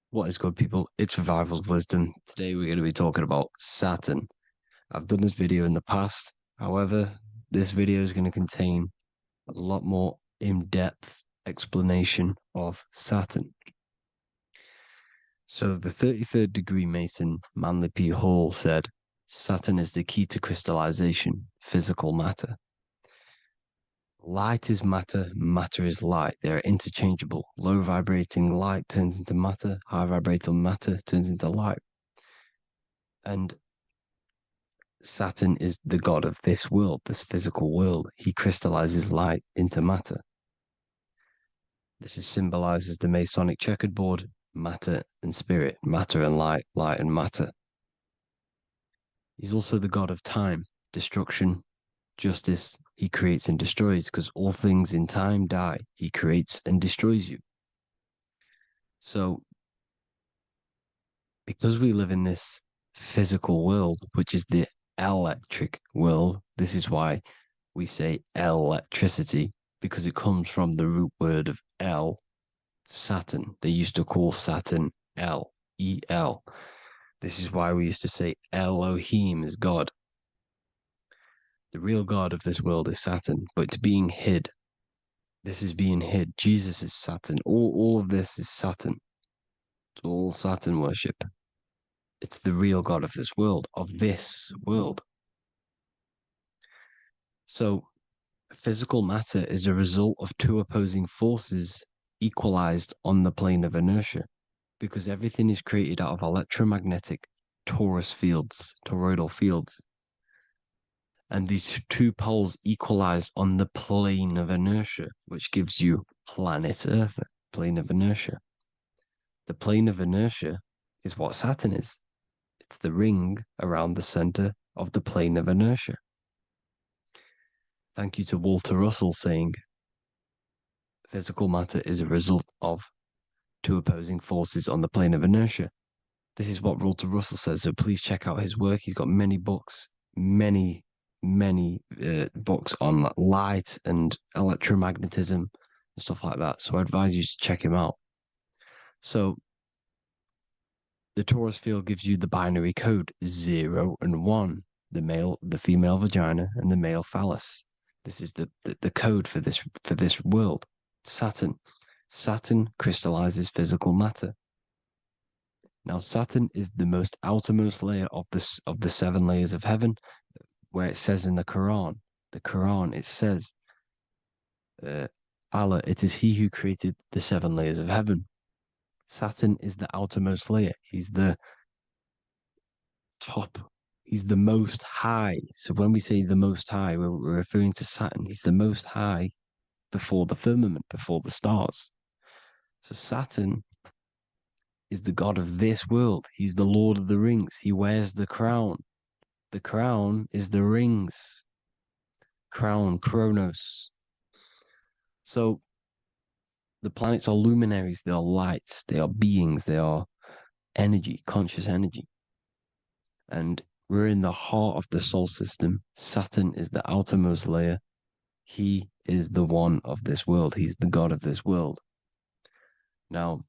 What is good, people? It's Revival of Wisdom. Today we're going to be talking about Saturn. I've done this video in the past. However, this video is going to contain a lot more in-depth explanation of Saturn. So the 33rd degree Mason, Manly P. Hall, said, Saturn is the key to crystallization, physical matter. Light is matter, matter is light. They are interchangeable. Low vibrating light turns into matter, high vibrating matter turns into light. And Saturn is the god of this world, this physical world. He crystallizes light into matter. This is symbolized as the Masonic checkerboard, matter and spirit, matter and light, light and matter. He's also the god of time, destruction, justice. He creates and destroys, because all things in time die. He creates and destroys you. So, because we live in this physical world, which is the electric world, this is why we say electricity, because it comes from the root word of El, Saturn. They used to call Saturn El, E-L. This is why we used to say Elohim is God. The real God of this world is Saturn, but it's being hid. This is being hid. Jesus is Saturn. All of this is Saturn. It's all Saturn worship. It's the real God of this world, So, physical matter is a result of two opposing forces equalized on the plane of inertia, because everything is created out of electromagnetic toroidal fields. And these two poles equalize on the plane of inertia, which gives you planet Earth, plane of inertia. The plane of inertia is what Saturn is. It's the ring around the center of the plane of inertia. Thank you to Walter Russell saying, physical matter is a result of two opposing forces on the plane of inertia. This is what Walter Russell says, so please check out his work. He's got many books, many books on light and electromagnetism and stuff like that. So I advise you to check him out. So the torus field gives you the binary code 0 and 1, the female vagina and the male phallus. This is the code for this world. Saturn crystallizes physical matter. Now, Saturn is the most outermost layer of the 7 layers of heaven, where it says in the Quran, it says, Allah, it is He who created the 7 layers of heaven. Saturn is the outermost layer. He's the top. He's the most high. So when we say the most high, we're referring to Saturn. He's the most high before the firmament, before the stars. So Saturn is the god of this world. He's the Lord of the Rings. He wears the crown. The crown is the rings. Crown, Kronos. So the planets are luminaries. They are lights. They are beings. They are energy, conscious energy. And we're in the heart of the solar system. Saturn is the outermost layer. He is the one of this world. He's the god of this world. Now,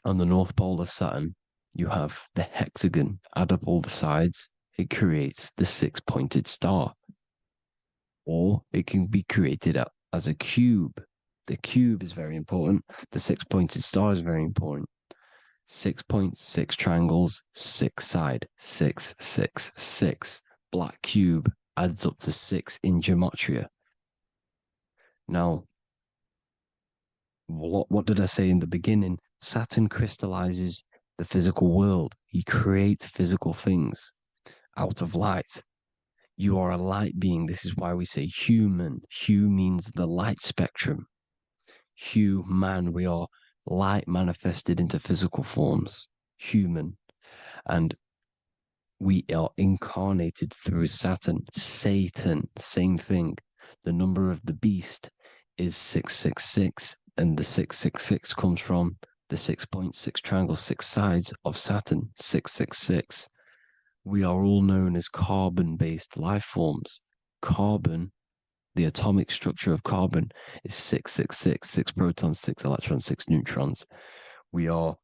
on the North Pole of Saturn, you have the hexagon. Add up all the sides. It creates the 6-pointed star. Or it can be created as a cube. The cube is very important. The 6-pointed star is very important. 6 points, 6 triangles, 6 side, 6, 6, 6. Black cube adds up to 6 in gematria. Now, what did I say in the beginning? Saturn crystallizes the physical world. He creates physical things out of light. You are a light being. This is why we say human. Hue means the light spectrum. Hue, man, we are light manifested into physical forms. Human. And we are incarnated through Saturn. Satan, same thing. The number of the beast is 666, and the 666 comes from the 6.6 triangle, 6 sides of Saturn, 666. We are all known as carbon-based life forms. Carbon The atomic structure of carbon is 666, 6 protons, 6 electrons, 6 neutrons. We are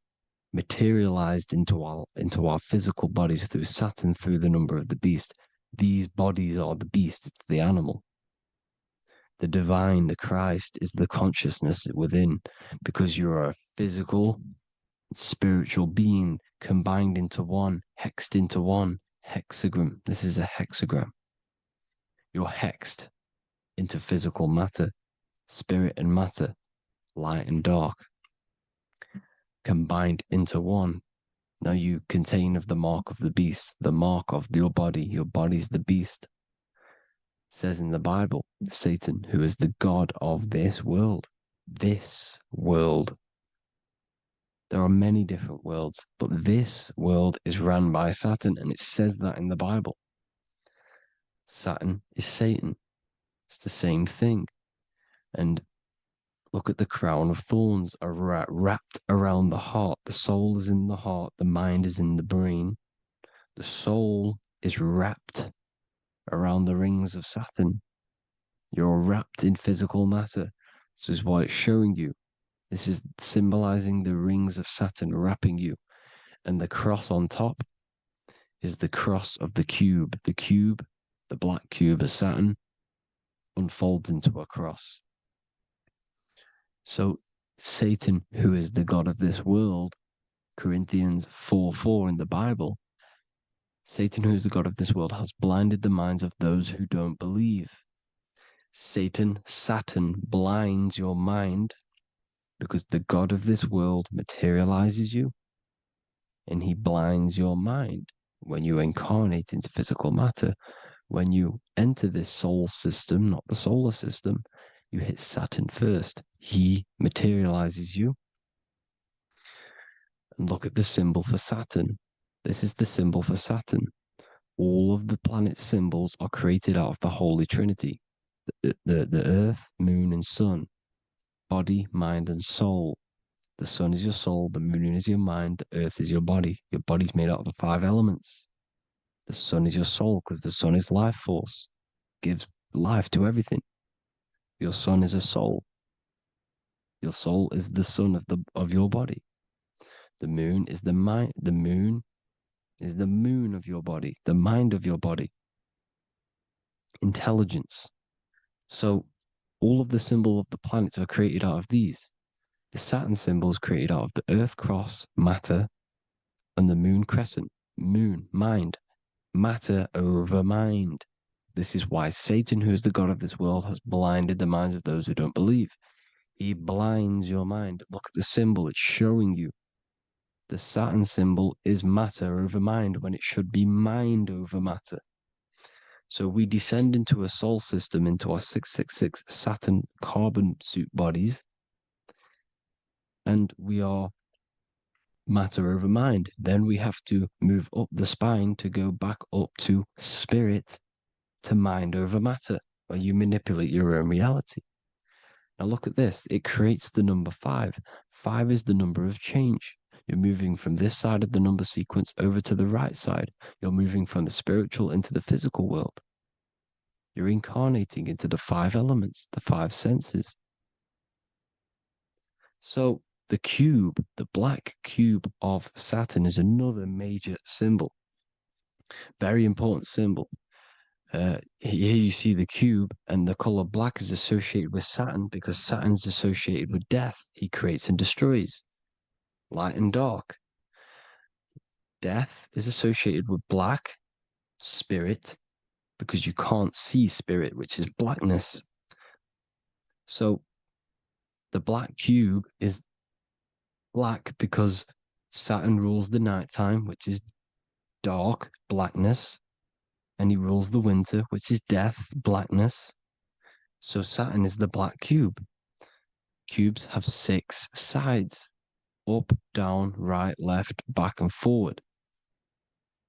materialized into our physical bodies through Saturn, through the number of the beast. These bodies are the beast, it's the animal. The divine, the Christ, is the consciousness within, because you are a physical, spiritual being combined into one, hexed into one. Hexagram. This is a hexagram. You're hexed into physical matter, spirit and matter, light and dark, combined into one. Now you contain of the mark of the beast, the mark of your body. Your body's the beast. It says in the Bible, Satan, who is the god of this world. This world. There are many different worlds, but this world is run by Saturn, and it says that in the Bible. Saturn is Satan. It's the same thing. And look at the crown of thorns wrapped around the heart. The soul is in the heart. The mind is in the brain. The soul is wrapped around the rings of Saturn. You're wrapped in physical matter. This is what it's showing you. This is symbolizing the rings of Saturn wrapping you. And the cross on top is the cross of the cube. The cube, the black cube of Saturn, unfolds into a cross. So Satan, who is the god of this world, Corinthians 4:4 in the Bible, Satan, who is the god of this world, has blinded the minds of those who don't believe. Saturn blinds your mind because the god of this world materializes you and he blinds your mind when you incarnate into physical matter. When you enter this soul system, not the solar system, you hit Saturn first. He materializes you. And look at the symbol for Saturn. This is the symbol for Saturn. All of the planet symbols are created out of the Holy Trinity. The Earth, Moon, and Sun. Body, mind, and soul. The sun is your soul, the moon is your mind, the earth is your body. Your body's made out of the 5 elements. The sun is your soul because the sun is life force, gives life to everything. Your sun is a soul. Your soul is the sun of your body. The moon is the mind. The moon is the moon of your body, the mind of your body. Intelligence. So all of the symbol of the planets are created out of these. The Saturn symbol is created out of the Earth cross, matter, and the moon crescent, moon, mind, matter over mind. This is why Satan, who is the god of this world, has blinded the minds of those who don't believe. He blinds your mind. Look at the symbol, it's showing you. The Saturn symbol is matter over mind when it should be mind over matter. So we descend into a soul system, into our 666 Saturn carbon suit bodies, and we are matter over mind. Then we have to move up the spine to go back up to spirit, to mind over matter, where you manipulate your own reality. Now look at this. It creates the number 5. 5 is the number of change. You're moving from this side of the number sequence over to the right side. You're moving from the spiritual into the physical world. You're incarnating into the 5 elements, the 5 senses. So the cube, the black cube of Saturn, is another major symbol. Very important symbol. Here you see the cube, and the color black is associated with Saturn because Saturn's associated with death. He creates and destroys, light and dark. Death is associated with black, spirit, because you can't see spirit, which is blackness. So the black cube is black because Saturn rules the nighttime, which is dark, blackness, and he rules the winter, which is death, blackness. So Saturn is the black cube. Cubes have 6 sides: up, down, right, left, back, and forward.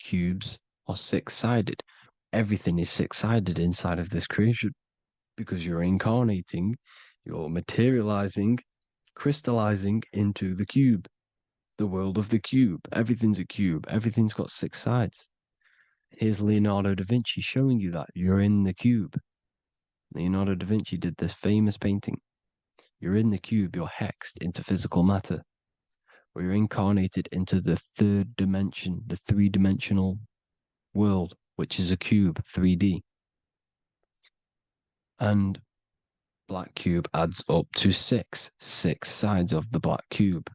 Cubes are 6-sided. Everything is 6-sided inside of this creation because you're incarnating, you're materializing, crystallizing into the cube, the world of the cube. Everything's a cube. Everything's got 6 sides. Here's Leonardo da Vinci showing you that you're in the cube. Leonardo da Vinci did this famous painting. You're in the cube, you're hexed into physical matter, where you're incarnated into the third dimension, the three-dimensional world, which is a cube, 3D. And black cube adds up to six sides of the black cube.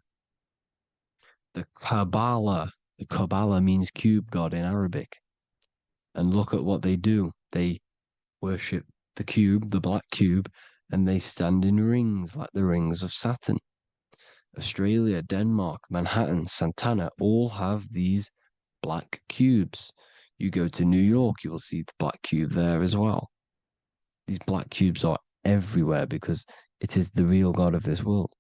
The Kabbalah means cube god in Arabic. And look at what they do. They worship the cube, the black cube, and they stand in rings like the rings of Saturn. Australia, Denmark, Manhattan, Santana all have these black cubes. You go to New York, you will see the black cube there as well. These black cubes are everywhere because it is the real God of this world,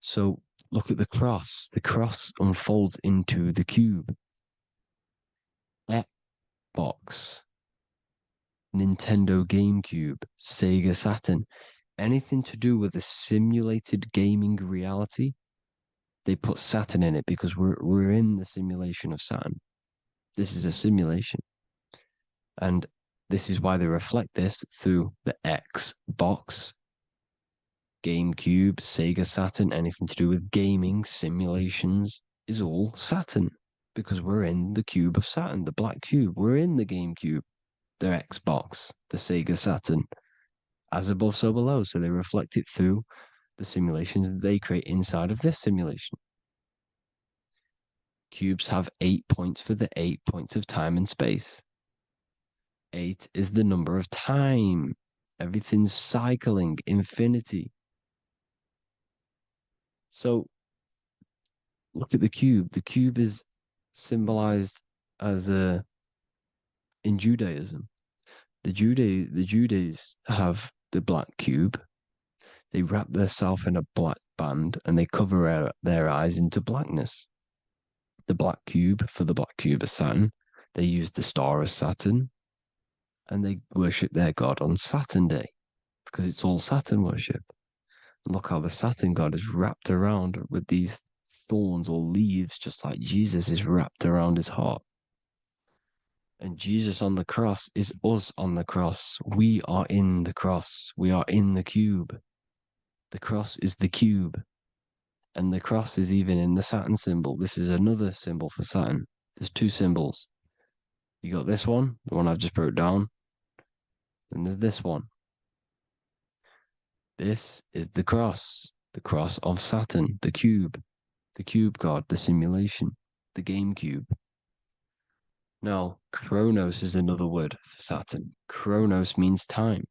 So look at the cross. The cross unfolds into the cube. Xbox, Nintendo GameCube, Sega Saturn, anything to do with a simulated gaming reality, they put Saturn in it because we're in the simulation of Saturn. This is a simulation. And this is why they reflect this through the Xbox, GameCube, Sega Saturn, anything to do with gaming, simulations, is all Saturn. Because we're in the cube of Saturn, the black cube. We're in the GameCube, the Xbox, the Sega Saturn. As above, so below. So they reflect it through the simulations that they create inside of this simulation. Cubes have 8 points for the 8 points of time and space. 8 is the number of time. Everything's cycling, infinity. So look at the cube. The cube is symbolized as in Judaism. The Judays have the black cube. They wrap themselves in a black band and they cover their eyes into blackness. The black cube, for the black cube of Saturn, they use the star of Saturn and they worship their god on Saturn Day because it's all Saturn worship. And look how the Saturn god is wrapped around with these thorns or leaves, just like Jesus is wrapped around his heart. And Jesus on the cross is us on the cross. We are in the cross. We are in the cube. The cross is the cube. And the cross is even in the Saturn symbol. This is another symbol for Saturn. There's two symbols. You got this one, the one I've just broke down. And there's this one. This is the cross of Saturn, the cube god, the simulation, the game cube. Now, Chronos is another word for Saturn. Chronos means time.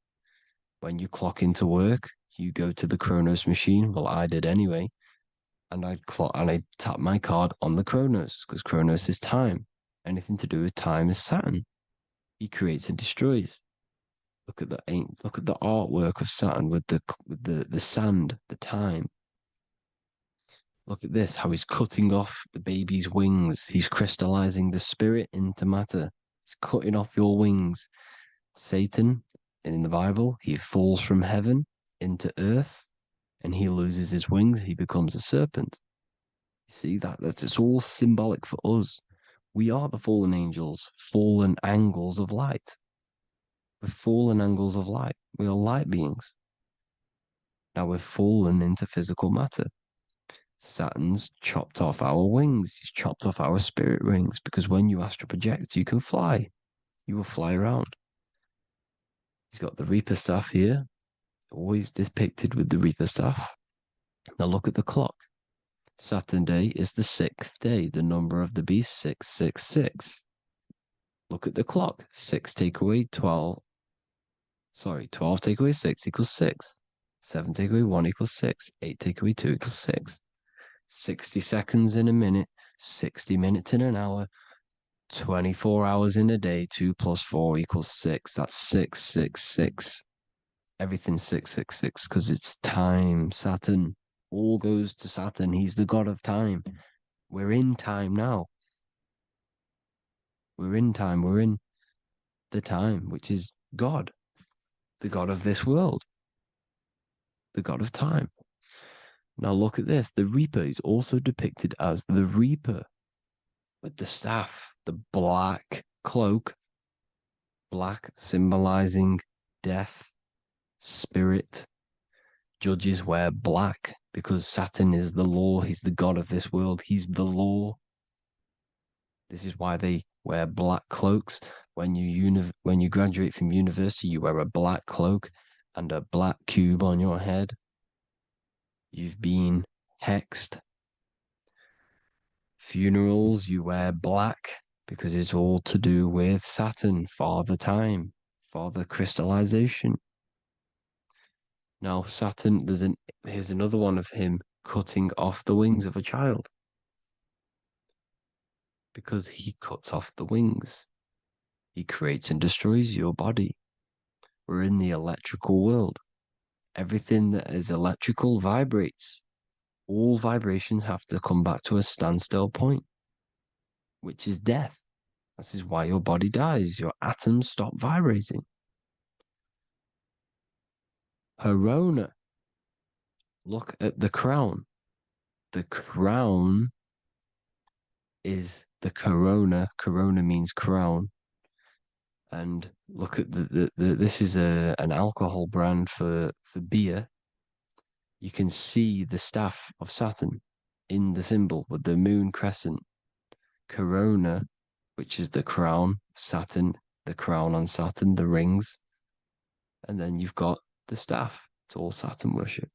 When you clock into work, you go to the Chronos machine. Well, I did anyway. And I'd tap my card on the Chronos because Chronos is time. Anything to do with time is Saturn. He creates and destroys. Look at the artwork of Saturn with the sand, the time. Look at this, how he's cutting off the baby's wings. He's crystallizing the spirit into matter. He's cutting off your wings. Satan, in the Bible, he falls from heaven into earth and he loses his wings. He becomes a serpent. You see, it's all symbolic for us. We are the fallen angels, fallen angles of light. We're fallen angles of light. We are light beings. Now we're fallen into physical matter. Saturn's chopped off our wings. He's chopped off our spirit wings because when you astral project, you can fly. You will fly around. He's got the Reaper staff here, always depicted with the Reaper staff. Now look at the clock. Saturn Day is the 6th day, the number of the beast, 666. Look at the clock. 6 take away 12. 12 take away 6 equals 6. 7 take away 1 equals 6. 8 take away 2 equals 6. 60 seconds in a minute, 60 minutes in an hour, 24 hours in a day, 2 plus 4 equals 6. That's 666. Everything's 666 because it's time. Saturn all goes to Saturn. He's the god of time. We're in time now. We're in time. We're in the time, which is God, the god of this world, the god of time. Now look at this. The Reaper is also depicted as the Reaper with the staff, the black cloak, Black symbolizing death, spirit. Judges wear black because Saturn is the law. He's the god of this world. He's the law. This is why they wear black cloaks. When you graduate from university, you wear a black cloak and a black cube on your head. You've been hexed. Funerals, you wear black because it's all to do with Saturn, father time, father crystallization. Now, Saturn, here's another one of him cutting off the wings of a child because he cuts off the wings. He creates and destroys your body. We're in the electrical world. Everything that is electrical vibrates. All vibrations have to come back to a standstill point, which is death. This is why your body dies. Your atoms stop vibrating. Corona. Look at the crown. The crown is the corona. Corona means crown. And look at this is an alcohol brand for beer. You can see the staff of Saturn in the symbol with the moon crescent. Corona, which is the crown, Saturn, the crown on Saturn, the rings. And then you've got the staff. It's all Saturn worship.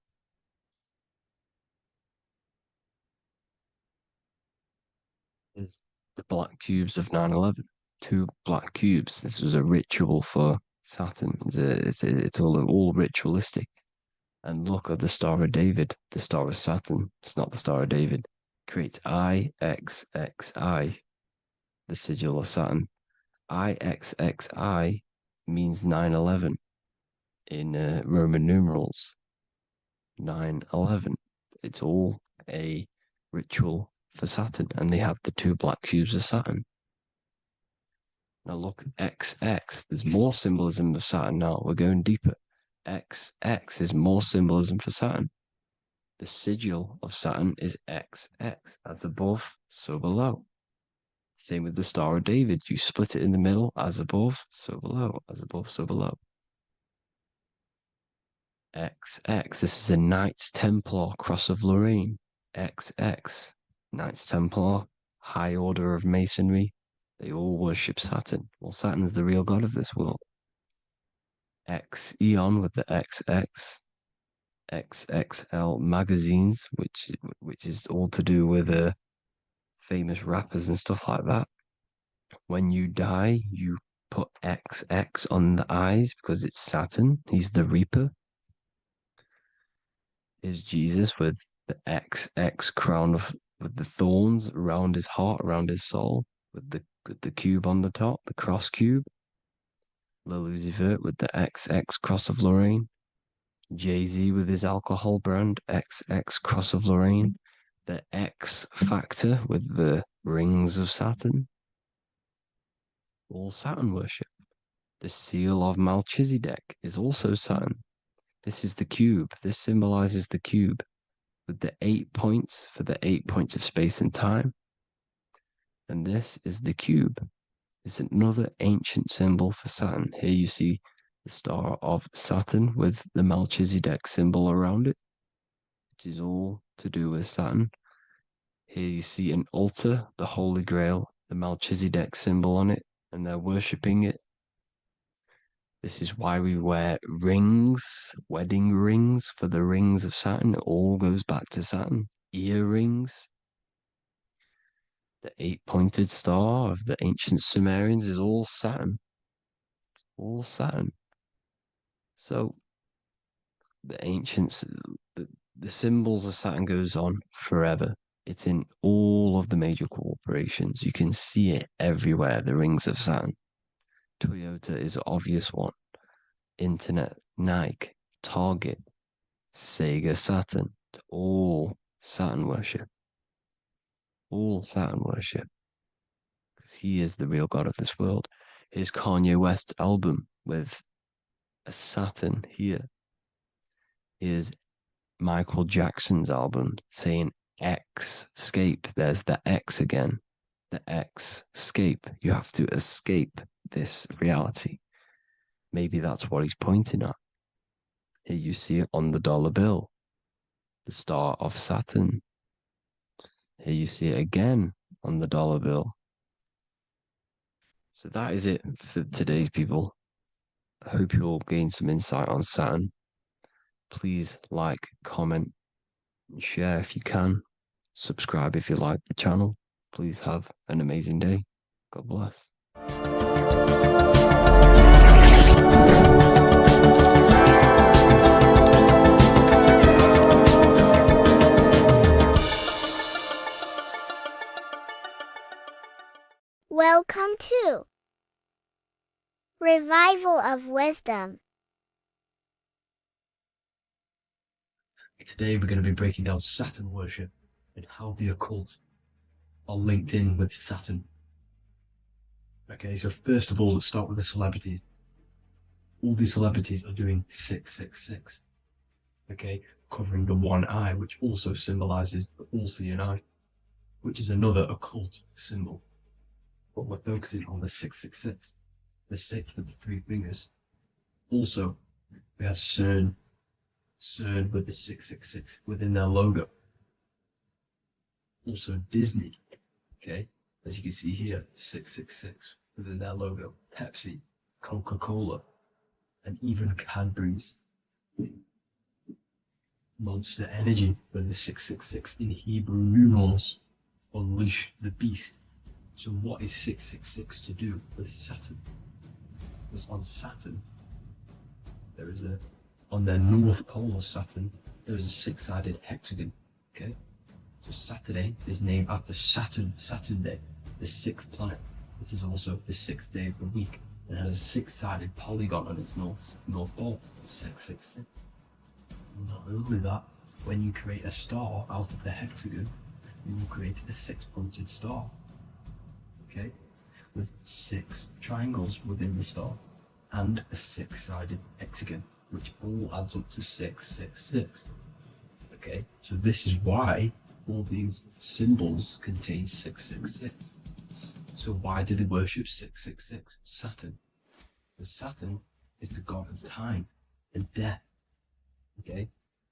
Is the black cubes of 9/11. Two black cubes. This was a ritual for Saturn. It's all ritualistic. And look at the Star of David, the Star of Saturn. It's not the Star of David. Creates IXXI, the sigil of Saturn. IXXI means 9/11 in Roman numerals. 9/11. It's all a ritual for Saturn, and they have the two black cubes of Saturn. Now look, XX, there's more symbolism of Saturn now. We're going deeper. XX is more symbolism for Saturn. The sigil of Saturn is XX, as above, so below. Same with the Star of David. You split it in the middle, as above, so below, as above, so below. XX, this is a Knights Templar Cross of Lorraine. XX, Knights Templar, High Order of Masonry. They all worship Saturn. Well, Saturn's the real god of this world. X Eon with the XX, XXL magazines, which is all to do with famous rappers and stuff like that. When you die, you put XX on the eyes because it's Saturn. He's the Reaper. Is Jesus with the XX crown with the thorns around his heart, around his soul, with the cube on the top, the cross cube. Lil Uzi Vert with the XX Cross of Lorraine. Jay-Z with his alcohol brand, XX Cross of Lorraine. The X Factor with the rings of Saturn. All Saturn worship. The seal of Melchizedek is also Saturn. This is the cube. This symbolizes the cube with the 8 points for the 8 points of space and time. And this is the cube. It's another ancient symbol for Saturn. Here you see the star of Saturn with the Melchizedek symbol around it, which is all to do with Saturn. Here you see an altar, the Holy Grail, the Melchizedek symbol on it, and they're worshipping it. This is why we wear rings, wedding rings for the rings of Saturn. It all goes back to Saturn. Earrings. The 8-pointed star of the ancient Sumerians is all Saturn. It's all Saturn. So the ancients, the symbols of Saturn goes on forever. It's in all of the major corporations. You can see it everywhere, the rings of Saturn. Toyota is an obvious one. Internet, Nike, Target, Sega, Saturn. It's all Saturn worship. All Saturn worship. Because he is the real god of this world. Here's Kanye West's album with a Saturn here. Here's Michael Jackson's album saying X escape. There's the X again. The X escape. You have to escape this reality. Maybe that's what he's pointing at. Here you see it on the dollar bill, the star of Saturn. Here you see it again on the dollar bill. So that is it for today's people. I hope you all gain some insight on Saturn. Please like, comment, and share if you can. Subscribe if you like the channel. Please have an amazing day. God bless. Welcome to Revival of Wisdom. Today we're going to be breaking down Saturn worship and how the occult are linked in with Saturn. Okay, so first of all, let's start with the celebrities. All these celebrities are doing 666. Okay, covering the one eye, which also symbolizes the all-seeing eye, which is another occult symbol. But we're focusing on the 666, the 6 with the 3 fingers. Also, we have CERN with the 666 within their logo. Also Disney, okay, as you can see here, 666 within their logo. Pepsi, Coca-Cola, and even Cadbury's. Monster Energy with the 666 in Hebrew numerals. Unleash the beast. So what is 666 to do with Saturn? Because on Saturn, on their north pole of Saturn, there is a 6-sided hexagon, okay? So Saturday is named after Saturn Day, the 6th planet. It is also the 6th day of the week and has a 6-sided polygon on its north pole, 666. Not only that, when you create a star out of the hexagon, you will create a 6-pointed star, okay, with 6 triangles within the star and a 6-sided hexagon, which all adds up to 666. Okay, so this is why all these symbols contain 666. So why do they worship 666? Saturn. Because Saturn is the god of time and death, okay,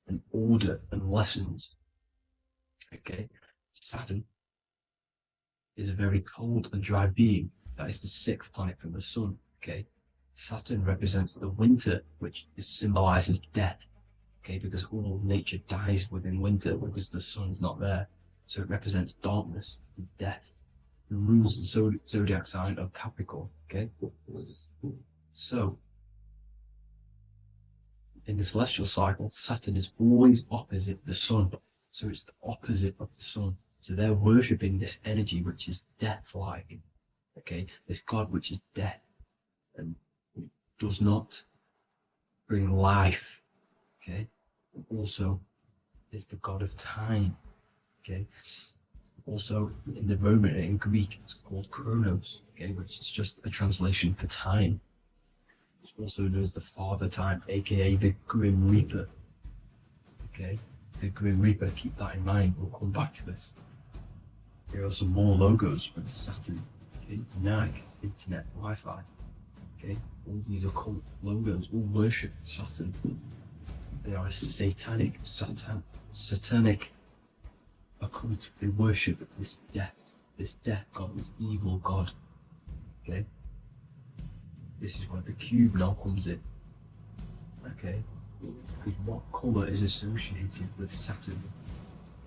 and order and lessons. Okay, Saturn is a very cold and dry being. That is the 6th planet from the sun. Okay, Saturn represents the winter, which symbolizes death. Okay, because all nature dies within winter because the sun's not there. So it represents darkness and death. It rules the zodiac sign of Capricorn. Okay, so in the celestial cycle, Saturn is always opposite the sun. So it's the opposite of the sun. So they're worshipping this energy which is death-like. Okay, this god which is death and does not bring life. Okay, also is the god of time. Okay, also in the Roman and in Greek it's called Chronos. Okay, which is just a translation for time. It's also known as the Father Time, aka the Grim Reaper. Okay, the Grim Reaper. Keep that in mind. We'll come back to this. Here are some more logos for the Saturn. Okay, NAG, Internet, Wi-Fi. Okay, all these occult logos all worship Saturn. They are a satanic occult. They worship this death god, this evil god. Okay, this is where the cube now comes in. Okay, because what color is associated with Saturn?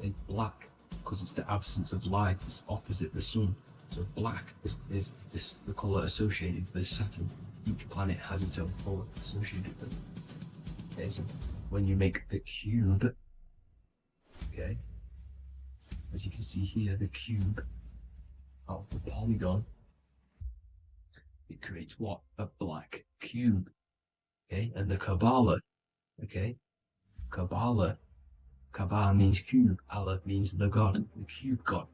It's black, because it's the absence of light. It's opposite the sun. So black is the color associated with Saturn. Each planet has its own color associated with it. Okay, so when you make the cube, okay, as you can see here, the cube out of the polygon, it creates what? A black cube. Okay, and the Kabbalah, okay, Kabbalah means cube, Allah means the god, the cube god.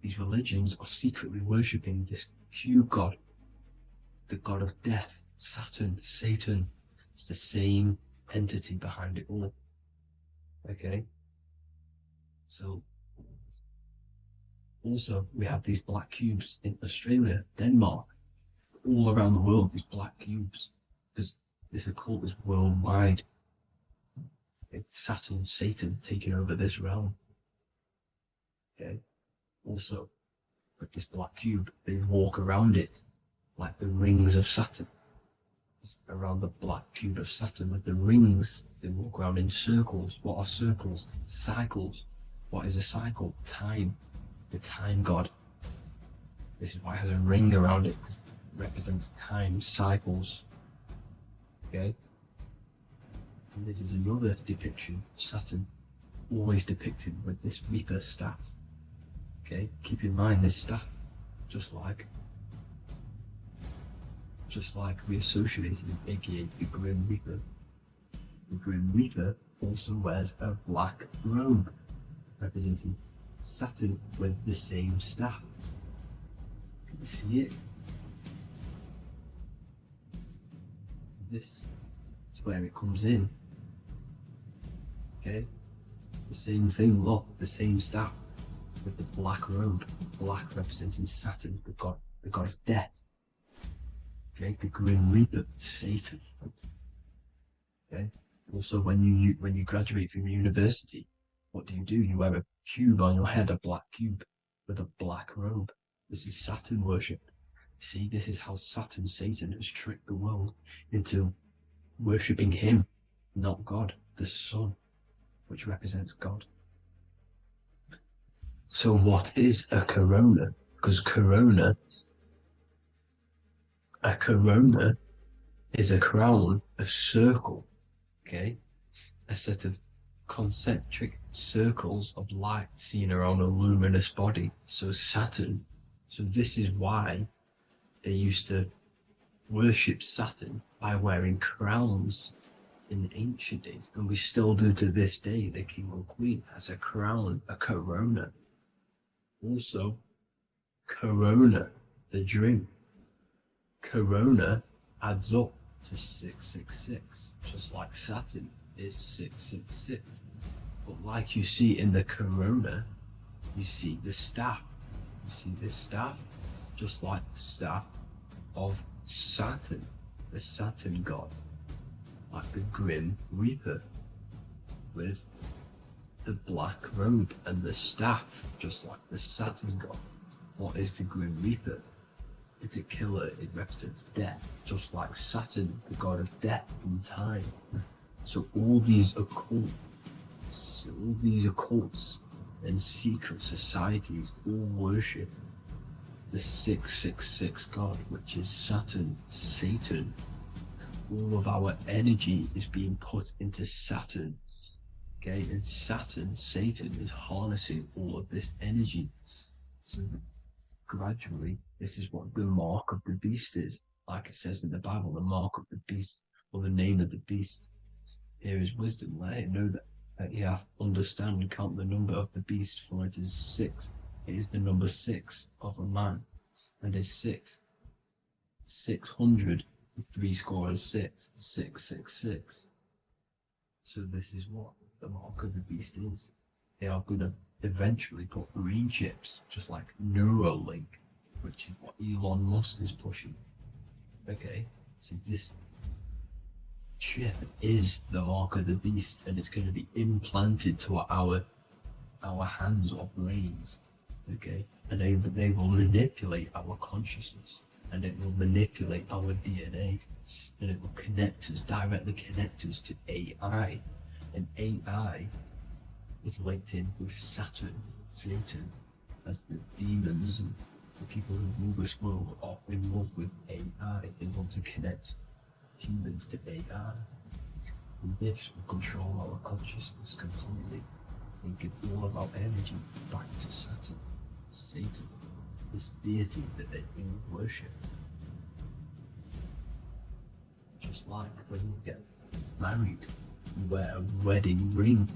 These religions are secretly worshipping this cube god, the god of death, Saturn, Satan. It's the same entity behind it all. Okay, so also we have these black cubes in Australia, Denmark, all around the world, these black cubes, because This occult is worldwide. Saturn, Satan taking over this realm. Okay. Also, with this black cube, they walk around it like the rings of Saturn. It's around the black cube of Saturn with the rings, they walk around in circles. What are circles? Cycles. What is a cycle? Time. The time god. This is why it has a ring around it, because it represents time, cycles. Okay? And this is another depiction of Saturn, always depicted with this Reaper staff. Okay? Keep in mind this staff, just like we associated with aka the Grim Reaper. The Grim Reaper also wears a black robe, representing Saturn with the same staff. Can you see it? This is where it comes in. Okay? The same thing, look, the same staff with the black robe, black representing Saturn, the god of death. Okay, the Grim Reaper, Satan. Okay. Also, when you graduate from university, what do? You wear a cube on your head, a black cube with a black robe. This is Saturn worship. See, this is how Saturn, Satan, has tricked the world into worshipping him, not God, the sun, which represents God. So what is a corona? Because a corona is a crown, a circle, okay? A set of concentric circles of light seen around a luminous body. So Saturn. So this is why they used to worship Saturn by wearing crowns in ancient days. And we still do to this day. The king or queen has a crown, a corona. Also, corona, the drink. Corona adds up to 666, just like Saturn is 666. But like you see in the corona, you see the staff. You see this staff, just like the staff of Saturn, the Saturn god, like the Grim Reaper, with the black robe and the staff, just like the Saturn god. What is the Grim Reaper? It's a killer, it represents death, just like Saturn, the god of death and time. So all these occults and secret societies all worship the 666 god, which is Saturn, Satan. All of our energy is being put into Saturn. Okay, and Saturn, Satan, is harnessing all of this energy. So gradually, this is what the mark of the beast is. Like it says in the Bible, the mark of the beast, or the name of the beast. Here is wisdom, let it know that you have to understand and count the number of the beast, for it is 6. It is the number 6 of a man, and is 600, 3 score is 6, 666. So this is what the mark of the beast is. They are going to eventually put green chips, just like Neuralink, which is what Elon Musk is pushing. Okay, so this chip is the mark of the beast, and it's going to be implanted to our hands or brains. Okay, and they will manipulate our consciousness, and it will manipulate our DNA, and it will directly connect us to AI, and AI is linked in with Saturn, Satan, as the demons and the people who rule this world are in love with AI. They want to connect humans to AI. And this will control our consciousness completely and give all of our energy back to Saturn, Satan, this deity that they all worship. Just like when you get married, you wear a wedding ring,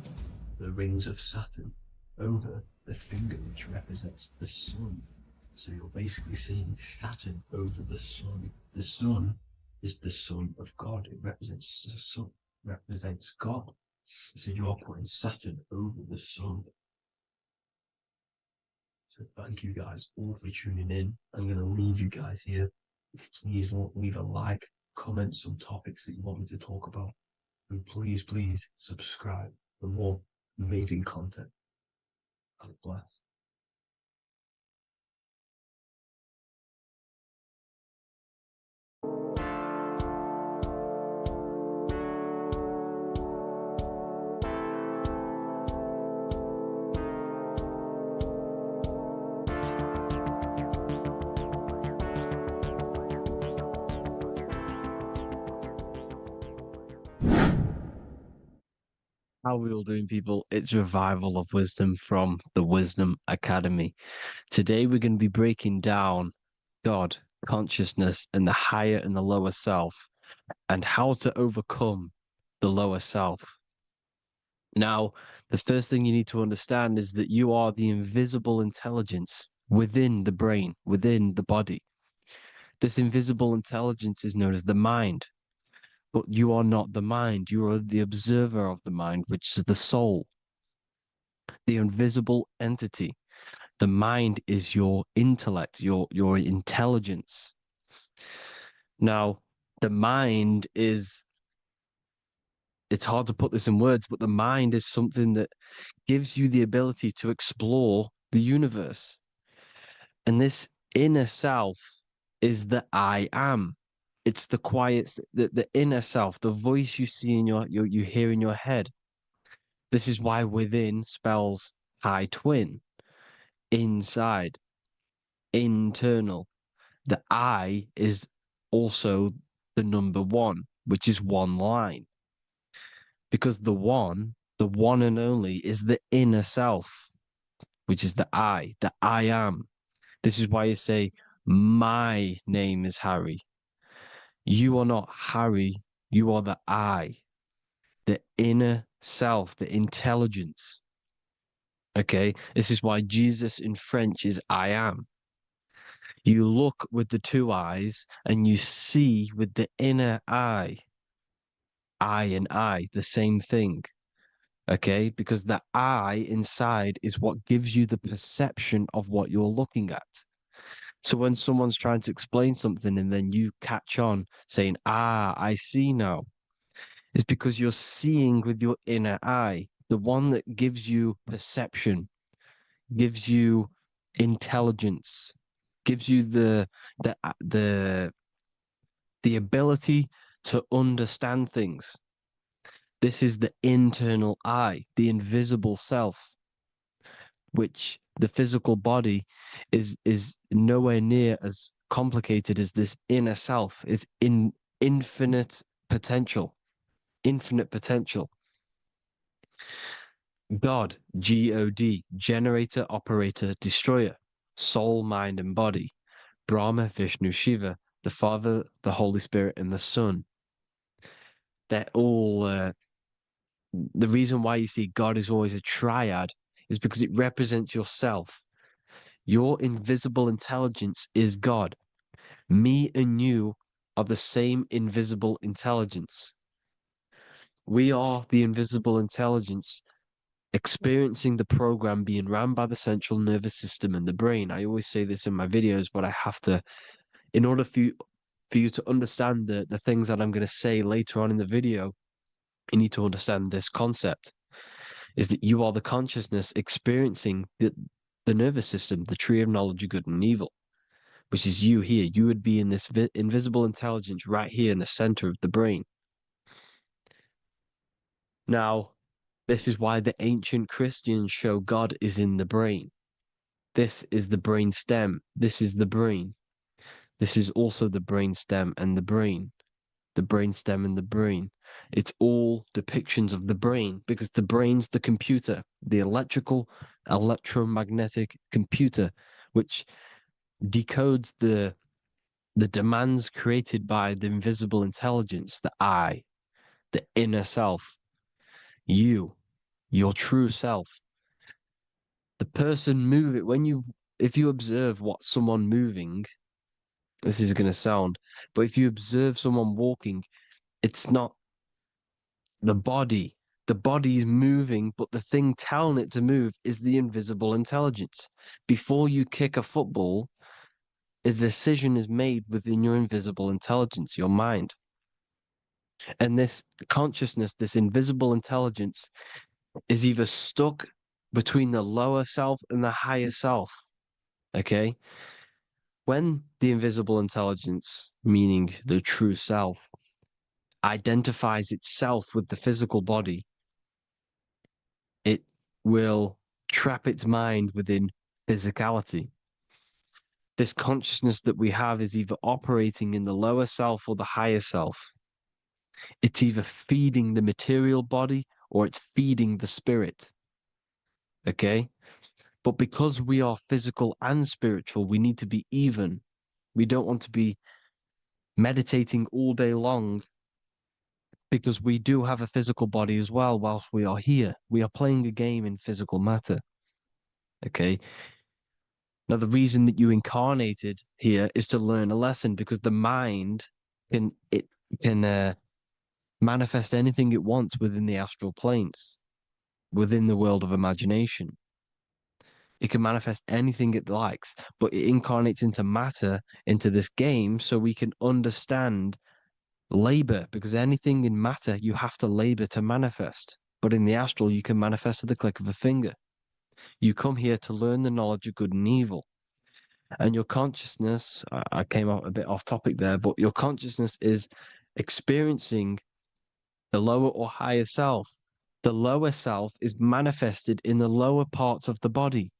the rings of Saturn, over the finger, which represents the sun. So you're basically seeing Saturn over the sun. The sun is the son of God. It represents the sun, represents God. So you are putting Saturn over the sun. So thank you guys all for tuning in. I'm going to leave you guys here. Please leave a like, comment some topics that you want me to talk about. And please subscribe for more amazing content. God bless. How are we all doing, people? It's Revival of Wisdom from the Wisdom Academy. Today, we're going to be breaking down God, consciousness, and the higher and the lower self, and how to overcome the lower self. Now, the first thing you need to understand is that you are the invisible intelligence within the brain, within the body. This invisible intelligence is known as the mind. But you are not the mind. You are the observer of the mind, which is the soul, the invisible entity. The mind is your intellect, your intelligence. Now, the mind is, it's hard to put this in words, but the mind is something that gives you the ability to explore the universe. And this inner self is the I am. It's the quiet, the inner self, the voice you see in you hear in your head. This is why within spells high twin, inside, internal. The I is also the number one, which is one line. Because the one and only, is the inner self, which is the I am. This is why you say, my name is Harry. You are not Harry, you are the I, the inner self, the intelligence. Okay, this is why Jesus in French is I am. You look with the two eyes and you see with the inner eye, I and I, the same thing. Okay, because the I inside is what gives you the perception of what you're looking at. So when someone's trying to explain something and then you catch on saying, I see now, it's because you're seeing with your inner eye, the one that gives you perception, gives you intelligence, gives you the the ability to understand things. This is the internal eye, the invisible self, which the physical body is nowhere near as complicated as this inner self. Is in infinite potential, infinite potential. God, God, generator, operator, destroyer, soul, mind, and body. Brahma, Vishnu, Shiva, the Father, the Holy Spirit, and the Son. They're all the reason why you see God is always a triad is because it represents yourself. Your invisible intelligence is God. Me and you are the same invisible intelligence. We are the invisible intelligence experiencing the program being ran by the central nervous system and the brain. I always say this in my videos, but I have to, in order for you to understand the things that I'm going to say later on in the video, you need to understand this concept, is that you are the consciousness experiencing the nervous system, the tree of knowledge of good and evil, which is you here. You would be in this invisible intelligence right here in the center of the brain. Now, this is why the ancient Christians show God is in the brain. This is the brain stem. This is the brain. This is also the brain stem and the brain. The brain stem and the brain. It's all depictions of the brain because the brain's the computer, the electrical, electromagnetic computer, which decodes the demands created by the invisible intelligence, the I, the inner self, you, your true self. The person moving, if you observe what someone moving, this is going to sound, but if you observe someone walking, it's not the body. The body is moving, but the thing telling it to move is the invisible intelligence. Before you kick a football, a decision is made within your invisible intelligence, your mind. And this consciousness, this invisible intelligence, is either stuck between the lower self and the higher self. Okay? When the invisible intelligence, meaning the true self, identifies itself with the physical body, it will trap its mind within physicality. This consciousness that we have is either operating in the lower self or the higher self. It's either feeding the material body or it's feeding the spirit. Okay? But because we are physical and spiritual, we need to be even. We don't want to be meditating all day long because we do have a physical body as well whilst we are here. We are playing a game in physical matter. Okay? Now, the reason that you incarnated here is to learn a lesson because the mind can manifest anything it wants within the astral planes, within the world of imagination. It can manifest anything it likes, but it incarnates into matter, into this game, so we can understand labor, because anything in matter you have to labor to manifest. But in the astral, you can manifest at the click of a finger. You come here to learn the knowledge of good and evil. And your consciousness, I came out a bit off topic there, but your consciousness is experiencing the lower or higher self. The lower self is manifested in the lower parts of the body: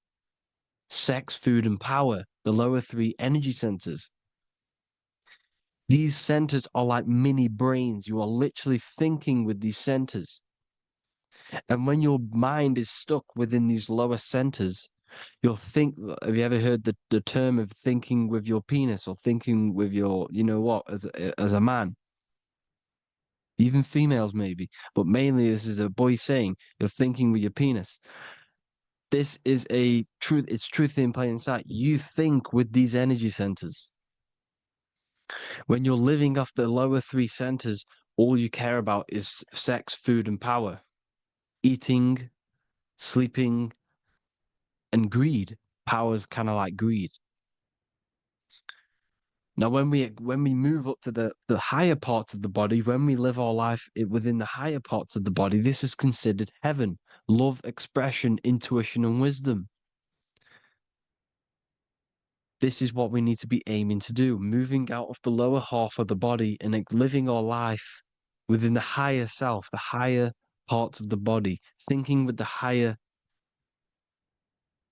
sex, food, and power, the lower three energy centers. These centers are like mini brains. You are literally thinking with these centers. And when your mind is stuck within these lower centers, you'll think. Have you ever heard the term of thinking with your penis or thinking with your, you know what, as a man? Even females, maybe. But mainly, this is a boy saying, you're thinking with your penis. This is a truth. It's truth in plain sight. You think with these energy centers. When you're living off the lower three centers, all you care about is sex, food, and power, eating, sleeping, and greed. Power's kind of like greed. Now, when we move up to the higher parts of the body, when we live our life within the higher parts of the body, this is considered heaven: love, expression, intuition, and wisdom. This is what we need to be aiming to do, moving out of the lower half of the body and living our life within the higher self, the higher parts of the body, thinking with the higher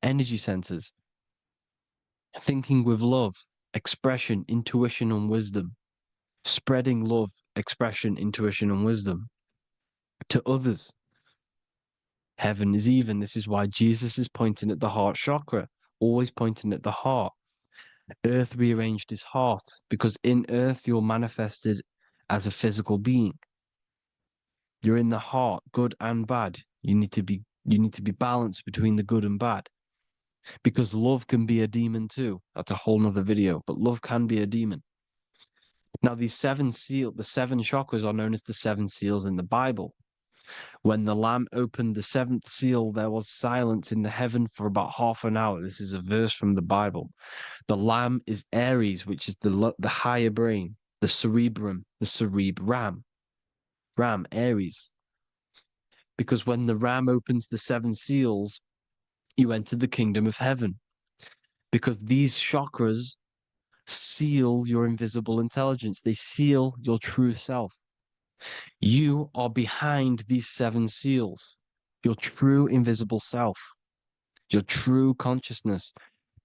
energy centers, thinking with love, expression, intuition, and wisdom, spreading love, expression, intuition, and wisdom to others. Heaven is even. This is why Jesus is pointing at the heart chakra, always pointing at the heart. Earth rearranged his heart because in Earth you're manifested as a physical being. You're in the heart, good and bad. You need to be balanced between the good and bad. Because love can be a demon too. That's a whole nother video, but love can be a demon. Now, the seven chakras are known as the seven seals in the Bible. When the Lamb opened the seventh seal, there was silence in the heaven for about half an hour. This is a verse from the Bible. The Lamb is Aries, which is the higher brain, the cerebrum, the cerebram. Ram, Aries. Because when the Ram opens the seven seals, you enter the kingdom of heaven. Because these chakras seal your invisible intelligence, they seal your true self. You are behind these seven seals, your true invisible self, your true consciousness.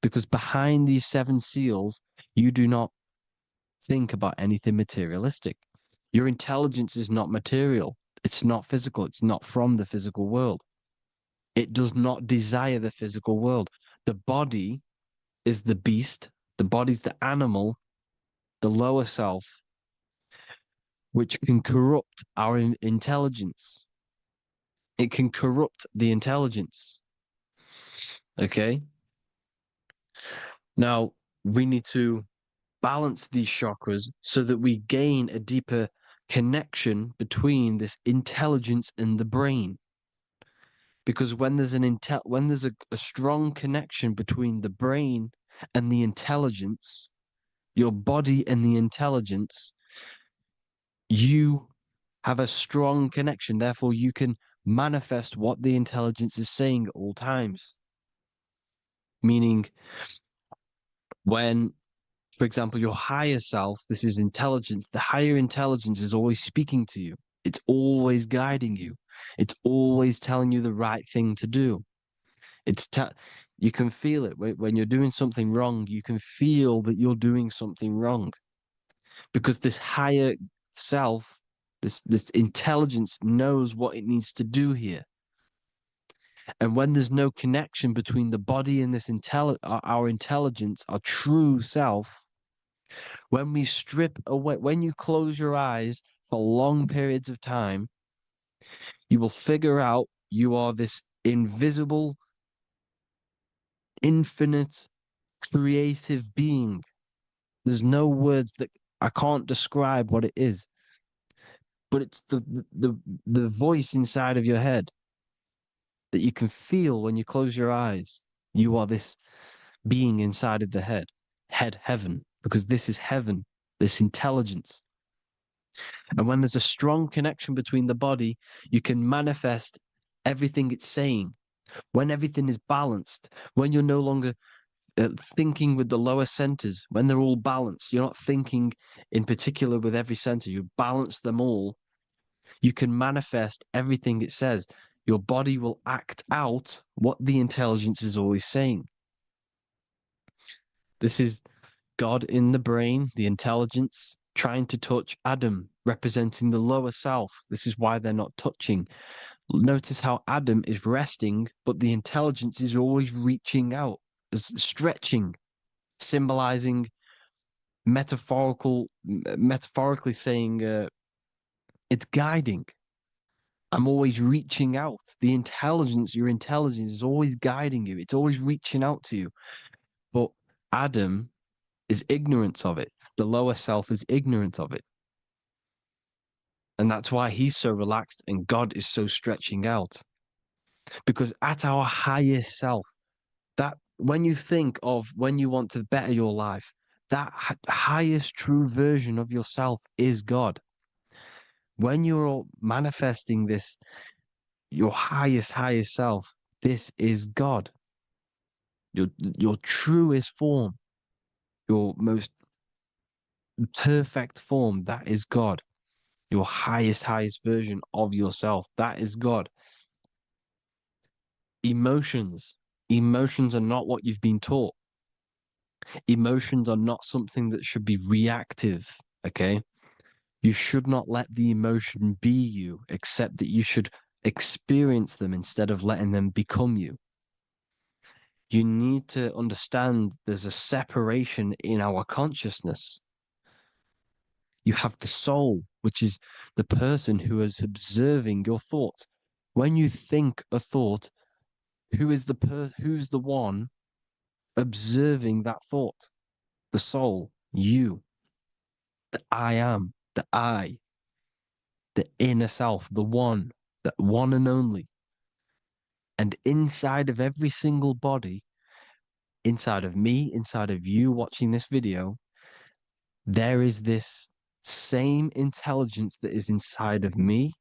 Because behind these seven seals, you do not think about anything materialistic. Your intelligence is not material. It's not physical. It's not from the physical world. It does not desire the physical world. The body is the beast. The body's the animal, the lower self, which can corrupt our intelligence. It can corrupt the intelligence. Okay? Now, we need to balance these chakras so that we gain a deeper connection between this intelligence and the brain. Because when there's a strong connection between the brain and the intelligence, your body and the intelligence, you have a strong connection. Therefore, you can manifest what the intelligence is saying at all times. Meaning, when, for example, your higher self, this is intelligence, the higher intelligence is always speaking to you. It's always guiding you. It's always telling you the right thing to do. You can feel it when you're doing something wrong. You can feel that you're doing something wrong because this higher self, this intelligence knows what it needs to do here. And when there's no connection between the body and our intelligence, our true self, when we strip away, when you close your eyes for long periods of time, you will figure out you are this invisible, infinite, creative being. There's no words that I can't describe what it is, but it's the voice inside of your head that you can feel when you close your eyes. You are this being inside of the heaven, because this is heaven, this intelligence. And when there's a strong connection between the body, you can manifest everything it's saying. When everything is balanced, when you're no longer thinking with the lower centers, when they're all balanced, you're not thinking in particular with every center, you balance them all, you can manifest everything it says. Your body will act out what the intelligence is always saying. This is God in the brain, the intelligence, trying to touch Adam, representing the lower self. This is why they're not touching. Notice how Adam is resting, but the intelligence is always reaching out, stretching, symbolizing metaphorically saying it's guiding. I'm always reaching out. The intelligence, your intelligence is always guiding you. It's always reaching out to you. But Adam is ignorant of it. The lower self is ignorant of it. And that's why he's so relaxed and God is so stretching out. Because at our highest self, that when you think of when you want to better your life, that highest true version of yourself is God. When you're manifesting this, your highest self, this is God. Your truest form, your most perfect form, that is God. Your highest version of yourself, that is God. Emotions. Emotions are not what you've been taught. Emotions are not something that should be reactive, okay? You should not let the emotion be you, except that you should experience them instead of letting them become you. You need to understand there's a separation in our consciousness. You have the soul, which is the person who is observing your thoughts. When you think a thought, who's the one observing that thought? The soul, you, the I am, the I, the inner self, the one and only. And inside of every single body, inside of me, inside of you watching this video, there is this same intelligence that is inside of me,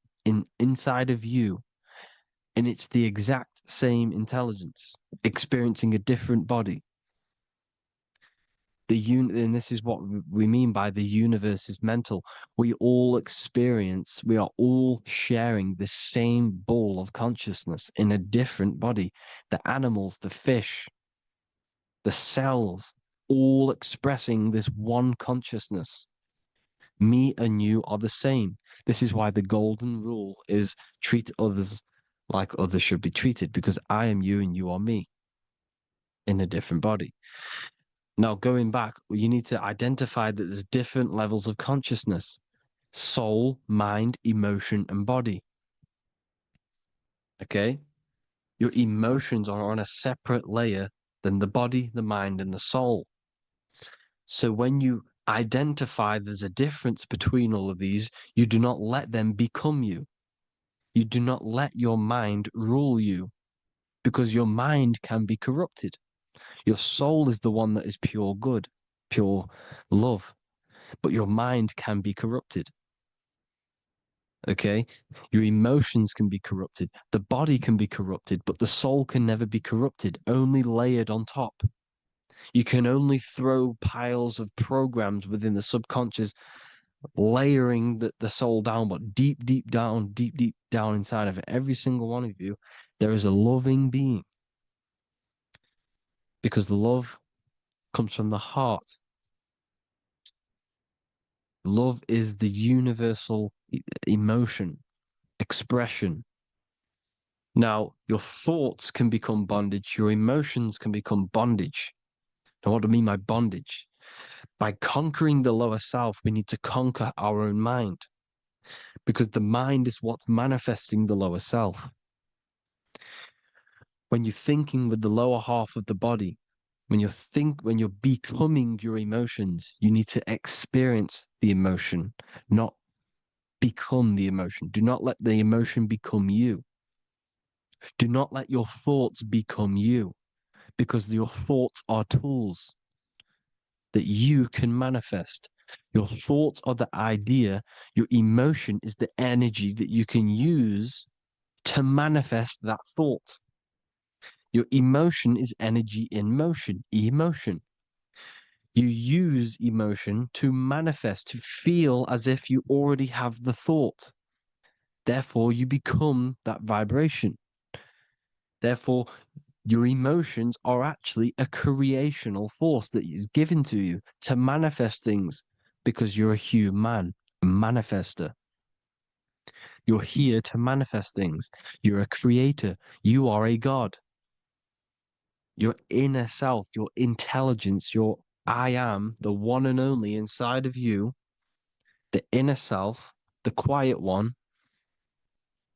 inside of you. And it's the exact same intelligence, experiencing a different body. And this is what we mean by the universe is mental. We are all sharing the same ball of consciousness in a different body. The animals, the fish, the cells, all expressing this one consciousness. Me and you are the same. This is why the golden rule is treat others like others should be treated, because I am you and you are me in a different body. Now, going back, you need to identify that there's different levels of consciousness: soul, mind, emotion, and body. Okay? Your emotions are on a separate layer than the body, the mind, and the soul. So when you identify there's a difference between all of these, you do not let them become you. You do not let your mind rule you, because your mind can be corrupted. Your soul is the one that is pure good, pure love, but your mind can be corrupted. Okay, your emotions can be corrupted, the body can be corrupted, but the soul can never be corrupted, only layered on top. You can only throw piles of programs within the subconscious, layering the soul down, but deep down inside of it, every single one of you, there is a loving being. Because the love comes from the heart. Love is the universal emotion, expression. Now, your thoughts can become bondage, your emotions can become bondage. Now, what do I mean by bondage? By conquering the lower self, we need to conquer our own mind, because the mind is what's manifesting the lower self. When you're thinking with the lower half of the body, when you're becoming your emotions, you need to experience the emotion, not become the emotion. Do not let the emotion become you. Do not let your thoughts become you, because your thoughts are tools that you can manifest. Your thoughts are the idea. Your emotion is the energy that you can use to manifest that thought. Your emotion is energy in motion, emotion. You use emotion to manifest, to feel as if you already have the thought. Therefore, you become that vibration. Therefore, your emotions are actually a creational force that is given to you to manifest things, because you're a human, a manifester. You're here to manifest things. You're a creator. You are a god. Your inner self, your intelligence, your I am, the one and only inside of you, the inner self, the quiet one,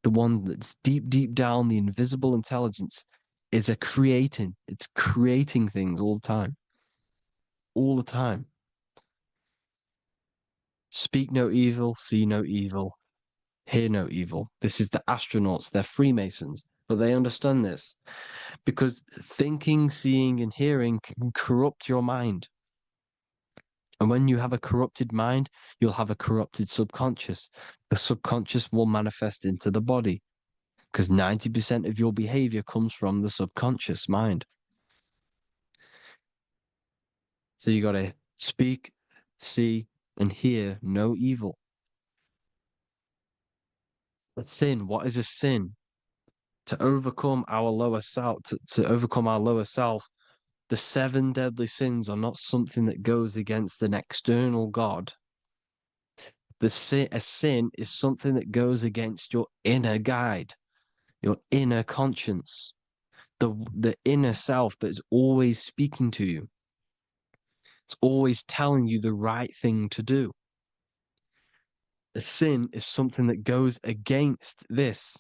the one that's deep down, the invisible intelligence, is it's creating things all the time. All the time. Speak no evil, see no evil, hear no evil. This is the astronauts, they're Freemasons, but they understand this, because thinking, seeing, and hearing can corrupt your mind. And when you have a corrupted mind, you'll have a corrupted subconscious. The subconscious will manifest into the body, because 90% of your behavior comes from the subconscious mind. So you got to speak, see, and hear no evil. But sin, what is a sin? To overcome our lower self, to overcome our lower self, the seven deadly sins are not something that goes against an external God. A sin is something that goes against your inner guide, your inner conscience, the inner self that is always speaking to you. It's always telling you the right thing to do. A sin is something that goes against this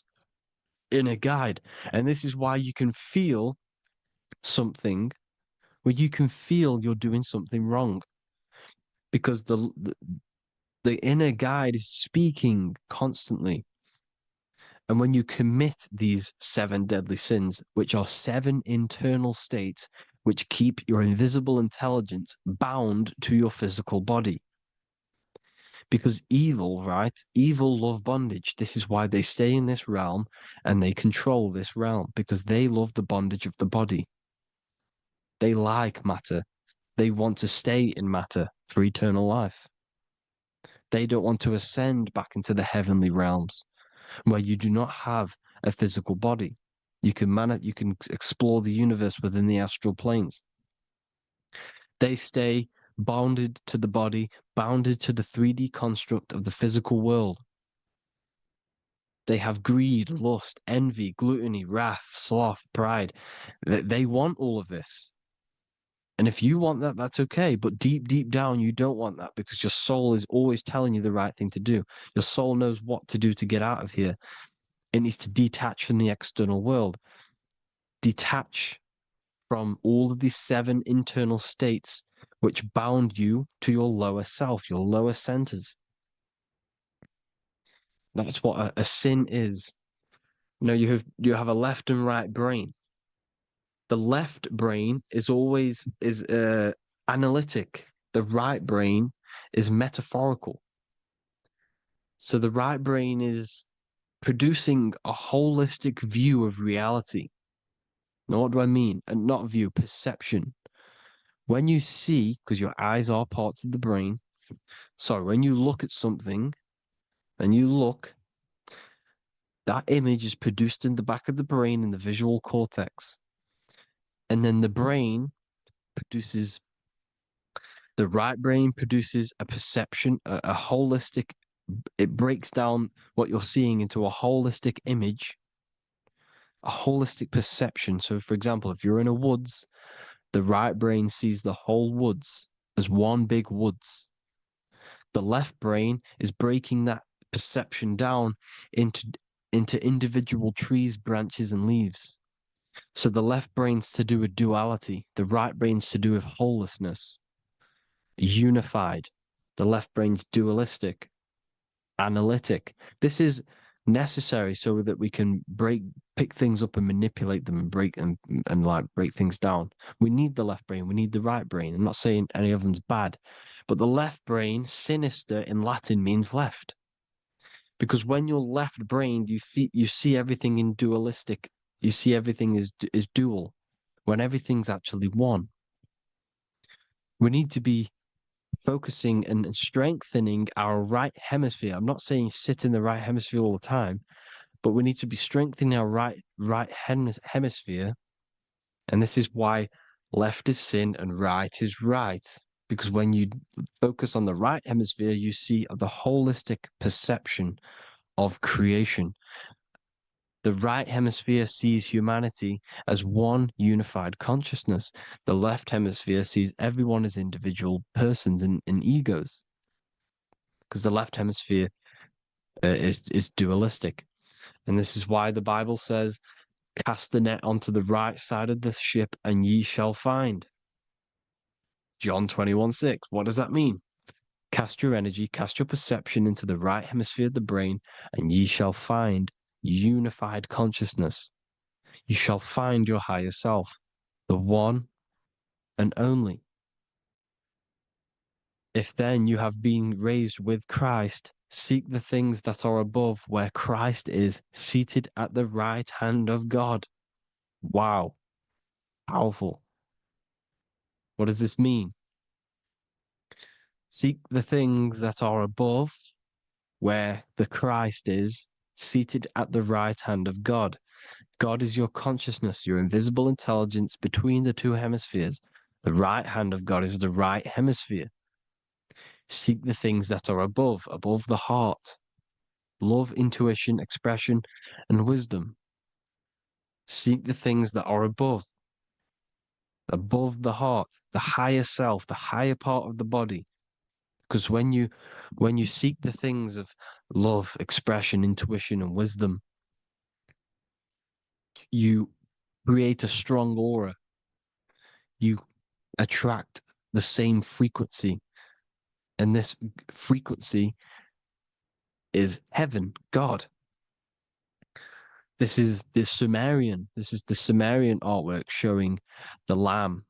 inner guide. And this is why you can feel something where you can feel you're doing something wrong, because the inner guide is speaking constantly. And when you commit these seven deadly sins, which are seven internal states which keep your invisible intelligence bound to your physical body. Because evil, right? Evil love bondage. This is why they stay in this realm and they control this realm, because they love the bondage of the body. They like matter. They want to stay in matter for eternal life. They don't want to ascend back into the heavenly realms where you do not have a physical body. You can explore the universe within the astral planes. They stay bounded to the body, bounded to the 3D construct of the physical world. They have greed, lust, envy, gluttony, wrath, sloth, pride. They want all of this. And if you want that, that's okay. But deep down, you don't want that, because your soul is always telling you the right thing to do. Your soul knows what to do to get out of here. It needs to detach from the external world, detach from all of these seven internal states which bound you to your lower self, your lower centers. That's what a sin is. You know, you have a left and right brain. The left brain is always analytic. The right brain is metaphorical. So the right brain is producing a holistic view of reality. Now, what do I mean? And not view, perception. When you see, because your eyes are parts of the brain, sorry, when you look at something and you look, that image is produced in the back of the brain in the visual cortex. And then the right brain produces a perception, a holistic, it breaks down what you're seeing into a holistic image, a holistic perception. So, for example, if you're in a woods, the right brain sees the whole woods as one big woods. The left brain is breaking that perception down into individual trees, branches, and leaves. So the left brain's to do with duality, the right brain's to do with wholeness, unified. The left brain's dualistic, analytic. This is necessary so that we can pick things up and manipulate them and break things down. We need the left brain, we need the right brain. I'm not saying any of them's bad, but the left brain, sinister in Latin, means left. Because when you're left brained, you see everything in dualistic. You see everything is dual, when everything's actually one. We need to be focusing and strengthening our right hemisphere. I'm not saying sit in the right hemisphere all the time, but we need to be strengthening our hemisphere. And this is why left is sin and right is right. Because when you focus on the right hemisphere, you see the holistic perception of creation. The right hemisphere sees humanity as one unified consciousness. The left hemisphere sees everyone as individual persons and egos, because the left hemisphere is dualistic. And this is why the Bible says, cast the net onto the right side of the ship and ye shall find. John 21:6. What does that mean? Cast your energy, cast your perception into the right hemisphere of the brain, and ye shall find unified consciousness. You shall find your higher self, the one and only. If then you have been raised with Christ, seek the things that are above, where Christ is seated at the right hand of God. Wow, powerful. What does this mean? Seek the things that are above, where the Christ is seated at the right hand of God. God is your consciousness, your invisible intelligence between the two hemispheres. The right hand of God is the right hemisphere. Seek the things that are above the heart. Love, intuition, expression, and wisdom. Seek the things that are above the heart, the higher self, the higher part of the body. Because when you seek the things of love, expression, intuition, and wisdom, you create a strong aura. You attract the same frequency. And this frequency is heaven, God. This is the Sumerian artwork showing the lamb.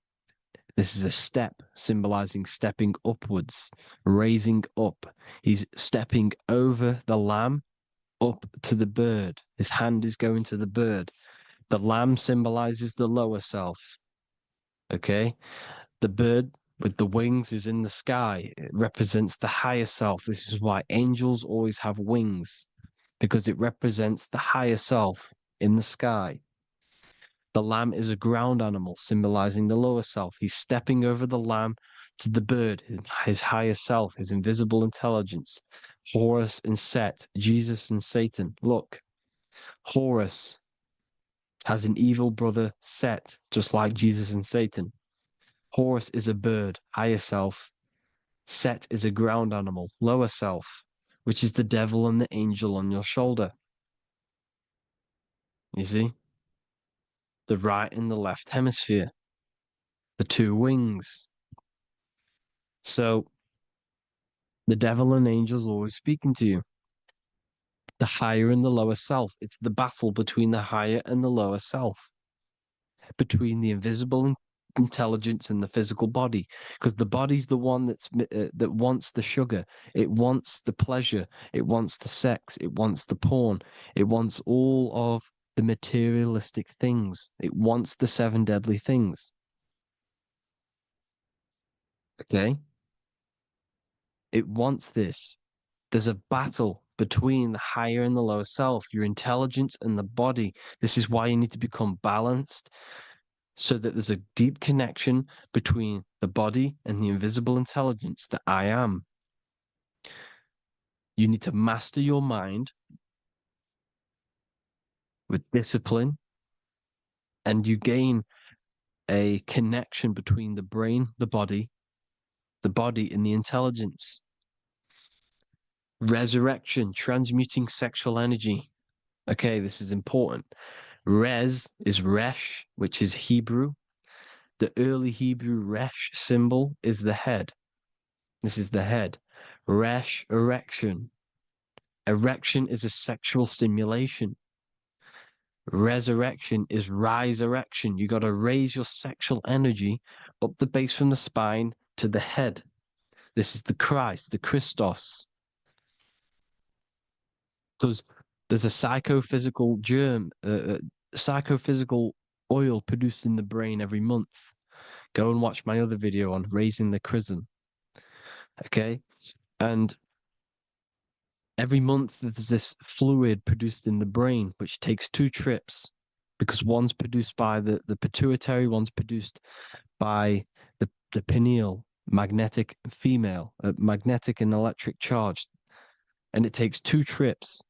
This is a step symbolizing stepping upwards, raising up. He's stepping over the lamb up to the bird. His hand is going to the bird. The lamb symbolizes the lower self. Okay? The bird with the wings is in the sky. It represents the higher self. This is why angels always have wings, because it represents the higher self in the sky. The lamb is a ground animal, symbolizing the lower self. He's stepping over the lamb to the bird, his higher self, his invisible intelligence. Horus and Set, Jesus and Satan. Look, Horus has an evil brother, Set, just like Jesus and Satan. Horus is a bird, higher self. Set is a ground animal, lower self, which is the devil and the angel on your shoulder. You see? The right and the left hemisphere, the two wings. So the devil and angels always speaking to you. The higher and the lower self. It's the battle between the higher and the lower self, between the invisible intelligence in the physical body, because the body's the one that wants the sugar, it wants the pleasure, it wants the sex, it wants the porn, it wants all of the materialistic things, it wants the seven deadly things. Okay, it wants this. There's a battle between the higher and the lower self, your intelligence and the body. This is why you need to become balanced, so that there's a deep connection between the body and the invisible intelligence that I am. You need to master your mind with discipline, and you gain a connection between the brain, the body and the intelligence. Resurrection, transmuting sexual energy. Okay, this is important. Res is resh, which is Hebrew. The early Hebrew resh symbol is the head. This is the head. Resh, erection. Erection is a sexual stimulation. Resurrection is rise erection. You got to raise your sexual energy up the base from the spine to the head. This is the Christ, the Christos. There's a psychophysical germ, psychophysical oil produced in the brain every month. Go and watch my other video on raising the chrism. Okay. And every month there's this fluid produced in the brain, which takes 2 trips, because one's produced by the pituitary, one's produced by the pineal, magnetic female, magnetic and electric charge. And it takes 2 trips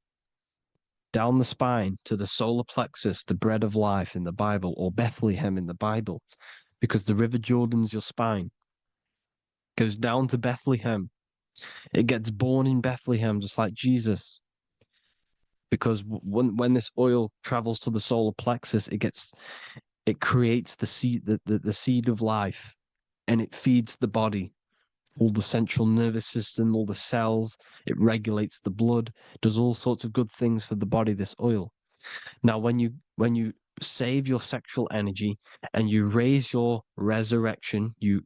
down the spine to the solar plexus, the bread of life in the Bible, or Bethlehem in the Bible, because the River Jordan's your spine. Goes down to Bethlehem. It gets born in Bethlehem, just like Jesus. Because when this oil travels to the solar plexus, it creates the seed, the seed of life, and it feeds the body, all the central nervous system, all the cells. It regulates the blood, does all sorts of good things for the body, this oil. Now, when you save your sexual energy and you raise your resurrection, you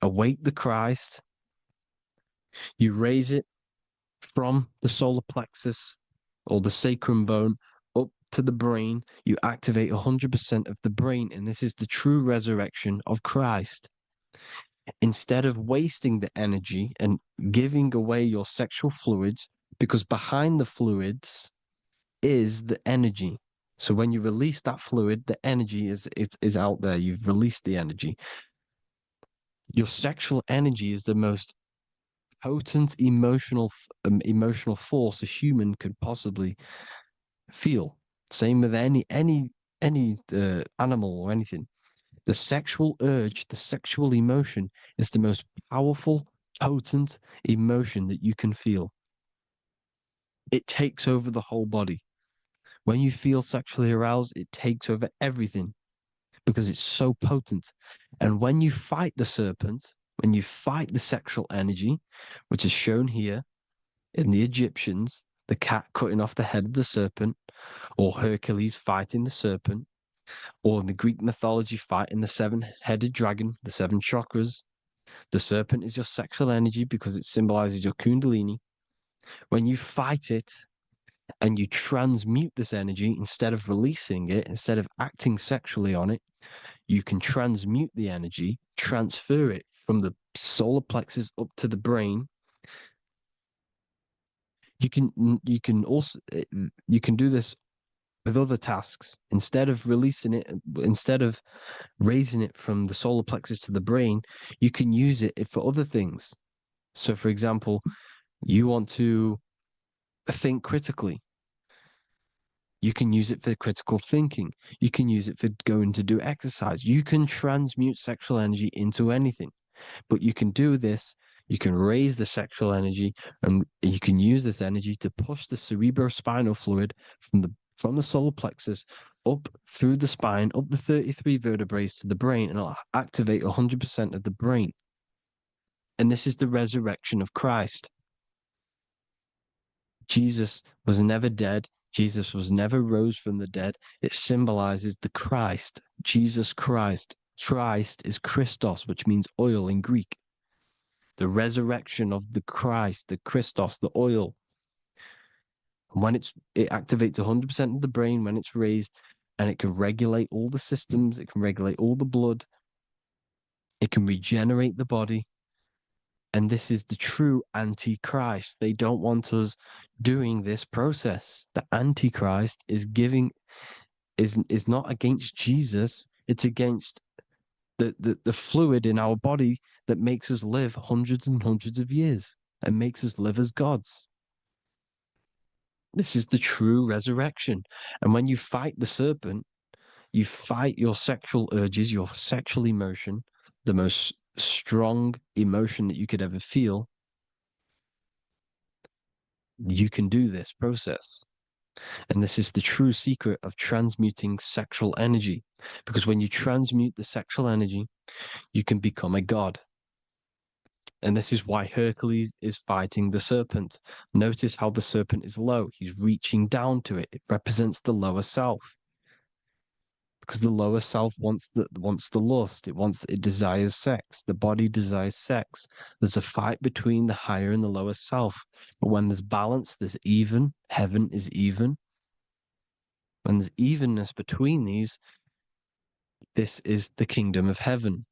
awake the Christ, you raise it from the solar plexus or the sacrum bone up to the brain, you activate 100% of the brain, and this is the true resurrection of Christ. Instead of wasting the energy and giving away your sexual fluids, because behind the fluids is the energy. So when you release that fluid, the energy is out there. You've released the energy. Your sexual energy is the most potent emotional force a human could possibly feel. Same with any animal or anything. The sexual urge, the sexual emotion is the most powerful, potent emotion that you can feel. It takes over the whole body. When you feel sexually aroused, it takes over everything because it's so potent. And when you fight the serpent, when you fight the sexual energy, which is shown here in the Egyptians, the cat cutting off the head of the serpent, or Hercules fighting the serpent, or in the Greek mythology fighting the 7-headed dragon, the 7 chakras. The serpent is your sexual energy because it symbolizes your kundalini. When you fight it and you transmute this energy, instead of releasing it, instead of acting sexually on it, you can transmute the energy, transfer it from the solar plexus up to the brain. You can do this with other tasks. Instead of releasing it, instead of raising it from the solar plexus to the brain, you can use it for other things. So, for example, you want to think critically. You can use it for critical thinking. You can use it for going to do exercise. You can transmute sexual energy into anything, but you can do this. You can raise the sexual energy, and you can use this energy to push the cerebrospinal fluid from the solar plexus up through the spine, up the 33 vertebrae to the brain, and it'll activate 100% of the brain. And this is the resurrection of Christ. Jesus was never dead. Jesus was never rose from the dead. It symbolizes the Christ, Jesus Christ. Christ is Christos, which means oil in Greek. The resurrection of the Christ, the Christos, the oil. And when it activates 100% of the brain when it's raised, and it can regulate all the systems, it can regulate all the blood, it can regenerate the body. And this is the true Antichrist. They don't want us doing this process. The Antichrist is not against Jesus, it's against the fluid in our body that makes us live hundreds and hundreds of years and makes us live as gods. This is the true resurrection. And when you fight the serpent, you fight your sexual urges, your sexual emotion, the most strong emotion that you could ever feel. You can do this process. And this is the true secret of transmuting sexual energy. Because when you transmute the sexual energy, you can become a god. And this is why Hercules is fighting the serpent. Notice how the serpent is low. He's reaching down to it. It represents the lower self. Because the lower self wants the lust. It desires sex. The body desires sex. There's a fight between the higher and the lower self. But when there's balance, there's even. Heaven is even. When there's evenness between these, this is the kingdom of heaven.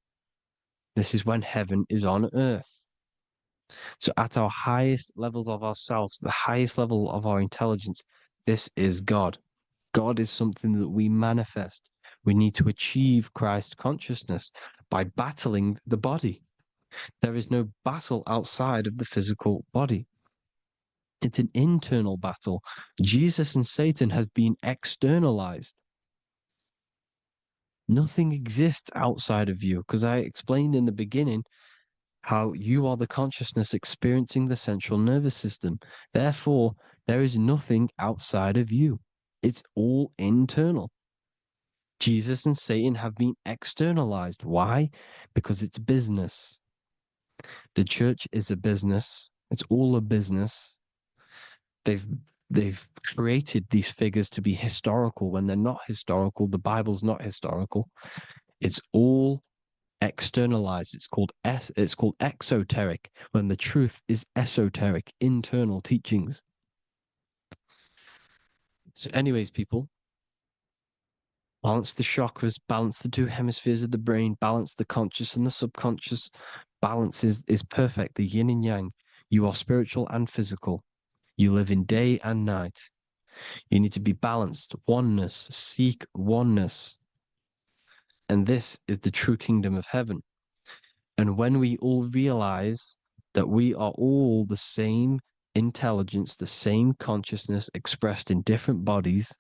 This is when heaven is on earth. So at our highest levels of ourselves, the highest level of our intelligence, this is God. God is something that we manifest. We need to achieve Christ consciousness by battling the body. There is no battle outside of the physical body. It's an internal battle. Jesus and Satan have been externalized. Nothing exists outside of you, because I explained in the beginning how you are the consciousness experiencing the central nervous system. Therefore, there is nothing outside of you. It's all internal. Jesus and Satan have been externalized. Why? Because it's business. The church is a business. It's all a business. They've created these figures to be historical when they're not historical. The Bible's not historical. It's all externalized. It's called exoteric, when the truth is esoteric, internal teachings. So, anyways, people, balance the chakras, balance the two hemispheres of the brain, balance the conscious and the subconscious. Balance is perfect, the yin and yang. You are spiritual and physical. You live in day and night. You need to be balanced. Oneness. Seek oneness. And this is the true kingdom of heaven. And when we all realize that we are all the same intelligence, the same consciousness expressed in different bodies,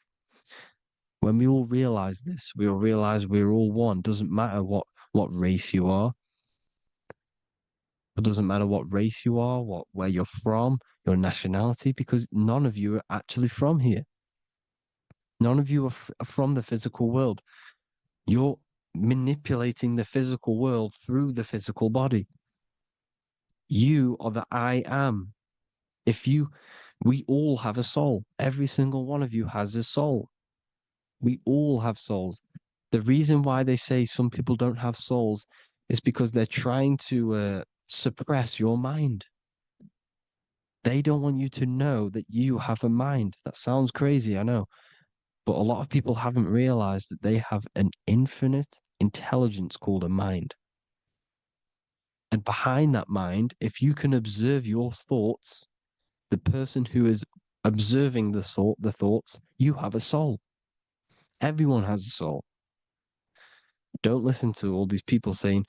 when we all realize this, we all realize we're all one. Doesn't matter what race you are. It doesn't matter what race you are, where you're from, your nationality, because none of you are actually from here. None of you are from the physical world. You're manipulating the physical world through the physical body. You are the I am. We all have a soul. Every single one of you has a soul. We all have souls. The reason why they say some people don't have souls is because they're trying to suppress your mind. They don't want you to know that you have a mind. That sounds crazy, I know. But a lot of people haven't realized that they have an infinite intelligence called a mind. And behind that mind, if you can observe your thoughts, the person who is observing the thoughts, you have a soul. Everyone has a soul. Don't listen to all these people saying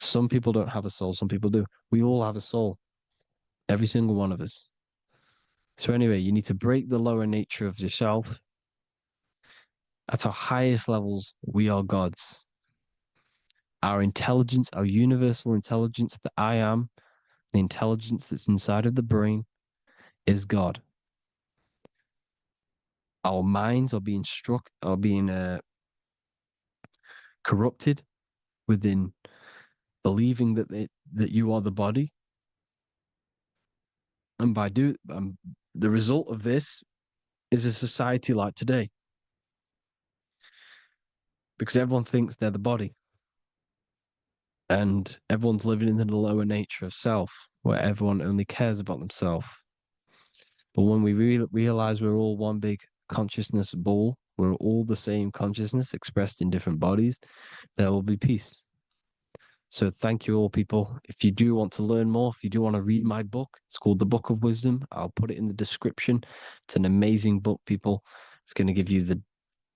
some people don't have a soul, some people do. We all have a soul. Every single one of us. So anyway, you need to break the lower nature of yourself. At our highest levels, we are gods. Our intelligence, our universal intelligence, the I am, the intelligence that's inside of the brain, is God. Our minds are being corrupted within believing that you are the body, and the result of this is a society like today, because everyone thinks they're the body. And everyone's living in the lower nature of self, where everyone only cares about themselves. But when we realize we're all one big consciousness ball, we're all the same consciousness expressed in different bodies, there will be peace. So thank you all, people. If you do want to learn more, if you do want to read my book, it's called The Book of Wisdom. I'll put it in the description. It's an amazing book, people. It's going to give you the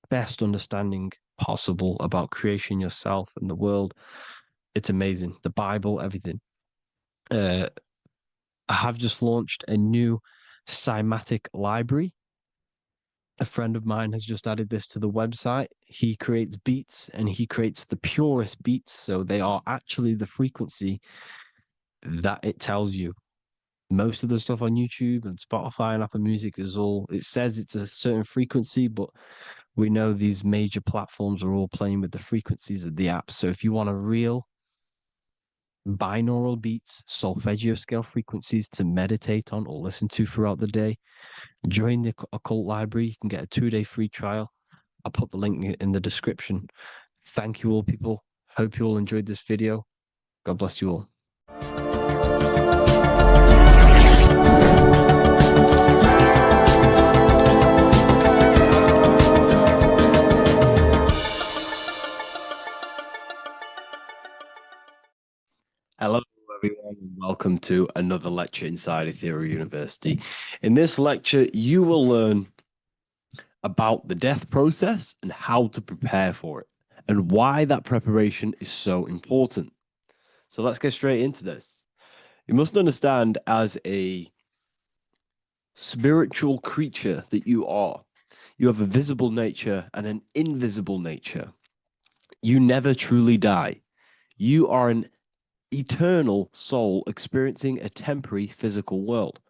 best understanding possible about creation, yourself, and the world. It's amazing. The Bible, everything. I have just launched a new cymatic library. A friend of mine has just added this to the website. He creates beats and he creates the purest beats. So they are actually the frequency that it tells you. Most of the stuff on YouTube and Spotify and Apple Music is all, it says it's a certain frequency, but we know these major platforms are all playing with the frequencies of the app. So if you want a real binaural beats, solfeggio scale frequencies to meditate on or listen to throughout the day, join the Occult Library. You can get a 2-day free trial. I'll put the link in the description. Thank you all, people. Hope you all enjoyed this video. God bless you all. Hello, everyone, and welcome to another lecture inside Ethereal University. In this lecture, you will learn about the death process and how to prepare for it, and why that preparation is so important. So let's get straight into this. You must understand, as a spiritual creature that you are, you have a visible nature and an invisible nature. You never truly die. You are an eternal soul experiencing a temporary physical world.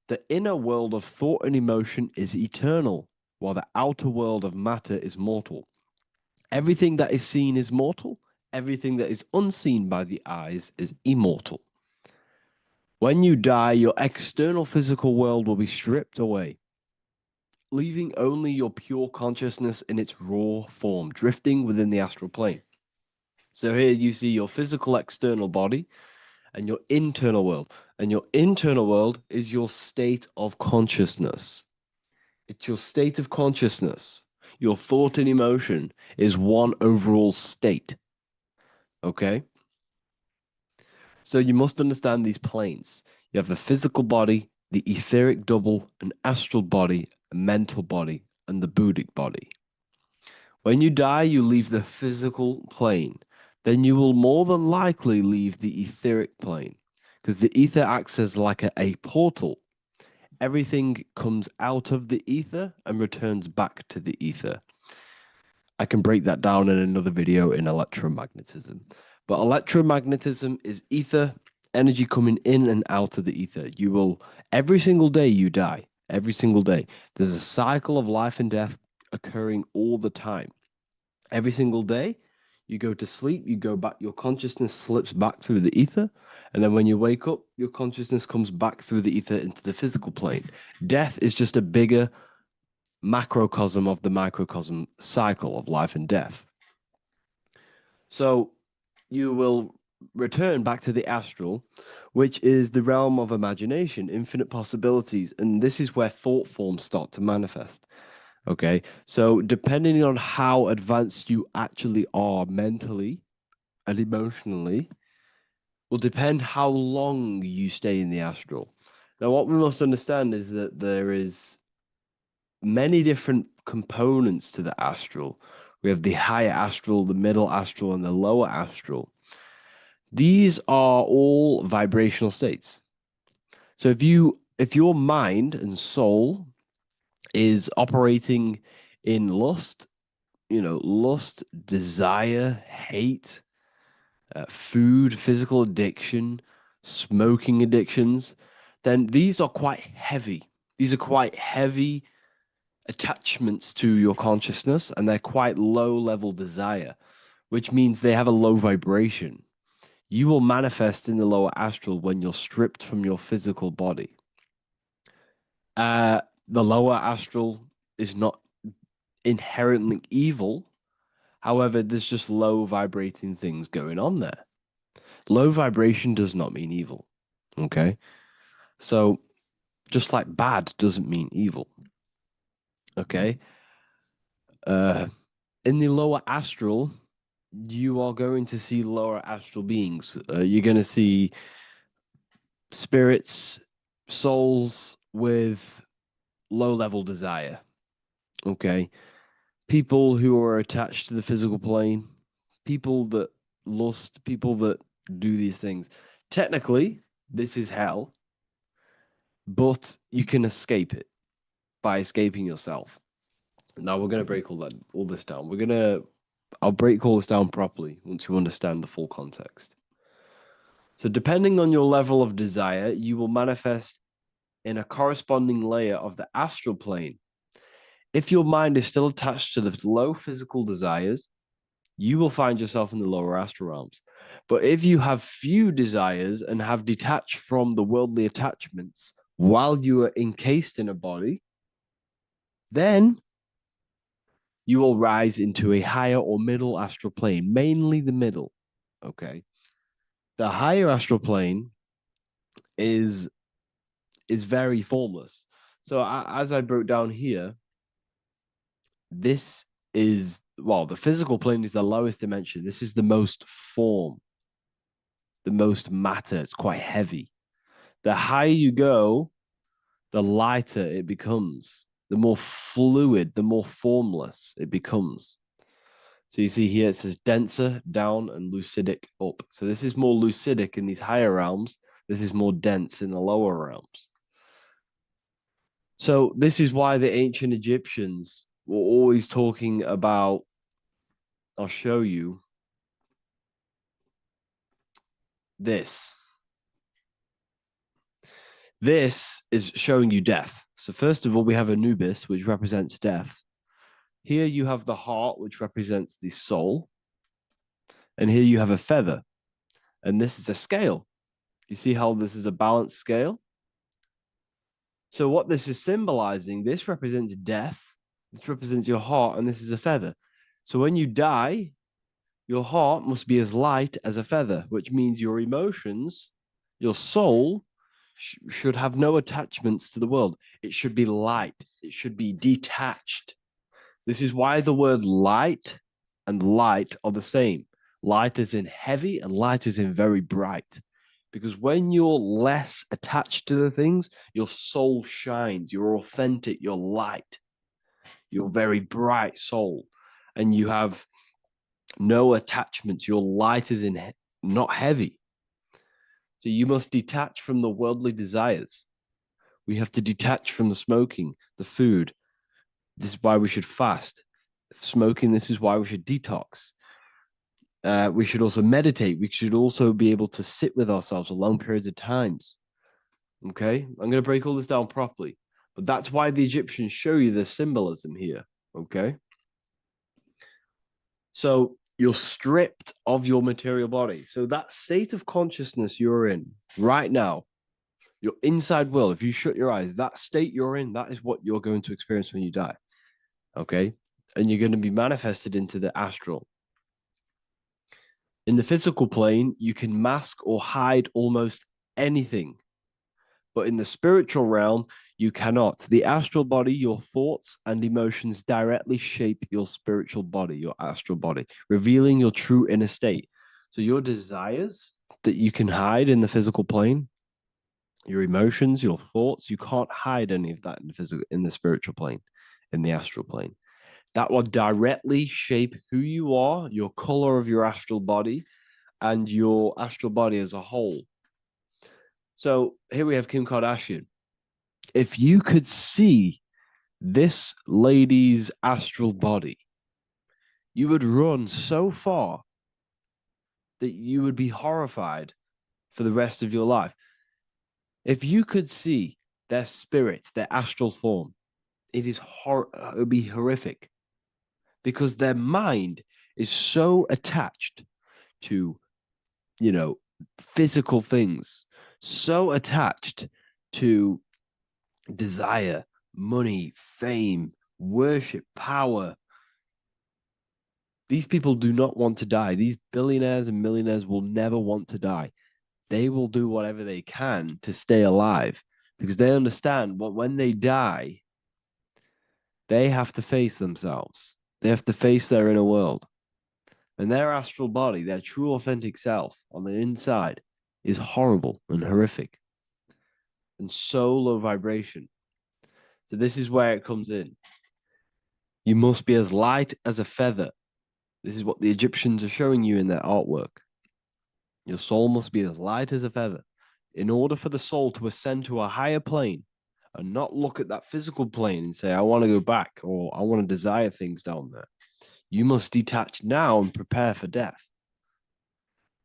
The inner world of thought and emotion is eternal, while the outer world of matter is mortal. Everything that is seen is mortal. Everything that is unseen by the eyes is immortal. When you die, your external physical world will be stripped away, leaving only your pure consciousness in its raw form, drifting within the astral plane. So here you see your physical external body and your internal world. And your internal world is your state of consciousness. It's your state of consciousness. Your thought and emotion is one overall state. Okay? So you must understand these planes. You have the physical body, the etheric double, an astral body, a mental body, and the Buddhic body. When you die, you leave the physical plane. Then you will more than likely leave the etheric plane, because the ether acts as like a portal. Everything comes out of the ether and returns back to the ether. I can break that down in another video in electromagnetism. But electromagnetism is ether, energy coming in and out of the ether. You will, every single day you die, every single day. There's a cycle of life and death occurring all the time. Every single day, you go to sleep, you go back, your consciousness slips back through the ether. And then when you wake up, your consciousness comes back through the ether into the physical plane. Death is just a bigger macrocosm of the microcosm cycle of life and death. So you will return back to the astral, which is the realm of imagination, infinite possibilities. And this is where thought forms start to manifest. Okay, so depending on how advanced you actually are mentally and emotionally, will depend how long you stay in the astral. Now, what we must understand is that there is many different components to the astral. We have the higher astral, the middle astral, and the lower astral. These are all vibrational states. So if your mind and soul is operating in lust, lust, desire, hate, food, physical addiction, smoking addictions, then these are quite heavy. These are quite heavy attachments to your consciousness, and they're quite low level desire, which means they have a low vibration. You will manifest in the lower astral when you're stripped from your physical body. The lower astral is not inherently evil. However, there's just low vibrating things going on there. Low vibration does not mean evil. Okay. So just like bad doesn't mean evil. Okay. In the lower astral, you are going to see lower astral beings. You're going to see spirits, souls with low level desire. Okay. People who are attached to the physical plane, people that lust, people that do these things. Technically, this is hell, but you can escape it by escaping yourself. Now we're gonna break all this down. I'll break all this down properly once you understand the full context. So depending on your level of desire, you will manifest in a corresponding layer of the astral plane. If your mind is still attached to the low physical desires, you will find yourself in the lower astral realms. But if you have few desires and have detached from the worldly attachments while you are encased in a body, then you will rise into a higher or middle astral plane, mainly the middle. Okay. The higher astral plane is very formless. So as I broke down here, this is the physical plane is the lowest dimension. This is the most form, the most matter. It's quite heavy. The higher you go, the lighter it becomes, the more fluid, the more formless it becomes. So you see here it says denser down and lucidic up. So this is more lucidic in these higher realms. This is more dense in the lower realms. So this is why the ancient Egyptians were always talking about, I'll show you this. This is showing you death. So first of all, we have Anubis, which represents death. Here you have the heart, which represents the soul. And here you have a feather. And this is a scale. You see how this is a balanced scale? So what this is symbolizing, this represents death. This represents your heart, and this is a feather. So when you die, your heart must be as light as a feather, which means your emotions, your soul, should have no attachments to the world. It should be light. It should be detached. This is why the word light and light are the same. Light is in heavy and light is in very bright. Because when you're less attached to the things, your soul shines, you're authentic, you're light, you're very bright soul, and you have no attachments. Your light is in not heavy. So you must detach from the worldly desires. We have to detach from the smoking, the food. This is why we should fast. Smoking, this is why we should detox. We should also meditate. We should also be able to sit with ourselves for long periods of times. Okay, I'm going to break all this down properly, but that's why the Egyptians show you the symbolism here. Okay, so you're stripped of your material body. So that state of consciousness you're in right now, your inside world, if you shut your eyes, that state you're in, that is what you're going to experience when you die. Okay, and you're going to be manifested into the astral. In the physical plane, you can mask or hide almost anything. But in the spiritual realm, you cannot. The astral body, your thoughts and emotions directly shape your spiritual body, your astral body, revealing your true inner state. So your desires that you can hide in the physical plane, your emotions, your thoughts, you can't hide any of that in the spiritual plane, in the astral plane. That will directly shape who you are, your color of your astral body, and your astral body as a whole. So here we have Kim Kardashian. If you could see this lady's astral body, you would run so far that you would be horrified for the rest of your life. If you could see their spirit, their astral form, it would be horrific because their mind is so attached to, physical things, so attached to desire, money, fame, worship, power, These people do not want to die. These billionaires and millionaires will never want to die. They will do whatever they can to stay alive because they understand what when they die, they have to face themselves. They have to face their inner world. And their astral body, their true authentic self on the inside, is horrible and horrific and so low vibration. So, this is where it comes in. You must be as light as a feather. This is what the Egyptians are showing you in their artwork. Your soul must be as light as a feather. In order for the soul to ascend to a higher plane and not look at that physical plane and say, I want to go back or I want to desire things down there, you must detach now and prepare for death.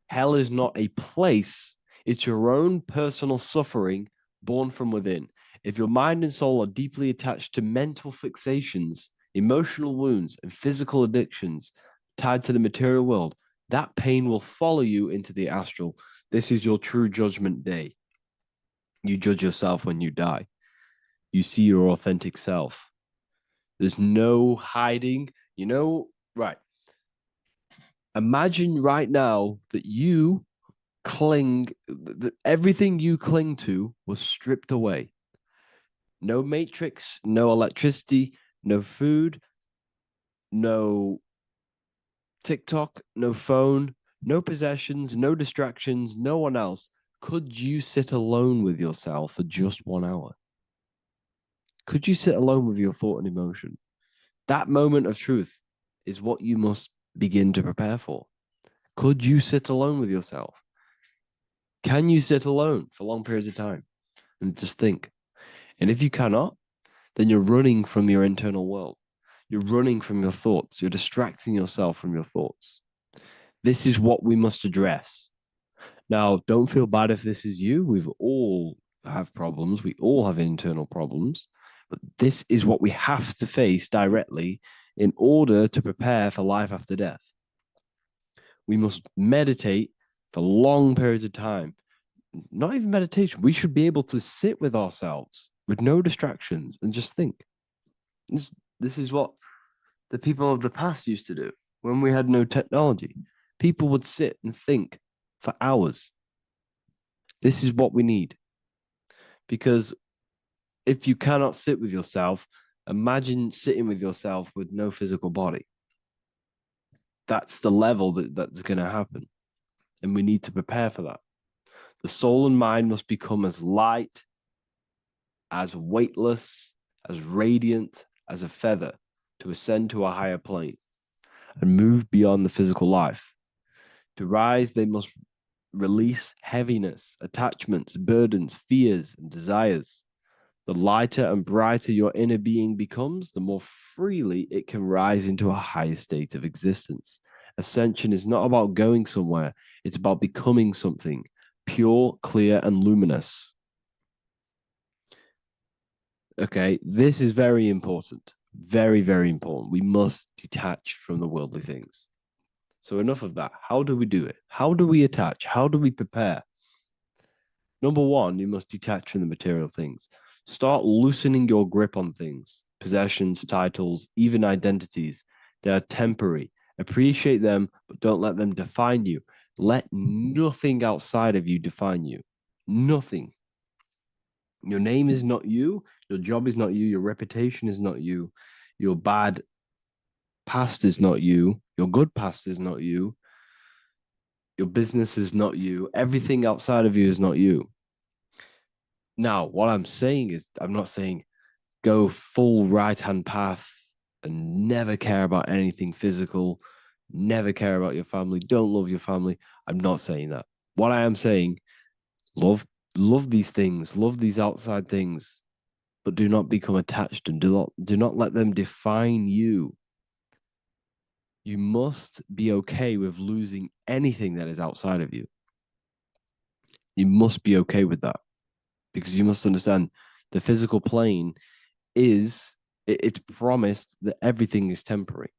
Hell is not a place, it's your own personal suffering born from within. If your mind and soul are deeply attached to mental fixations, emotional wounds, and physical addictions tied to the material world, that pain will follow you into the astral. This is your true judgment day. You judge yourself when you die. You see your authentic self. There's no hiding. Right. Imagine right now that you that everything you cling to was stripped away. No matrix, no electricity, no food, no TikTok, no phone, no possessions, no distractions, no one else. Could you sit alone with yourself for just 1 hour? Could you sit alone with your thought and emotion? That moment of truth is what you must begin to prepare for. Could you sit alone with yourself? Can you sit alone for long periods of time and just think? And if you cannot, then you're running from your internal world. You're running from your thoughts. You're distracting yourself from your thoughts. This is what we must address. Now, don't feel bad if this is you. We've all have problems. We all have internal problems. But this is what we have to face directly in order to prepare for life after death. We must meditate for long periods of time. Not even meditation. We should be able to sit with ourselves with no distractions and just think. This is what the people of the past used to do when we had no technology. People would sit and think for hours. This is what we need. Because if you cannot sit with yourself, imagine sitting with yourself with no physical body. That's the level that's going to happen. And we need to prepare for that. The soul and mind must become as light, as weightless, as radiant as a feather to ascend to a higher plane and move beyond the physical life. To rise, they must release heaviness, attachments, burdens, fears, and desires. The lighter and brighter your inner being becomes, the more freely it can rise into a higher state of existence. Ascension is not about going somewhere, it's about becoming something pure, clear, and luminous. Okay, this is very important. Very, very important. We must detach from the worldly things. So, enough of that. How do we do it? How do we attach? How do we prepare? Number one, you must detach from the material things. Start loosening your grip on things, possessions, titles, even identities. They are temporary. Appreciate them, but don't let them define you. Let nothing outside of you define you. Nothing. Your name is not you. Your job is not you. Your reputation is not you. Your bad past is not you. Your good past is not you. Your business is not you. Everything outside of you is not you. Now, what I'm saying is, I'm not saying go full right hand path and never care about anything physical, never care about your family, don't love your family. I'm not saying that. What I am saying, love these things, love these outside things, but do not become attached and do not let them define you. You must be okay with losing anything that is outside of you. You must be okay with that because you must understand the physical plane it's promised that everything is temporary.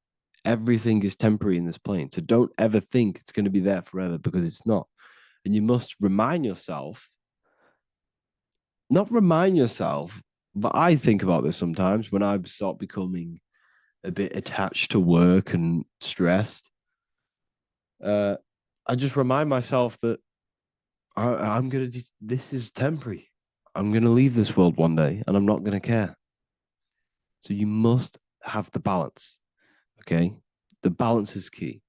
Everything is temporary in this plane. So don't ever think it's going to be there forever because it's not. And you must remind yourself, not remind yourself, but I think about this sometimes when I start becoming a bit attached to work and stressed, I just remind myself that I'm gonna. This is temporary. I'm gonna leave this world one day, and I'm not gonna care. So you must have the balance. Okay, the balance is key.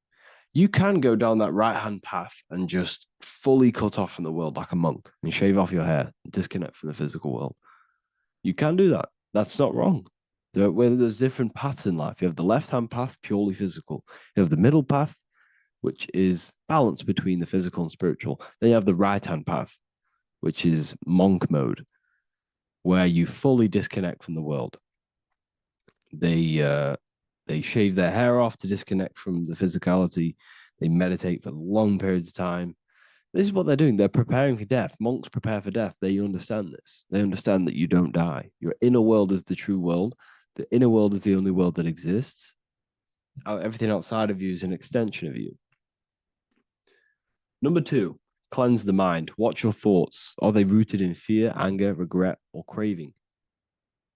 You can go down that right hand path and just fully cut off from the world like a monk and shave off your hair, disconnect from the physical world. You can do that. That's not wrong. There's different paths in life. You have the left hand path, purely physical. You have the middle path, which is balance between the physical and spiritual. Then you have the right hand path, which is monk mode, where you fully disconnect from the world. They shave their hair off to disconnect from the physicality. They meditate for long periods of time. This is what they're doing. They're preparing for death. Monks prepare for death. They understand this. They understand that you don't die. Your inner world is the true world. The inner world is the only world that exists. Everything outside of you is an extension of you. Number 2, cleanse the mind. Watch your thoughts. Are they rooted in fear, anger, regret, or craving?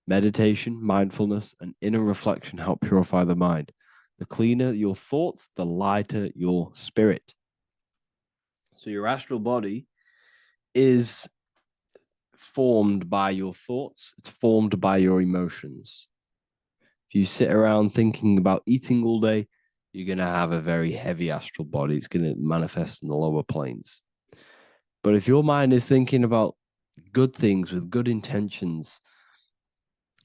Meditation, mindfulness, and inner reflection help purify the mind. The cleaner your thoughts, the lighter your spirit. So your astral body is formed by your thoughts, it's formed by your emotions. If you sit around thinking about eating all day, you're going to have a very heavy astral body. It's going to manifest in the lower planes. But if your mind is thinking about good things with good intentions,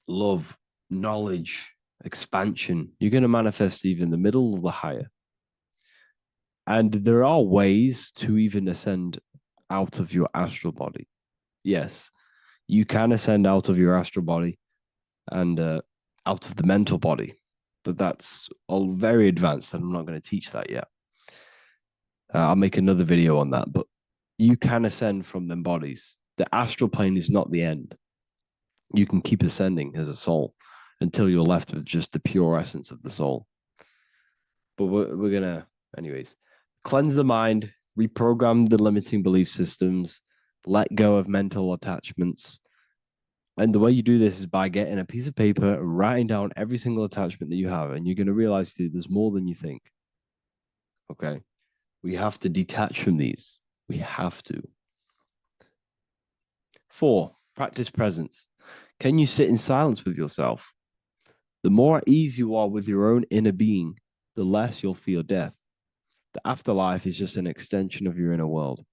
love, knowledge, expansion, you're going to manifest even the middle or the higher. And there are ways to even ascend out of your astral body. Yes, you can ascend out of your astral body and out of the mental body, but that's all very advanced, and I'm not going to teach that yet. I'll make another video on that, but you can ascend from them bodies. The astral plane is not the end. You can keep ascending as a soul until you're left with just the pure essence of the soul. But we're going to, anyways, cleanse the mind, reprogram the limiting belief systems, let go of mental attachments. And the way you do this is by getting a piece of paper and writing down every single attachment that you have. And you're going to realize, dude, there's more than you think. Okay. We have to detach from these. We have to. 4, practice presence. Can you sit in silence with yourself? The more at ease you are with your own inner being, the less you'll feel death. The afterlife is just an extension of your inner world.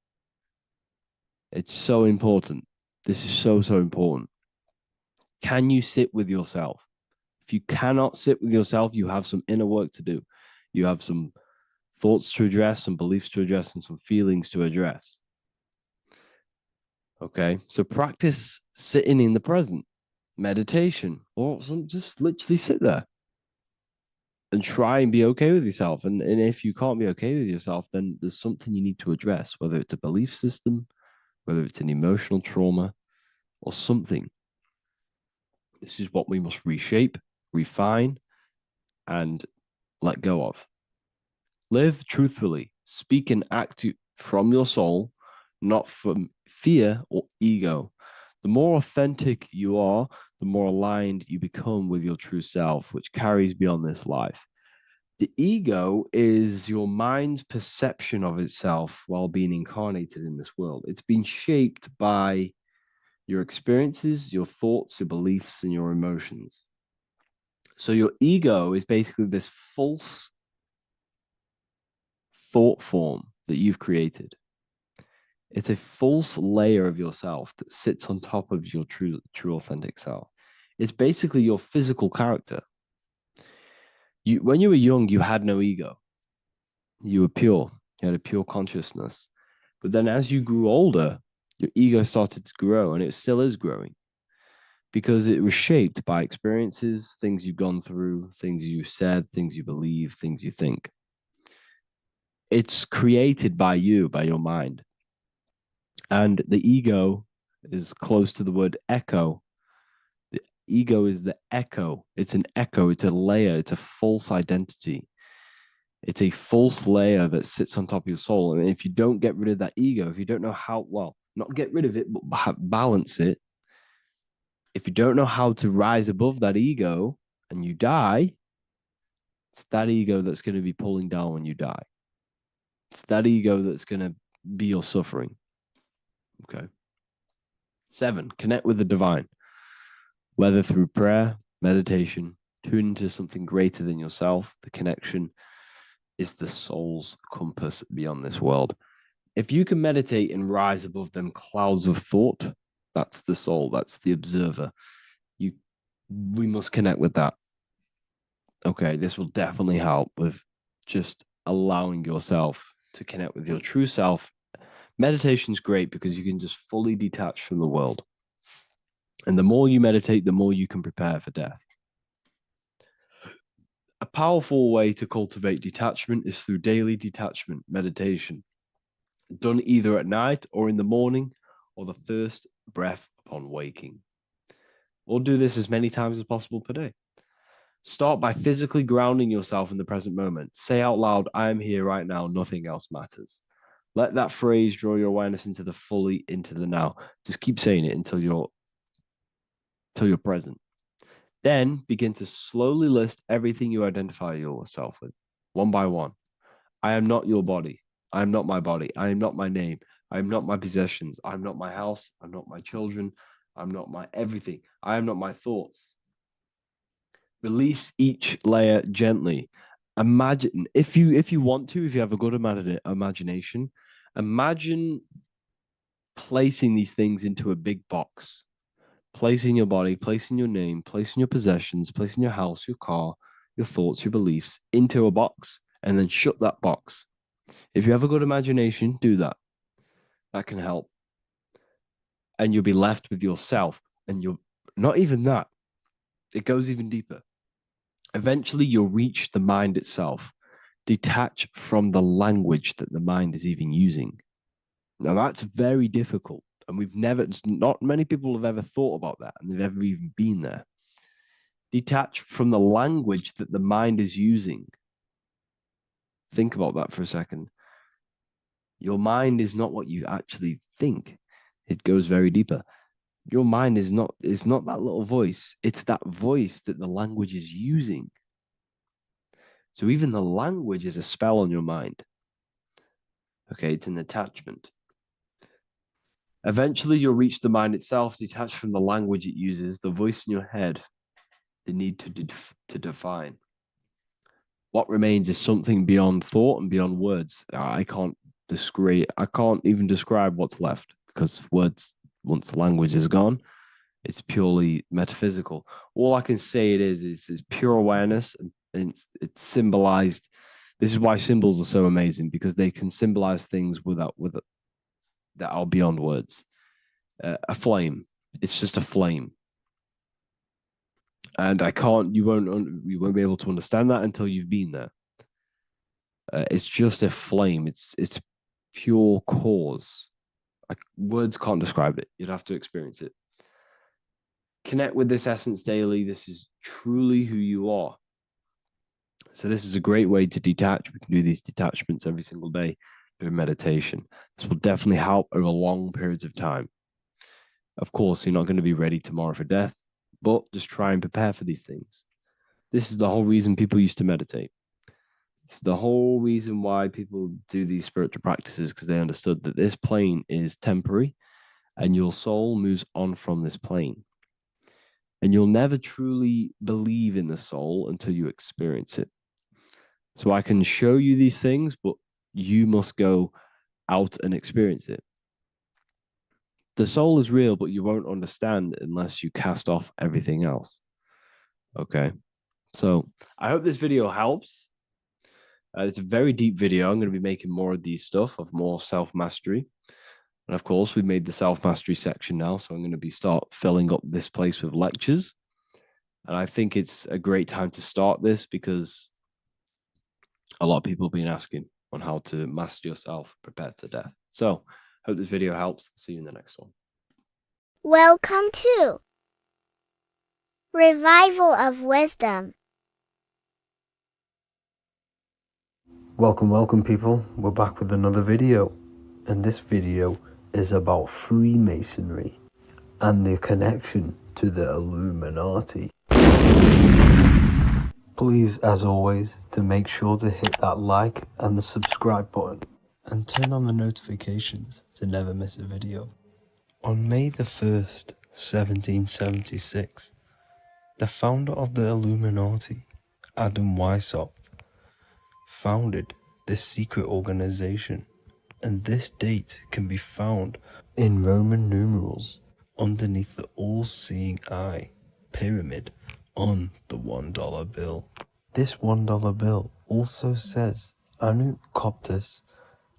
It's so important. This is so, so important. Can you sit with yourself? If you cannot sit with yourself, you have some inner work to do. You have some thoughts to address, some beliefs to address, and some feelings to address. Okay, so practice sitting in the present, meditation, or just literally sit there and try and be okay with yourself. And if you can't be okay with yourself, then there's something you need to address, whether it's a belief system, whether it's an emotional trauma, or something. This is what we must reshape, refine, and let go of. Live truthfully, speak and act from your soul, not from fear or ego. The more authentic you are, the more aligned you become with your true self, which carries beyond this life. The ego is your mind's perception of itself while being incarnated in this world. It's been shaped by your experiences, your thoughts, your beliefs, and your emotions. So your ego is basically this false thought form that you've created. It's a false layer of yourself that sits on top of your true authentic self. It's basically your physical character. When you were young, you had no ego. You were pure. You had a pure consciousness. But then as you grew older, your ego started to grow, and it still is growing because it was shaped by experiences, things you've gone through, things you've said, things you believe, things you think. It's created by you, by your mind. And the ego is close to the word echo. The ego is the echo. It's an echo. It's a layer. It's a false identity. It's a false layer that sits on top of your soul. And if you don't get rid of that ego, if you don't know how, well, not get rid of it, but balance it. If you don't know how to rise above that ego and you die, It's that ego that's going to be pulling down when you die. It's that ego that's going to be your suffering. Okay. 7, connect with the divine, whether through prayer, meditation, tune into something greater than yourself. The connection is the soul's compass beyond this world. If you can meditate and rise above them clouds of thought, that's the soul, that's the observer. We must connect with that. Okay, this will definitely help with just allowing yourself to connect with your true self. Meditation's great because you can just fully detach from the world. And the more you meditate, the more you can prepare for death. A powerful way to cultivate detachment is through daily detachment meditation, done either at night or in the morning or the first breath upon waking. Or do this as many times as possible per day. Start by physically grounding yourself in the present moment. Say out loud, I am here right now, nothing else matters. Let that phrase draw your awareness into the now. Just keep saying it until you're present. Then begin to slowly list everything you identify yourself with, one by one. I am not your body. I am not my body. I am not my name. I am not my possessions. I'm not my house. I'm not my children. I'm not my everything. I am not my thoughts. Release each layer gently. Imagine, if you want to, if you have a good imagination, imagine placing these things into a big box. Placing your body, placing your name, placing your possessions, placing your house, your car, your thoughts, your beliefs into a box, and then shut that box. If you have a good imagination, do that. That can help. And you'll be left with yourself. And you're not even that. It goes even deeper. Eventually, you'll reach the mind itself. Detach from the language that the mind is even using. Now, that's very difficult. And not many people have ever thought about that, and they've ever even been there. Detach from the language that the mind is using. Think about that for a second. Your mind is not what you actually think. It goes very deeper. Your mind is not that little voice. It's that voice that the language is using. So even the language is a spell on your mind. Okay, it's an attachment. Eventually, you'll reach the mind itself, detached from the language it uses, the voice in your head, the need to define. What remains is something beyond thought and beyond words. I can't even describe what's left, because words, once the language is gone, it's purely metaphysical. All I can say is pure awareness, and it's symbolized. This is why symbols are so amazing, because they can symbolize things that are beyond words. A flame, it's just a flame, and you won't be able to understand that until you've been there. It's just a flame. It's pure cause. Words can't describe it. You'd have to experience it. Connect with this essence daily. This is truly who you are. So this is a great way to detach. We can do these detachments every single day during meditation. This will definitely help over long periods of time. Of course, you're not going to be ready tomorrow for death, but just try and prepare for these things. This is the whole reason people used to meditate. It's the whole reason why people do these spiritual practices, because they understood that this plane is temporary and your soul moves on from this plane. And you'll never truly believe in the soul until you experience it. So I can show you these things, but you must go out and experience it. The soul is real, but you won't understand unless you cast off everything else. Okay. So I hope this video helps. It's a very deep video. I'm going to be making more of these stuff, of more self-mastery. And of course, we've made the self-mastery section now. So I'm going to start filling up this place with lectures. And I think it's a great time to start this, because a lot of people have been asking on how to master yourself, prepare to death. So hope this video helps. See you in the next one. Welcome to Revival of Wisdom. Welcome people, we're back with another video, and this video is about Freemasonry and their connection to the Illuminati. Please, as always, to make sure to hit that like and the subscribe button and turn on the notifications to never miss a video. On May the 1st, 1776, the founder of the Illuminati, Adam Weishaupt, founded this secret organization, and this date can be found in Roman numerals underneath the all-seeing eye pyramid on the $1 bill. This $1 bill also says Anno Coptus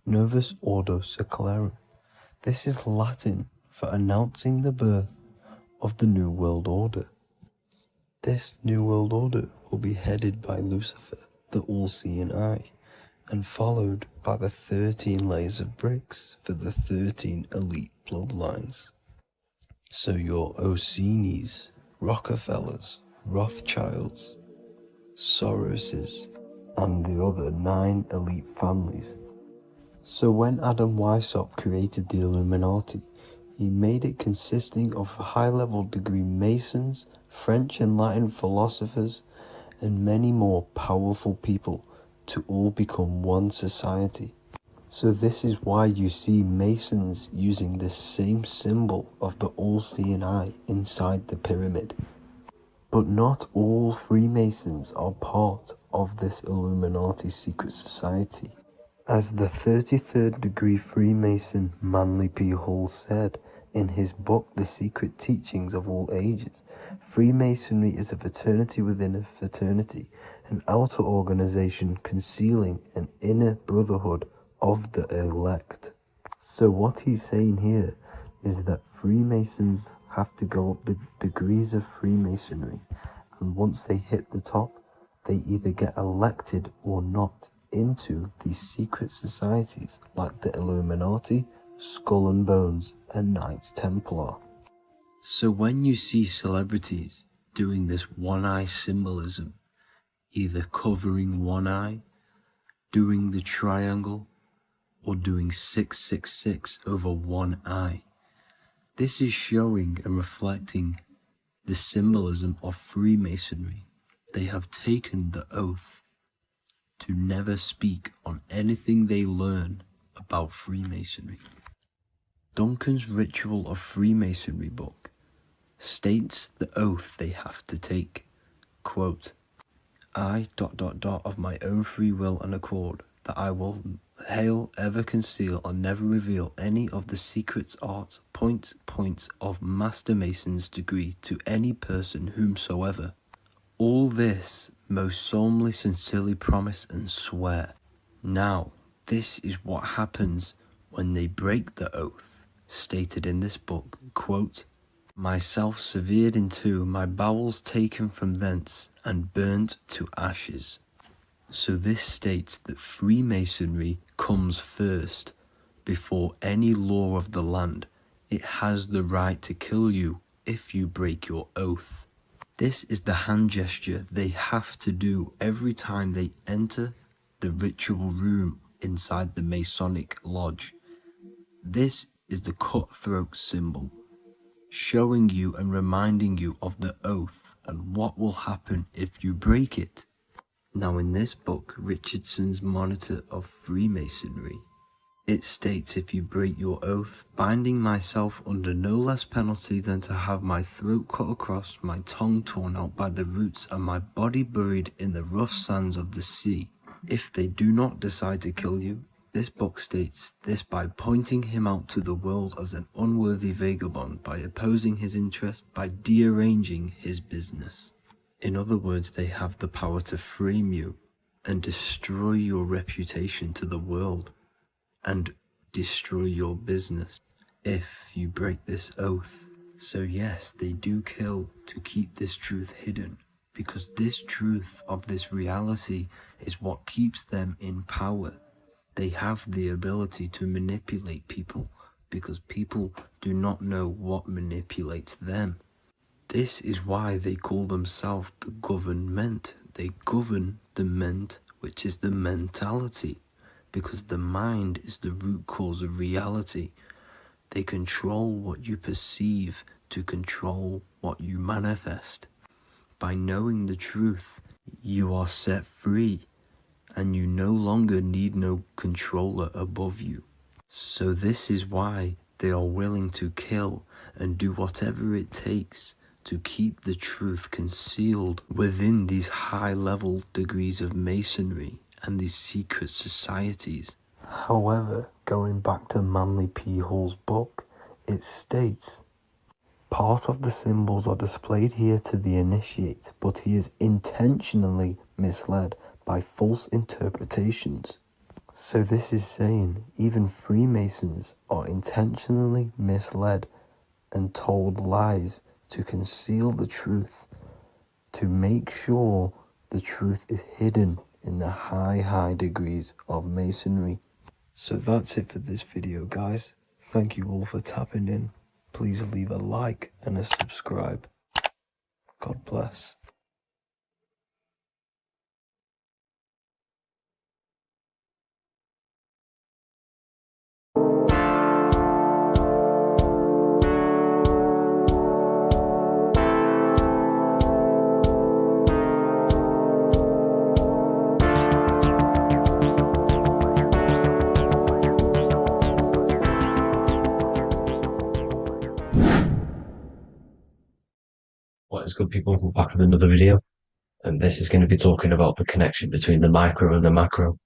Novus Ordo Secularum. This is Latin for announcing the birth of the New World Order. This New World Order will be headed by Lucifer, the all-seeing eye, and followed by the 13 layers of bricks for the 13 elite bloodlines. So your Orsini's, Rockefellers, Rothschilds, Soroses, and the other 9 elite families. So when Adam Weishaupt created the Illuminati, he made it consisting of high-level degree Masons, French and Latin philosophers, and many more powerful people to all become one society. So this is why you see Masons using this same symbol of the all-seeing eye inside the pyramid. But not all Freemasons are part of this Illuminati secret society. As the 33rd degree Freemason Manly P. Hall said in his book The Secret Teachings of All Ages, Freemasonry is a fraternity within a fraternity, an outer organization concealing an inner brotherhood of the elect. So what he's saying here is that Freemasons have to go up the degrees of Freemasonry, and once they hit the top, they either get elected or not into these secret societies like the Illuminati, Skull and Bones, and Knights Templar. So when you see celebrities doing this one-eye symbolism, either covering one eye, doing the triangle, or doing 666 over one eye, this is showing and reflecting the symbolism of Freemasonry. They have taken the oath to never speak on anything they learn about Freemasonry. Duncan's Ritual of Freemasonry book states the oath they have to take. Quote, I ... of my own free will and accord, that I will hail, ever conceal, and never reveal any of the secrets, arts, points of Master Mason's degree to any person whomsoever. All this most solemnly, sincerely promise and swear. Now, this is what happens when they break the oath, stated in this book, quote, myself severed in two, my bowels taken from thence, and burnt to ashes. So this states that Freemasonry comes first, before any law of the land. It has the right to kill you if you break your oath. This is the hand gesture they have to do every time they enter the ritual room inside the Masonic lodge. This is the cutthroat symbol, showing you and reminding you of the oath and what will happen if you break it. Now in this book, Richardson's Monitor of Freemasonry, it states, if you break your oath, binding myself under no less penalty than to have my throat cut across, my tongue torn out by the roots, and my body buried in the rough sands of the sea. If they do not decide to kill you, this book states this by pointing him out to the world as an unworthy vagabond, by opposing his interest, by dearranging his business. In other words, they have the power to frame you and destroy your reputation to the world, and destroy your business if you break this oath. So yes, they do kill to keep this truth hidden, because this truth of this reality is what keeps them in power. They have the ability to manipulate people, because people do not know what manipulates them. This is why they call themselves the government. They govern the ment, which is the mentality, because the mind is the root cause of reality. They control what you perceive to control what you manifest. By knowing the truth, You are set free, and you no longer need no controller above you. So this is why they are willing to kill and do whatever it takes to keep the truth concealed within these high-level degrees of masonry and these secret societies. However, going back to Manly P. Hall's book, it states, part of the symbols are displayed here to the initiate, but he is intentionally misled by false interpretations. So this is saying even Freemasons are intentionally misled and told lies to conceal the truth, to make sure the truth is hidden in the high degrees of Masonry. So that's it for this video, guys. Thank you all for tapping in. Please leave a like and a subscribe. God bless. What is good, people? We're back with another video, and this is going to be talking about the connection between the micro and the macro.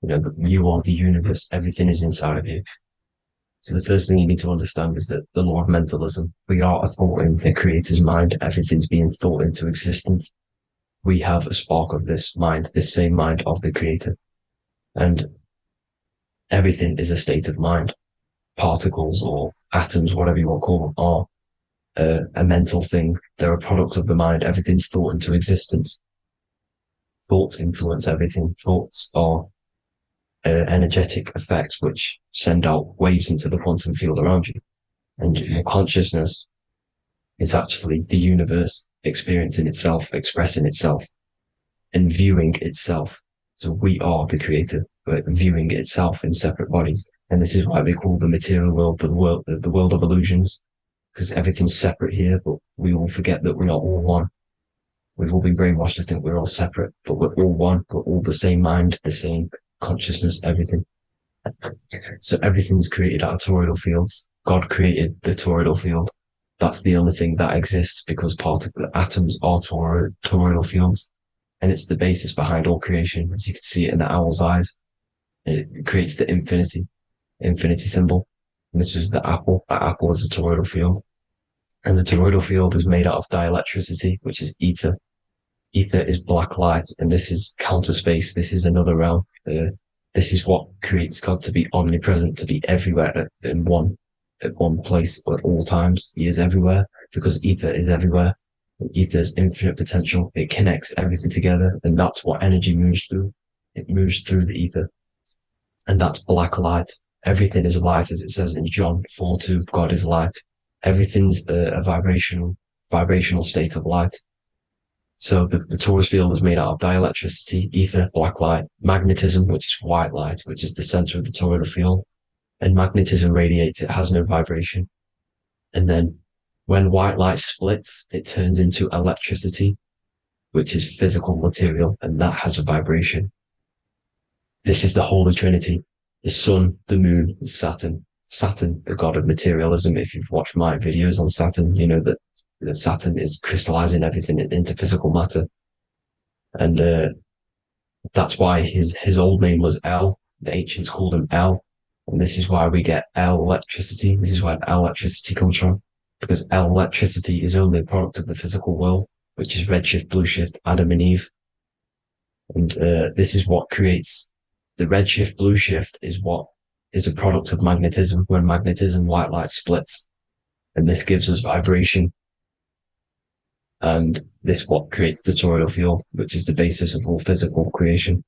You know, you are the universe, everything is inside of you. So the first thing you need to understand is that the law of mentalism, we are a thought in the creator's mind, everything's being thought into existence. We have a spark of this mind, this same mind of the creator, and everything is a state of mind. Particles or atoms, whatever you want to call them, are a mental thing. They're a product of the mind. Everything's thought into existence. Thoughts influence everything. Thoughts are energetic effects which send out waves into the quantum field around you. And your consciousness is actually the universe experiencing itself, expressing itself, and viewing itself. So we are the creator, but viewing itself in separate bodies. And this is why they call the material world the world of illusions, because everything's separate here, but we all forget that we're not all one. We've all been brainwashed to think we're all separate, but we're all one. We're all the same mind, the same consciousness, everything. So everything's created out of toroidal fields. God created the toroidal field. That's the only thing that exists because the atoms are toroidal fields. And it's the basis behind all creation. As you can see it in the owl's eyes. It creates the infinity symbol. And this was the apple. That apple is a toroidal field. And the toroidal field is made out of dielectricity, which is ether. Ether is black light, and this is counter space. This is another realm. This is what creates God to be omnipresent, to be everywhere at one place at all times. He is everywhere because ether is everywhere. Ether is infinite potential. It connects everything together, and that's what energy moves through. It moves through the ether, and that's black light. Everything is light, as it says in John 4:2. God is light. Everything's a vibrational state of light. So the torus field is made out of dielectricity, ether, black light, magnetism, which is white light, which is the center of the toroidal field. And magnetism radiates, it has no vibration. And then when white light splits, it turns into electricity, which is physical material, and that has a vibration. This is the Holy Trinity, the sun, the moon, Saturn. Saturn, the god of materialism. If you've watched my videos on Saturn, you know that Saturn is crystallizing everything into physical matter. And that's why his old name was El. The ancients called him El. And this is why we get L electricity. This is where L electricity comes from. Because L electricity is only a product of the physical world, which is redshift, blueshift, Adam and Eve. And this is what creates the redshift, blueshift is what is a product of magnetism. When magnetism, white light splits. And this gives us vibration. And this what creates the toroidal field, which is the basis of all physical creation.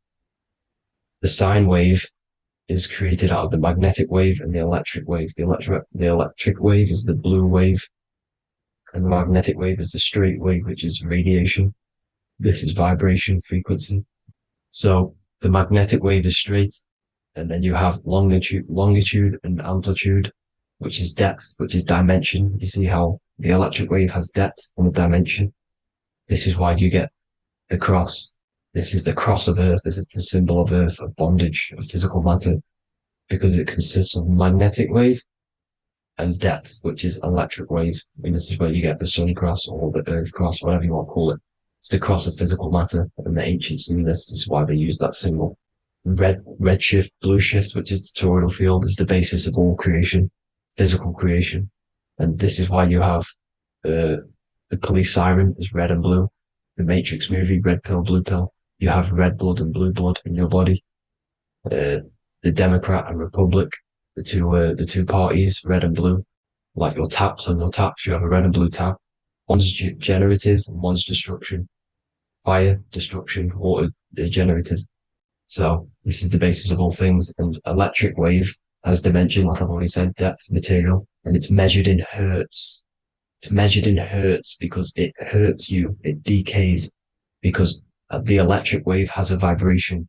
The sine wave is created out of the magnetic wave and the electric wave. The electric wave is the blue wave, and the magnetic wave is the straight wave, which is radiation. This is vibration frequency. So the magnetic wave is straight, and then you have longitude and amplitude, which is depth, which is dimension. You see how the electric wave has depth and a dimension. This is why you get the cross. This is the cross of Earth. This is the symbol of Earth, of bondage, of physical matter, because it consists of magnetic wave and depth, which is electric wave. And this is where you get the sun cross or the earth cross, whatever you want to call it. It's the cross of physical matter, and the ancients knew this. This is why they used that symbol. Red shift, blue shift, which is the toroidal field, is the basis of all creation, physical creation. And this is why you have the police siren is red and blue. The Matrix movie, red pill, blue pill. You have red blood and blue blood in your body. The Democrat and Republic, the two parties, red and blue. Like your taps on your taps, you have a red and blue tap. One's generative and one's destruction. Fire, destruction, water, generative. So this is the basis of all things. And electric wave has dimension, like I've already said, depth, material, and it's measured in hertz. It's measured in hertz because it hurts you. It decays because the electric wave has a vibration,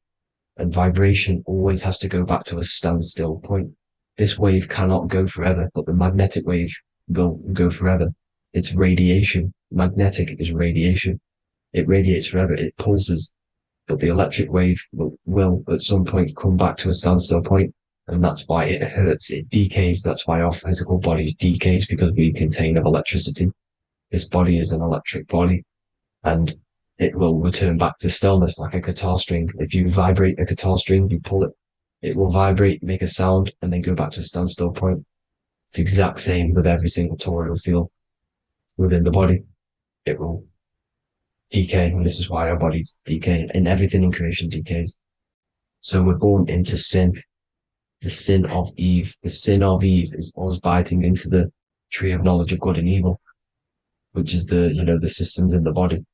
and vibration always has to go back to a standstill point. This wave cannot go forever, but the magnetic wave will go forever. It's radiation. Magnetic is radiation. It radiates forever. It pulses. But the electric wave will at some point come back to a standstill point, and that's why it hurts. It decays. That's why our physical body decays, because we contain of electricity. This body is an electric body, and it will return back to stillness like a guitar string. If you vibrate a guitar string, you pull it, it will vibrate, make a sound, and then go back to a standstill point. It's the exact same with every single toroidal field within the body. It will decay, and this is why our bodies decay, and everything in creation decays. So we're born into sin, the sin of Eve. The sin of Eve is us biting into the tree of knowledge of good and evil, which is the systems in the body.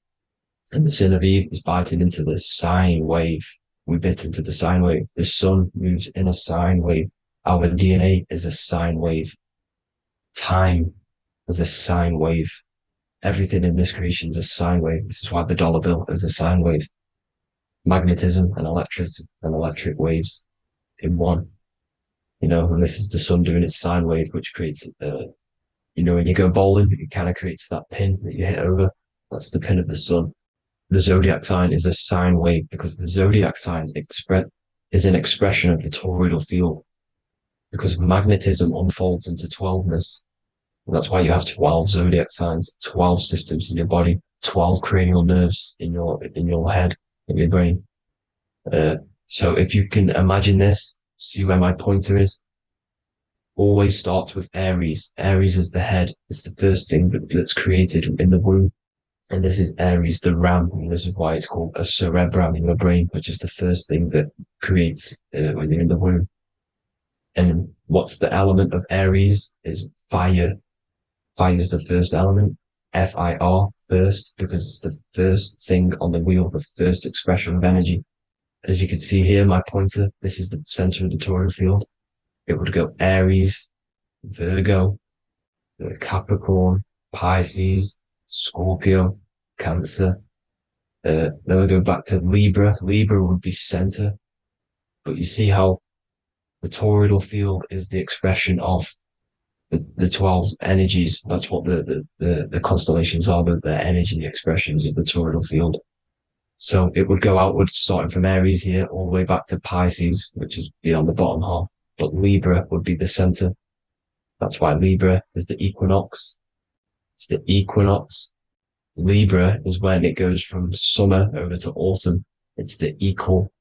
And the sin of Eve is biting into the sine wave. We bit into the sine wave. The sun moves in a sine wave. Our DNA is a sine wave. Time is a sine wave. Everything in this creation is a sine wave. This is why the dollar bill is a sine wave. Magnetism and electric waves in one. And this is the sun doing its sine wave, which creates, when you go bowling, it kind of creates that pin that you hit over. That's the pin of the sun. The zodiac sign is a sine wave because the zodiac sign is an expression of the toroidal field, because magnetism unfolds into 12ness. And that's why you have 12 zodiac signs, 12 systems in your body, 12 cranial nerves in your head, in your brain. So if you can imagine this, see where my pointer is. Always starts with Aries. Aries is the head. It's the first thing that's created in the womb. And this is Aries, the ram. And this is why it's called a cerebrum in your brain, which is the first thing that creates when you're in the womb. And what's the element of Aries is fire. Fire is the first element. F-I-R, first, because it's the first thing on the wheel, the first expression of energy. As you can see here, my pointer, this is the center of the toroidal field. It would go Aries, Virgo, Capricorn, Pisces, Scorpio, Cancer. Then we go back to Libra. Libra would be center. But you see how the toroidal field is the expression of the 12 energies. That's what the constellations are, the energy expressions of the toroidal field. So it would go outwards, starting from Aries here, all the way back to Pisces, which is beyond the bottom half. But Libra would be the center. That's why Libra is the equinox. It's the equinox. Libra is when it goes from summer over to autumn. It's the equal.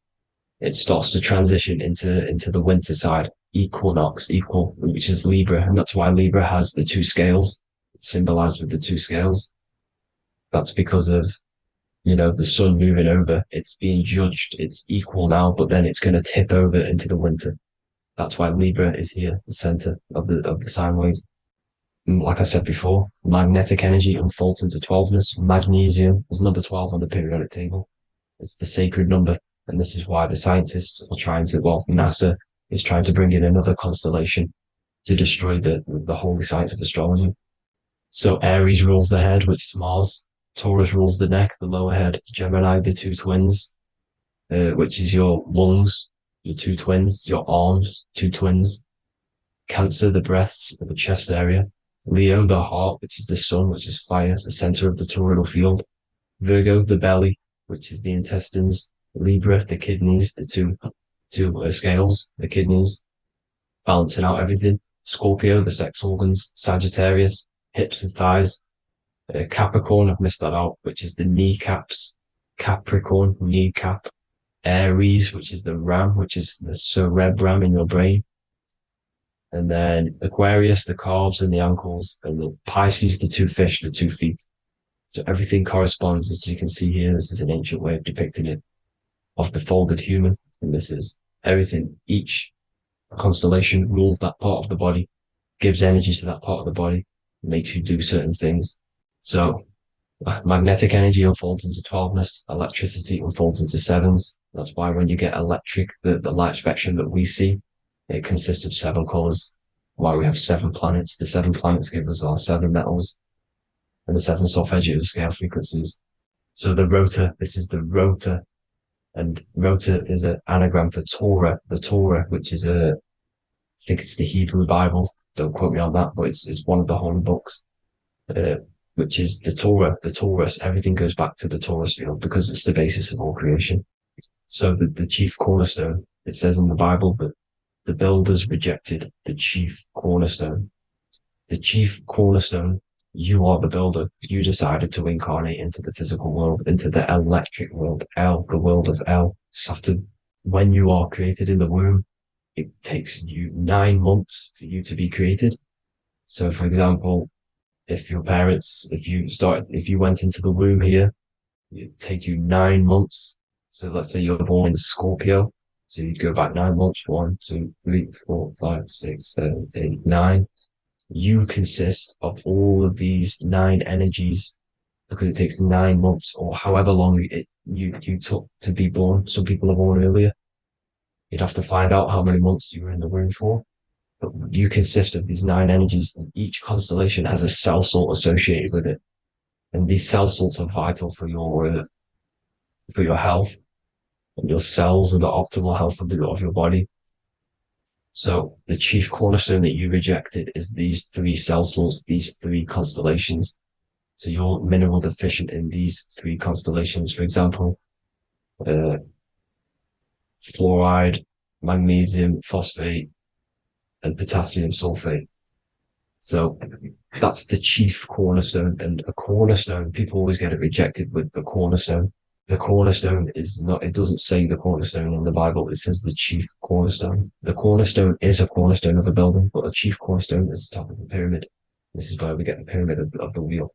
It starts to transition into the winter side. Equinox, equal, which is Libra. And that's why Libra has the two scales. It's symbolized with the two scales. That's because of, the sun moving over. It's being judged. It's equal now, but then it's going to tip over into the winter. That's why Libra is here, the center of the sine wave. And like I said before, magnetic energy unfolds into 12ness. Magnesium is number 12 on the periodic table. It's the sacred number. And this is why the scientists are trying to, NASA is trying to bring in another constellation to destroy the holy science of astrology. So Aries rules the head, which is Mars. Taurus rules the neck, the lower head. Gemini, the two twins, which is your lungs, your two twins, your arms, two twins. Cancer, the breasts, or the chest area. Leo, the heart, which is the sun, which is fire, the center of the toroidal field. Virgo, the belly, which is the intestines, Libra, the kidneys, the two scales, the kidneys, balancing out everything. Scorpio, the sex organs. Sagittarius, hips and thighs. Capricorn, I've missed that out, which is the kneecaps. Capricorn, kneecap. Aries, which is the ram, which is the cerebrum in your brain. And then Aquarius, the calves and the ankles. And the Pisces, the two fish, the 2 feet. So everything corresponds, as you can see here. This is an ancient way of depicting it, of the folded human. And this is everything. Each constellation rules that part of the body, gives energy to that part of the body, makes you do certain things. So magnetic energy unfolds into 12ness, electricity unfolds into 7s. That's why when you get electric, the light spectrum that we see, it consists of 7 colors. Why we have 7 planets. The 7 planets give us our 7 metals and the 7 solfeggio scale frequencies. So the rotor, this is the rotor. And rotor is an anagram for Torah, the Torah, which is I think it's the Hebrew Bible. Don't quote me on that, but it's one of the holy books, which is the Torah, the Taurus. Everything goes back to the Taurus field because it's the basis of all creation. So the chief cornerstone, it says in the Bible that the builders rejected the chief cornerstone. The chief cornerstone, you are the builder. You decided to incarnate into the physical world, into the electric world, El, the world of El, Saturn. When you are created in the womb, it takes you 9 months for you to be created. So, for example, if your parents, if you went into the womb here, it'd take you 9 months. So let's say you're born in Scorpio. So you'd go back 9 months, 1, 2, 3, 4, 5, 6, 7, 8, 9. You consist of all of these 9 energies because it takes 9 months or however long you took to be born. Some people are born earlier. You'd have to find out how many months you were in the womb for. But you consist of these 9 energies, and each constellation has a cell salt associated with it. And these cell salts are vital for your health, and your cells are the optimal health of your body. So the chief cornerstone that you rejected is these 3 cell salts, these 3 constellations. So you're mineral deficient in these 3 constellations. For example, fluoride, magnesium, phosphate, and potassium sulfate. So that's the chief cornerstone. And a cornerstone, people always get it rejected with the cornerstone. The cornerstone is not, it doesn't say the cornerstone in the Bible, it says the chief cornerstone. The cornerstone is a cornerstone of a building, but a chief cornerstone is the top of the pyramid. This is where we get the pyramid of the wheel.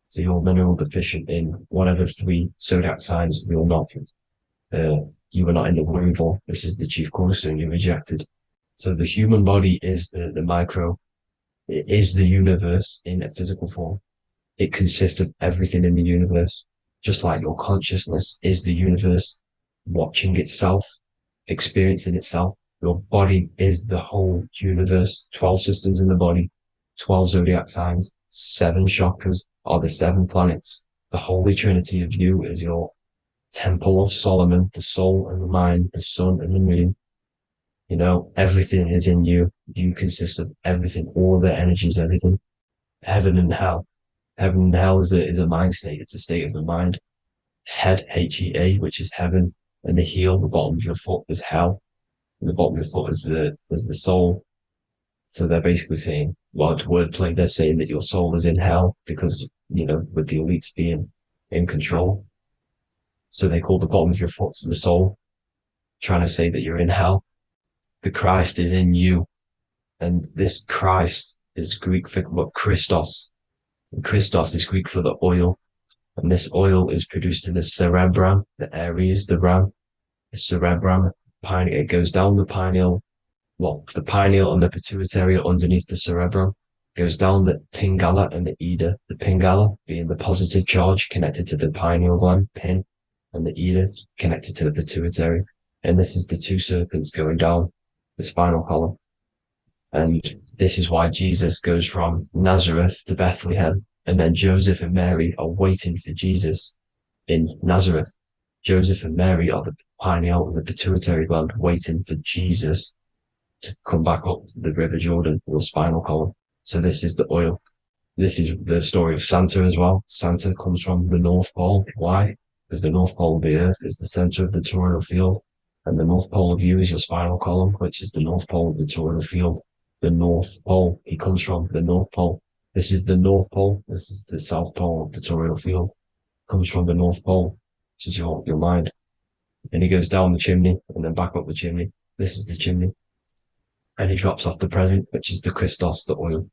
So you're mineral deficient in whatever 3 zodiac signs you're not. You were not in the womb for. This is the chief cornerstone you rejected. So the human body is the micro. It is the universe in a physical form. It consists of everything in the universe. Just like your consciousness is the universe watching itself, experiencing itself. Your body is the whole universe. 12 systems in the body, 12 zodiac signs, 7 chakras are the 7 planets. The Holy Trinity of you is your Temple of Solomon, the soul and the mind, the sun and the moon. You know, everything is in you. You consist of everything, all the energies, everything. Heaven and hell. Heaven and hell is a mind state. It's a state of the mind. Head, H-E-A, which is heaven, and the heel, the bottom of your foot, is hell. And the bottom of your foot is the soul. So they're basically saying, well, it's wordplay. They're saying that your soul is in hell because, you know, with the elites being in control. So they call the bottom of your foot the soul, trying to say that you're in hell. The Christ is in you. And this Christ is Greek for what? Christos. Christos is Greek for the oil, and this oil is produced in the cerebrum, the Aries, the ram, the cerebrum, it goes down the pineal, the pineal and the pituitary are underneath the cerebrum, goes down the pingala and the ida, the pingala being the positive charge connected to the pineal gland, pin, and the ida connected to the pituitary. And this is the 2 serpents going down the spinal column. And this is why Jesus goes from Nazareth to Bethlehem, and then Joseph and Mary are waiting for Jesus in Nazareth. Joseph and Mary are the pineal and the pituitary gland waiting for Jesus to come back up the River Jordan, your spinal column. So this is the oil. This is the story of Santa as well. Santa comes from the North Pole. Why? because the North Pole of the Earth is the center of the toroidal field, and the North Pole of you is your spinal column, which is the North Pole of the toroidal field. The North Pole, he comes from the North Pole. This is the North Pole. This is the South Pole of the toroidal field. Comes from the North Pole, which is your mind. And he goes down the chimney and then back up the chimney. This is the chimney. And he drops off the present, which is the Christos, the oil.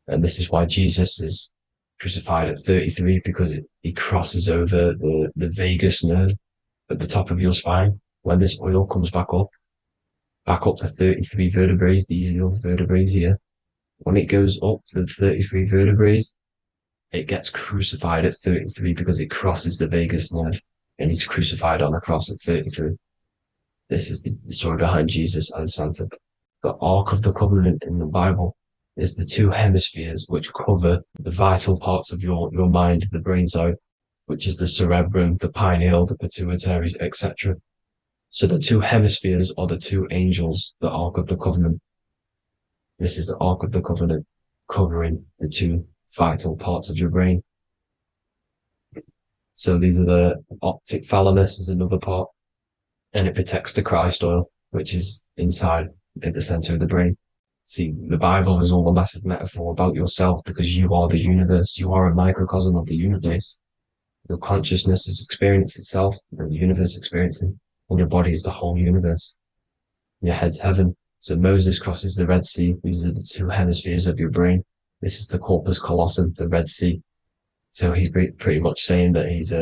And this is why Jesus is crucified at 33, because he crosses over the vagus nerve at the top of your spine. When this oil comes back up the 33 vertebrae, these are your vertebrae here. When it goes up the 33 vertebrae, it gets crucified at 33 because it crosses the vagus nerve, and he's crucified on a cross at 33. This is the story behind Jesus and Santa. The Ark of the Covenant in the Bible is the two hemispheres which cover the vital parts of your mind, the brain side, which is the cerebrum, the pineal, the pituitary, etc. So the two hemispheres are the two angels, the Ark of the Covenant. This is the Ark of the Covenant covering the two vital parts of your brain. So these are the optic thalamus is another part, and it protects the Christ oil, which is inside at the center of the brain. See, the Bible is all a massive metaphor about yourself, because you are the universe. You are a microcosm of the universe. Your consciousness is experiencing itself, and the universe experiencing, and your body is the whole universe. Your head's heaven. So Moses crosses the Red Sea. These are the two hemispheres of your brain. This is the corpus callosum, the Red Sea. So he's pretty much saying that he's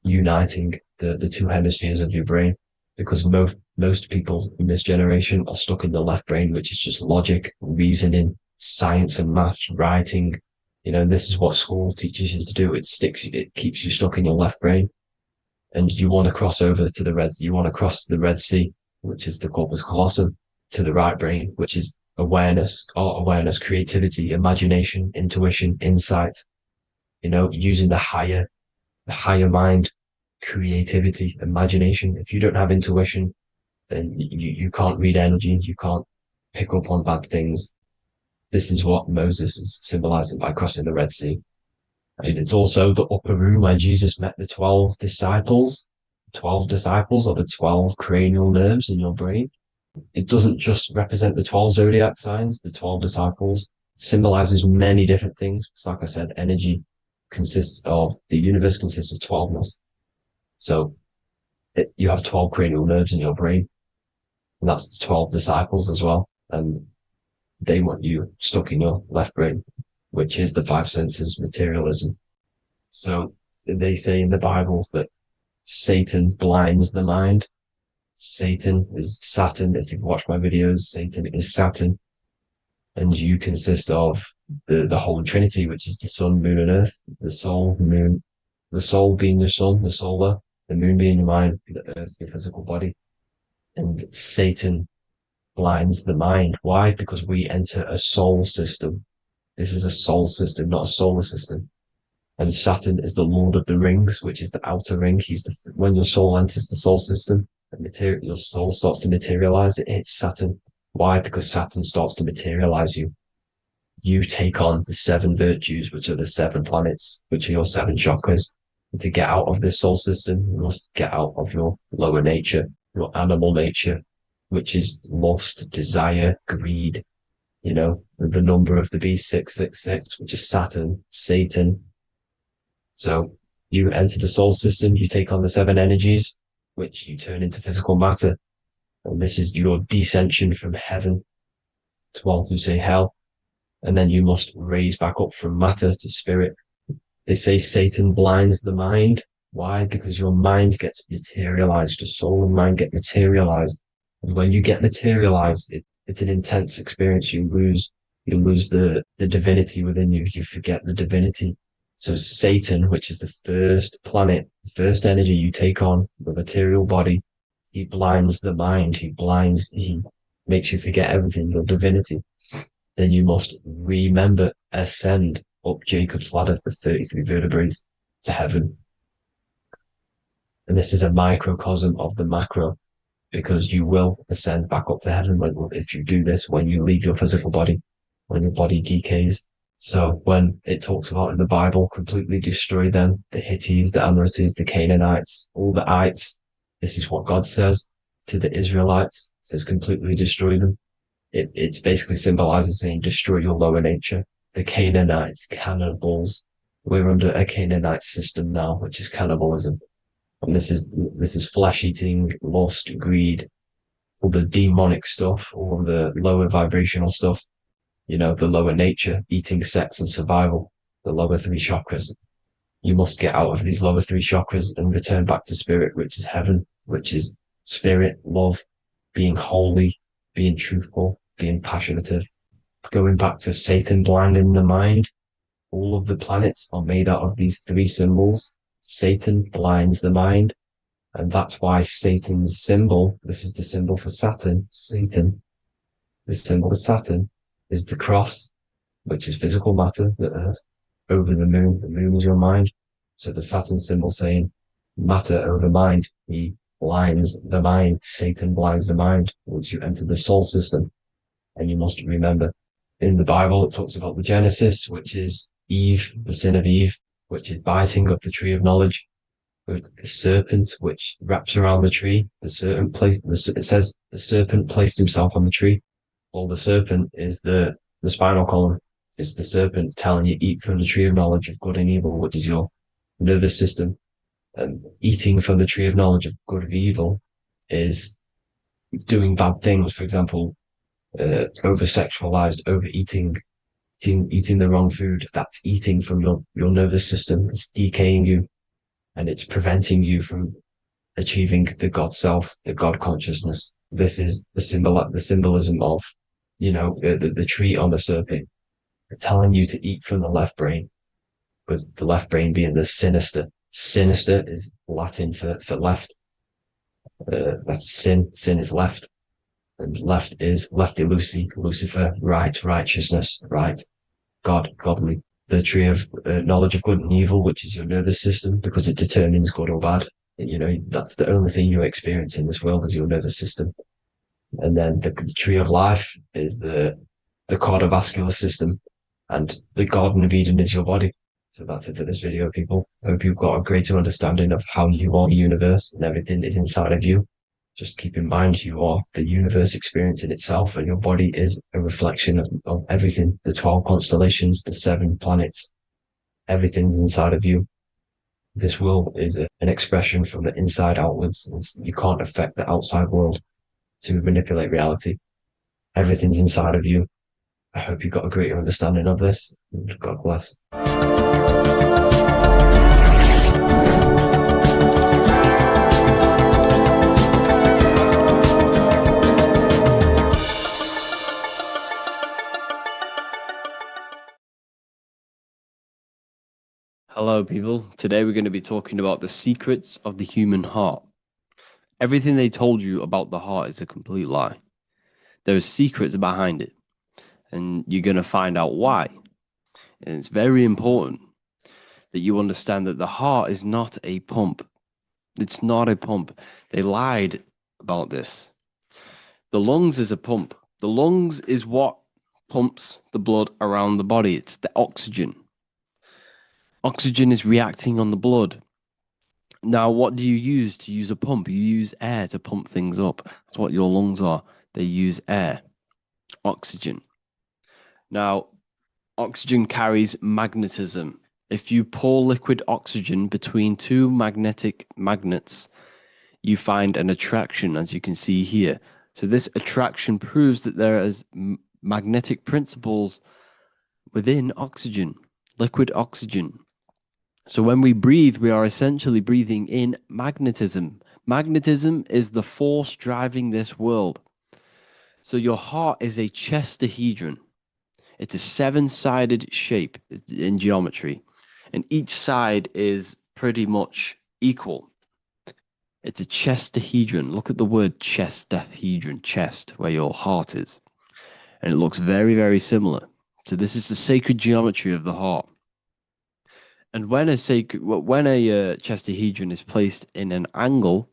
uniting the two hemispheres of your brain, because most people in this generation are stuck in the left brain, which is just logic, reasoning, science and maths, writing. You know, this is what school teaches you to do. It keeps you stuck in your left brain. And you want to cross over to you want to cross the Red Sea, which is the corpus callosum, to the right brain, which is awareness, art awareness, creativity, imagination, intuition, insight, you know, using the higher mind, creativity, imagination. If you don't have intuition, then you can't read energy, you can't pick up on bad things. This is what Moses is symbolizing by crossing the Red Sea. And it's also the upper room where Jesus met the 12 disciples. 12 disciples are the 12 cranial nerves in your brain. It doesn't just represent the 12 zodiac signs, the 12 disciples. It symbolizes many different things. It's like I said, energy the universe consists of 12ness. So you have 12 cranial nerves in your brain, and that's the 12 disciples as well. And they want you stuck in your left brain, which is the five senses, materialism. So they say in the Bible that Satan blinds the mind. Satan is Saturn. If you've watched my videos, Satan is Saturn. And you consist of the Holy Trinity, which is the sun, moon, and earth, the soul, moon, the soul being your sun, the solar, the moon being your mind, the earth, your physical body. And Satan blinds the mind. Why? Because we enter a soul system. This is a soul system, not a solar system. And Saturn is the Lord of the Rings, which is the outer ring. When your soul enters the soul system, your soul starts to materialize. It hits Saturn. Why? Because Saturn starts to materialize you. You take on the 7 virtues, which are the 7 planets, which are your 7 chakras. And to get out of this soul system, you must get out of your lower nature, your animal nature, which is lust, desire, greed. You know, the number of the beast, 666, which is Saturn, Satan. So you enter the soul system, you take on the 7 energies, which you turn into physical matter. And this is your descension from heaven to all who say hell. And then you must raise back up from matter to spirit. They say Satan blinds the mind. Why? Because your mind gets materialized. Your soul and mind get materialized. And when you get materialized, it's an intense experience. You lose the divinity within you. You forget the divinity. So Satan, which is the first planet, the first energy you take on, the material body, he blinds the mind. He makes you forget everything, your divinity. Then you must remember, ascend up Jacob's ladder, the 33 vertebrae, to heaven. And this is a microcosm of the macro, because you will ascend back up to heaven if you do this, when you leave your physical body, when your body decays. So when it talks about in the Bible, completely destroy them, the Hittites, the Amorites, the Canaanites, all the ites, this is what God says to the Israelites. It says completely destroy them. It's basically symbolizing saying destroy your lower nature. The Canaanites, cannibals. We're under a Canaanite system now, which is cannibalism. And this is flesh eating, lust, greed, all the demonic stuff, all the lower vibrational stuff, the lower nature, eating, sex, and survival, the lower three chakras. You must get out of these lower three chakras and return back to spirit, which is heaven, which is spirit, love, being holy, being truthful, being passionate, going back to Satan blinding the mind. All of the planets are made out of these three symbols. Satan blinds the mind. And that's why Satan's symbol, this is the symbol for Saturn, Satan, the symbol of Saturn is the cross, which is physical matter, the earth, over the moon. The moon is your mind. So the Saturn symbol saying matter over mind. He blinds the mind. Satan blinds the mind once you enter the soul system. And you must remember, in the Bible, it talks about the Genesis, which is Eve, the sin of Eve, which is biting of the tree of knowledge. The serpent, which wraps around the tree. It says the serpent placed himself on the tree. Well, the serpent is the spinal column. It's the serpent telling you eat from the tree of knowledge of good and evil, which is your nervous system. And eating from the tree of knowledge of good and evil is doing bad things. For example, over-sexualized, overeating, eating the wrong food. That's eating from your nervous system. It's decaying you, and it's preventing you from achieving the God self, the God consciousness. This is the symbolism of, the tree on the serpent, telling you to eat from the left brain, with the left brain being the sinister. Sinister is Latin for left. That's sin. Sin is left. And left is lefty Lucy, Lucifer, right, righteousness, right, God, godly. The tree of knowledge of good and evil, which is your nervous system, because it determines good or bad. That's the only thing you experience in this world is your nervous system. And then the tree of life is the cardiovascular system, and the Garden of Eden is your body. So that's it for this video, people. I hope you've got a greater understanding of how you are the universe and everything is inside of you. Just keep in mind you are the universe experience in itself, and your body is a reflection of everything. The 12 constellations, the 7 planets, everything's inside of you. This world is an expression from the inside outwards. You can't affect the outside world to manipulate reality. Everything's inside of you. I hope you got a greater understanding of this. God bless. Hello, people. Today we're going to be talking about the secrets of the human heart. Everything they told you about the heart is a complete lie. There are secrets behind it, and you're going to find out why. And it's very important that you understand that the heart is not a pump. It's not a pump. They lied about this. The lungs is a pump. The lungs is what pumps the blood around the body. It's the oxygen. Oxygen is reacting on the blood. Now, what do you use to use a pump? You use air to pump things up. That's what your lungs are. They use air, oxygen. Now, oxygen carries magnetism. If you pour liquid oxygen between two magnetic magnets, you find an attraction, as you can see here. So this attraction proves that there is magnetic principles within oxygen, liquid oxygen. So when we breathe, we are essentially breathing in magnetism. Magnetism is the force driving this world. So your heart is a chestahedron. It's a 7-sided shape in geometry, and each side is pretty much equal. It's a chestahedron. Look at the word chestahedron, chest, where your heart is. And it looks very, very similar. So this is the sacred geometry of the heart. And when a chestahedron is placed in an angle,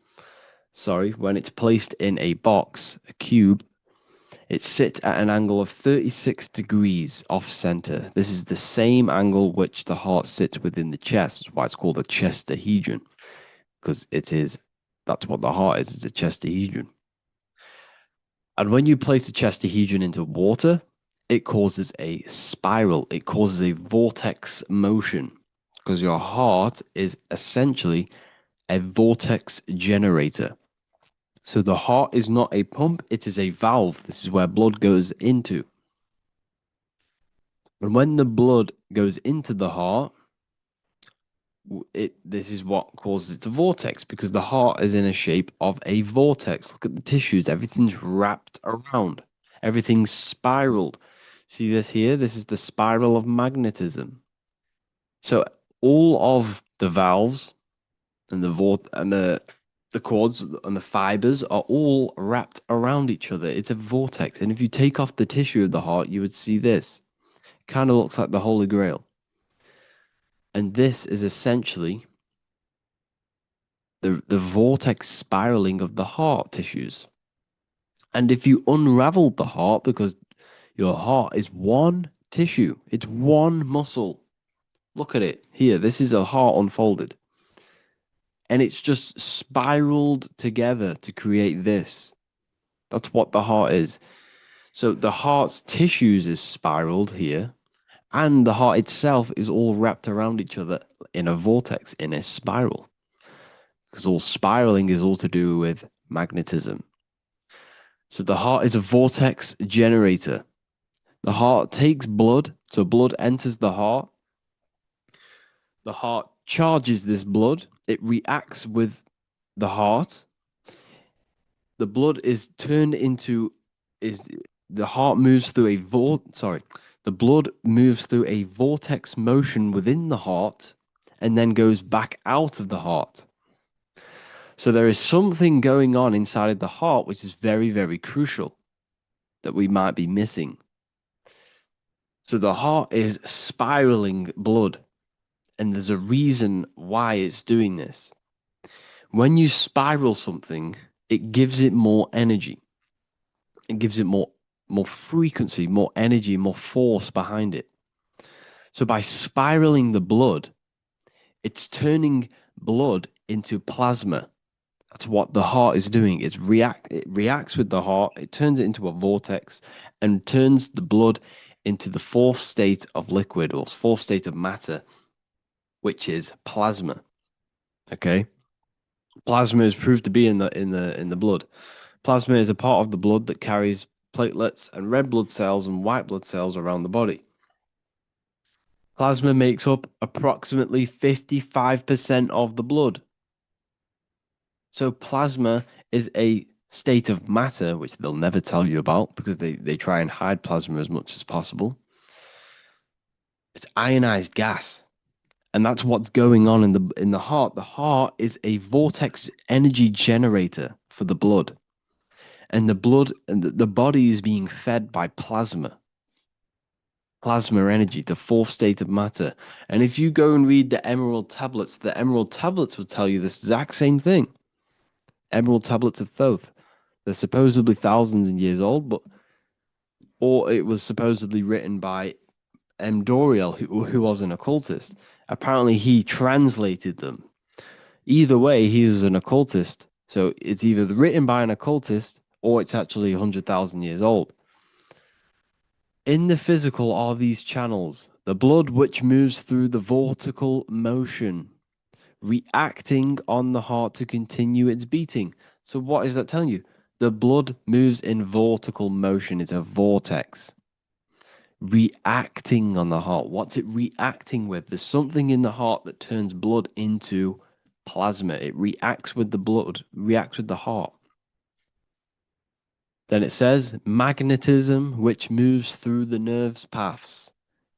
when it's placed in a box, a cube, It sits at an angle of 36 degrees off center. This is the same angle which the heart sits within the chest. That's why it's called a chestahedron, because that's what the heart is. It's a chestahedron. And when you place a chestahedron into water, it causes a spiral. It causes a vortex motion, because your heart is essentially a vortex generator. So the heart is not a pump, it is a valve. This is where blood goes into. And when the blood goes into the heart, this is what causes it to vortex, because the heart is in a shape of a vortex. Look at the tissues, everything's wrapped around, everything's spiraled. See this here? This is the spiral of magnetism. So all of the valves and the cords and the fibers are all wrapped around each other. It's a vortex. And if you take off the tissue of the heart, you would see this. Kind of looks like the Holy Grail. And this is essentially the vortex spiraling of the heart tissues. And if you unraveled the heart, because your heart is one tissue, it's one muscle. Look at it here. This is a heart unfolded. And it's just spiraled together to create this. That's what the heart is. So the heart's tissues is spiraled here, and the heart itself is all wrapped around each other in a vortex, in a spiral. Because all spiraling is all to do with magnetism. So the heart is a vortex generator. The heart takes blood, so blood enters the heart. The heart charges this blood. It reacts with the heart. The blood is turned into the heart moves through the blood moves through a vortex motion within the heart and then goes back out of the heart. So there is something going on inside of the heart which is very, very crucial that we might be missing. So the heart is spiraling blood, and there's a reason why it's doing this. When you spiral something, it gives it more energy. It gives it more frequency, more energy, more force behind it. So by spiraling the blood, it's turning blood into plasma. That's what the heart is doing. It reacts with the heart, it turns it into a vortex and turns the blood into the fourth state of liquid, or fourth state of matter, which is plasma. Okay? Plasma is proved to be in the blood. Plasma is a part of the blood that carries platelets and red blood cells and white blood cells around the body. Plasma makes up approximately 55% of the blood. So plasma is a state of matter, which they'll never tell you about because they try and hide plasma as much as possible. It's ionized gas. And that's what's going on in the heart. The heart is a vortex energy generator for the blood. And the body is being fed by plasma. Plasma energy, the fourth state of matter. And if you go and read the Emerald Tablets will tell you this exact same thing. Emerald Tablets of Thoth. They're supposedly thousands of years old, or it was supposedly written by M. Doriel, who was an occultist. Apparently, he translated them. Either way, he was an occultist. So it's either written by an occultist or it's actually 100,000 years old. In the physical are these channels, the blood which moves through the vortical motion, reacting on the heart to continue its beating. So what is that telling you? The blood moves in vortical motion. It's a vortex. Reacting on the heart. What's it reacting with? There's something in the heart that turns blood into plasma. It reacts with the blood, reacts with the heart. Then it says magnetism, which moves through the nerves paths,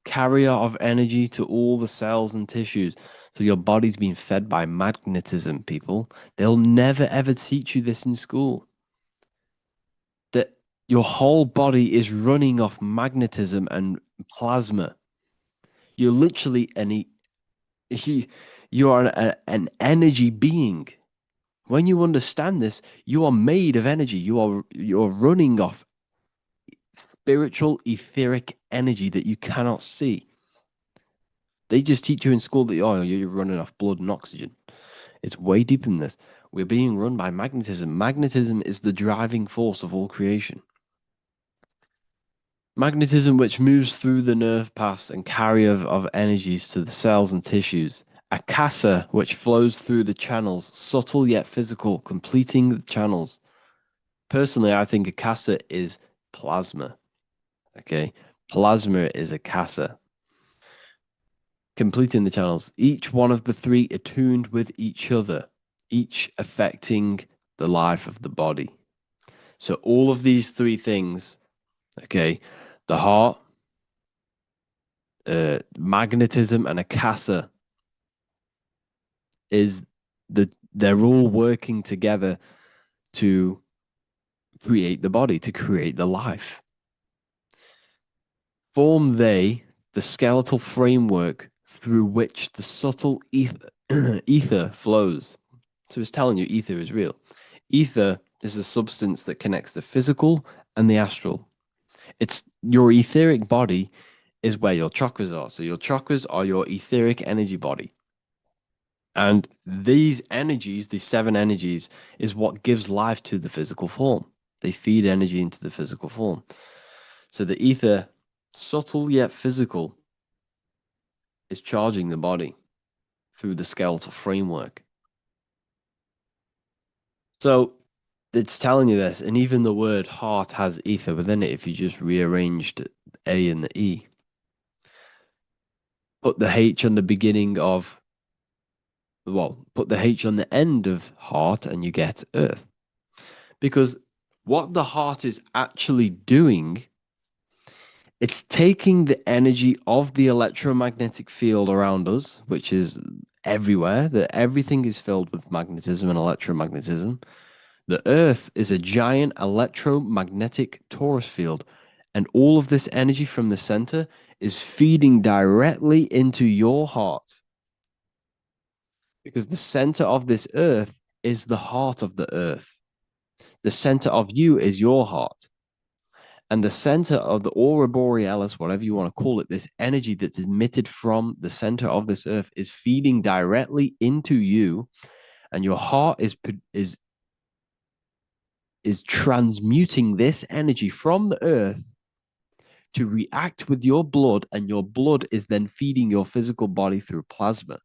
carrier of energy to all the cells and tissues. So your body's being fed by magnetism, people. They'll never ever teach you this in school. That your whole body is running off magnetism and plasma. You're literally you are an energy being. When you understand this, you are made of energy. You're running off spiritual, etheric energy that you cannot see. They just teach you in school that, oh, you're running off blood and oxygen. It's way deeper than this. We're being run by magnetism. Magnetism is the driving force of all creation. Magnetism, which moves through the nerve paths and carrier of energies to the cells and tissues. Akasa, which flows through the channels, subtle yet physical, completing the channels. Personally, I think Akasa is plasma. Okay, plasma is Akasa. Completing the channels. Each one of the three attuned with each other, each affecting the life of the body. So all of these three things, okay, the heart, magnetism, and Akasa they're all working together to create the body, to create the life. Form they the skeletal framework through which the subtle ether flows. So it's telling you ether is real. Ether is the substance that connects the physical and the astral. It's your etheric body is where your chakras are. So your chakras are your etheric energy body. And these energies, these 7 energies, is what gives life to the physical form. They feed energy into the physical form. So the ether, subtle yet physical, is charging the body through the skeletal framework. So it's telling you this, and even the word heart has ether within it if you just rearranged A and the E. Put the H on the beginning of, well, put the H on the end of heart and you get earth. Because what the heart is actually doing, it's taking the energy of the electromagnetic field around us, which is everywhere, that everything is filled with magnetism and electromagnetism. The Earth is a giant electromagnetic torus field, and all of this energy from the center is feeding directly into your heart. Because the center of this Earth is the heart of the Earth. The center of you is your heart. And the center of the aura borealis, whatever you want to call it, this energy that's emitted from the center of this Earth is feeding directly into you, and your heart is transmuting this energy from the earth to react with your blood, and your blood is then feeding your physical body through plasma.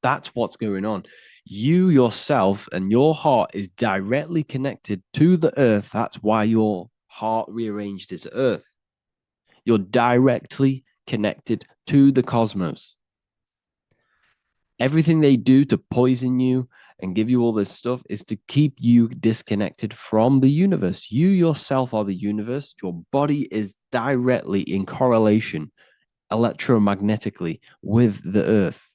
That's what's going on. You yourself and your heart is directly connected to the earth. That's why your heart rearranged its earth. You're directly connected to the cosmos. Everything they do to poison you and give you all this stuff is to keep you disconnected from the universe. You yourself are the universe. Your body is directly in correlation electromagnetically with the earth.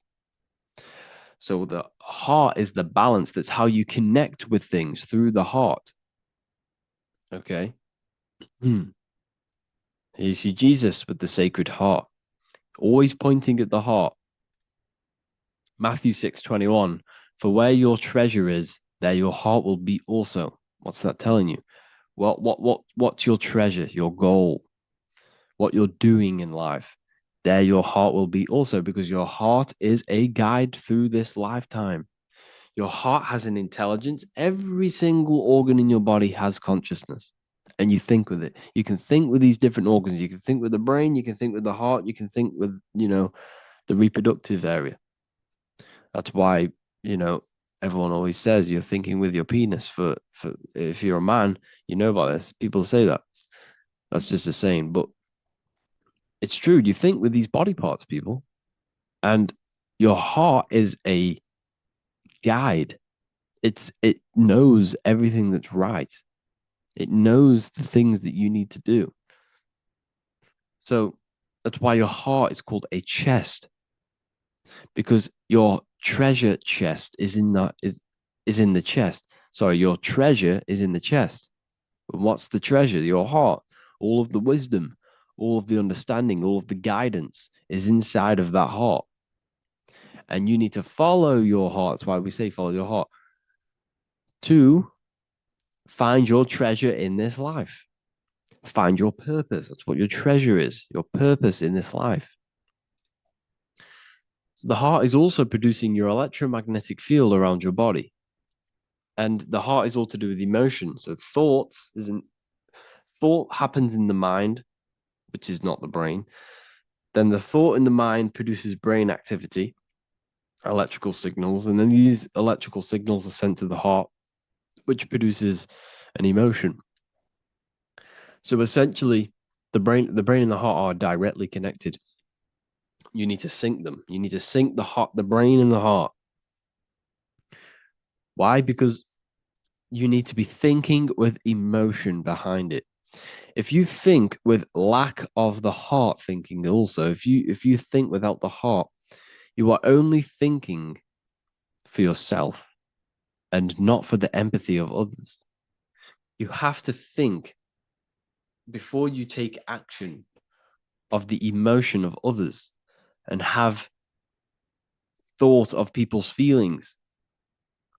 So the heart is the balance. That's how you connect with things, through the heart. Okay. Here you see Jesus with the Sacred Heart, always pointing at the heart. Matthew 6:21, for where your treasure is, there your heart will be also. What's that telling you? What's your treasure, your goal, what you're doing in life? There your heart will be also, because your heart is a guide through this lifetime. Your heart has an intelligence. Every single organ in your body has consciousness, and you think with it. You can think with these different organs. You can think with the brain, you can think with the heart, you can think with, the reproductive area. That's why, everyone always says you're thinking with your penis. For if you're a man, you know about this. People say that. That's just a saying, but it's true. You think with these body parts, people, and your heart is a guide. It knows everything that's right. It knows the things that you need to do. So that's why your heart is called a chest, because your treasure chest is in the chest. Sorry, your treasure is in the chest. And what's the treasure? Your heart. All of the wisdom, all of the understanding, all of the guidance is inside of that heart. And you need to follow your heart. That's why we say follow your heart, to find your treasure in this life. Find your purpose. That's what your treasure is, your purpose in this life. So the heart is also producing your electromagnetic field around your body. And the heart is all to do with emotion. So thought happens in the mind, which is not the brain. Then the thought in the mind produces brain activity, electrical signals, and then these electrical signals are sent to the heart, which produces an emotion. So essentially, the brain and the heart are directly connected. You need to sync them. You need to sync the brain and the heart. Why? Because you need to be thinking with emotion behind it. If you think with lack of the heart thinking also, if you think without the heart, you are only thinking for yourself and not for the empathy of others. You have to think before you take action of the emotion of others and have thought of people's feelings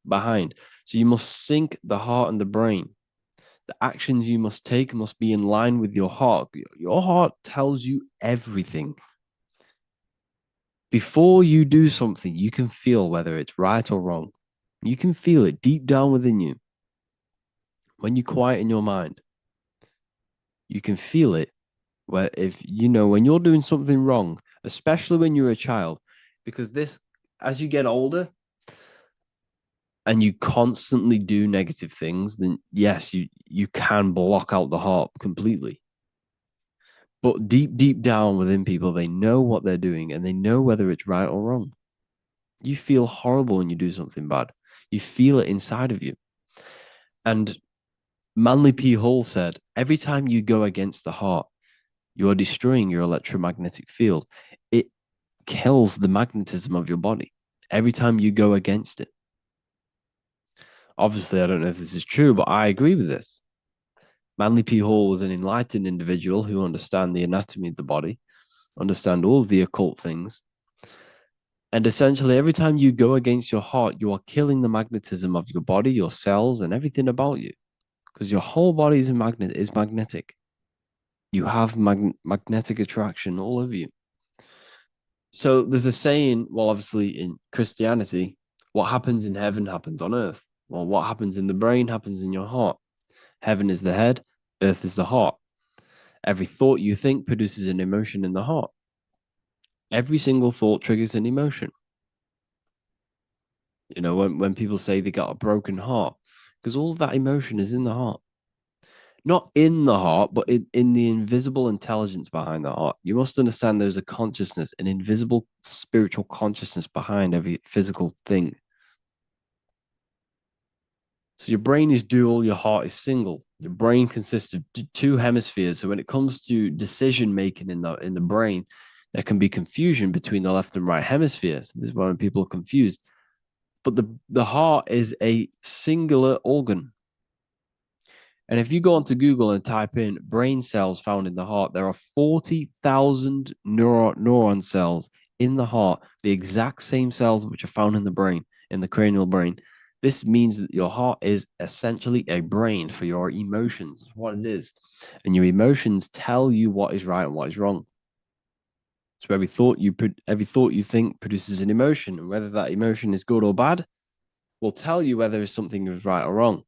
behind. So you must sync the heart and the brain. The actions you must take must be in line with your heart. Your heart tells you everything. Before you do something, you can feel whether it's right or wrong. You can feel it deep down within you. When you quieten your mind, you can feel it. Where when you're doing something wrong, especially when you're a child, because as you get older and you constantly do negative things, then yes, you can block out the heart completely. But deep down within people, they know what they're doing and they know whether it's right or wrong. You feel horrible when you do something bad. You feel it inside of you. And Manly P. Hall said, every time you go against the heart, you are destroying your electromagnetic field. It kills the magnetism of your body every time you go against it. Obviously, I don't know if this is true, but I agree with this. Manly P. Hall was an enlightened individual who understands the anatomy of the body, understand all of the occult things. And essentially, every time you go against your heart, you are killing the magnetism of your body, your cells, and everything about you. Because your whole body is magnetic. You have magnetic attraction all over you. So there's a saying, well, obviously in Christianity, what happens in heaven happens on earth. Well, what happens in the brain happens in your heart. Heaven is the head, earth is the heart. Every thought you think produces an emotion in the heart. Every single thought triggers an emotion. When people say they got a broken heart, because all of that emotion is in the heart. Not in the heart, but in the invisible intelligence behind the heart. You must understand there's a consciousness, an invisible spiritual consciousness behind every physical thing. So your brain is dual, your heart is single. Your brain consists of two hemispheres. So when it comes to decision making in the brain, there can be confusion between the left and right hemispheres. This is why when people are confused. But the heart is a singular organ. And if you go onto Google and type in brain cells found in the heart, there are 40,000 neuron cells in the heart, the exact same cells which are found in the brain, in the cranial brain. This means that your heart is essentially a brain for your emotions, what it is. And your emotions tell you what is right and what is wrong. So every thought you think produces an emotion, and whether that emotion is good or bad will tell you whether something is right or wrong.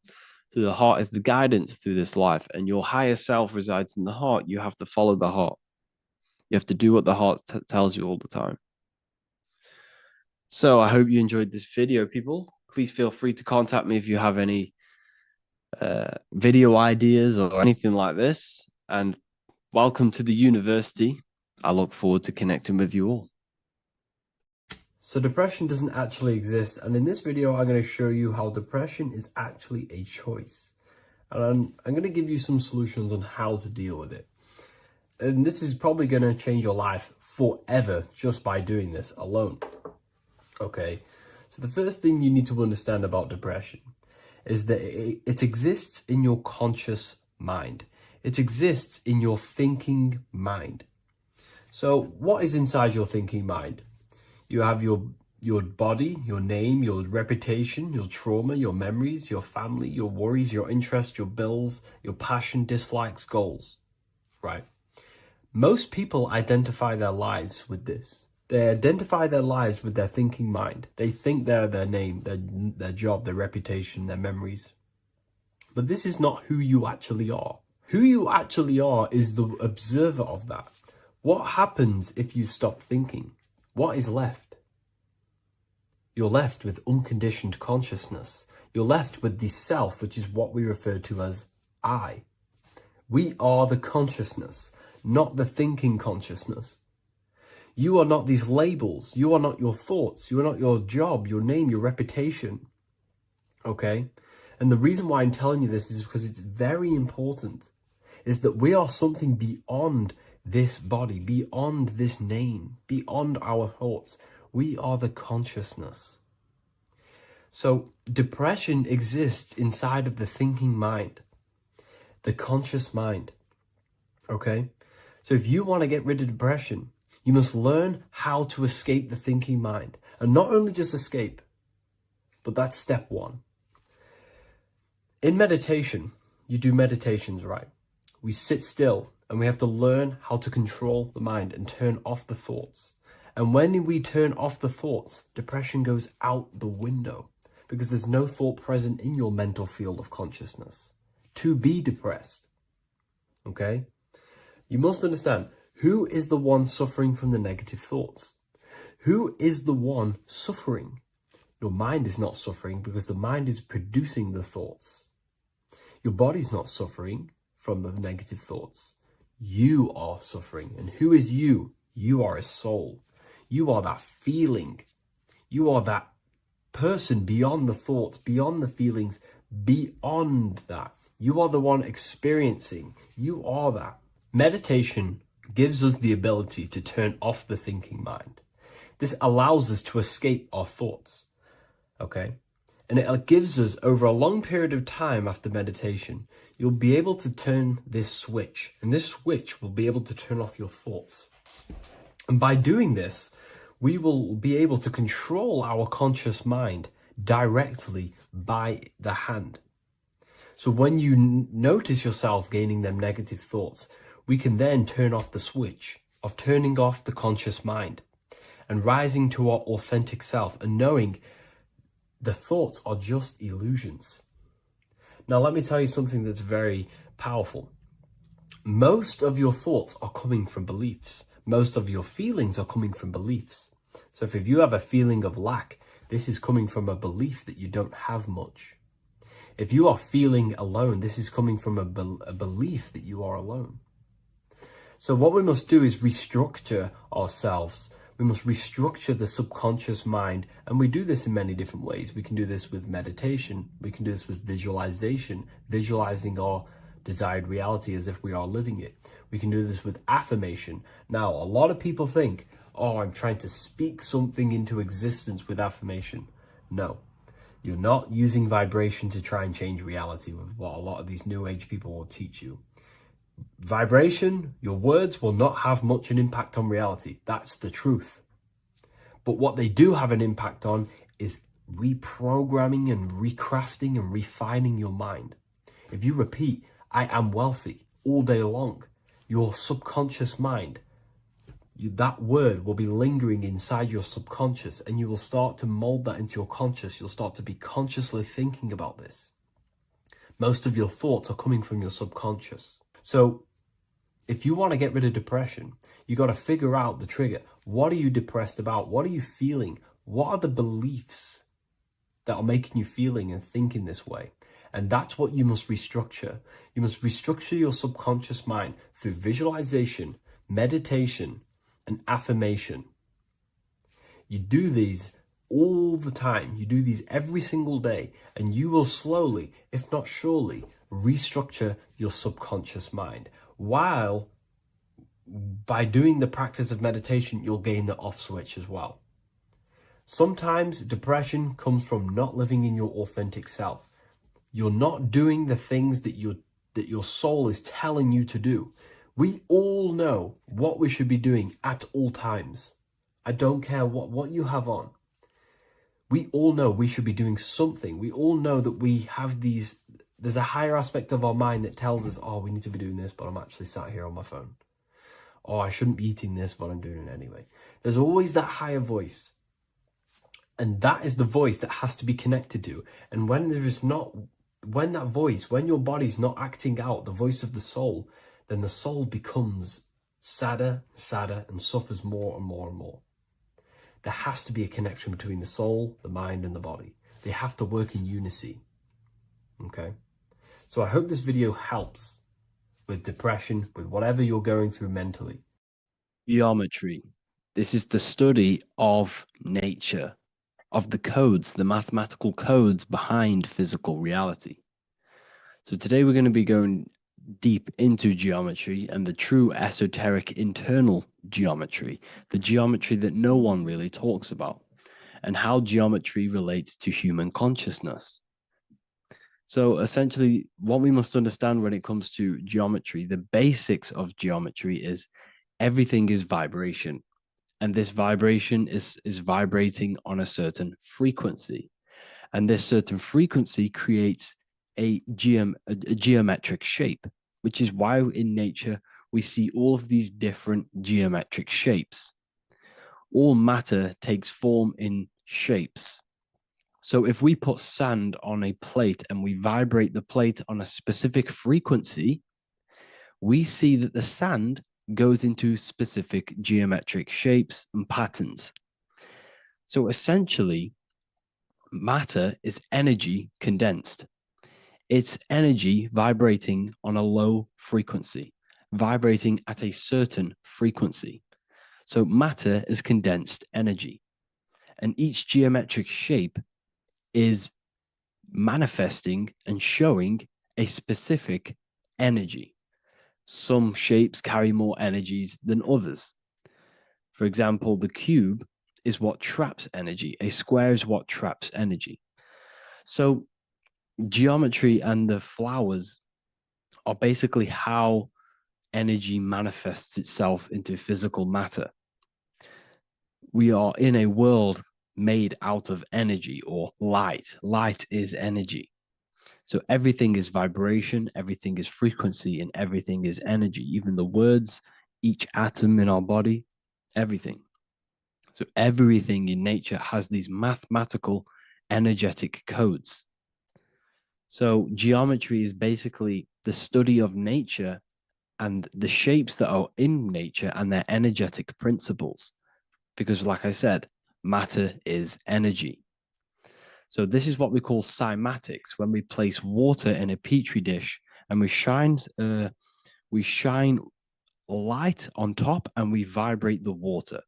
So the heart is the guidance through this life, and your higher self resides in the heart. You have to follow the heart. You have to do what the heart tells you all the time. So I hope you enjoyed this video, people. Please feel free to contact me if you have any video ideas or anything like this. And welcome to the university. I look forward to connecting with you all. So depression doesn't actually exist, and in this video I'm going to show you how depression is actually a choice. And I'm going to give you some solutions on how to deal with it. And this is probably going to change your life forever just by doing this alone. Okay, so the first thing you need to understand about depression is that it exists in your conscious mind. It exists in your thinking mind. So what is inside your thinking mind? You have your body, your name, your reputation, your trauma, your memories, your family, your worries, your interests, your bills, your passion, dislikes, goals. right? Most people identify their lives with this. They identify their lives with their thinking mind. They think they're their name, their job, their reputation, their memories. But this is not who you actually are. Who you actually are is the observer of that. What happens if you stop thinking? What is left? You're left with unconditioned consciousness. You're left with the self, which is what we refer to as I. We are the consciousness, not the thinking consciousness. You are not these labels. You are not your thoughts. You are not your job, your name, your reputation. Okay? And the reason why I'm telling you this is because it's very important, is that we are something beyond this body, beyond this name, beyond our thoughts. We are the consciousness. So depression exists inside of the thinking mind, the conscious mind. Okay? So if you want to get rid of depression, you must learn how to escape the thinking mind. And not only just escape, but that's step one. In meditation, you do meditations, right? We sit still and we have to learn how to control the mind and turn off the thoughts. And when we turn off the thoughts, depression goes out the window because there's no thought present in your mental field of consciousness to be depressed. Okay? You must understand, who is the one suffering from the negative thoughts? Who is the one suffering? Your mind is not suffering because the mind is producing the thoughts. Your body's not suffering from the negative thoughts. You are suffering. And who is you? You are a soul. You are that feeling. You are that person beyond the thoughts, beyond the feelings, beyond that. You are the one experiencing. You are that. Meditation gives us the ability to turn off the thinking mind. This allows us to escape our thoughts. Okay? And it gives us, over a long period of time after meditation, you'll be able to turn this switch. And this switch will be able to turn off your thoughts. And by doing this, we will be able to control our conscious mind directly by the hand. So when you notice yourself gaining them negative thoughts, we can then turn off the switch of turning off the conscious mind and rising to our authentic self and knowing the thoughts are just illusions. Now, let me tell you something that's very powerful. Most of your thoughts are coming from beliefs. Most of your feelings are coming from beliefs. So if you have a feeling of lack, this is coming from a belief that you don't have much. If you are feeling alone, this is coming from a belief that you are alone. So what we must do is restructure ourselves. We must restructure the subconscious mind. And we do this in many different ways. We can do this with meditation. We can do this with visualization, visualizing our desired reality as if we are living it. We can do this with affirmation. Now, a lot of people think, oh, I'm trying to speak something into existence with affirmation. No, you're not using vibration to try and change reality with what a lot of these new age people will teach you. Vibration, your words will not have much an impact on reality. That's the truth. But what they do have an impact on is reprogramming and recrafting and refining your mind. If you repeat, I am wealthy all day long, your subconscious mind, that word will be lingering inside your subconscious and you will start to mold that into your conscious. You'll start to be consciously thinking about this. Most of your thoughts are coming from your subconscious. So if you want to get rid of depression, you got to figure out the trigger. What are you depressed about? What are you feeling? What are the beliefs that are making you feeling and thinking this way? And that's what you must restructure. You must restructure your subconscious mind through visualization, meditation, and affirmation. You do these all the time. You do these every single day, and you will slowly, if not surely, restructure your subconscious mind. While by doing the practice of meditation, you'll gain the off switch as well. Sometimes depression comes from not living in your authentic self. You're not doing the things that your soul is telling you to do. We all know what we should be doing at all times. I don't care what you have on. We all know we should be doing something. We all know that we have these there's a higher aspect of our mind that tells us, oh, we need to be doing this, but I'm actually sat here on my phone. Oh, I shouldn't be eating this, but I'm doing it anyway. There's always that higher voice. And that is the voice that has to be connected to. And when that voice, when your body's not acting out the voice of the soul, then the soul becomes sadder, sadder, and suffers more and more and more. There has to be a connection between the soul, the mind, and the body. They have to work in unison. Okay? So I hope this video helps with depression, with whatever you're going through mentally. Geometry. This is the study of nature, of the codes, the mathematical codes behind physical reality. So today we're going to be going deep into geometry and the true esoteric internal geometry, the geometry that no one really talks about, and how geometry relates to human consciousness. So essentially, what we must understand when it comes to geometry, the basics of geometry is everything is vibration. And this vibration is vibrating on a certain frequency. And this certain frequency creates a geometric shape, which is why in nature we see all of these different geometric shapes. All matter takes form in shapes. So if we put sand on a plate and we vibrate the plate on a specific frequency, we see that the sand goes into specific geometric shapes and patterns. So essentially, matter is energy condensed. It's energy vibrating on a low frequency, vibrating at a certain frequency. So matter is condensed energy. And each geometric shape is manifesting and showing a specific energy. Some shapes carry more energies than others. For example, the cube is what traps energy. A square is what traps energy. So geometry and the flowers are basically how energy manifests itself into physical matter. We are in a world made out of energy or light. Light is energy. So everything is vibration, everything is frequency, and everything is energy. Even the words, each atom in our body, everything. So everything in nature has these mathematical energetic codes. So geometry is basically the study of nature and the shapes that are in nature and their energetic principles. Because like I said, matter is energy. So this is what we call cymatics, when we place water in a petri dish and we shine light on top and we vibrate the water.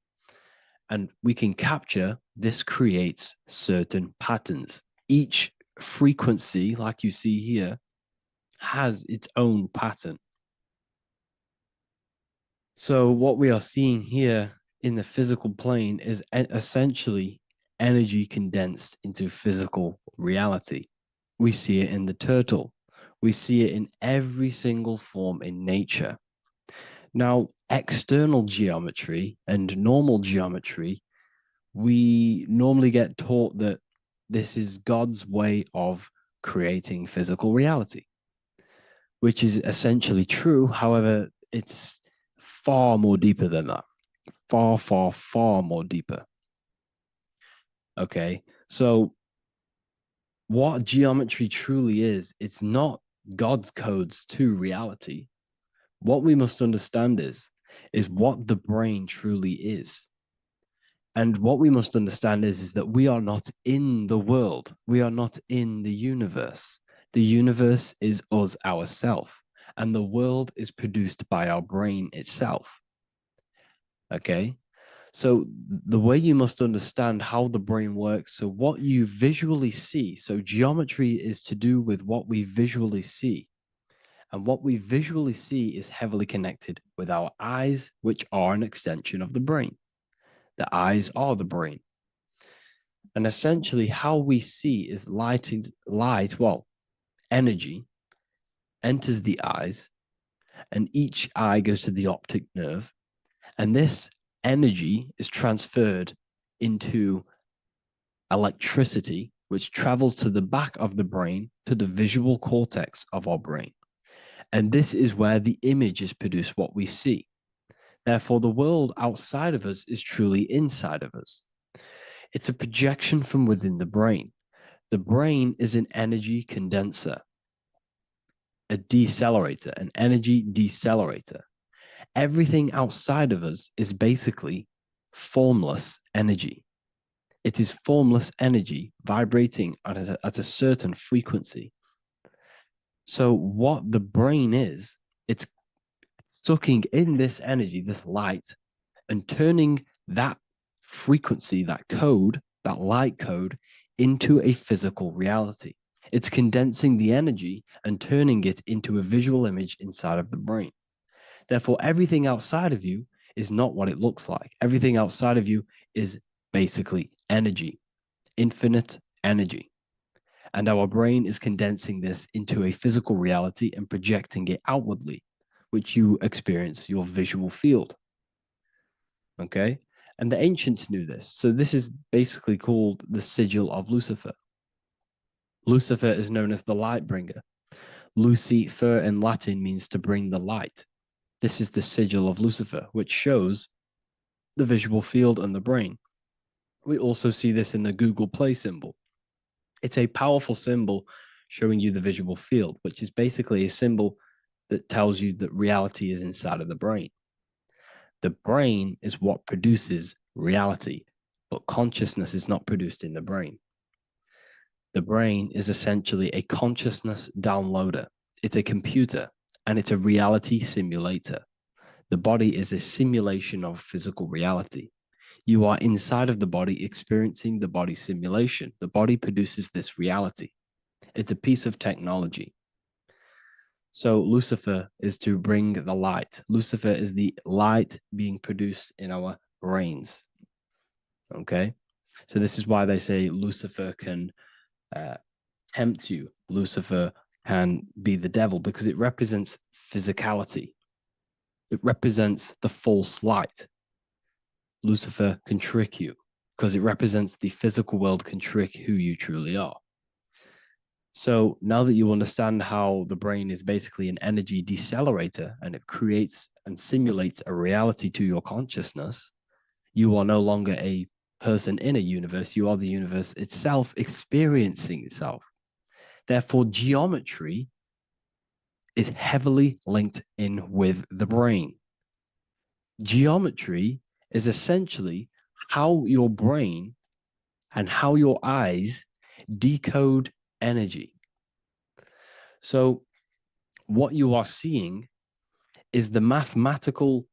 And we can capture, this creates certain patterns. Each frequency, like you see here, has its own pattern. So what we are seeing here in the physical plane is essentially energy condensed into physical reality. We see it in the turtle. We see it in every single form in nature. Now, external geometry and normal geometry, we normally get taught that this is God's way of creating physical reality, which is essentially true. However, it's far more deeper than that. Far, far, far more deeper. Okay, so what geometry truly is, it's not God's codes to reality. What we must understand is what the brain truly is. And what we must understand is that we are not in the world. We are not in the universe. The universe is us ourselves. And the world is produced by our brain itself. Okay? So the way you must understand how the brain works, so what you visually see, so geometry is to do with what we visually see. And what we visually see is heavily connected with our eyes, which are an extension of the brain. The eyes are the brain. And essentially how we see is energy enters the eyes, and each eye goes to the optic nerve. And this energy is transferred into electricity, which travels to the back of the brain to the visual cortex of our brain. And this is where the image is produced, what we see. Therefore, the world outside of us is truly inside of us. It's a projection from within the brain. The brain is an energy condenser, a decelerator, an energy decelerator. Everything outside of us is basically formless energy. It is formless energy vibrating at a certain frequency. So what the brain is, it's sucking in this energy, this light, and turning that frequency, that code, that light code, into a physical reality. It's condensing the energy and turning it into a visual image inside of the brain. Therefore, everything outside of you is not what it looks like. Everything outside of you is basically energy, infinite energy. And our brain is condensing this into a physical reality and projecting it outwardly, which you experience your visual field. Okay? And the ancients knew this. So this is basically called the sigil of Lucifer. Lucifer is known as the light bringer. Lucifer in Latin means to bring the light. This is the sigil of Lucifer, which shows the visual field and the brain. We also see this in the Google Play symbol. It's a powerful symbol showing you the visual field, which is basically a symbol that tells you that reality is inside of the brain. The brain is what produces reality, but consciousness is not produced in the brain. The brain is essentially a consciousness downloader. It's a computer, and it's a reality simulator. The body is a simulation of physical reality. You are inside of the body experiencing the body simulation. The body produces this reality. It's a piece of technology. So Lucifer is to bring the light. Lucifer is the light being produced in our brains. Okay? So this is why they say Lucifer can tempt you. Lucifer can be the devil because it represents physicality. It represents the false light. Lucifer can trick you because it represents the physical world can trick who you truly are. So now that you understand how the brain is basically an energy decelerator and it creates and simulates a reality to your consciousness, you are no longer a person in a universe. You are the universe itself experiencing itself. Therefore, geometry is heavily linked in with the brain. Geometry is essentially how your brain and how your eyes decode energy. So what you are seeing is the mathematical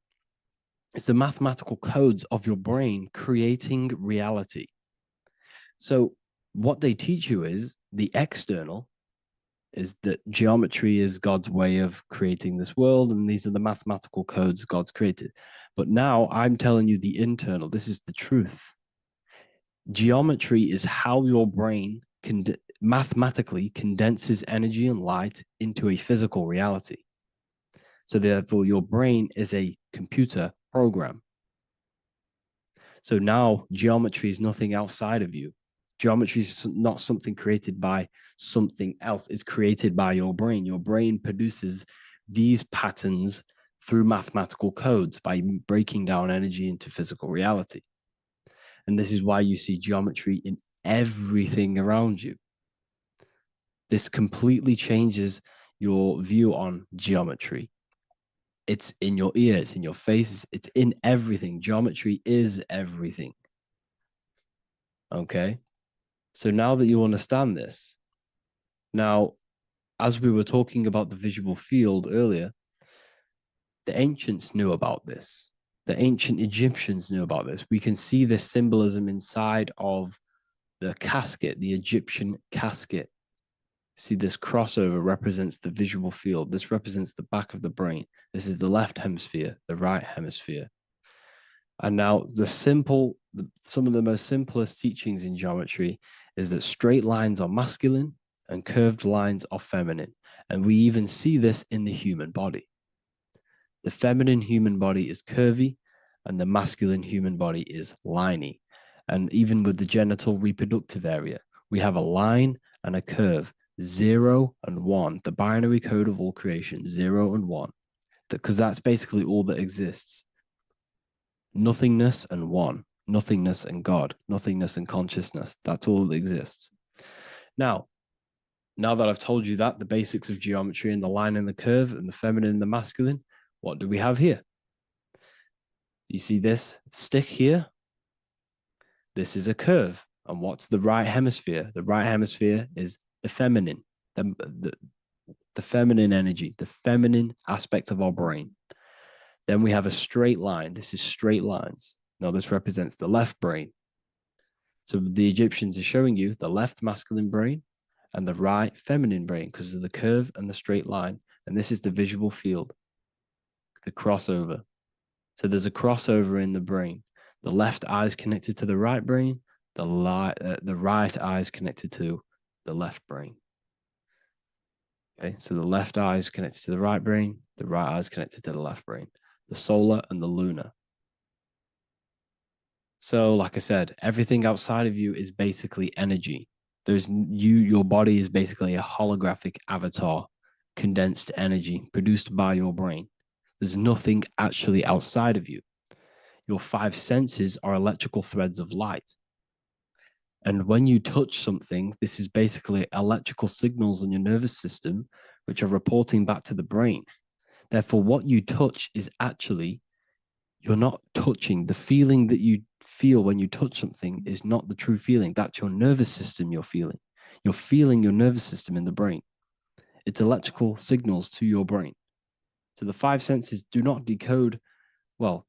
codes of your brain creating reality. So what they teach you is the external is that geometry is God's way of creating this world, and these are the mathematical codes God's created. But now I'm telling you the internal. This is the truth. Geometry is how your brain mathematically condenses energy and light into a physical reality. So therefore, your brain is a computer program. So now geometry is nothing outside of you. Geometry is not something created by something else. It's created by your brain. Your brain produces these patterns through mathematical codes by breaking down energy into physical reality. And this is why you see geometry in everything around you. This completely changes your view on geometry. It's in your ear, it's in your face, it's in everything. Geometry is everything. Okay? So now that you understand this, now, as we were talking about the visual field earlier, the ancients knew about this. The ancient Egyptians knew about this. We can see this symbolism inside of the casket, the Egyptian casket. See, this crossover represents the visual field. This represents the back of the brain. This is the left hemisphere, the right hemisphere. And now some of the most simplest teachings in geometry is that straight lines are masculine and curved lines are feminine. And we even see this in the human body. The feminine human body is curvy and the masculine human body is liney. And even with the genital reproductive area, We have a line and a curve, 0 and 1, the binary code of all creation, 0 and 1, because that's basically all that exists. Nothingness and 1, nothingness and God, nothingness and consciousness. That's all that exists. Now that I've told you that, the basics of geometry and the line and the curve and the feminine and the masculine, what do we have here? You see this stick here? This is a curve. And what's the right hemisphere? The right hemisphere is the feminine, the feminine energy, the feminine aspect of our brain. Then we have a straight line. This is straight lines. Now this represents the left brain. So the Egyptians are showing you the left masculine brain and the right feminine brain because of the curve and the straight line. And this is the visual field, the crossover. So there's a crossover in the brain. The left eye is connected to the right brain. The right eye is connected to the left brain. Okay, so the left eye is connected to the right brain. The right eye is connected to the left brain. The solar and the lunar. So, like I said, everything outside of you is basically energy. Your body is basically a holographic avatar, condensed energy produced by your brain. There's nothing actually outside of you. Your 5 senses are electrical threads of light. And when you touch something, this is basically electrical signals in your nervous system, which are reporting back to the brain. Therefore, what you touch is actually, you're not touching. The feeling that you feel when you touch something is not the true feeling. That's your nervous system you're feeling. You're feeling your nervous system in the brain. It's electrical signals to your brain. So the 5 senses do not decode, well,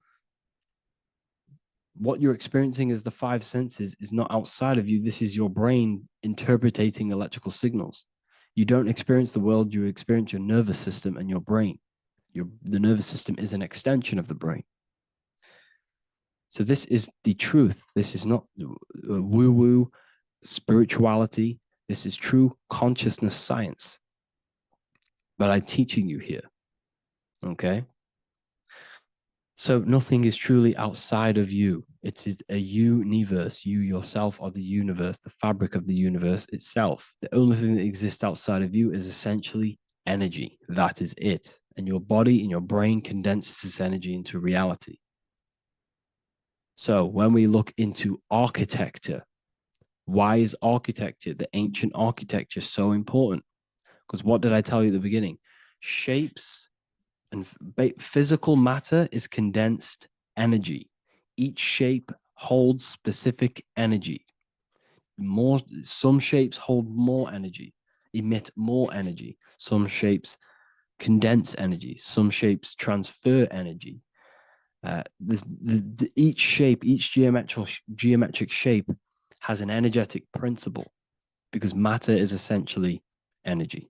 what you're experiencing as the 5 senses is not outside of you. This is your brain interpreting electrical signals. You don't experience the world, you experience your nervous system and your brain. The nervous system is an extension of the brain. So this is the truth. This is not woo-woo spirituality. This is true consciousness science that I'm teaching you here. Okay? So nothing is truly outside of you. It is a universe. You yourself are the universe, the fabric of the universe itself. The only thing that exists outside of you is essentially energy. That is it. And your body and your brain condenses this energy into reality. So when we look into architecture, why is architecture, the ancient architecture, so important? Because what did I tell you at the beginning? Shapes and physical matter is condensed energy. Each shape holds specific energy. Some shapes hold more energy, emit more energy. Some shapes condense energy. Some shapes transfer energy. Each shape, each geometric shape has an energetic principle because matter is essentially energy.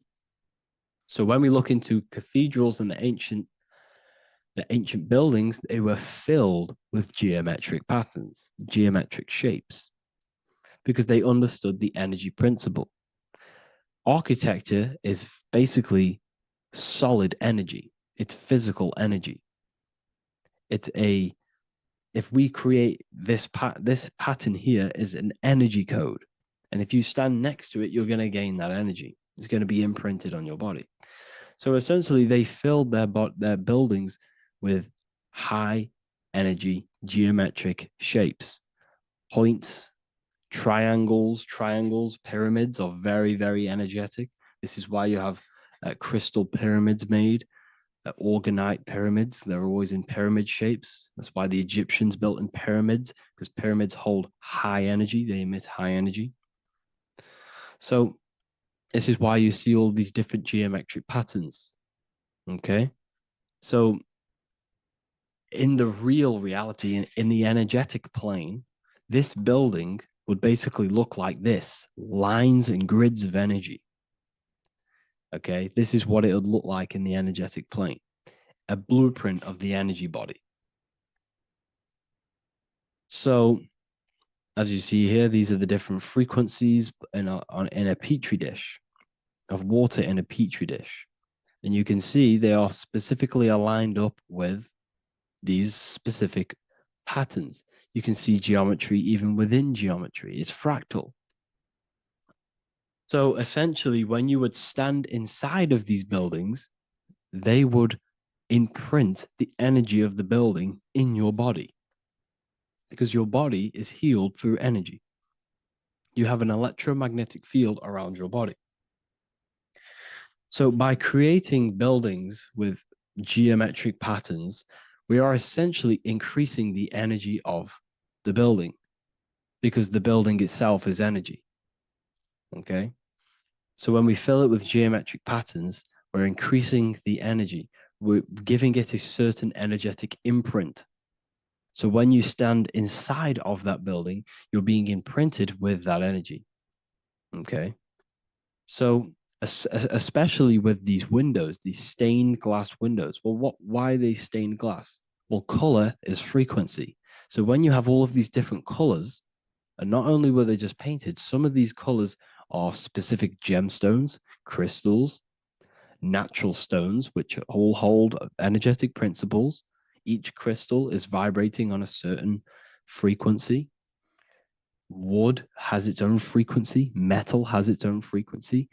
So when we look into cathedrals and the ancient buildings, they were filled with geometric patterns, geometric shapes, because they understood the energy principle. Architecture is basically solid energy. It's physical energy. If we create this pattern here is an energy code. And if you stand next to it, you're going to gain that energy. It's going to be imprinted on your body. So essentially, they filled their buildings with high energy geometric shapes. Points, triangles, pyramids are very, very energetic. This is why you have crystal pyramids made, organite pyramids. They're always in pyramid shapes. That's why the Egyptians built in pyramids, because pyramids hold high energy. They emit high energy. So this is why you see all these different geometric patterns. Okay. So in the real reality, in the energetic plane, this building would basically look like this: lines and grids of energy. Okay. This is what it would look like in the energetic plane, a blueprint of the energy body. So as you see here, these are the different frequencies in a petri dish, of water in a petri dish. And you can see they are specifically aligned up with these specific patterns. You can see geometry even within geometry. It's fractal. So essentially, when you would stand inside of these buildings, they would imprint the energy of the building in your body because your body is healed through energy. You have an electromagnetic field around your body. So by creating buildings with geometric patterns, we are essentially increasing the energy of the building because the building itself is energy. Okay. So when we fill it with geometric patterns, we're increasing the energy. We're giving it a certain energetic imprint. So when you stand inside of that building, you're being imprinted with that energy. Okay. So especially with these windows, these stained glass windows. Well, why are they stained glass? Well, color is frequency. So when you have all of these different colors, and not only were they just painted, some of these colors are specific gemstones, crystals, natural stones, which all hold energetic principles. Each crystal is vibrating on a certain frequency. Wood has its own frequency, metal has its own frequency.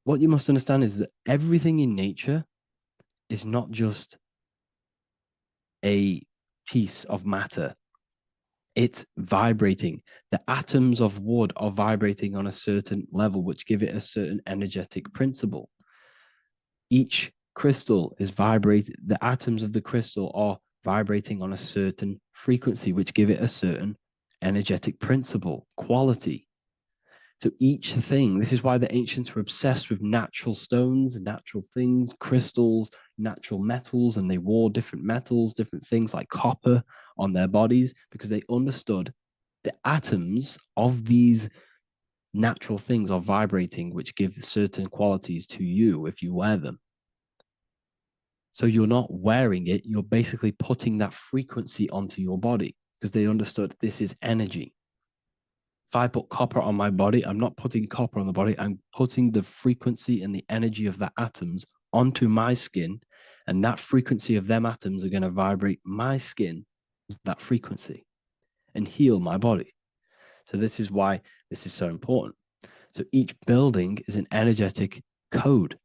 What you must understand is that everything in nature is not just a piece of matter. It's vibrating. The atoms of wood are vibrating on a certain level, which give it a certain energetic principle. Each crystal is vibrating. The atoms of the crystal are vibrating on a certain frequency, which give it a certain energetic principle, quality. So each thing, this is why the ancients were obsessed with natural stones, natural things, crystals, natural metals, and they wore different metals, different things like copper on their bodies because they understood the atoms of these natural things are vibrating, which give certain qualities to you if you wear them. So you're not wearing it, you're basically putting that frequency onto your body because they understood this is energy. If I put copper on my body, I'm not putting copper on the body. I'm putting the frequency and the energy of the atoms onto my skin. And that frequency of them atoms are going to vibrate my skin, that frequency, and heal my body. So this is why this is so important. So each building is an energetic code.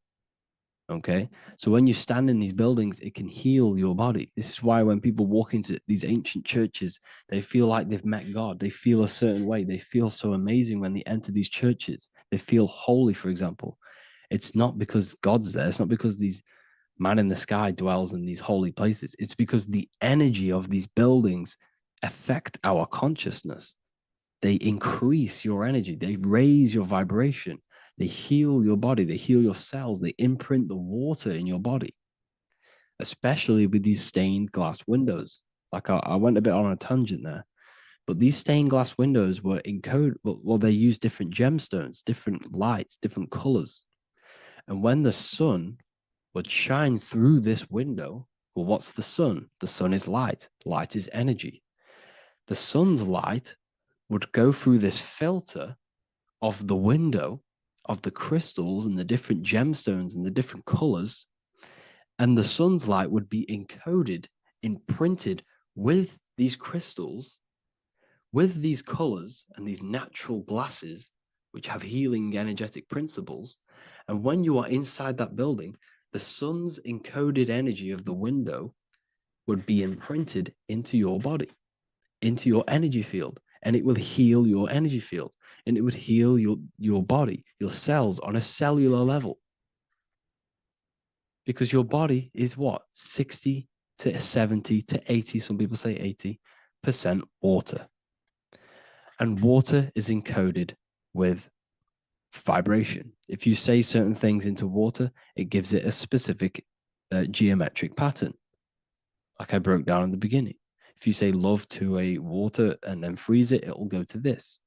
Okay. So when you stand in these buildings, it can heal your body. This is why when people walk into these ancient churches, they feel like they've met God. They feel a certain way. They feel so amazing when they enter these churches. They feel holy, for example. It's not because God's there. It's not because these man in the sky dwells in these holy places. It's because the energy of these buildings affect our consciousness. They increase your energy. They raise your vibration. They heal your body. They heal your cells. They imprint the water in your body, especially with these stained glass windows. Like I went a bit on a tangent there, but these stained glass windows were encoded. Well, they use different gemstones, different lights, different colors. And when the sun would shine through this window, well, what's the sun? The sun is light. Light is energy. The sun's light would go through this filter of the window of the crystals and the different gemstones and the different colors, and the sun's light would be encoded, imprinted with these crystals, with these colors and these natural glasses, which have healing energetic principles. And when you are inside that building, the sun's encoded energy of the window would be imprinted into your body, into your energy field, and it will heal your energy field, and it would heal your body, your cells on a cellular level. Because your body is what? 60 to 70 to 80, some people say 80% water. And water is encoded with vibration. If you say certain things into water, it gives it a specific geometric pattern, like I broke down in the beginning. If you say love to a water and then freeze it, it will go to this.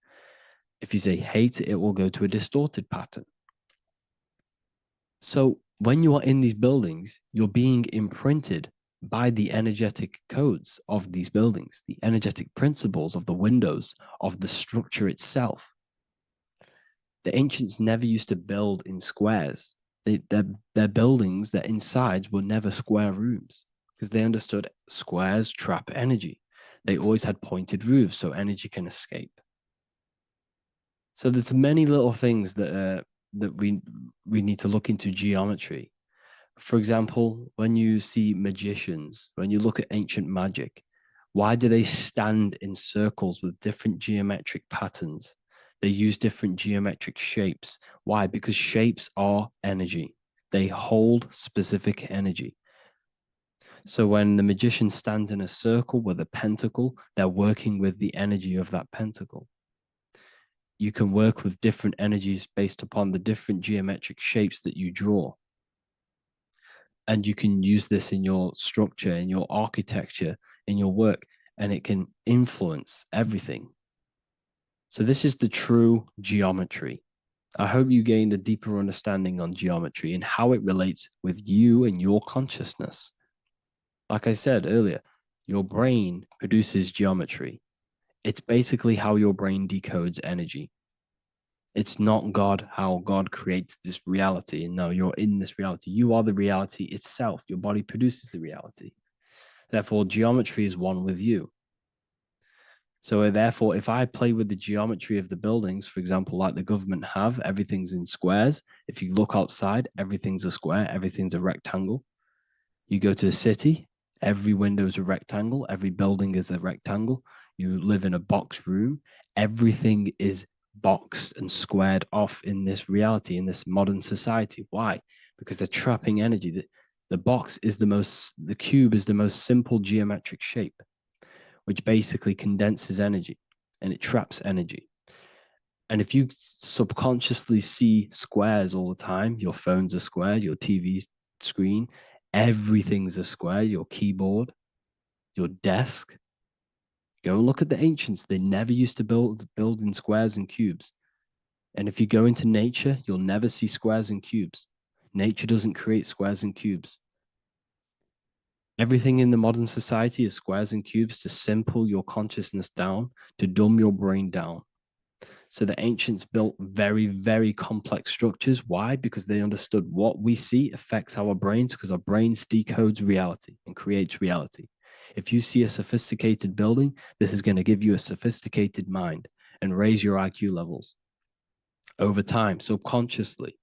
If you say hate, it will go to a distorted pattern. So when you are in these buildings, you're being imprinted by the energetic codes of these buildings, the energetic principles of the windows, of the structure itself. The ancients never used to build in squares. Their buildings, their insides were never square rooms because they understood squares trap energy. They always had pointed roofs so energy can escape. So there's many little things that we need to look into geometry. For example, when you see magicians, when you look at ancient magic, why do they stand in circles with different geometric patterns? They use different geometric shapes. Why? Because shapes are energy. They hold specific energy. So when the magician stands in a circle with a pentacle, they're working with the energy of that pentacle. You can work with different energies based upon the different geometric shapes that you draw. And you can use this in your structure, in your architecture, in your work, and it can influence everything. So this is the true geometry. I hope you gained a deeper understanding on geometry and how it relates with you and your consciousness. Like I said earlier, your brain produces geometry. It's basically how your brain decodes energy. It's not God, how God creates this reality. And no, you're in this reality. You are the reality itself. Your body produces the reality. Therefore, geometry is one with you. So therefore, if I play with the geometry of the buildings, for example, like the government have, everything's in squares. If you look outside, everything's a square, everything's a rectangle. You go to a city, every window is a rectangle, every building is a rectangle. You live in a box room, everything is boxed and squared off in this reality, in this modern society. Why? Because they're trapping energy. The box is the cube is the most simple geometric shape, which basically condenses energy and it traps energy. And if you subconsciously see squares all the time, your phone's a square, your TV screen, everything's a square, your keyboard, your desk. Go and look at the ancients. They never used to build in squares and cubes. And if you go into nature, you'll never see squares and cubes. Nature doesn't create squares and cubes. Everything in the modern society is squares and cubes to simple your consciousness down, to dumb your brain down. So the ancients built very, very complex structures. Why? Because they understood what we see affects our brains, because our brains decodes reality and creates reality. If you see a sophisticated building, this is going to give you a sophisticated mind and raise your IQ levels over time, subconsciously.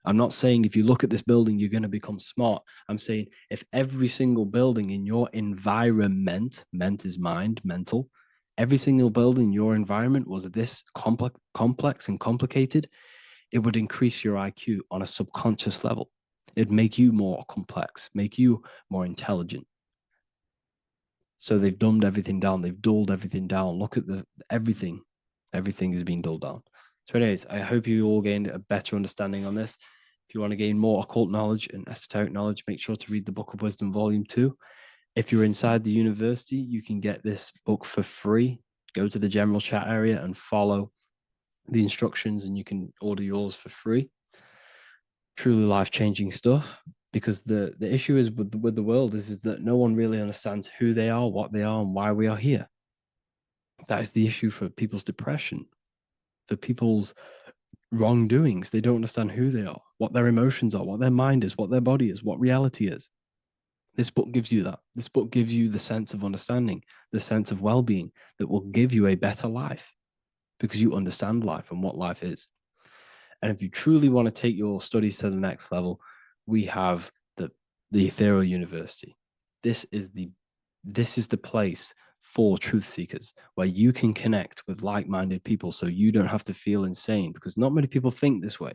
I'm not saying if you look at this building, you're going to become smart. I'm saying if every single building in your environment, ment is mind, mental, every single building in your environment was this complex and complicated, it would increase your IQ on a subconscious level. It'd make you more complex, make you more intelligent. So they've dumbed everything down. They've dulled everything down. Look at everything. Everything is being dulled down. So anyways, I hope you all gained a better understanding on this. If you want to gain more occult knowledge and esoteric knowledge, make sure to read the Book of Wisdom, Volume 2. If you're inside the university, you can get this book for free. Go to the general chat area and follow the instructions and you can order yours for free. Truly life-changing stuff. Because the issue is with the world is that no one really understands who they are, what they are, and why we are here. That is the issue for people's depression, for people's wrongdoings. They don't understand who they are, what their emotions are, what their mind is, what their body is, what reality is. This book gives you that. This book gives you the sense of understanding, the sense of well-being that will give you a better life because you understand life and what life is. And if you truly want to take your studies to the next level, we have the Ethereal University. This is the place for truth seekers where you can connect with like-minded people so you don't have to feel insane, because not many people think this way.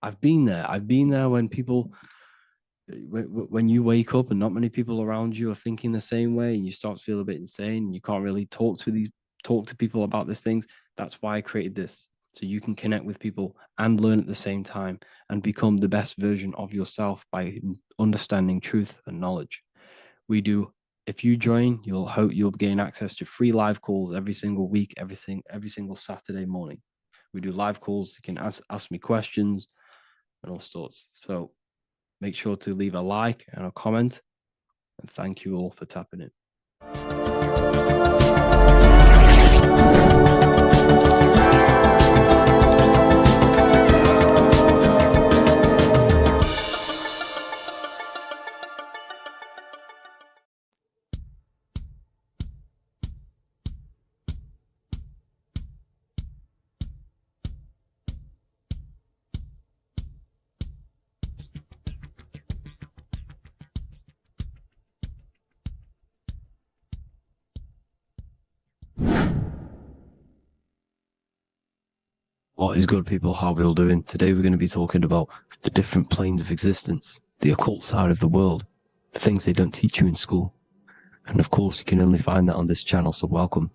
I've been there when people, when you wake up and not many people around you are thinking the same way and you start to feel a bit insane and you can't really talk to people about these things. That's why I created this, so you can connect with people and learn at the same time and become the best version of yourself by understanding truth and knowledge. We do. If you join, you'll gain access to free live calls every single week, every single Saturday morning. We do live calls. You can ask me questions and all sorts. So make sure to leave a like and a comment. And thank you all for tapping in. What is good, people? How are we all doing? Today we're going to be talking about the different planes of existence, the occult side of the world, the things they don't teach you in school. And of course, you can only find that on this channel, so welcome.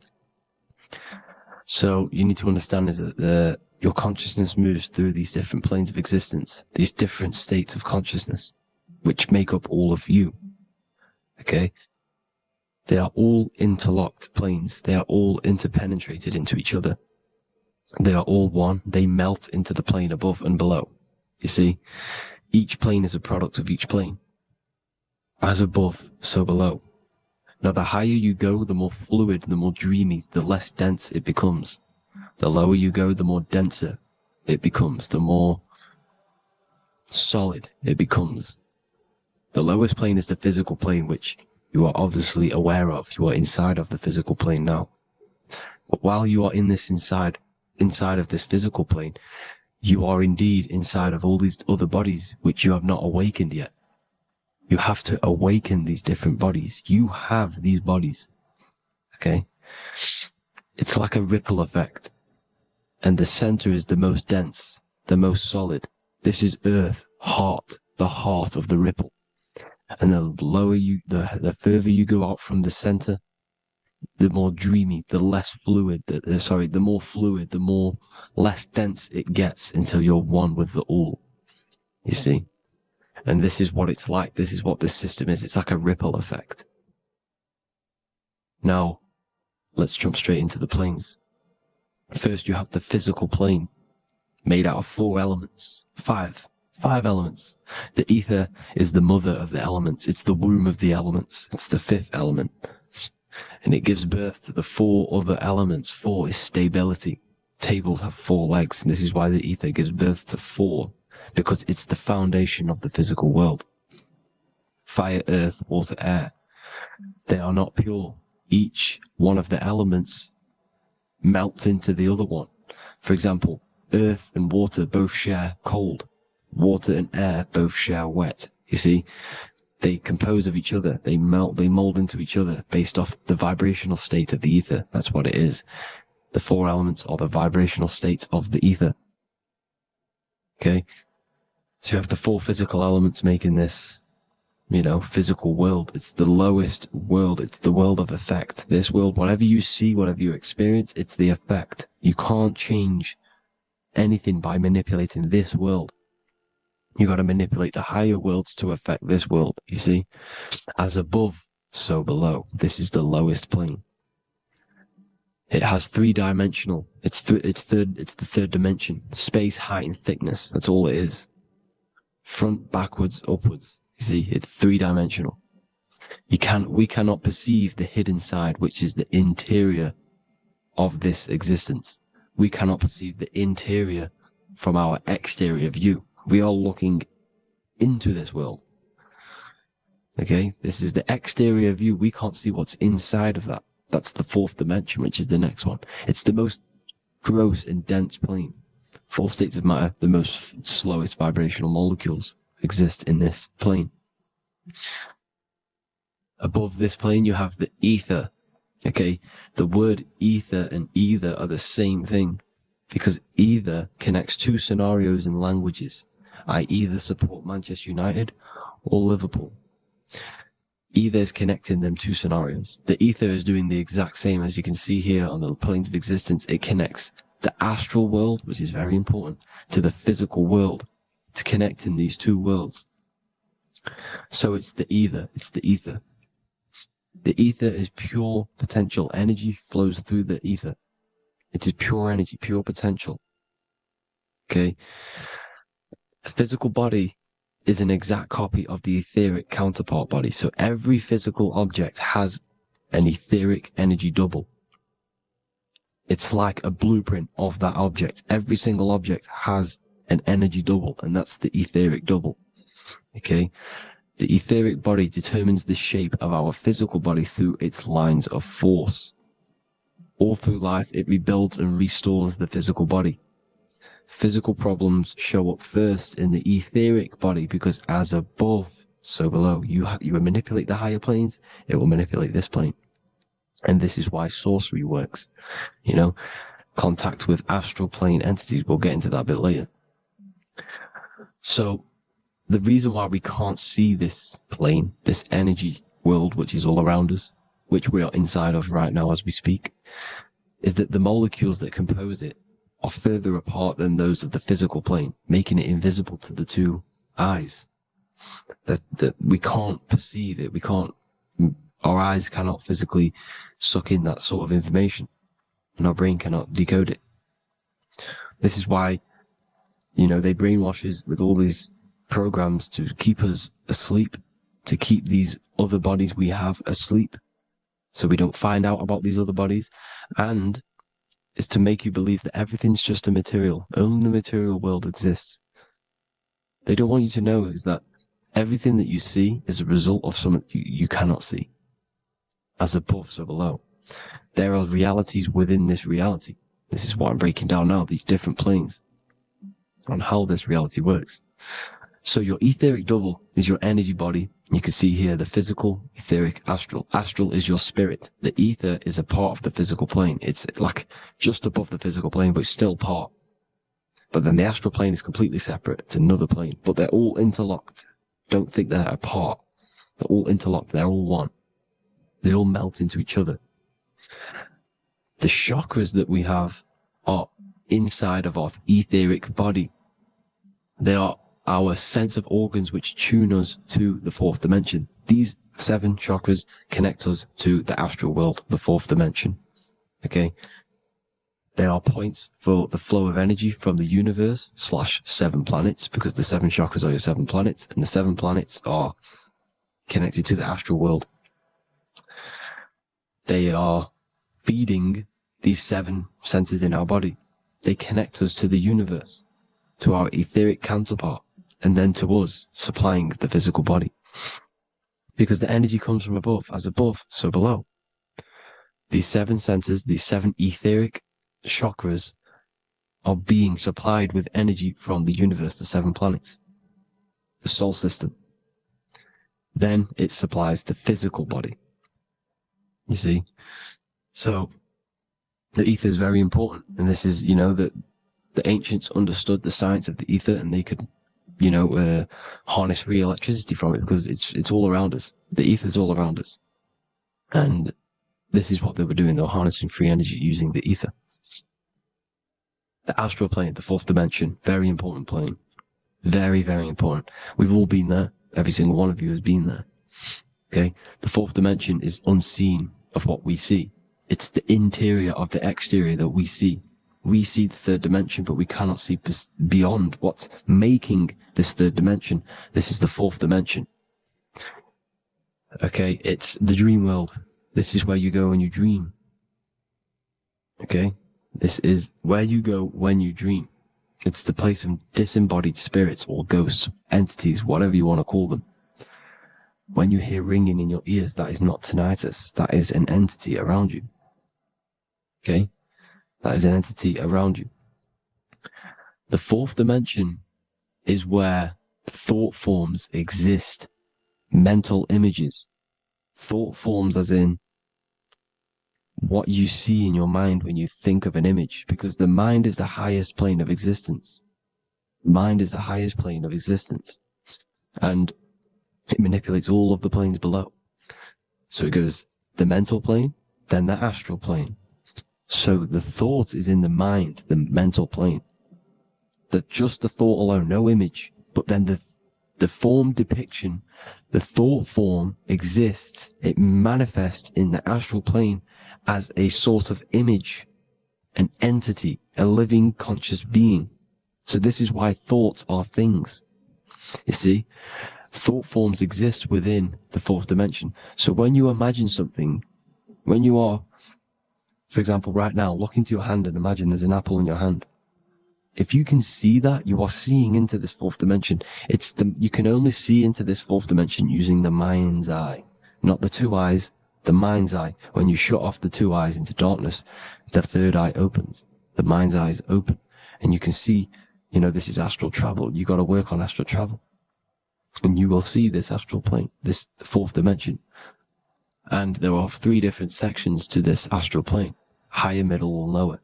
So you need to understand is that your consciousness moves through these different planes of existence, these different states of consciousness, which make up all of you. Okay? They are all interlocked planes. They are all interpenetrated into each other. They are all one. They melt into the plane above and below. You see, each plane is a product of each plane. As above, so below. Now, the higher you go, the more fluid, the more dreamy, the less dense it becomes. The lower you go, the more denser it becomes, the more solid it becomes. The lowest plane is the physical plane, which you are obviously aware of. You are inside of the physical plane now. But while you are in this inside of this physical plane, you are indeed inside of all these other bodies which you have not awakened yet. You have to awaken these different bodies. You have these bodies. Okay? It's like a ripple effect. And the center is the most dense, the most solid. This is Earth, heart, the heart of the ripple. And the further you go out from the center, the more dreamy, the less fluid, the more fluid, the more less dense it gets until you're one with the all. You see? And this is what it's like. This is what this system is. It's like a ripple effect. Now, let's jump straight into the planes. First, you have the physical plane, made out of 4 elements. Five elements. The ether is the mother of the elements. It's the womb of the elements. It's the 5th element. And it gives birth to the 4 other elements. 4 is stability. Tables have 4 legs, and this is why the ether gives birth to 4, because it's the foundation of the physical world. Fire, earth, water, air. They are not pure. Each one of the elements melts into the other one. For example, earth and water both share cold. Water and air both share wet. You see, they compose of each other. They melt, they mold into each other based off the vibrational state of the ether. That's what it is. The 4 elements are the vibrational states of the ether. Okay? So you have the 4 physical elements making this, physical world. It's the lowest world. It's the world of effect. This world, whatever you see, whatever you experience, it's the effect. You can't change anything by manipulating this world. You got to manipulate the higher worlds to affect this world, you see? As above, so below. This is the lowest plane. It has 3-dimensional. It's the 3rd dimension. Space, height, and thickness. That's all it is. Front, backwards, upwards. You see, it's 3-dimensional. We cannot perceive the hidden side, which is the interior of this existence. We cannot perceive the interior from our exterior view. We are looking into this world. Okay? This is the exterior view. We can't see what's inside of that. That's the 4th dimension, which is the next one. It's the most gross and dense plane. 4 states of matter, the most slowest vibrational molecules exist in this plane. Above this plane, you have the ether. Okay? The word ether and either are the same thing, because either connects 2 scenarios in languages. I either support Manchester United or Liverpool. Either is connecting them 2 scenarios. The ether is doing the exact same, as you can see here on the planes of existence. It connects the astral world, which is very important, to the physical world. It's connecting these 2 worlds. So it's the ether. It's the ether. The ether is pure potential. Energy flows through the ether. It is pure energy, pure potential. Okay? The physical body is an exact copy of the etheric counterpart body. So every physical object has an etheric energy double. It's like a blueprint of that object. Every single object has an energy double, and that's the etheric double. Okay? The etheric body determines the shape of our physical body through its lines of force. All through life, it rebuilds and restores the physical body. Physical problems show up first in the etheric body, because as above, so below. You manipulate the higher planes, it will manipulate this plane. And this is why sorcery works. contact with astral plane entities. We'll get into that a bit later. So the reason why we can't see this plane, this energy world, which is all around us, which we are inside of right now as we speak, is that the molecules that compose it are further apart than those of the physical plane, making it invisible to the two eyes. That we can't perceive it. Our eyes cannot physically suck in that sort of information, and our brain cannot decode it. This is why, they brainwash us with all these programs to keep us asleep, to keep these other bodies we have asleep, so we don't find out about these other bodies, and is to make you believe that everything's just a material. Only the material world exists. They don't want you to know is that everything that you see is a result of something you cannot see. As above, so below. There are realities within this reality. This is what I'm breaking down now, these different planes, on how this reality works. So your etheric double is your energy body. You can see here the physical, etheric, astral. Astral is your spirit. The ether is a part of the physical plane. It's like just above the physical plane, but it's still part. But then the astral plane is completely separate. It's another plane, but they're all interlocked. Don't think they're apart. They're all interlocked. They're all one. They all melt into each other. The chakras that we have are inside of our etheric body. They are our sense of organs which tune us to the fourth dimension. These 7 chakras connect us to the astral world, the fourth dimension. Okay? They are points for the flow of energy from the universe / 7 planets, because the 7 chakras are your 7 planets, and the 7 planets are connected to the astral world. They are feeding these 7 centers in our body. They connect us to the universe, to our etheric counterpart, and then to us, supplying the physical body. Because the energy comes from above. As above, so below. These 7 centers, these 7 etheric chakras, are being supplied with energy from the universe, the 7 planets, the solar system. Then it supplies the physical body. You see? So the ether is very important. And this is, that the ancients understood the science of the ether, and they could, harness free electricity from it, because it's all around us. The ether is all around us. And this is what they were doing. They were harnessing free energy using the ether. The astral plane, the fourth dimension, very important plane. Very, very important. We've all been there. Every single one of you has been there. Okay? The fourth dimension is unseen of what we see. It's the interior of the exterior that we see. We see the third dimension, but we cannot see beyond what's making this third dimension. This is the fourth dimension. Okay? It's the dream world. This is where you go when you dream. Okay? This is where you go when you dream. It's the place of disembodied spirits or ghosts, entities, whatever you want to call them. When you hear ringing in your ears, that is not tinnitus. That is an entity around you. Okay? That is an entity around you. The fourth dimension is where thought forms exist. Mental images. Thought forms as in what you see in your mind when you think of an image, because the mind is the highest plane of existence. Mind is the highest plane of existence. And it manipulates all of the planes below. So it goes the mental plane, then the astral plane. So the thought is in the mind, the mental plane. That just the thought alone, no image, but then the form depiction, the thought form exists. It manifests in the astral plane as a sort of image, an entity, a living conscious being. So this is why thoughts are things. You see, thought forms exist within the fourth dimension. So when you imagine something, when you are, for example, right now, look into your hand and imagine there's an apple in your hand. If you can see that, you are seeing into this fourth dimension. You can only see into this fourth dimension using the mind's eye, not the 2 eyes, the mind's eye. When you shut off the 2 eyes into darkness, the third eye opens. The mind's eye is open. And you can see, this is astral travel. You got to work on astral travel. And you will see this astral plane, this fourth dimension. And there are 3 different sections to this astral plane. Higher, middle, or lower.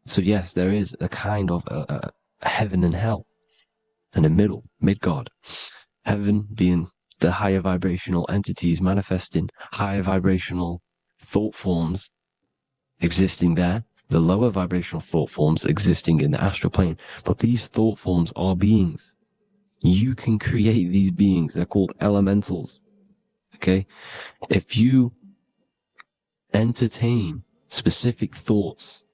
So yes, there is a kind of a heaven and hell, and a mid-God. Heaven being the higher vibrational entities manifesting higher vibrational thought forms existing there, the lower vibrational thought forms existing in the astral plane. But these thought forms are beings. You can create these beings. They're called elementals. Okay? If you entertain specific thoughts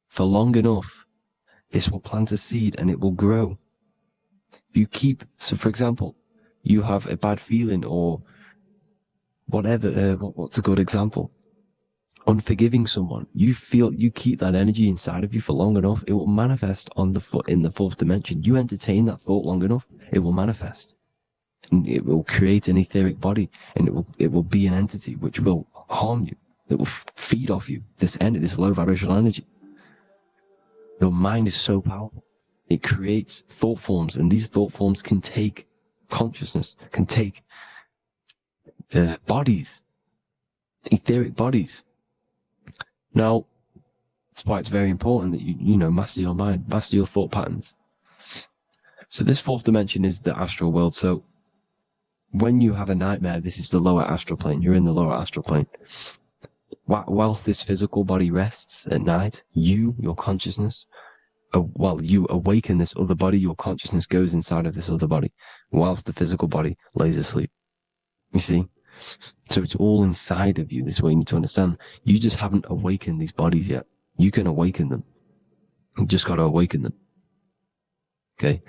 for long enough, this will plant a seed and it will grow. If you keep, so for example, you have a bad feeling or whatever, what's a good example? Unforgiving someone, you keep that energy inside of you for long enough, it will manifest in the fourth dimension. You entertain that thought long enough, it will manifest, and it will create an etheric body, and it will be an entity which will harm you, that will feed off you this low vibrational energy. Your mind is so powerful. It creates thought forms, and these thought forms can take consciousness, can take bodies, etheric bodies. Now, that's why it's very important that you master your mind, master your thought patterns. So this fourth dimension is the astral world. So when you have a nightmare, this is the lower astral plane. You're in the lower astral plane. Whilst this physical body rests at night, your consciousness, while you awaken this other body, your consciousness goes inside of this other body, whilst the physical body lays asleep. You see? So it's all inside of you. This is what you need to understand. You just haven't awakened these bodies yet. You can awaken them. You just got to awaken them. Okay?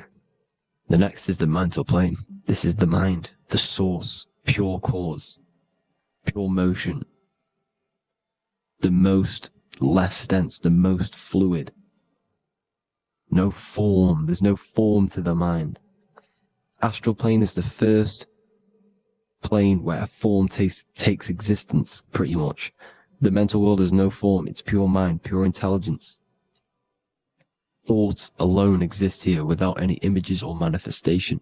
The next is the mental plane. This is the mind, the source, pure cause, pure motion, the most less dense, the most fluid. No form. There's no form to the mind. Astral plane is the first plane where a form takes existence, pretty much. The mental world has no form. It's pure mind, pure intelligence. Thoughts alone exist here without any images or manifestation.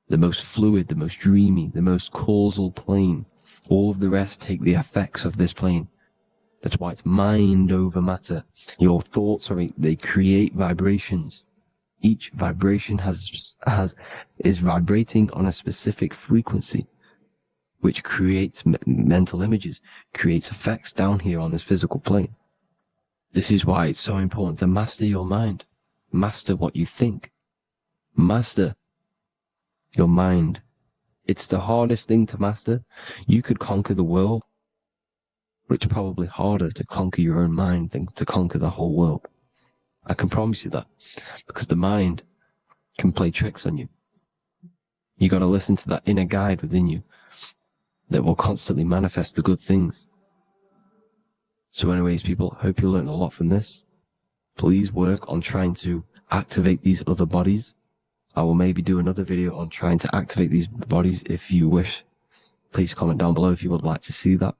The most fluid, the most dreamy, the most causal plane. All of the rest take the effects of this plane. That's why it's mind over matter. Your thoughts they create vibrations. Each vibration is vibrating on a specific frequency, which creates mental images, creates effects down here on this physical plane. This is why it's so important to master your mind. Master what you think. Master your mind. It's the hardest thing to master. You could conquer the world, but it's probably harder to conquer your own mind than to conquer the whole world. I can promise you that, because the mind can play tricks on you. You got to listen to that inner guide within you that will constantly manifest the good things. So anyways, people, hope you learned a lot from this. Please work on trying to activate these other bodies. I will maybe do another video on trying to activate these bodies if you wish. Please comment down below if you would like to see that.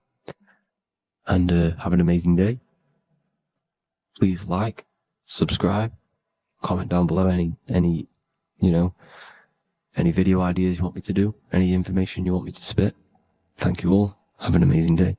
And have an amazing day. Please like, subscribe, comment down below any video ideas you want me to do, any information you want me to spit. Thank you all. Have an amazing day.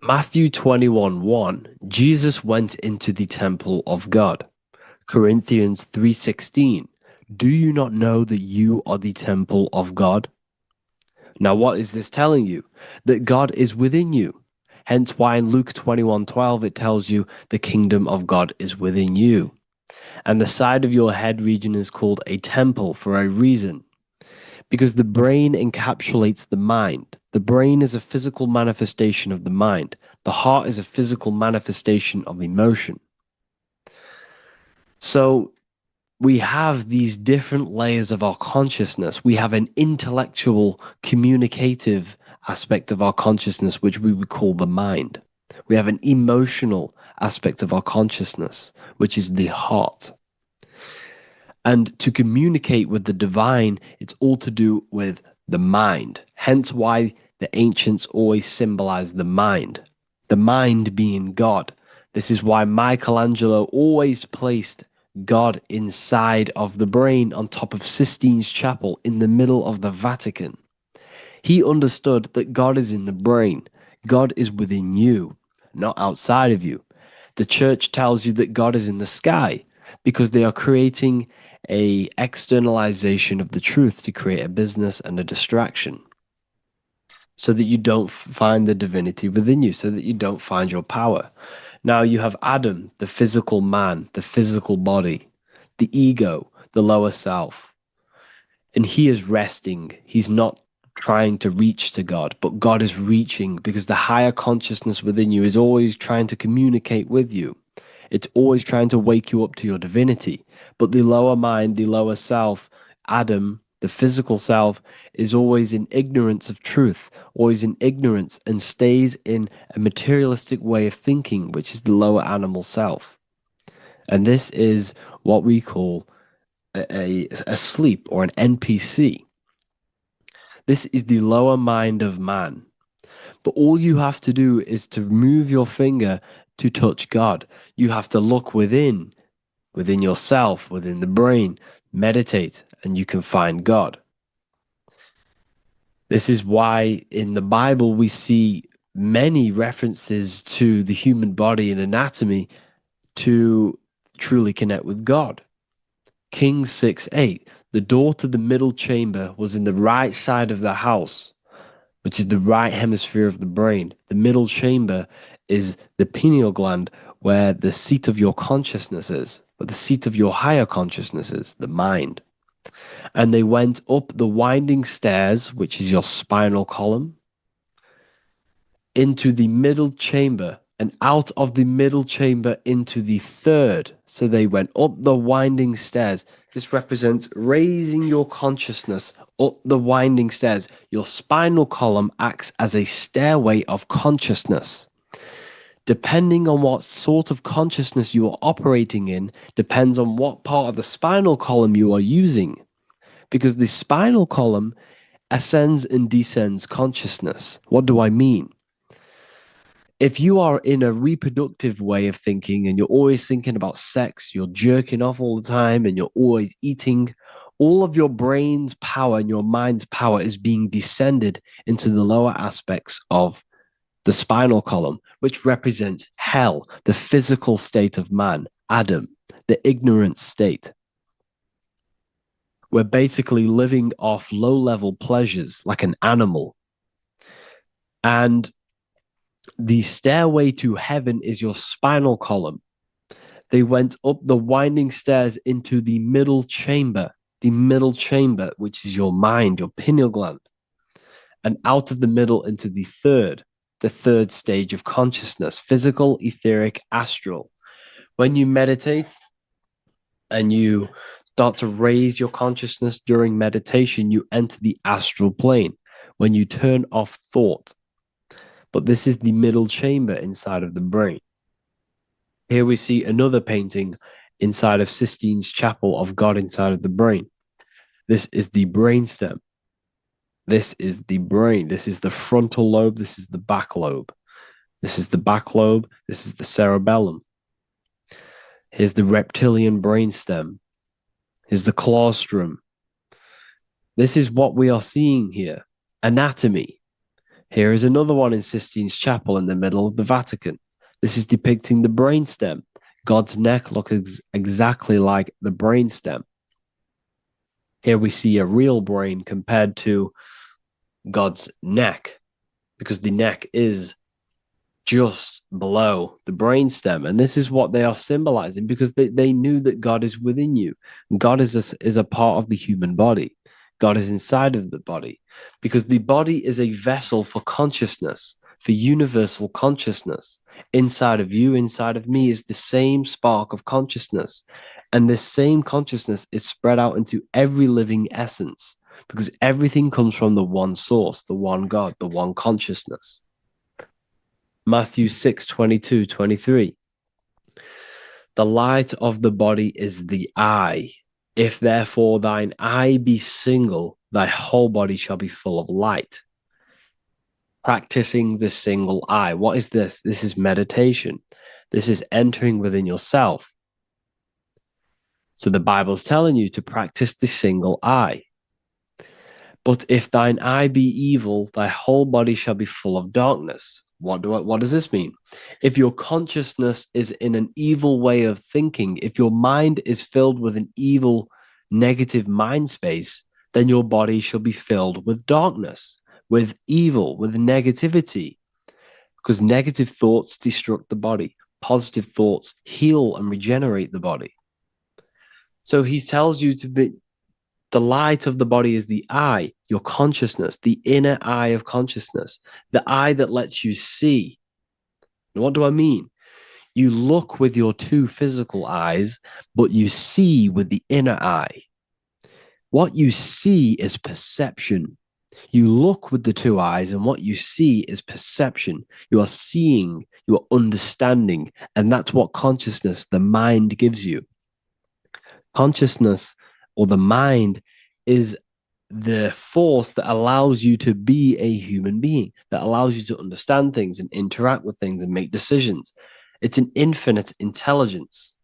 Matthew 21:1, Jesus went into the temple of God. Corinthians 3:16, do you not know that you are the temple of God? Now what is this telling you? That God is within you. Hence why in Luke 21:12 it tells you the kingdom of God is within you. And the side of your head region is called a temple for a reason. Because the brain encapsulates the mind. The brain is a physical manifestation of the mind. The heart is a physical manifestation of emotion. So we have these different layers of our consciousness. We have an intellectual, communicative aspect of our consciousness, which we would call the mind. We have an emotional aspect of our consciousness, which is the heart. And to communicate with the divine, it's all to do with the mind. Hence why the ancients always symbolize the mind. the mind being God. This is why Michelangelo always placed God inside of the brain on top of Sistine Chapel in the middle of the Vatican. He understood that God is in the brain. God is within you, not outside of you. The church tells you that God is in the sky because they are creating a externalization of the truth to create a business and a distraction so that you don't find the divinity within you, so that you don't find your power. Now you have Adam, the physical man, the physical body, the ego, the lower self. And he is resting. He's not trying to reach to God, but God is reaching because the higher consciousness within you is always trying to communicate with you. It's always trying to wake you up to your divinity. But the lower mind, the lower self, Adam, the physical self, is always in ignorance of truth, always in ignorance, and stays in a materialistic way of thinking, which is the lower animal self. And this is what we call a sleep or an NPC. This is the lower mind of man. But all you have to do is to move your finger to touch God. You have to look within yourself, within the brain, meditate, and you can find God. This is why in the Bible we see many references to the human body and anatomy to truly connect with God. Kings 6:8, the door to the middle chamber was in the right side of the house, which is the right hemisphere of the brain. The middle chamber is the pineal gland, where the seat of your consciousness is, where the seat of your higher consciousness is, the mind. And they went up the winding stairs, which is your spinal column, into the middle chamber, and out of the middle chamber into the third. So they went up the winding stairs. This represents raising your consciousness up the winding stairs. Your spinal column acts as a stairway of consciousness. Depending on what sort of consciousness you are operating in, depends on what part of the spinal column you are using. Because the spinal column ascends and descends consciousness. What do I mean? If you are in a reproductive way of thinking and you're always thinking about sex, you're jerking off all the time and you're always eating, all of your brain's power and your mind's power is being descended into the lower aspects of the spinal column, which represents hell, the physical state of man, Adam, the ignorant state. We're basically living off low-level pleasures like an animal. And the stairway to heaven is your spinal column. They went up the winding stairs into the middle chamber, which is your mind, your pineal gland, and out of the middle into the third stage of consciousness, physical, etheric, astral. When you meditate and you start to raise your consciousness during meditation, you enter the astral plane when you turn off thought. But this is the middle chamber inside of the brain. Here we see another painting inside of Sistine's Chapel of God inside of the brain. This is the brainstem. This is the brain. This is the frontal lobe. This is the back lobe. This is the back lobe. This is the cerebellum. Here's the reptilian brainstem. Here's the claustrum. This is what we are seeing here. Anatomy. Here is another one in Sistine's Chapel in the middle of the Vatican. This is depicting the brainstem. God's neck looks exactly like the brainstem. Here we see a real brain compared to God's neck, because the neck is just below the brainstem. And this is what they are symbolizing, because they knew that God is within you. God is a part of the human body. God is inside of the body, because the body is a vessel for consciousness, for universal consciousness. Inside of you, inside of me is the same spark of consciousness. And this same consciousness is spread out into every living essence, because everything comes from the one source, the one God, the one consciousness. Matthew 6:22-23. The light of the body is the eye. If therefore thine eye be single, thy whole body shall be full of light. practicing the single eye. What is this? This is meditation. This is entering within yourself. So the Bible's telling you to practice the single eye. But if thine eye be evil, thy whole body shall be full of darkness. What does this mean? If your consciousness is in an evil way of thinking, if your mind is filled with an evil, negative mind space, then your body shall be filled with darkness, with evil, with negativity. Because negative thoughts destruct the body. Positive thoughts heal and regenerate the body. So he tells you to be, the light of the body is the eye, your consciousness, the inner eye of consciousness, the eye that lets you see. And what do I mean? You look with your two physical eyes, but you see with the inner eye. What you see is perception. You look with the two eyes, and what you see is perception. You are seeing, you are understanding, and that's what consciousness, the mind, gives you. Consciousness, or the mind, is the force that allows you to be a human being, that allows you to understand things and interact with things and make decisions. It's an infinite intelligence.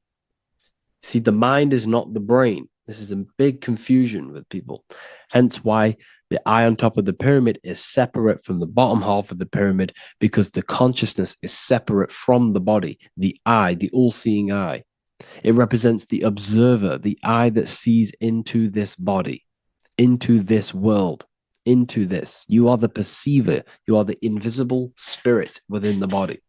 See, the mind is not the brain. This is a big confusion with people. Hence why the eye on top of the pyramid is separate from the bottom half of the pyramid, because the consciousness is separate from the body, the eye, the all-seeing eye. It represents the observer, the eye that sees into this body, into this world, into this. You are the perceiver. You are the invisible spirit within the body.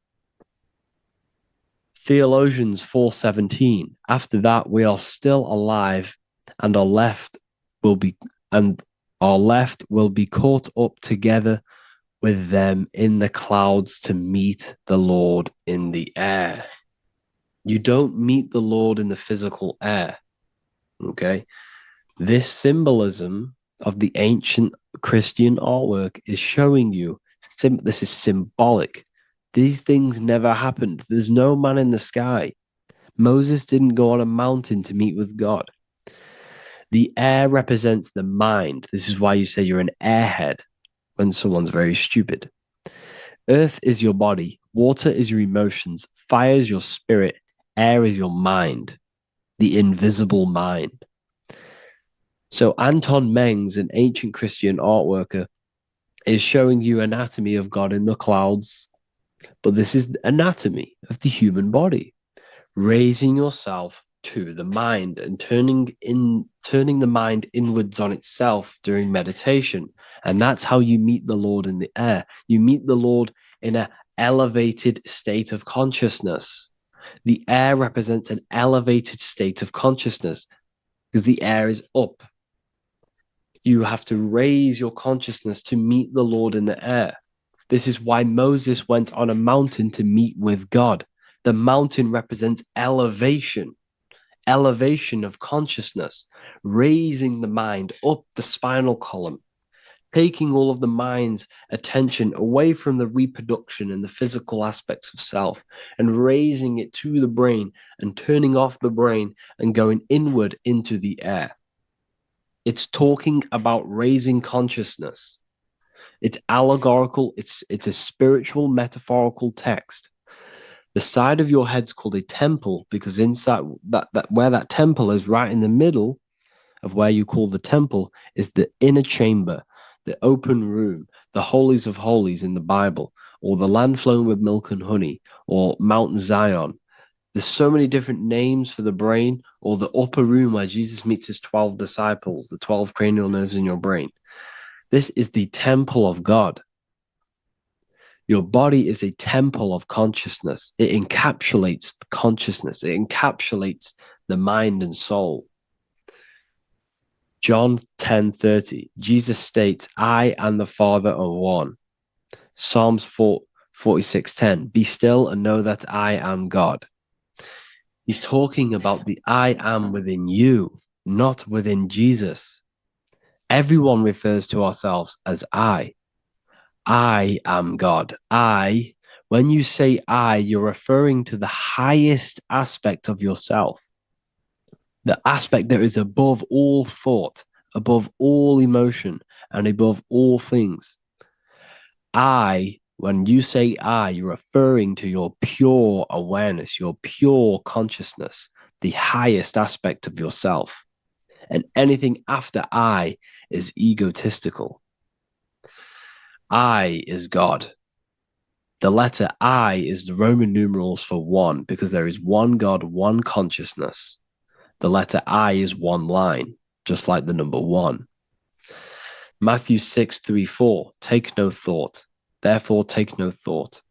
Theologians 4:17. After that, we are still alive, and our left will be caught up together with them in the clouds to meet the Lord in the air. You don't meet the Lord in the physical air. Okay? This symbolism of the ancient Christian artwork is showing you this is symbolic. These things never happened. There's no man in the sky. Moses didn't go on a mountain to meet with God. The air represents the mind. This is why you say you're an airhead when someone's very stupid. Earth is your body. Water is your emotions. Fire is your spirit. Air is your mind, the invisible mind. So Anton Mengs, an ancient Christian art worker, is showing you anatomy of God in the clouds. But this is the anatomy of the human body, raising yourself to the mind and turning the mind inwards on itself during meditation. And that's how you meet the Lord in the air. You meet the Lord in an elevated state of consciousness. The air represents an elevated state of consciousness because the air is up. You have to raise your consciousness to meet the Lord in the air. This is why Moses went on a mountain to meet with God. The mountain represents elevation of consciousness, raising the mind up the spinal column, taking all of the mind's attention away from the reproduction and the physical aspects of self and raising it to the brain and turning off the brain and going inward into the air. It's talking about raising consciousness. It's allegorical. It's a spiritual, metaphorical text. The side of your head's called a temple because inside that where that temple is, right in the middle of where you call the temple, is the inner chamber, the open room, the holies of holies in the Bible, or the land flowing with milk and honey, or Mount Zion. There's so many different names for the brain, or the upper room where Jesus meets his 12 disciples, the 12 cranial nerves in your brain. This is the temple of God. Your body is a temple of consciousness. It encapsulates the consciousness. It encapsulates the mind and soul. John 10:30, Jesus states, I and the Father are one. Psalms 46:10, be still and know that I am God. He's talking about the I am within you, not within Jesus. Everyone refers to ourselves as I. I am God. When you say I, you're referring to the highest aspect of yourself. The aspect that is above all thought, above all emotion, and above all things. when you say I, you're referring to your pure awareness, your pure consciousness, the highest aspect of yourself. And anything after I is egotistical. I is God. The letter I is the Roman numerals for one, because there is one God, one consciousness. The letter I is one line, just like the number one. Matthew 6:3-4, take no thought. Therefore, take no thought.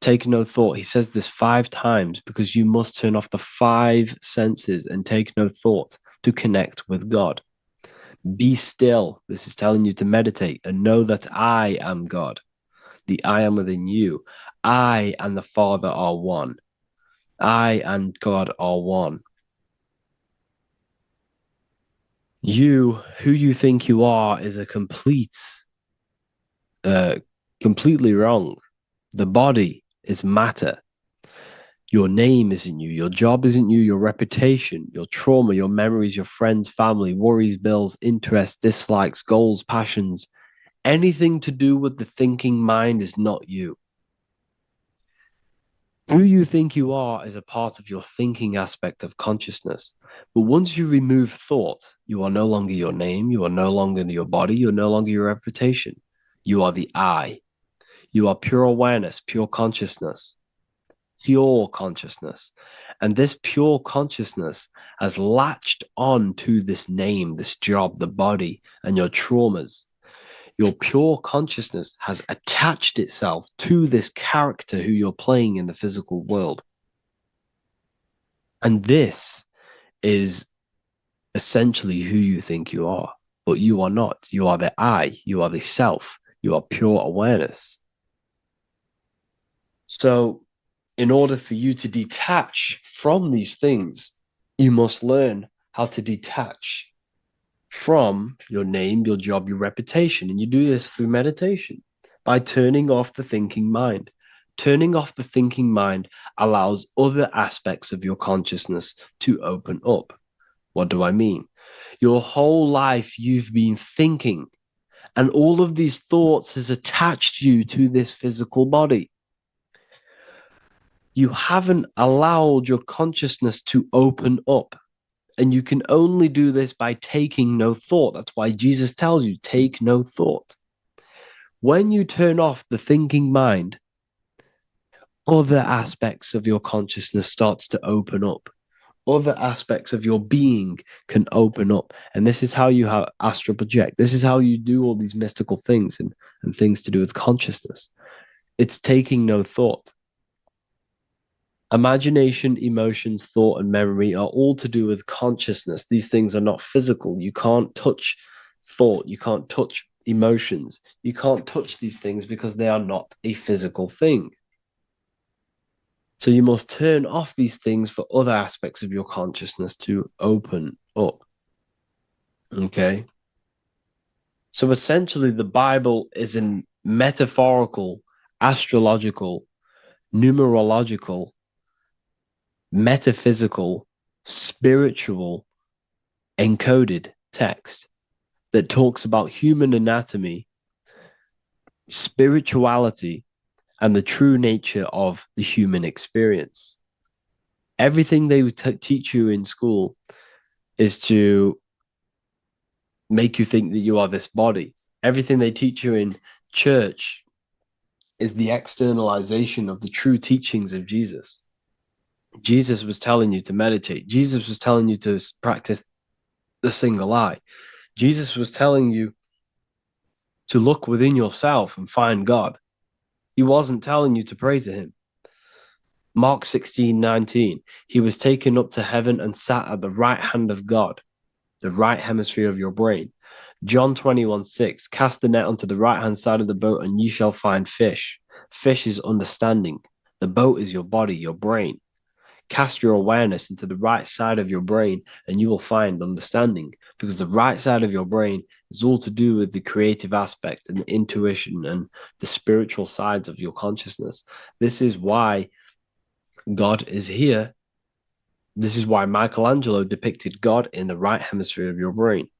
Take no thought. He says this 5 times because you must turn off the 5 senses and take no thought to connect with God. Be still. This is telling you to meditate and know that I am God. The I am within you. I and the Father are one. I and God are one. You, who you think you are, is a completely wrong. The body is matter. Your name isn't you. Your job isn't you. Your reputation, your trauma, your memories, your friends, family, worries, bills, interests, dislikes, goals, passions, anything to do with the thinking mind is not you. Who you think you are is a part of your thinking aspect of consciousness. But once you remove thought, you are no longer your name. You are no longer your body. You're no longer your reputation. You are the I. You are pure awareness, pure consciousness. Pure consciousness. And this pure consciousness has latched on to this name, this job, the body, and your traumas. Your pure consciousness has attached itself to this character who you're playing in the physical world. And this is essentially who you think you are, but you are not. You are the I, you are the self, you are pure awareness. So, in order for you to detach from these things, you must learn how to detach from your name, your job, your reputation. And you do this through meditation by turning off the thinking mind. Turning off the thinking mind allows other aspects of your consciousness to open up. What do I mean? Your whole life you've been thinking, and all of these thoughts has attached you to this physical body. You haven't allowed your consciousness to open up. And you can only do this by taking no thought. That's why Jesus tells you, take no thought. When you turn off the thinking mind, other aspects of your consciousness starts to open up. Other aspects of your being can open up. And this is how you have astral project. This is how you do all these mystical things and things to do with consciousness. It's taking no thought. Imagination, emotions, thought, and memory are all to do with consciousness. These things are not physical. You can't touch thought. You can't touch emotions. You can't touch these things because they are not a physical thing. So you must turn off these things for other aspects of your consciousness to open up. Okay? So essentially, the Bible is a metaphorical, astrological, numerological, metaphysical, spiritual, encoded text that talks about human anatomy, spirituality, and the true nature of the human experience. Everything they teach you in school is to make you think that you are this body. Everything they teach you in church is the externalization of the true teachings of Jesus. Jesus was telling you to meditate. Jesus was telling you to practice the single eye. Jesus was telling you to look within yourself and find God. He wasn't telling you to pray to him. Mark 16:19, he was taken up to heaven and sat at the right hand of God, the right hemisphere of your brain. John 21:6, cast the net onto the right hand side of the boat and ye shall find fish. Fish is understanding. The boat is your body, your brain. Cast your awareness into the right side of your brain and you will find understanding, because the right side of your brain is all to do with the creative aspect and the intuition and the spiritual sides of your consciousness. This is why God is here. This is why Michelangelo depicted God in the right hemisphere of your brain,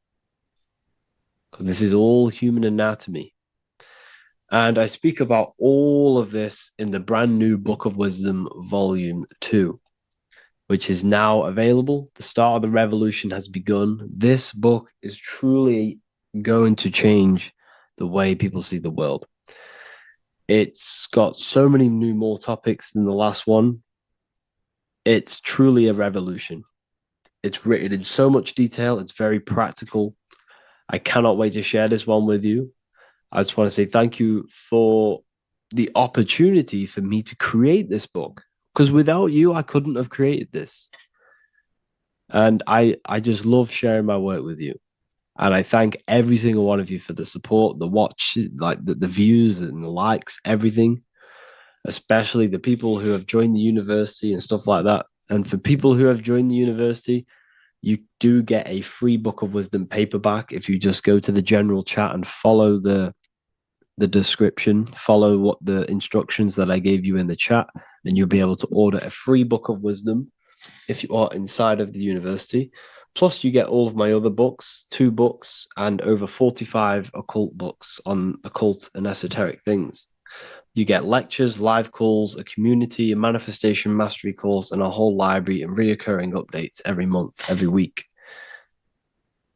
because this is all human anatomy. And I speak about all of this in the brand new Book of Wisdom, Volume 2, which is now available. The start of the revolution has begun. This book is truly going to change the way people see the world. It's got so many more topics than the last one. It's truly a revolution. It's written in so much detail. It's very practical. I cannot wait to share this one with you. I just want to say thank you for the opportunity for me to create this book, because without you, I couldn't have created this. And I just love sharing my work with you. And I thank every single one of you for the support, the watch, like the views and the likes, everything, especially the people who have joined the university and stuff like that. And for people who have joined the university, you do get a free Book of Wisdom paperback if you just go to the general chat and follow the description, follow what the instructions that I gave you in the chat, and you'll be able to order a free Book of Wisdom if you are inside of the university. Plus, you get all of my other books, 2 books, and over 45 occult books on occult and esoteric things. You get lectures, live calls, a community, a manifestation mastery course, and a whole library and reoccurring updates every month, every week.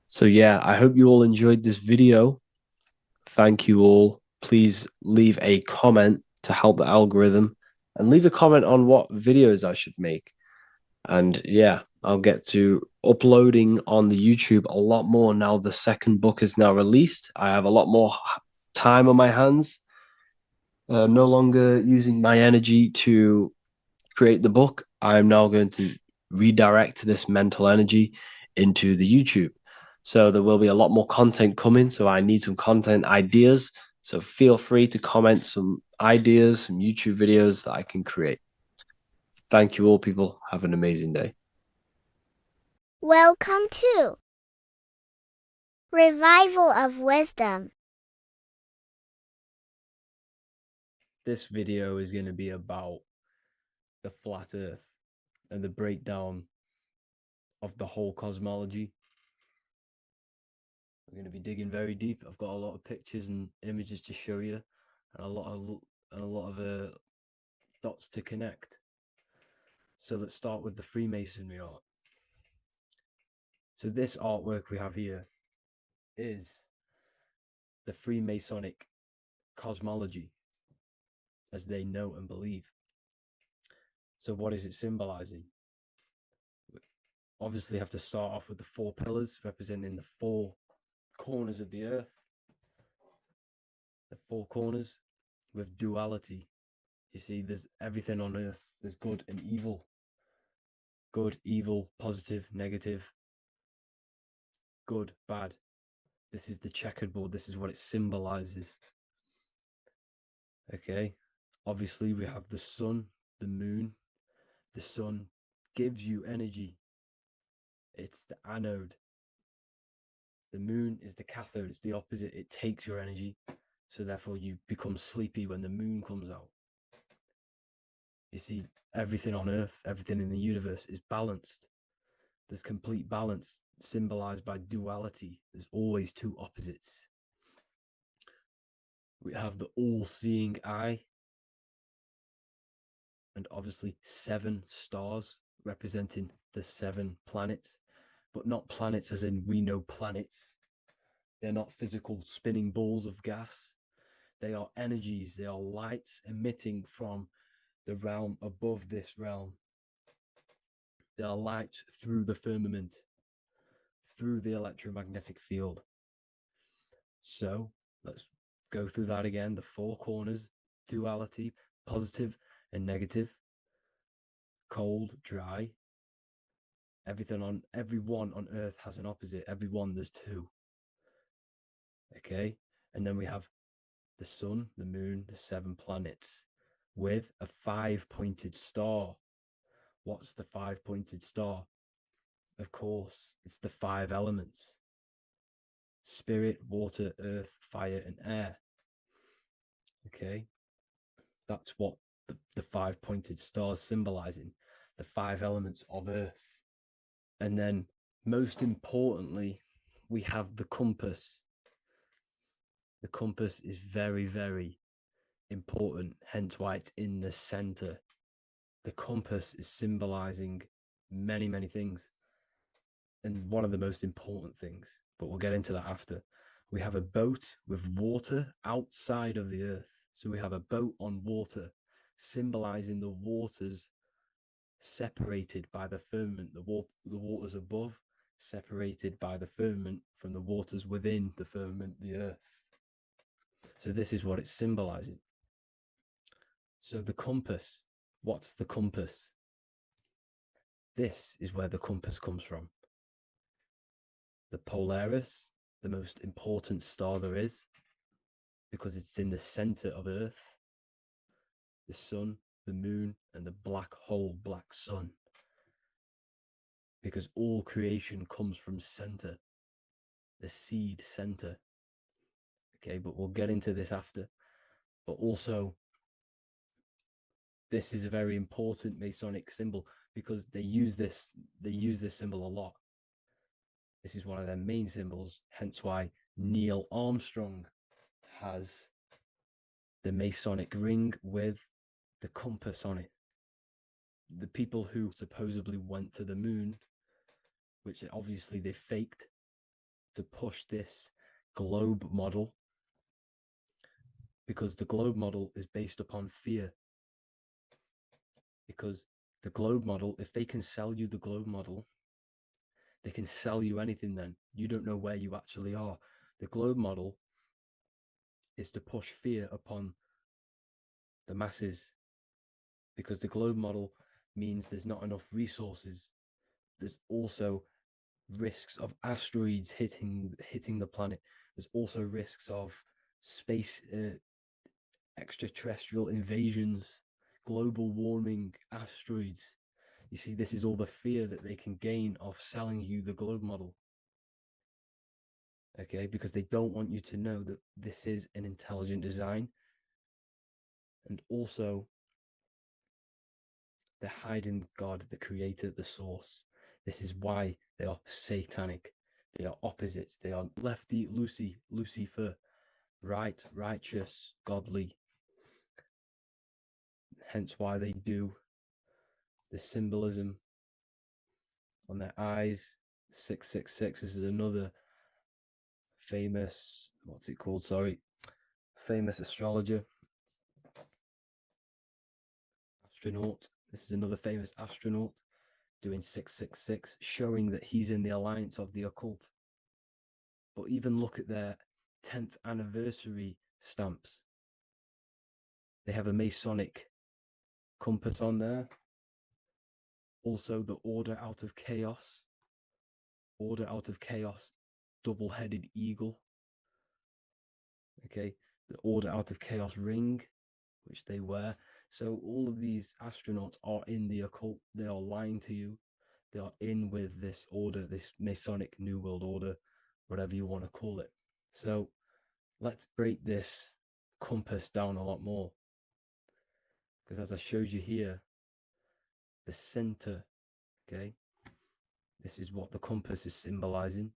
So yeah, I hope you all enjoyed this video. Thank you all. Please leave a comment to help the algorithm, and leave a comment on what videos I should make. And yeah, I'll get to uploading on the YouTube a lot more now the second book is now released. I have a lot more time on my hands. No longer using my energy to create the book. I am now going to redirect this mental energy into the YouTube. So there will be a lot more content coming. So I need some content ideas. So feel free to comment some ideas, some YouTube videos that I can create. Thank you all, people. Have an amazing day. Welcome to Revival of Wisdom. This video is going to be about the flat earth and the breakdown of the whole cosmology. I'm going to be digging very deep. I've got a lot of pictures and images to show you, and a lot of dots to connect. So let's start with the Freemasonry art. So this artwork we have here is the Freemasonic cosmology as they know and believe. So what is it symbolizing? We obviously have to start off with the 4 pillars representing the 4 corners of the earth. The 4 corners with duality. You see, there's everything on earth. There's good and evil. Good, evil, positive, negative. Good, bad. This is the checkerboard. This is what it symbolizes. Okay. Obviously, we have the sun, the moon. The sun gives you energy. It's the anode. The moon is the cathode. It's the opposite. It takes your energy. So therefore, you become sleepy when the moon comes out. You see, everything on Earth, everything in the universe is balanced. There's complete balance symbolized by duality. There's always 2 opposites. We have the all-seeing eye, and obviously 7 stars representing the 7 planets, but not planets as in we know planets. They're not physical spinning balls of gas. They are energies. They are lights emitting from the realm above this realm. They are lights through the firmament, through the electromagnetic field. So let's go through that again. The 4 corners, duality, positive and negative, cold, dry. Everyone on Earth has an opposite. Everyone, there's 2. Okay, and then we have the sun, the moon, the 7 planets with a 5-pointed star. What's the 5-pointed star? Of course, it's the 5 elements: spirit, water, earth, fire, and air. Okay, that's what the 5-pointed stars symbolizing, the 5 elements of Earth. And then, most importantly, we have the compass. The compass is very, very important, hence why it's in the center. The compass is symbolizing many, many things. And one of the most important things, but we'll get into that after. We have a boat with water outside of the earth. So we have a boat on water, symbolizing the waters separated by the firmament, the waters above, separated by the firmament from the waters within the firmament, the earth. So this is what it's symbolizing. So the compass, what's the compass? This is where the compass comes from. The Polaris, the most important star there is, because it's in the center of Earth, the sun, the moon, and the black hole, black sun. Because all creation comes from center, the seed center. Okay, but we'll get into this after. But also, this is a very important Masonic symbol because they use this symbol a lot. This is one of their main symbols, hence why Neil Armstrong has the Masonic ring with the compass on it. The people who supposedly went to the moon, which obviously they faked to push this globe model, because the globe model is based upon fear. Because the globe model, if they can sell you the globe model, they can sell you anything then. You don't know where you actually are. The globe model is to push fear upon the masses, because the globe model means there's not enough resources. There's also risks of asteroids hitting the planet. There's also risks of space extraterrestrial invasions, global warming, asteroids. You see, this is all the fear that they can gain of selling you the globe model. Okay, because they don't want you to know that this is an intelligent design. And also, they're hiding God, the creator, the source. This is why they are satanic. They are opposites. They are lefty, Lucifer, right, righteous, godly. Hence why they do the symbolism on their eyes. 666. This is another famous, famous astrologer. Astronaut. This is another famous astronaut doing 666, showing that he's in the alliance of the occult. But even look at their 10th anniversary stamps. They have a Masonic compass on there. Also, the Order Out of Chaos. Order Out of Chaos, double-headed eagle. Okay, the Order Out of Chaos ring, which they wear. So all of these astronauts are in the occult. They are lying to you. They are in with this order, this Masonic New World Order, whatever you want to call it. So let's break this compass down a lot more. Because as I showed you here, the center, okay, this is what the compass is symbolizing.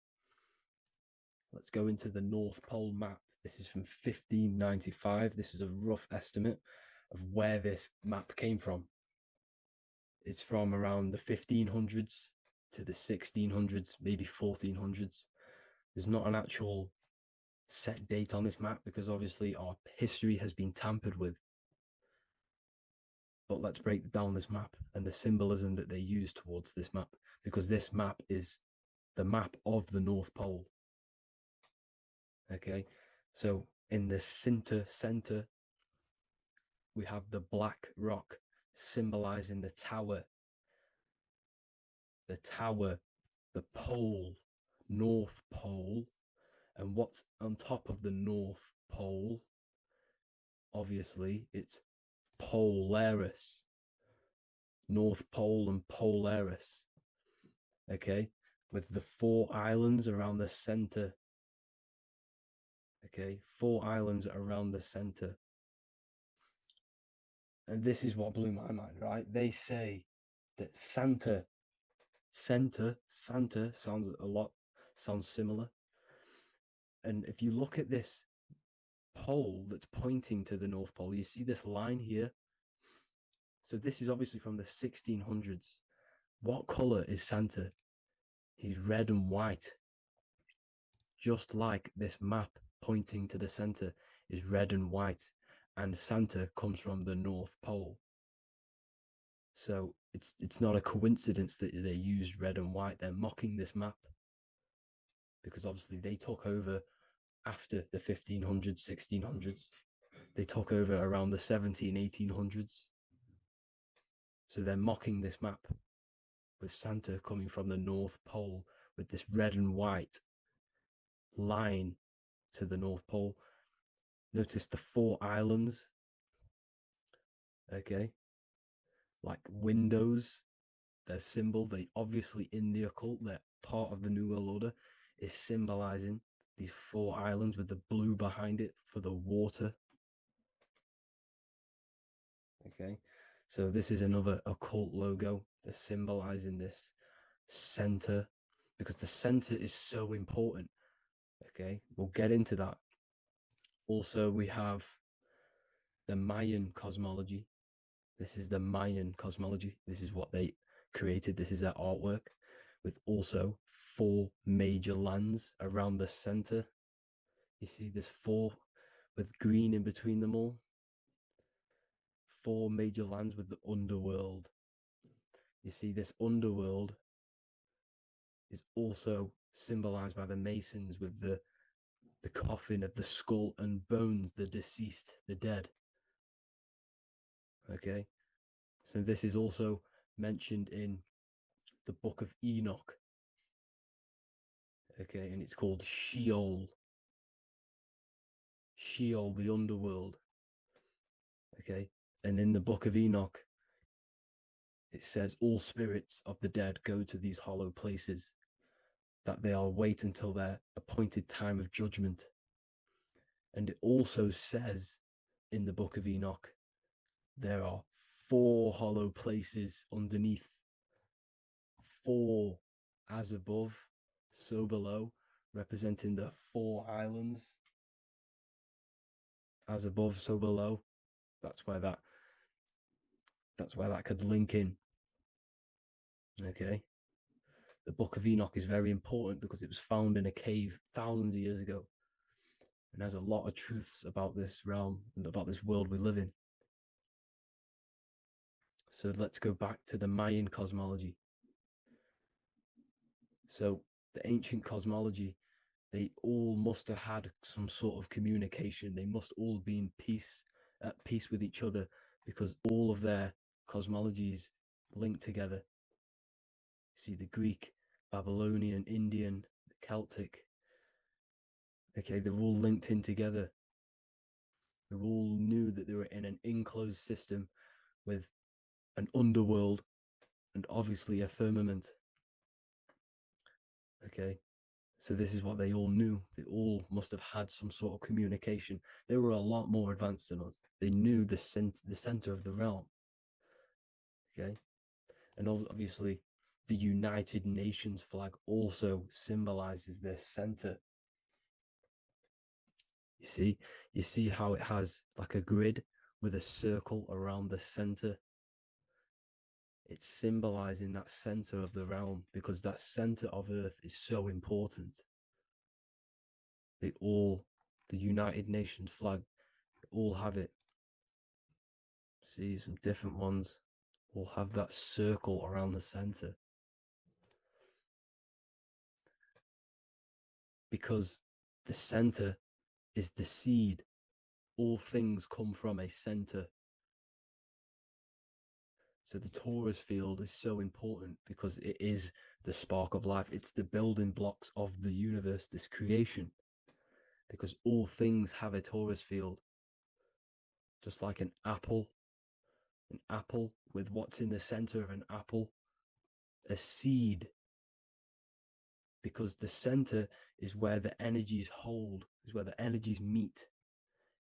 Let's go into the North Pole map. This is from 1595. This is a rough estimate of where this map came from. It's from around the 1500s to the 1600s, maybe 1400s. There's not an actual set date on this map because obviously our history has been tampered with. But let's break down this map and the symbolism that they use towards this map, because this map is the map of the North Pole. Okay, so in the center, we have the black rock symbolizing the tower, the pole, North Pole. And what's on top of the North Pole? Obviously, it's Polaris. North Pole and Polaris. Okay, with the 4 islands around the center. Okay, 4 islands around the center. And this is what blew my mind, right? They say that Santa sounds similar. And if you look at this pole that's pointing to the North Pole. You see this line here? So this is obviously from the 1600s. What color is Santa? He's red and white. Just like this map pointing to the center is red and white, and Santa comes from the North Pole. So it's not a coincidence that they use red and white. They're mocking this map because obviously they took over after the 1500s, 1600s. They took over around the 1800s. So they're mocking this map with Santa coming from the North Pole with this red and white line to the North Pole. Notice the 4 islands, okay, like windows, their symbol. They obviously, in the occult, they're part of the New World Order, is symbolizing these 4 islands with the blue behind it for the water. Okay, so this is another occult logo. They're symbolizing this center because the center is so important. Okay, we'll get into that. Also, we have the Mayan cosmology. This is the Mayan cosmology. This is what they created. This is their artwork, with also 4 major lands around the center. You see this 4 with green in between them all. 4 major lands with the underworld. You see this underworld is also symbolized by the Masons with the coffin of the skull and bones, the deceased, the dead. Okay, so this is also mentioned in the book of Enoch. Okay, and it's called Sheol. Sheol, the underworld. Okay, and in the book of Enoch, it says all spirits of the dead go to these hollow places, that they are wait until their appointed time of judgment. And it also says in the book of Enoch, there are 4 hollow places underneath. 4 as above, so below, representing the 4 islands. As above, so below. That's where that could link in. Okay. The book of Enoch is very important because it was found in a cave thousands of years ago and has a lot of truths about this realm and about this world we live in. So let's go back to the Mayan cosmology. So the ancient cosmology, they all must have had some sort of communication. They must all be at peace with each other, because all of their cosmologies link together. See, the Greek, Babylonian, Indian, the Celtic. Okay, they're all linked in together. They all knew that they were in an enclosed system with an underworld and obviously a firmament. Okay, so this is what they all knew. They all must have had some sort of communication. They were a lot more advanced than us. They knew the center of the realm. Okay, and obviously the United Nations flag also symbolizes their center. You see how it has like a grid with a circle around the center. It's symbolizing that center of the realm, because that center of Earth is so important. The United Nations flag, all have it. See, some different ones will have that circle around the center. Because the center is the seed. All things come from a center. So the torus field is so important because it is the spark of life. It's the building blocks of the universe, this creation. Because all things have a torus field. Just like an apple with what's in the center of an apple, a seed. Because the center is where the energies hold, is where the energies meet.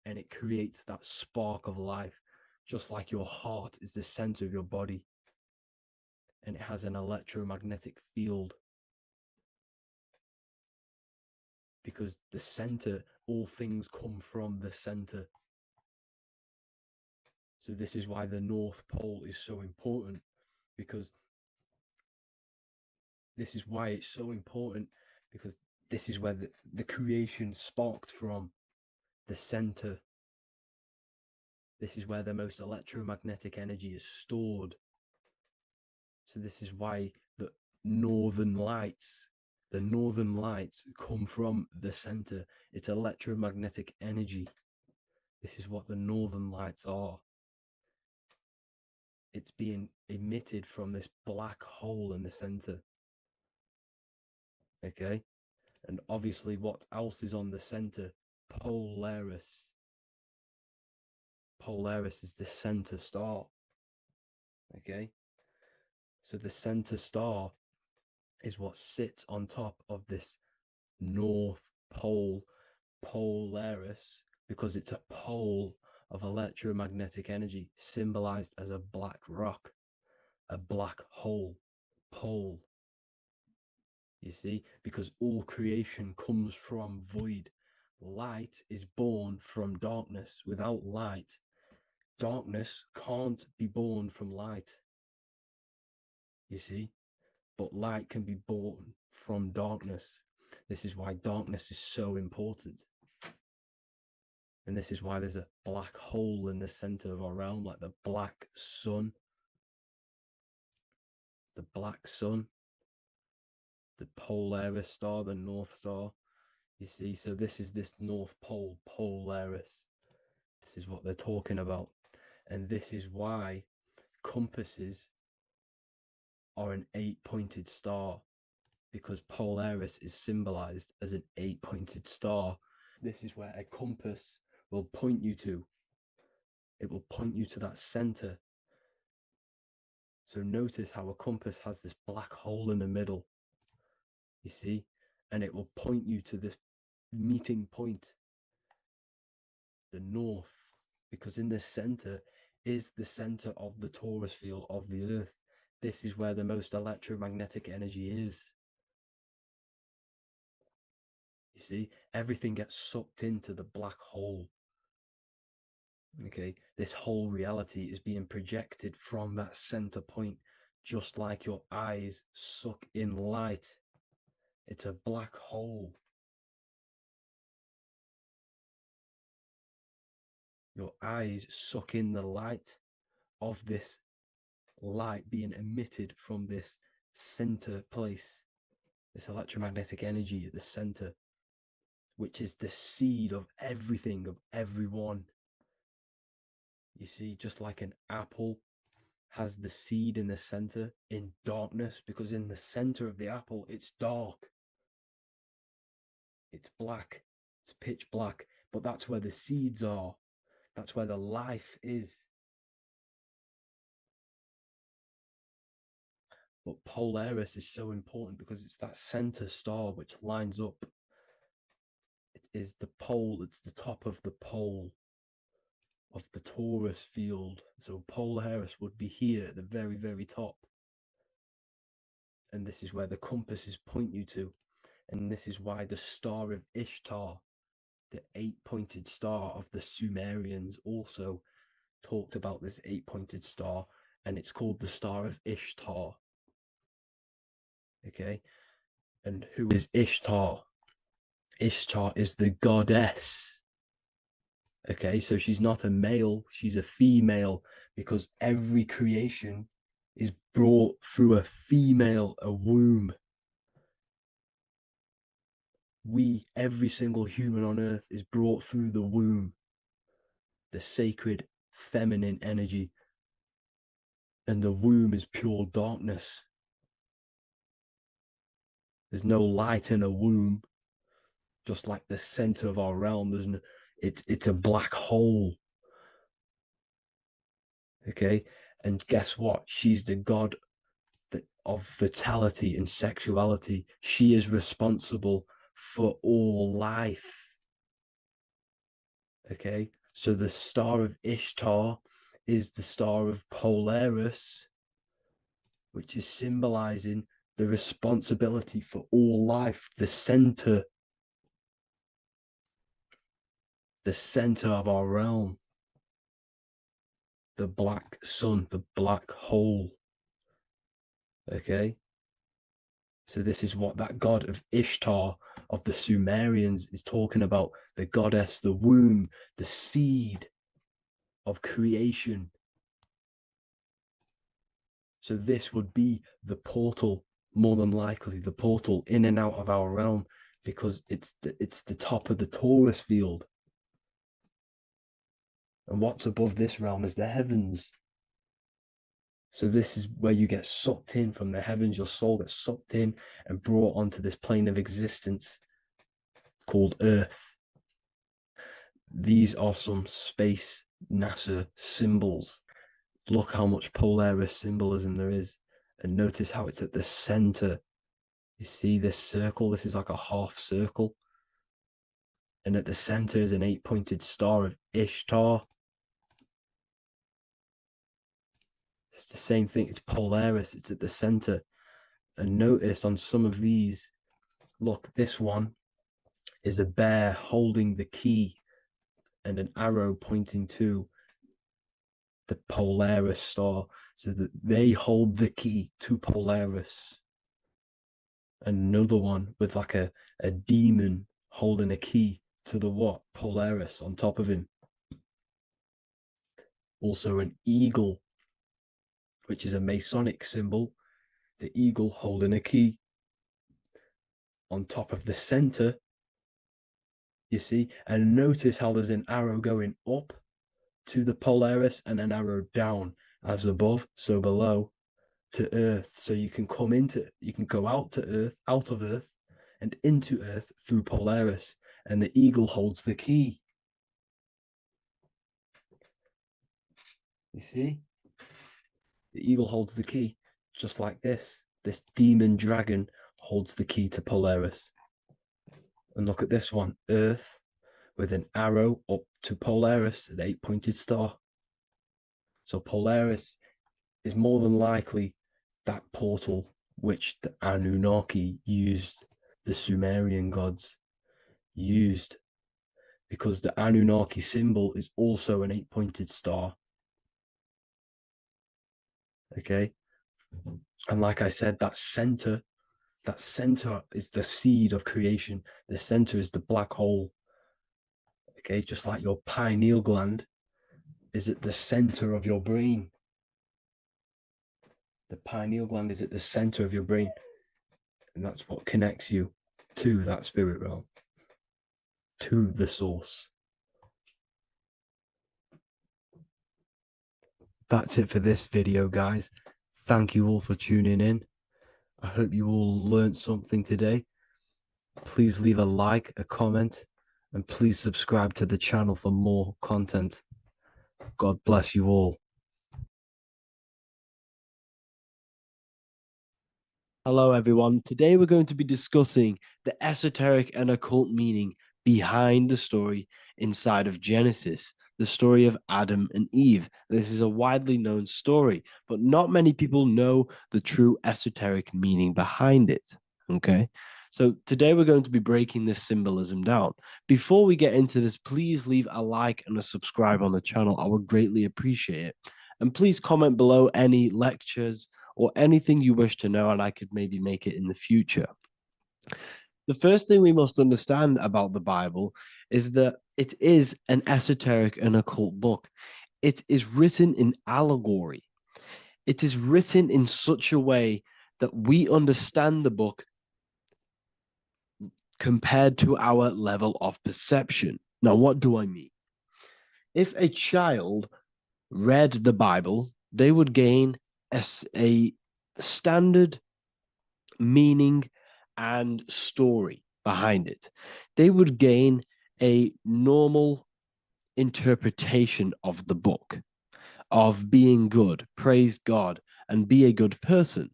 And it creates that spark of life. Just like your heart is the center of your body. And it has an electromagnetic field. because the center, all things come from the center. So this is why the North Pole is so important, because this is why it's so important, because this is where the creation sparked from, the center. This is where the most electromagnetic energy is stored. So this is why the northern lights come from the center. It's electromagnetic energy. This is what the northern lights are. It's being emitted from this black hole in the center. Okay? And obviously, what else is on the center? Polaris. Polaris is the center star. Okay? So the center star is what sits on top of this North Pole, Polaris, because it's a pole of electromagnetic energy, symbolized as a black rock, a black hole, pole. You see, because all creation comes from void. Light is born from darkness. Without light, darkness can't be born from light. You see, but light can be born from darkness. This is why darkness is so important. And this is why there's a black hole in the center of our realm, like the black sun. The black sun, the Polaris star, the North Star. You see, so this is this North Pole, Polaris. This is what they're talking about. And this is why compasses are an 8-pointed star, because Polaris is symbolized as an 8-pointed star. This is where a compass will point you to. It will point you to that center. So notice how a compass has this black hole in the middle, you see, and it will point you to this meeting point, the north, because in the center is the center of the torus field of the earth. This is where the most electromagnetic energy is. You see, everything gets sucked into the black hole. Okay, this whole reality is being projected from that center point, just like your eyes suck in light. It's a black hole. Your eyes suck in the light of this light being emitted from this center place, this electromagnetic energy at the center, which is the seed of everything, of everyone. You see, just like an apple has the seed in the center in darkness, because in the center of the apple, it's dark. It's black. It's pitch black. But that's where the seeds are. That's where the life is. But Polaris is so important because it's that center star which lines up. It is the pole. It's the top of the pole of the torus field. So Polaris would be here at the very, very top. And this is where the compasses point you to. And this is why the star of Ishtar, the 8-pointed star of the Sumerians, also talked about this 8-pointed star, and it's called the star of Ishtar. Okay, and who is Ishtar? Ishtar is the goddess. Okay, so she's not a male, she's a female, because every creation is brought through a female, a womb. Every single human on earth is brought through the womb, the sacred feminine energy, and the womb is pure darkness. There's no light in a womb, just like the center of our realm. There's no, it's a black hole. Okay, and guess what? She's the god of fertility and sexuality. She is responsible for all life. Okay, so the star of Ishtar is the star of Polaris, which is symbolizing the responsibility for all life, the center. the center of our realm, the black sun, the black hole. Okay, so this is what that god of Ishtar of the Sumerians is talking about, the goddess, the womb, the seed of creation. So this would be the portal, more than likely the portal in and out of our realm, because it's the top of the Taurus field. And what's above this realm is the heavens. So this is where you get sucked in from the heavens. Your soul gets sucked in and brought onto this plane of existence called Earth. These are some space NASA symbols. Look how much Polaris symbolism there is. And notice how it's at the center. You see this circle? This is like a half circle. And at the center is an 8-pointed star of Ishtar. It's the same thing. It's Polaris. It's at the center. And notice on some of these, look, this one is a bear holding the key and an arrow pointing to the Polaris star, so that they hold the key to Polaris. Another one with like a demon holding a key to the what? Polaris on top of him. Also an eagle, which is a Masonic symbol. The eagle holding a key on top of the center. You see, and notice how there's an arrow going up to the Polaris and an arrow down, as above, so below, to Earth. So you can go out to Earth, out of Earth, and into Earth through Polaris. And the eagle holds the key. You see? The eagle holds the key, just like this. This demon dragon holds the key to Polaris. And look at this one, Earth, with an arrow up to Polaris, an 8-pointed star. So Polaris is more than likely that portal which the Anunnaki used, the Sumerian gods used, because the Anunnaki symbol is also an 8-pointed star. Okay, and like I said, that center is the seed of creation. The center is the black hole. Okay, just like your pineal gland is at the center of your brain. The pineal gland is at the center of your brain, and that's what connects you to that spirit realm, to the source. That's it for this video, guys. Thank you all for tuning in. I hope you all learned something today. Please leave a like, a comment, and please subscribe to the channel for more content. God bless you all. Hello, everyone. Today we're going to be discussing the esoteric and occult meaning behind the story inside of Genesis, the story of Adam and Eve. This is a widely known story, but not many people know the true esoteric meaning behind it. Okay, so today we're going to be breaking this symbolism down. Before we get into this, please leave a like and a subscribe on the channel. I would greatly appreciate it. And please comment below any lectures or anything you wish to know, and I could maybe make it in the future. The first thing we must understand about the Bible is that it is an esoteric and occult book. It is written in allegory. It is written in such a way that we understand the book compared to our level of perception. Now, what do I mean? If a child read the Bible, they would gain a standard meaning and story behind it. They would gain a normal interpretation of the book, of being good, praise God, and be a good person.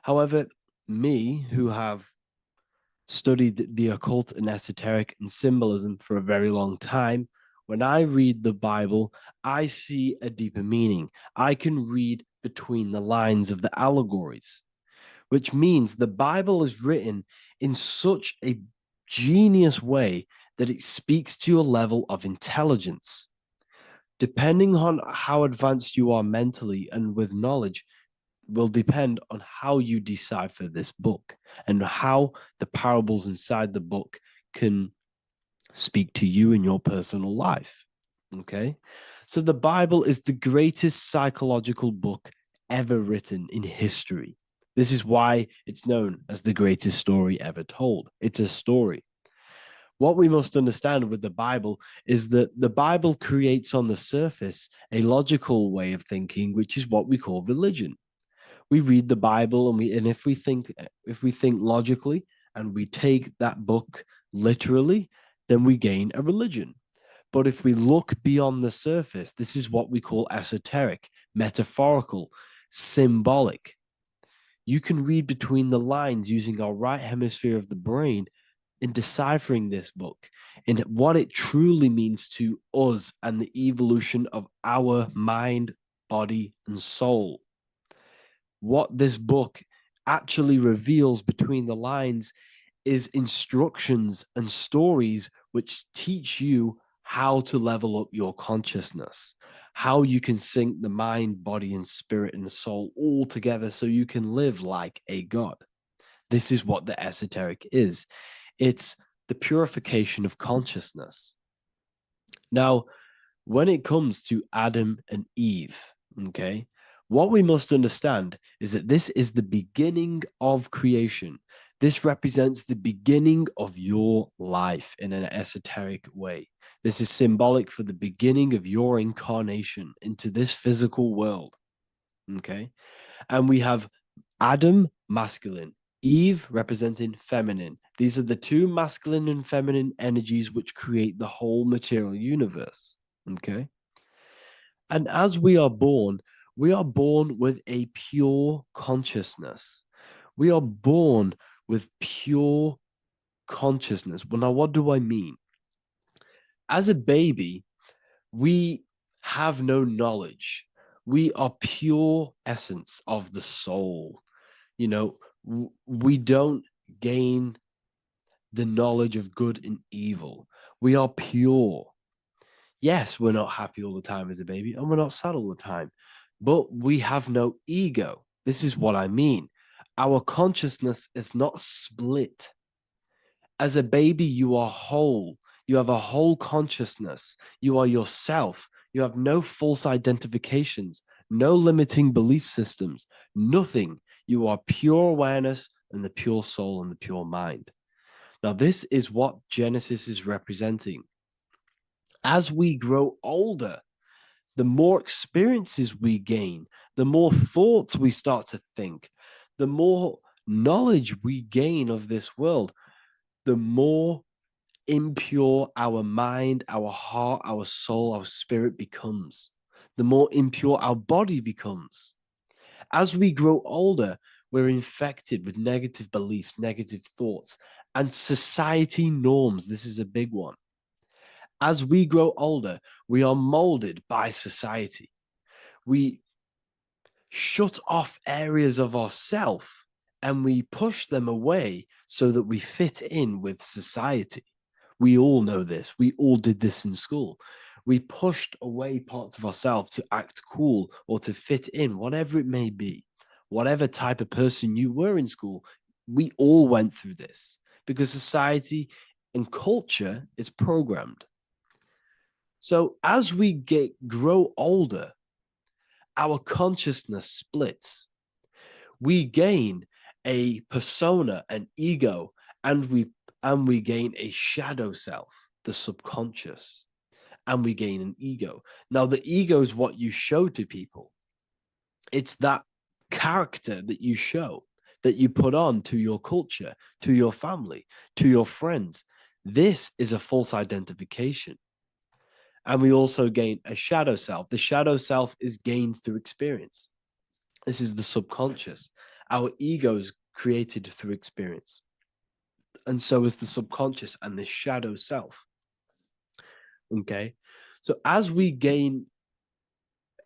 However, me, who have studied the occult and esoteric and symbolism for a very long time, when I read the Bible, I see a deeper meaning. I can read between the lines of the allegories, which means the Bible is written in such a genius way that it speaks to your level of intelligence. Depending on how advanced you are mentally and with knowledge, will depend on how you decipher this book and how the parables inside the book can speak to you in your personal life. Okay? So the Bible is the greatest psychological book ever written in history. This is why it's known as the greatest story ever told. It's a story. What we must understand with the Bible is that the Bible creates on the surface a logical way of thinking, which is what we call religion. We read the Bible and if we think logically and we take that book literally, then we gain a religion. But if we look beyond the surface, this is what we call esoteric, metaphorical, symbolic. You can read between the lines using our right hemisphere of the brain in deciphering this book and what it truly means to us and the evolution of our mind, body, and soul. What this book actually reveals between the lines is instructions and stories which teach you how to level up your consciousness, how you can sync the mind, body, and spirit and the soul all together so you can live like a god. This is what the esoteric is. It's the purification of consciousness. Now, when it comes to Adam and Eve, okay, what we must understand is that this is the beginning of creation. This represents the beginning of your life in an esoteric way. This is symbolic for the beginning of your incarnation into this physical world, okay? And we have Adam, masculine, Eve representing feminine. These are the two masculine and feminine energies which create the whole material universe. Okay. And as we are born with a pure consciousness. We are born with pure consciousness. Well, now, what do I mean? As a baby, we have no knowledge. We are pure essence of the soul. You know, we don't gain the knowledge of good and evil. We are pure. Yes, we're not happy all the time as a baby, and we're not sad all the time, but we have no ego. This is what I mean. Our consciousness is not split. As a baby, you are whole. You have a whole consciousness. You are yourself. You have no false identifications, no limiting belief systems, nothing. You are pure awareness and the pure soul and the pure mind. Now, this is what Genesis is representing. As we grow older, the more experiences we gain, the more thoughts we start to think, the more knowledge we gain of this world, the more impure our mind, our heart, our soul, our spirit becomes, the more impure our body becomes. As we grow older, we're infected with negative beliefs, negative thoughts, and society norms. This is a big one. As we grow older, we are molded by society. We shut off areas of ourself and we push them away so that we fit in with society. We all know this. We all did this in school. We pushed away parts of ourselves to act cool or to fit in, whatever it may be. Whatever type of person you were in school, we all went through this because society and culture is programmed. So as we grow older, our consciousness splits. We gain a persona, an ego, and we gain a shadow self, the subconscious, and we gain an ego. Now, the ego is what you show to people. It's that character that you show, that you put on to your culture, to your family, to your friends. This is a false identification. And we also gain a shadow self. The shadow self is gained through experience. This is the subconscious. Our ego is created through experience. And so is the subconscious and the shadow self. Okay. So as we gain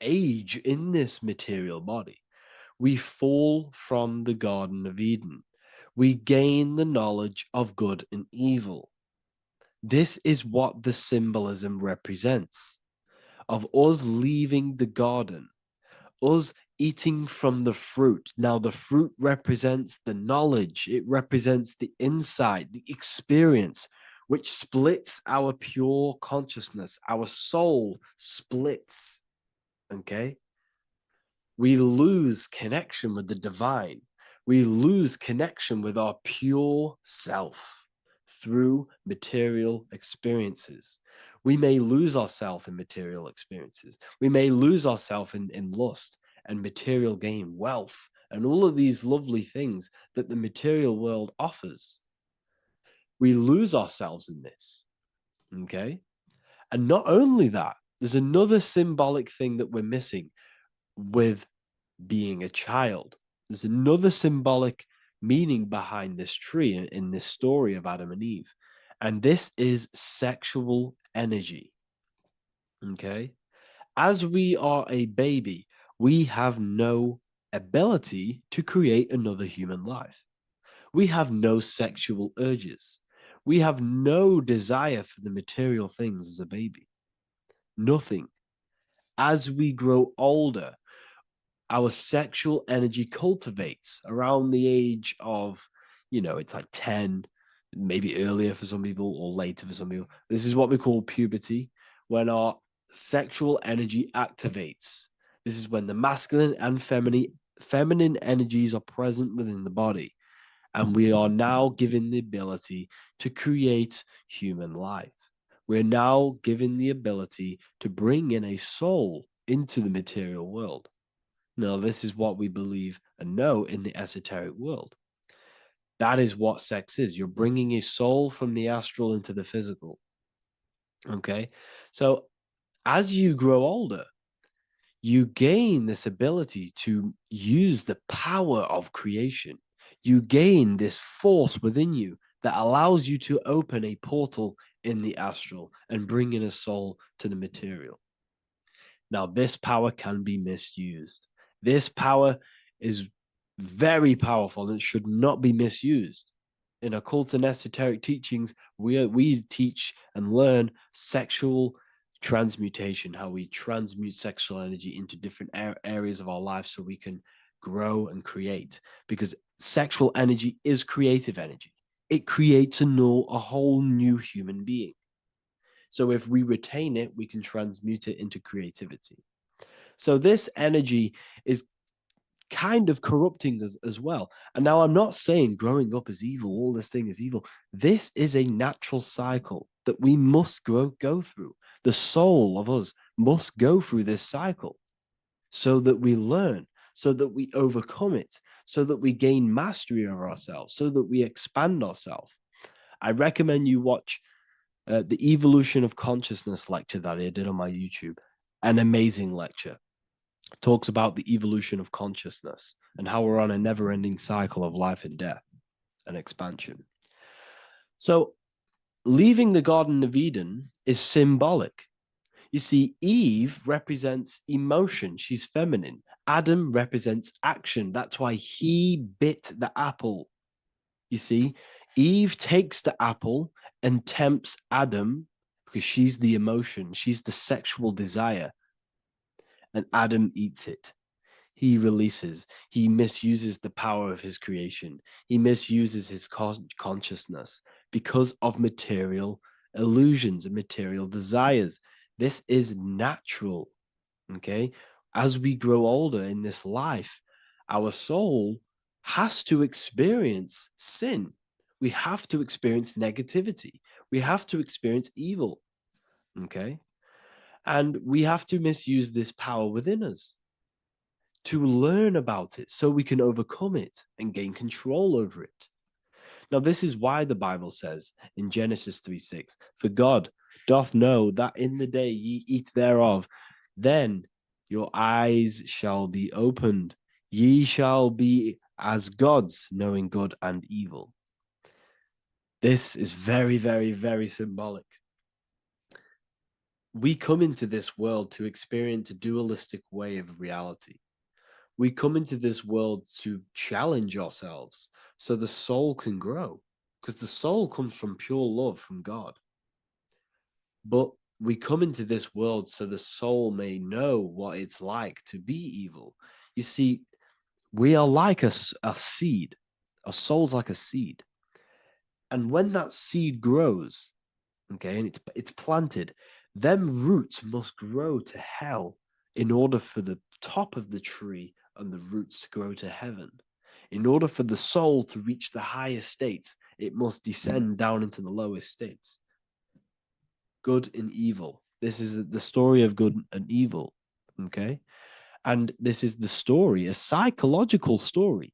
age in this material body, we fall from the Garden of Eden. We gain the knowledge of good and evil. This is what the symbolism represents of us leaving the garden, us eating from the fruit. Now, the fruit represents the knowledge, it represents the insight, the experience, which splits our pure consciousness. Our soul splits. Okay? We lose connection with the divine. We lose connection with our pure self through material experiences. We may lose ourselves in material experiences. We may lose ourselves in lust and material gain, wealth, and all of these lovely things that the material world offers. We lose ourselves in this. Okay? And not only that, there's another symbolic thing that we're missing with being a child. There's another symbolic meaning behind this tree in this story of Adam and Eve. And this is sexual energy. Okay? As we are a baby, we have no ability to create another human life. We have no sexual urges. We have no desire for the material things as a baby. Nothing. As we grow older, our sexual energy cultivates around the age of, it's like 10, maybe earlier for some people or later for some people. This is what we call puberty, when our sexual energy activates. This is when the masculine and feminine energies are present within the body. And we are now given the ability to create human life. We're now given the ability to bring in a soul into the material world. Now, this is what we believe and know in the esoteric world. That is what sex is. You're bringing a soul from the astral into the physical. Okay? So, as you grow older, you gain this ability to use the power of creation. You gain this force within you that allows you to open a portal in the astral and bring in a soul to the material. Now, this power can be misused. This power is very powerful and should not be misused. In occult and esoteric teachings, we teach and learn sexual transmutation, how we transmute sexual energy into different areas of our life so we can grow and create. Because sexual energy is creative energy. It creates a whole new human being. So if we retain it, we can transmute it into creativity. So this energy is kind of corrupting us as well. And now I'm not saying growing up is evil, all this thing is evil. This is a natural cycle that we must go through. The soul of us must go through this cycle so that we learn, so that we overcome it, so that we gain mastery of ourselves, so that we expand ourselves. I recommend you watch the Evolution of Consciousness lecture that I did on my YouTube. An amazing lecture. Talks about the evolution of consciousness and how we're on a never-ending cycle of life and death and expansion. So leaving the Garden of Eden is symbolic. You see, Eve represents emotion. She's feminine. Adam represents action. That's why he bit the apple. You see, Eve takes the apple and tempts Adam because she's the emotion. She's the sexual desire. And Adam eats it. He releases, he misuses the power of his creation. He misuses his consciousness because of material illusions and material desires. This is natural, okay? As we grow older in this life, our soul has to experience sin. We have to experience negativity. We have to experience evil, okay? And we have to misuse this power within us to learn about it so we can overcome it and gain control over it. Now, this is why the Bible says in Genesis 3:6, "For God doth know that in the day ye eat thereof, then your eyes shall be opened. Ye shall be as gods, knowing good and evil." This is very, very, very symbolic. We come into this world to experience a dualistic way of reality. We come into this world to challenge ourselves so the soul can grow, because the soul comes from pure love from God. But we come into this world so the soul may know what it's like to be evil. You see, we are like a seed. Our soul's like a seed. And when that seed grows, okay, and it's planted, them roots must grow to hell in order for the top of the tree and the roots to grow to heaven. In order for the soul to reach the highest states, it must descend down into the lowest states. Good and evil. This is the story of good and evil, okay? And this is the story, a psychological story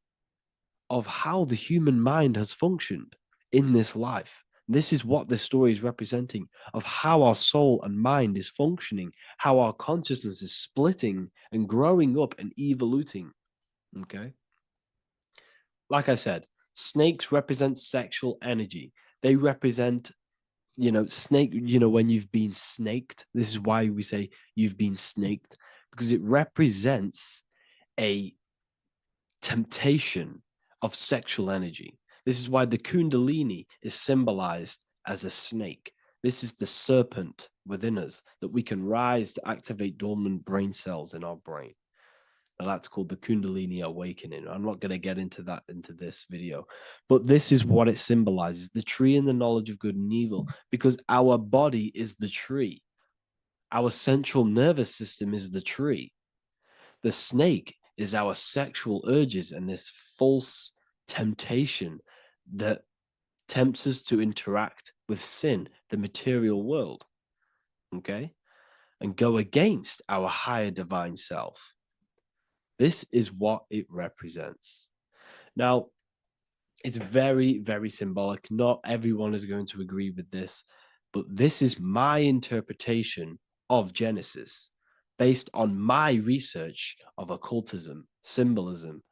of how the human mind has functioned in this life. This is what this story is representing of how our soul and mind is functioning, how our consciousness is splitting and growing up and evoluting. Okay. Like I said, snakes represent sexual energy. They represent, snake, when you've been snaked. This is why we say you've been snaked, because it represents a temptation of sexual energy. This is why the Kundalini is symbolized as a snake. This is the serpent within us that we can rise to activate dormant brain cells in our brain. Now that's called the Kundalini awakening. I'm not going to get into that into this video, but this is what it symbolizes, the tree and the knowledge of good and evil, because our body is the tree. Our central nervous system is the tree. The snake is our sexual urges and this false temptation that tempts us to interact with sin, the material world, okay, and go against our higher divine self. This is what it represents. Now, it's very, very symbolic. Not everyone is going to agree with this, but this is my interpretation of Genesis based on my research of occultism, symbolism,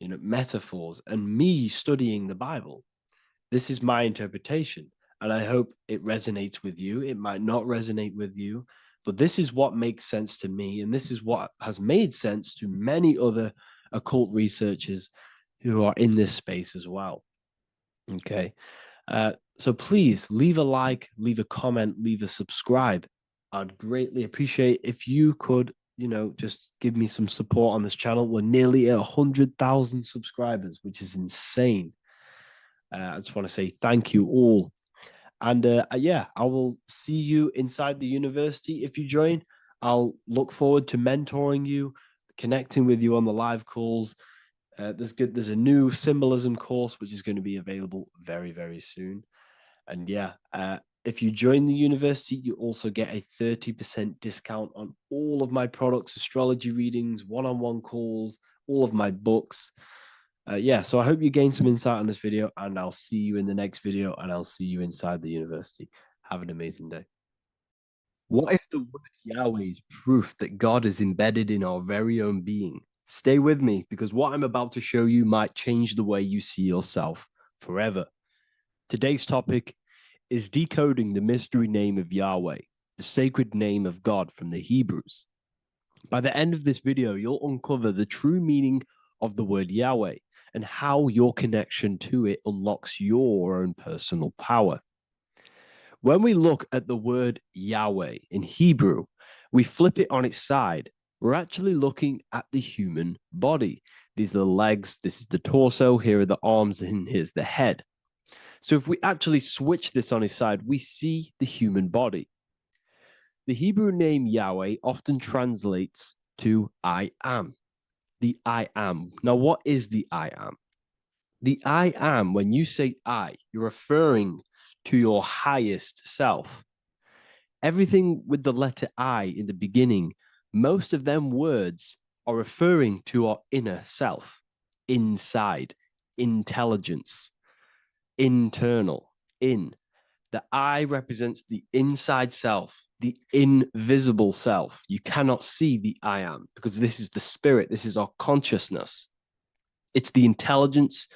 metaphors, and me studying the Bible. This is my interpretation, and I hope it resonates with you. It might not resonate with you, but this is what makes sense to me, and this is what has made sense to many other occult researchers who are in this space as well. Okay. So please leave a like, leave a comment, leave a subscribe. I'd greatly appreciate if you could, just give me some support on this channel. We're nearly at 100,000 subscribers, which is insane. I just want to say thank you all. And yeah, I will see you inside the university. If you join, I'll look forward to mentoring you, connecting with you on the live calls. There's a new symbolism course, which is going to be available very, very soon. And yeah, if you join the university, you also get a 30% discount on all of my products, astrology readings, one-on-one calls, all of my books. Yeah, so I hope you gain some insight on this video, and I'll see you in the next video, and I'll see you inside the university. Have an amazing day. What if the word Yahweh is proof that God is embedded in our very own being? Stay with me, because what I'm about to show you might change the way you see yourself forever. Today's topic is decoding the mystery name of Yahweh, the sacred name of God from the Hebrews. By the end of this video, you'll uncover the true meaning of the word Yahweh and how your connection to it unlocks your own personal power. When we look at the word Yahweh in Hebrew, we flip it on its side. We're actually looking at the human body. These are the legs, this is the torso, here are the arms, and here's the head. So if we actually switch this on its side, we see the human body. The Hebrew name Yahweh often translates to I am. The I am. Now, what is the I am? The I am, when you say I, you're referring to your highest self. Everything with the letter I in the beginning, most of them words are referring to our inner self, inside, intelligence, internal, in. The I represents the inside self, the invisible self. You cannot see the I am because this is the spirit, this is our consciousness. It's the intelligence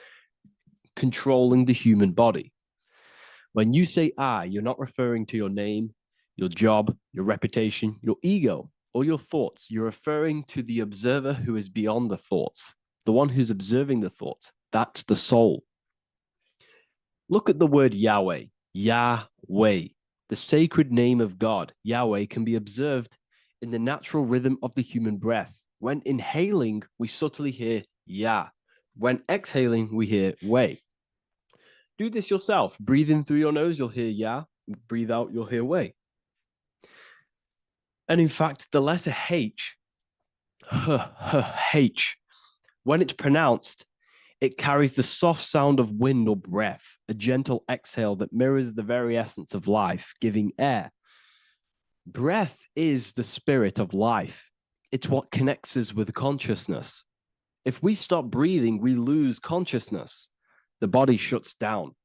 controlling the human body. When you say I, you're not referring to your name, your job, your reputation, your ego, or your thoughts. You're referring to the observer who is beyond the thoughts, the one who's observing the thoughts. That's the soul. Look at the word Yahweh, Yahweh. The sacred name of God, Yahweh, can be observed in the natural rhythm of the human breath. When inhaling, we subtly hear Yah. When exhaling, we hear Wei. Do this yourself. Breathe in through your nose, you'll hear Yah. Breathe out, you'll hear Wei. And in fact, the letter H, H, when it's pronounced, it carries the soft sound of wind or breath, a gentle exhale that mirrors the very essence of life, giving air. Breath is the spirit of life. It's what connects us with consciousness. If we stop breathing, we lose consciousness. The body shuts down.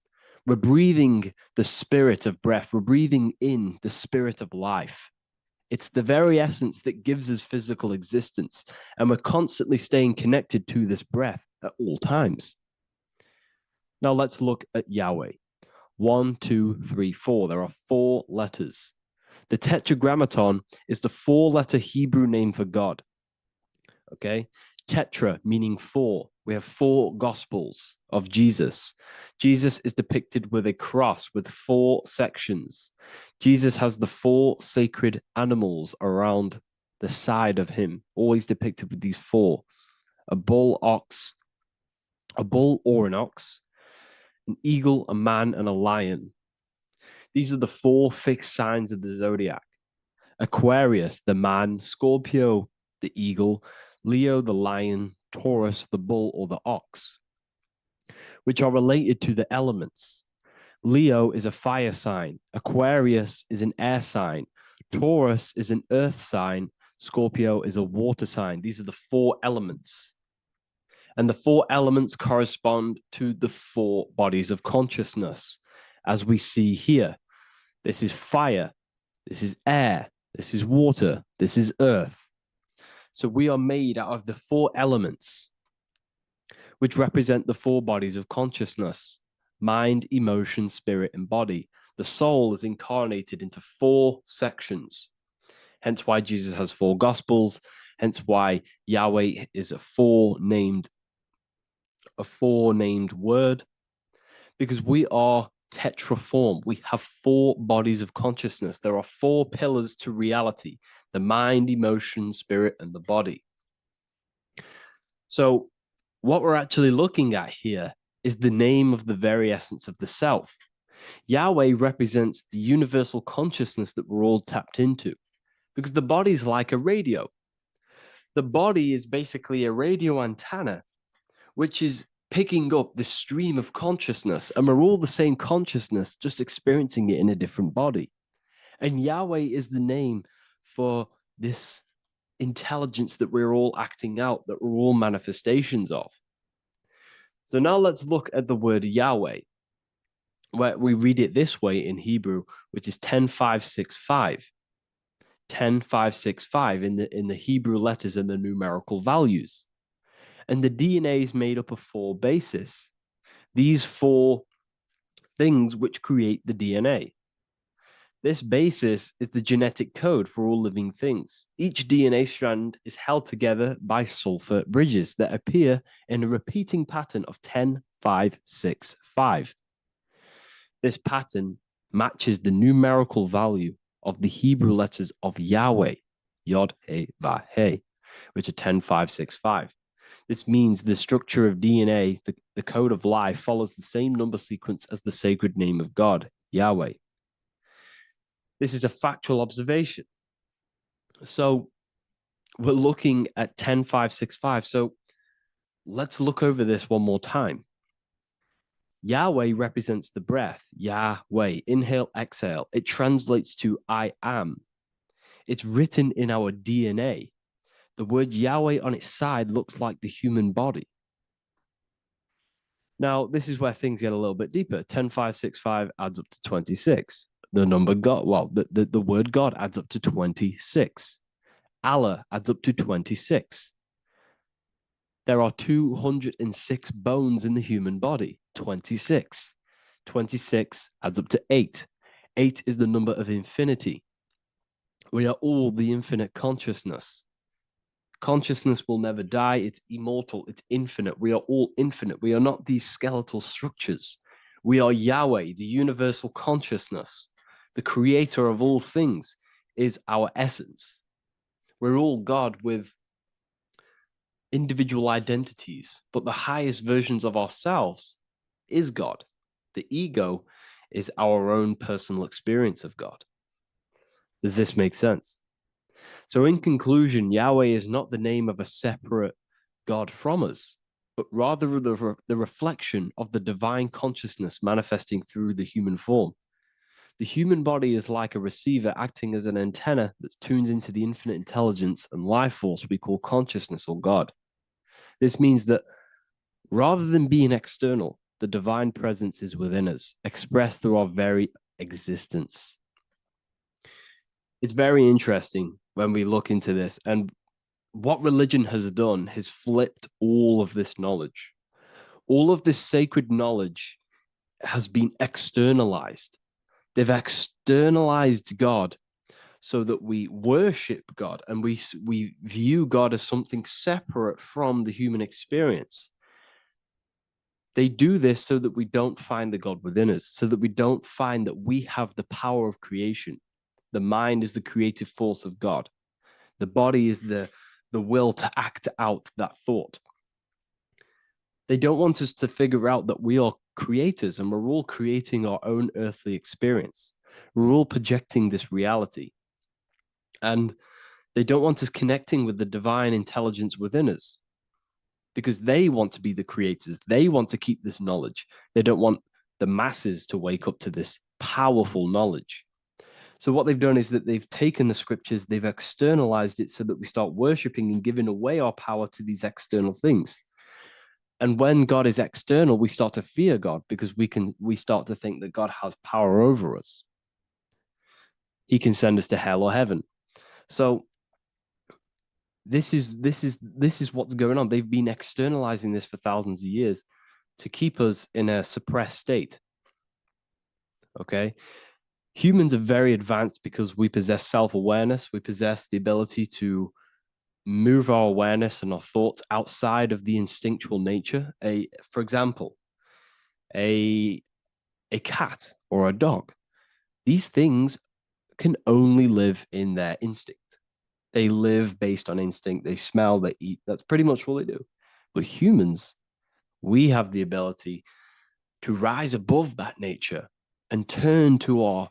We're breathing the spirit of breath. We're breathing in the spirit of life. It's the very essence that gives us physical existence, and we're constantly staying connected to this breath at all times. Now let's look at Yahweh. 1, 2, 3, 4. There are 4 letters. The tetragrammaton is the 4-letter Hebrew name for God. Okay? Tetra meaning 4. We have 4 gospels of Jesus. Jesus is depicted with a cross with 4 sections. Jesus has the 4 sacred animals around the side of him, always depicted with these 4. A bull or an ox, an eagle, a man, and a lion. These are the 4 fixed signs of the zodiac. Aquarius, the man, Scorpio, the eagle, Leo, the lion, Taurus, the bull or the ox, which are related to the elements. Leo is a fire sign. Aquarius is an air sign. Taurus is an earth sign. Scorpio is a water sign. These are the 4 elements. And the 4 elements correspond to the 4 bodies of consciousness, as we see here. This is fire. This is air. This is water. This is earth. So we are made out of the 4 elements, which represent the 4 bodies of consciousness: mind, emotion, spirit, and body. The soul is incarnated into 4 sections. Hence why Jesus has 4 gospels. Hence why Yahweh is a 4-named word, because we are tetraform. We have 4 bodies of consciousness. There are 4 pillars to reality: the mind, emotion, spirit, and the body. So what we're actually looking at here is the name of the very essence of the self. Yahweh represents the universal consciousness that we're all tapped into, because the body is like a radio. The body is basically a radio antenna, which is picking up this stream of consciousness, and we're all the same consciousness, just experiencing it in a different body. And Yahweh is the name for this intelligence that we're all acting out, that we're all manifestations of. So now let's look at the word Yahweh, where we read it this way in Hebrew, which is 10565. 10565 in the Hebrew letters and the numerical values. And the DNA is made up of 4 bases. These 4 things which create the DNA. This basis is the genetic code for all living things. Each DNA strand is held together by sulfur bridges that appear in a repeating pattern of 10565. This pattern matches the numerical value of the Hebrew letters of Yahweh, Yod, He, Vah, He, which are 10565. This means the structure of DNA, the code of life, follows the same number sequence as the sacred name of God, Yahweh. This is a factual observation. So we're looking at 10565. So let's look over this one more time. Yahweh represents the breath, Yahweh, inhale, exhale. It translates to I am. It's written in our DNA. The word Yahweh on its side looks like the human body. Now, this is where things get a little bit deeper. 10565 adds up to 26. The number God, well, the word God adds up to 26. Allah adds up to 26. There are 206 bones in the human body, 26. 26 adds up to 8. 8 is the number of infinity. We are all the infinite consciousness. Consciousness will never die. It's immortal. It's infinite. We are all infinite. We are not these skeletal structures. We are Yahweh, the universal consciousness. The creator of all things is our essence. We're all God with individual identities, but the highest versions of ourselves is God. The ego is our own personal experience of God. Does this make sense? So, in conclusion, Yahweh is not the name of a separate God from us, but rather the reflection of the divine consciousness manifesting through the human form. The human body is like a receiver acting as an antenna that tunes into the infinite intelligence and life force we call consciousness or God. This means that rather than being external, the divine presence is within us, expressed through our very existence. It's very interesting when we look into this, and what religion has done has flipped all of this knowledge. All of this sacred knowledge has been externalized. They've externalized God so that we worship God and we view God as something separate from the human experience. They do this so that we don't find the God within us, so that we don't find that we have the power of creation. The mind is the creative force of God. The body is the will to act out that thought. They don't want us to figure out that we are creators and we're all creating our own earthly experience. We're all projecting this reality. And they don't want us connecting with the divine intelligence within us because they want to be the creators. They want to keep this knowledge. They don't want the masses to wake up to this powerful knowledge. So what they've done is that they've taken the scriptures, they've externalized it so that we start worshiping and giving away our power to these external things. And when God is external, we start to fear God because we start to think that God has power over us. He can send us to hell or heaven. So this is what's going on. They've been externalizing this for thousands of years to keep us in a suppressed state. Okay? Humans are very advanced because we possess self-awareness. We possess the ability to move our awareness and our thoughts outside of the instinctual nature. For example, a cat or a dog. These things can only live in their instinct. They live based on instinct. They smell, they eat. That's pretty much what they do. But humans, we have the ability to rise above that nature and turn to our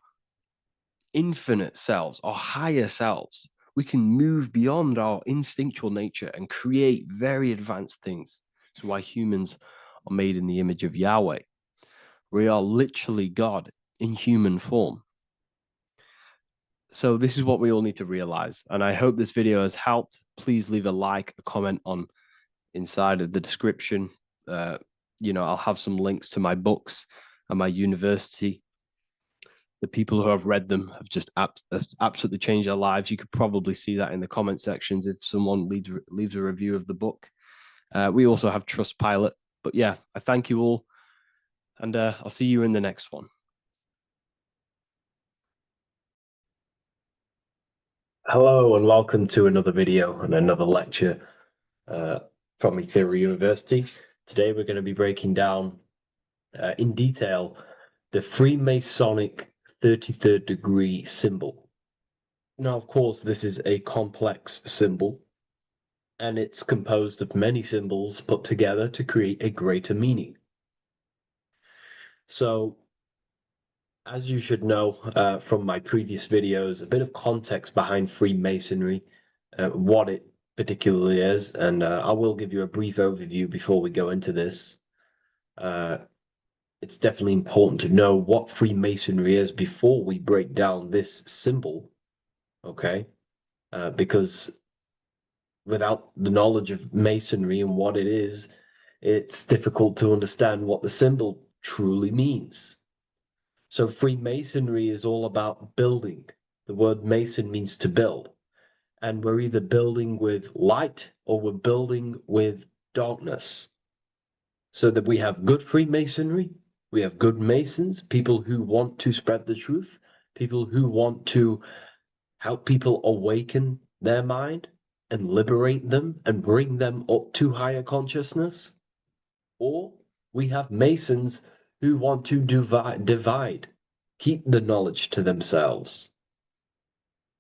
infinite selves, our higher selves. We can move beyond our instinctual nature and create very advanced things. That's why humans are made in the image of Yahweh. We are literally God in human form. So this is what we all need to realize. And I hope this video has helped. Please leave a like, a comment on inside of the description. I'll have some links to my books and my university. The people who have read them have just absolutely changed their lives. You could probably see that in the comment sections if someone leaves a review of the book. We also have Trustpilot. But yeah, I thank you all. And I'll see you in the next one. Hello and welcome to another video and another lecture from Ethereum University. Today we're going to be breaking down in detail the Freemasonic 33rd degree symbol. Now, of course, this is a complex symbol and it's composed of many symbols put together to create a greater meaning. So, as you should know from my previous videos, a bit of context behind Freemasonry, what it particularly is, and I will give you a brief overview before we go into this. It's definitely important to know what Freemasonry is before we break down this symbol, okay? Because without the knowledge of Masonry and what it is, it's difficult to understand what the symbol truly means. So Freemasonry is all about building. The word Mason means to build. And we're either building with light or we're building with darkness. So that we have good Freemasonry, we have good Masons, people who want to spread the truth, people who want to help people awaken their mind and liberate them and bring them up to higher consciousness. Or we have Masons who want to divide keep the knowledge to themselves,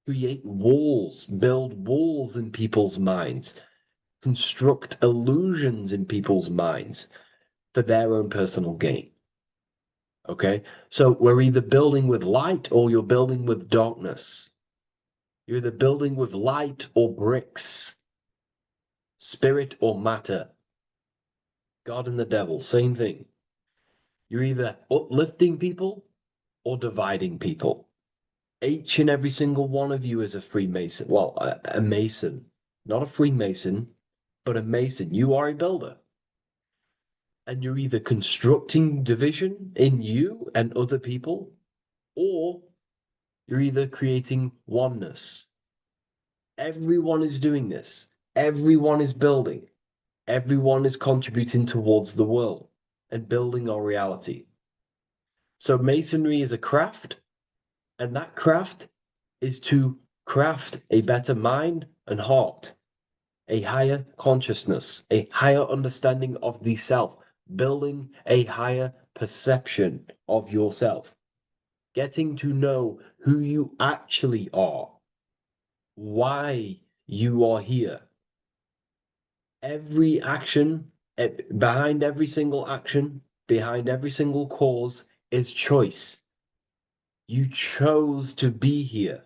create walls, build walls in people's minds, construct illusions in people's minds for their own personal gain. Okay? So we're either building with light or you're building with darkness. You're either building with light or bricks, spirit or matter. God and the devil, same thing. You're either uplifting people or dividing people. Each and every single one of you is a Freemason. Well, a Mason. Not a Freemason, but a Mason. You are a builder. And you're either constructing division in you and other people, or you're either creating oneness. Everyone is doing this. Everyone is building. Everyone is contributing towards the world and building our reality. So Masonry is a craft, and that craft is to craft a better mind and heart, a higher consciousness, a higher understanding of the self, building a higher perception of yourself, getting to know who you actually are, why you are here. Every action, behind every single action, behind every single cause is choice. You chose to be here.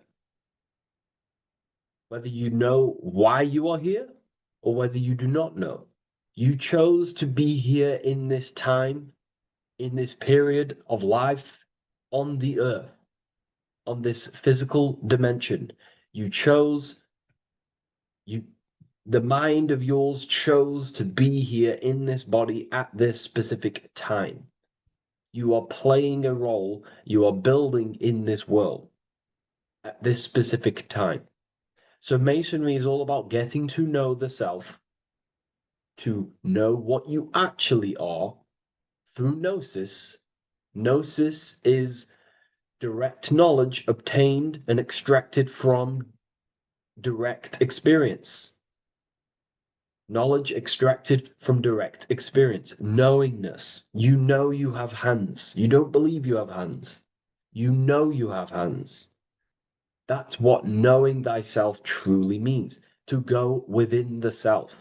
Whether you know why you are here or whether you do not know. You chose to be here in this time, in this period of life on the earth, on this physical dimension. You chose, the mind of yours chose to be here in this body at this specific time. You are playing a role, you are building in this world at this specific time. So Masonry is all about getting to know the self, to know what you actually are through gnosis. Gnosis is direct knowledge obtained and extracted from direct experience. Knowledge extracted from direct experience. Knowingness. You know you have hands. You don't believe you have hands. You know you have hands. That's what knowing thyself truly means. To go within the self.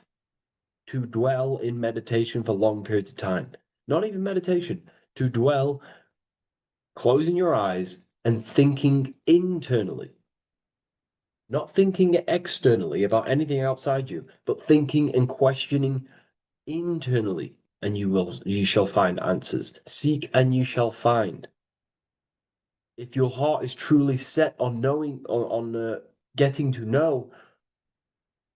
To dwell in meditation for long periods of time. Not even meditation. To dwell, closing your eyes and thinking internally. Not thinking externally about anything outside you, but thinking and questioning internally, and you shall find answers. Seek and you shall find. If your heart is truly set on knowing, on getting to know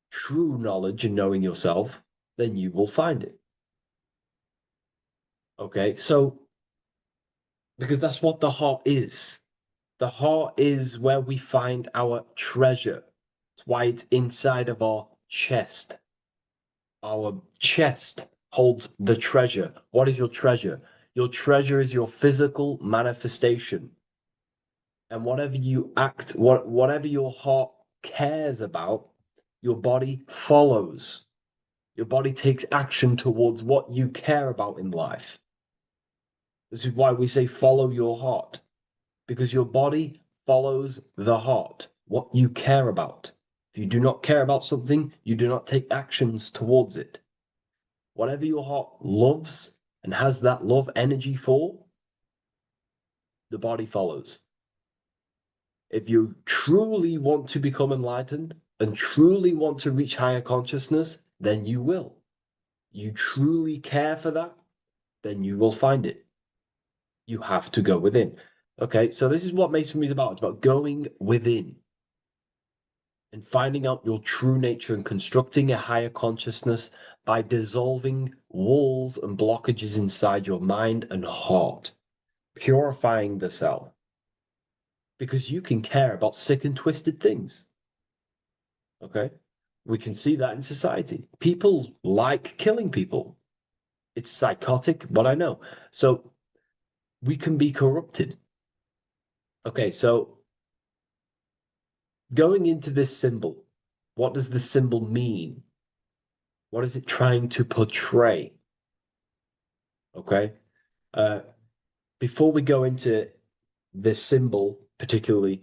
true knowledge and knowing yourself, then you will find it. Okay, so because that's what the heart is. The heart is where we find our treasure. That's why it's inside of our chest. Our chest holds the treasure. What is your treasure? Your treasure is your physical manifestation. And whatever you act, whatever your heart cares about, your body follows. Your body takes action towards what you care about in life. This is why we say follow your heart, because your body follows the heart, what you care about. If you do not care about something, you do not take actions towards it. Whatever your heart loves and has that love energy for, the body follows. If you truly want to become enlightened and truly want to reach higher consciousness, then you will. You truly care for that, then you will find it. You have to go within. Okay, so this is what Masonry is about. It's about going within and finding out your true nature and constructing a higher consciousness by dissolving walls and blockages inside your mind and heart, purifying the self. Because you can care about sick and twisted things. Okay? We can see that in society. People like killing people. It's psychotic, but I know. So we can be corrupted. Okay, so going into this symbol, what does this symbol mean? What is it trying to portray? Okay? Before we go into this symbol particularly,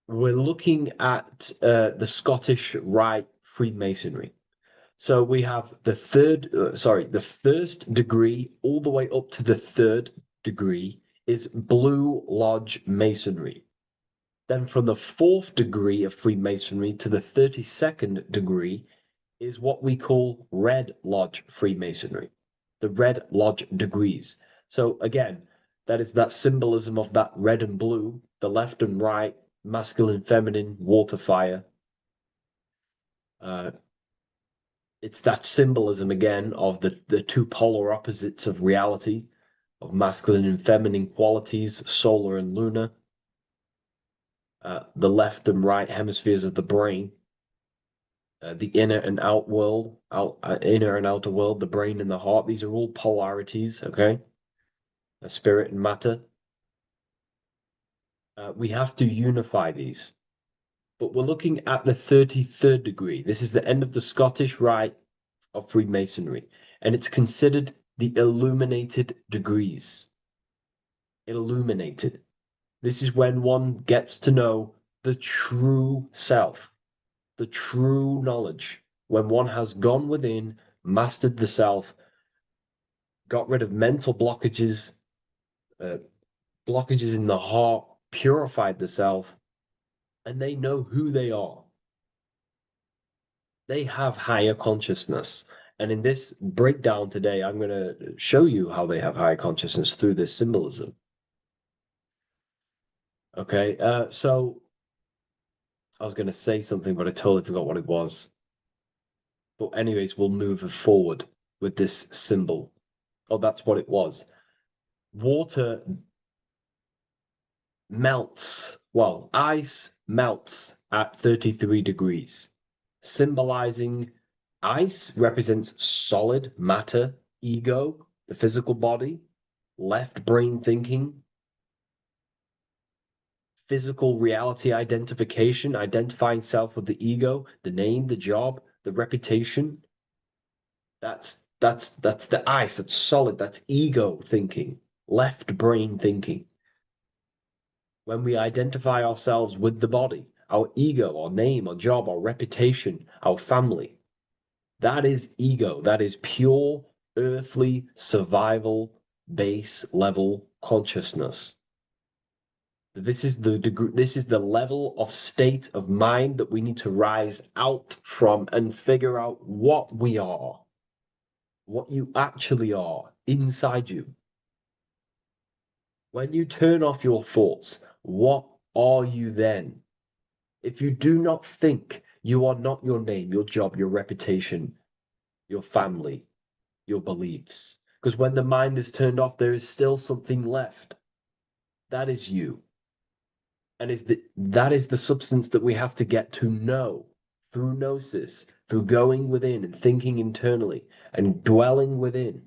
we're looking at the Scottish Rite Freemasonry. So we have the first degree all the way up to the third degree is Blue Lodge Masonry. Then from the fourth degree of Freemasonry to the 32nd degree is what we call Red Lodge Freemasonry, the Red Lodge degrees. So again, that is that symbolism of that red and blue, the left and right, masculine, feminine, water, fire. It's that symbolism again of the two polar opposites of reality, of masculine and feminine qualities, solar and lunar, the left and right hemispheres of the brain, the inner and out world, inner and outer world, the brain and the heart. These are all polarities, okay? Spirit and matter. We have to unify these. But we're looking at the 33rd degree. This is the end of the Scottish Rite of Freemasonry, and it's considered the illuminated degrees. Illuminated. This is when one gets to know the true self, the true knowledge, when one has gone within, mastered the self, got rid of mental blockages, blockages in the heart, purified the self, and they know who they are. They have higher consciousness. And in this breakdown today, I'm going to show you how they have higher consciousness through this symbolism. Okay, so I was going to say something, but I totally forgot what it was. But anyways, we'll move forward with this symbol. Oh, that's what it was. Water melts, well, ice melts at 33 degrees, symbolizing ice represents solid matter, ego, the physical body, left brain thinking, physical reality identification, identifying self with the ego, the name, the job, the reputation. That's the ice, that's solid, that's ego thinking, left brain thinking. When we identify ourselves with the body, our ego, our name, our job, our reputation, our family, that is ego. That is pure earthly survival base level consciousness. This is the degree, this is the level of state of mind that we need to rise out from and figure out what we are, what you actually are inside you. When you turn off your thoughts, what are you then? If you do not think, you are not your name, your job, your reputation, your family, your beliefs. Because when the mind is turned off, there is still something left. That is you. And that is the substance that we have to get to know through gnosis, through going within and thinking internally and dwelling within.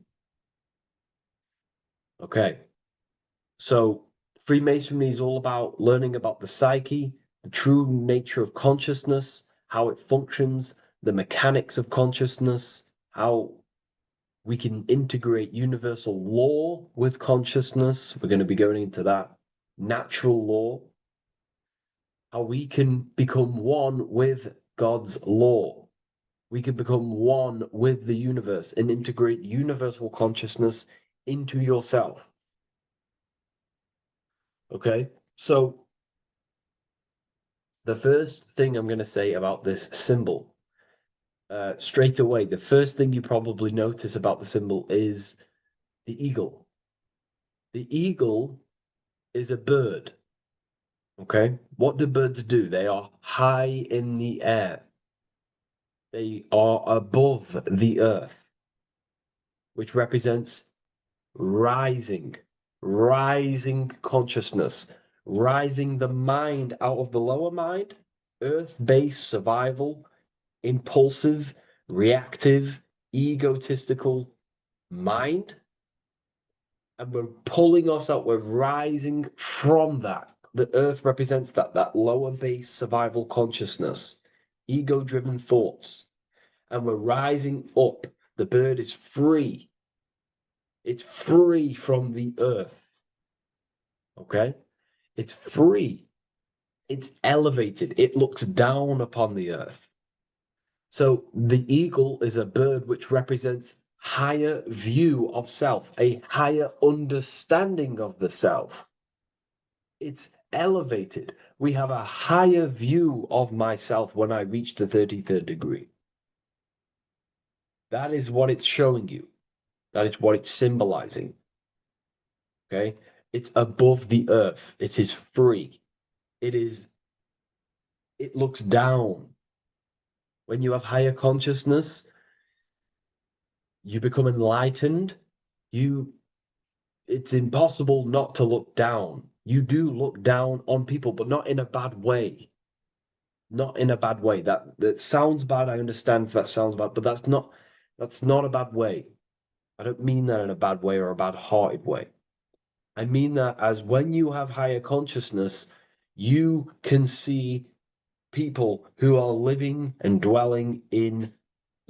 Okay. So Freemasonry is all about learning about the psyche, the true nature of consciousness, how it functions, the mechanics of consciousness, how we can integrate universal law with consciousness. We're going to be going into that. Natural law, how we can become one with God's law. We can become one with the universe and integrate universal consciousness into yourself. Okay, so the first thing I'm going to say about this symbol, straight away, the first thing you probably notice about the symbol is the eagle. The eagle is a bird. Okay, what do birds do? They are high in the air. They are above the earth, which represents rising, rising consciousness, rising the mind out of the lower mind, earth-based survival, impulsive, reactive, egotistical mind. And we're pulling us out, we're rising from that. The earth represents that lower base survival consciousness, ego-driven thoughts. And we're rising up. The bird is free. It's free from the earth. Okay? It's free. It's elevated. It looks down upon the earth. So the eagle is a bird which represents higher view of self, a higher understanding of the self. It's elevated. We have a higher view of myself when I reach the 33rd degree. That is what it's showing you. That is what it's symbolizing. Okay? It's above the earth. It is free. It looks down. When you have higher consciousness, you become enlightened. It's impossible not to look down. You do look down on people, but not in a bad way. Not in a bad way. That sounds bad. I understand if that sounds bad, but that's not a bad way. I don't mean that in a bad way or a bad-hearted way. I mean that as when you have higher consciousness, you can see people who are living and dwelling in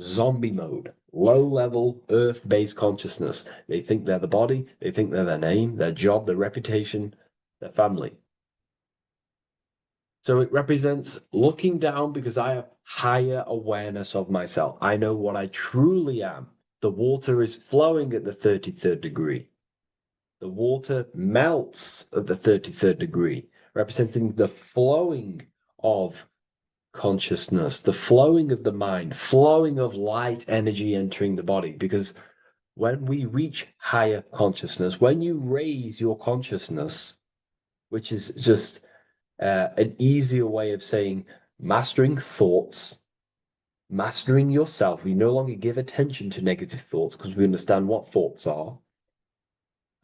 zombie mode, low level earth based consciousness. They think they're the body, they think they're their name, their job, their reputation, their family. So it represents looking down because I have higher awareness of myself. I know what I truly am. The water is flowing at the 33rd degree. The water melts at the 33rd degree, representing the flowing of consciousness, the flowing of the mind, flowing of light energy entering the body. Because when we reach higher consciousness, when you raise your consciousness, which is just an easier way of saying mastering thoughts, mastering yourself, we no longer give attention to negative thoughts because we understand what thoughts are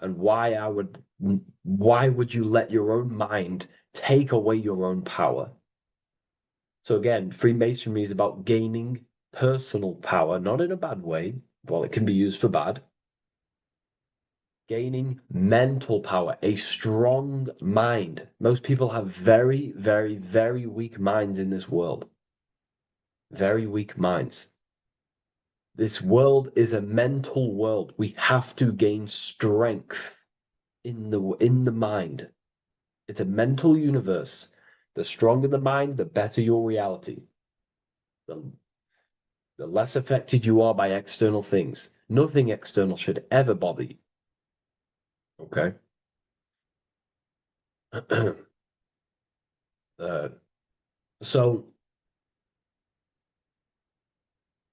and why would you let your own mind take away your own power? So again, Freemasonry is about gaining personal power, not in a bad way. Well, it can be used for bad. Gaining mental power, a strong mind. Most people have very, very, very weak minds in this world. Very weak minds. This world is a mental world. We have to gain strength in the mind. It's a mental universe. The stronger the mind, the better your reality. The less affected you are by external things. Nothing external should ever bother you. Okay? uh, so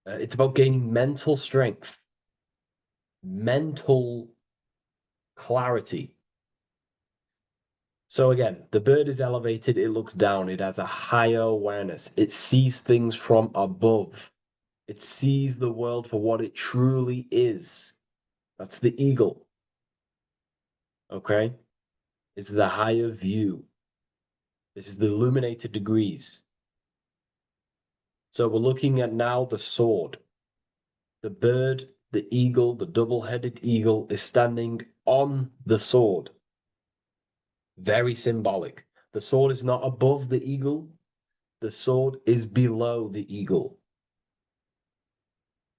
it's about gaining mental strength, mental clarity. So again, the bird is elevated, it looks down, it has a higher awareness, it sees things from above, it sees the world for what it truly is. That's the eagle. Okay? It's the higher view. This is the illuminated degrees. So we're looking at now the sword. The bird, the eagle, the double-headed eagle is standing on the sword. Very symbolic. The sword is not above the eagle. The sword is below the eagle.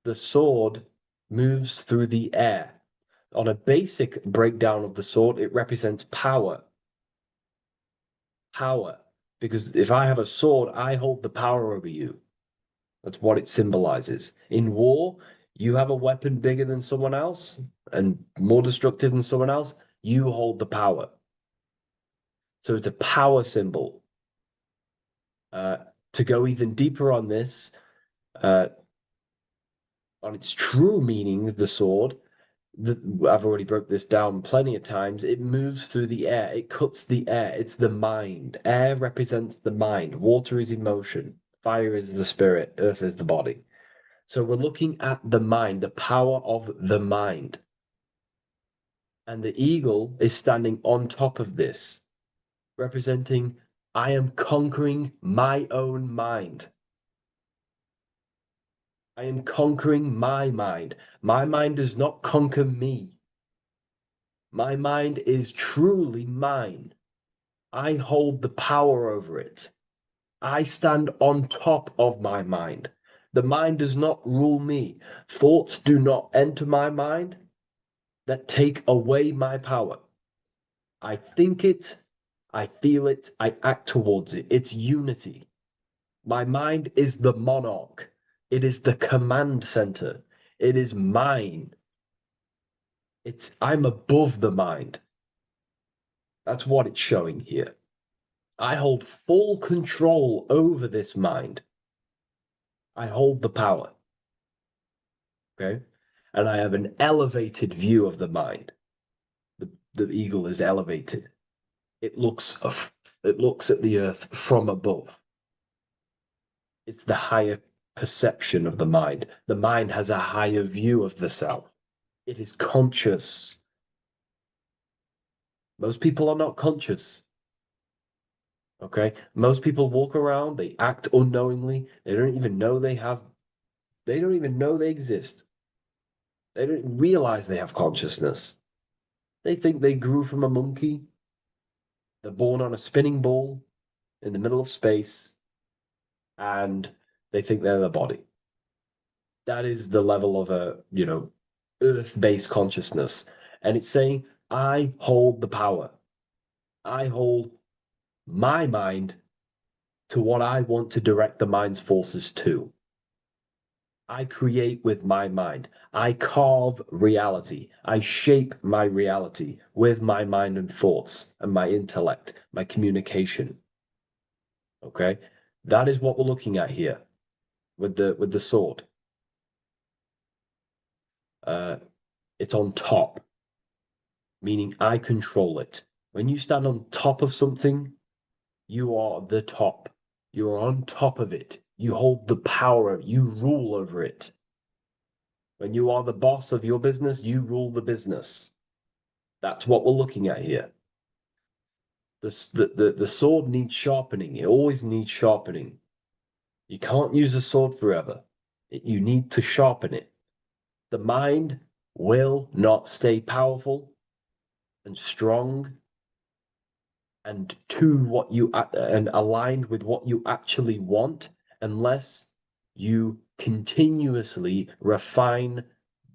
The sword moves through the air. On a basic breakdown of the sword, it represents power. Power. Because if I have a sword, I hold the power over you. That's what it symbolizes. In war, you have a weapon bigger than someone else and more destructive than someone else, you hold the power. So it's a power symbol. To go even deeper on this, on its true meaning, the sword, I've already broke this down plenty of times. It moves through the air. It cuts the air. It's the mind. Air represents the mind. Water is emotion. Fire is the spirit. Earth is the body. So we're looking at the mind, the power of the mind. And the eagle is standing on top of this, representing, I am conquering my own mind. I am conquering my mind. My mind does not conquer me. My mind is truly mine. I hold the power over it. I stand on top of my mind. The mind does not rule me. Thoughts do not enter my mind that take away my power. I think it, I feel it, I act towards it. It's unity. My mind is the monarch. It is the command center. It is mine. I'm above the mind. That's what it's showing here. I hold full control over this mind. I hold the power. Okay? And I have an elevated view of the mind. The eagle is elevated. It looks at the earth from above. It's the higher perception of the mind. The mind has a higher view of the self. It is conscious. Most people are not conscious. Okay? Most people walk around, they act unknowingly, they don't even know they exist. They don't realize they have consciousness. They think they grew from a monkey. They're born on a spinning ball in the middle of space, and they think they're the body. That is the level of earth-based consciousness. And it's saying, I hold the power. I hold my mind to what I want to direct the mind's forces to. I create with my mind. I carve reality. I shape my reality with my mind and thoughts and my intellect, my communication. Okay? That is what we're looking at here with the sword. It's on top, meaning I control it. When you stand on top of something, you are the top. You are on top of it. You hold the power. You rule over it. When you are the boss of your business, you rule the business. That's what we're looking at here. The sword needs sharpening. It always needs sharpening. You can't use a sword forever. You need to sharpen it. The mind will not stay powerful and strong and and aligned with what you actually want unless you continuously refine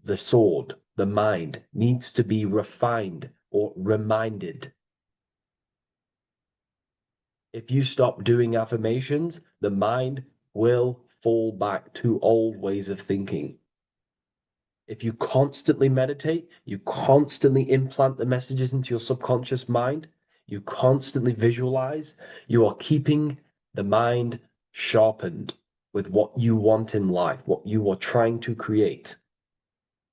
the sword. The mind needs to be refined or reminded. If you stop doing affirmations, the mind will fall back to old ways of thinking. If you constantly meditate, you constantly implant the messages into your subconscious mind, you constantly visualize, you are keeping the mind sharpened with what you want in life, what you are trying to create.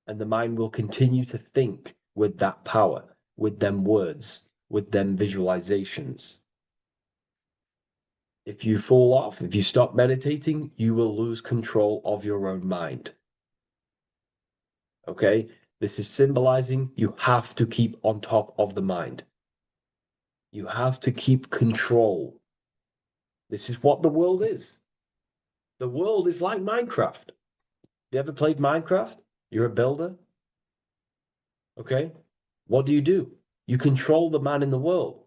And the mind will continue to think with that power, with them words, with them visualizations. If you fall off, if you stop meditating, you will lose control of your own mind. Okay? This is symbolizing you have to keep on top of the mind. You have to keep control. This is what the world is. The world is like Minecraft. You ever played Minecraft? You're a builder. Okay? What do? You control the man in the world.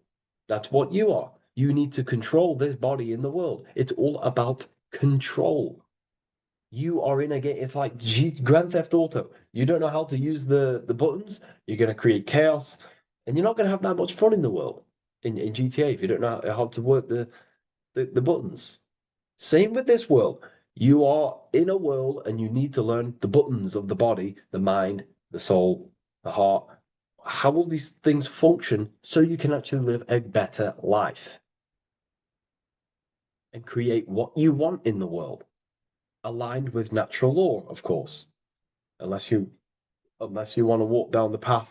That's what you are. You need to control this body in the world. It's all about control. You are in a game. It's like Grand Theft Auto. You don't know how to use the buttons. You're going to create chaos, and you're not going to have that much fun in the world in GTA if you don't know how to work the buttons. Same with this world. You are in a world, and you need to learn the buttons of the body, the mind, the soul, the heart. How will these things function so you can actually live a better life and create what you want in the world? Aligned with natural law, of course, unless you want to walk down the path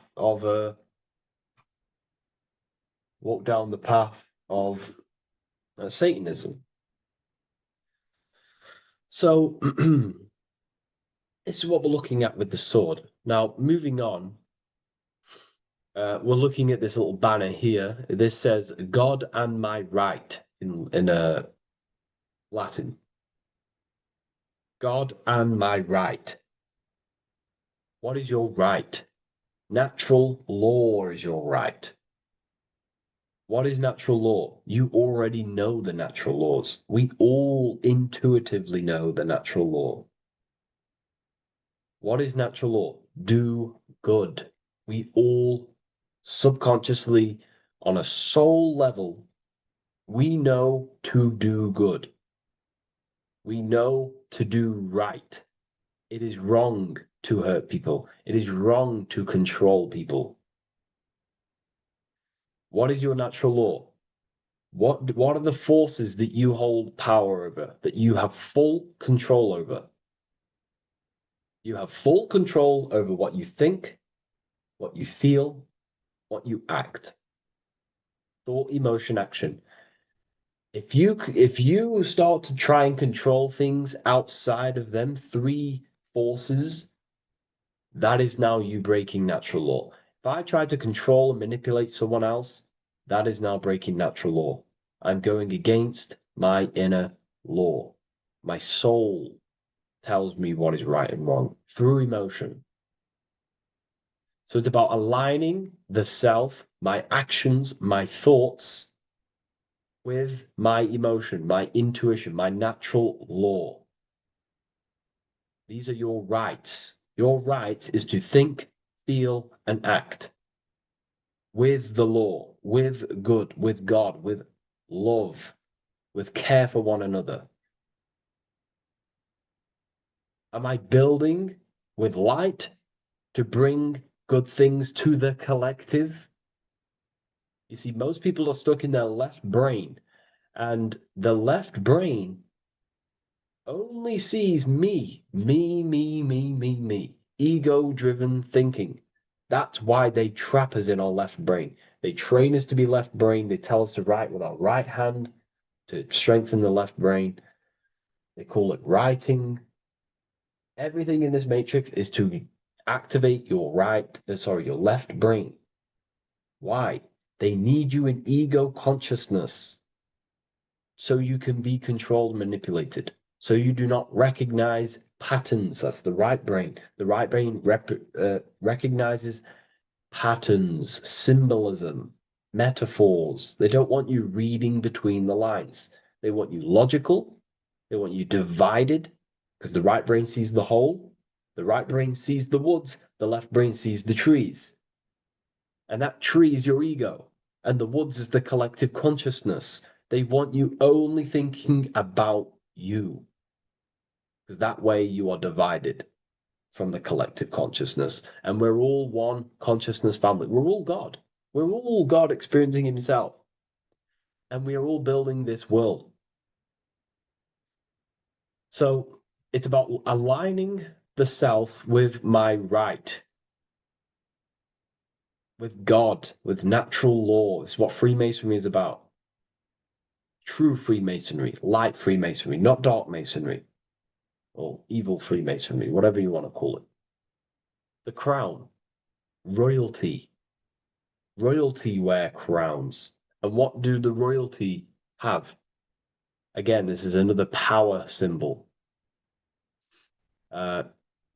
of Satanism. So this is what we're looking at with the sword. Now, moving on, we're looking at this little banner here. This says "God and my right" in Latin. God and my right. What is your right? Natural law is your right. What is natural law? You already know the natural laws. We all intuitively know the natural law. What is natural law? Do good. We all subconsciously On a soul level, we know to do good. We know to do right. It is wrong to hurt people. It is wrong to control people. What is your natural law? What are the forces that you hold power over, that you have full control over? You have full control over what you think, what you feel, what you act. Thought, emotion, action. If you start to try and control things outside of them three forces, that is now you breaking natural law. If I try to control and manipulate someone else, that is now breaking natural law. I'm going against my inner law. My soul tells me what is right and wrong through emotion. So it's about aligning the self, my actions, my thoughts with my emotion, my intuition, my natural law. These are your rights. Your rights is to think, feel, and act with the law, with good, with God, with love, with care for one another. Am I building with light to bring good things to the collective? You see, most people are stuck in their left brain, and the left brain only sees me, me, ego-driven thinking. That's why they trap us in our left brain. They train us to be left brain. They tell us to write with our right hand to strengthen the left brain. They call it writing. Everything in this matrix is to activate your your left brain. Why? They need you in ego consciousness so you can be controlled and manipulated. So you do not recognize patterns. That's the right brain. The right brain recognizes patterns, symbolism, metaphors. They don't want you reading between the lines. They want you logical. They want you divided because the right brain sees the whole. The right brain sees the woods. The left brain sees the trees. And that tree is your ego. And the woods is the collective consciousness. They want you only thinking about you. Because that way you are divided from the collective consciousness. And we're all one consciousness family. We're all God. We're all God experiencing himself. And we are all building this world. So it's about aligning the self with my right, with God, with natural law. This is what Freemasonry is about. True Freemasonry, light Freemasonry, not dark Masonry or evil Freemasonry, whatever you want to call it. The crown, royalty. Royalty wear crowns. And what do the royalty have? Again, this is another power symbol.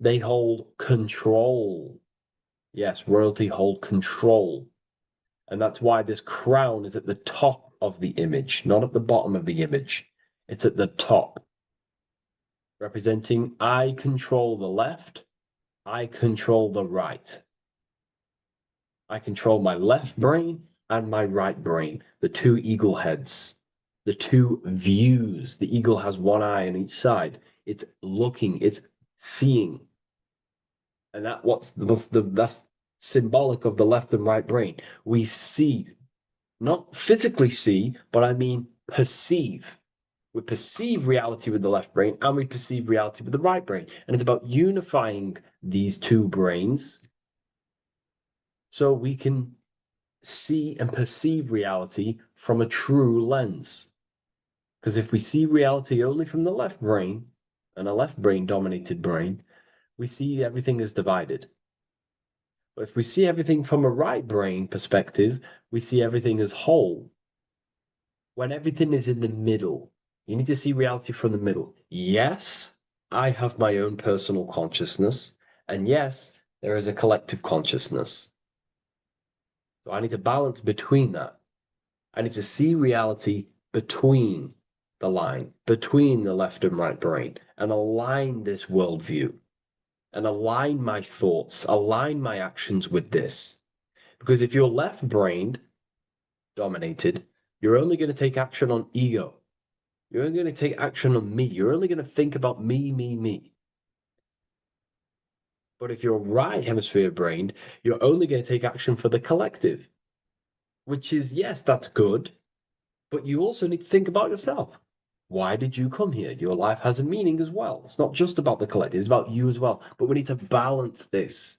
They hold control. Yes, royalty hold control. And that's why this crown is at the top of the image, not at the bottom of the image. It's at the top, representing I control the left, I control the right. I control my left brain and my right brain, the two eagle heads, the two views. The eagle has one eye on each side. It's looking, it's seeing. And that's symbolic of the left and right brain. We see, not physically see, but I mean perceive. We perceive reality with the left brain and we perceive reality with the right brain. And it's about unifying these two brains so we can see and perceive reality from a true lens. Because if we see reality only from the left brain, and a left brain dominated brain, we see everything as divided. But if we see everything from a right brain perspective, we see everything as whole. When everything is in the middle, you need to see reality from the middle. Yes, I have my own personal consciousness, and yes, there is a collective consciousness. So I need to balance between that. I need to see reality between the line, between the left and right brain, and align this worldview, and align my thoughts, align my actions with this. Because if you're left-brained, dominated, you're only going to take action on ego. You're only going to take action on me. You're only going to think about me, me, me. But if you're right hemisphere brained, you're only going to take action for the collective, which is, yes, that's good, but you also need to think about yourself. Why did you come here? Your life has a meaning as well. It's not just about the collective, it's about you as well. But we need to balance this.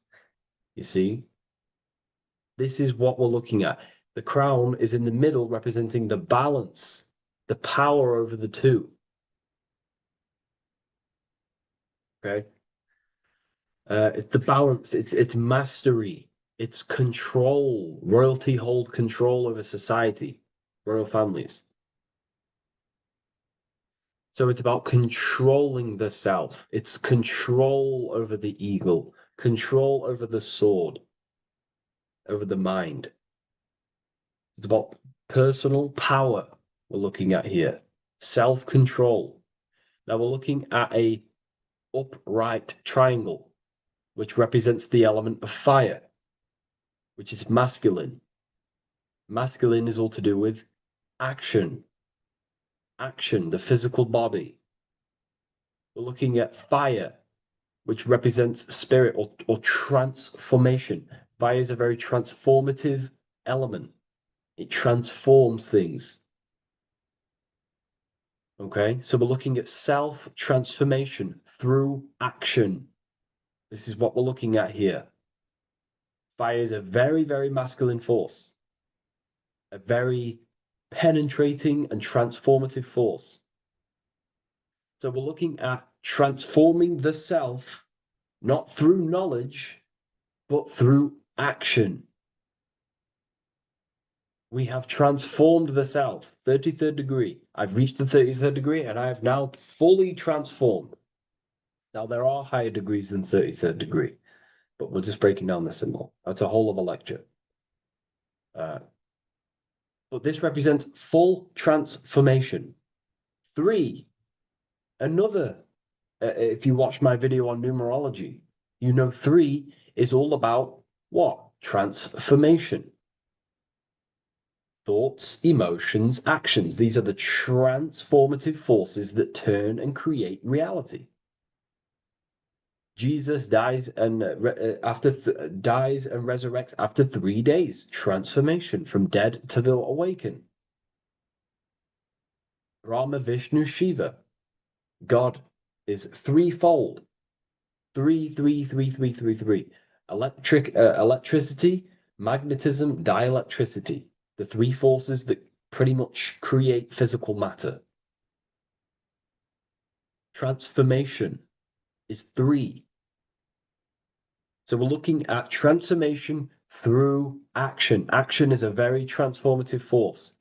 You see? This is what we're looking at. The crown is in the middle, representing the balance, the power over the two. Okay? It's the balance, it's mastery, it's control. Royalty hold control over society, royal families. So it's about controlling the self. It's control over the ego, control over the sword, over the mind. It's about personal power we're looking at here. Self-control. Now we're looking at a upright triangle, which represents the element of fire, which is masculine. Masculine is all to do with action. Action, the physical body. We're looking at fire, which represents spirit or transformation. Fire is a very transformative element. It transforms things. Okay, so we're looking at self-transformation through action. This is what we're looking at here. Fire is a very, very masculine force. A very penetrating and transformative force. So we're looking at transforming the self, not through knowledge, but through action. We have transformed the self, 33rd degree. I've reached the 33rd degree and I have now fully transformed. Now, there are higher degrees than 33rd degree, but we're just breaking down the symbol. That's a whole of a lecture. But this represents full transformation. 3, another, if you watch my video on numerology, you know 3 is all about what? Transformation. Thoughts, emotions, actions. These are the transformative forces that turn and create reality. Jesus dies and dies and resurrects after 3 days. Transformation from dead to the awakened. Brahma, Vishnu, Shiva. God is threefold. 3, 3, 3, 3, 3, 3. Electricity, magnetism, dielectricity. The 3 forces that pretty much create physical matter. Transformation is 3. So we're looking at transformation through action. Action is a very transformative force.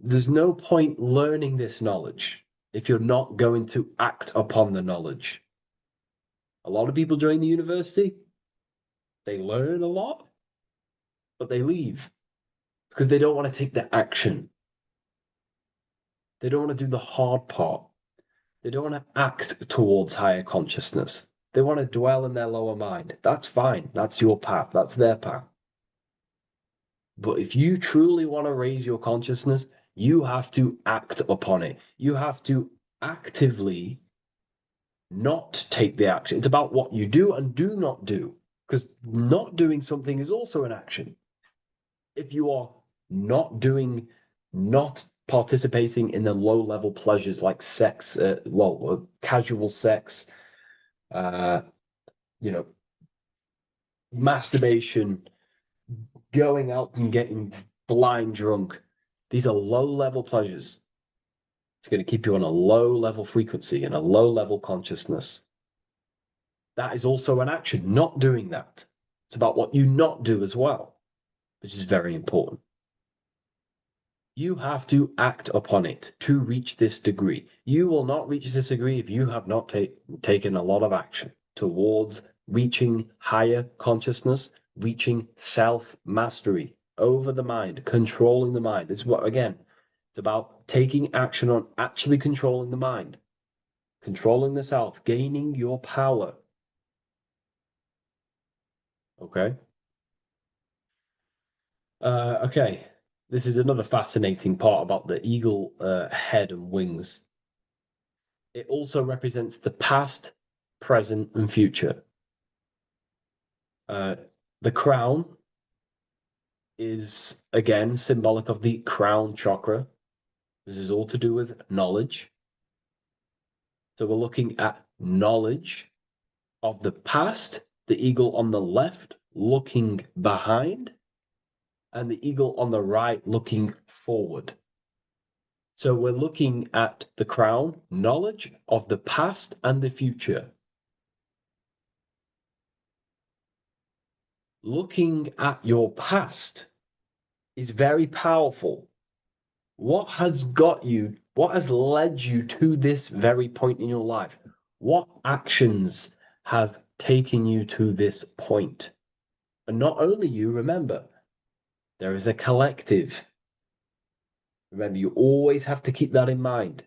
There's no point learning this knowledge if you're not going to act upon the knowledge. A lot of people join the university, they learn a lot, but they leave because they don't want to take the action. They don't want to do the hard part. They don't want to act towards higher consciousness. They want to dwell in their lower mind. That's fine. That's your path. That's their path. But if you truly want to raise your consciousness, you have to act upon it. You have to actively not take the action. It's about what you do and do not do, because not doing something is also an action. If you are not participating in the low level pleasures like sex, casual sex, masturbation, going out and getting blind drunk. These are low level pleasures. It's going to keep you on a low level frequency and a low level consciousness. That is also an action, not doing that. It's about what you not do as well, which is very important. You have to act upon it to reach this degree. You will not reach this degree if you have not taken a lot of action towards reaching higher consciousness, reaching self-mastery over the mind, controlling the mind. This is what, again, it's about taking action on actually controlling the mind, controlling the self, gaining your power. Okay? Okay, this is another fascinating part about the eagle head and wings. It also represents the past, present, and future. Uh, the crown is again symbolic of the crown chakra. This is all to do with knowledge. So we're looking at knowledge of the past, the eagle on the left looking behind, and the eagle on the right looking forward. So we're looking at the crown, knowledge of the past and the future. Looking at your past is very powerful. What has got you, what has led you to this very point in your life? What actions have taken you to this point? And not only you, remember, there is a collective. Remember, you always have to keep that in mind.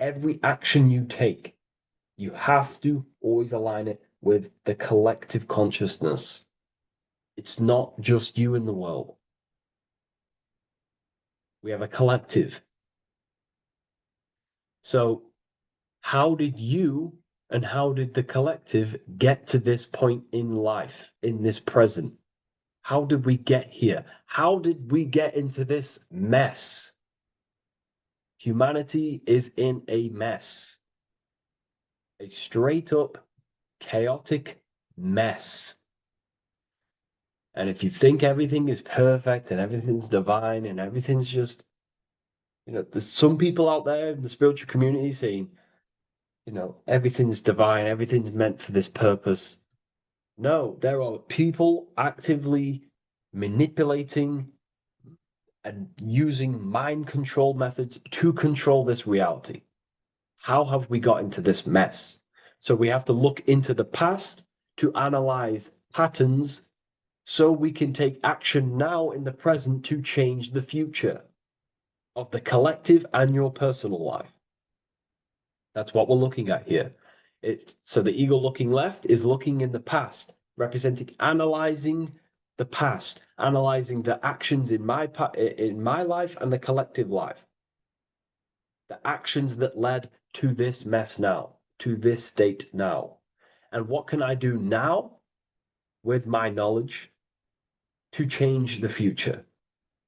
Every action you take, you have to always align it with the collective consciousness. It's not just you in the world. We have a collective. So, how did you and how did the collective get to this point in life, in this present? How did we get here? How did we get into this mess? Humanity is in a mess, a straight up chaotic mess. And if you think everything is perfect and everything's divine and everything's just, there's some people out there in the spiritual community saying, everything's divine, everything's meant for this purpose. No, there are people actively manipulating and using mind control methods to control this reality. How have we got into this mess? So we have to look into the past to analyze patterns so we can take action now in the present to change the future of the collective and your personal life. That's what we're looking at here. So the eagle looking left is looking in the past, representing analyzing the past, analyzing the actions in my life and the collective life. The actions that led to this mess now, to this state now. And what can I do now with my knowledge to change the future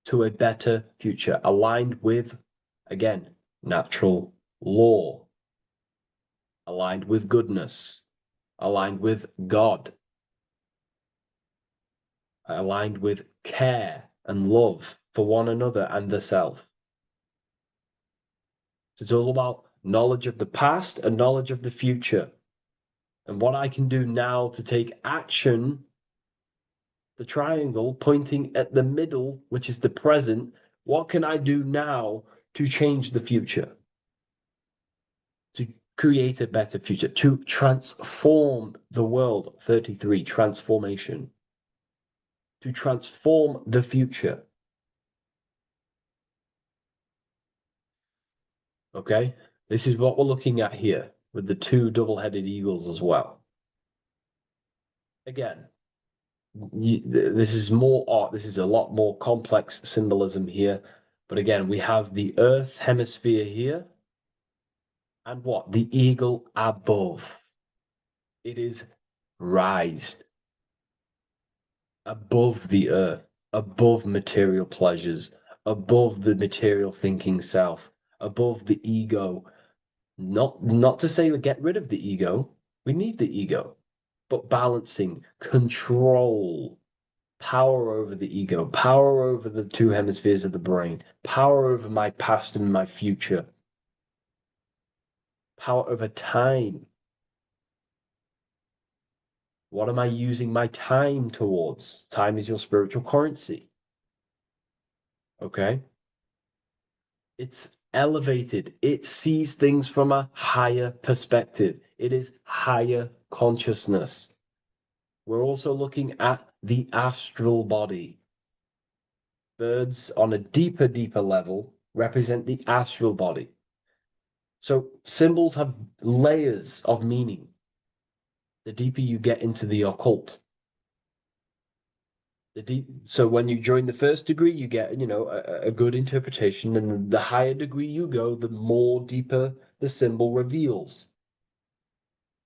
to a better future aligned with, again, natural law, aligned with goodness, aligned with God, aligned with care and love for one another and the self. So it's all about knowledge of the past and knowledge of the future. And what I can do now to take action, the triangle pointing at the middle, which is the present, what can I do now to change the future? To create a better future, to transform the world. 33, transformation. To transform the future. Okay, this is what we're looking at here with the two double-headed eagles as well. Again, this is more art. This is a lot more complex symbolism here. But again, we have the Earth hemisphere here. And what? The eagle above. It is raised above the earth, above material pleasures, above the material thinking self, above the ego. Not to say we get rid of the ego. We need the ego, but balancing, control, power over the ego, power over the two hemispheres of the brain, power over my past and my future, power over time. What am I using my time towards? Time is your spiritual currency. Okay? It's elevated. It sees things from a higher perspective. It is higher consciousness. We're also looking at the astral body. Birds on a deeper level represent the astral body. So symbols have layers of meaning. The deeper you get into the occult. So when you join the first degree, you get, a good interpretation, and the higher degree you go, the more deeper the symbol reveals,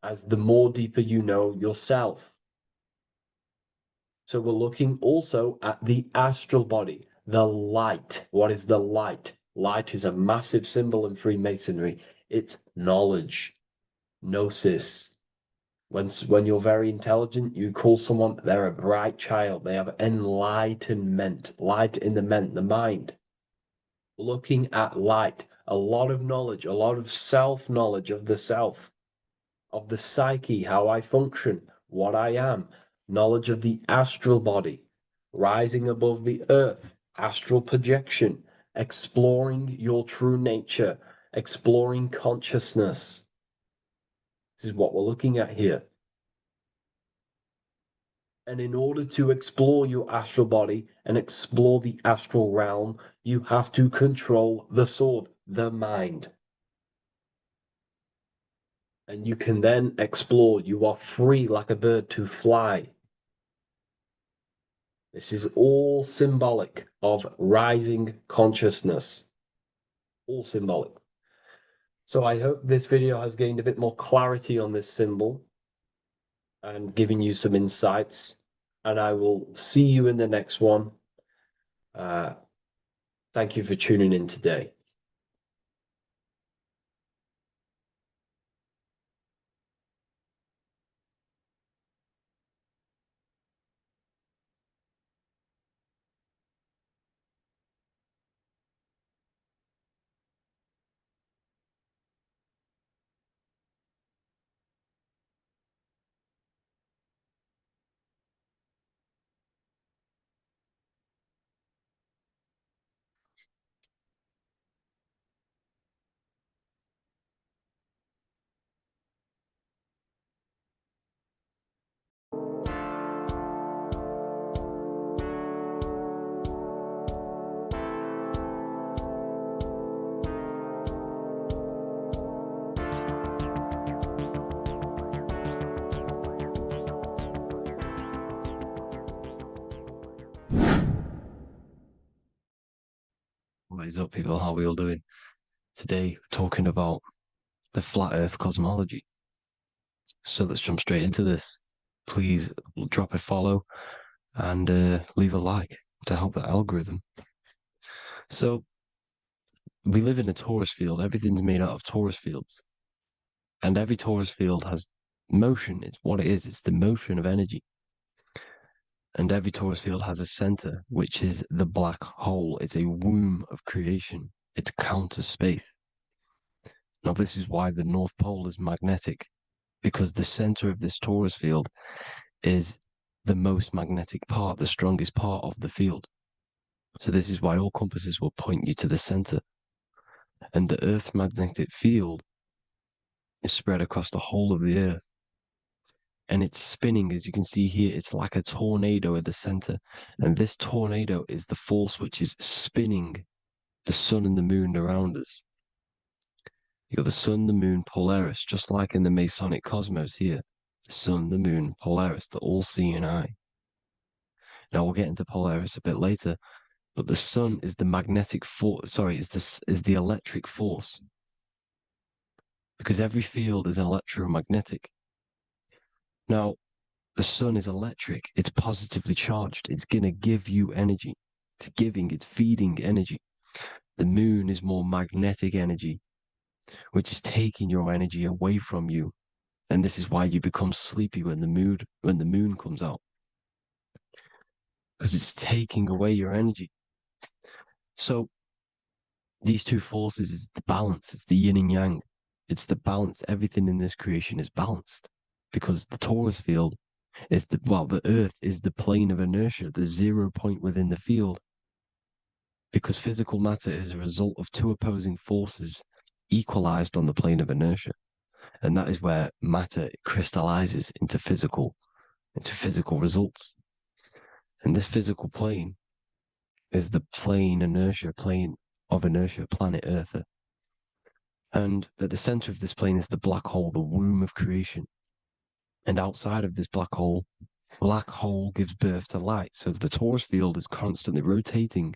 as the more deeper you know yourself. So we're looking also at the astral body, the light. What is the light? Light is a massive symbol in Freemasonry. It's knowledge, gnosis. When you're very intelligent, you call someone, they're a bright child. They have enlightenment, light in the mind. Looking at light, a lot of knowledge, a lot of self-knowledge of the self, of the psyche, how I function, what I am, knowledge of the astral body, rising above the earth, astral projection, exploring your true nature, exploring consciousness. This is what we're looking at here. And in order to explore your astral body and explore the astral realm, you have to control the sword, the mind. And you can then explore. You are free like a bird to fly. This is all symbolic of rising consciousness. All symbolic. So I hope this video has gained a bit more clarity on this symbol and giving you some insights. And I will see you in the next one. Thank you for tuning in today. What is up, people? How are we all doing? Today, we're talking about the flat earth cosmology. So let's jump straight into this. Please drop a follow and leave a like to help the algorithm. So we live in a torus field. Everything's made out of torus fields. And every torus field has motion. It's what it is. It's the motion of energy. And every torus field has a center, which is the black hole. It's a womb of creation. It's counter space. Now, this is why the North Pole is magnetic, because the center of this torus field is the most magnetic part, the strongest part of the field. So this is why all compasses will point you to the center. And the Earth's magnetic field is spread across the whole of the Earth. And it's spinning, as you can see here, it's like a tornado at the center. And this tornado is the force which is spinning the sun and the moon around us. You got the sun, the moon, Polaris, just like in the Masonic cosmos here. The sun, the moon, Polaris, the all-seeing eye. Now we'll get into Polaris a bit later, but the sun is the magnetic force. Sorry, is the electric force, because every field is electromagnetic. Now, the sun is electric. It's positively charged. It's gonna give you energy. It's feeding energy. The moon is more magnetic energy, which is taking your energy away from you. And this is why you become sleepy when the moon comes out, because it's taking away your energy. So these two forces is the balance. It's the yin and yang. It's the balance. Everything in this creation is balanced, because the torus field is the Earth is the plane of inertia, the 0 point within the field, because physical matter is a result of two opposing forces equalized on the plane of inertia. And that is where matter crystallizes into physical results. And this physical plane is the plane of inertia, planet Earth. And at the center of this plane is the black hole, the womb of creation. And outside of this black hole Black hole gives birth to light. So the torus field is constantly rotating,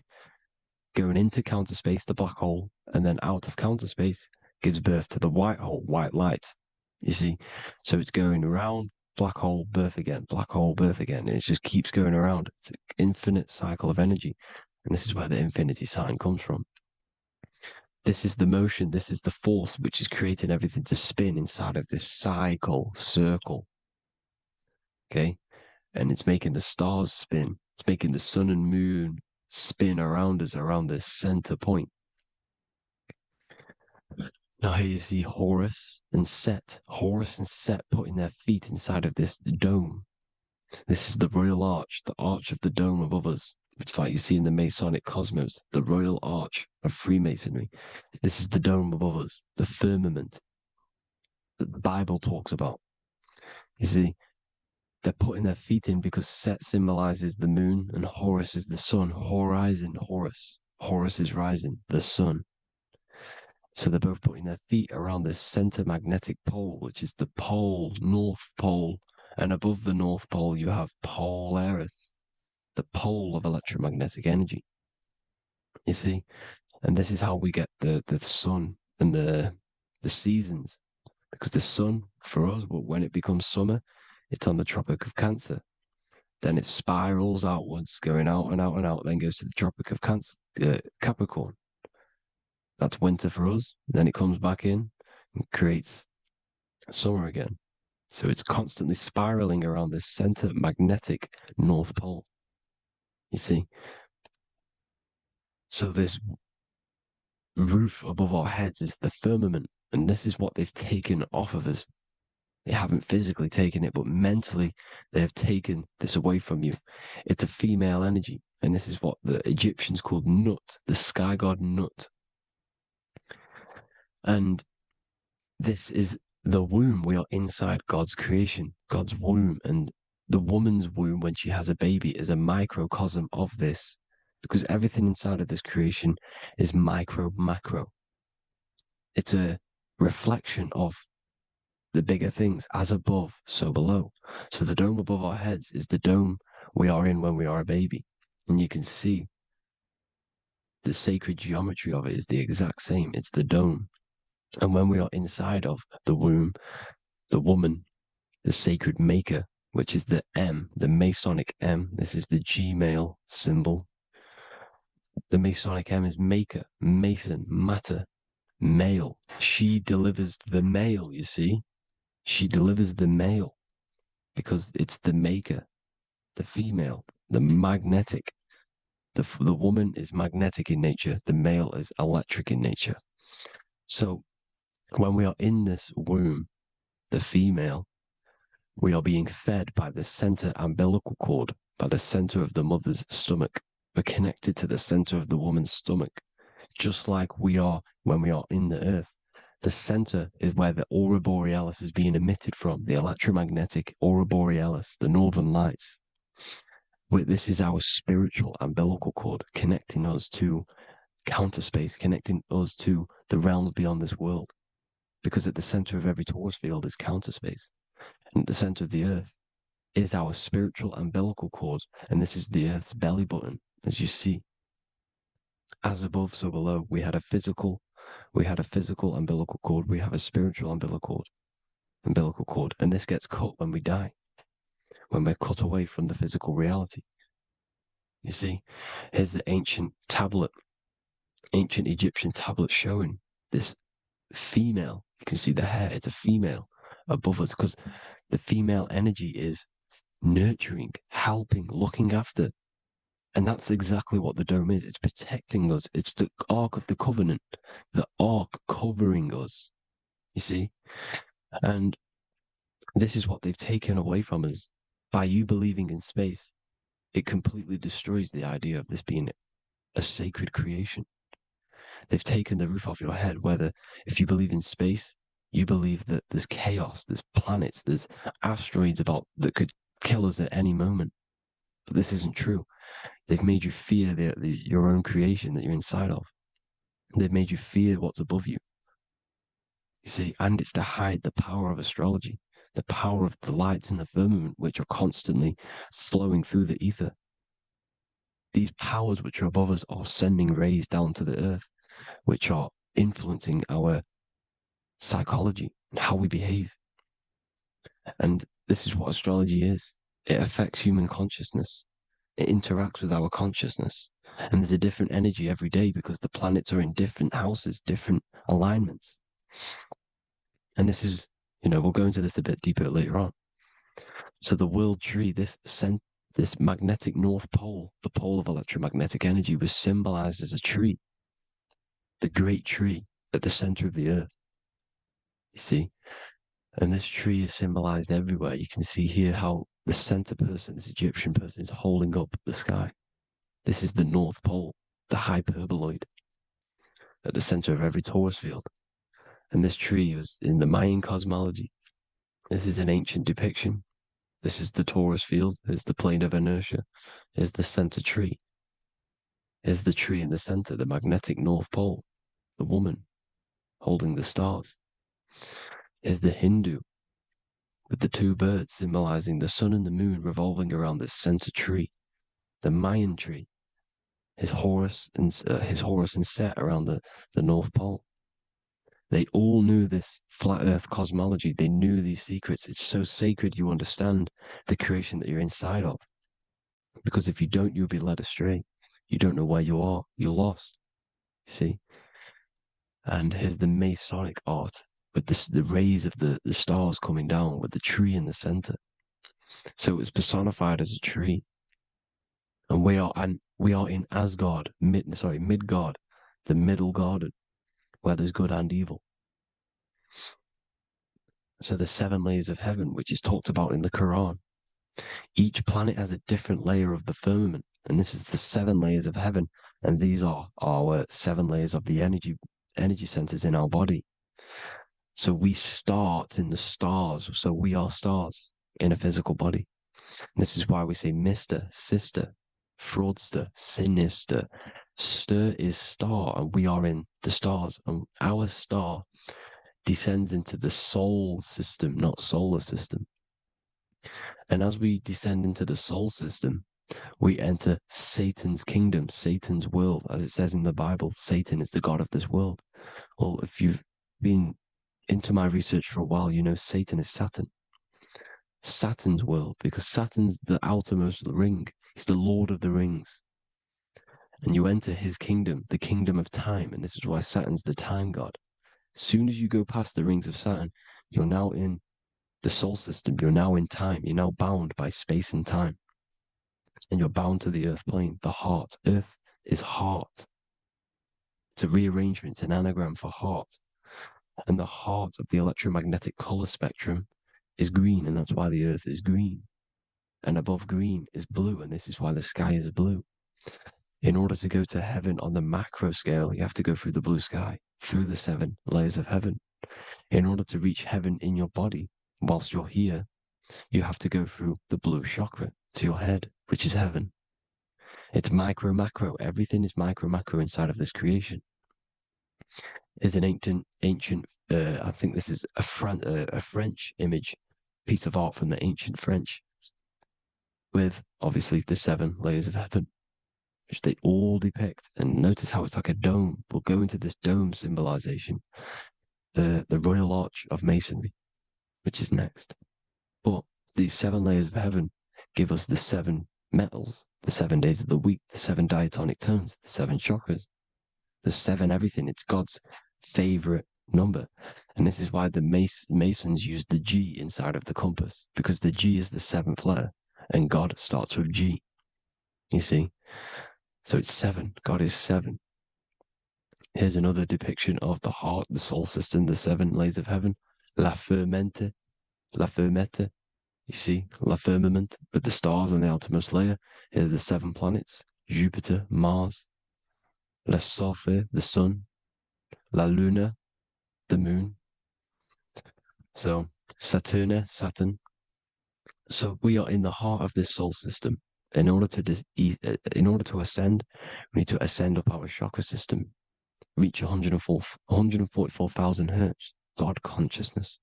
going into counter space, the black hole, and then out of counter space gives birth to the white hole, white light. You see? So it's going around, black hole, birth again, black hole, birth again. And it just keeps going around. It's an infinite cycle of energy. And this is where the infinity sign comes from. This is the motion, this is the force which is creating everything to spin inside of this cycle, circle. Okay? And it's making the stars spin. It's making the sun and moon spin around us, around this center point. Now here you see Horus and Set. Horus and Set putting their feet inside of this dome. This is the royal arch, the arch of the dome above us. It's like you see in the Masonic cosmos, the royal arch of Freemasonry. This is the dome above us, the firmament that the Bible talks about. You see, they're putting their feet in because Set symbolizes the moon and Horus is the sun. Horizon, Horus. Horus is rising, the sun. So they're both putting their feet around this center magnetic pole, which is the pole, North Pole. And above the North Pole, you have Polaris, the pole of electromagnetic energy. You see? And this is how we get the sun and the seasons. Because the sun, for us, when it becomes summer, it's on the Tropic of Cancer. Then it spirals outwards, going out and out and out, then goes to the Tropic of Cancer, Capricorn. That's winter for us. Then it comes back in and creates summer again. So it's constantly spiraling around this center magnetic North Pole. You see? So this roof above our heads is the firmament, and this is what they've taken off of us. They haven't physically taken it, but mentally they have taken this away from you. It's a female energy, and this is what the Egyptians called Nut, the sky god Nut. And this is the womb. We are inside God's creation, God's womb, and the woman's womb when she has a baby is a microcosm of this, because everything inside of this creation is micro, macro. It's a reflection of the bigger things, as above, so below. So the dome above our heads is the dome we are in when we are a baby. And you can see the sacred geometry of it is the exact same. It's the dome. And when we are inside of the womb, the woman, the sacred maker, which is the M, the Masonic M, this is the Gmail symbol. The Masonic M is maker, mason, matter, male. She delivers the male, you see? She delivers the male because it's the maker, the female, the magnetic. The woman is magnetic in nature, the male is electric in nature. So when we are in this womb, the female, we are being fed by the center umbilical cord, by the center of the mother's stomach. We're connected to the center of the woman's stomach, just like we are when we are in the earth. The center is where the aurora borealis is being emitted from, the electromagnetic aurora borealis, the northern lights. This is our spiritual umbilical cord connecting us to counter space, connecting us to the realms beyond this world. Because at the center of every torus field is counter space. And at the center of the earth is our spiritual umbilical cord. And this is the earth's belly button, as you see. As above, so below. We had a physical umbilical cord. We have a spiritual umbilical cord. And this gets cut when we die, when we're cut away from the physical reality. You see, here's the ancient Egyptian tablet showing this female. You can see the hair, it's a female above us because the female energy is nurturing, helping, looking after. And that's exactly what the dome is. It's protecting us. It's the Ark of the Covenant, the Ark covering us. You see? And this is what they've taken away from us. By you believing in space, it completely destroys the idea of this being a sacred creation. They've taken the roof off your head, whether if you believe in space, you believe that there's chaos, there's planets, there's asteroids that could kill us at any moment. But this isn't true. They've made you fear your own creation that you're inside of. They've made you fear what's above you. You see, and it's to hide the power of astrology, the power of the lights in the firmament, which are constantly flowing through the ether. These powers which are above us are sending rays down to the earth, which are influencing our psychology and how we behave. And this is what astrology is. It affects human consciousness. It interacts with our consciousness. And there's a different energy every day because the planets are in different houses, different alignments. And this is, we'll go into this a bit deeper later on. So the world tree, this magnetic north pole, the pole of electromagnetic energy, was symbolized as a tree, the great tree at the center of the earth. You see? And this tree is symbolized everywhere. You can see here how the center person, this Egyptian person, is holding up the sky. This is the North Pole, the hyperboloid, at the center of every torus field. And this tree was in the Mayan cosmology. This is an ancient depiction. This is the torus field. Here's the plane of inertia. Here's the center tree. Here's the tree in the center, the magnetic North Pole, the woman holding the stars. Here's the Hindu with the two birds symbolizing the sun and the moon revolving around this center tree. The Mayan tree, his Horus and Set around the North Pole. They all knew this flat earth cosmology. They knew these secrets. It's so sacred you understand the creation that you're inside of. Because if you don't, you'll be led astray. You don't know where you are. You're lost. You see? And here's the Masonic art with the rays of the stars coming down with the tree in the center. So it was personified as a tree. And we are in Asgard, Midgard, the middle garden, where there's good and evil. So the 7 layers of heaven, which is talked about in the Quran. Each planet has a different layer of the firmament, and this is the 7 layers of heaven, and these are our 7 layers of the energy centers in our body. So we start in the stars, so we are stars in a physical body. And this is why we say Mr., sister, fraudster, sinister. Stir is star, and we are in the stars, and our star descends into the soul system, not solar system. And as we descend into the soul system, we enter Satan's kingdom, Satan's world. As it says in the Bible, Satan is the god of this world. Well, if you've been into my research for a while, you know Satan is Saturn. Saturn's world, because Saturn's the outermost ring. He's the Lord of the Rings. And you enter his kingdom, the kingdom of time. And this is why Saturn's the time god. As soon as you go past the rings of Saturn, you're now in the soul system. You're now in time. You're now bound by space and time. And you're bound to the earth plane, the heart. Earth is heart. It's a rearrangement, it's an anagram for heart. And the heart of the electromagnetic color spectrum is green, and that's why the earth is green. And above green is blue, and this is why the sky is blue. In order to go to heaven on the macro scale, you have to go through the blue sky, through the 7 layers of heaven. In order to reach heaven in your body, whilst you're here, you have to go through the blue chakra to your head, which is heaven. It's micro, macro. Everything is micro, macro inside of this creation. It's an ancient, I think this is a French image, piece of art from the ancient French, with obviously the 7 layers of heaven, which they all depict. And notice how it's like a dome. We'll go into this dome symbolization, the Royal Arch of Masonry, which is next. But these 7 layers of heaven give us the 7 metals, the 7 days of the week, the 7 diatonic tones, the 7 chakras, the 7 everything. It's God's favorite number. And this is why the Masons use the G inside of the compass, because the G is the 7th letter, and God starts with G. You see? So it's 7. God is 7. Here's another depiction of the heart, the soul system, the 7 layers of heaven. La Fermenta. You see, La Firmament, with the stars on the outermost layer. Here are the 7 planets. Jupiter, Mars. La Sophie, the sun. La Luna, the moon. So, Saturn. So we are in the heart of this soul system. In order to ascend, we need to ascend up our chakra system, reach 144,000 hertz, God consciousness,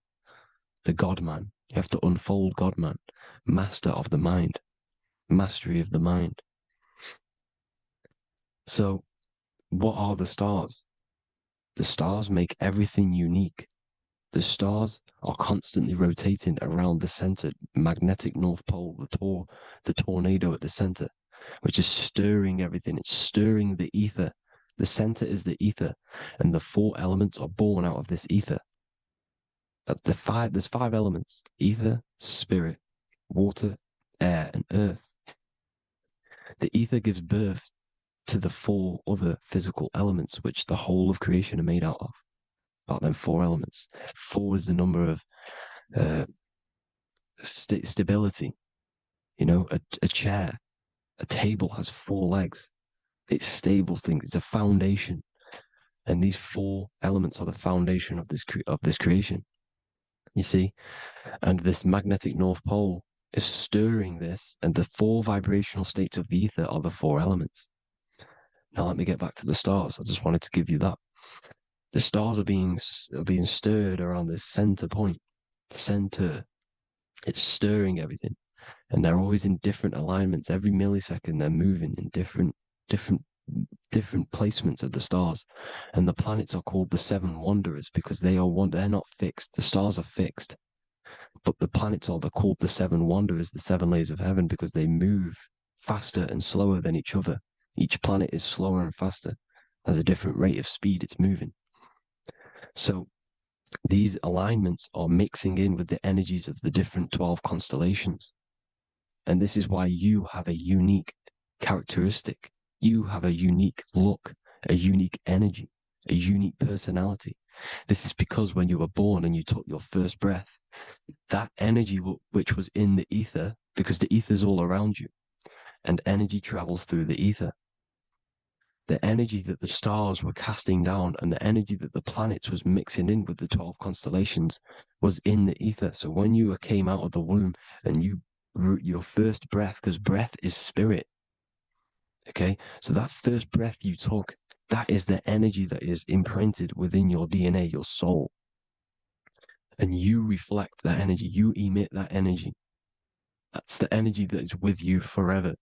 the God man, You have to unfold God, man. Master of the mind. Mastery of the mind. So, what are the stars? The stars make everything unique. The stars are constantly rotating around the center, magnetic North Pole, the tornado at the center, which is stirring everything. It's stirring the ether. The center is the ether, and the four elements are born out of this ether. There's five elements: ether, spirit, water, air, and earth. The ether gives birth to the four other physical elements, which the whole of creation are made out of. About them four elements. Four is the number of stability. You know, a chair, a table has four legs. It stables things. It's a foundation, and these four elements are the foundation of this creation. You see, and this magnetic North Pole is stirring this, and the four vibrational states of the ether are the four elements. Now let me get back to the stars. I just wanted to give you that. The stars are being stirred around this center point, center. It's stirring everything, and they're always in different alignments. Every millisecond, they're moving in different placements of the stars. And the planets are called the seven wanderers because they're not fixed. The stars are fixed, but the planets are called the seven wanderers, the seven layers of heaven, because they move faster and slower than each other. Each planet is slower and faster, has a different rate of speed it's moving. So these alignments are mixing in with the energies of the different 12 constellations. And this is why you have a unique characteristic. You have a unique look, a unique energy, a unique personality. This is because when you were born and you took your first breath, that energy which was in the ether, because the ether is all around you, and energy travels through the ether. The energy that the stars were casting down and the energy that the planets was mixing in with the 12 constellations was in the ether. So when you came out of the womb and your first breath, because breath is spirit, okay? So that first breath you took, that is the energy that is imprinted within your DNA, your soul. And you reflect that energy, you emit that energy. That's the energy that is with you forever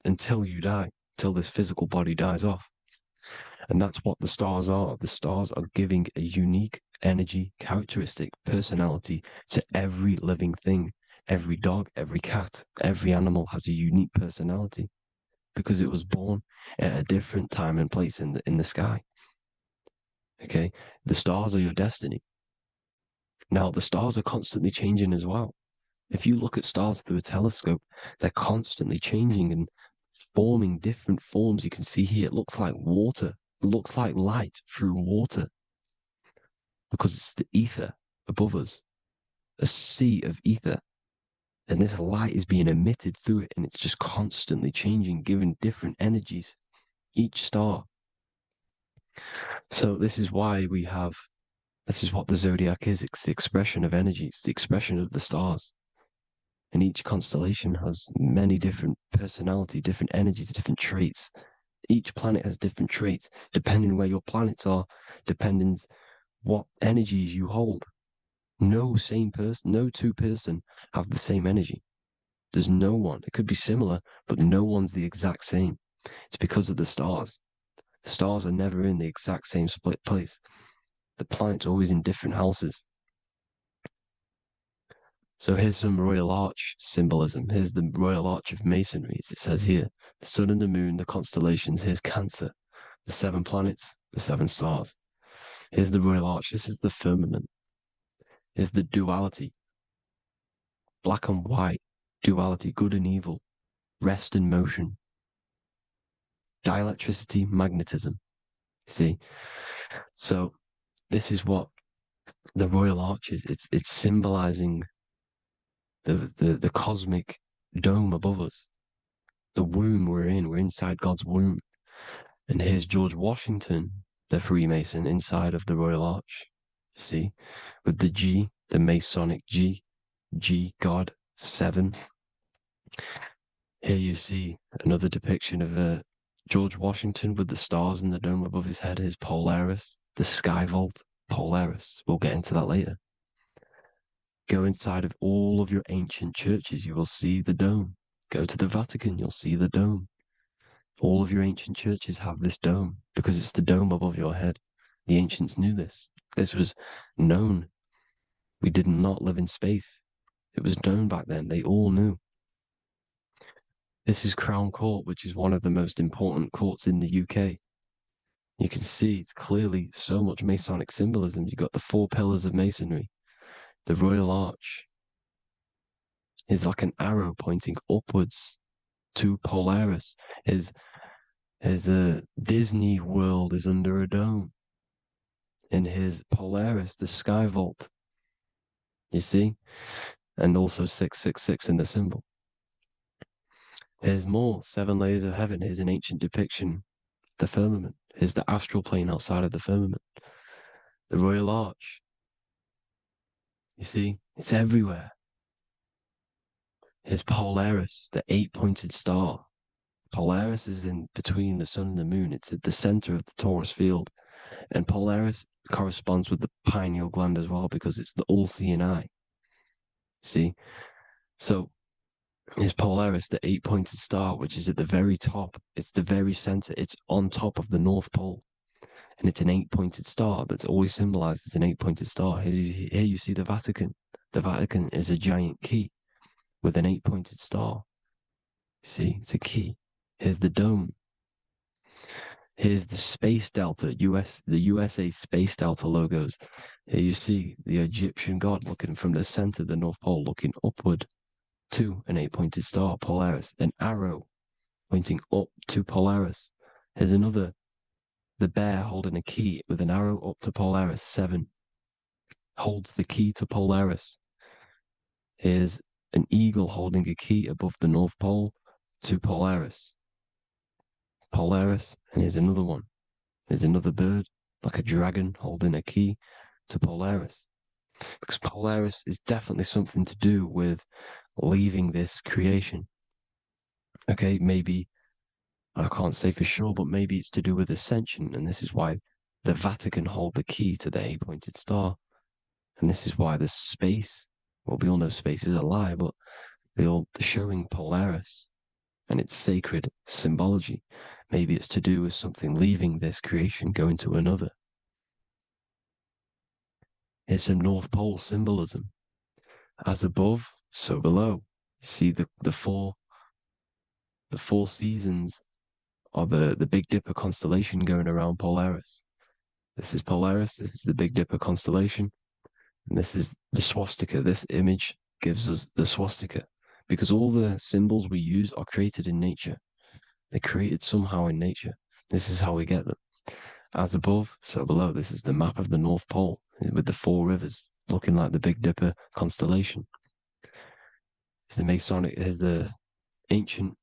until you die, till this physical body dies off. And that's what the stars are. The stars are giving a unique energy, characteristic, personality to every living thing. Every dog, every cat, every animal has a unique personality because it was born at a different time and place in the sky. Okay, the stars are your destiny. Now, the stars are constantly changing as well. If you look at stars through a telescope, they're constantly changing and forming different forms. You can see here, it looks like water. It looks like light through water because it's the ether above us, a sea of ether. And this light is being emitted through it, and it's just constantly changing, giving different energies, each star. So this is what the zodiac is. It's the expression of energy. It's the expression of the stars. And each constellation has many different personality, different energies, different traits. Each planet has different traits, depending where your planets are, depending what energies you hold. No two person have the same energy. There's no one. It could be similar, but no one's the exact same. It's because of the stars. The stars are never in the exact same split place. The planets are always in different houses. So here's some Royal Arch symbolism. Here's the Royal Arch of Masonry, as it says here. The sun and the moon, the constellations. Here's Cancer, the seven planets, the seven stars. Here's the Royal Arch. This is the firmament. Here's the duality. Black and white, duality, good and evil, rest and motion, dielectricity, magnetism. See? So this is what the Royal Arch is. It's symbolizing the cosmic dome above us. The womb we're in. We're inside God's womb. And here's George Washington, the Freemason, inside of the Royal Arch. You see? With the G, the Masonic G, God, 7. Here you see another depiction of George Washington with the stars in the dome above his head, his Polaris, the sky vault, Polaris. We'll get into that later. Go inside of all of your ancient churches, you will see the dome. Go to the Vatican, you'll see the dome. All of your ancient churches have this dome because it's the dome above your head. The ancients knew this. This was known. We did not live in space. It was known back then. They all knew. This is Crown Court, which is one of the most important courts in the UK. You can see it's clearly so much Masonic symbolism. You've got the 4 pillars of Masonry. The Royal Arch is like an arrow pointing upwards to Polaris. His Disney World is under a dome. In his Polaris, the Sky Vault. You see? And also 666 in the symbol. There's more. 7 layers of heaven. Here's an ancient depiction. The firmament. Here's the astral plane outside of the firmament. The Royal Arch. You see? It's everywhere. Here's Polaris, the 8-pointed star. Polaris is in between the sun and the moon. It's at the center of the Taurus field. And Polaris corresponds with the pineal gland as well because it's the all-seeing eye. See? So, is Polaris, the 8-pointed star, which is at the very top. It's the very center. It's on top of the North Pole. And it's an 8-pointed star that's always symbolized as an 8-pointed star. Here you see the Vatican. The Vatican is a giant key with an 8-pointed star. See, it's a key. Here's the dome. Here's the Space Delta, the USA Space Delta logos. Here you see the Egyptian god looking from the center of the North Pole, looking upward to an 8-pointed star, Polaris. An arrow pointing up to Polaris. Here's another, the bear holding a key with an arrow up to Polaris. 7 holds the key to Polaris. Here's an eagle holding a key above the North Pole to Polaris. Polaris, and here's another one. There's another bird, like a dragon, holding a key to Polaris. Because Polaris is definitely something to do with leaving this creation. Okay, maybe, I can't say for sure, but maybe it's to do with ascension, and this is why the Vatican hold the key to the 8-pointed star. And this is why the space, well, we all know space is a lie, but they're showing Polaris and its sacred symbology. Maybe it's to do with something leaving this creation, going to another. Here's some North Pole symbolism. As above, so below. You see the four seasons of the Big Dipper constellation going around Polaris. This is Polaris, this is the Big Dipper constellation, and this is the swastika. This image gives us the swastika, because all the symbols we use are created in nature. They're created somehow in nature. This is how we get them. As above, so below. This is the map of the North Pole with the 4 rivers looking like the Big Dipper constellation. It's the Masonic, here's the ancient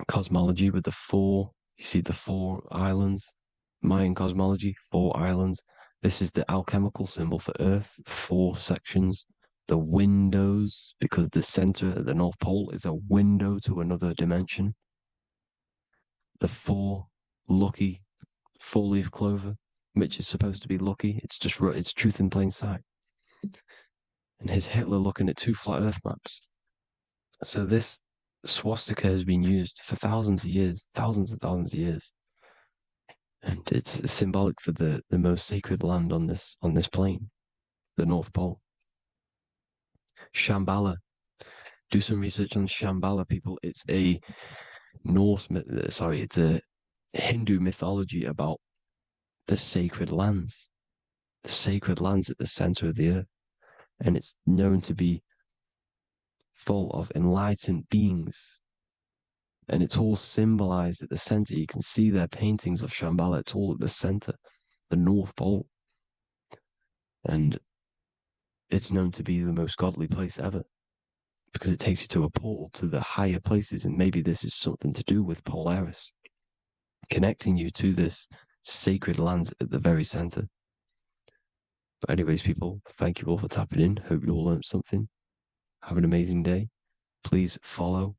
cosmology with the 4, you see the 4 islands, Mayan cosmology, 4 islands. This is the alchemical symbol for Earth, 4 sections. The windows, because the center of the North Pole is a window to another dimension. The 4 lucky 4-leaf clover, which is supposed to be lucky. It's just, it's truth in plain sight. And here's Hitler looking at 2 flat Earth maps. So this swastika has been used for thousands of years, thousands and thousands of years. And it's symbolic for the most sacred land on this plane, the North Pole. Shambhala. Do some research on Shambhala, people. It's a it's a Hindu mythology about the sacred lands at the center of the earth. And it's known to be full of enlightened beings. And it's all symbolized at the center. You can see their paintings of Shambhala. It's all at the center, the North Pole. And it's known to be the most godly place ever, because it takes you to a portal to the higher places. And maybe this is something to do with Polaris, connecting you to this sacred land at the very center. But anyways, people, thank you all for tapping in. Hope you all learned something. Have an amazing day. Please follow,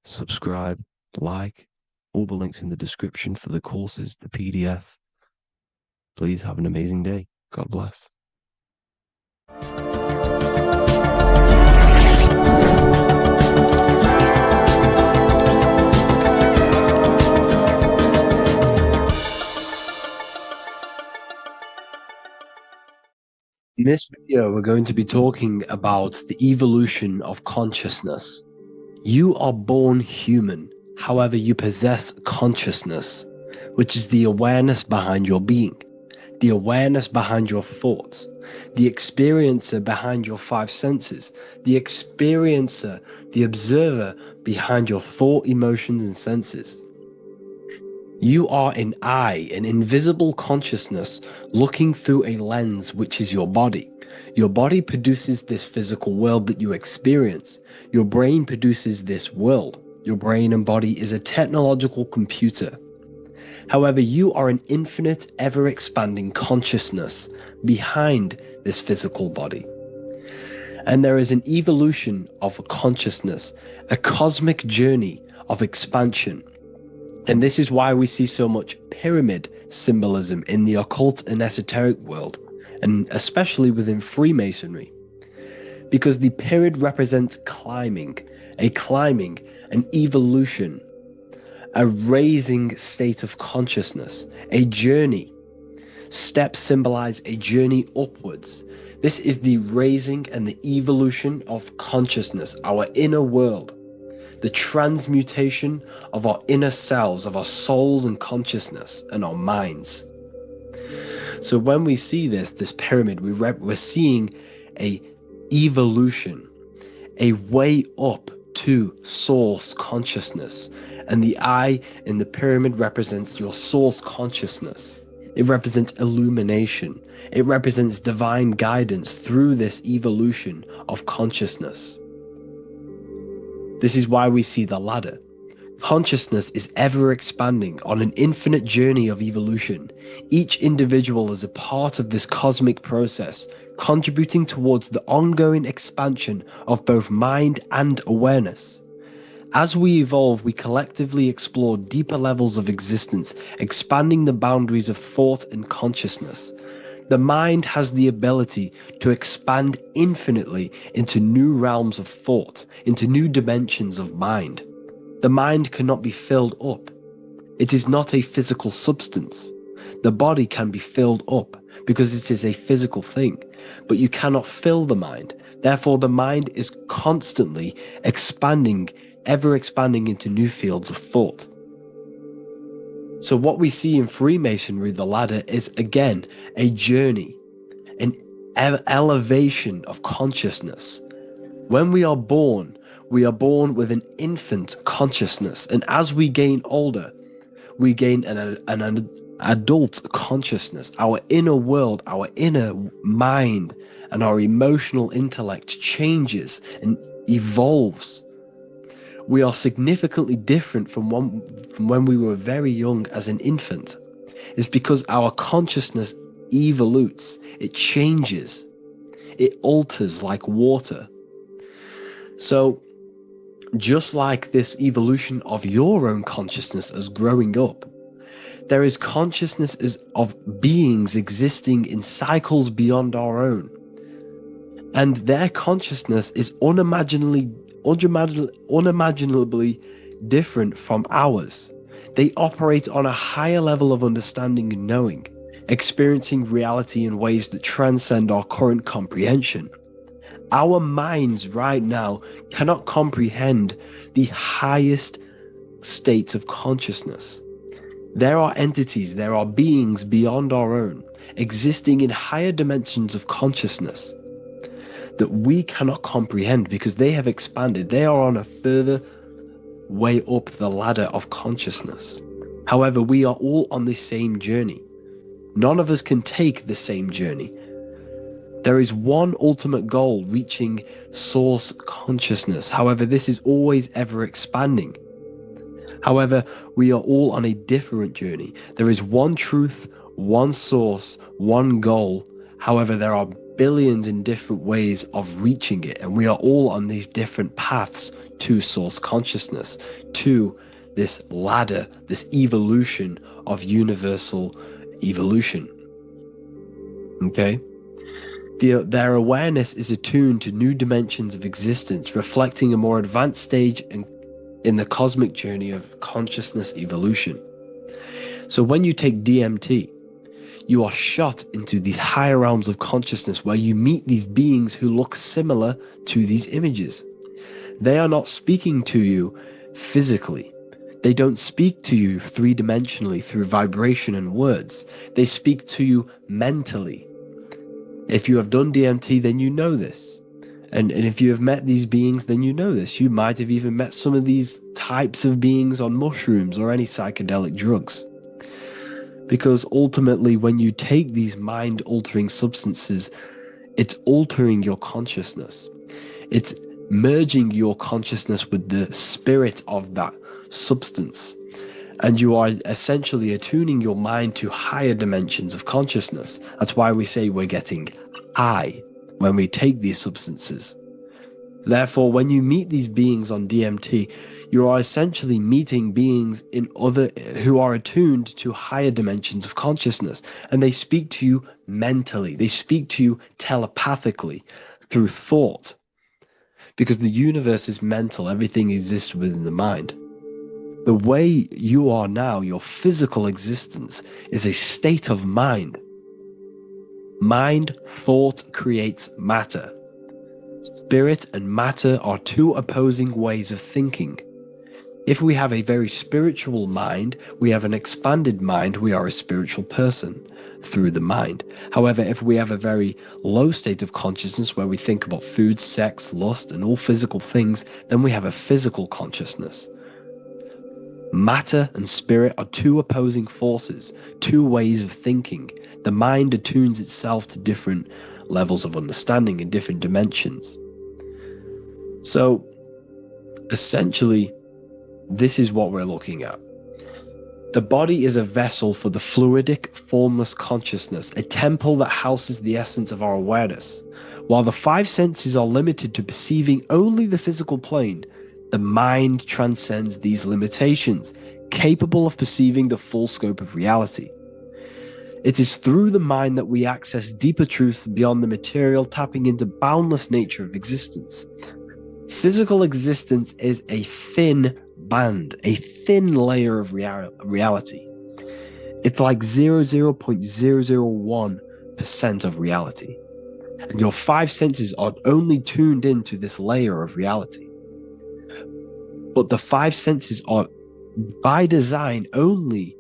subscribe, like. All the links in the description for the courses, the PDF. Please have an amazing day. God bless. video, we're going to be talking about the evolution of consciousness. You are born human, however, you possess consciousness, which is the awareness behind your being, the awareness behind your thoughts, the experiencer behind your five senses, the experiencer, the observer behind your thought, emotions, and senses. You are an eye, an invisible consciousness looking through a lens, which is your body. Your body produces this physical world that you experience. Your brain produces this world. Your brain and body is a technological computer. However, you are an infinite, ever-expanding consciousness behind this physical body. And there is an evolution of consciousness, a cosmic journey of expansion. And this is why we see so much pyramid symbolism in the occult and esoteric world, and especially within Freemasonry. Because the pyramid represents climbing, an evolution, a raising state of consciousness, a journey. Steps symbolize a journey upwards. This is the raising and the evolution of consciousness, our inner world. The transmutation of our inner selves, of our souls and consciousness and our minds. So when we see this pyramid, we're seeing a evolution, a way up to source consciousness. And the eye in the pyramid represents your source consciousness. It represents illumination. It represents divine guidance through this evolution of consciousness. This is why we see the ladder. Consciousness is ever expanding on an infinite journey of evolution. Each individual is a part of this cosmic process, contributing towards the ongoing expansion of both mind and awareness. As we evolve, we collectively explore deeper levels of existence, expanding the boundaries of thought and consciousness. The mind has the ability to expand infinitely into new realms of thought, into new dimensions of mind. The mind cannot be filled up. It is not a physical substance. The body can be filled up because it is a physical thing, but you cannot fill the mind. Therefore, the mind is constantly expanding, ever expanding into new fields of thought. So what we see in Freemasonry, the ladder, is again a journey, an elevation of consciousness. When we are born with an infant consciousness, and as we gain older, we gain an adult consciousness. Our inner world, our inner mind, and our emotional intellect changes and evolves. We are significantly different from when we were very young as an infant. It's because our consciousness evolutes, it changes, it alters like water. So, just like this evolution of your own consciousness as growing up, there is consciousness of beings existing in cycles beyond our own. And their consciousness is unimaginably different from ours. They operate on a higher level of understanding and knowing, experiencing reality in ways that transcend our current comprehension. Our minds right now cannot comprehend the highest states of consciousness. There are entities, there are beings beyond our own, existing in higher dimensions of consciousness that we cannot comprehend because they have expanded. They are on a further way up the ladder of consciousness. However, we are all on the same journey. None of us can take the same journey. There is one ultimate goal, reaching source consciousness. However, this is always ever expanding. However, we are all on a different journey. There is one truth, one source, one goal. However, there are billions in different ways of reaching it, and we are all on these different paths to source consciousness, to this ladder, this evolution of universal evolution. Okay? Their awareness is attuned to new dimensions of existence, reflecting a more advanced stage in the cosmic journey of consciousness evolution. So when you take DMT, you are shot into these higher realms of consciousness where you meet these beings who look similar to these images. They are not speaking to you physically. They don't speak to you three-dimensionally through vibration and words. They speak to you mentally. If you have done DMT, then you know this. And if you have met these beings, then you know this. You might have even met some of these types of beings on mushrooms or any psychedelic drugs. Because ultimately, when you take these mind-altering substances, it's altering your consciousness. It's merging your consciousness with the spirit of that substance. And you are essentially attuning your mind to higher dimensions of consciousness. That's why we say we're getting high when we take these substances. Therefore, when you meet these beings on DMT, you are essentially meeting beings who are attuned to higher dimensions of consciousness, and they speak to you mentally. They speak to you telepathically through thought, because the universe is mental. Everything exists within the mind. The way you are now, your physical existence, is a state of mind. Mind, thought creates matter. Spirit and matter are two opposing ways of thinking. If we have a very spiritual mind, we have an expanded mind, we are a spiritual person through the mind. However, if we have a very low state of consciousness where we think about food, sex, lust, and all physical things, then we have a physical consciousness. Matter and spirit are two opposing forces, two ways of thinking. The mind attunes itself to different levels of understanding in different dimensions. So, essentially, this is what we're looking at. The body is a vessel for the fluidic, formless consciousness, a temple that houses the essence of our awareness. While the five senses are limited to perceiving only the physical plane, the mind transcends these limitations, capable of perceiving the full scope of reality. It is through the mind that we access deeper truths beyond the material, tapping into boundless nature of existence. Physical existence is a thin band, a thin layer of reality. It's like 0.001% of reality. And your five senses are only tuned into this layer of reality. But the five senses are, by design, only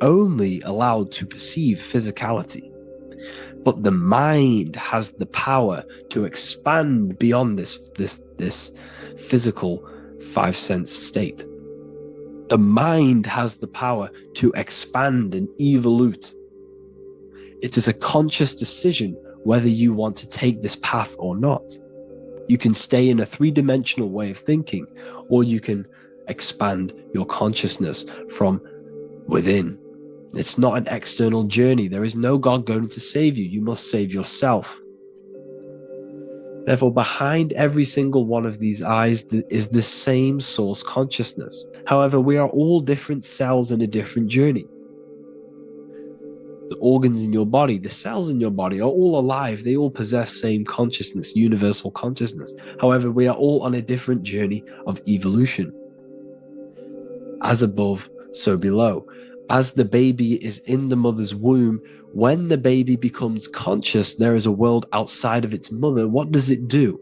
allowed to perceive physicality. But the mind has the power to expand beyond this physical five sense state. The mind has the power to expand and evolute. It is a conscious decision whether you want to take this path or not. You can stay in a three-dimensional way of thinking, or you can expand your consciousness from within. It's not an external journey. There is no God going to save you. You must save yourself. Therefore, behind every single one of these eyes is the same source consciousness. However, we are all different cells in a different journey. The organs in your body, the cells in your body are all alive. They all possess same consciousness, universal consciousness. However, we are all on a different journey of evolution. As above, so below. As the baby is in the mother's womb, when the baby becomes conscious, there is a world outside of its mother. What does it do?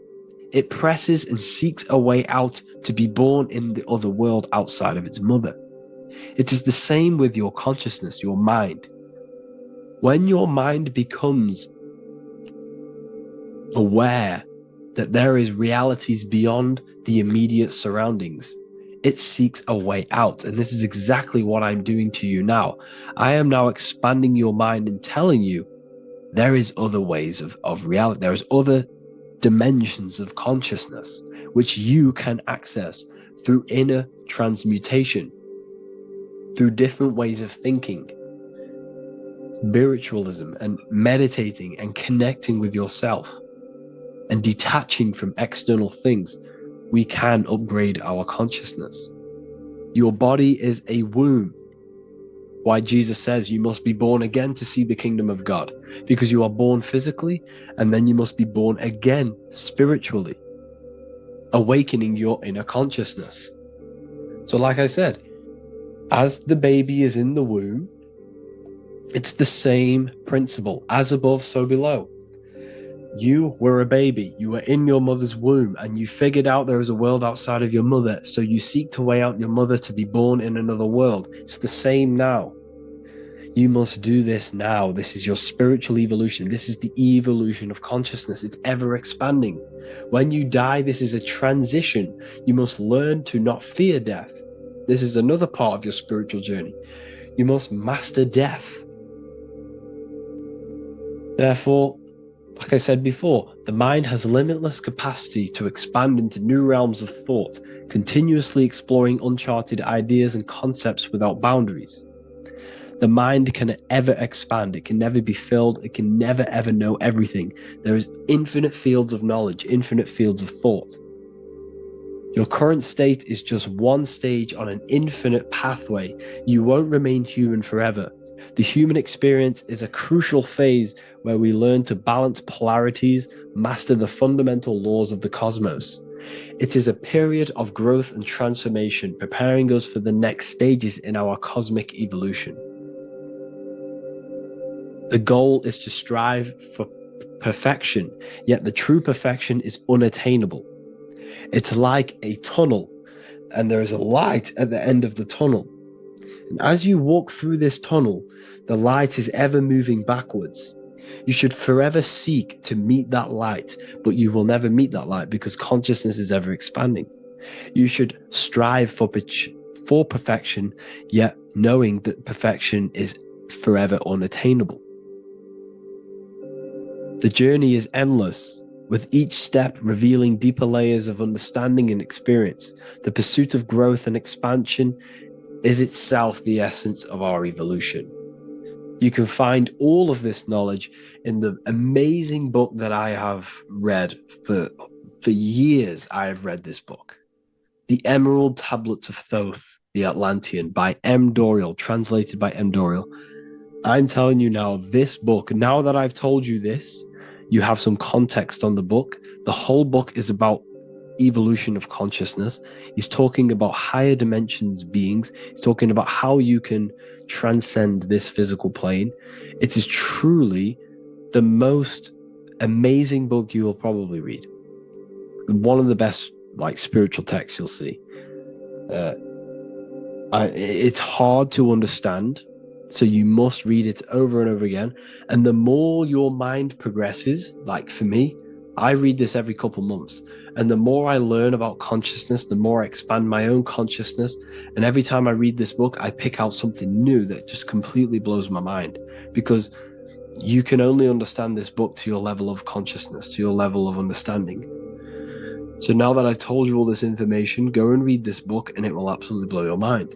It presses and seeks a way out to be born in the other world outside of its mother. It is the same with your consciousness, your mind. When your mind becomes aware that there is realities beyond the immediate surroundings, it seeks a way out. And this is exactly what I'm doing to you now. I am now expanding your mind and telling you there is other ways of reality. There is other dimensions of consciousness which you can access through inner transmutation, through different ways of thinking, spiritualism, and meditating and connecting with yourself and detaching from external things. We can upgrade our consciousness. Your body is a womb. Why Jesus says you must be born again to see the kingdom of God, because you are born physically and then you must be born again spiritually, awakening your inner consciousness. So like I said, as the baby is in the womb, It's the same principle. As above, so below. You were a baby. You were in your mother's womb, and you figured out there is a world outside of your mother. So you seek to weigh out your mother to be born in another world. It's the same now. You must do this now. This is your spiritual evolution. This is the evolution of consciousness. It's ever expanding. When you die, this is a transition. You must learn to not fear death. This is another part of your spiritual journey. You must master death. Therefore, like I said before, the mind has limitless capacity to expand into new realms of thought, continuously exploring uncharted ideas and concepts without boundaries. The mind can ever expand. It can never be filled. It can never ever know everything. There is infinite fields of knowledge, infinite fields of thought. Your current state is just one stage on an infinite pathway. You won't remain human forever. The human experience is a crucial phase where we learn to balance polarities, master the fundamental laws of the cosmos. It is a period of growth and transformation, preparing us for the next stages in our cosmic evolution. The goal is to strive for perfection, yet the true perfection is unattainable. It's like a tunnel, and there is a light at the end of the tunnel. And as you walk through this tunnel, the light is ever moving backwards. You should forever seek to meet that light, but you will never meet that light because consciousness is ever expanding. You should strive for perfection, yet knowing that perfection is forever unattainable. The journey is endless, with each step revealing deeper layers of understanding and experience. The pursuit of growth and expansion is itself the essence of our evolution. You can find all of this knowledge in the amazing book that I have read for years. I have read this book, The Emerald Tablets of Thoth, the Atlantean, by M. Dorial, translated by M. Dorial. I'm telling you now, this book, now that I've told you this, you have some context on the book. The whole book is about evolution of consciousness. He's talking about higher dimensions beings. He's talking about how you can transcend this physical plane. It is truly the most amazing book you will probably read. One of the best spiritual texts you'll see. It's hard to understand, so you must read it over and over again. And the more your mind progresses, like for me, I read this every couple months. And the more I learn about consciousness, the more I expand my own consciousness. And every time I read this book, I pick out something new that just completely blows my mind. Because you can only understand this book to your level of consciousness, to your level of understanding. So now that I've told you all this information, go and read this book and it will absolutely blow your mind.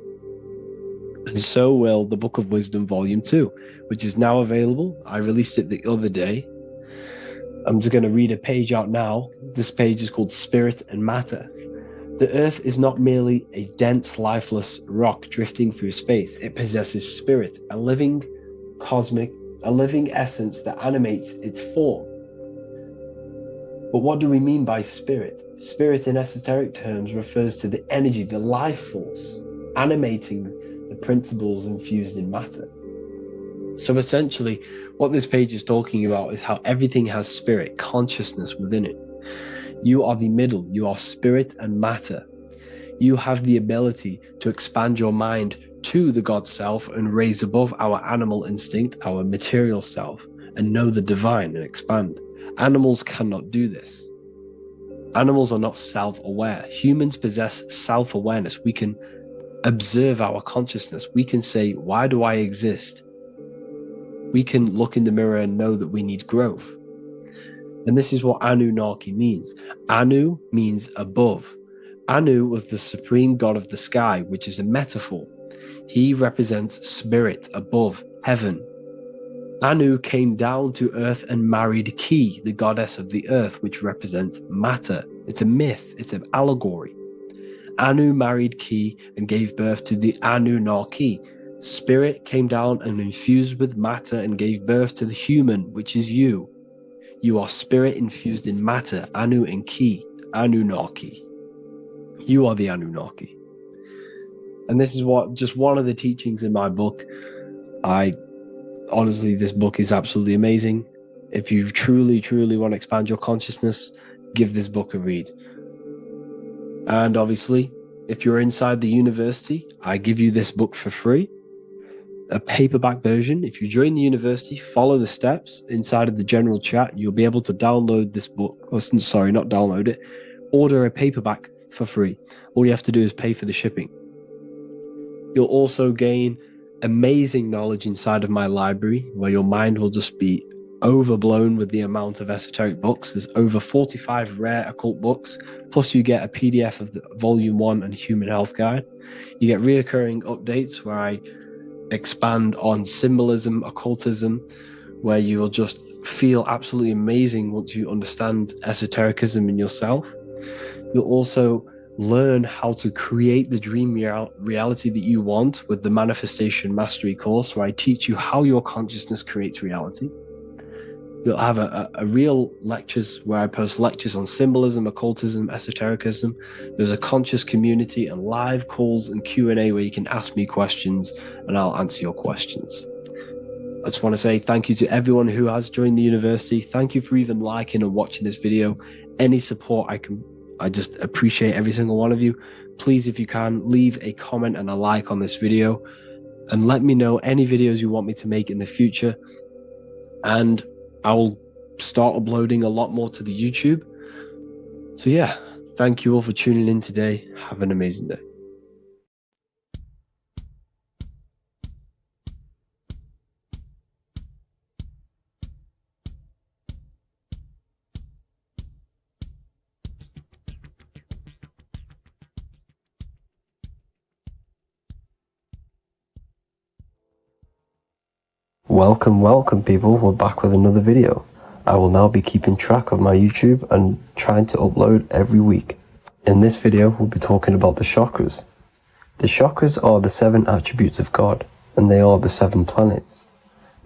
And so will the Book of Wisdom Volume 2, which is now available. I released it the other day. I'm just going to read a page out now. This page is called Spirit and Matter. The Earth is not merely a dense, lifeless rock drifting through space. It possesses spirit, a living essence that animates its form. But what do we mean by spirit? Spirit in esoteric terms refers to the energy, the life force, animating the principles infused in matter. So essentially, what this page is talking about is how everything has spirit, consciousness within it. You are the middle, you are spirit and matter. You have the ability to expand your mind to the God self and raise above our animal instinct, our material self, and know the divine and expand. Animals cannot do this. Animals are not self-aware. Humans possess self-awareness. We can observe our consciousness. We can say, why do I exist? We can look in the mirror and know that we need growth. And this is what Anunnaki means. Anu means above. Anu was the supreme god of the sky, which is a metaphor. He represents spirit above, heaven. Anu came down to earth and married Ki, the goddess of the earth, which represents matter. It's a myth, it's an allegory. Anu married Ki and gave birth to the Anunnaki. Spirit came down and infused with matter and gave birth to the human, which is you. You are spirit infused in matter, Anu and Ki, Anunnaki. You are the Anunnaki. And this is just one of the teachings in my book. I honestly, this book is absolutely amazing. If you truly, truly want to expand your consciousness, give this book a read. And obviously, if you're inside the university, I give you this book for free. A paperback version. If you join the university, follow the steps inside of the general chat, you'll be able to download this book. Or, sorry, not download it. Order a paperback for free. All you have to do is pay for the shipping. You'll also gain amazing knowledge inside of my library, where your mind will just be overblown with the amount of esoteric books. There's over 45 rare occult books, plus you get a PDF of the Volume 1 and Human Health Guide. You get reoccurring updates where I expand on symbolism, occultism, where you will just feel absolutely amazing once you understand esotericism in yourself. You'll also learn how to create the dream reality that you want with the Manifestation Mastery course, where I teach you how your consciousness creates reality. You'll have a real lectures where I post lectures on symbolism, occultism, esotericism. There's a conscious community and live calls and Q&A where you can ask me questions and I'll answer your questions. I just want to say thank you to everyone who has joined the university. Thank you for even liking and watching this video. Any support I just appreciate every single one of you. Please, if you can, leave a comment and a like on this video and let me know any videos you want me to make in the future. And I will start uploading a lot more to the YouTube. So yeah, thank you all for tuning in today. Have an amazing day. Welcome people, we're back with another video. I will now be keeping track of my YouTube and trying to upload every week. In this video, we'll be talking about the chakras. The chakras are the 7 attributes of God, and they are the 7 planets.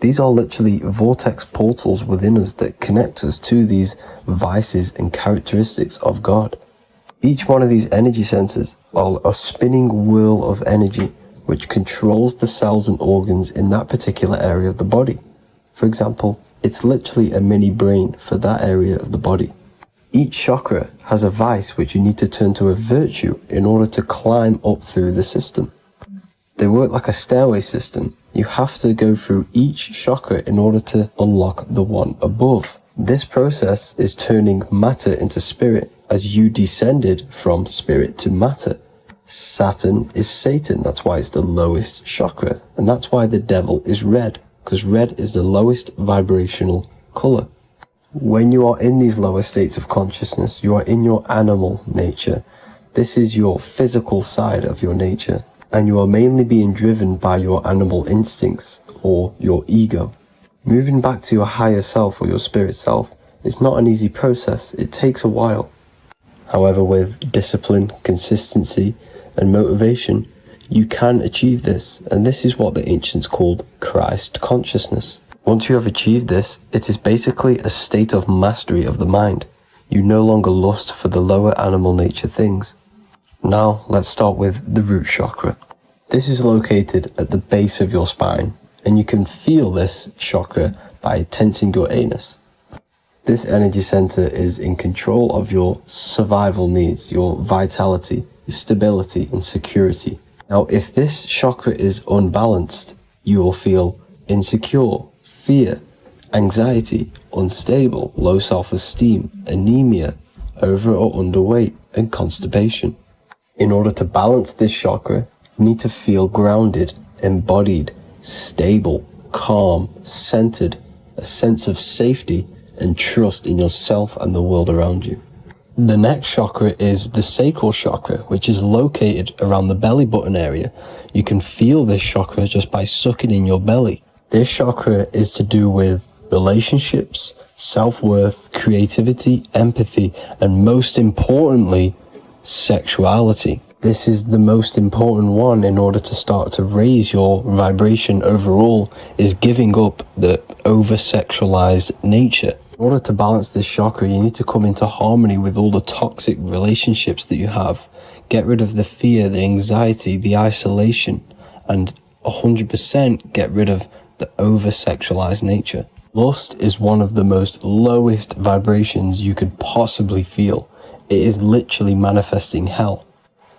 These are literally vortex portals within us that connect us to these vices and characteristics of God. Each one of these energy centers are a spinning wheel of energy which controls the cells and organs in that particular area of the body. For example, it's literally a mini brain for that area of the body. Each chakra has a vice which you need to turn to a virtue in order to climb up through the system. They work like a stairway system. You have to go through each chakra in order to unlock the one above. This process is turning matter into spirit as you descended from spirit to matter. Saturn is Satan, that's why it's the lowest chakra, and that's why the devil is red, because red is the lowest vibrational color. When you are in these lower states of consciousness, you are in your animal nature. This is your physical side of your nature, and you are mainly being driven by your animal instincts, or your ego. Moving back to your higher self, or your spirit self, is not an easy process. It takes a while. However, with discipline, consistency, and motivation, you can achieve this, and this is what the ancients called Christ consciousness. Once you have achieved this, it is basically a state of mastery of the mind. You no longer lust for the lower animal nature things. Now, let's start with the root chakra. This is located at the base of your spine, and you can feel this chakra by tensing your anus. This energy center is in control of your survival needs, your vitality, stability and security. Now, if this chakra is unbalanced, you will feel insecure, fear, anxiety, unstable, low self-esteem, anemia, over or underweight, and constipation. In order to balance this chakra, you need to feel grounded, embodied, stable, calm, centered, a sense of safety and trust in yourself and the world around you. The next chakra is the sacral chakra, which is located around the belly button area. You can feel this chakra just by sucking in your belly. This chakra is to do with relationships, self-worth, creativity, empathy, and most importantly, sexuality. This is the most important one in order to start to raise your vibration overall, is giving up the over-sexualized nature. In order to balance this chakra, you need to come into harmony with all the toxic relationships that you have. Get rid of the fear, the anxiety, the isolation, and 100% get rid of the over-sexualized nature. Lust is one of the most lowest vibrations you could possibly feel. It is literally manifesting hell.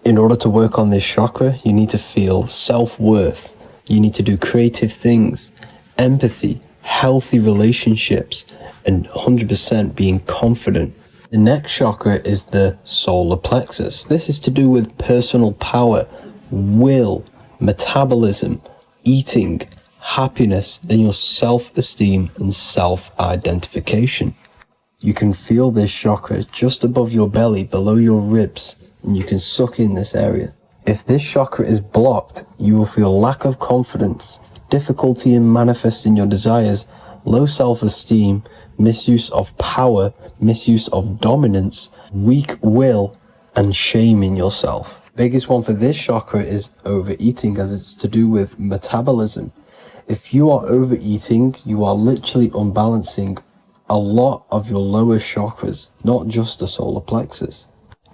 In order to work on this chakra, you need to feel self-worth. You need to do creative things, empathy, healthy relationships, and 100% being confident. The next chakra is the solar plexus. This is to do with personal power, will, metabolism, eating, happiness, and your self-esteem and self-identification. You can feel this chakra just above your belly, below your ribs, and you can suck in this area. If this chakra is blocked, you will feel lack of confidence, difficulty in manifesting your desires, low self-esteem, misuse of power, misuse of dominance, weak will, and shame in yourself. Biggest one for this chakra is overeating, as it's to do with metabolism. If you are overeating, you are literally unbalancing a lot of your lower chakras, not just the solar plexus.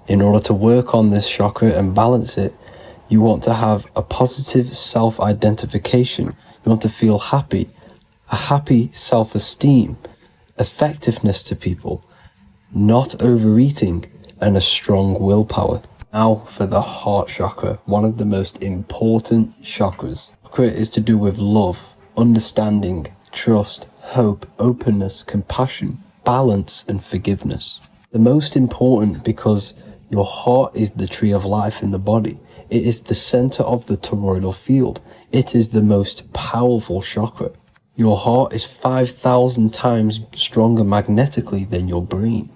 In order to work on this chakra and balance it, you want to have a positive self-identification. You want to feel happy, a happy self-esteem, effectiveness to people, not overeating, and a strong willpower. Now for the heart chakra, one of the most important chakras. Chakra is to do with love, understanding, trust, hope, openness, compassion, balance, and forgiveness. The most important because your heart is the tree of life in the body. It is the center of the toroidal field. It is the most powerful chakra. Your heart is 5,000 times stronger magnetically than your brain.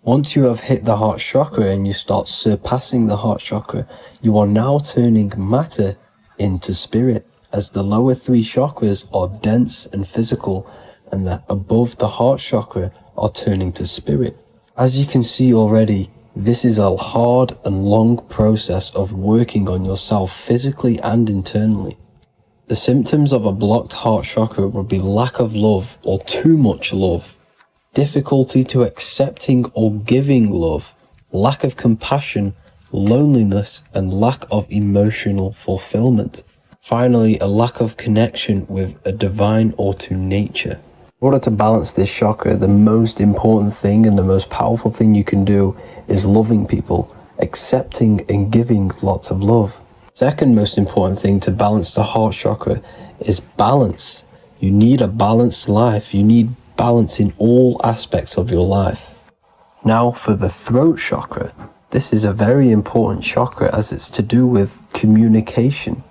Once you have hit the heart chakra and you start surpassing the heart chakra, you are now turning matter into spirit, as the lower three chakras are dense and physical, and the above the heart chakra are turning to spirit. As you can see already, this is a hard and long process of working on yourself physically and internally. The symptoms of a blocked heart chakra would be lack of love or too much love, difficulty to accepting or giving love, lack of compassion, loneliness, and lack of emotional fulfillment. Finally, a lack of connection with a divine or to nature. In order to balance this chakra, the most important thing and the most powerful thing you can do is loving people, accepting and giving lots of love. Second most important thing to balance the heart chakra is balance. You need a balanced life. You need balance in all aspects of your life. Now for the throat chakra. This is a very important chakra as it's to do with communication.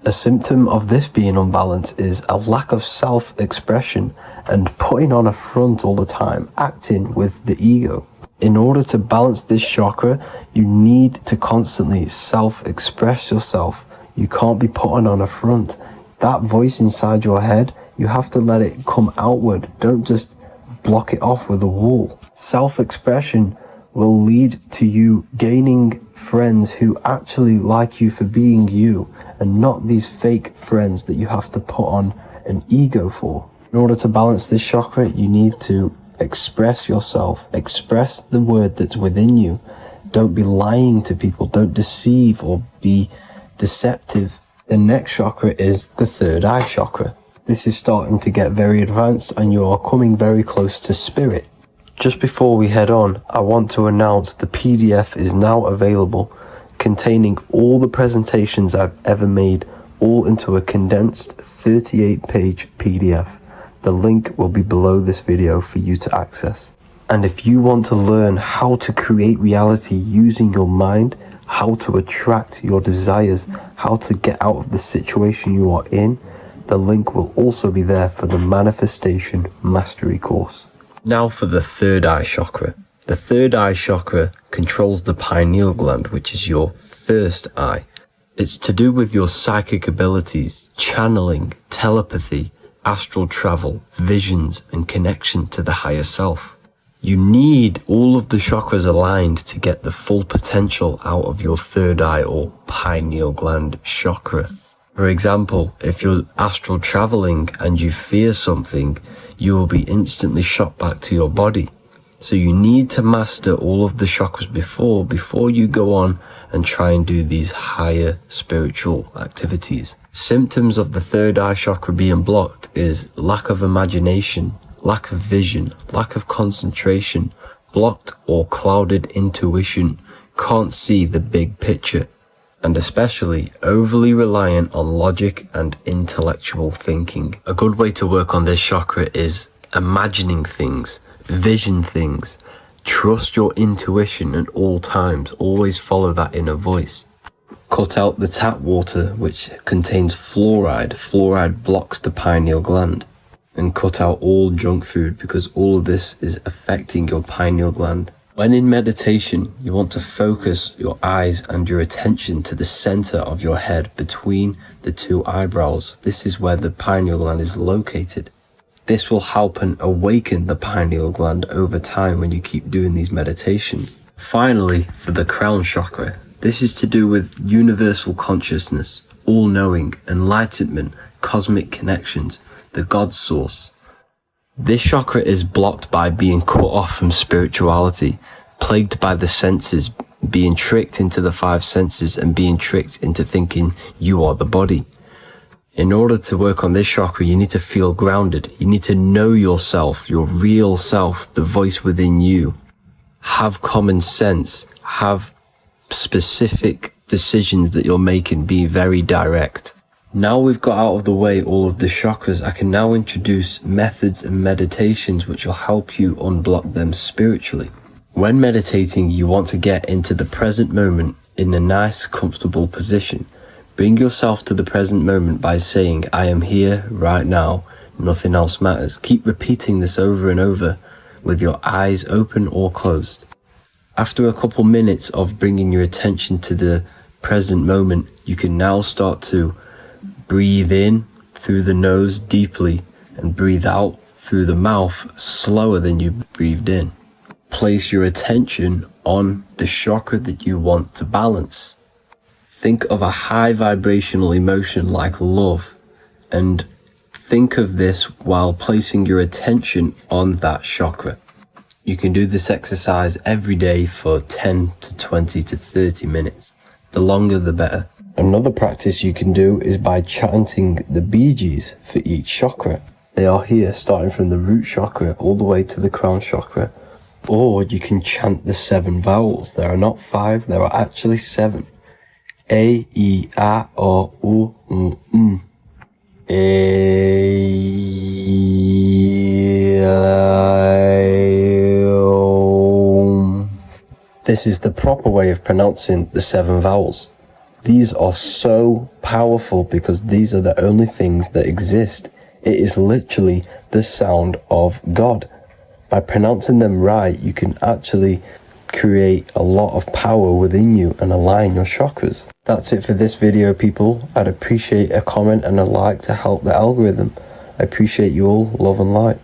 A symptom of this being unbalanced is a lack of self-expression and putting on a front all the time, acting with the ego. In order to balance this chakra, you need to constantly self-express yourself. You can't be putting on a front. That voice inside your head, you have to let it come outward. Don't just block it off with a wall. Self-expression will lead to you gaining friends who actually like you for being you, and not these fake friends that you have to put on an ego for. In order to balance this chakra, you need to express yourself, express the word that's within you. Don't be lying to people, don't deceive or be deceptive. The next chakra is the third eye chakra. This is starting to get very advanced and you are coming very close to spirit. Just before we head on, I want to announce the PDF is now available, containing all the presentations I've ever made, all into a condensed 38-page PDF. The link will be below this video for you to access. And if you want to learn how to create reality using your mind, how to attract your desires, how to get out of the situation you are in, the link will also be there for the Manifestation Mastery course. Now for the third eye chakra. The third eye chakra controls the pineal gland, which is your first eye. It's to do with your psychic abilities, channeling, telepathy, astral travel, visions, and connection to the higher self. You need all of the chakras aligned to get the full potential out of your third eye or pineal gland chakra. For example, if you're astral traveling and you fear something, you will be instantly shot back to your body. So you need to master all of the chakras before you go on and try and do these higher spiritual activities. Symptoms of the third eye chakra being blocked is lack of imagination, lack of vision, lack of concentration, blocked or clouded intuition, can't see the big picture, and especially overly reliant on logic and intellectual thinking. A good way to work on this chakra is imagining things, vision things, trust your intuition at all times, always follow that inner voice. Cut out the tap water which contains fluoride. Fluoride blocks the pineal gland. And cut out all junk food because all of this is affecting your pineal gland. When in meditation, you want to focus your eyes and your attention to the center of your head between the two eyebrows. This is where the pineal gland is located. This will help and awaken the pineal gland over time when you keep doing these meditations. Finally, for the crown chakra, this is to do with universal consciousness, all-knowing, enlightenment, cosmic connections, the God source. This chakra is blocked by being cut off from spirituality, plagued by the senses, being tricked into the five senses and being tricked into thinking you are the body. In order to work on this chakra, you need to feel grounded. You need to know yourself, your real self, the voice within you. Have common sense, have specific decisions that you're making, be very direct. Now we've got out of the way all of the chakras, I can now introduce methods and meditations which will help you unblock them spiritually. When meditating, you want to get into the present moment in a nice, comfortable position. Bring yourself to the present moment by saying, I am here right now, nothing else matters. Keep repeating this over and over with your eyes open or closed. After a couple minutes of bringing your attention to the present moment, you can now start to breathe in through the nose deeply and breathe out through the mouth slower than you breathed in. Place your attention on the chakra that you want to balance. Think of a high vibrational emotion like love, and think of this while placing your attention on that chakra. You can do this exercise every day for 10 to 20 to 30 minutes. The longer the better. Another practice you can do is by chanting the Bijis for each chakra. They are here starting from the root chakra all the way to the crown chakra. Or you can chant the 7 vowels. There are not 5, there are actually 7. A, I, A, O, U, M. This is the proper way of pronouncing the 7 vowels. These are so powerful because these are the only things that exist. It is literally the sound of God. By pronouncing them right, you can actually create a lot of power within you and align your chakras. That's it for this video, people. I'd appreciate a comment and a like to help the algorithm. I appreciate you all. Love and light.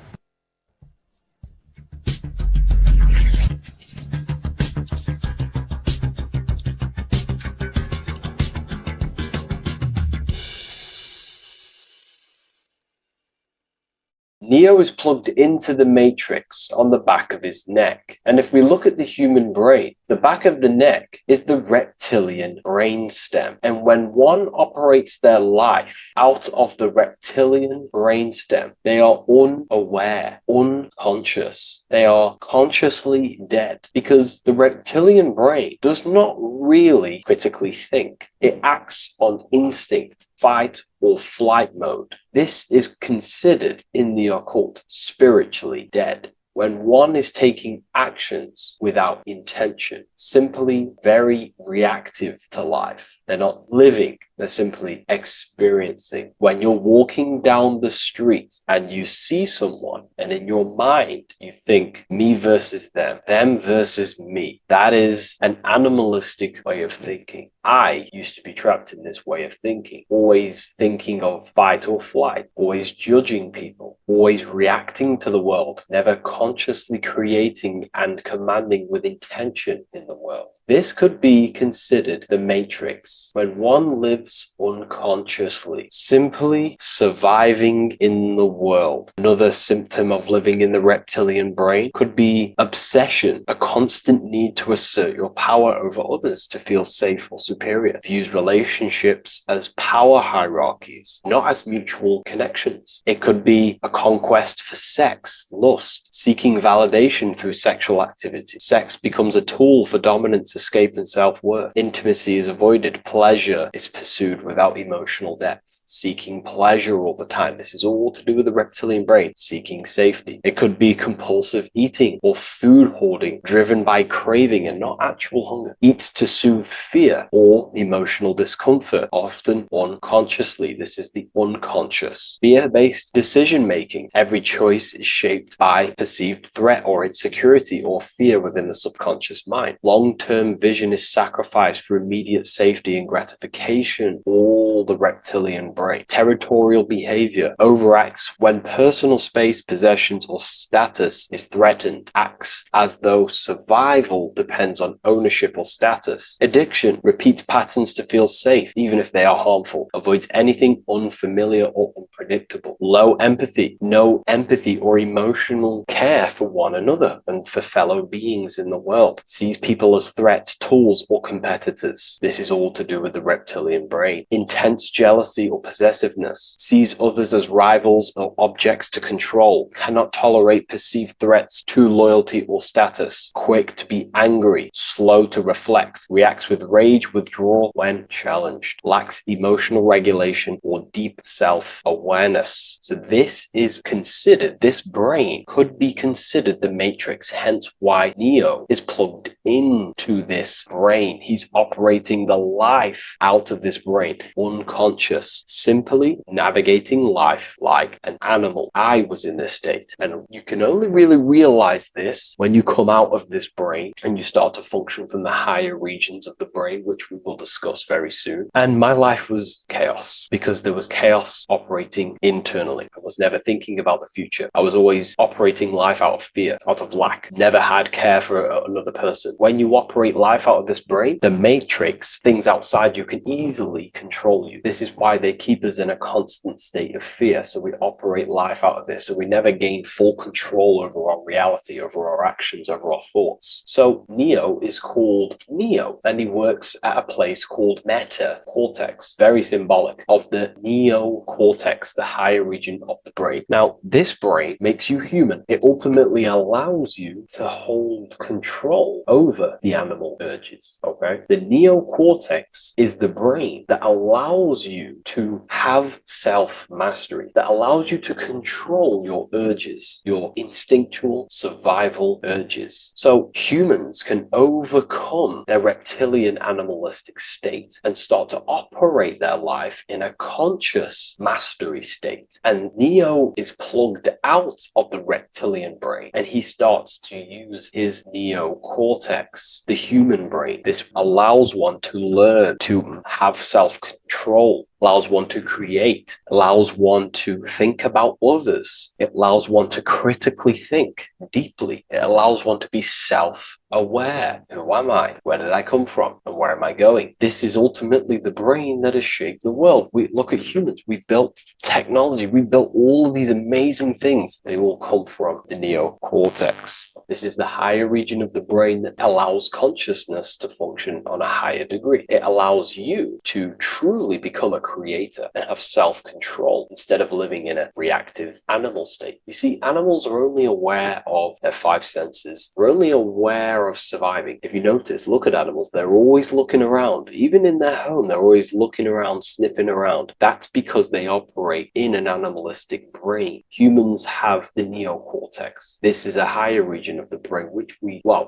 Neo is plugged into the matrix on the back of his neck. And if we look at the human brain, the back of the neck is the reptilian brain stem. And when one operates their life out of the reptilian brain stem, they are unaware, unconscious. They are consciously dead because the reptilian brain does not really critically think. It acts on instinct, fight or flight mode. This is considered in the occult spiritually dead. When one is taking actions without intention, simply very reactive to life. They're not living, they're simply experiencing. When you're walking down the street and you see someone, and in your mind you think me versus them versus me, that is an animalistic way of thinking. I used to be trapped in this way of thinking, always thinking of fight or flight, always judging people, always reacting to the world, never consciously creating and commanding with intention in the world. This could be considered the matrix. When one lives lives unconsciously, simply surviving in the world. Another symptom of living in the reptilian brain could be obsession, a constant need to assert your power over others to feel safe or superior. Views relationships as power hierarchies, not as mutual connections. It could be a conquest for sex, lust, seeking validation through sexual activity. Sex becomes a tool for dominance, escape, and self-worth. Intimacy is avoided. Pleasure is pursued without emotional depth. Seeking pleasure all the time. This is all to do with the reptilian brain. Seeking safety. It could be compulsive eating or food hoarding, driven by craving and not actual hunger. Eats to soothe fear or emotional discomfort, often unconsciously. This is the unconscious. Fear-based decision-making. Every choice is shaped by perceived threat or insecurity or fear within the subconscious mind. Long-term vision is sacrificed for immediate safety and gratification. All the reptilian brain. Territorial behavior overacts when personal space, possessions, or status is threatened. Acts as though survival depends on ownership or status. Addiction repeats patterns to feel safe, even if they are harmful. Avoids anything unfamiliar or unpredictable. Low empathy. No empathy or emotional care for one another and for fellow beings in the world. Sees people as threats, tools, or competitors. This is all to do with the reptilian brain. Intense jealousy or possessiveness. Sees others as rivals or objects to control. Cannot tolerate perceived threats to loyalty or status. Quick to be angry. Slow to reflect. Reacts with rage, withdrawal when challenged. Lacks emotional regulation or deep self-awareness. So this is considered, this brain could be considered the matrix, hence why Neo is plugged into this brain. He's operating the life out of this brain, unconscious, simply navigating life like an animal. I was in this state, and you can only really realize this when you come out of this brain and you start to function from the higher regions of the brain, which we will discuss very soon. And my life was chaos because there was chaos operating internally. I was never thinking about the future. I was always operating life out of fear, out of lack. Never had care for another person. When you operate life out of this brain, the matrix, things outside you, can easily control you. This is why they keep us in a constant state of fear. So we operate life out of this. So we never gain full control over our reality, over our actions, over our thoughts. So Neo is called Neo, and he works at a place called meta cortex, very symbolic of the neocortex, the higher region of the brain. Now, this brain makes you human. It ultimately allows you to hold control over the animal urges, okay? The neocortex is the brain that allows you to have self-mastery, that allows you to control your urges, your instinctual survival urges. So humans can overcome their reptilian animalistic state and start to operate their life in a conscious mastery state. And Neo is plugged out of the reptilian brain, and he starts to use his neocortex, the human brain. This allows one to learn to have self-control, allows one to create, allows one to think about others. It allows one to critically think deeply. It allows one to be self-aware. Who am I? Where did I come from? And where am I going? This is ultimately the brain that has shaped the world. We look at humans. We built technology. We built all of these amazing things. They all come from the neocortex. This is the higher region of the brain that allows consciousness to function on a higher degree. It allows you to truly become a creator and have self-control instead of living in a reactive animal state. You see, animals are only aware of their five senses. They're only aware of surviving. If you notice, look at animals, they're always looking around. Even in their home, they're always looking around, sniffing around. That's because they operate in an animalistic brain. Humans have the neocortex. This is a higher region of the brain, which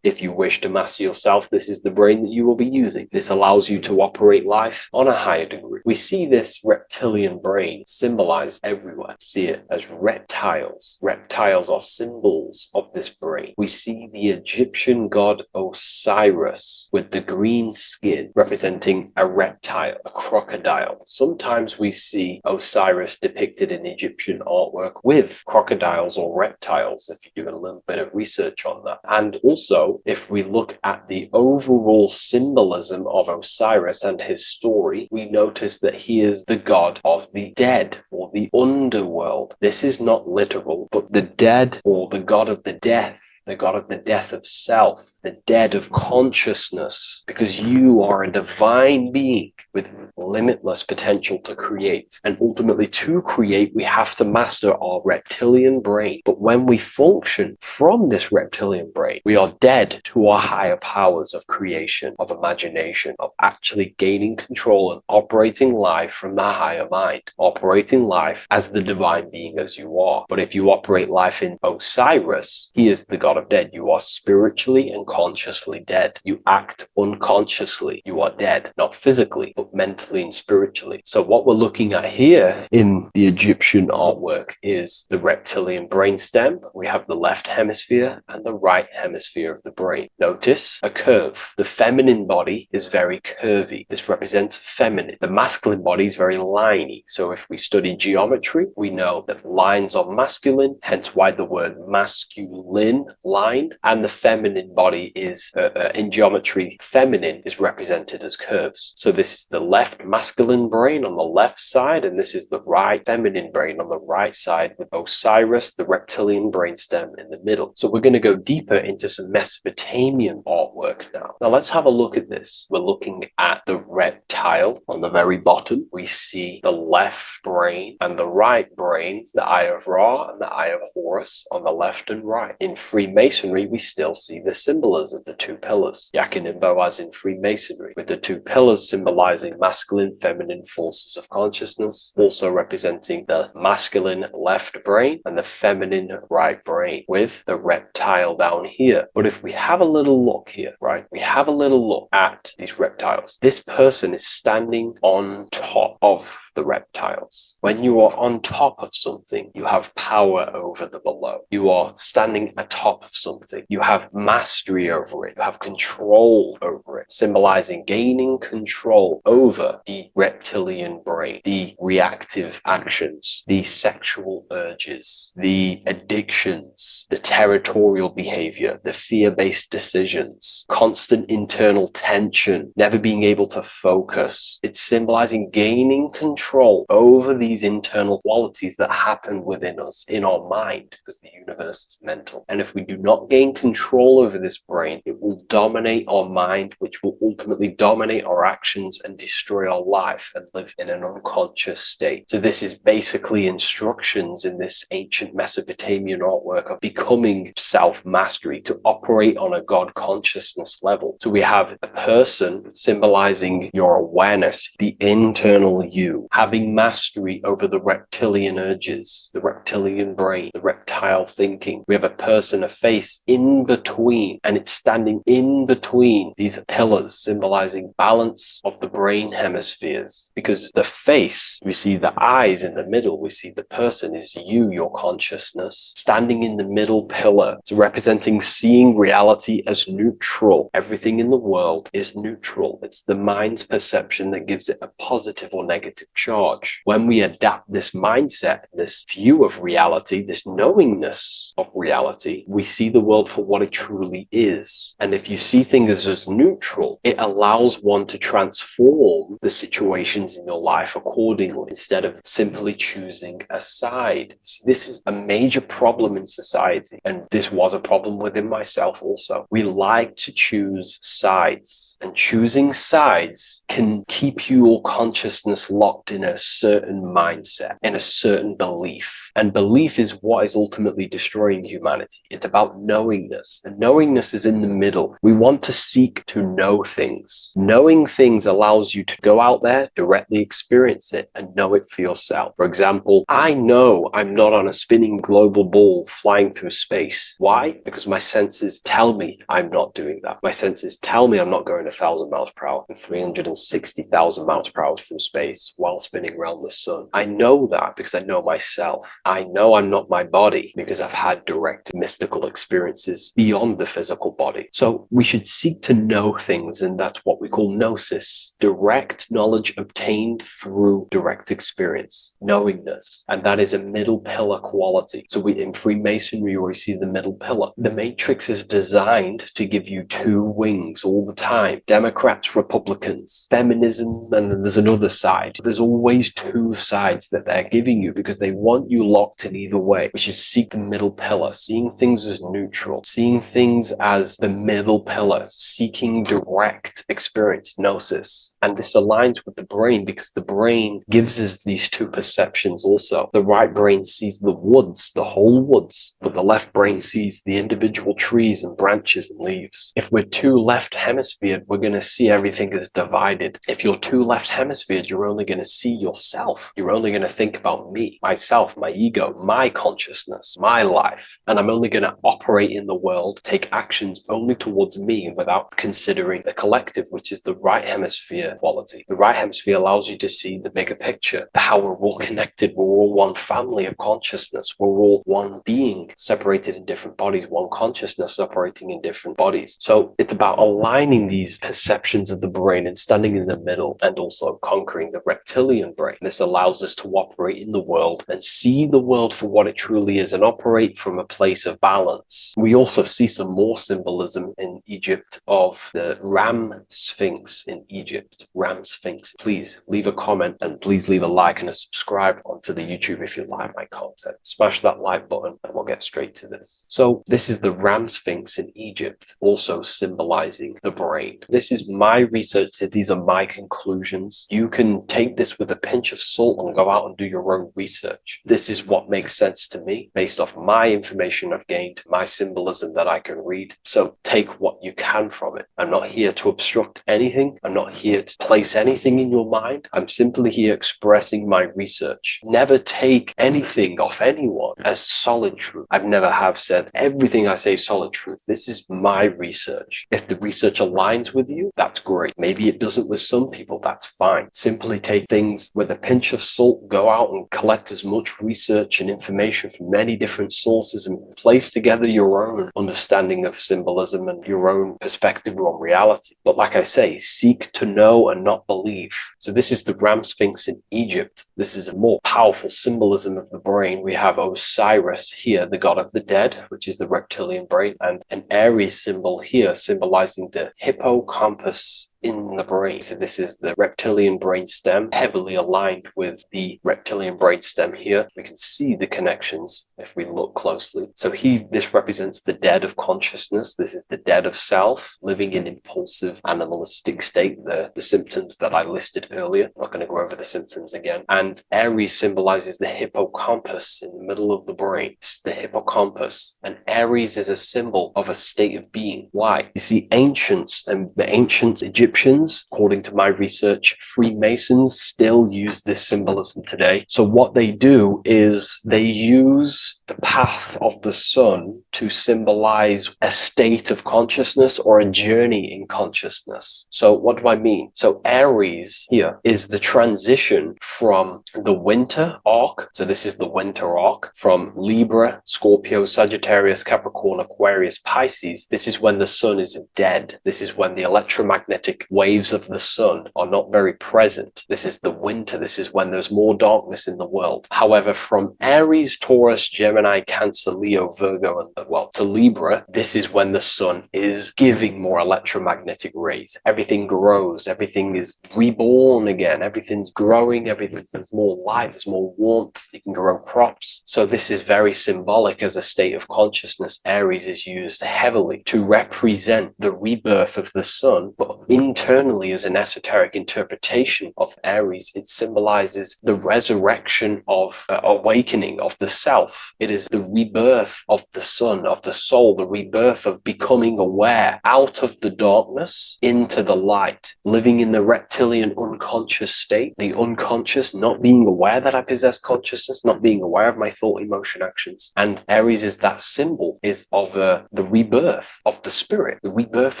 if you wish to master yourself, this is the brain that you will be using. This allows you to operate life on a higher degree. We see this reptilian brain symbolized everywhere. See it as reptiles. Reptiles are symbols of this brain. We see the Egyptian god Osiris with the green skin representing a reptile, a crocodile. Sometimes we see Osiris depicted in Egyptian artwork with crocodiles or reptiles, if you do a little bit of research on that. And also, if we look at the overall symbolism of Osiris and his story, we notice that he is the god of the dead or the underworld. This is not literal, but the dead or the god of the death, the god of the death of self, the dead of consciousness, because you are a divine being with limitless potential to create. And ultimately, to create, we have to master our reptilian brain. But when we function from this reptilian brain, we are dead to our higher powers of creation, of imagination, of actually gaining control and operating life from the higher mind, operating life as the divine being as you are. But if you operate life in Osiris, he is the god of dead. You are spiritually and consciously dead. You act unconsciously. You are dead, not physically, but mentally and spiritually. So what we're looking at here in the Egyptian artwork is the reptilian brainstem. We have the left hemisphere and the right hemisphere of the brain. Notice a curve. The feminine body is very curvy. This represents feminine. The masculine body is very liney. So if we study geometry, we know that lines are masculine, hence why the word masculine, line, and the feminine body is, in geometry, feminine is represented as curves. So this is the left masculine brain on the left side, and this is the right feminine brain on the right side, with Osiris, the reptilian brainstem, in the middle. So we're going to go deeper into some Mesopotamian artwork now. Now let's have a look at this. We're looking at the reptile on the very bottom. We see the left brain and the right brain, the Eye of Ra and the Eye of Horus on the left and right. In Freemasonry, we still see the symbolism of the two pillars. Yakin and Boaz in Freemasonry, with the two pillars symbolizing masculine, feminine forces of consciousness, also representing the masculine left brain and the feminine right brain, with the reptile down here. But if we have a little look here, right, we have a little look at these reptiles. This person is standing on top of the reptiles. When you are on top of something, you have power over the below. You are standing atop of something. You have mastery over it. You have control over it, symbolizing gaining control over the reptilian brain, the reactive actions, the sexual urges, the addictions, the territorial behavior, the fear-based decisions, constant internal tension, never being able to focus. It's symbolizing gaining control over these internal qualities that happen within us, in our mind, because the universe is mental. And if we do not gain control over this brain, it will dominate our mind, which will ultimately dominate our actions and destroy our life and live in an unconscious state. So this is basically instructions in this ancient Mesopotamian artwork of becoming self-mastery, to operate on a God consciousness level. So we have a person symbolizing your awareness, the internal you, having mastery over the reptilian urges, the reptilian brain, the reptile thinking. We have a person, a face in between, and it's standing in between these pillars, symbolizing balance of the brain hemispheres. Because the face, we see the eyes in the middle, we see the person is you, your consciousness, standing in the middle pillar. So representing seeing reality as neutral. Everything in the world is neutral. It's the mind's perception that gives it a positive or negative charge. When we adapt this mindset, this view of reality, this knowingness of reality, we see the world for what it truly is. And if you see things as neutral, it allows one to transform the situations in your life accordingly, instead of simply choosing a side. This is a major problem in society, and this was a problem within myself also. We like to choose sides, and choosing sides can keep your consciousness locked in a certain mindset, in a certain belief. And belief is what is ultimately destroying humanity. It's about knowingness, and knowingness is in the middle. We want to seek to know things. Knowing things allows you to go out there, directly experience it, and know it for yourself. For example, I know I'm not on a spinning global ball flying through space. Why? Because my senses tell me I'm not doing that. My senses tell me I'm not going 1,000 miles per hour and 360,000 miles per hour through space while while spinning around the sun. I know that because I know myself. I know I'm not my body because I've had direct mystical experiences beyond the physical body. So we should seek to know things, and that's what we call gnosis. Direct knowledge obtained through direct experience, knowingness. And that is a middle pillar quality. So in Freemasonry, we see the middle pillar. The matrix is designed to give you two wings all the time. Democrats, Republicans, feminism, and then there's another side. There's always two sides that they're giving you because they want you locked in either way, which is seek the middle pillar, seeing things as neutral, seeing things as the middle pillar, seeking direct experience, gnosis. And this aligns with the brain because the brain gives us these two perceptions also. The right brain sees the woods, the whole woods, but the left brain sees the individual trees and branches and leaves. If we're too left hemisphered, we're going to see everything as divided. If you're too left hemisphered, you're only going to see yourself. You're only going to think about me, myself, my ego, my consciousness, my life. And I'm only going to operate in the world, take actions only towards me without considering the collective, which is the right hemisphere quality. The right hemisphere allows you to see the bigger picture, how we're all connected, we're all one family of consciousness, we're all one being separated in different bodies, one consciousness operating in different bodies. So it's about aligning these perceptions of the brain and standing in the middle and also conquering the reptilian brain. This allows us to operate in the world and see the world for what it truly is and operate from a place of balance. We also see some more symbolism in Egypt of the Ram Sphinx in Egypt. Ram Sphinx. Please leave a comment and please leave a like and a subscribe onto the YouTube if you like my content. Smash that like button and we'll get straight to this. So this is the Ram Sphinx in Egypt, also symbolizing the brain. This is my research. These are my conclusions. You can take this with a pinch of salt and go out and do your own research. This is what makes sense to me based off my information I've gained, my symbolism that I can read. So take what you can from it. I'm not here to obstruct anything. I'm not here to place anything in your mind. I'm simply here expressing my research. Never take anything off anyone as solid truth. I've never have said everything I say is solid truth. This is my research. If the research aligns with you, that's great. Maybe it doesn't with some people, that's fine. Simply take things with a pinch of salt, go out and collect as much research and information from many different sources and place together your own understanding of symbolism and your own perspective on reality. But like I say, seek to know and not believe. So this is the Ram Sphinx in Egypt. This is a more powerful symbolism of the brain. We have Osiris here, the god of the dead, which is the reptilian brain, and an Aries symbol here symbolizing the hippocampus in the brain. So this is the reptilian brain stem, heavily aligned with the reptilian brain stem here. We can see the connections if we look closely. So this represents the dead of consciousness. This is the dead of self, living in impulsive animalistic state, the symptoms that I listed earlier. I'm not going to go over the symptoms again. And Aries symbolizes the hippocampus in the middle of the brain. It's the hippocampus. And Aries is a symbol of a state of being. Why? You see, ancients and the ancient Egyptians, according to my research, Freemasons still use this symbolism today. So what they do is they use the path of the sun to symbolize a state of consciousness or a journey in consciousness. So what do I mean? So Aries here is the transition from the winter arc. So this is the winter arc from Libra, Scorpio, Sagittarius, Capricorn, Aquarius, Pisces. This is when the sun is dead. This is when the electromagnetic waves of the sun are not very present. This is the winter. This is when there's more darkness in the world. However, from Aries, Taurus, Gemini, Cancer, Leo, Virgo, and to Libra, this is when the sun is giving more electromagnetic rays. Everything grows. Everything is reborn again. Everything's growing. There's more light. There's more warmth. You can grow crops. So this is very symbolic as a state of consciousness. Aries is used heavily to represent the rebirth of the sun, but internally as an esoteric interpretation of Aries, it symbolizes the resurrection of awakening of the self. It is the rebirth of the sun, of the soul, the rebirth of becoming aware out of the darkness into the light, living in the reptilian unconscious state, the unconscious, not being aware that I possess consciousness, not being aware of my thought, emotion, actions. And Aries is that symbol, is of the rebirth of the spirit, the rebirth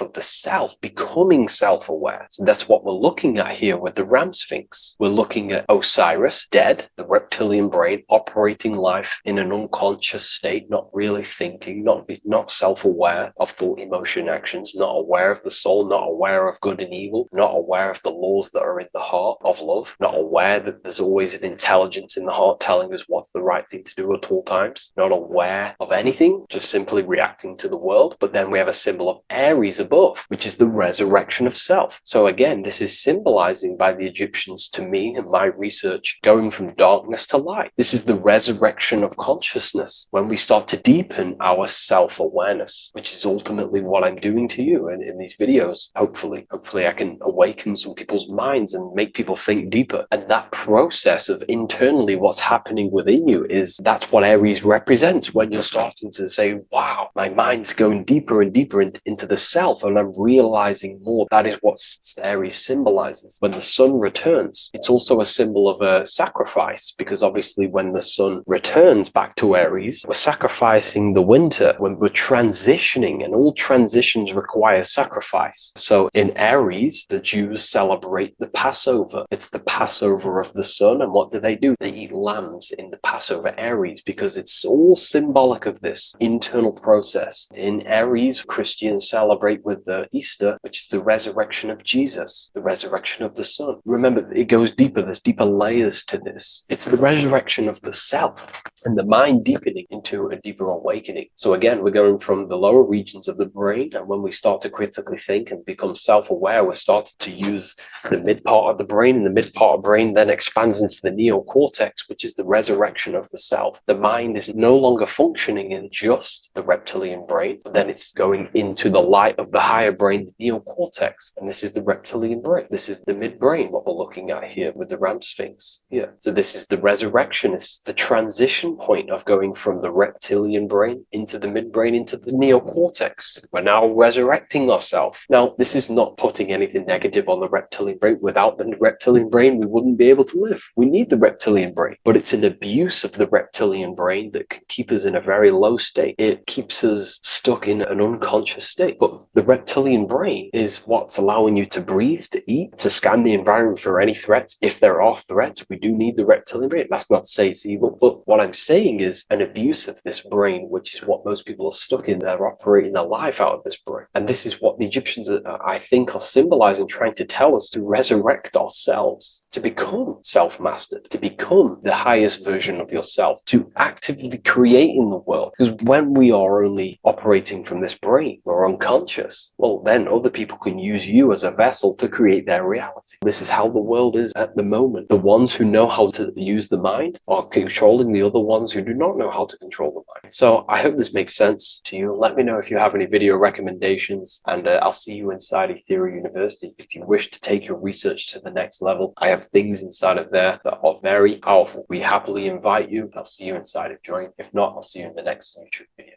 of the self, becoming self self-aware. So that's what we're looking at here with the Ram Sphinx. We're looking at Osiris, dead, the reptilian brain, operating life in an unconscious state, not really thinking, not self-aware of thought, emotion, actions, not aware of the soul, not aware of good and evil, not aware of the laws that are in the heart of love, not aware that there's always an intelligence in the heart telling us what's the right thing to do at all times, not aware of anything, just simply reacting to the world. But then we have a symbol of Aries above, which is the resurrection of self. So again, this is symbolizing by the Egyptians to me and my research going from darkness to light. This is the resurrection of consciousness when we start to deepen our self-awareness, which is ultimately what I'm doing to you in these videos. Hopefully I can awaken some people's minds and make people think deeper. And that process of internally what's happening within you that's what Aries represents when you're starting to say, wow, my mind's going deeper and deeper into the self, and I'm realizing more. That is what Aries symbolizes. When the sun returns, it's also a symbol of a sacrifice, because obviously when the sun returns back to Aries, we're sacrificing the winter, when we're transitioning, and all transitions require sacrifice. So in Aries, the Jews celebrate the Passover. It's the Passover of the sun, and what do? They eat lambs in the Passover Aries, because it's all symbolic of this internal process. In Aries, Christians celebrate with the Easter, which is the resurrection of Jesus, the resurrection of the sun. Remember, it goes deeper. There's deeper layers to this. It's the resurrection of the self and the mind deepening into a deeper awakening. So again, we're going from the lower regions of the brain, and when we start to critically think and become self-aware, we're starting to use the mid part of the brain, and the mid part of the brain then expands into the neocortex, which is the resurrection of the self. The mind is no longer functioning in just the reptilian brain, but then it's going into the light of the higher brain, the neocortex, and this is the reptilian brain. This is the midbrain, what we're looking at here with the Ram Sphinx. Yeah. So this is the resurrection. It's the transition point of going from the reptilian brain into the midbrain, into the neocortex. We're now resurrecting ourselves. Now, this is not putting anything negative on the reptilian brain. Without the reptilian brain, we wouldn't be able to live. We need the reptilian brain, but it's an abuse of the reptilian brain that can keep us in a very low state. It keeps us stuck in an unconscious state. But the reptilian brain is what's allowing you to breathe, to eat, to scan the environment for any threats. If there are threats, we do need the reptilian brain. That's not to say it's evil, but what I'm saying is an abuse of this brain, which is what most people are stuck in. They're operating their life out of this brain. And this is what the Egyptians, I think, are symbolizing, trying to tell us to resurrect ourselves, to become self-mastered, to become the highest version of yourself, to actively create in the world. Because when we are only operating from this brain, we're unconscious, well, then other people can use you as a vessel to create their reality. This is how the world is at the moment. The ones who know how to use the mind are controlling the other ones who do not know how to control the mind. So I hope this makes sense to you. Let me know if you have any video recommendations, and I'll see you inside Ethereum University. If you wish to take your research to the next level, I have things inside of there that are very powerful. We happily invite you. I'll see you inside of Join. If not, I'll see you in the next YouTube video.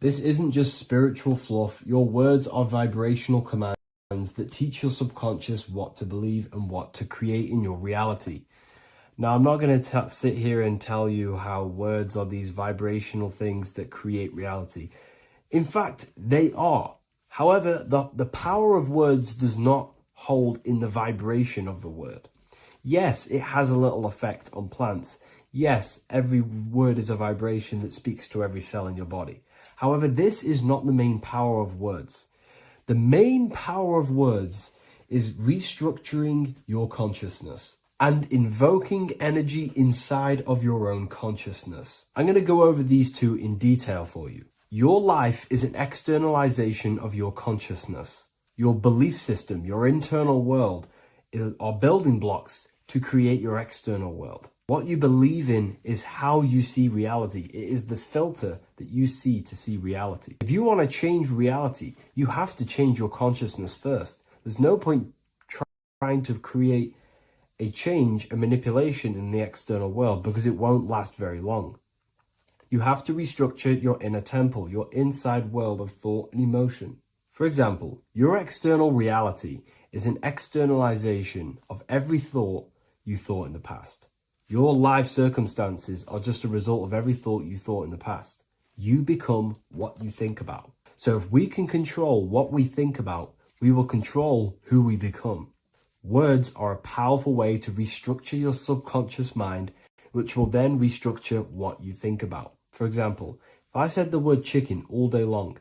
This isn't just spiritual fluff. Your words are vibrational commands that teach your subconscious what to believe and what to create in your reality. Now, I'm not going to sit here and tell you how words are these vibrational things that create reality. In fact, they are. However, the power of words does not hold in the vibration of the word. Yes, it has a little effect on plants. Yes, every word is a vibration that speaks to every cell in your body. However, this is not the main power of words. The main power of words is restructuring your consciousness and invoking energy inside of your own consciousness. I'm going to go over these two in detail for you. Your life is an externalization of your consciousness. Your belief system, your internal world, are building blocks to create your external world. What you believe in is how you see reality. It is the filter that you see to see reality. If you want to change reality, you have to change your consciousness first. There's no point trying to create a change, a manipulation in the external world, because it won't last very long. You have to restructure your inner temple, your inside world of thought and emotion. For example, your external reality is an externalization of every thought you thought in the past. Your life circumstances are just a result of every thought you thought in the past. You become what you think about. So if we can control what we think about, we will control who we become. Words are a powerful way to restructure your subconscious mind, which will then restructure what you think about. For example, if I said the word chicken all day long,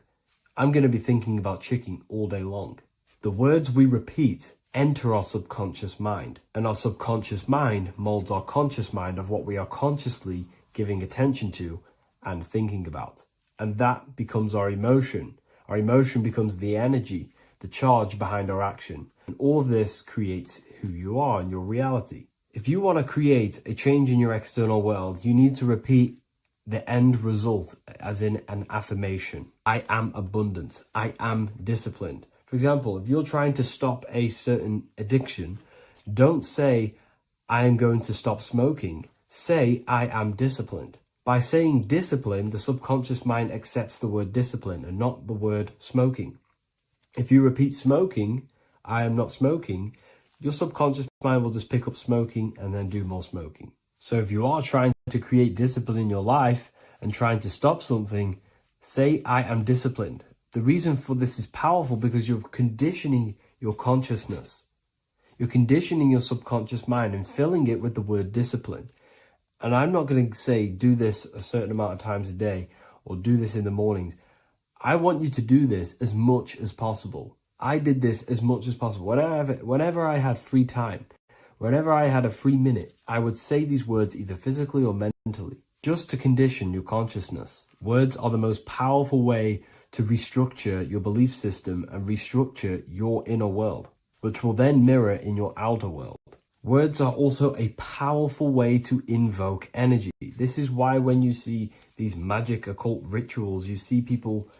I'm going to be thinking about chicken all day long. The words we repeat enter our subconscious mind, and our subconscious mind molds our conscious mind of what we are consciously giving attention to and thinking about. And that becomes our emotion. Our emotion becomes the energy, the charge behind our action. And all of this creates who you are and your reality. If you want to create a change in your external world, you need to repeat the end result as in an affirmation. I am abundant. I am disciplined. For example, if you're trying to stop a certain addiction, don't say, I am going to stop smoking. Say, I am disciplined. By saying discipline, the subconscious mind accepts the word discipline and not the word smoking. If you repeat smoking, I am not smoking, your subconscious mind will just pick up smoking and then do more smoking. So if you are trying to create discipline in your life and trying to stop something, say, I am disciplined. The reason for this is powerful because you're conditioning your consciousness. You're conditioning your subconscious mind and filling it with the word discipline. And I'm not going to say do this a certain amount of times a day or do this in the mornings. I want you to do this as much as possible. I did this as much as possible. Whenever I had free time, whenever I had a free minute, I would say these words either physically or mentally, just to condition your consciousness. Words are the most powerful way to restructure your belief system and restructure your inner world, which will then mirror in your outer world. Words are also a powerful way to invoke energy. This is why when you see these magic occult rituals, you see people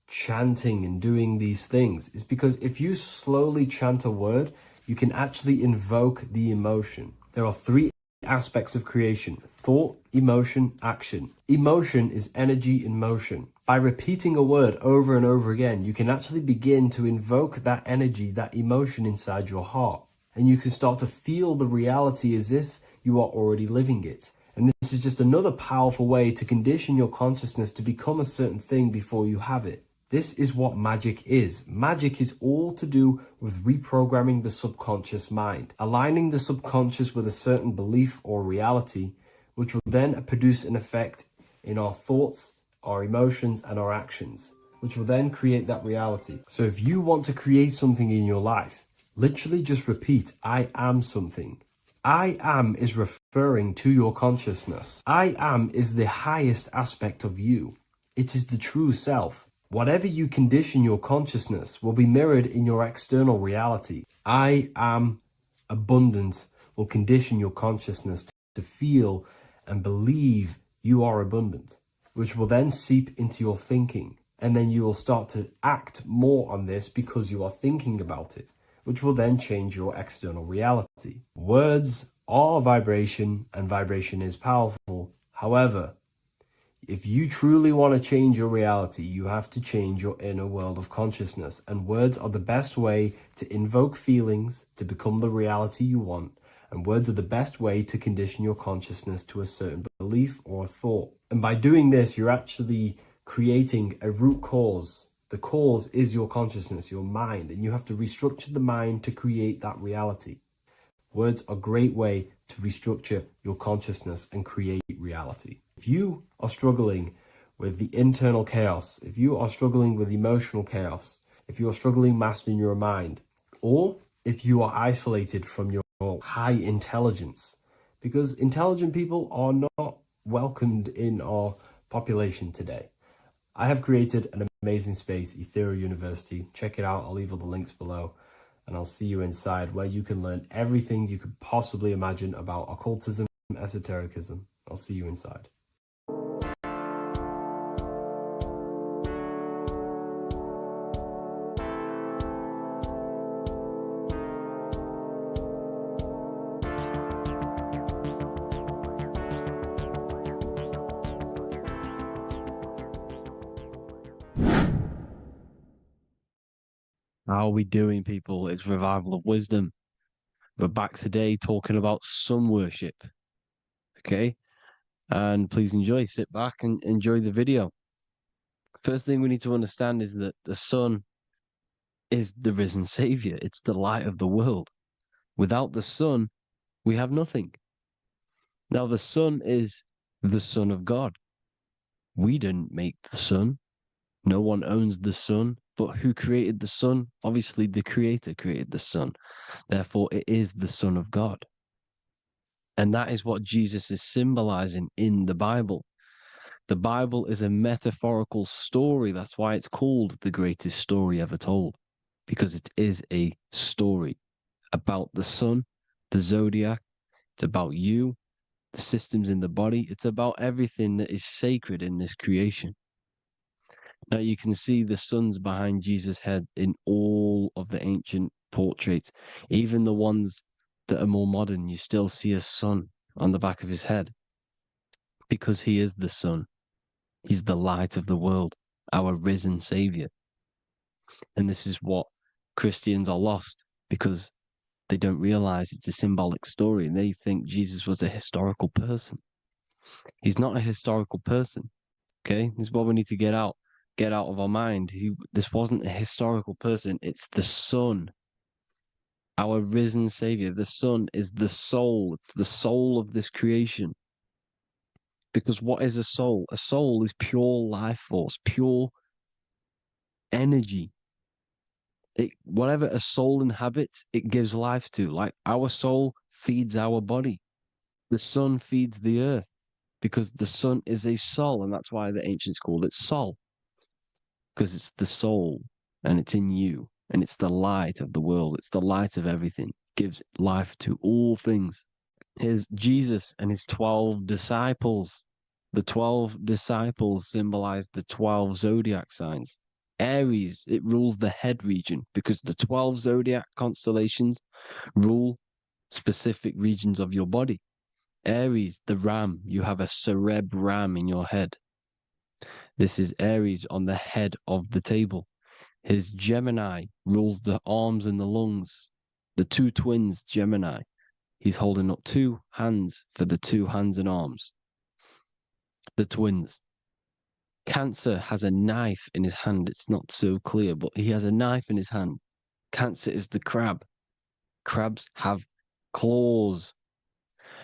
chanting and doing these things. It's because if you slowly chant a word, you can actually invoke the emotion. There are three aspects of creation: thought, emotion, action. Emotion is energy in motion. By repeating a word over and over again, you can actually begin to invoke that energy, that emotion inside your heart. And you can start to feel the reality as if you are already living it. And this is just another powerful way to condition your consciousness to become a certain thing before you have it. This is what magic is. Magic is all to do with reprogramming the subconscious mind, aligning the subconscious with a certain belief or reality, which will then produce an effect in our thoughts, our emotions, and our actions, which will then create that reality. So if you want to create something in your life, literally just repeat, I am something. I am is referring to your consciousness. I am is the highest aspect of you. It is the true self. Whatever you condition your consciousness will be mirrored in your external reality. I am abundant will condition your consciousness to feel and believe you are abundant, which will then seep into your thinking. And then you will start to act more on this because you are thinking about it, which will then change your external reality. Words are vibration, and vibration is powerful. However, if you truly want to change your reality, you have to change your inner world of consciousness. And words are the best way to invoke feelings to become the reality you want. And words are the best way to condition your consciousness to a certain belief or thought. And by doing this, you're actually creating a root cause. The cause is your consciousness, your mind, and you have to restructure the mind to create that reality. Words are a great way to restructure your consciousness and create reality. If you are struggling with the internal chaos, if you are struggling with emotional chaos, if you are struggling mastering your mind, or if you are isolated from your high intelligence, because intelligent people are not welcomed in our population today. I have created an amazing space, Ethereal University. Check it out. I'll leave all the links below. And I'll see you inside, where you can learn everything you could possibly imagine about occultism, esotericism. I'll see you inside. How are we doing, people? It's Revival of Wisdom. We're back today talking about sun worship. Okay? And please enjoy. Sit back and enjoy the video. First thing we need to understand is that the sun is the risen Savior. It's the light of the world. Without the sun, we have nothing. Now, the sun is the Son of God. We didn't make the sun. No one owns the sun. But who created the sun? Obviously, the Creator created the sun. Therefore, it is the Son of God. And that is what Jesus is symbolizing in the Bible. The Bible is a metaphorical story. That's why it's called the greatest story ever told, because it is a story about the sun, the zodiac. It's about you, the systems in the body. It's about everything that is sacred in this creation. Now you can see the suns behind Jesus' head in all of the ancient portraits, even the ones that are more modern. You still see a sun on the back of his head because he is the sun. He's the light of the world, our risen Savior. And this is what Christians are lost because they don't realize it's a symbolic story and they think Jesus was a historical person. He's not a historical person. Okay, this is what we need to get out of our mind. This wasn't a historical person. It's the Son, our risen Savior. The Son is the soul. It's the soul of this creation. Because what is a soul? A soul is pure life force, pure energy. Whatever a soul inhabits, it gives life to. Like our soul feeds our body. The sun feeds the earth because the sun is a soul, and that's why the ancients called it Sol. Because it's the soul and it's in you and it's the light of the world. It's the light of everything. It gives life to all things. Here's Jesus and his 12 disciples. The 12 disciples symbolize the 12 zodiac signs. Aries, it rules the head region because the 12 zodiac constellations rule specific regions of your body. Aries, the ram, you have a cerebrum in your head. This is Aries on the head of the table. His Gemini rules the arms and the lungs. The two twins, Gemini. He's holding up two hands for the two hands and arms. The twins. Cancer has a knife in his hand. It's not so clear, but he has a knife in his hand. Cancer is the crab. Crabs have claws.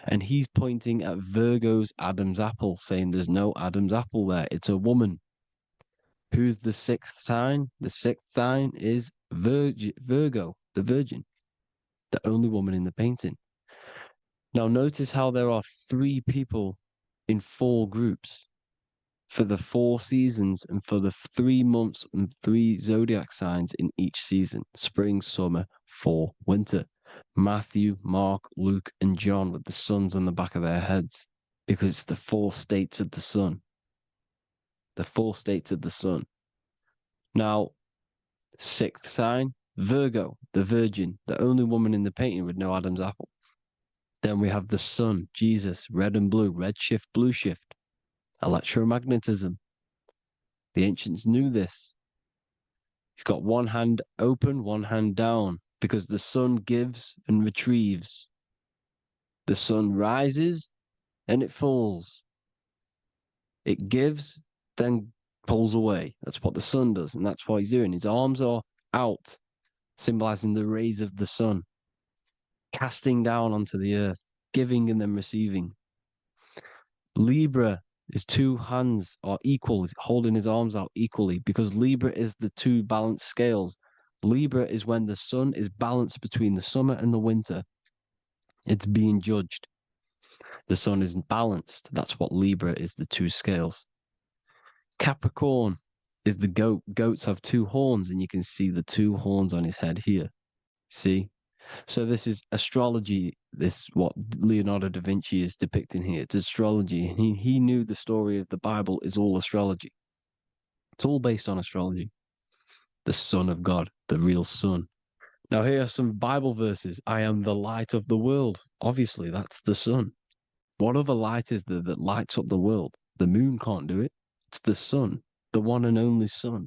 And he's pointing at Virgo's Adam's apple, saying there's no Adam's apple there. It's a woman. Who's the sixth sign? The sixth sign is Virgo, the Virgin, the only woman in the painting. Now notice how there are 3 people in 4 groups for the 4 seasons and for the 3 months and 3 zodiac signs in each season: spring, summer, fall, winter. Matthew, Mark, Luke, and John with the suns on the back of their heads, because it's the 4 states of the sun. The 4 states of the sun. Now, 6th sign, Virgo, the Virgin, the only woman in the painting with no Adam's apple. Then we have the sun, Jesus, red and blue, red shift, blue shift. Electromagnetism. The ancients knew this. He's got one hand open, one hand down, because the sun gives and retrieves. The sun rises and it falls. It gives, then pulls away. That's what the sun does, and that's what he's doing. His arms are out, symbolizing the rays of the sun, casting down onto the earth, giving and then receiving. Libra, his 2 hands are equal, holding his arms out equally, because Libra is the 2 balanced scales. Libra is when the sun is balanced between the summer and the winter. It's being judged. The sun isn't balanced. That's what Libra is, the 2 scales. Capricorn is the goat. Goats have 2 horns, and you can see the 2 horns on his head here. See? So this is astrology. This what Leonardo da Vinci is depicting here. It's astrology. He knew the story of the Bible is all astrology. It's all based on astrology. The Son of God, the real Son. Now here are some Bible verses. I am the light of the world. Obviously, that's the sun. What other light is there that lights up the world? The moon can't do it. It's the sun, the one and only Son,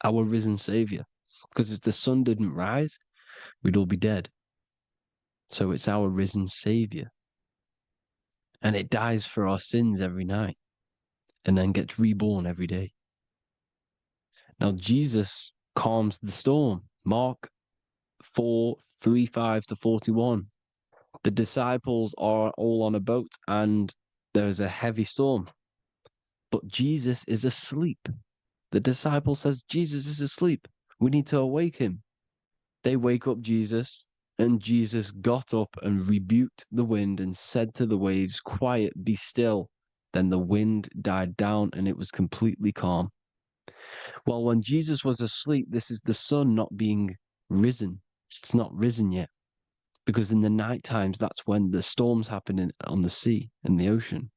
our risen Savior. Because if the sun didn't rise, we'd all be dead. So it's our risen Savior. And it dies for our sins every night and then gets reborn every day. Now, Jesus calms the storm. Mark 4:35-41. The disciples are all on a boat and there's a heavy storm. But Jesus is asleep. The disciple says, Jesus is asleep. We need to awake him. They wake up Jesus, and Jesus got up and rebuked the wind and said to the waves, quiet, be still. Then the wind died down and it was completely calm. Well, when Jesus was asleep, this is the sun not being risen. It's not risen yet. Because in the night times, that's when the storms happen on the sea, in the ocean.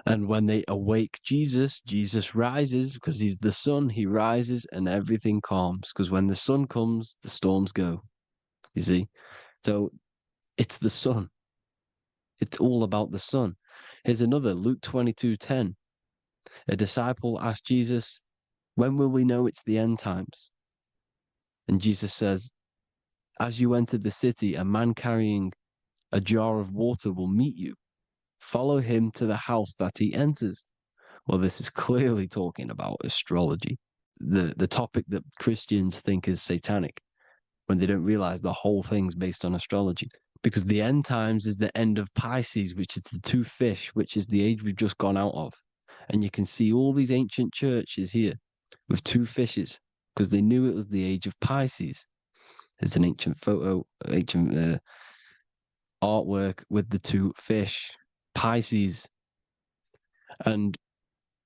And when they awake Jesus, Jesus rises because he's the sun. He rises and everything calms. Because when the sun comes, the storms go. You see? So it's the sun. It's all about the sun. Here's another, Luke 22:10. A disciple asked Jesus, when will we know it's the end times? And Jesus says, as you enter the city, a man carrying a jar of water will meet you. Follow him to the house that he enters. Well, this is clearly talking about astrology, the topic that Christians think is satanic, when they don't realize the whole thing's based on astrology. Because the end times is the end of Pisces, which is the two fish, which is the age we've just gone out of. And you can see all these ancient churches here with two fishes, because they knew it was the age of Pisces. There's an ancient photo, ancient artwork with the two fish, Pisces. And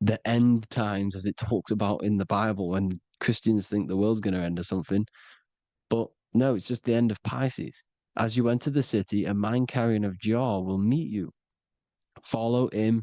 the end times, as it talks about in the Bible, and Christians think the world's going to end or something. But no, it's just the end of Pisces. As you enter the city, a man carrying a jar will meet you. Follow him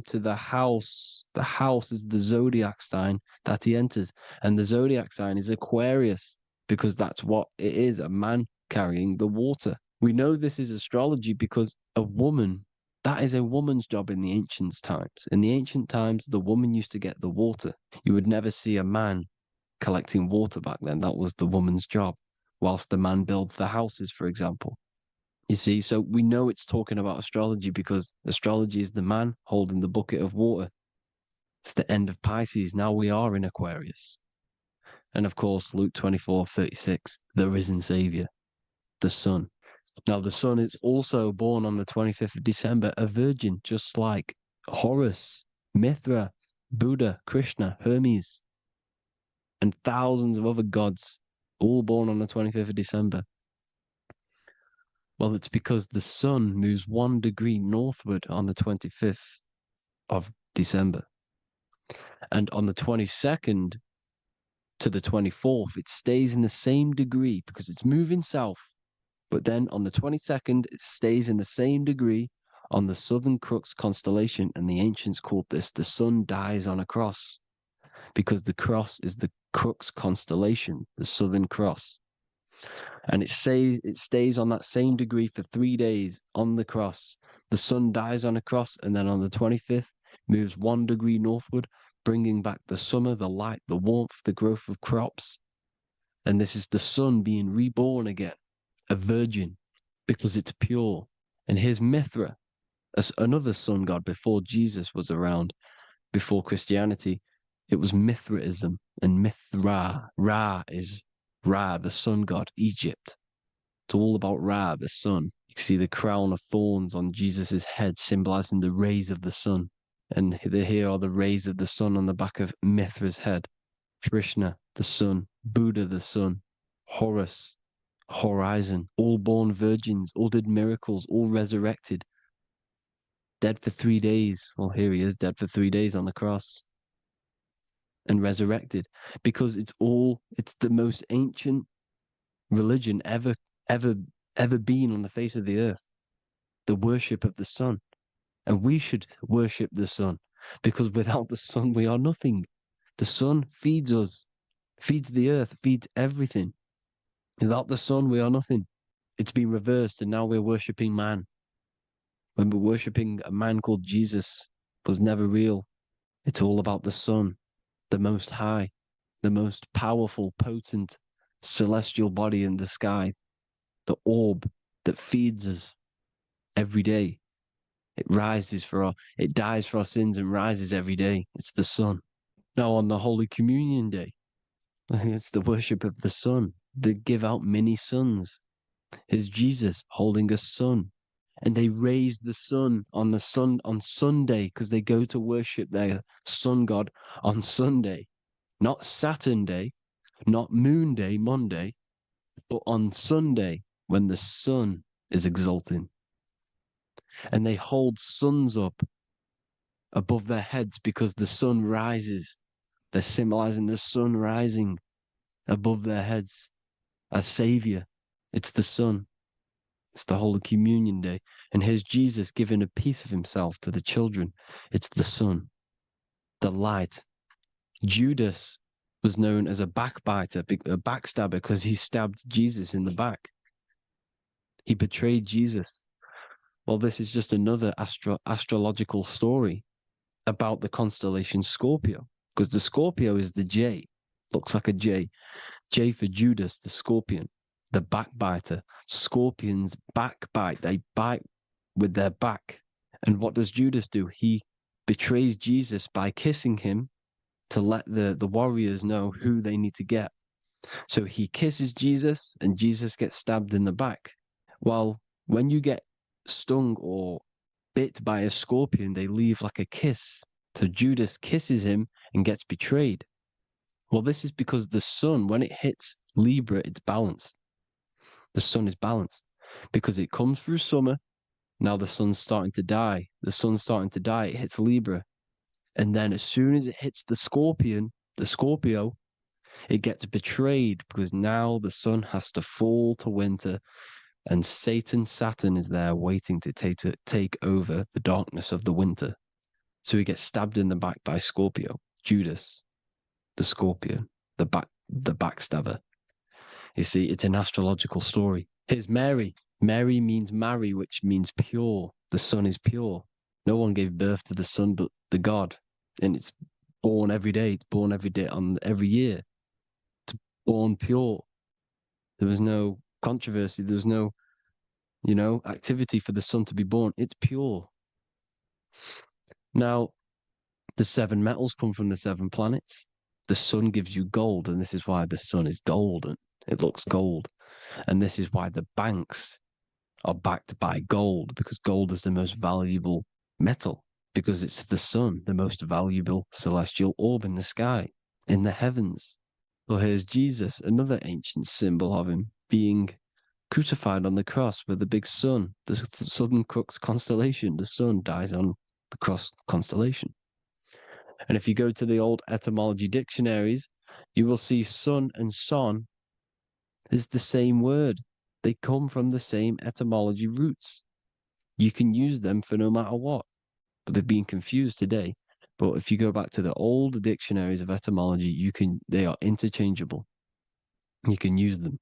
to the house. The house is the zodiac sign that he enters. And the zodiac sign is Aquarius, because that's what it is, a man carrying the water. We know this is astrology because a woman, that is a woman's job in the ancient times. In the ancient times, the woman used to get the water. You would never see a man collecting water back then. That was the woman's job, whilst the man builds the houses, for example. You see, so we know it's talking about astrology because astrology is the man holding the bucket of water. It's the end of Pisces. Now we are in Aquarius. And of course, Luke 24:36, the risen Savior, the Son. Now, the Son is also born on the 25th of December, a virgin, just like Horus, Mithra, Buddha, Krishna, Hermes, and thousands of other gods, all born on the 25th of December. Well, it's because the sun moves 1 degree northward on the 25th of December. And on the 22nd to the 24th, it stays in the same degree because it's moving south. But then on the 22nd, it stays in the same degree on the Southern Crux constellation. And the ancients called this the sun dies on a cross, because the cross is the Crux constellation, the Southern Cross. And it stays on that same degree for 3 days on the cross. The sun dies on a cross, and then on the 25th, moves 1 degree northward, bringing back the summer, the light, the warmth, the growth of crops. And this is the sun being reborn again, a virgin, because it's pure. And here's Mithra, another sun god before Jesus was around, before Christianity. It was Mithraism, and Mithra, Ra is Ra, the sun god, Egypt. It's all about Ra, the sun. You can see the crown of thorns on Jesus' head, symbolizing the rays of the sun. And here are the rays of the sun on the back of Mithra's head. Krishna, the sun. Buddha, the sun. Horus, horizon. All born virgins, all did miracles, all resurrected. Dead for 3 days. Well, here he is, dead for 3 days on the cross. And resurrected, because it's the most ancient religion ever been on the face of the earth, the worship of the sun. And we should worship the sun, because without the sun we are nothing. The sun feeds us, feeds the earth, feeds everything. Without the sun we are nothing. It's been reversed, and now we're worshipping man. When we're worshipping a man called Jesus, was never real. It's all about the sun, the most high, the most powerful, potent, celestial body in the sky, the orb that feeds us every day. It dies for our sins and rises every day. It's the sun. Now, on the Holy Communion Day, It's the worship of the sun. They give out mini suns. Here's Jesus holding a sun. And they raise the sun on Sunday because they go to worship their sun god on Sunday. Not Saturn day, not Moon day, Monday, but on Sunday when the sun is exalting. And they hold suns up above their heads because the sun rises. They're symbolizing the sun rising above their heads as savior. It's the sun. It's the Holy Communion Day. And here's Jesus giving a piece of himself to the children. It's the sun, the light. Judas was known as a backbiter, a backstabber, because he stabbed Jesus in the back. He betrayed Jesus. Well, this is just another astrological story about the constellation Scorpio, because the Scorpio is the J, looks like a J. J for Judas, the scorpion, the backbiter. Scorpions backbite. They bite with their back. And what does Judas do? He betrays Jesus by kissing him to let the warriors know who they need to get. So he kisses Jesus and Jesus gets stabbed in the back. Well, when you get stung or bit by a scorpion, they leave like a kiss. So Judas kisses him and gets betrayed. Well, this is because the sun, when it hits Libra, it's balanced. The sun is balanced because it comes through summer. Now the sun's starting to die. The sun's starting to die. It hits Libra. And then as soon as it hits the scorpion, the Scorpio, it gets betrayed because now the sun has to fall to winter and Saturn is there waiting to take over the darkness of the winter. So he gets stabbed in the back by Scorpio, Judas, the scorpion, the backstabber. You see, it's an astrological story. Here's Mary. Mary means marry, which means pure. The sun is pure. No one gave birth to the sun but the God. And it's born every day. It's born every day on every year. It's born pure. There was no controversy. There was no, activity for the sun to be born. It's pure. Now, the 7 metals come from the 7 planets. The sun gives you gold, and this is why the sun is golden. It looks gold. And this is why the banks are backed by gold, because gold is the most valuable metal, because it's the sun, the most valuable celestial orb in the sky, in the heavens. Well, here's Jesus, another ancient symbol of him being crucified on the cross with the big sun, the Southern Cross constellation. The sun dies on the cross constellation. And if you go to the old etymology dictionaries, you will see sun and son is the same word. They come from the same etymology roots. You can use them for no matter what, but they've been confused today. But if you go back to the old dictionaries of etymology, they are interchangeable. You can use them.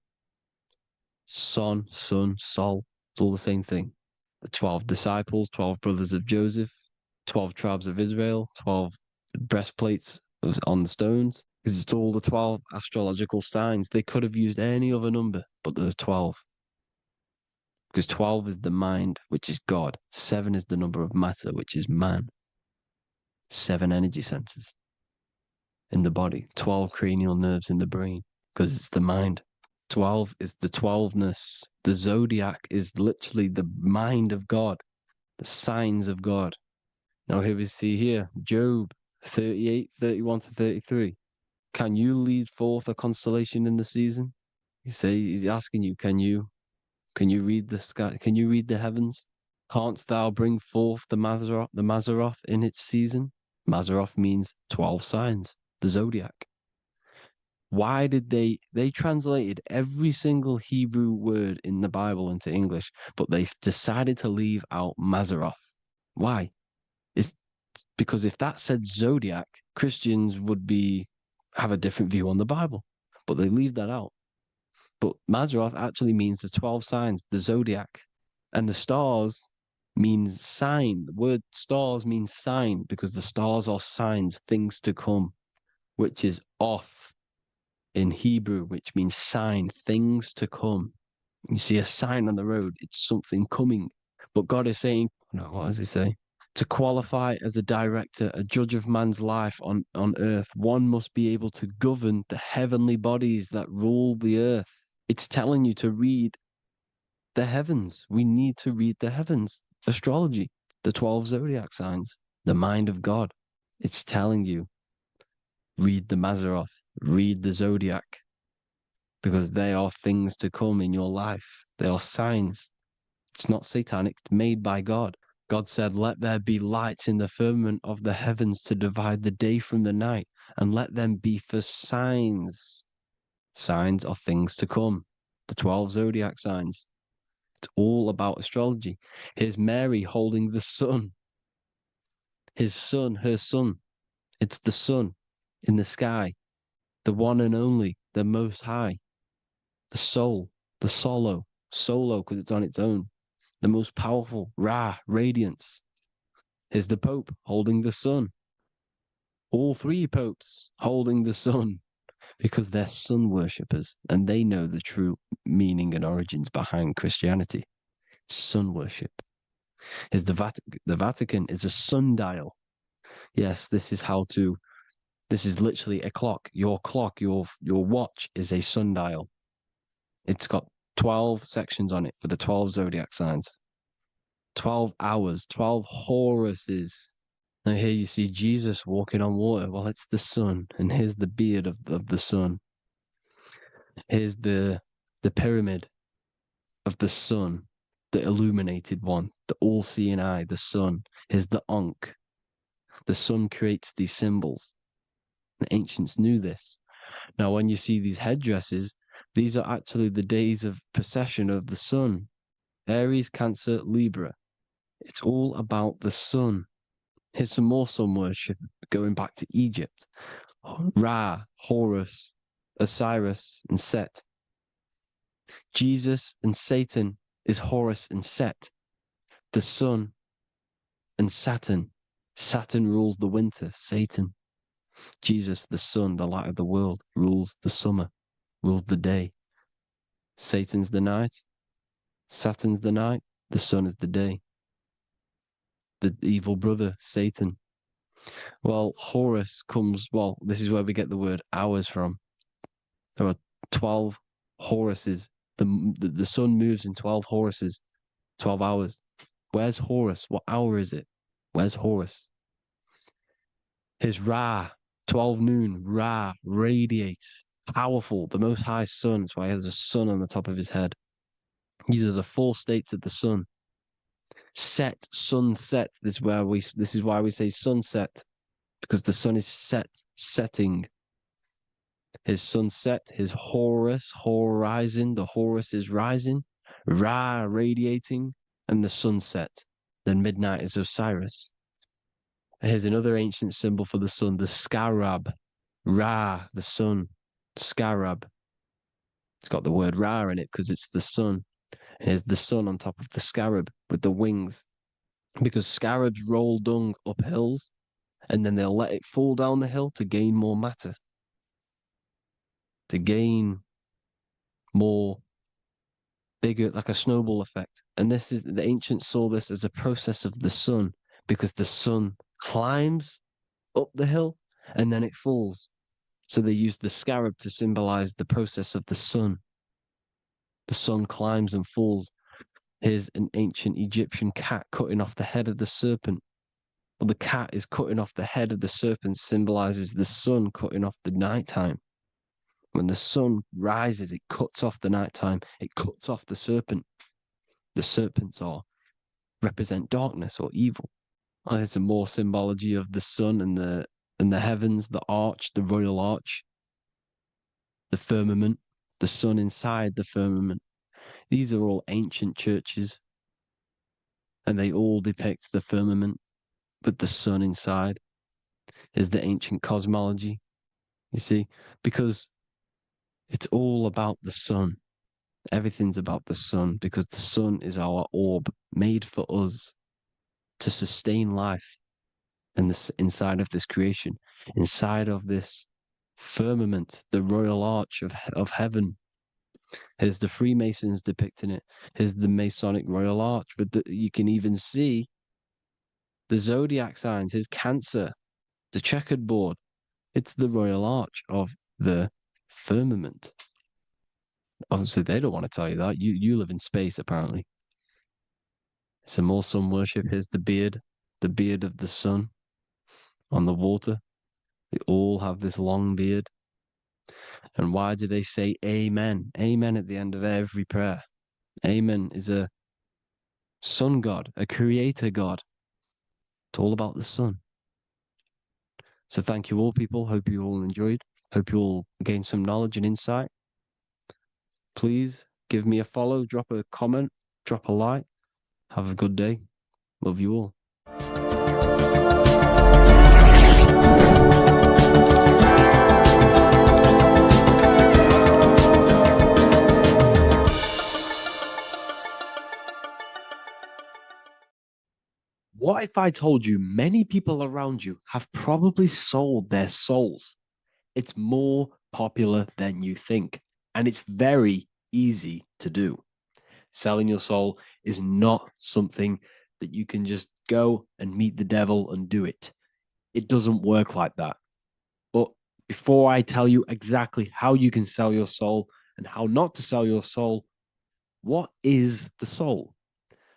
Son, sun, sol, it's all the same thing. The 12 disciples, 12 brothers of Joseph, 12 tribes of Israel, 12 breastplates on the stones, because it's all the 12 astrological signs. They could have used any other number, but there's 12. Because 12 is the mind, which is God. 7 is the number of matter, which is man. 7 energy centers in the body. 12 cranial nerves in the brain, because it's the mind. 12 is the 12ness. The zodiac is literally the mind of God, the signs of God. Now here we see here, Job 38, 31 to 33. Can you lead forth a constellation in the season? He's asking you, can you read the sky? Can you read the heavens? Canst thou bring forth the Mazzaroth in its season? Mazzaroth means 12 signs, the zodiac. Why did they translated every single Hebrew word in the Bible into English, but they decided to leave out Mazzaroth? Why? It's because if that said zodiac, Christians would have a different view on the Bible, but they leave that out. But Mazzaroth actually means the 12 signs, the zodiac, and the stars means sign. The word stars means sign because the stars are signs, things to come, which is off in Hebrew, which means sign, things to come. You see a sign on the road, it's something coming. But God is saying, no, what does he say? To qualify as a director, a judge of man's life on earth, one must be able to govern the heavenly bodies that rule the earth. It's telling you to read the heavens. We need to read the heavens. Astrology, the 12 zodiac signs, the mind of God. It's telling you, read the Mazzaroth, read the zodiac, because they are things to come in your life. They are signs. It's not satanic, it's made by God. God said, let there be lights in the firmament of the heavens to divide the day from the night, and let them be for signs. Signs are things to come. The 12 zodiac signs. It's all about astrology. Here's Mary holding the sun. His son, her son. It's the sun in the sky. The one and only, the most high. The soul, the solo because it's on its own. The most powerful, Ra, radiance. Here's the Pope holding the sun. All three popes holding the sun because they're sun worshippers and they know the true meaning and origins behind Christianity. Sun worship. Here's the Vatican is a sundial. Yes, this is literally a clock. Your clock, your watch is a sundial. It's got 12 sections on it for the 12 zodiac signs. 12 hours, 12 Horuses. Now here you see Jesus walking on water. Well, it's the sun, and here's the beard of the sun. Here's the pyramid of the sun, the illuminated one, the all-seeing eye, the sun. Here's the Ankh. The sun creates these symbols. The ancients knew this. Now, when you see these headdresses, these are actually the days of precession of the sun. Aries, Cancer, Libra. It's all about the sun. Here's some more sun worship going back to Egypt. Ra, Horus, Osiris, and Set. Jesus and Satan is Horus and Set. The sun and Saturn. Saturn rules the winter, Satan. Jesus, the sun, the light of the world, rules the summer, rules the day. Satan's the night, Saturn's the night, the sun is the day. The evil brother, Satan. Well, Horus comes, this is where we get the word hours from. There are 12 Horuses. The sun moves in 12 Horuses, 12 hours. Where's Horus? What hour is it? Where's Horus? His Ra, 12 noon, Ra, radiates, powerful, the most high sun. That's why he has a sun on the top of his head. These are the 4 states of the sun. Set, sunset. This is why we say sunset, because the sun is setting. His sunset, his Horus, horizon, the Horus is rising, Ra radiating, and the sunset. Then midnight is Osiris. Here's another ancient symbol for the sun, the scarab. Ra, the sun, scarab. It's got the word Ra in it because it's the sun. And here's the sun on top of the scarab with the wings. Because scarabs roll dung up hills and then they'll let it fall down the hill to gain more matter. To gain more bigger, like a snowball effect. And the ancients saw this as a process of the sun because the sun climbs up the hill and then it falls. So they used the scarab to symbolize the process of the sun. The sun climbs and falls. Here's an ancient Egyptian cat cutting off the head of the serpent. Well, the cat is cutting off the head of the serpent, symbolizes the sun cutting off the nighttime. When the sun rises, it cuts off the nighttime. It cuts off the serpent. The serpents represent darkness or evil. Oh, there's some more symbology of the sun and the heavens, the arch, the royal arch, the firmament, the sun inside the firmament. These are all ancient churches, and they all depict the firmament with the sun inside. Is the ancient cosmology, you see, because it's all about the sun. Everything's about the sun because the sun is our orb made for us to sustain life in this inside of this creation, inside of this firmament, the royal arch of heaven. Here's the Freemasons depicting it. Here's the Masonic Royal Arch, but you can even see The zodiac signs, his Cancer, the checkered board. It's the royal arch of the firmament. Obviously, they don't want to tell you that. You live in space, apparently. Some more sun worship. Here's the beard of the sun on the water. They all have this long beard. And why do they say amen? Amen at the end of every prayer. Amen is a sun god, a creator god. It's all about the sun. So thank you all, people. Hope you all enjoyed. Hope you all gained some knowledge and insight. Please give me a follow, drop a comment, drop a like. Have a good day. Love you all. What if I told you many people around you have probably sold their souls? It's more popular than you think, and it's very easy to do. Selling your soul is not something that you can just go and meet the devil and do it. It doesn't work like that. But before I tell you exactly how you can sell your soul and how not to sell your soul, what is the soul?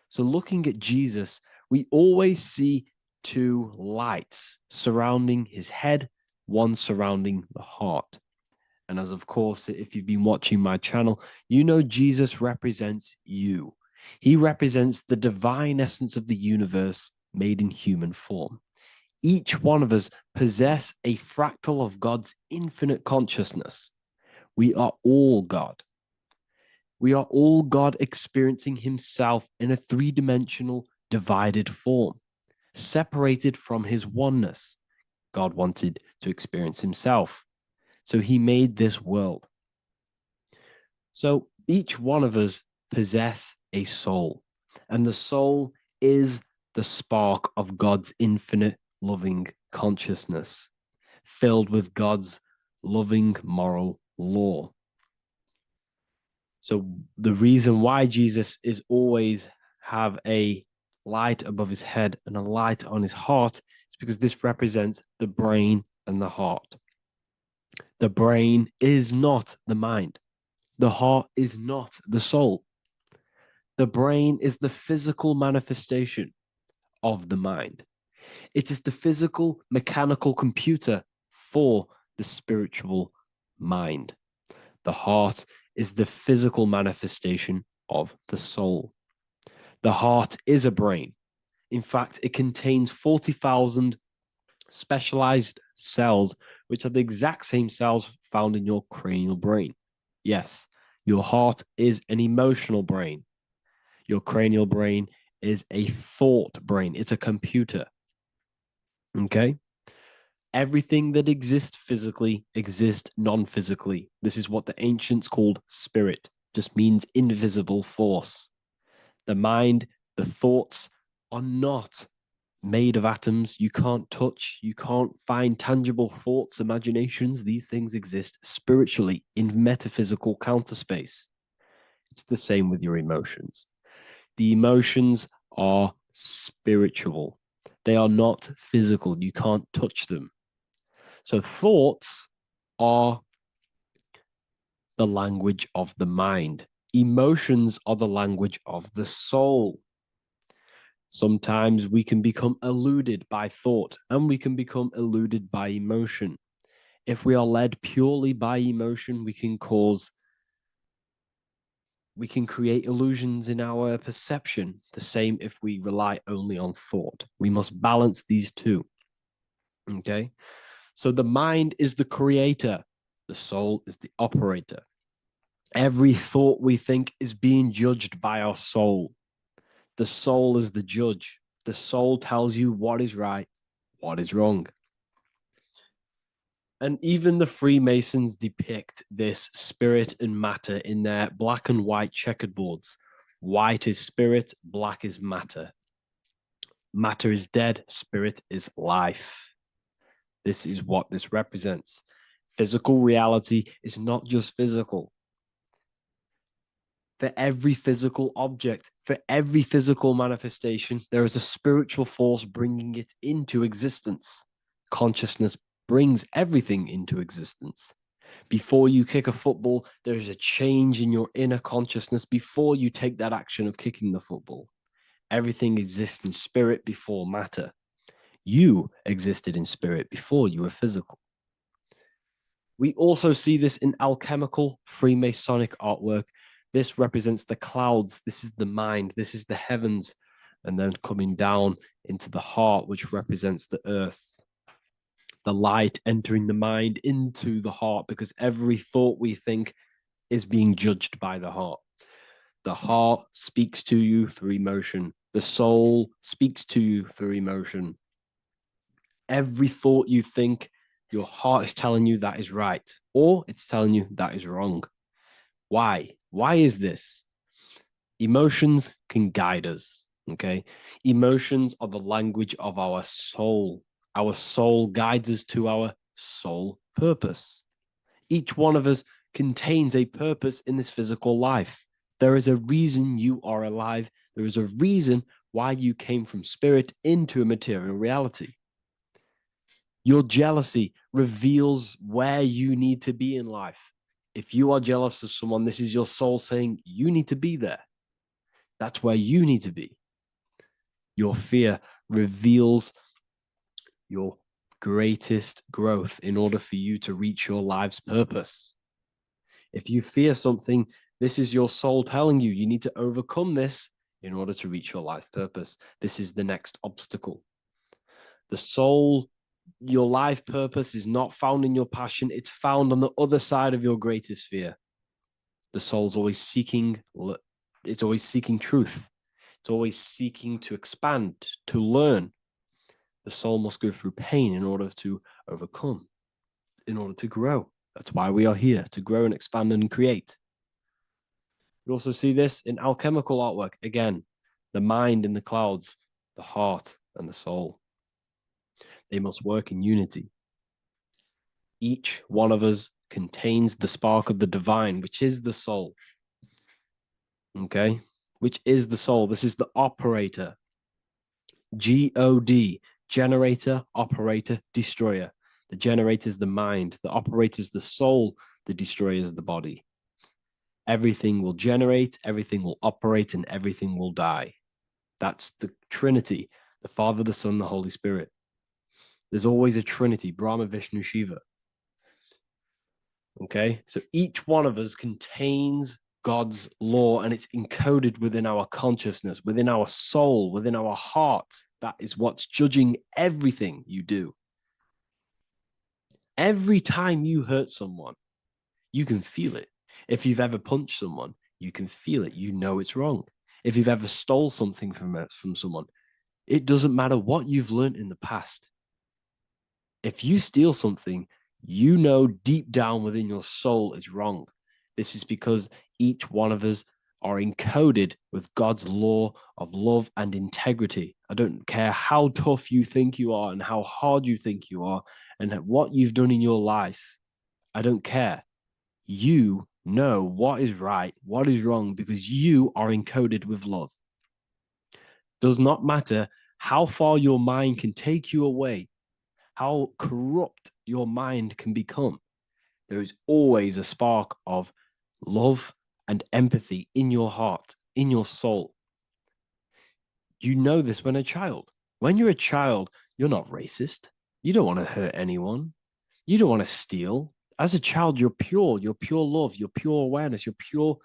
So looking at Jesus, we always see two lights surrounding his head, one surrounding the heart. And as of course, if you've been watching my channel, you know Jesus represents you. He represents the divine essence of the universe made in human form. Each one of us possess a fractal of God's infinite consciousness. We are all God. We are all God experiencing himself in a three-dimensional divided form, separated from his oneness. God wanted to experience himself, so he made this world. So each one of us possess a soul, and the soul is the spark of God's infinite loving consciousness, filled with God's loving moral law. So the reason why Jesus is always have a light above his head and a light on his heart is because this represents the brain and the heart. The brain is not the mind. The heart is not the soul. The brain is the physical manifestation of the mind. It is the physical mechanical computer for the spiritual mind. The heart is the physical manifestation of the soul. The heart is a brain. In fact, it contains 40,000 specialized cells, which are the exact same cells found in your cranial brain. Yes, your heart is an emotional brain. Your cranial brain is a thought brain. It's a computer. Okay? Everything that exists physically exists non-physically. This is what the ancients called spirit. Just means invisible force. The mind, the thoughts are not made of atoms. You can't touch, you can't find tangible thoughts, imaginations. These things exist spiritually in metaphysical counterspace. It's the same with your emotions. The emotions are spiritual. They are not physical. You can't touch them. So thoughts are the language of the mind. Emotions are the language of the soul. Sometimes we can become eluded by thought and we can become eluded by emotion. If we are led purely by emotion, we can create illusions in our perception. The same if we rely only on thought. We must balance these two. Okay? So the mind is the creator. The soul is the operator. Every thought we think is being judged by our soul. The soul is the judge. The soul tells you what is right, what is wrong. And even the Freemasons depict this spirit and matter in their black and white checkered boards. White is spirit, black is matter. Matter is dead, spirit is life. This is what this represents. Physical reality is not just physical. For every physical object, for every physical manifestation, there is a spiritual force bringing it into existence. Consciousness brings everything into existence. Before you kick a football, there is a change in your inner consciousness before you take that action of kicking the football. Everything exists in spirit before matter. You existed in spirit before you were physical. We also see this in alchemical Freemasonic artwork. This represents the clouds. This is the mind. This is the heavens. And then coming down into the heart, which represents the earth. The light entering the mind into the heart, because every thought we think is being judged by the heart. The heart speaks to you through emotion. The soul speaks to you through emotion. Every thought you think, your heart is telling you that is right, or it's telling you that is wrong. Why? Why is this? Emotions can guide us, okay? Emotions are the language of our soul. Our soul guides us to our soul purpose. Each one of us contains a purpose in this physical life. There is a reason you are alive. There is a reason why you came from spirit into a material reality. Your jealousy reveals where you need to be in life. If you are jealous of someone, this is your soul saying you need to be there. That's where you need to be. Your fear reveals your greatest growth in order for you to reach your life's purpose. If you fear something, this is your soul telling you you need to overcome this in order to reach your life purpose. This is the next obstacle. The soul, your life purpose is not found in your passion. It's found on the other side of your greatest fear. The soul's always seeking, it's always seeking truth. It's always seeking to expand, to learn. The soul must go through pain in order to overcome, in order to grow. That's why we are here, to grow and expand and create. We also see this in alchemical artwork. Again, the mind in the clouds, the heart and the soul. They must work in unity. Each one of us contains the spark of the divine, which is the soul. Okay? Which is the soul. This is the operator. G-O-D, generator, operator, destroyer. The generator is the mind. The operator is the soul. The destroyer is the body. Everything will generate, everything will operate, and everything will die. That's the Trinity, the Father, the Son, the Holy Spirit. There's always a Trinity, Brahma, Vishnu, Shiva. Okay, so each one of us contains God's law, and it's encoded within our consciousness, within our soul, within our heart. That is what's judging everything you do. Every time you hurt someone, you can feel it. If you've ever punched someone, you can feel it. You know it's wrong. If you've ever stole something from someone, it doesn't matter what you've learned in the past. If you steal something, you know deep down within your soul it's wrong. This is because each one of us are encoded with God's law of love and integrity. I don't care how tough you think you are and how hard you think you are and what you've done in your life. I don't care. You know what is right, what is wrong, because you are encoded with love. Does not matter how far your mind can take you away, how corrupt your mind can become. There is always a spark of love and empathy in your heart, in your soul. You know this when a child. When you're a child, you're not racist. You don't want to hurt anyone. You don't want to steal. As a child, you're pure love, you're pure awareness, you're pure.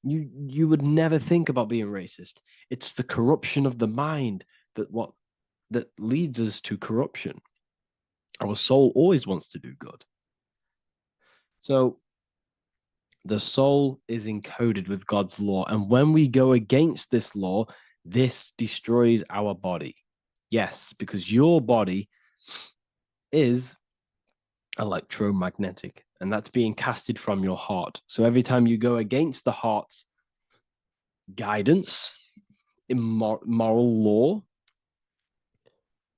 You would never think about being racist. It's the corruption of the mind that leads us to corruption. Our soul always wants to do good. So the soul is encoded with God's law. And when we go against this law, this destroys our body. Yes, because your body is electromagnetic, and that's being casted from your heart. So every time you go against the heart's guidance, moral law,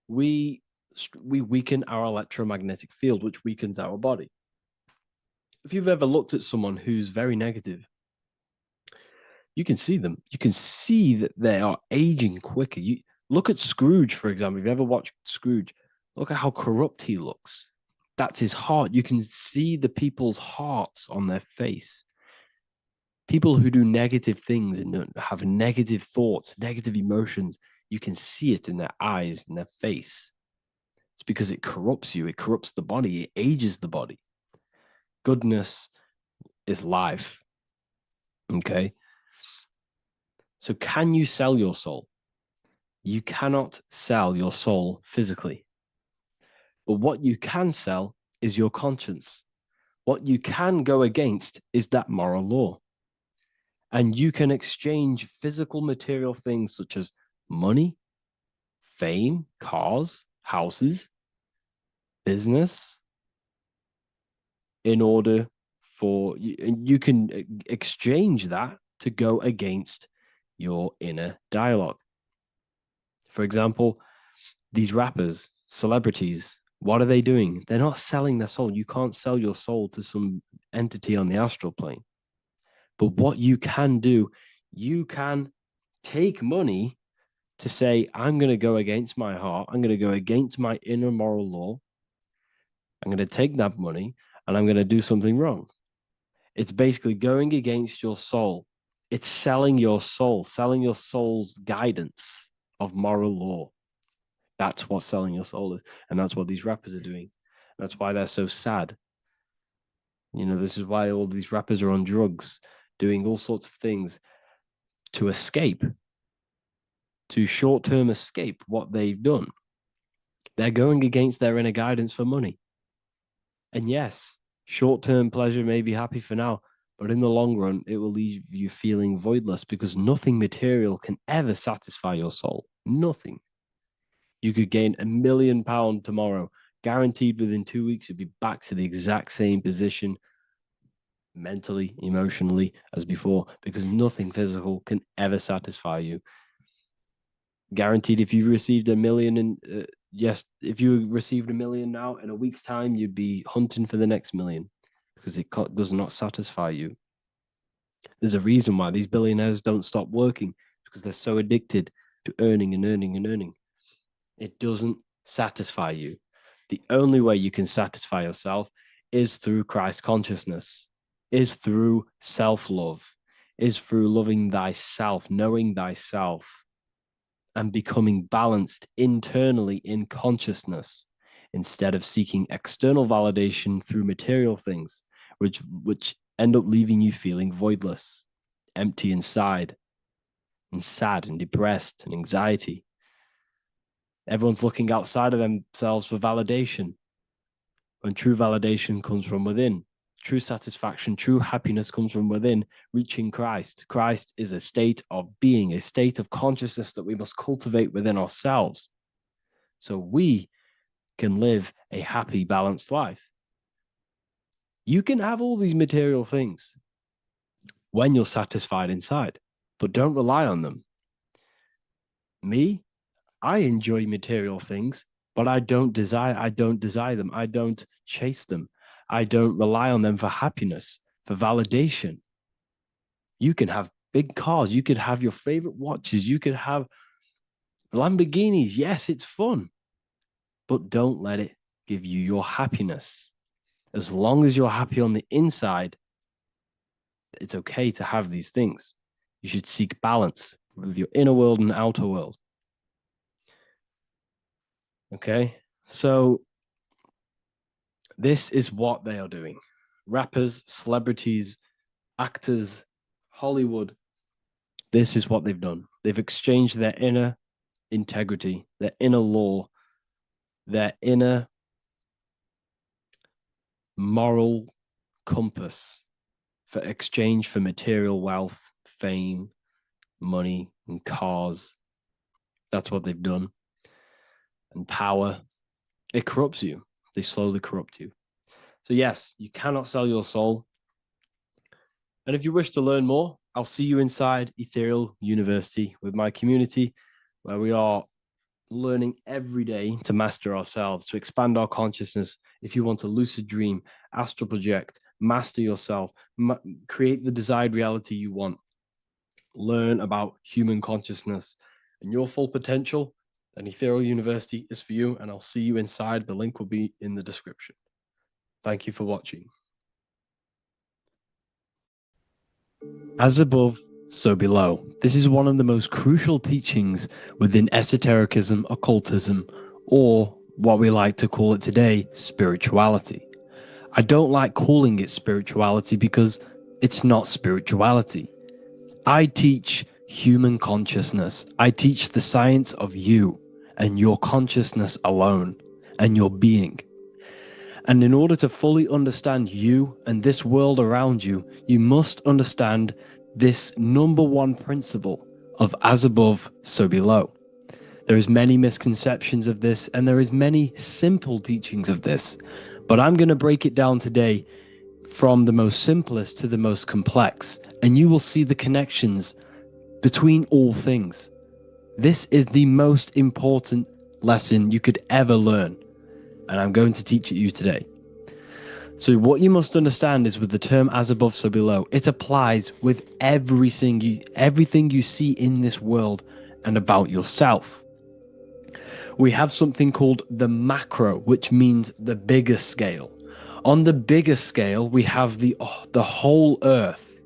we weaken our electromagnetic field, which weakens our body. If you've ever looked at someone who's very negative, You can see them. You can see that they are aging quicker. You look at Scrooge, for example. If you ever watched Scrooge, look at how corrupt he looks. That's his heart. You can see the people's hearts on their face. People who do negative things and have negative thoughts, negative emotions, you can see it in their eyes and their face. It's because it corrupts you. It corrupts the body. It ages the body. Goodness is life. Okay. So can you sell your soul? You cannot sell your soul physically. But what you can sell is your conscience. What you can go against is that moral law. And you can exchange physical material things such as money, fame, cars, houses, business, in order for you can exchange that to go against your inner dialogue. For example, these rappers, celebrities, what are they doing? They're not selling their soul. You can't sell your soul to some entity on the astral plane. But what you can do, you can take money to say, I'm going to go against my heart. I'm going to go against my inner moral law. I'm going to take that money and I'm going to do something wrong. It's basically going against your soul. It's selling your soul's guidance of moral law. That's what selling your soul is. And that's what these rappers are doing. That's why they're so sad. You know, this is why all these rappers are on drugs, doing all sorts of things to escape, to short-term escape what they've done. They're going against their inner guidance for money. And yes, short-term pleasure may be happy for now, but in the long run, it will leave you feeling voidless because nothing material can ever satisfy your soul. Nothing. You could gain £1 million tomorrow, guaranteed within 2 weeks, you'd be back to the exact same position mentally, emotionally as before, because nothing physical can ever satisfy you. Guaranteed, if you received $1 million in, yes, if you received $1 million now, in a week's time, you'd be hunting for the next million because it does not satisfy you. There's a reason why these billionaires don't stop working, because they're so addicted to earning and earning and earning. It doesn't satisfy you. The only way you can satisfy yourself is through Christ consciousness, is through self-love, is through loving thyself, knowing thyself, and becoming balanced internally in consciousness instead of seeking external validation through material things, which end up leaving you feeling voidless, empty inside, and sad and depressed and anxiety. Everyone's looking outside of themselves for validation, when true validation comes from within. True satisfaction, true happiness comes from within, reaching Christ. Christ is a state of being, a state of consciousness that we must cultivate within ourselves so we can live a happy, balanced life. You can have all these material things when you're satisfied inside, but don't rely on them. Me, I enjoy material things, but I don't desire them. I don't chase them. I don't rely on them for happiness, for validation. You can have big cars. You could have your favorite watches. You could have Lamborghinis. Yes, it's fun, but don't let it give you your happiness. As long as you're happy on the inside, it's okay to have these things. You should seek balance with your inner world and outer world. Okay, so this is what they are doing. Rappers, celebrities, actors, Hollywood, this is what they've done. They've exchanged their inner integrity, their inner law, their inner moral compass for exchange for material wealth, fame, money, and cars. That's what they've done. And power. It corrupts you. They slowly corrupt you. So yes, you cannot sell your soul. And if you wish to learn more, I'll see you inside Ethereal University with my community, where we are learning every day to master ourselves, to expand our consciousness. If you want to lucid dream, astral project, master yourself, create the desired reality you want, learn about human consciousness and your full potential, then Ethereal University is for you, and I'll see you inside. The link will be in the description. Thank you for watching. As above, so below. This is one of the most crucial teachings within esotericism, occultism, or what we like to call it today, spirituality. I don't like calling it spirituality because it's not spirituality. I teach human consciousness. I teach the science of you and your consciousness alone and your being. And in order to fully understand you and this world around you, you must understand this number one principle of as above, so below. There is many misconceptions of this, and there is many simple teachings of this, but I'm going to break it down today from the most simplest to the most complex, and you will see the connections between all things. This is the most important lesson you could ever learn, and I'm going to teach it you today. So what you must understand is with the term as above, so below, it applies with everything you see in this world and about yourself. We have something called the macro, which means the bigger scale. On the bigger scale, we have the whole earth.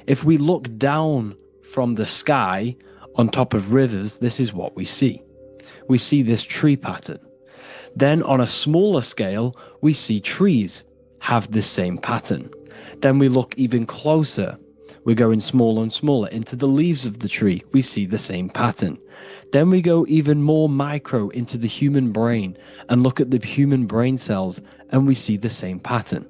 If we look down from the sky on top of rivers, this is what we see. We see this tree pattern. Then on a smaller scale, we see trees have the same pattern. Then we look even closer. We're going smaller and smaller into the leaves of the tree. We see the same pattern. Then we go even more micro into the human brain and look at the human brain cells, and we see the same pattern.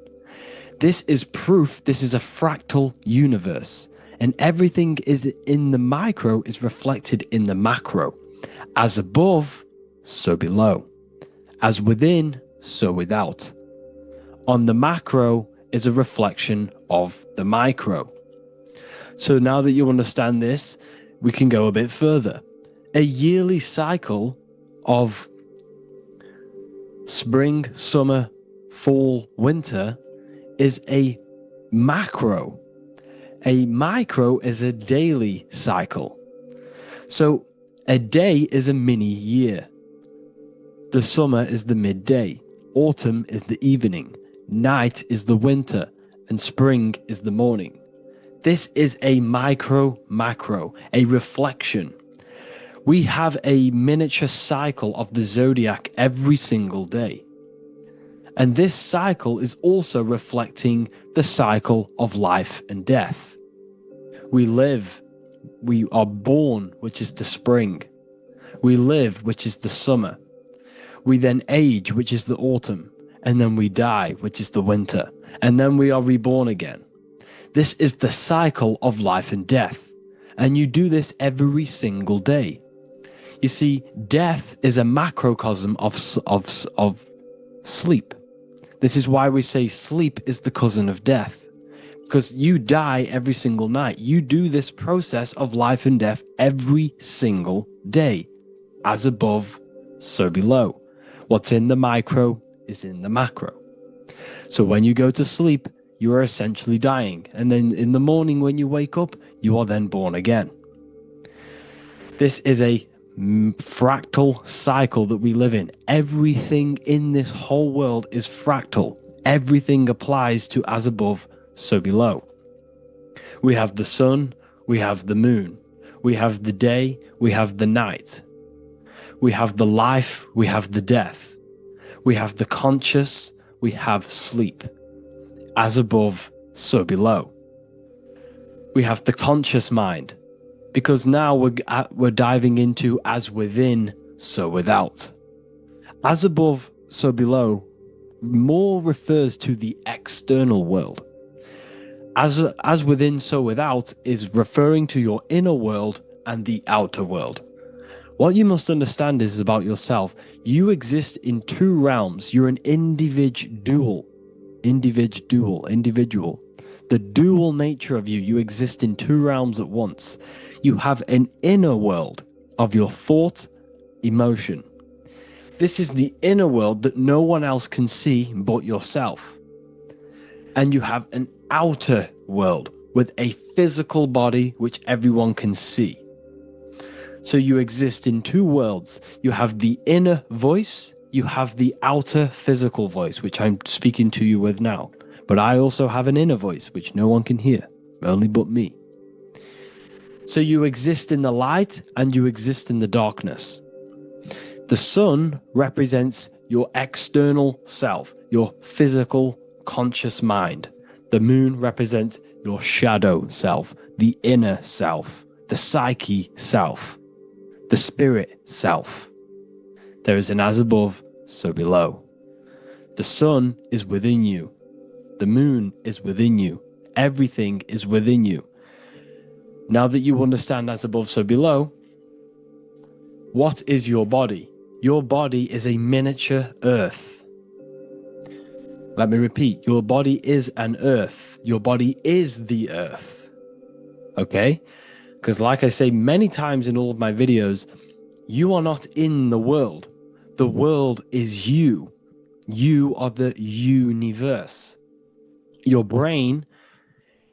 This is proof this is a fractal universe, and everything is in the micro is reflected in the macro. As above, so below. As within, so without. On the macro is a reflection of the micro. So now that you understand this, we can go a bit further. A yearly cycle of spring, summer, fall, winter is a macro. A micro is a daily cycle. So a day is a mini year. The summer is the midday. Autumn is the evening. Night is the winter. And spring is the morning. This is a macro, a reflection. We have a miniature cycle of the zodiac every single day. And this cycle is also reflecting the cycle of life and death. We live, we are born, which is the spring. We live, which is the summer. We then age, which is the autumn. And then we die, which is the winter. And then we are reborn again. This is the cycle of life and death. And you do this every single day. You see, death is a macrocosm of sleep. This is why we say sleep is the cousin of death. Because you die every single night. You do this process of life and death every single day. As above, so below. What's in the micro is in the macro. So when you go to sleep, you are essentially dying. And then in the morning when you wake up, you are then born again. This is a fractal cycle that we live in. Everything in this whole world is fractal. Everything applies to as above, so below. We have the sun, we have the moon, we have the day, we have the night. We have the life, we have the death. We have the conscious, we have sleep. As above, so below. We have the conscious mind, because now we're diving into as within, so without. As above, so below more refers to the external world. As within, so without is referring to your inner world and the outer world. What you must understand is about yourself. You exist in two realms. You're an individual. The dual nature of you. You exist in two realms at once. You have an inner world of your thought, emotion. This is the inner world that no one else can see but yourself. And you have an outer world, with a physical body which everyone can see. So you exist in two worlds. You have the inner voice, you have the outer physical voice, which I'm speaking to you with now. But I also have an inner voice, which no one can hear, only but me. So you exist in the light and you exist in the darkness. The sun represents your external self, your physical conscious mind. The moon represents your shadow self, the inner self, the psyche self, the spirit self. There is an as above, so below. The sun is within you. The moon is within you. Everything is within you. Now that you understand as above, so below, what is your body? Your body is a miniature earth. Let me repeat, your body is an earth. Your body is the earth. Okay? Because like I say many times in all of my videos, you are not in the world. The world is you. You are the universe. Your brain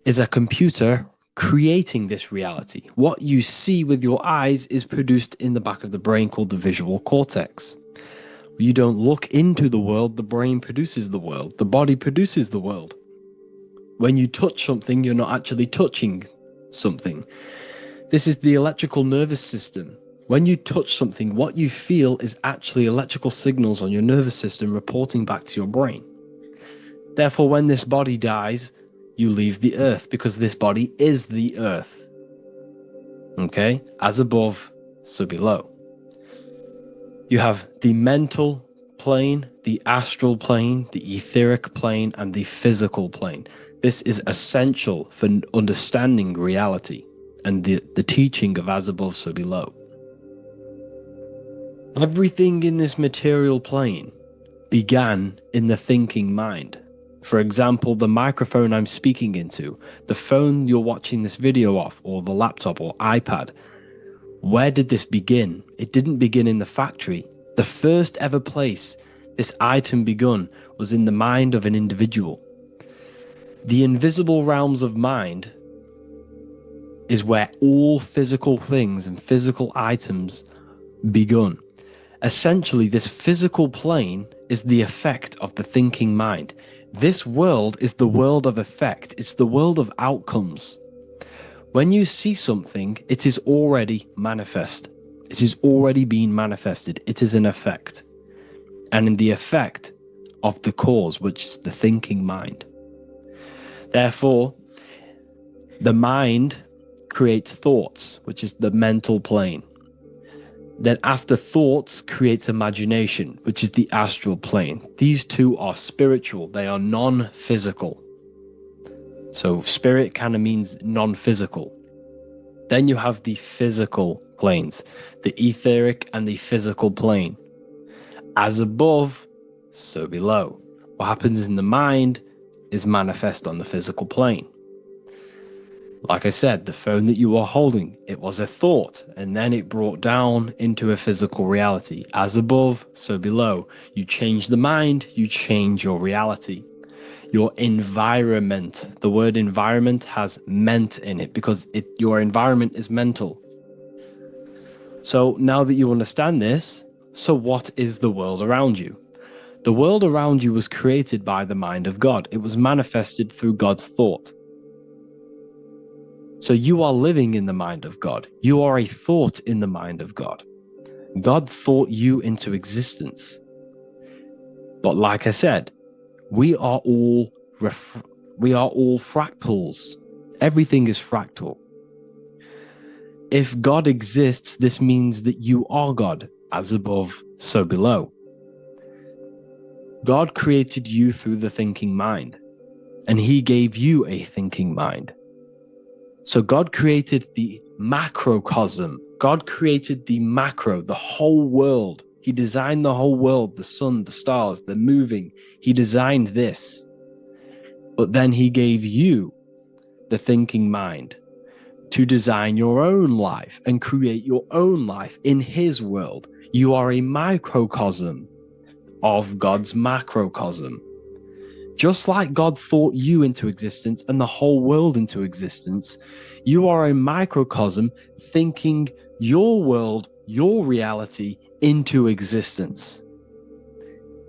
is a computer creating this reality. What you see with your eyes is produced in the back of the brain called the visual cortex. You don't look into the world, the brain produces the world. The body produces the world. When you touch something, you're not actually touching something. This is the electrical nervous system. When you touch something, what you feel is actually electrical signals on your nervous system reporting back to your brain. Therefore, when this body dies, you leave the earth because this body is the earth. Okay? As above, so below. You have the mental plane, the astral plane, the etheric plane, and the physical plane. This is essential for understanding reality and the teaching of as above, so below. Everything in this material plane began in the thinking mind. For example, the microphone I'm speaking into, the phone you're watching this video off, or the laptop or iPad. Where did this begin? It didn't begin in the factory. The first ever place this item begun was in the mind of an individual. The invisible realms of mind is where all physical things and physical items begun. Essentially, this physical plane is the effect of the thinking mind. This world is the world of effect. It's the world of outcomes. When you see something, it is already manifest. It is already being manifested. It is an effect. And in the effect of the cause, which is the thinking mind. Therefore, the mind creates thoughts, which is the mental plane. Then after thoughts creates imagination, which is the astral plane. These two are spiritual. They are non-physical. So spirit kind of means non-physical. Then you have the physical planes, the etheric and the physical plane. As above, so below. What happens in the mind is manifest on the physical plane. Like I said, the phone that you are holding, it was a thought, and then it brought down into a physical reality. As above, so below. You change the mind, you change your reality. Your environment, the word environment has ment in it because your environment is mental. So now that you understand this, so what is the world around you? The world around you was created by the mind of God. It was manifested through God's thought. So you are living in the mind of God. You are a thought in the mind of God. God thought you into existence. But like I said, we are all fractals. Everything is fractal. If God exists, this means that you are God, as above, so below. God created you through the thinking mind, and he gave you a thinking mind. So God created the macrocosm. God created the macro, the whole world. He designed the whole world, the sun, the stars, the moving. He designed this. But then he gave you the thinking mind to design your own life and create your own life in his world. You are a microcosm of God's macrocosm. Just like God thought you into existence and the whole world into existence, you are a microcosm thinking your world, your reality into existence.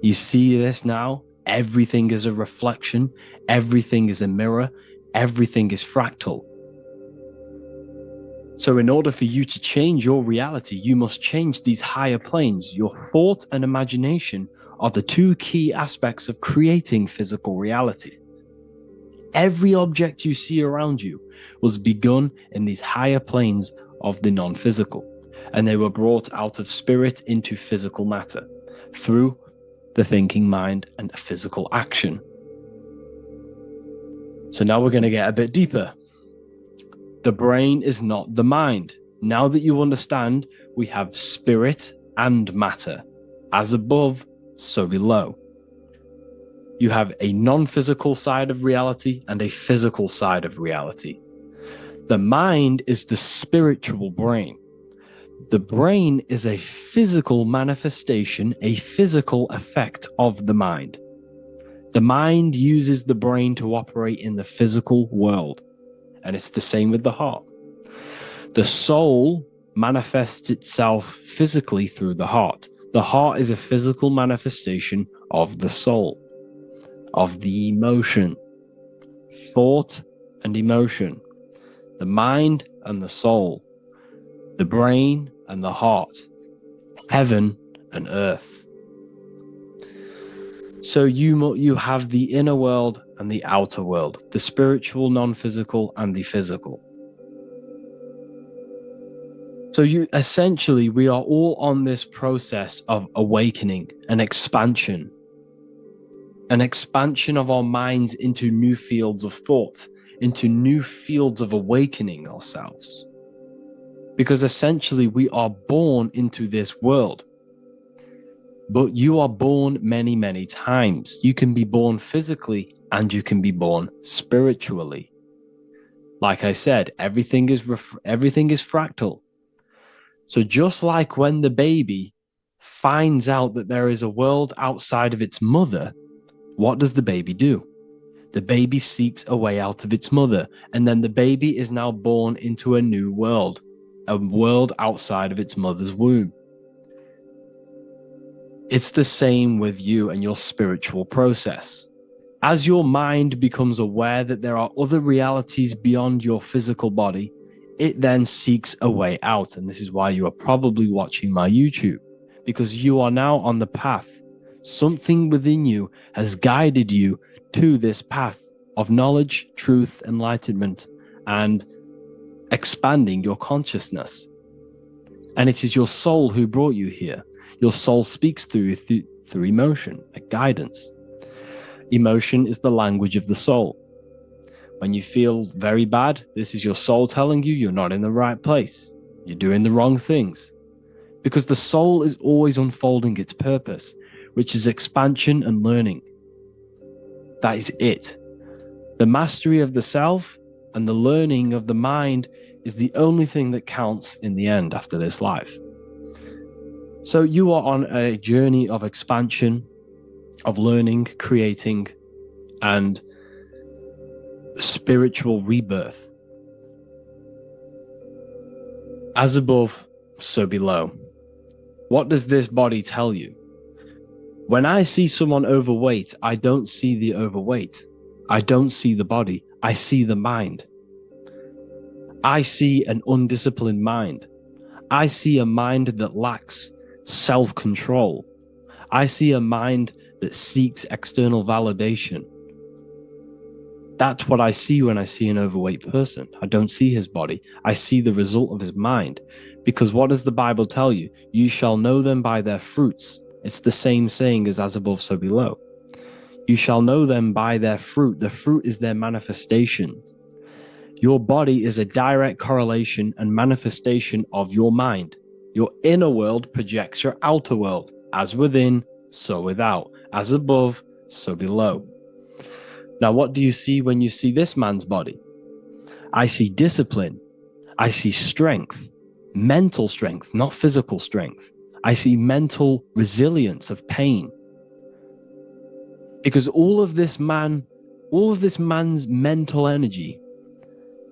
You see this now? Everything is a reflection, everything is a mirror, everything is fractal. So in order for you to change your reality, you must change these higher planes. Your thought and imagination are the two key aspects of creating physical reality. Every object you see around you was begun in these higher planes of the non-physical, and they were brought out of spirit into physical matter through the thinking mind and physical action. So now we're going to get a bit deeper. The brain is not the mind. Now that you understand, we have spirit and matter. As above, so below. You have a non-physical side of reality and a physical side of reality. The mind is the spiritual brain. The brain is a physical manifestation, a physical effect of the mind. The mind uses the brain to operate in the physical world. And it's the same with the heart. The soul manifests itself physically through the heart. The heart is a physical manifestation of the soul, of the emotion, thought and emotion, the mind and the soul, the brain and the heart, heaven and earth. So you have the inner world and the outer world, the spiritual, non-physical, and the physical. So we are all on this process of awakening, an expansion of our minds into new fields of thought, into new fields of awakening ourselves. Because essentially we are born into this world. But you are born many, many times. You can be born physically and you can be born spiritually. Like I said, everything is fractal. So just like when the baby finds out that there is a world outside of its mother, what does the baby do? The baby seeks a way out of its mother, and then the baby is now born into a new world, a world outside of its mother's womb. It's the same with you and your spiritual process. As your mind becomes aware that there are other realities beyond your physical body, it then seeks a way out. And this is why you are probably watching my YouTube, because you are now on the path. Something within you has guided you to this path of knowledge, truth, enlightenment, and expanding your consciousness. And it is your soul who brought you here. Your soul speaks through emotion, a guidance. Emotion is the language of the soul. When you feel very bad, this is your soul telling you you're not in the right place. You're doing the wrong things. Because the soul is always unfolding its purpose, which is expansion and learning. That is it. The mastery of the self and the learning of the mind is the only thing that counts in the end after this life. So you are on a journey of expansion, of learning, creating, and spiritual rebirth. As above, so below. What does this body tell you? When I see someone overweight, I don't see the overweight. I don't see the body. I see the mind. I see an undisciplined mind. I see a mind that lacks self-control. I see a mind that seeks external validation. That's what I see when I see an overweight person. I don't see his body. I see the result of his mind. Because what does the Bible tell you? You shall know them by their fruits. It's the same saying as above, so below. You shall know them by their fruit. The fruit is their manifestation. Your body is a direct correlation and manifestation of your mind. Your inner world projects your outer world. As within, so without. As above, so below. Now, what do you see when you see this man's body? I see discipline. I see strength. Mental strength, not physical strength. I see mental resilience of pain. Because all of this man's mental energy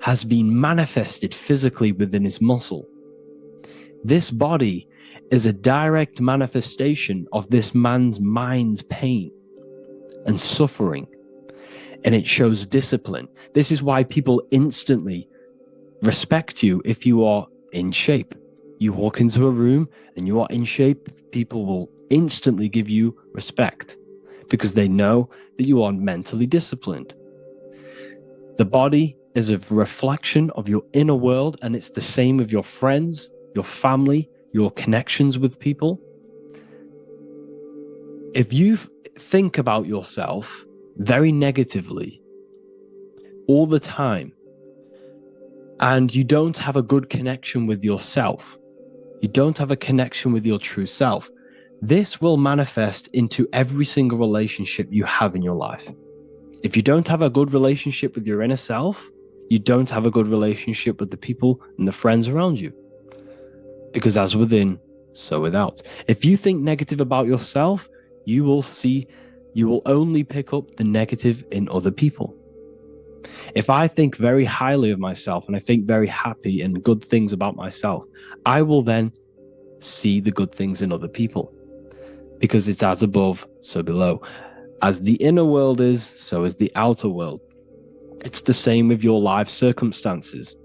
has been manifested physically within his muscle. This body is a direct manifestation of this man's mind's pain and suffering, and it shows discipline. This is why people instantly respect you if you are in shape. You walk into a room and you are in shape, people will instantly give you respect because they know that you are mentally disciplined. The body is a reflection of your inner world, and it's the same with your friends, your family, your connections with people. If you think about yourself very negatively all the time, and you don't have a good connection with yourself, you don't have a connection with your true self, this will manifest into every single relationship you have in your life. If you don't have a good relationship with your inner self, you don't have a good relationship with the people and the friends around you. Because as within, so without. If you think negative about yourself, you will only pick up the negative in other people. If I think very highly of myself and I think very happy and good things about myself, I will then see the good things in other people. Because it's as above, so below. As the inner world is, so is the outer world. It's the same with your life circumstances.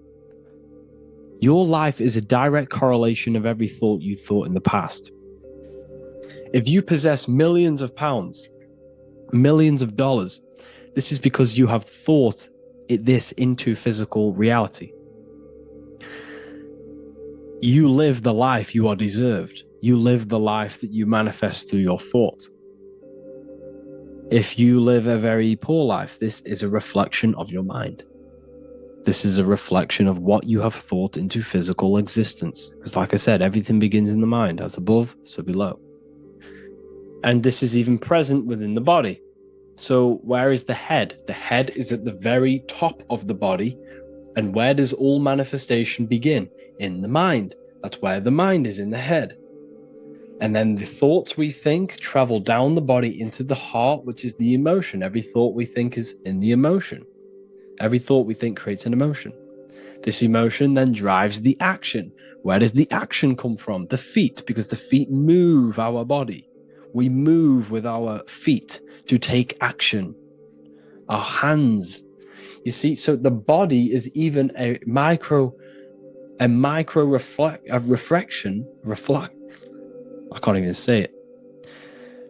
Your life is a direct correlation of every thought you thought in the past. If you possess millions of pounds, millions of dollars, this is because you have thought this into physical reality. You live the life you are deserved. You live the life that you manifest through your thought. If you live a very poor life, this is a reflection of your mind. This is a reflection of what you have thought into physical existence. Because like I said, everything begins in the mind, as above, so below. And this is even present within the body. So where is the head? The head is at the very top of the body. And where does all manifestation begin? In the mind. That's where the mind is, in the head. And then the thoughts we think travel down the body into the heart, which is the emotion. Every thought we think is in the emotion. Every thought we think creates an emotion. This emotion then drives the action. Where does the action come from? The feet, because the feet move our body. We move with our feet to take action. Our hands. You see, so the body is even a micro reflection. I can't even say it.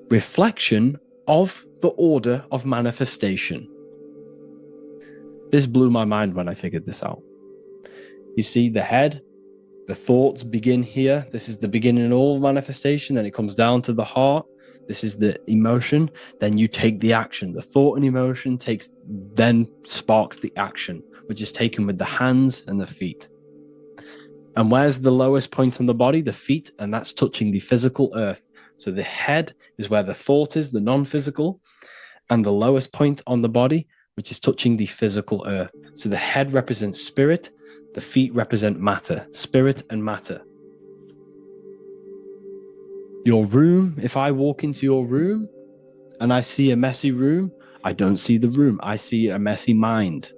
Reflection of the order of manifestation. This blew my mind when I figured this out. You see, the head, the thoughts begin here. This is the beginning of all manifestation. Then it comes down to the heart. This is the emotion. Then you take the action. The thought and emotion then sparks the action, which is taken with the hands and the feet. And where's the lowest point on the body? The feet, and that's touching the physical earth. So the head is where the thought is, the non-physical, and the lowest point on the body, which is touching the physical earth. So the head represents spirit, the feet represent matter, spirit and matter. Your room, if I walk into your room and I see a messy room, I don't see the room, I see a messy mind.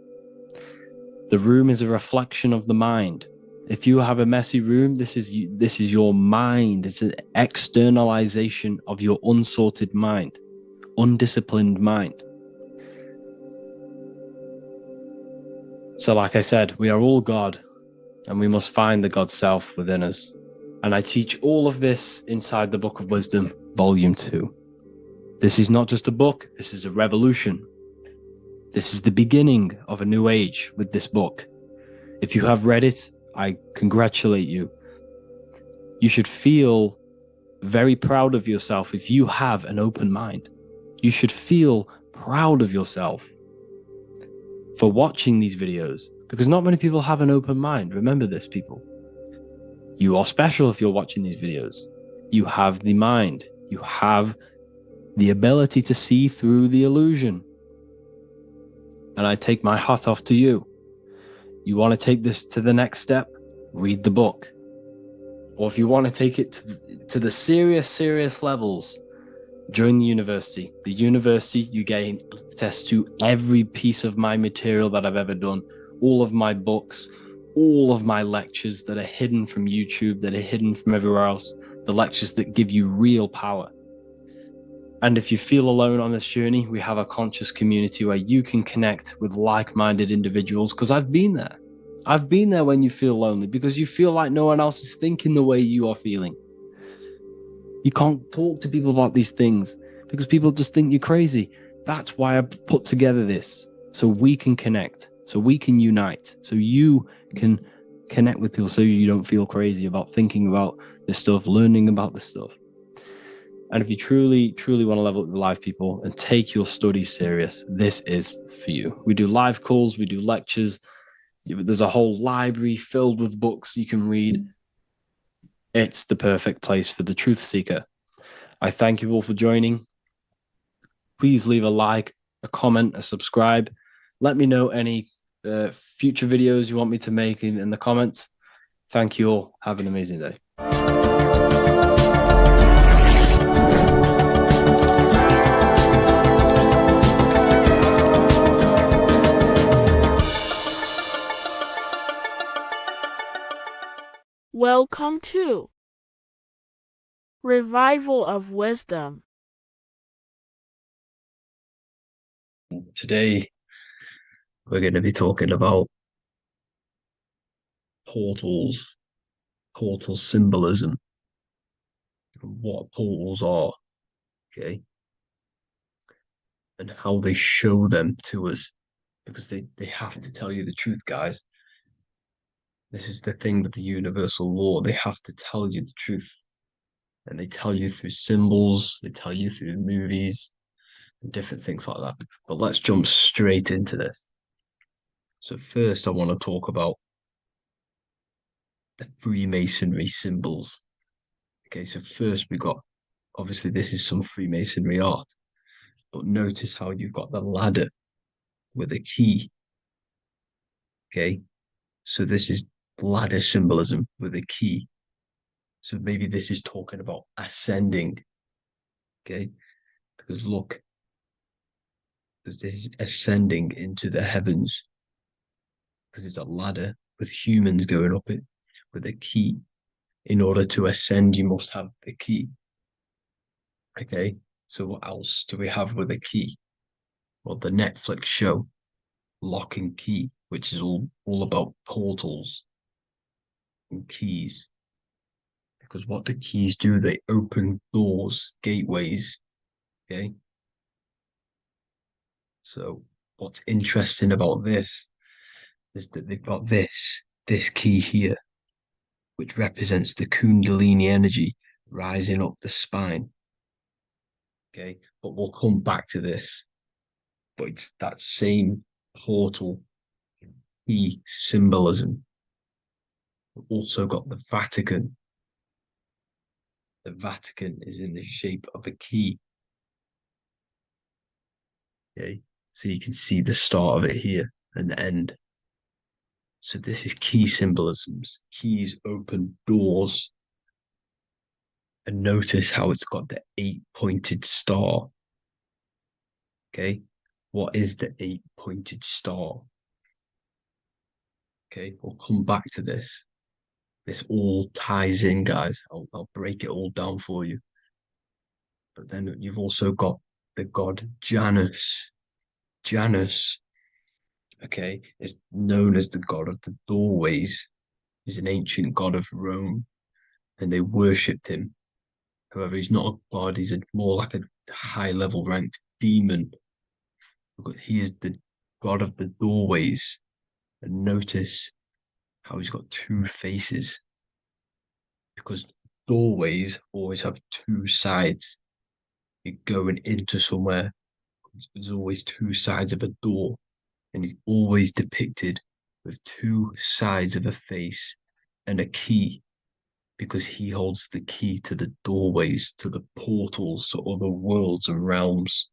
The room is a reflection of the mind. If you have a messy room, this is your mind. It's an externalization of your unsorted mind, undisciplined mind. So like I said, we are all God, and we must find the God self within us. And I teach all of this inside the Book of Wisdom, Volume 2. This is not just a book, this is a revolution. This is the beginning of a new age with this book. If you have read it, I congratulate you. You should feel very proud of yourself if you have an open mind. You should feel proud of yourself for watching these videos, because not many people have an open mind. Remember this, people. You are special if you're watching these videos. You have the mind. You have the ability to see through the illusion. And I take my hat off to you. You want to take this to the next step? Read the book. Or if you want to take it to the serious levels, Join the university. The university, you gain access to every piece of my material that I've ever done, all of my books, all of my lectures that are hidden from YouTube, that are hidden from everywhere else, the lectures that give you real power. And if you feel alone on this journey, we have a conscious community where you can connect with like-minded individuals, because I've been there. I've been there when you feel lonely, because you feel like no one else is thinking the way you are feeling. You can't talk to people about these things because people just think you're crazy. That's why I put together this, so we can connect, so we can unite, so you can connect with people, so you don't feel crazy about thinking about this stuff, learning about this stuff. And if you truly, truly want to level up your life, people, and take your studies serious, this is for you. We do live calls, we do lectures. There's a whole library filled with books you can read. It's the perfect place for the truth seeker. I thank you all for joining. Please leave a like, a comment, a subscribe. Let me know any future videos you want me to make in the comments. Thank you all. Have an amazing day. Welcome to Revival of Wisdom. Today, we're going to be talking about portals, portal symbolism, what portals are, okay, and how they show them to us, because they have to tell you the truth, guys. This is the thing with the universal law. They have to tell you the truth. And they tell you through symbols, they tell you through movies, and different things like that. But let's jump straight into this. So first, I want to talk about the Freemasonry symbols. Okay, so first we got, obviously this is some Freemasonry art, but notice how you've got the ladder with a key. Okay, so this is ladder symbolism with a key. So maybe this is talking about ascending. Okay, because look, because this is ascending into the heavens, because it's a ladder with humans going up it with a key. In order to ascend, you must have the key. Okay, so what else do we have with a key? Well, the Netflix show Lock and Key, which is all about portals and keys. Because what the keys do, they open doors, gateways. Okay, so what's interesting about this is that they've got this key here, which represents the Kundalini energy rising up the spine. Okay, but we'll come back to this. But it's that same portal key symbolism. We've also got the Vatican. The Vatican is in the shape of a key. Okay, so you can see the start of it here and the end. So this is key symbolisms. Keys open doors. And notice how it's got the 8-pointed star. Okay, what is the 8-pointed star? Okay, we'll come back to this. This all ties in, guys. I'll break it all down for you. But then you've also got the god Janus. Janus, okay, is known as the god of the doorways. He's an ancient god of Rome, and they worshipped him. However, he's not a god, he's more like a high-level ranked demon. Because he is the god of the doorways. And notice how he's got two faces. Because doorways always have two sides. You're going into somewhere, there's always two sides of a door. And he's always depicted with two sides of a face and a key, because he holds the key to the doorways, to the portals, to other worlds and realms.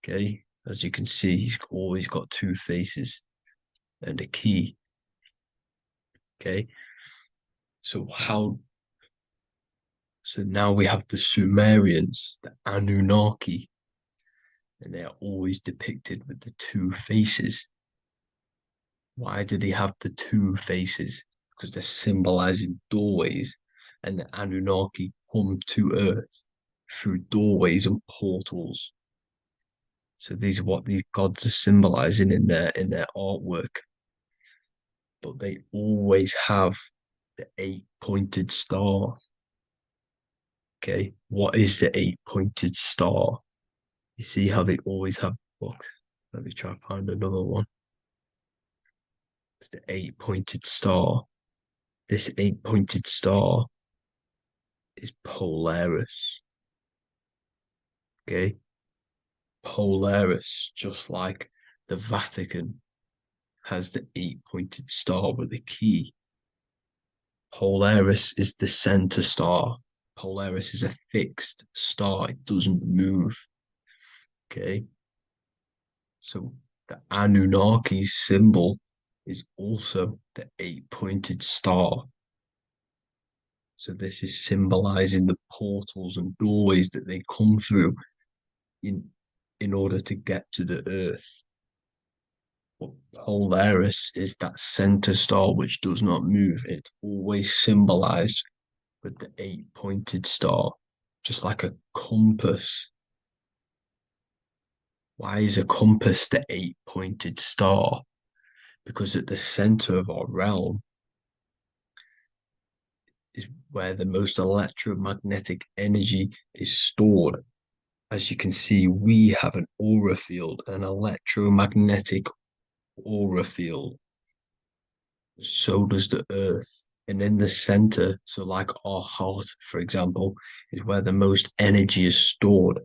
Okay, as you can see, he's always got two faces and a key. Okay, so So now we have the Sumerians, the Anunnaki, and they are always depicted with the two faces. Why do they have the two faces? Because they're symbolizing doorways, and the Anunnaki come to Earth through doorways and portals. So these are what these gods are symbolizing in their artwork. But they always have the 8-pointed star. Okay, what is the 8-pointed star? You see how they always have. Look, let me try to find another one. It's the 8-pointed star. This 8-pointed star is Polaris. Okay, Polaris, just like the Vatican has the 8-pointed star with a key. Polaris is the center star. Polaris is a fixed star, it doesn't move. Okay, so the Anunnaki's symbol is also the 8-pointed star. So this is symbolizing the portals and doorways that they come through in order to get to the Earth. But Polaris is that center star which does not move. It's always symbolized with the 8-pointed star, just like a compass. Why is a compass the 8-pointed star? Because at the center of our realm is where the most electromagnetic energy is stored. As you can see, we have an aura field, an electromagnetic aura field. So does the Earth. And in the center, so like our heart, for example, is where the most energy is stored.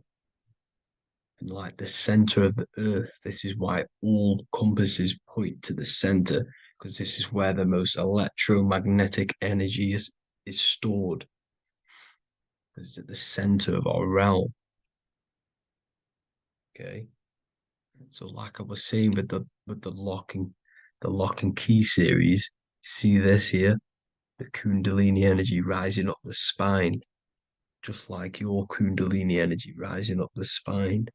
And like the center of the Earth, this is why all compasses point to the center, because this is where the most electromagnetic energy is stored. It's at the center of our realm. Okay. So like I was saying with the lock and key series, see this here? The Kundalini energy rising up the spine, just like your Kundalini energy rising up the spine.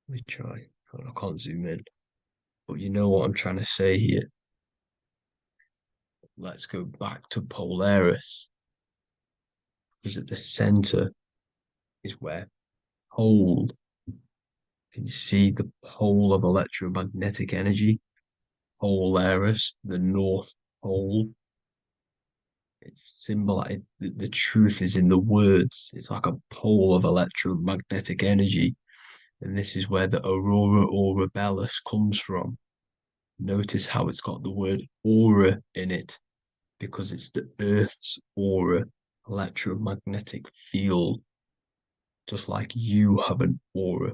Let me try. I can't zoom in, but you know what I'm trying to say here. Let's go back to Polaris, because at the center is where pole. Can you see the pole of electromagnetic energy? Polaris, the North Pole. It's symbolized. The truth is in the words. It's like a pole of electromagnetic energy. And this is where the aurora borealis comes from. Notice how it's got the word aura in it, because it's the Earth's aura, electromagnetic field. Just like you have an aura,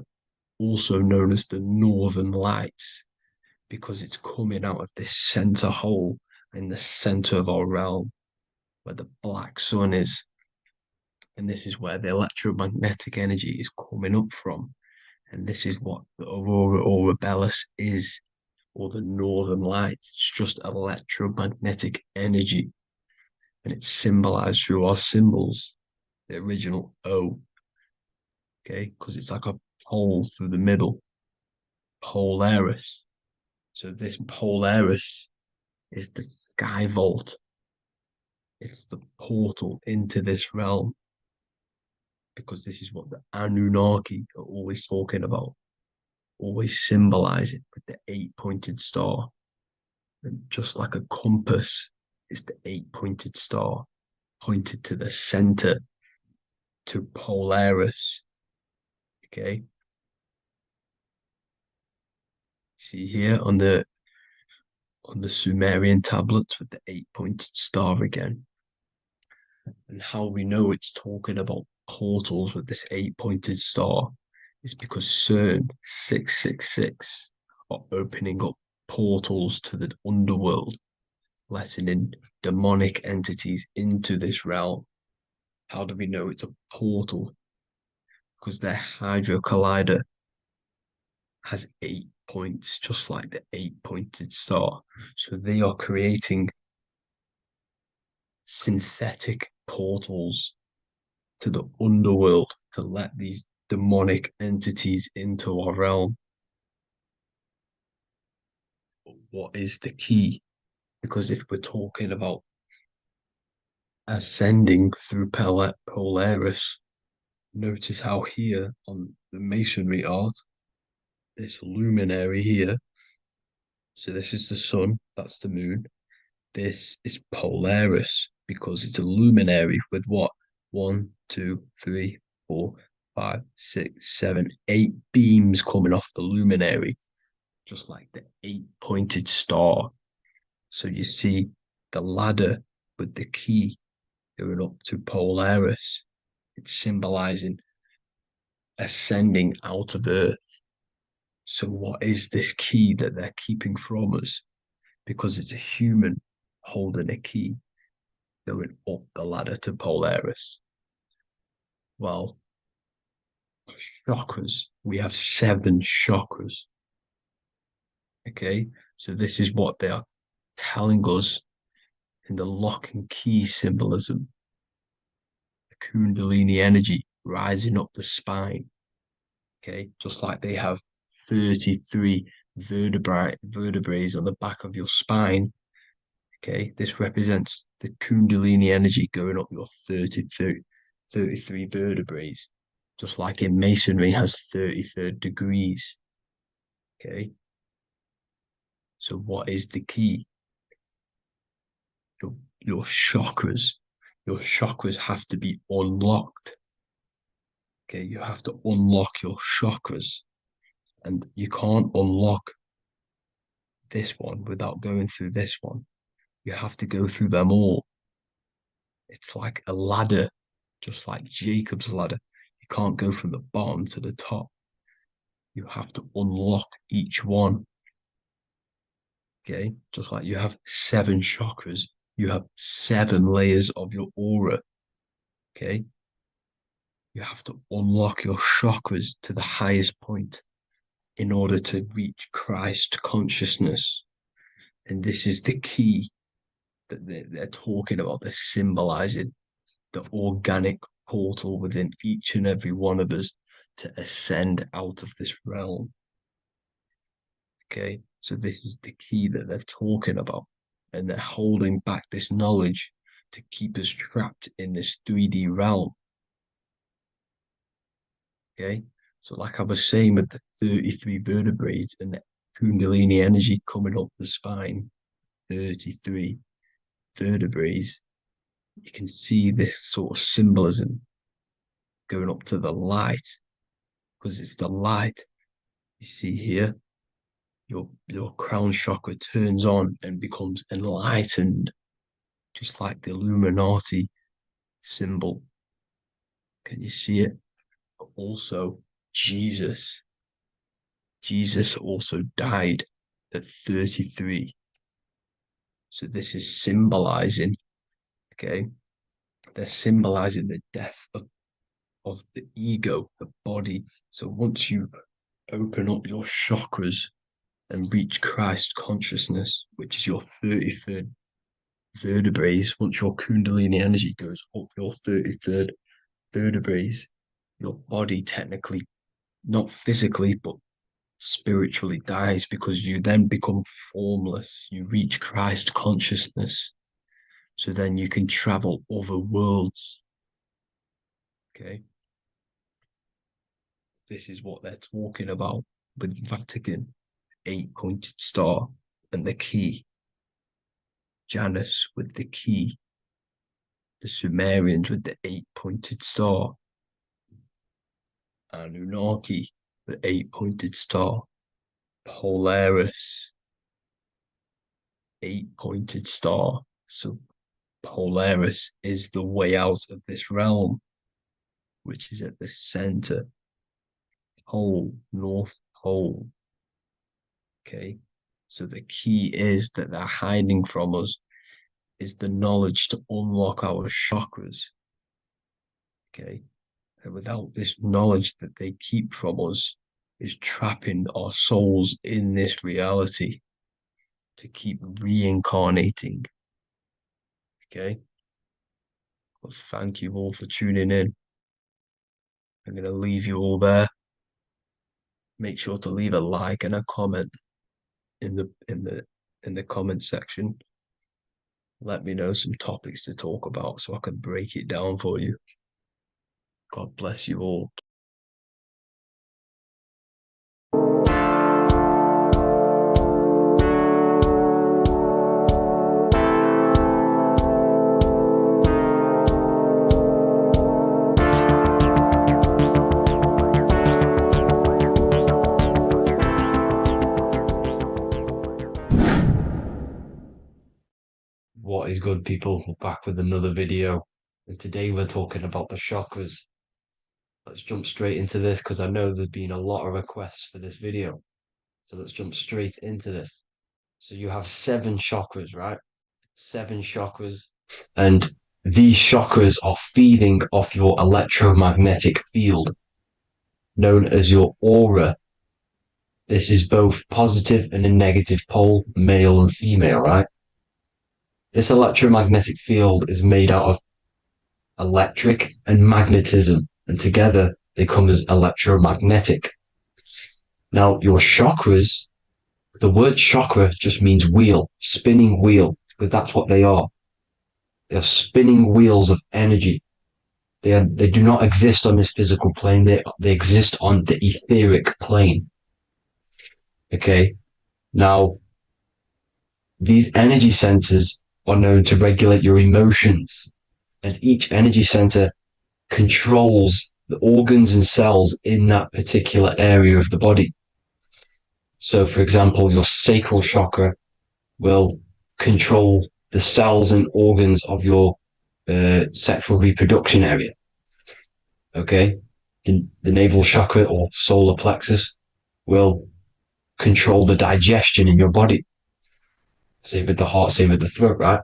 also known as the northern lights, because it's coming out of this center hole in the center of our realm, where the black sun is. And this is where the electromagnetic energy is coming up from. And this is what the aurora borealis is, or the northern lights. It's just electromagnetic energy. And it's symbolized through our symbols, the original O. Okay, because it's like a pole through the middle. Polaris. So this Polaris is the sky vault. It's the portal into this realm, because this is what the Anunnaki are always talking about, always symbolize it with the 8-pointed star. And just like a compass, it's the 8-pointed star pointed to the center, to Polaris. Okay. See here on the Sumerian tablets with the 8-pointed star again. And how we know it's talking about portals with this 8-pointed star is because CERN 666 are opening up portals to the underworld, letting in demonic entities into this realm. How do we know it's a portal? Because their Hydro Collider has 8 points, just like the 8-pointed star. So they are creating synthetic portals to the underworld to let these demonic entities into our realm. But what is the key? Because if we're talking about ascending through Polaris, notice how here on the masonry art, this luminary here, so this is the sun, that's the moon. This is Polaris because it's a luminary with what? 1, 2, 3, 4, 5, 6, 7, 8 beams coming off the luminary, just like the 8-pointed star. So you see the ladder with the key going up to Polaris. It's symbolizing ascending out of Earth. So what is this key that they're keeping from us? Because it's a human holding a key going up the ladder to Polaris. Well, chakras. We have 7 chakras. Okay, so this is what they are telling us in the lock and key symbolism. The Kundalini energy rising up the spine. Okay, just like they have 33 vertebrae on the back of your spine. Okay, this represents the Kundalini energy going up your 33 vertebrae, just like in masonry has 33rd degrees. Okay, so what is the key? Your chakras. Your chakras have to be unlocked. Okay, you have to unlock your chakras, and you can't unlock this one without going through this one. You have to go through them all. It's like a ladder, just like Jacob's ladder. You can't go from the bottom to the top. You have to unlock each one. Okay, just like you have 7 chakras, you have 7 layers of your aura. Okay, you have to unlock your chakras to the highest point in order to reach Christ consciousness. And this is the key that they're talking about. They're symbolizing the organic portal within each and every one of us to ascend out of this realm. Okay, so this is the key that they're talking about, and they're holding back this knowledge to keep us trapped in this 3D realm. Okay, so like I was saying with the 33 vertebrae and the Kundalini energy coming up the spine, 33 vertebrae, you can see this sort of symbolism going up to the light, because it's the light. You see here, your crown chakra turns on and becomes enlightened, just like the Illuminati symbol. Can you see it? But also, Jesus also died at 33. So this is symbolizing, okay, they're symbolizing the death of the ego, the body. So once you open up your chakras and reach Christ consciousness, which is your 33rd vertebrae, once your Kundalini energy goes up your 33rd vertebrae, your body technically, not physically, but spiritually dies, because you then become formless. You reach Christ consciousness. So then you can travel other worlds. Okay. This is what they're talking about with Vatican, 8-pointed star, and the key. Janus with the key. The Sumerians with the 8-pointed star. Anunnaki, the 8-pointed star. Polaris, 8-pointed star. So Polaris is the way out of this realm, which is at the center. Pole, North Pole. Okay, so the key is that they're hiding from us is the knowledge to unlock our chakras. Okay, and without this knowledge that they keep from us is trapping our souls in this reality to keep reincarnating. Okay, But thank you all for tuning in. I'm going to leave you all there. Make sure to leave a like and a comment in the comment section. Let me know some topics to talk about so I can break it down for you. God bless you all. What is good, people? We're back with another video, and today we're talking about the chakras. Let's jump straight into this because I know there's been a lot of requests for this video. So let's jump straight into this. So you have 7 chakras, right? 7 chakras, and these chakras are feeding off your electromagnetic field, known as your aura. This is both positive and a negative pole, male and female, right? This electromagnetic field is made out of electric and magnetism, and together they come as electromagnetic. Now, your chakras, the word chakra just means wheel, spinning wheel, because that's what they are. They're spinning wheels of energy. They do not exist on this physical plane. They exist on the etheric plane. Okay. Now, these energy centers are known to regulate your emotions, and each energy center controls the organs and cells in that particular area of the body. So, for example, your sacral chakra will control the cells and organs of your sexual reproduction area. Okay, the navel chakra or solar plexus will control the digestion in your body. Same with the heart, same with the throat, right?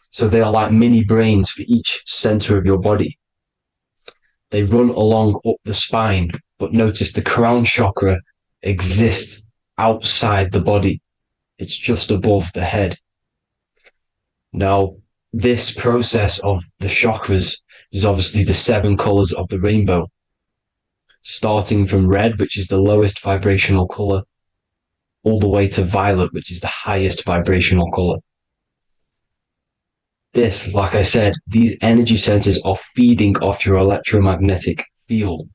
So they are like mini brains for each center of your body. They run along up the spine, but notice the crown chakra exists outside the body. It's just above the head. Now, this process of the chakras is obviously the 7 colors of the rainbow, starting from red, which is the lowest vibrational color, all the way to violet, which is the highest vibrational color. This, like I said, these energy centers are feeding off your electromagnetic field.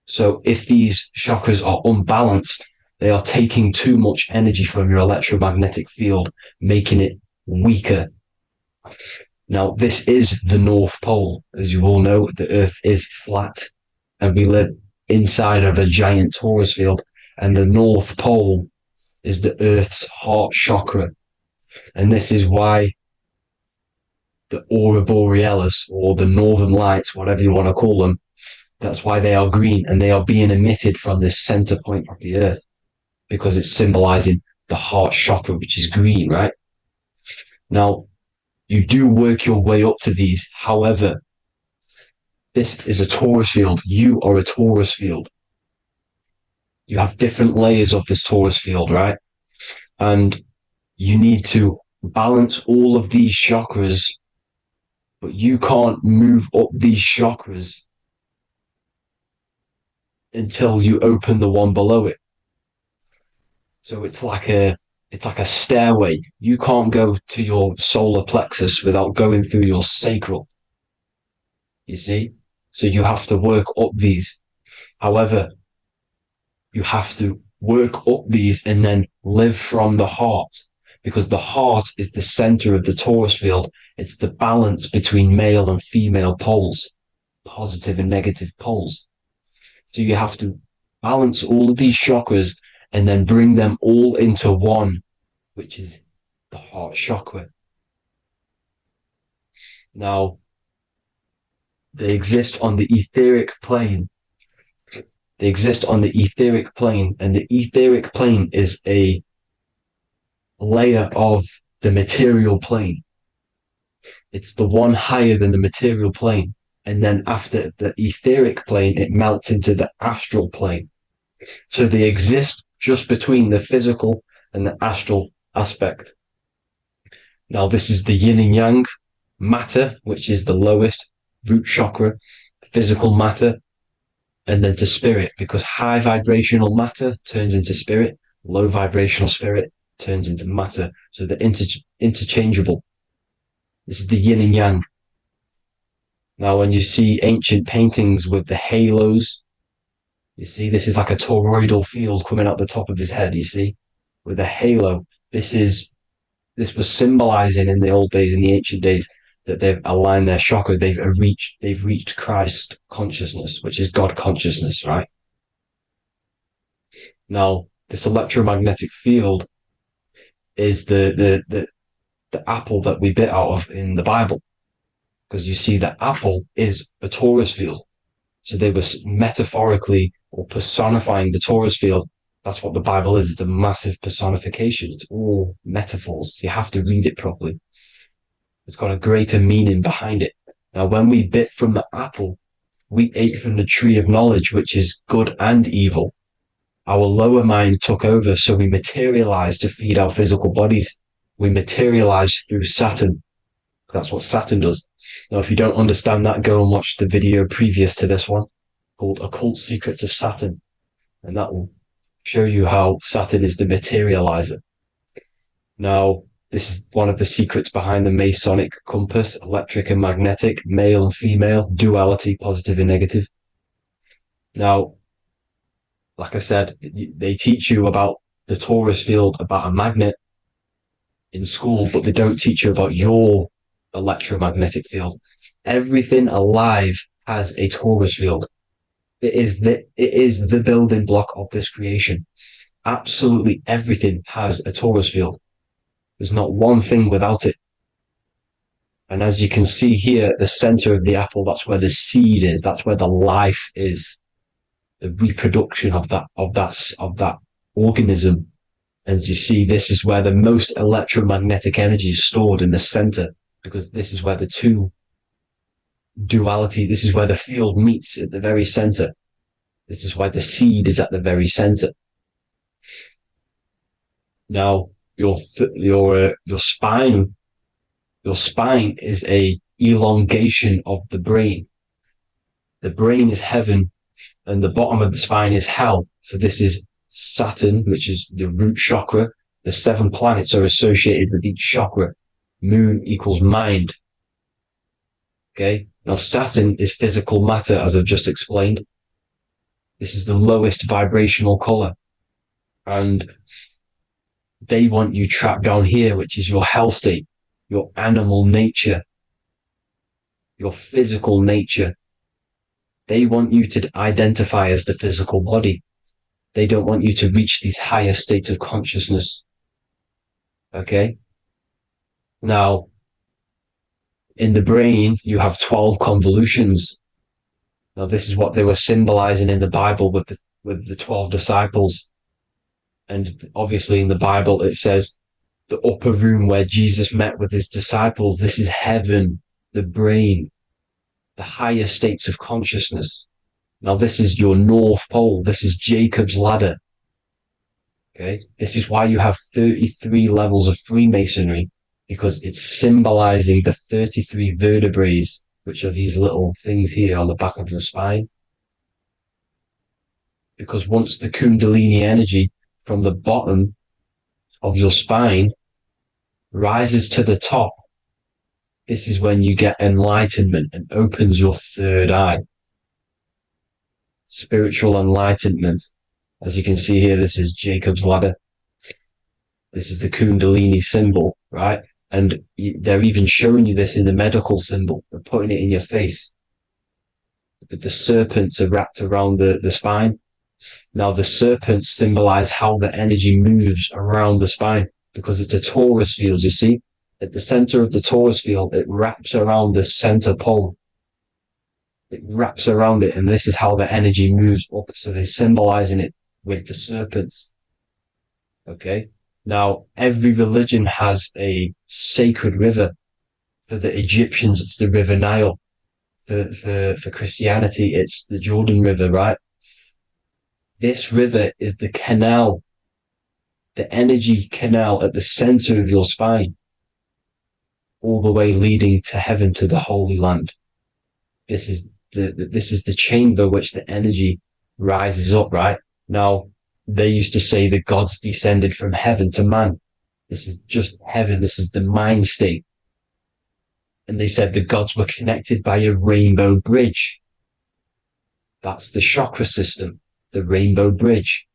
So if these chakras are unbalanced, they are taking too much energy from your electromagnetic field, making it weaker. Now, this is the North Pole. As you all know, the Earth is flat, and we live inside of a giant torus field, and the North Pole is the Earth's heart chakra. And this is why the aurora borealis, or the northern lights, whatever you want to call them, that's why they are green, and they are being emitted from this center point of the Earth, because it's symbolizing the heart chakra, which is green, right? Now, you do work your way up to these. However, this is a torus field. You are a torus field. You have different layers of this torus field, right? And you need to balance all of these chakras, but you can't move up these chakras until you open the one below it. So it's like a stairway. You can't go to your solar plexus without going through your sacral. You see? So you have to work up these. However, you have to work up these and then live from the heart, because the heart is the center of the torus field. It's the balance between male and female poles, positive and negative poles. So you have to balance all of these chakras and then bring them all into one, which is the heart chakra. Now, they exist on the etheric plane. They exist on the etheric plane, and the etheric plane is a layer of the material plane. It's the one higher than the material plane. And then after the etheric plane, it melts into the astral plane. So they exist just between the physical and the astral aspect. Now, this is the yin and yang, matter, which is the lowest, root chakra, physical matter, and then to spirit, because high vibrational matter turns into spirit, low vibrational spirit turns into matter. So they're interchangeable. This is the yin and yang. Now, when you see ancient paintings with the halos, you see this is like a toroidal field coming out the top of his head, you see, with a halo. This was symbolizing in the old days, in the ancient days, that they've aligned their chakra, they've reached Christ consciousness, which is God consciousness, right? Now, this electromagnetic field is the apple that we bit out of in the Bible, because you see that apple is a torus field. So they were metaphorically or personifying the torus field. That's what the Bible is. It's a massive personification. It's all metaphors. You have to read it properly. It's got a greater meaning behind it. Now, when we bit from the apple, we ate from the tree of knowledge, which is good and evil. Our lower mind took over, so we materialized to feed our physical bodies. We materialized through Saturn. That's what Saturn does. Now, if you don't understand that, go and watch the video previous to this one called Occult Secrets of Saturn. And that will show you how Saturn is the materializer. Now, this is one of the secrets behind the Masonic compass, electric and magnetic, male and female, duality, positive and negative. Now, like I said, they teach you about the torus field, about a magnet in school, but they don't teach you about your electromagnetic field. Everything alive has a torus field. It is the building block of this creation. Absolutely everything has a torus field. There's not one thing without it. And as you can see here at the center of the apple, that's where the seed is. That's where the life is. The reproduction of that organism. As you see, this is where the most electromagnetic energy is stored, in the center, because this is where the two duality, this is where the field meets, at the very center. This is why the seed is at the very center. Now, your spine is a elongation of the brain. The brain is heaven, and the bottom of the spine is hell. So this is Saturn, which is the root chakra. The 7 planets are associated with each chakra. Moon equals mind. Okay. Now, Saturn is physical matter, as I've just explained. This is the lowest vibrational color. And they want you trapped down here, which is your hell state, your animal nature, your physical nature. They want you to identify as the physical body. They don't want you to reach these higher states of consciousness. Okay? Now, in the brain, you have 12 convolutions. Now, this is what they were symbolizing in the Bible with the 12 disciples. And obviously in the Bible, it says the upper room where Jesus met with his disciples. This is heaven, the brain, the higher states of consciousness. Now, this is your North Pole. This is Jacob's ladder. Okay. This is why you have 33 levels of Freemasonry, because it's symbolizing the 33 vertebrae, which are these little things here on the back of your spine. Because once the Kundalini energy from the bottom of your spine rises to the top, this is when you get enlightenment and opens your third eye. Spiritual enlightenment. As you can see here, this is Jacob's ladder. This is the Kundalini symbol, right? And they're even showing you this in the medical symbol. They're putting it in your face. The serpents are wrapped around the spine. Now, the serpents symbolize how the energy moves around the spine, because it's a torus field, you see? At the center of the torus field, it wraps around the center pole. It wraps around it, and this is how the energy moves up. So they're symbolizing it with the serpents. Okay? Now, every religion has a sacred river. For the Egyptians, it's the River Nile. For Christianity, it's the Jordan River, right? This river is the canal, the energy canal at the center of your spine. all the way leading to heaven, to the Holy Land. This is the chamber which the energy rises up, right? Now, they used to say the gods descended from heaven to man. This is just heaven. This is the mind state. And they said the gods were connected by a rainbow bridge. That's the chakra system, the rainbow bridge.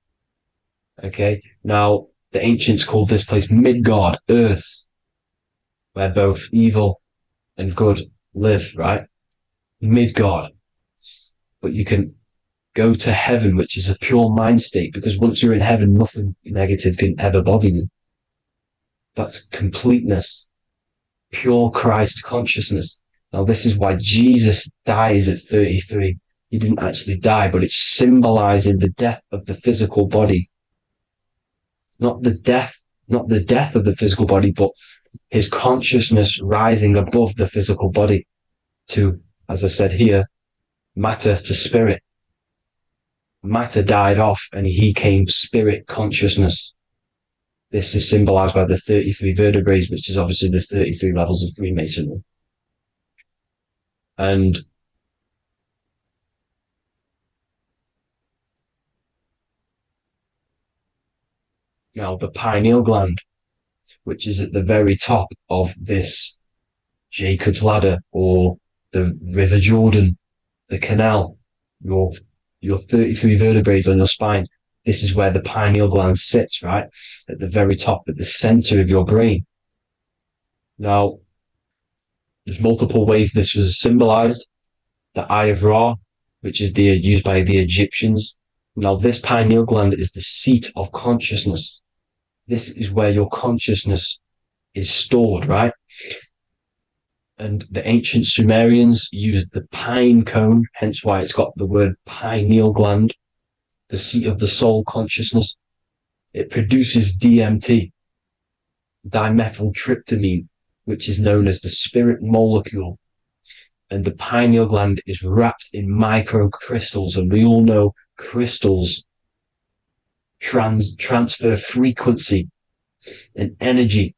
Okay, now the ancients called this place Midgard, Earth, where both evil and good live, right? Midgard. But you can go to heaven, which is a pure mind state, because once you're in heaven, nothing negative can ever bother you. That's completeness, pure Christ consciousness. Now, this is why Jesus dies at 33. He didn't actually die, but it's symbolizing the death of the physical body. Not the death of the physical body, but his consciousness rising above the physical body to, as I said here, matter to spirit. Matter died off and he came spirit consciousness. This is symbolized by the 33 vertebrae, which is obviously the 33 levels of Freemasonry. And now the pineal gland, which is at the very top of this Jacob's ladder, or the River Jordan, the canal, your 33 vertebrae on your spine. This is where the pineal gland sits, right? At the very top, at the center of your brain. Now, there's multiple ways this was symbolized. The Eye of Ra, which is used by the Egyptians. Now, this pineal gland is the seat of consciousness. This is where your consciousness is stored, right? And the ancient Sumerians used the pine cone, hence why it's got the word pineal gland, the seat of the soul consciousness. It produces DMT, dimethyltryptamine, which is known as the spirit molecule. And the pineal gland is wrapped in microcrystals, and we all know crystals transfer frequency and energy.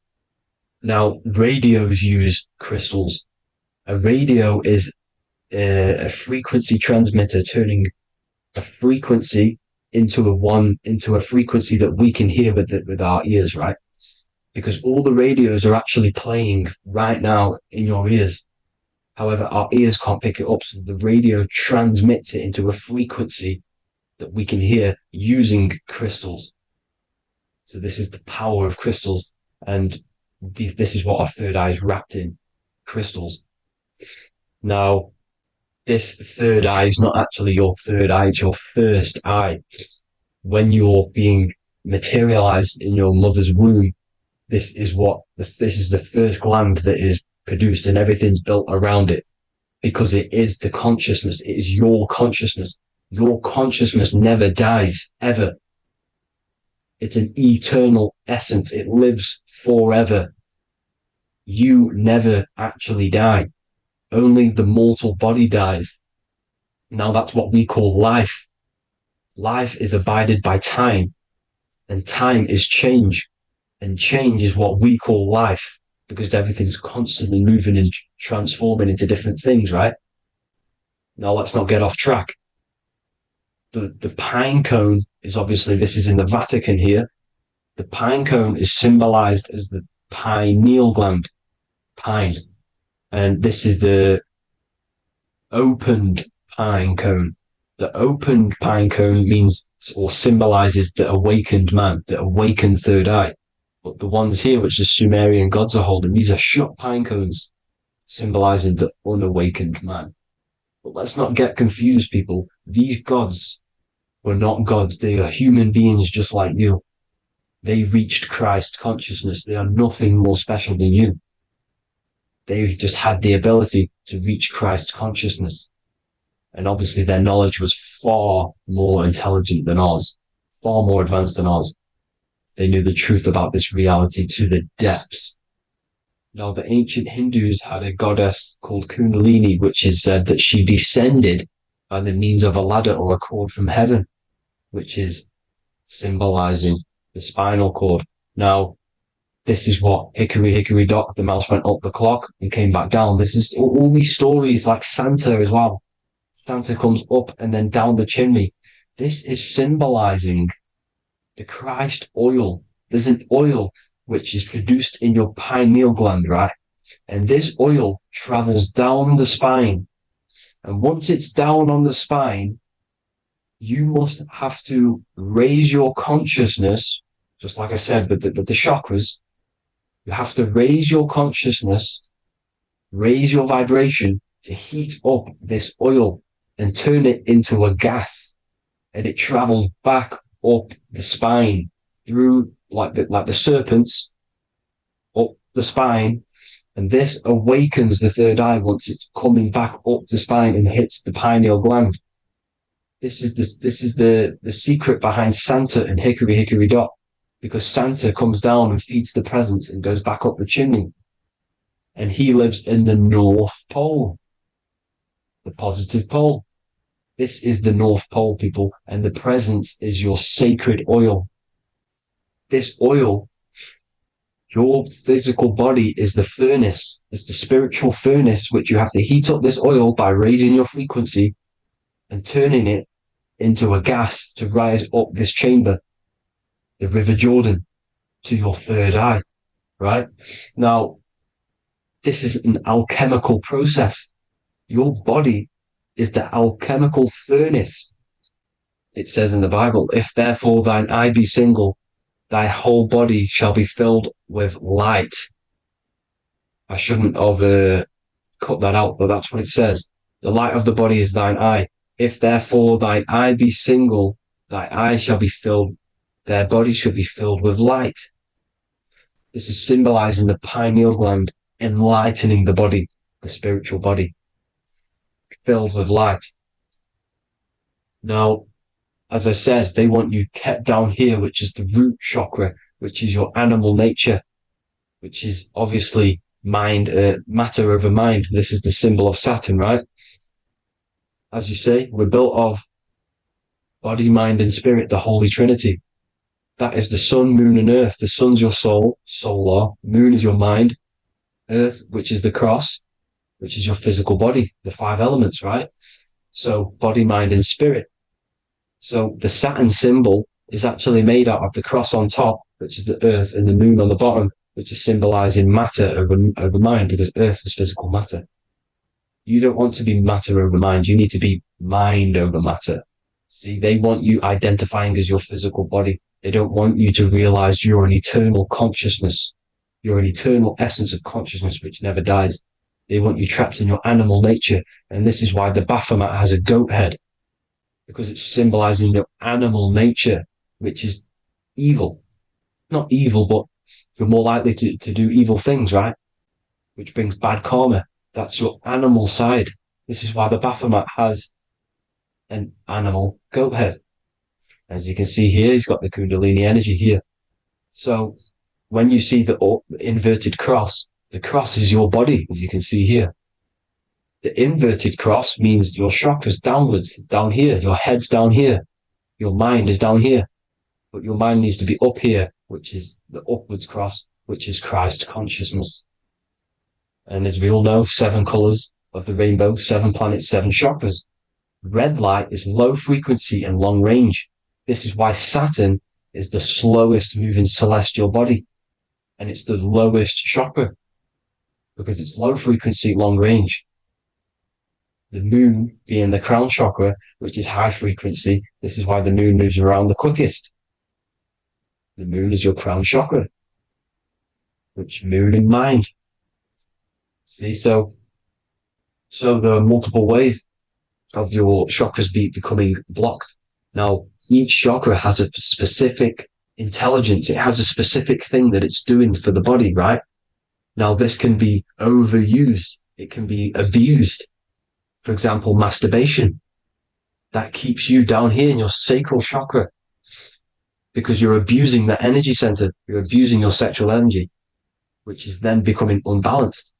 Now, radios use crystals. A radio is a frequency transmitter, turning a frequency into a frequency that we can hear with our ears, right? Because all the radios are actually playing right now in your ears. However, our ears can't pick it up, so the radio transmits it into a frequency that we can hear using crystals. So this is the power of crystals, and this is what our third eye is wrapped in, crystals. Now, this third eye is not actually your third eye, it's your first eye. When you're being materialized in your mother's womb, this is the first gland that is produced, and everything's built around it, because it is the consciousness. It is your consciousness. Your consciousness never dies, ever. It's an eternal essence. It lives forever. You never actually die. Only the mortal body dies. Now that's what we call life. Life is abided by time, and time is change. And change is what we call life, because everything's constantly moving and transforming into different things, right? Now let's not get off track. The pine cone is obviously, this is in the Vatican here. The pine cone is symbolized as the pineal gland, pine. And this is the opened pine cone. The opened pine cone means, or symbolizes, the awakened man, the awakened third eye. But the ones here, which the Sumerian gods are holding, these are shut pine cones, symbolizing the unawakened man. But let's not get confused, people. These gods were not gods. They are human beings just like you. They reached Christ consciousness. They are nothing more special than you. They just had the ability to reach Christ consciousness. And obviously their knowledge was far more intelligent than ours, far more advanced than ours. They knew the truth about this reality to the depths. Now, the ancient Hindus had a goddess called Kundalini, which is said that she descended by the means of a ladder or a cord from heaven, which is symbolizing the spinal cord. Now, This is what hickory hickory dock, the mouse went up the clock and came back down. This is all these stories, like Santa as well. Santa comes up and then down the chimney. This is symbolizing the Christ oil. There's an oil which is produced in your pineal gland, right? And this oil travels down the spine. And once it's down on the spine, you must have to raise your consciousness, just like I said with the chakras. You have to raise your consciousness, raise your vibration to heat up this oil and turn it into a gas. And it travels back up the spine through like the serpents up the spine. And this awakens the third eye once it's coming back up the spine and hits the pineal gland. This is the secret behind Santa and hickory hickory dock, because Santa comes down and feeds the presents and goes back up the chimney. And he lives in the North Pole, the positive pole. This is the North Pole, people, and the presence is your sacred oil. This oil, your physical body is the furnace. It's the spiritual furnace, which you have to heat up this oil by raising your frequency and turning it into a gas to rise up this chamber, the River Jordan, to your third eye, right? Now, this is an alchemical process. Your body is the alchemical furnace. It says in the Bible, if therefore thine eye be single, thy whole body shall be filled with light. I shouldn't have cut that out, but that's what it says. The light of the body is thine eye. If therefore thine eye be single, thy eye shall be filled, their body shall be filled with light. This is symbolizing the pineal gland, enlightening the body, the spiritual body, filled with light. Now, as I said, they want you kept down here, which is the root chakra, which is your animal nature, which is obviously mind, matter over mind. This is the symbol of Saturn, right? As you say, we're built of body, mind, and spirit, the Holy Trinity. That is the sun, moon, and earth. The sun's your soul, solar. Moon is your mind. Earth, which is the cross, which is your physical body, the 5 elements, right? So body, mind, and spirit. So the Saturn symbol is actually made out of the cross on top, which is the earth, and the moon on the bottom, which is symbolizing matter over mind, because earth is physical matter. You don't want to be matter over mind. You need to be mind over matter. See, they want you identifying as your physical body. They don't want you to realize you're an eternal consciousness. You're an eternal essence of consciousness which never dies. They want you trapped in your animal nature. And this is why the Baphomet has a goat head, because it's symbolizing your animal nature, which is evil. Not evil, but you're more likely to do evil things, right? Which brings bad karma. That's your animal side. This is why the Baphomet has an animal goat head. As you can see here, he's got the Kundalini energy here. So when you see the inverted cross, the cross is your body, as you can see here. The inverted cross means your chakras downwards, down here. Your head's down here. Your mind is down here. But your mind needs to be up here, which is the upwards cross, which is Christ consciousness. And as we all know, 7 colors of the rainbow, 7 planets, 7 chakras. Red light is low frequency and long range. This is why Saturn is the slowest moving celestial body. And it's the lowest chakra, because it's low frequency, long range. The moon being the crown chakra, which is high frequency. This is why the moon moves around the quickest. The moon is your crown chakra, which moon in mind. See, so there are multiple ways of your chakras becoming blocked. Now, each chakra has a specific intelligence. It has a specific thing that it's doing for the body, right? Now, this can be overused. It can be abused. For example, masturbation. That keeps you down here in your sacral chakra, because you're abusing that energy center. You're abusing your sexual energy, which is then becoming unbalanced.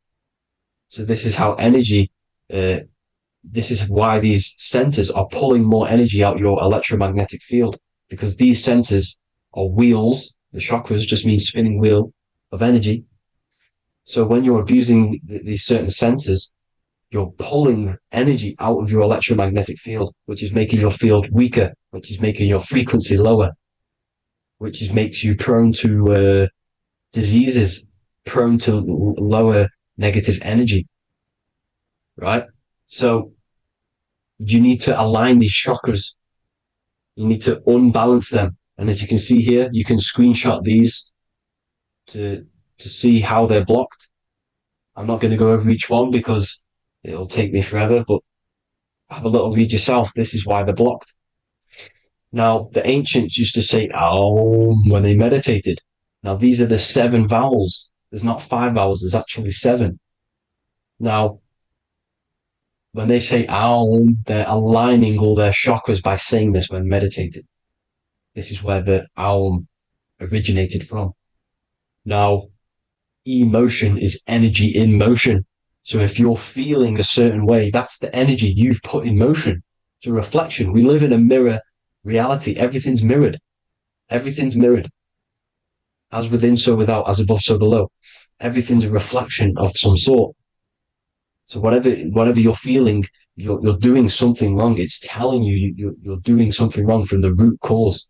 So this is how energy, this is why these centers are pulling more energy out your electromagnetic field, because these centers are wheels. The chakras just mean spinning wheel, of energy. So when you're abusing these certain centers, you're pulling energy out of your electromagnetic field, which is making your field weaker, which is making your frequency lower, which makes you prone to diseases, prone to lower negative energy, right? So you need to align these chakras. You need to unbalance them. And as you can see here, you can screenshot these to see how they're blocked. I'm not going to go over each one because it'll take me forever, but have a little read yourself. This is why they're blocked. Now, the ancients used to say Aum when they meditated. Now, these are the 7 vowels. There's not 5 vowels, there's actually 7. Now, when they say Aum, they're aligning all their chakras by saying this when meditated. This is where the Aum originated from. Now, emotion is energy in motion. So if you're feeling a certain way, that's the energy you've put in motion. It's a reflection. We live in a mirror reality. Everything's mirrored. Everything's mirrored. As within, so without, as above, so below. Everything's a reflection of some sort. So whatever you're feeling, you're doing something wrong. It's telling you you're doing something wrong from the root cause.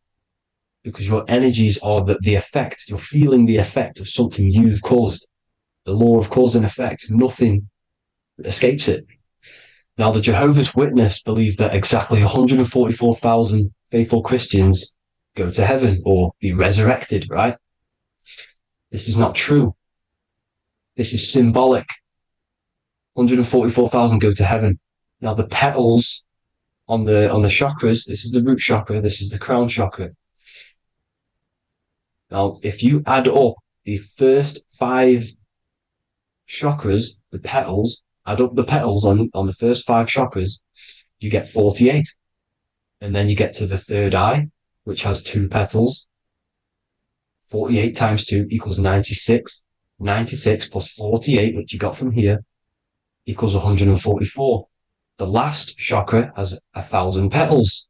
Because your energies are the effect. You're feeling the effect of something you've caused. The law of cause and effect. Nothing escapes it. Now, the Jehovah's Witness believe that exactly 144,000 faithful Christians go to heaven or be resurrected, right? This is not true. This is symbolic. 144,000 go to heaven. Now, the petals on the chakras, this is the root chakra, this is the crown chakra. Now, if you add up the first 5 chakras, the petals, add up the petals on the first 5 chakras, you get 48. And then you get to the third eye, which has 2 petals. 48 times 2 equals 96. 96 plus 48, which you got from here, equals 144. The last chakra has 1,000 petals.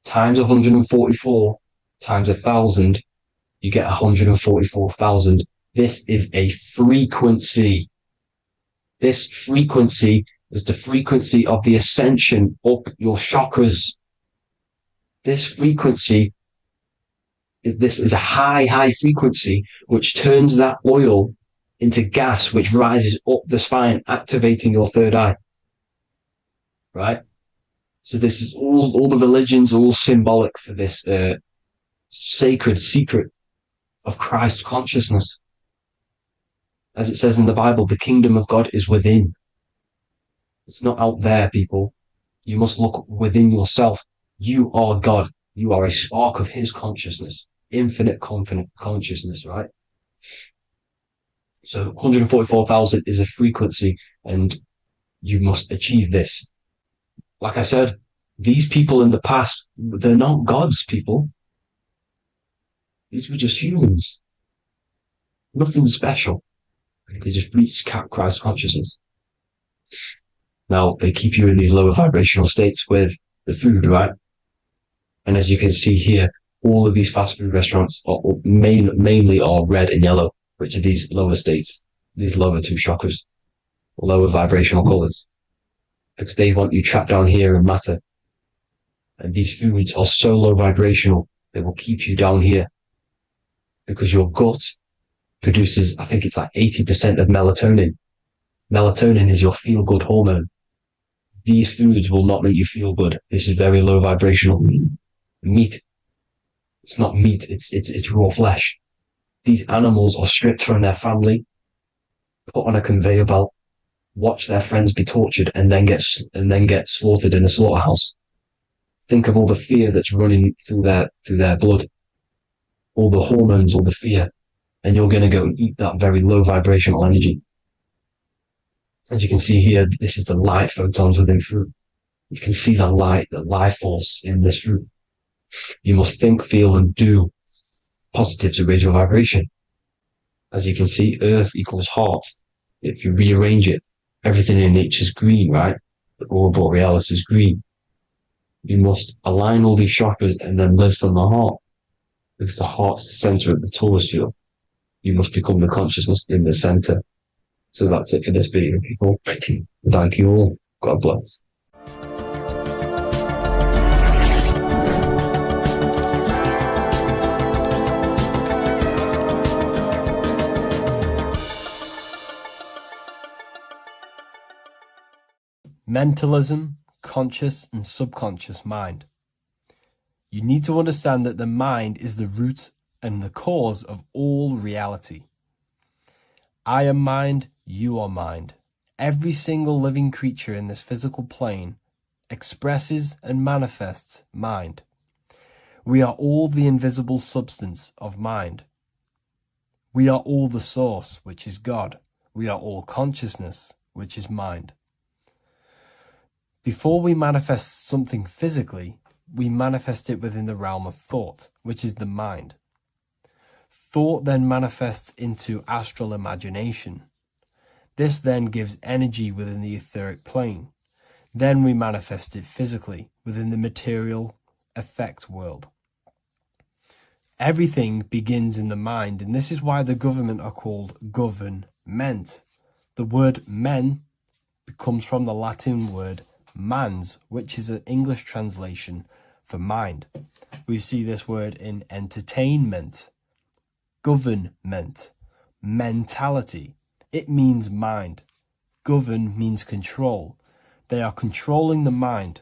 Times 144 times 1,000, you get 144,000. This is a frequency. This frequency is the frequency of the ascension up your chakras. This frequency is a high frequency, which turns that oil into gas, which rises up the spine, activating your third eye. Right? So this is all the religions are all symbolic for this sacred secret of Christ consciousness. As it says in the Bible, the kingdom of God is within. It's not out there, people. You must look within yourself. You are God. You are a spark of his consciousness, infinite consciousness, right? So 144,000 is a frequency, and you must achieve this. Like I said, these people in the past, they're not gods, people. These were just humans. Nothing special. They just reach Christ consciousness. Now, they keep you in these lower vibrational states with the food, right? And as you can see here, all of these fast food restaurants are mainly are red and yellow, which are these lower states, these lower 2 chakras, lower vibrational colors, because they want you trapped down here in matter. And these foods are so low vibrational, they will keep you down here, because your gut produces, I think it's like 80% of melatonin. Melatonin is your feel-good hormone. These foods will not make you feel good. This is very low vibrational. Meat. It's not meat, it's raw flesh. These animals are stripped from their family, put on a conveyor belt, watch their friends be tortured, and then get slaughtered in a slaughterhouse. Think of all the fear that's running through their blood, all the hormones, all the fear, and you're going to go and eat that very low vibrational energy. As you can see here, this is the light photons within fruit. You can see the life force in this fruit. You must think, feel, and do positive to raise your vibration. As you can see, earth equals heart. If you rearrange it, everything in nature is green, right? The aurora borealis is green. You must align all these chakras and then live from the heart, because the heart's the center of the Taurus field. You must become the consciousness in the center. So that's it for this video, people. Thank you all. God bless. Mentalism, conscious and subconscious mind. You need to understand that the mind is the root and the cause of all reality. I am mind, you are mind. Every single living creature in this physical plane expresses and manifests mind. We are all the invisible substance of mind. We are all the source, which is God. We are all consciousness, which is mind. Before we manifest something physically, we manifest it within the realm of thought, which is the mind. Thought then manifests into astral imagination. This then gives energy within the etheric plane. Then we manifest it physically within the material effect world. Everything begins in the mind, and this is why the government are called government. The word men comes from the Latin word mans, which is an English translation for mind. We see this word in entertainment, government, mentality. It means mind. Govern means control. They are controlling the mind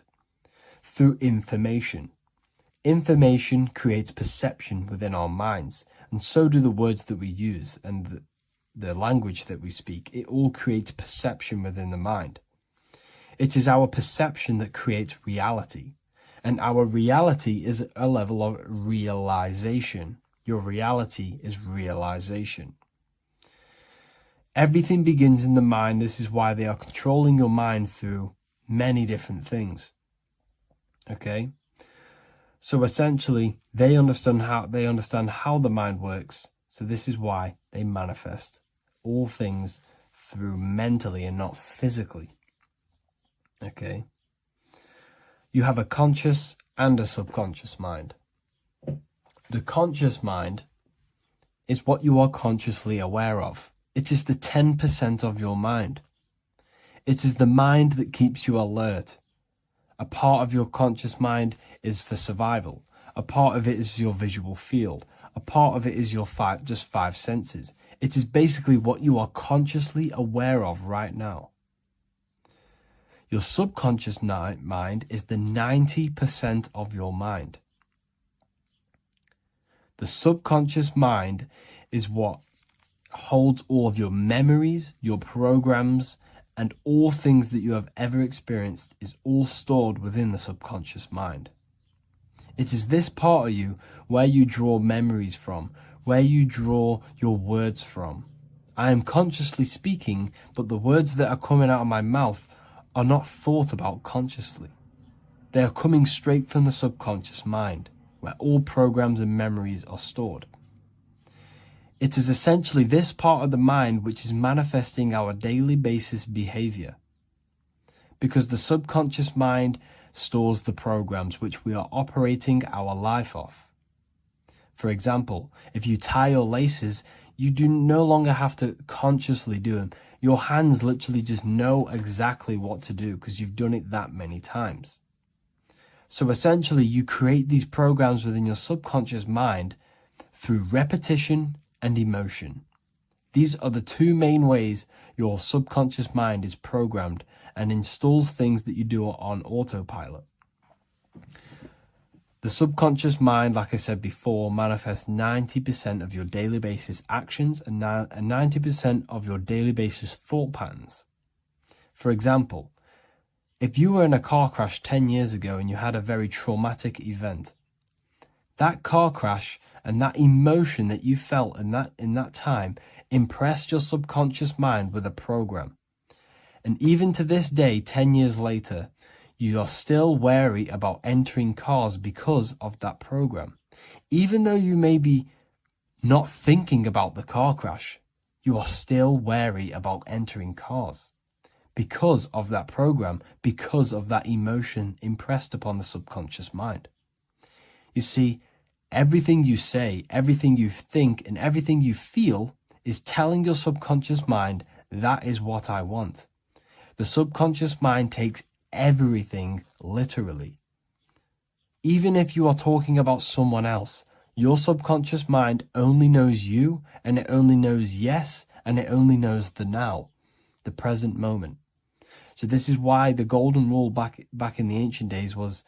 through information. Information creates perception within our minds, and so do the words that we use and the language that we speak. It all creates perception within the mind. It is our perception that creates reality, and our reality is a level of realization. Your reality is realization. Everything begins in the mind. This is why they are controlling your mind through many different things. Okay? So essentially, they understand how the mind works. So this is why they manifest all things through mentally and not physically. Okay? You have a conscious and a subconscious mind. The conscious mind is what you are consciously aware of. It is the 10% of your mind. It is the mind that keeps you alert. A part of your conscious mind is for survival. A part of it is your visual field. A part of it is your five senses. It is basically what you are consciously aware of right now. Your subconscious mind is the 90% of your mind. The subconscious mind is what holds all of your memories, your programs, and all things that you have ever experienced is all stored within the subconscious mind. It is this part of you where you draw memories from, where you draw your words from. I am consciously speaking, but the words that are coming out of my mouth are not thought about consciously. They are coming straight from the subconscious mind, where all programs and memories are stored. It is essentially this part of the mind which is manifesting our daily basis behavior, because the subconscious mind stores the programs which we are operating our life off. For example, if you tie your laces, you do no longer have to consciously do them. Your hands literally just know exactly what to do because you've done it that many times. So essentially, you create these programs within your subconscious mind through repetition and emotion. These are the two main ways your subconscious mind is programmed and installs things that you do on autopilot. The subconscious mind, like I said before, manifests 90% of your daily basis actions and 90% of your daily basis thought patterns. For example, if you were in a car crash 10 years ago and you had a very traumatic event, that car crash and that emotion that you felt in that time impressed your subconscious mind with a program. And even to this day, 10 years later, you are still wary about entering cars because of that program. Even though you may be not thinking about the car crash, you are still wary about entering cars because of that program, because of that emotion impressed upon the subconscious mind. You see, Everything you say, everything you think, and everything you feel is telling your subconscious mind, that is what I want. The subconscious mind takes everything literally. Even if you are talking about someone else, your subconscious mind only knows you, and it only knows yes, and it only knows the now, the present moment. So this is why the golden rule back in the ancient days was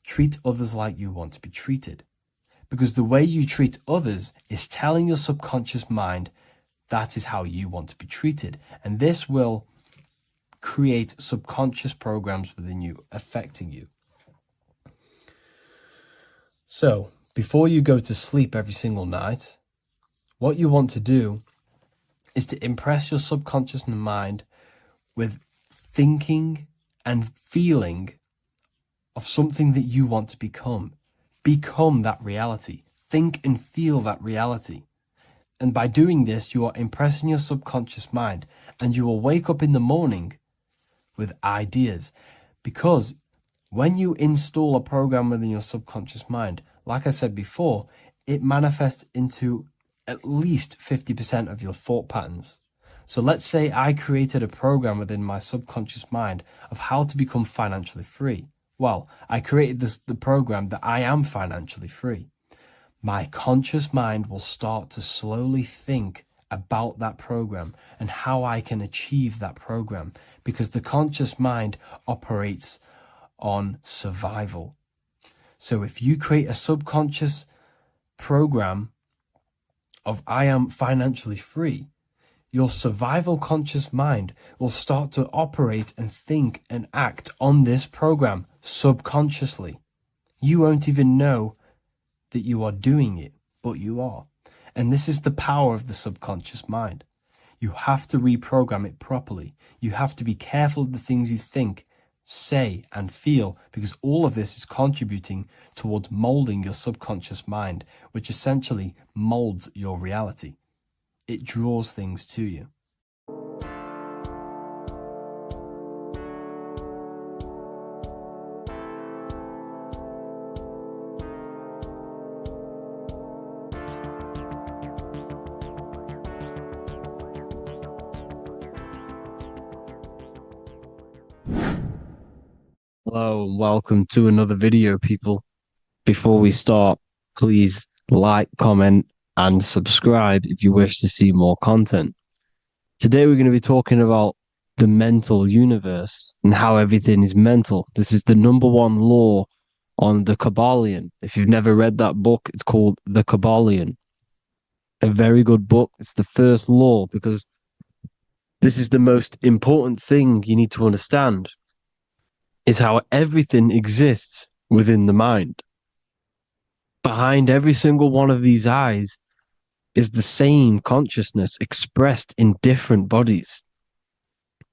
treat others like you want to be treated. Because the way you treat others is telling your subconscious mind that is how you want to be treated. And this will create subconscious programs within you, affecting you. So, before you go to sleep every single night, what you want to do is to impress your subconscious mind with thinking and feeling of something that you want to become. Become that reality. Think and feel that reality. And by doing this, you are impressing your subconscious mind, and you will wake up in the morning with ideas. Because when you install a program within your subconscious mind, like I said before, it manifests into at least 50% of your thought patterns. So let's say I created a program within my subconscious mind of how to become financially free. Well, I created the program that I am financially free. My conscious mind will start to slowly think about that program and how I can achieve that program, because the conscious mind operates on survival. So if you create a subconscious program of I am financially free, your survival conscious mind will start to operate and think and act on this program subconsciously. You won't even know that you are doing it, but you are. And this is the power of the subconscious mind. You have to reprogram it properly. You have to be careful of the things you think, say, and feel, because all of this is contributing towards molding your subconscious mind, which essentially molds your reality. It draws things to you. Hello and welcome to another video, people. Before we start, please like, comment, and subscribe if you wish to see more content. Today we're going to be talking about the mental universe and how everything is mental. This is the number one law on the Kabbalion. If you've never read that book, it's called The Kabbalion. A very good book. It's the first law, because this is the most important thing you need to understand, is how everything exists within the mind. Behind every single one of these eyes is the same consciousness expressed in different bodies.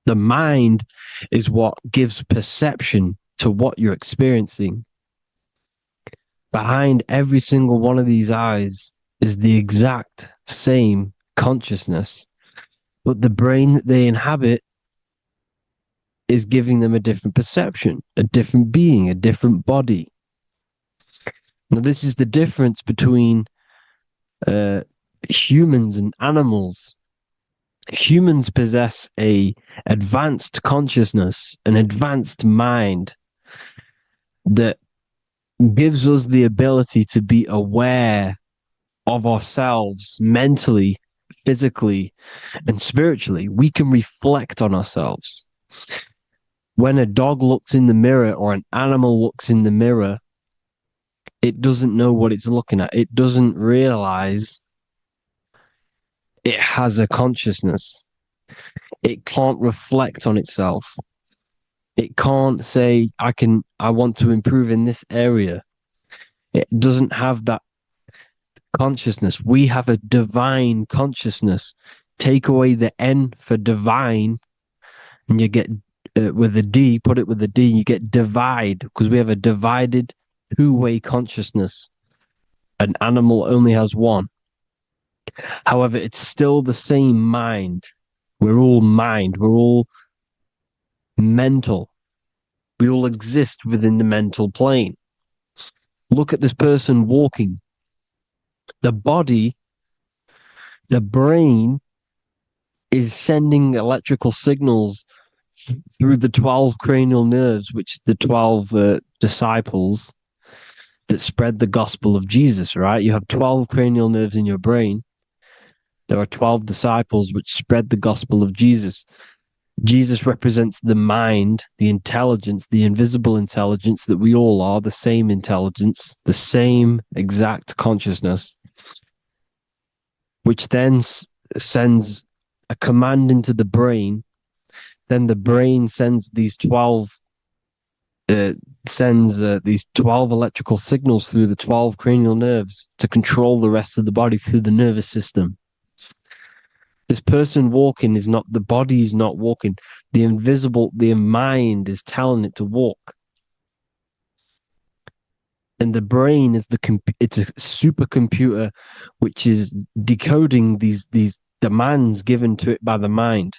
The mind is what gives perception to what you're experiencing. Behind every single one of these eyes is the exact same consciousness, but the brain that they inhabit is giving them a different perception, a different being, a different body. Now, this is the difference between humans and animals. Humans possess a advanced consciousness, an advanced mind that gives us the ability to be aware of ourselves mentally, physically, and spiritually. We can reflect on ourselves. When a dog looks in the mirror or an animal looks in the mirror, it doesn't know what it's looking at. It doesn't realize it has a consciousness. It can't reflect on itself. It can't say, I want to improve in this area. It doesn't have that consciousness. We have a divine consciousness. Take away the N for divine, and you get with a D, put it with a D, you get divide, because we have a divided two-way consciousness. An animal only has one. However, it's still the same mind. We're all mind. We're all mental. We all exist within the mental plane. Look at this person walking. The body, the brain, is sending electrical signals through the 12 cranial nerves, which the 12 disciples that spread the gospel of Jesus, right? You have 12 cranial nerves in your brain. There are 12 disciples which spread the gospel of Jesus. Jesus represents the mind, the intelligence, the invisible intelligence that we all are, the same intelligence, the same exact consciousness, which then sends a command into the brain. Then the brain sends these 12 these 12 electrical signals through the 12 cranial nerves to control the rest of the body through the nervous system. This person walking is not, the body is not walking. The mind is telling it to walk. And the brain is it's a supercomputer which is decoding these demands given to it by the mind.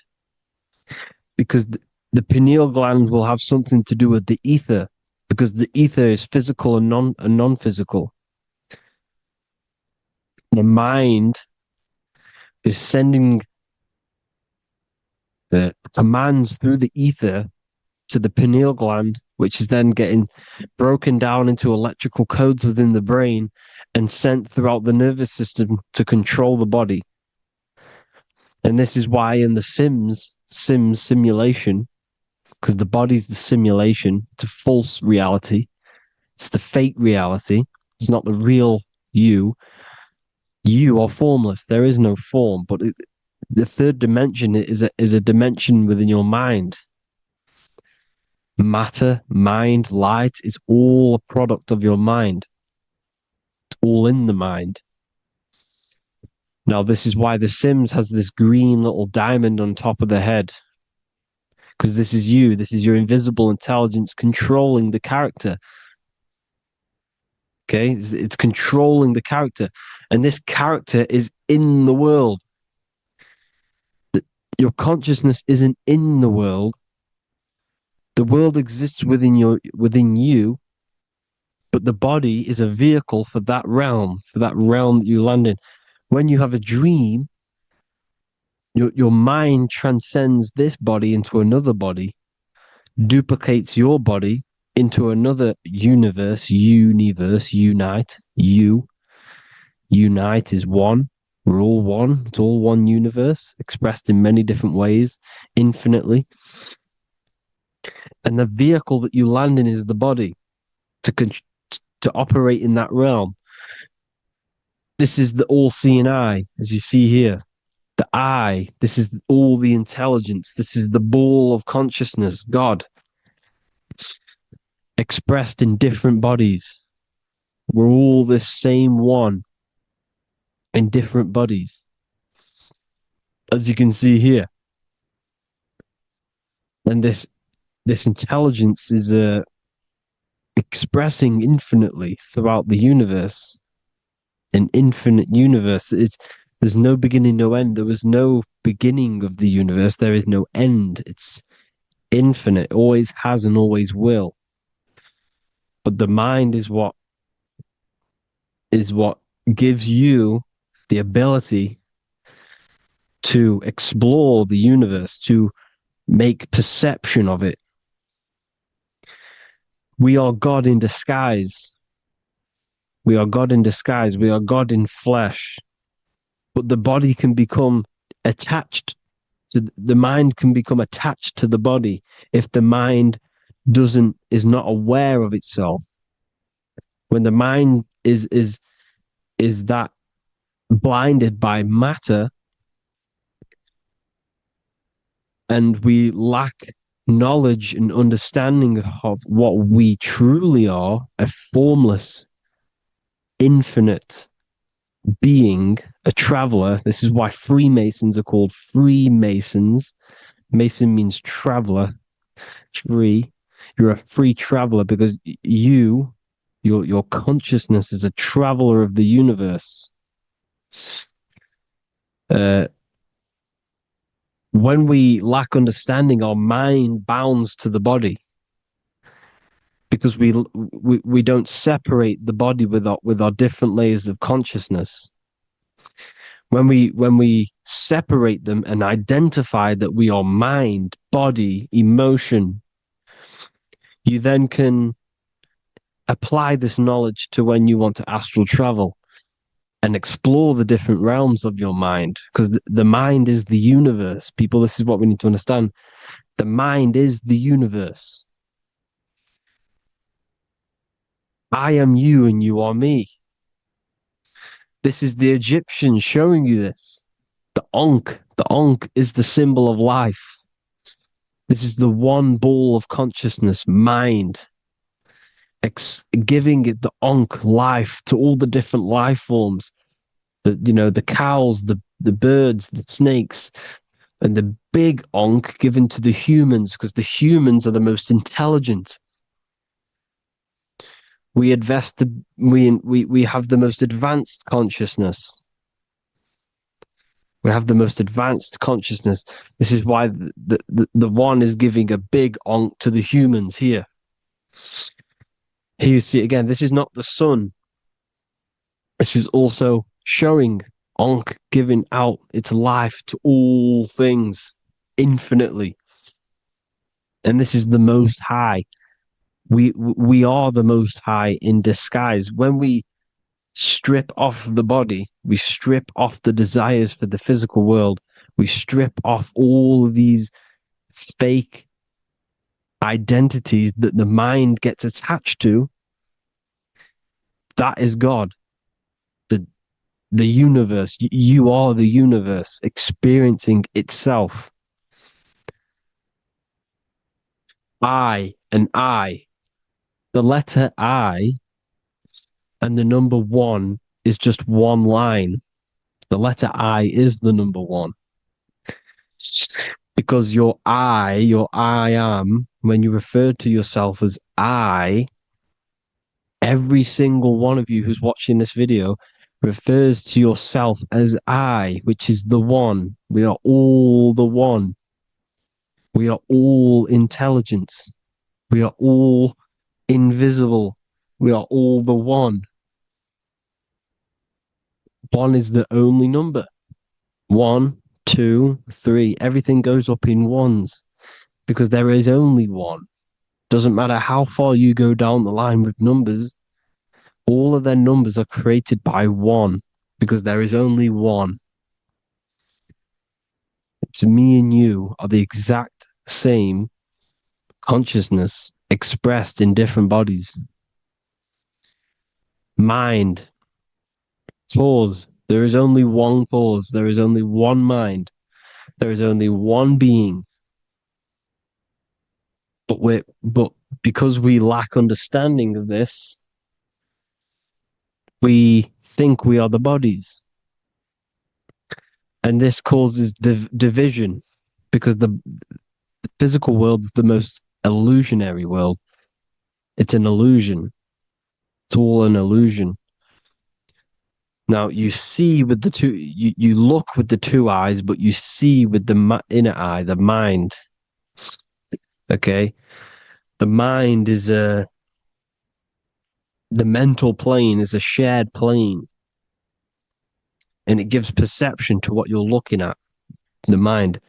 Because the pineal gland will have something to do with the ether, because the ether is physical and non-physical. The mind is sending the commands through the ether to the pineal gland, which is then getting broken down into electrical codes within the brain and sent throughout the nervous system to control the body. And this is why in the Sims simulation, because the body's the simulation, it's a false reality. It's the fake reality. It's not the real you. You are formless. There is no form, but the third dimension is a dimension within your mind. Matter, mind, light is all a product of your mind. It's all in the mind. Now, this is why The Sims has this green little diamond on top of the head. Because this is you. This is your invisible intelligence controlling the character. Okay? It's controlling the character. And this character is in the world. Your consciousness isn't in the world. The world exists within you, but the body is a vehicle for that realm that you land in. When you have a dream, your mind transcends this body into another body, duplicates your body into another unite. Unite is one. We're all one. It's all one universe, expressed in many different ways, infinitely. And the vehicle that you land in is the body to operate in that realm. This is the all-seeing eye, as you see here. The eye, this is all the intelligence. This is the ball of consciousness, God, expressed in different bodies. We're all this same one in different bodies, as you can see here. And this intelligence is expressing infinitely throughout the universe. An infinite universe. There's no beginning, no end. There was no beginning of the universe. There is no end. It's infinite. Always has and always will. But the mind is what gives you the ability to explore the universe, to make perception of it. We are God in disguise. We are God in disguise. We are God in flesh. But the body can become attached to the mind, can become attached to the body if the mind is not aware of itself. When the mind is that blinded by matter, and we lack knowledge and understanding of what we truly are, a formless, infinite being, a traveler. This is why Freemasons are called Freemasons. Mason means traveler. Free. You're a free traveler because your consciousness is a traveler of the universe. When we lack understanding, our mind bounds to the body because we don't separate the body with our different layers of consciousness. When we separate them and identify that we are mind, body, emotion, you then can apply this knowledge to when you want to astral travel and explore the different realms of your mind, because the mind is the universe. People, this is what we need to understand. The mind is the universe. I am you and you are me. This is the Egyptians showing you this. The Ankh is the symbol of life. This is the one ball of consciousness, mind, giving it the Ankh life to all the different life forms. The cows, the birds, the snakes, and the big Ankh given to the humans, because the humans are the most intelligent. We have the most advanced consciousness. We have the most advanced consciousness. This is why the one is giving a big Ankh to the humans here. Here you see again, this is not the sun. This is also showing Ankh giving out its life to all things infinitely. And this is the Most High. We are the Most High in disguise. When we strip off the body, we strip off the desires for the physical world, we strip off all of these fake identities that the mind gets attached to. That is God. The universe. You are the universe experiencing itself. I and I. The letter I and the number 1 is just one line. The letter I is the number 1. Because your I am, when you refer to yourself as I, every single one of you who's watching this video refers to yourself as I, which is the one. We are all the one. We are all intelligence. We are all invisible. We are all the one. 1 is the only number. 1, 2, 3. Everything goes up in ones because there is only one. Doesn't matter how far you go down the line with numbers, all of their numbers are created by 1 because there is only one. It's me and you are the exact same consciousness expressed in different bodies. Mind. Cause. There is only one cause. There is only one mind. There is only one being. But because we lack understanding of this, we think we are the bodies. And this causes division because the physical world is the most illusionary world. It's an illusion. It's all an illusion. Now you see with the two, you look with the 2 eyes, but you see with the inner eye, the mind. Okay, the mind is the mental plane is a shared plane, and it gives perception to what you're looking at. The mind.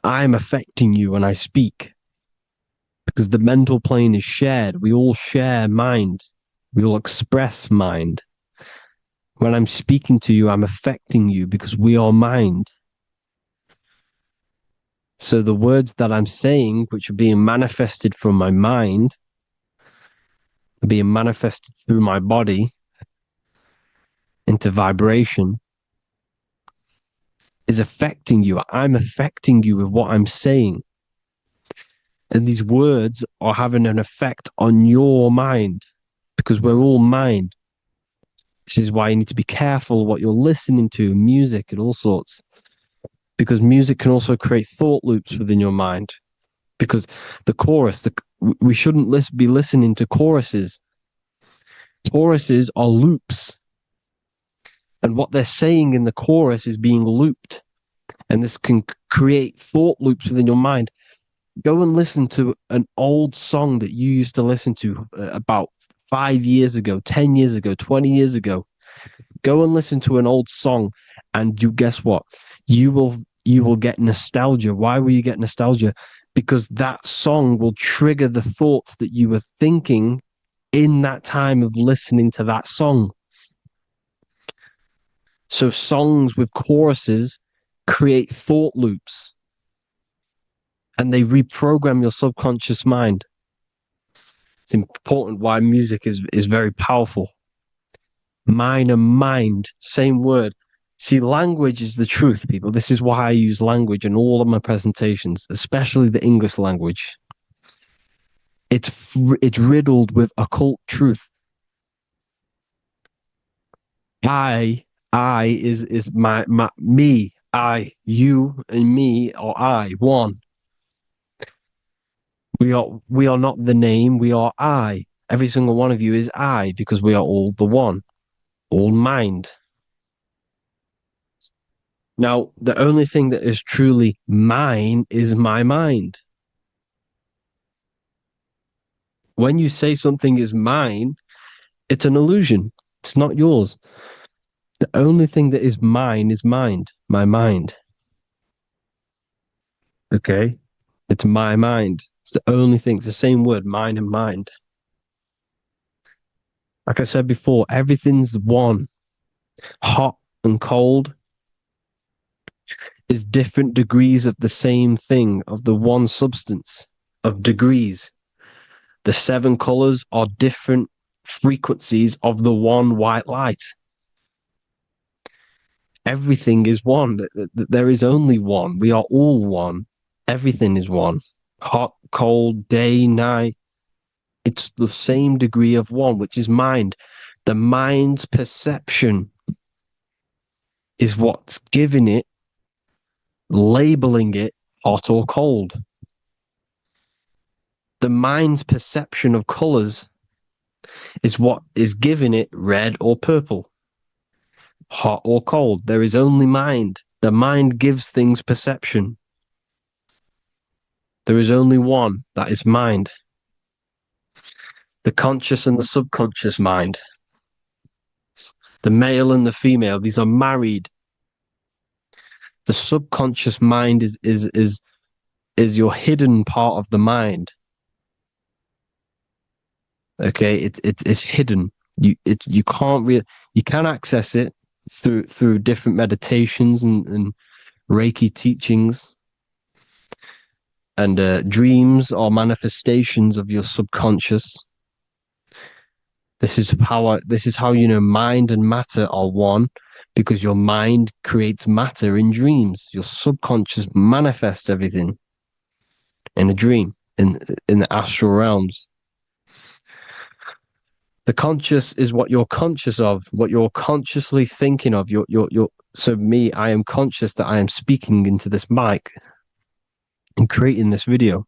I'm affecting you when I speak because the mental plane is shared. We all share mind. We all express mind. When I'm speaking to you, I'm affecting you because we are mind. So the words that I'm saying, which are being manifested from my mind, are being manifested through my body into vibration, is affecting you. I'm affecting you with what I'm saying. And these words are having an effect on your mind because we're all mind. This is why you need to be careful what you're listening to, music and all sorts. Because music can also create thought loops within your mind. Because the chorus, we shouldn't be listening to choruses. Choruses are loops. And what they're saying in the chorus is being looped. And this can create thought loops within your mind. Go and listen to an old song that you used to listen to about 5 years ago, 10 years ago, 20 years ago. Go and listen to an old song, and you guess what? You will get nostalgia. Why will you get nostalgia? Because that song will trigger the thoughts that you were thinking in that time of listening to that song. So songs with choruses create thought loops, and they reprogram your subconscious mind. It's important why music is very powerful. Mind and mind, same word. See, language is the truth, people. This is why I use language in all of my presentations, especially the English language. It's riddled with occult truth. I is my me, I, you, and me, or I, one. We are not the name, we are I. Every single one of you is I, because we are all the one, all mind. Now, the only thing that is truly mine is my mind. When you say something is mine, it's an illusion. It's not yours. The only thing that is mine is mind, my mind. Okay? It's my mind. It's the only thing. It's the same word, mind and mind. Like I said before, everything's one. Hot and cold is different degrees of the same thing, of the one substance, of degrees. The 7 colors are different frequencies of the one white light. Everything is one. There is only one. We are all one. Everything is one. Hot, cold, day, night. It's the same degree of one, which is mind. The mind's perception is what's giving it, labeling it hot or cold. The mind's perception of colors is what is giving it red or purple, hot or cold. There is only mind. The mind gives things perception. There is only one, that is mind. The conscious and the subconscious mind. The male and the female, these are married. The subconscious mind is your hidden part of the mind. Okay, it's hidden. You can access it through different meditations and Reiki teachings, and dreams are manifestations of your subconscious. This is how you know mind and matter are one, because your mind creates matter in dreams. Your subconscious manifests everything in a dream, in the astral realms. The conscious is what you're conscious of, what you're consciously thinking of. So me, I am conscious that I am speaking into this mic and creating this video.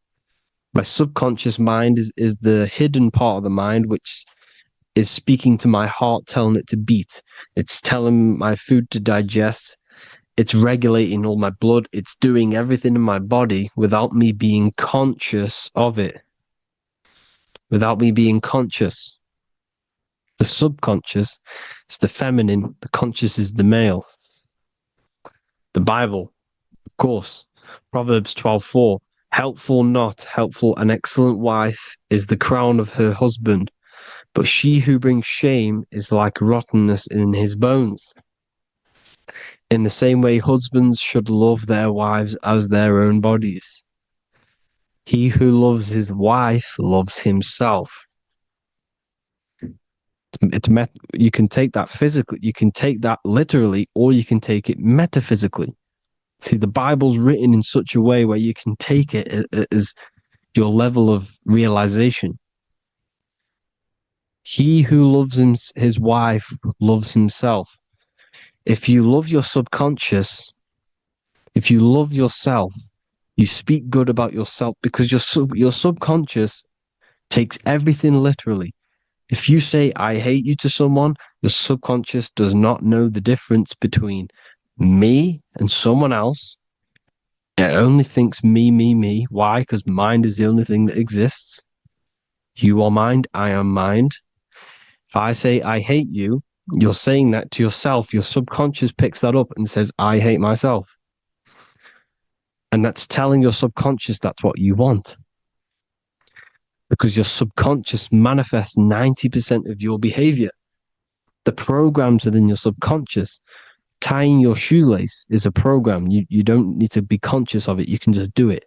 My subconscious mind is the hidden part of the mind, which is speaking to my heart, telling it to beat. It's telling my food to digest. It's regulating all my blood. It's doing everything in my body without me being conscious of it. Without me being conscious. The subconscious is the feminine. The conscious is the male. The Bible, of course. Proverbs 12:4. Helpful, not helpful, an excellent wife is the crown of her husband, but she who brings shame is like rottenness in his bones. In the same way, husbands should love their wives as their own bodies. He who loves his wife loves himself. You can take that physically, you can take that literally, or you can take it metaphysically. See, the Bible's written in such a way where you can take it as your level of realization. He who loves his wife loves himself. If you love your subconscious, if you love yourself, you speak good about yourself, because your subconscious takes everything literally. If you say, I hate you to someone, your subconscious does not know the difference between me and someone else, It only thinks me, me, me. Why? Because mind is the only thing that exists. You are mind, I am mind. If I say I hate you, you're saying that to yourself. Your subconscious picks that up and says, I hate myself. And that's telling your subconscious that's what you want. Because your subconscious manifests 90% of your behavior. The programs within your subconscious. Tying your shoelace is a program. You don't need to be conscious of it. You can just do it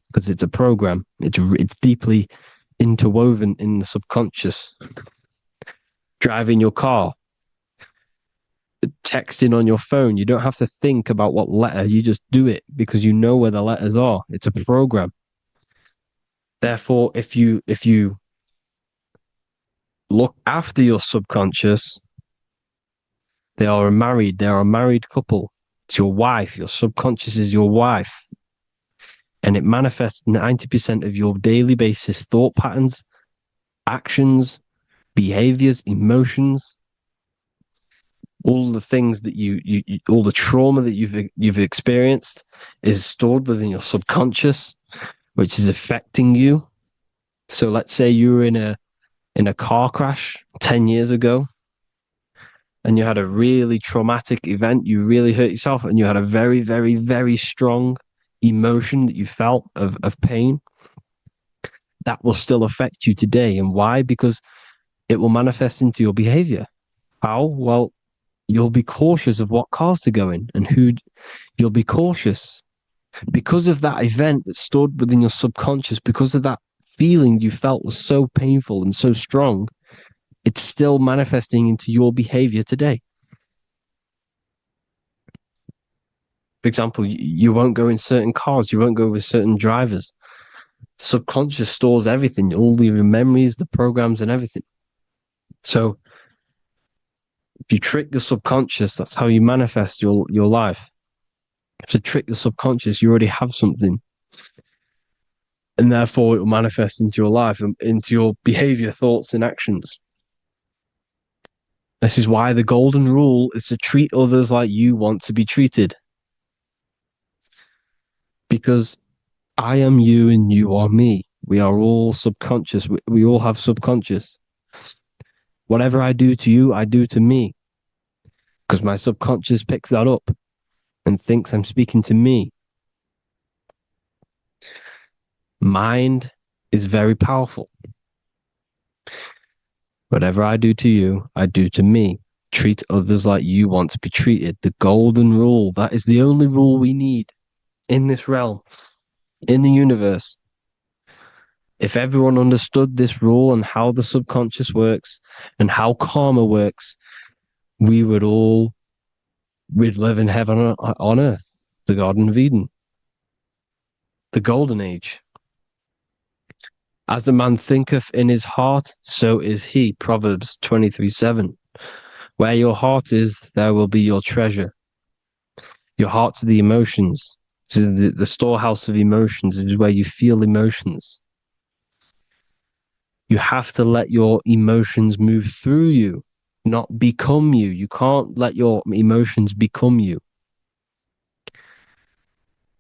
because it's a program. It's deeply interwoven in the subconscious. Driving your car, texting on your phone. You don't have to think about what letter. You just do it because you know where the letters are. It's a program. Therefore, if you look after your subconscious, they are a married couple. It's your wife. Your subconscious is your wife. And it manifests 90% of your daily basis thought patterns, actions, behaviors, emotions, all the things that you all the trauma that you've experienced is stored within your subconscious, which is affecting you. So let's say you were in a car crash 10 years ago and you had a really traumatic event, you really hurt yourself, and you had a very, very, very strong emotion that you felt of pain. That will still affect you today. And why? Because it will manifest into your behavior. How? Well, you'll be cautious of what cars to go in and who. You'll be cautious because of that event that stored within your subconscious, because of that feeling you felt was so painful and so strong. It's still manifesting into your behavior today. For example, you won't go in certain cars, you won't go with certain drivers. The subconscious stores everything, all your memories, the programs, and everything. So if you trick your subconscious, that's how you manifest your life. If you trick the subconscious, you already have something. And therefore it will manifest into your life, into your behavior, thoughts, and actions. This is why the golden rule is to treat others like you want to be treated. Because I am you and you are me. We are all subconscious. We all have subconscious. Whatever I do to you, I do to me. Because my subconscious picks that up and thinks I'm speaking to me. Mind is very powerful. Whatever I do to you, I do to me. Treat others like you want to be treated. The golden rule. That is the only rule we need in this realm, in the universe. If everyone understood this rule and how the subconscious works and how karma works, we'd live in heaven on earth, the Garden of Eden, the golden age. As a man thinketh in his heart, so is he. Proverbs 23:7. Where your heart is, there will be your treasure. Your heart's the emotions. This is the storehouse of emotions. It is where you feel emotions. You have to let your emotions move through you, not become you. You can't let your emotions become you.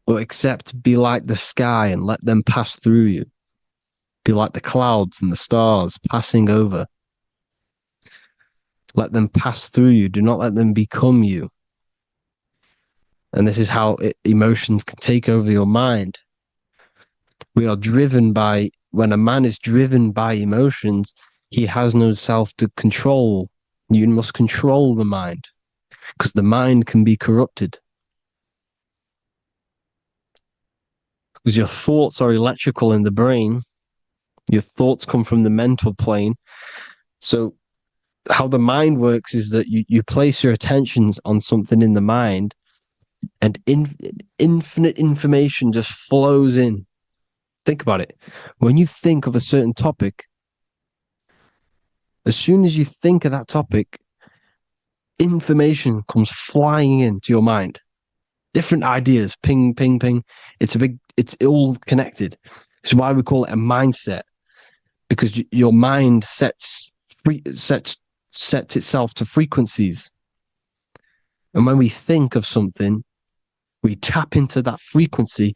Or except be like the sky and let them pass through you. Be like the clouds and the stars passing over. Let them pass through you. Do not let them become you. And this is how emotions can take over your mind. We are driven by, when a man is driven by emotions, he has no self to control. You must control the mind because the mind can be corrupted. Because your thoughts are electrical in the brain. Your thoughts come from the mental plane. So how the mind works is that you place your attentions on something in the mind and infinite information just flows in. Think about it. When you think of a certain topic, as soon as you think of that topic, information comes flying into your mind. Different ideas, ping, ping, ping. It's all connected. It's why we call it a mindset. Because your mind sets itself to frequencies. And when we think of something, We tap into that frequency,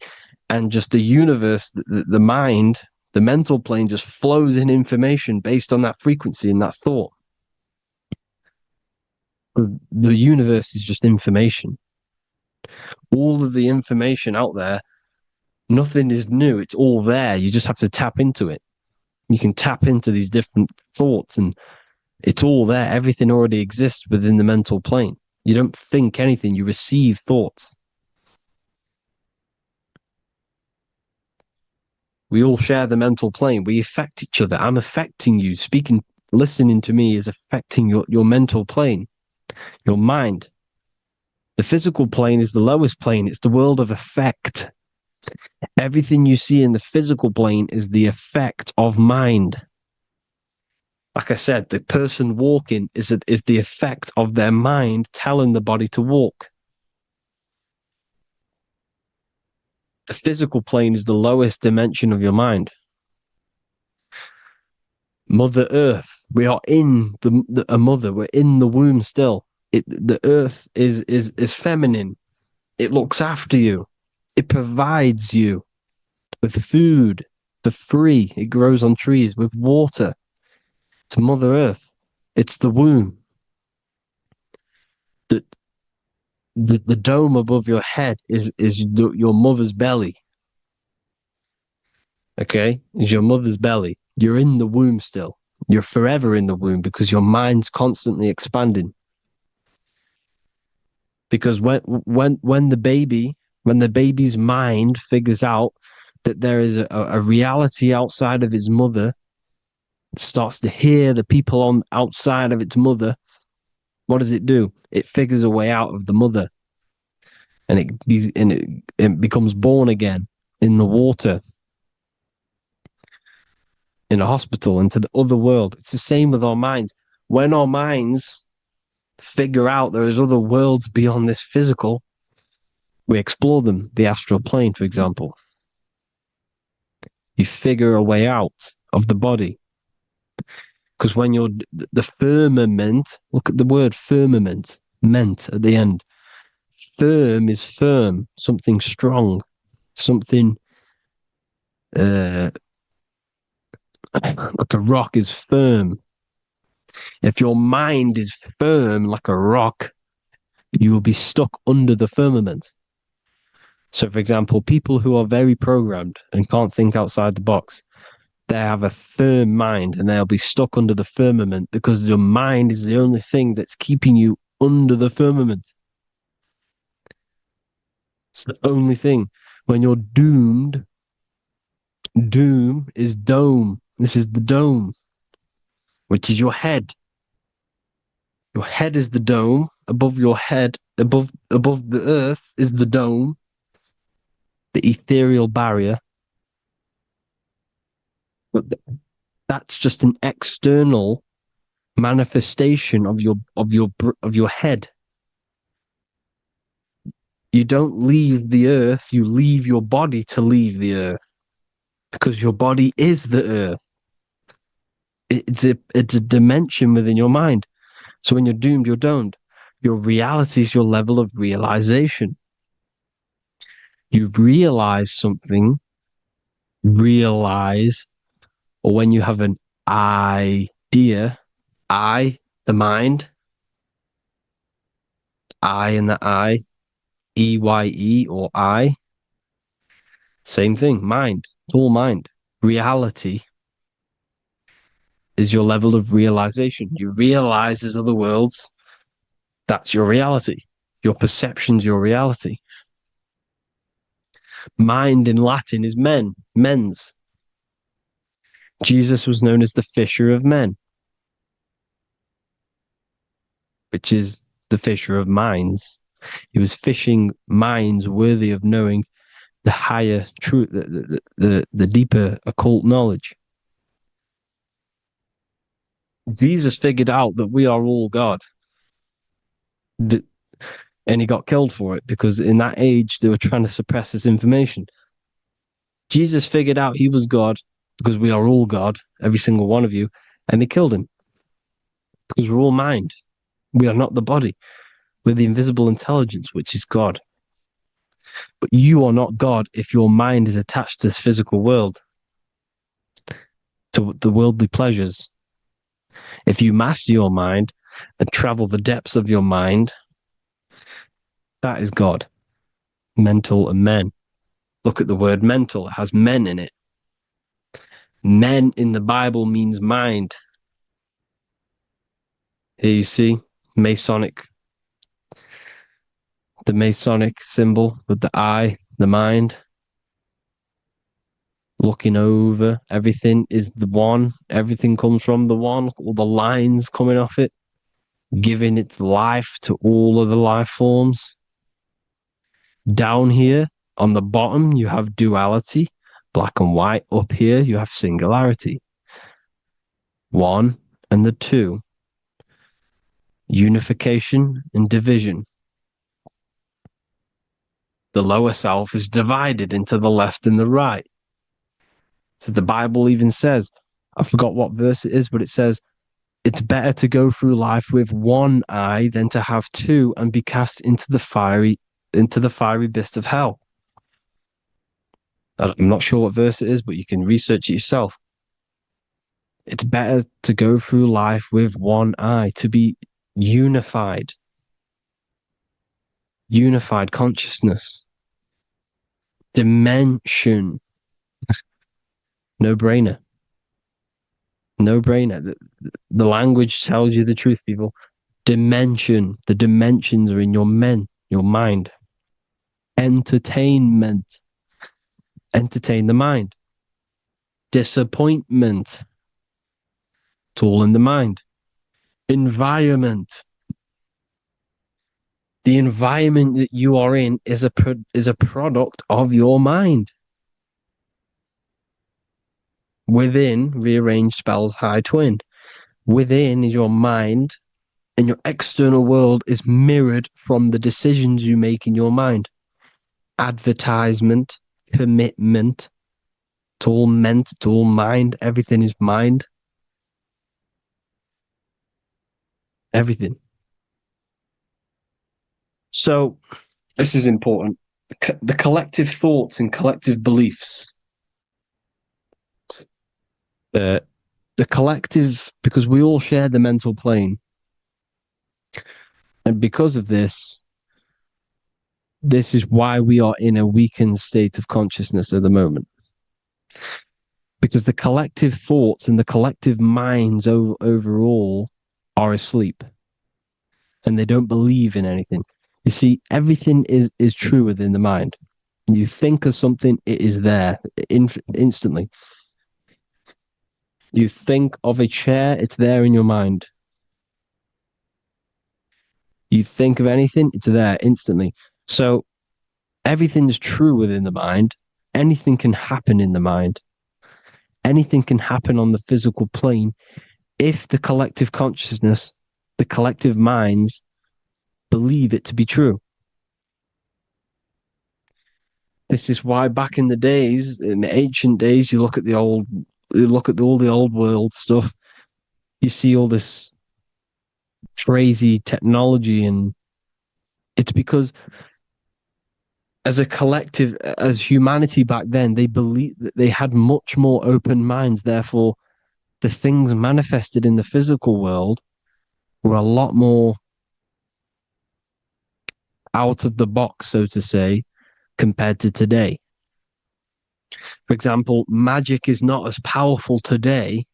and just the universe, the mind, the mental plane just flows in information based on that frequency and that thought. The universe is just information. All of the information out there, nothing is new. It's all there. You just have to tap into it. You can tap into these different thoughts, and it's all there. Everything already exists within the mental plane. You don't think anything. You receive thoughts. We all share the mental plane. We affect each other. I'm affecting you. Speaking, listening to me is affecting your mental plane, your mind. The physical plane is the lowest plane. It's the world of effect. Everything you see in the physical plane is the effect of mind. Like I said, the person walking is the effect of their mind telling the body to walk. The physical plane is the lowest dimension of your mind. Mother Earth, we are in a mother. We're in the womb still. The Earth is feminine. It looks after you. It provides you with food for free. It grows on trees with water. It's Mother Earth. It's the womb. The dome above your head is your mother's belly. Okay? Is your mother's belly. You're in the womb still. You're forever in the womb because your mind's constantly expanding. Because when the baby's mind figures out that there is a reality outside of its mother, starts to hear the people on outside of its mother, what does it do? It figures a way out of the mother, and it becomes born again in the water, in a hospital, into the other world. It's the same with our minds. When our minds figure out there is other worlds beyond this physical, we explore them. The astral plane, for example. You figure a way out of the body. Because when you're the firmament, look at the word firmament, meant at the end. Firm is firm, something strong, something like a rock is firm. If your mind is firm like a rock, you will be stuck under the firmament. So, for example, people who are very programmed and can't think outside the box, they have a firm mind and they'll be stuck under the firmament because your mind is the only thing that's keeping you under the firmament. It's the only thing. When you're doomed, doom is dome. This is the dome, which is your head. Your head is the dome. Above your head, above the earth is the dome, the ethereal barrier. But that's just an external manifestation of your head. You don't leave the earth, you leave your body to leave the earth. Because your body is the earth. It's a dimension within your mind. So when you're doomed, you're domed. Your reality is your level of realization. You realize something, or when you have an idea, the mind, in the EYE or I, same thing, mind, it's all mind. Reality is your level of realization. You realize there's other worlds. That's your reality. Your perception's your reality. Mind in Latin is mens. Jesus was known as the fisher of men, which is the fisher of minds. He was fishing minds worthy of knowing the higher truth, the deeper occult knowledge. Jesus figured out that we are all God. And he got killed for it because in that age they were trying to suppress this information. Jesus figured out he was God because we are all God, every single one of you, and they killed him because we're all mind. We are not the body. We're the invisible intelligence, which is God. But you are not God if your mind is attached to this physical world, to the worldly pleasures. If you master your mind and travel the depths of your mind, that is God. Mental and men. Look at the word mental. It has men in it. Men in the Bible means mind. Here you see Masonic, the Masonic symbol with the eye, the mind. Looking over, everything is the one. Everything comes from the one. All the lines coming off it, giving its life to all of the life forms. Down here on the bottom, you have duality, black and white. Up here, you have singularity. One and the two. Unification and division. The lower self is divided into the left and the right. So the Bible even says, I forgot what verse it is, but it says, it's better to go through life with one eye than to have two and be cast into the fiery abyss of hell. I'm not sure what verse it is, but you can research it yourself. It's better to go through life with one eye, to be unified. Unified consciousness. Dimension. No brainer. No brainer. The language tells you the truth, people. Dimension. The dimensions are in your mind. Entertainment. Entertain the mind. Disappointment. It's all in the mind. Environment. The environment that you are in is a product of your mind. Within, rearranged spells high twin. Within is your mind, and your external world is mirrored from the decisions you make in your mind. Advertisement, commitment, it's all meant, it's all mind, everything is mind. Everything. So, this is important. The collective thoughts and collective beliefs. The collective, because we all share the mental plane. And because of this is why we are in a weakened state of consciousness at the moment. Because the collective thoughts and the collective minds overall are asleep. And they don't believe in anything. You see, everything is true within the mind. You think of something, it is there instantly. You think of a chair, it's there in your mind. You think of anything, it's there instantly. So everything's true within the mind. Anything can happen in the mind. Anything can happen on the physical plane if the collective consciousness, the collective minds, believe it to be true. This is why back in the days, in the ancient days, you look at all the old world stuff, you see all this crazy technology, and it's because as a collective, as humanity back then, they believed that they had much more open minds. Therefore, the things manifested in the physical world were a lot more out of the box, so to say, compared to today. For example, magic is not as powerful today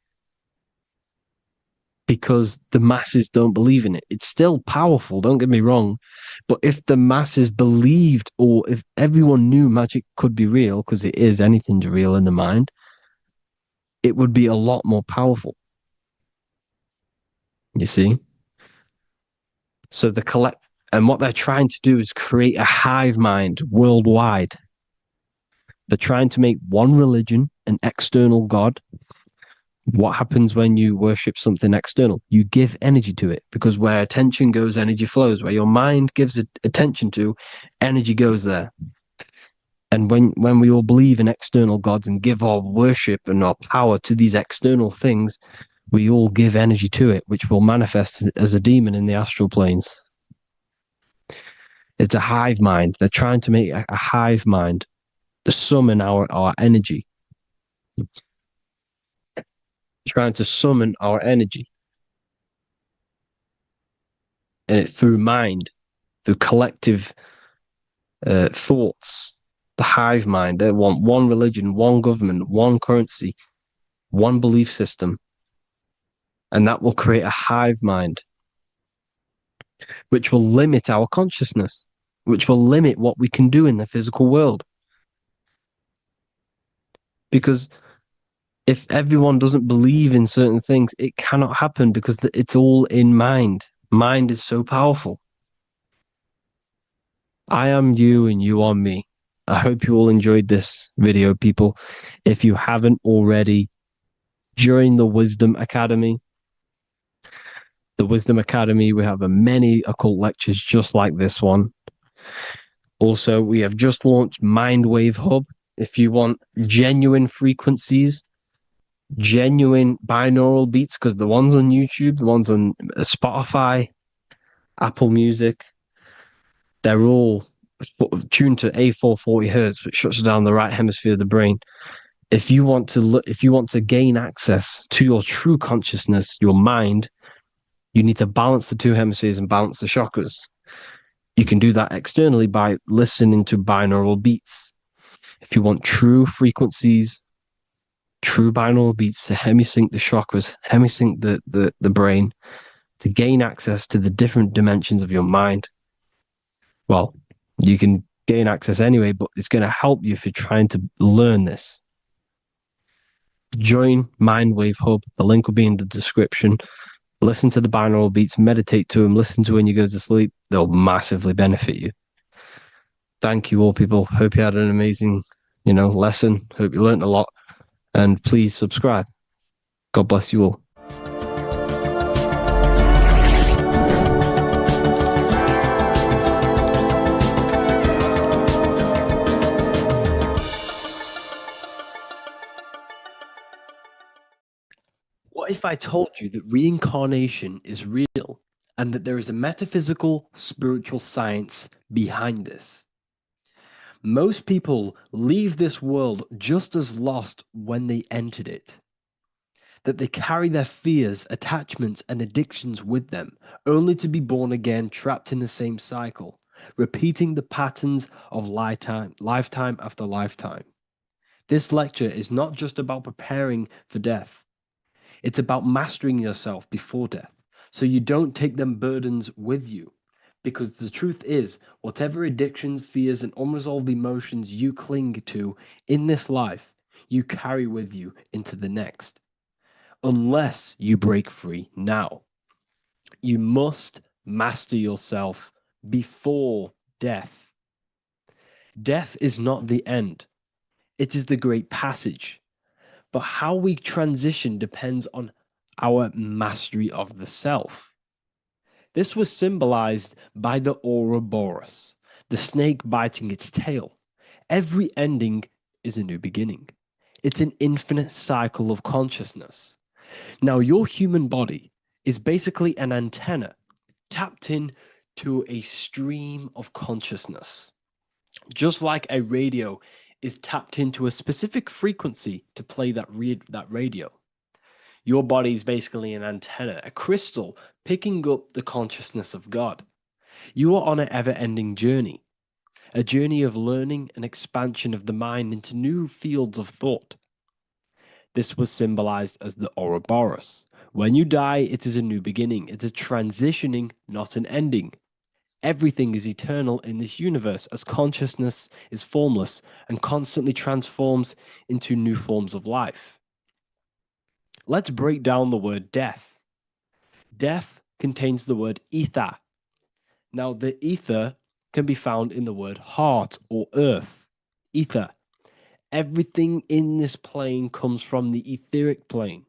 because the masses don't believe in it. It's still powerful, don't get me wrong, but if the masses believed, or if everyone knew magic could be real, because it is, anything's real in the mind, it would be a lot more powerful. You see? So and what they're trying to do is create a hive mind worldwide. They're trying to make one religion, an external God. What happens when you worship something external? You give energy to it, because where attention goes, energy flows. Where your mind gives attention to, energy goes there. And when we all believe in external gods and give our worship and our power to these external things, we all give energy to it, which will manifest as a demon in the astral planes. It's a hive mind. They're trying to make a hive mind to summon our energy. Trying to summon our energy. And it through mind, through collective thoughts. The hive mind. They want one religion, one government, one currency, one belief system. And that will create a hive mind, which will limit our consciousness, which will limit what we can do in the physical world. Because if everyone doesn't believe in certain things, it cannot happen because it's all in mind. Mind is so powerful. I am you and you are me. I hope you all enjoyed this video, people. If you haven't already, join the Wisdom Academy. The Wisdom Academy, we have many occult lectures just like this one. Also, we have just launched Mindwave Hub. If you want genuine frequencies, genuine binaural beats, because the ones on YouTube, the ones on Spotify, Apple Music, they're all tuned to A440 hertz, which shuts down the right hemisphere of the brain. If you want to gain access to your true consciousness, your mind, you need to balance the two hemispheres and balance the chakras. You can do that externally by listening to binaural beats. If you want true frequencies, true binaural beats to hemisync the chakras, hemisync the brain, to gain access to the different dimensions of your mind, well, you can gain access anyway, but it's going to help you if you're trying to learn this. Join Mindwave Hub. The link will be in the description. Listen to the binaural beats, meditate to them, listen to when you go to sleep. They'll massively benefit you. Thank you all, people. Hope you had an amazing, lesson. Hope you learned a lot. And please subscribe. God bless you all. What if I told you that reincarnation is real and that there is a metaphysical, spiritual science behind this? Most people leave this world just as lost when they entered it. That they carry their fears, attachments, and addictions with them, only to be born again, trapped in the same cycle, repeating the patterns of lifetime after lifetime. This lecture is not just about preparing for death. It's about mastering yourself before death, so you don't take them burdens with you. Because the truth is, whatever addictions, fears, and unresolved emotions you cling to in this life, you carry with you into the next. Unless you break free now. You must master yourself before death. Death is not the end. It is the great passage. But how we transition depends on our mastery of the self. This was symbolized by the Ouroboros, the snake biting its tail. Every ending is a new beginning. It's an infinite cycle of consciousness. Now, your human body is basically an antenna tapped in to a stream of consciousness. Just like a radio is tapped into a specific frequency to play that radio. Your body is basically an antenna, a crystal picking up the consciousness of God. You are on an ever-ending journey, a journey of learning and expansion of the mind into new fields of thought. This was symbolized as the Ouroboros. When you die, it is a new beginning. It's a transitioning, not an ending. Everything is eternal in this universe as consciousness is formless and constantly transforms into new forms of life. Let's break down the word death. Death contains the word ether. Now, the ether can be found in the word heart or earth. Ether. Everything in this plane comes from the etheric plane.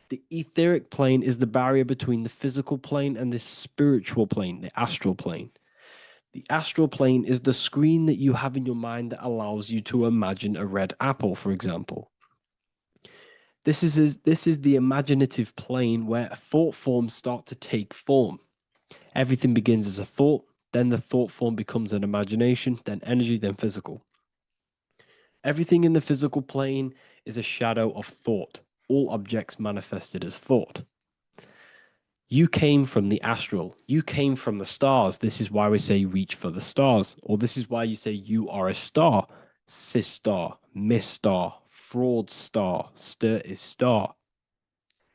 The etheric plane is the barrier between the physical plane and the spiritual plane, the astral plane. The astral plane is the screen that you have in your mind that allows you to imagine a red apple, for example. This is the imaginative plane where thought forms start to take form. Everything begins as a thought, then the thought form becomes an imagination, then energy, then physical. Everything in the physical plane is a shadow of thought, all objects manifested as thought. You came from the astral. You came from the stars. This is why we say reach for the stars. Or this is why you say you are a star. Cis star, miss star, fraud star, stir is star.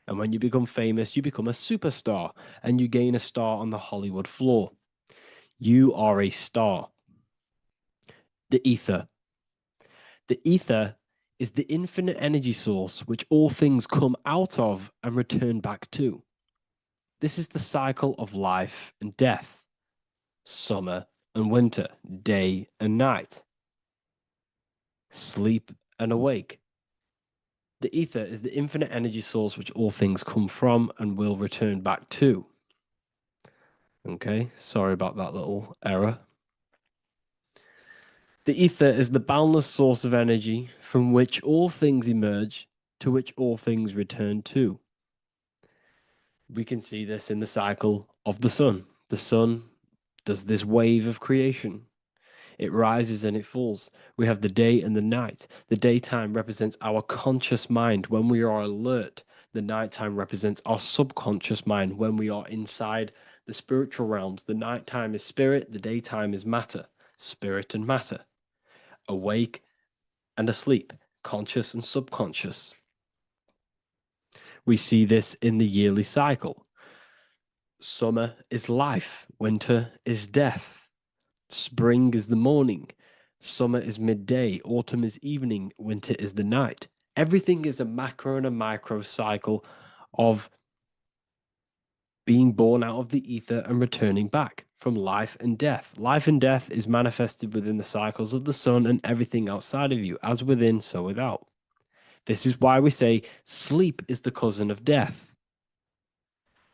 And when you become famous, you become a superstar and you gain a star on the Hollywood floor. You are a star. The ether. The ether is the infinite energy source which all things come out of and return back to. This is the cycle of life and death, summer and winter, day and night, sleep and awake. The ether is the infinite energy source which all things come from and will return back to. Okay, sorry about that little error. The ether is the boundless source of energy from which all things emerge, to which all things return to. We can see this in the cycle of the sun. The sun does this wave of creation. It rises and it falls. We have the day and the night. The daytime represents our conscious mind when we are alert. The nighttime represents our subconscious mind when we are inside the spiritual realms. The nighttime is spirit, the daytime is matter, spirit and matter, awake and asleep, conscious and subconscious. We see this in the yearly cycle. Summer is life, winter is death. Spring is the morning, summer is midday, autumn is evening, winter is the night. Everything is a macro and a micro cycle of being born out of the ether and returning back from life and death. Life and death is manifested within the cycles of the sun and everything outside of you, as within, so without. This is why we say sleep is the cousin of death.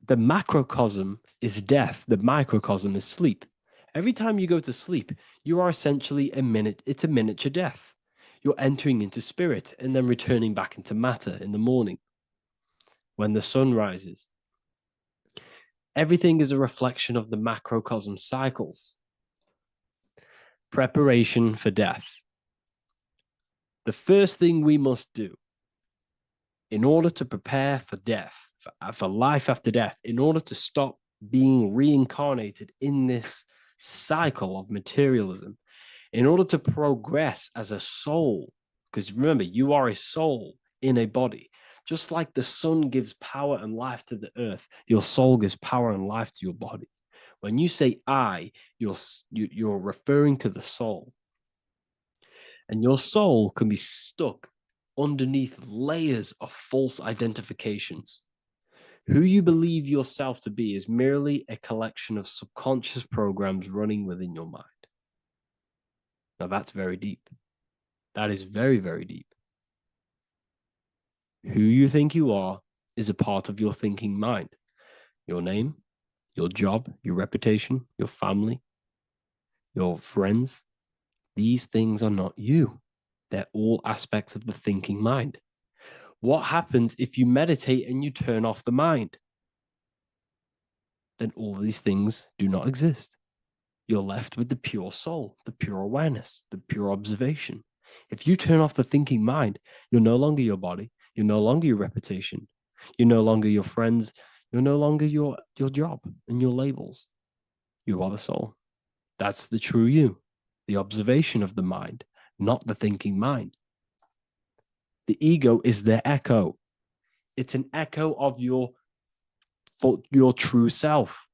The macrocosm is death, the microcosm is sleep. Every time you go to sleep, you are essentially it's a miniature death. You're entering into spirit and then returning back into matter in the morning when the sun rises. Everything is a reflection of the macrocosm cycles. Preparation for death. The first thing we must do in order to prepare for death, for life after death, in order to stop being reincarnated in this cycle of materialism, in order to progress as a soul, because remember, you are a soul in a body. Just like the sun gives power and life to the earth, your soul gives power and life to your body. When you say I, you're referring to the soul. And your soul can be stuck underneath layers of false identifications. Who you believe yourself to be is merely a collection of subconscious programs running within your mind. Now that's very deep. That is very, very deep. Who you think you are is a part of your thinking mind. Your name, your job, your reputation, your family, your friends. These things are not you. They're all aspects of the thinking mind. What happens if you meditate and you turn off the mind? Then all these things do not exist. You're left with the pure soul, the pure awareness, the pure observation. If you turn off the thinking mind, you're no longer your body, you're no longer your reputation, you're no longer your friends, you're no longer your job and your labels. You are the soul. That's the true you, the observation of the mind, not the thinking mind. The ego is the echo. It's an echo of your true self.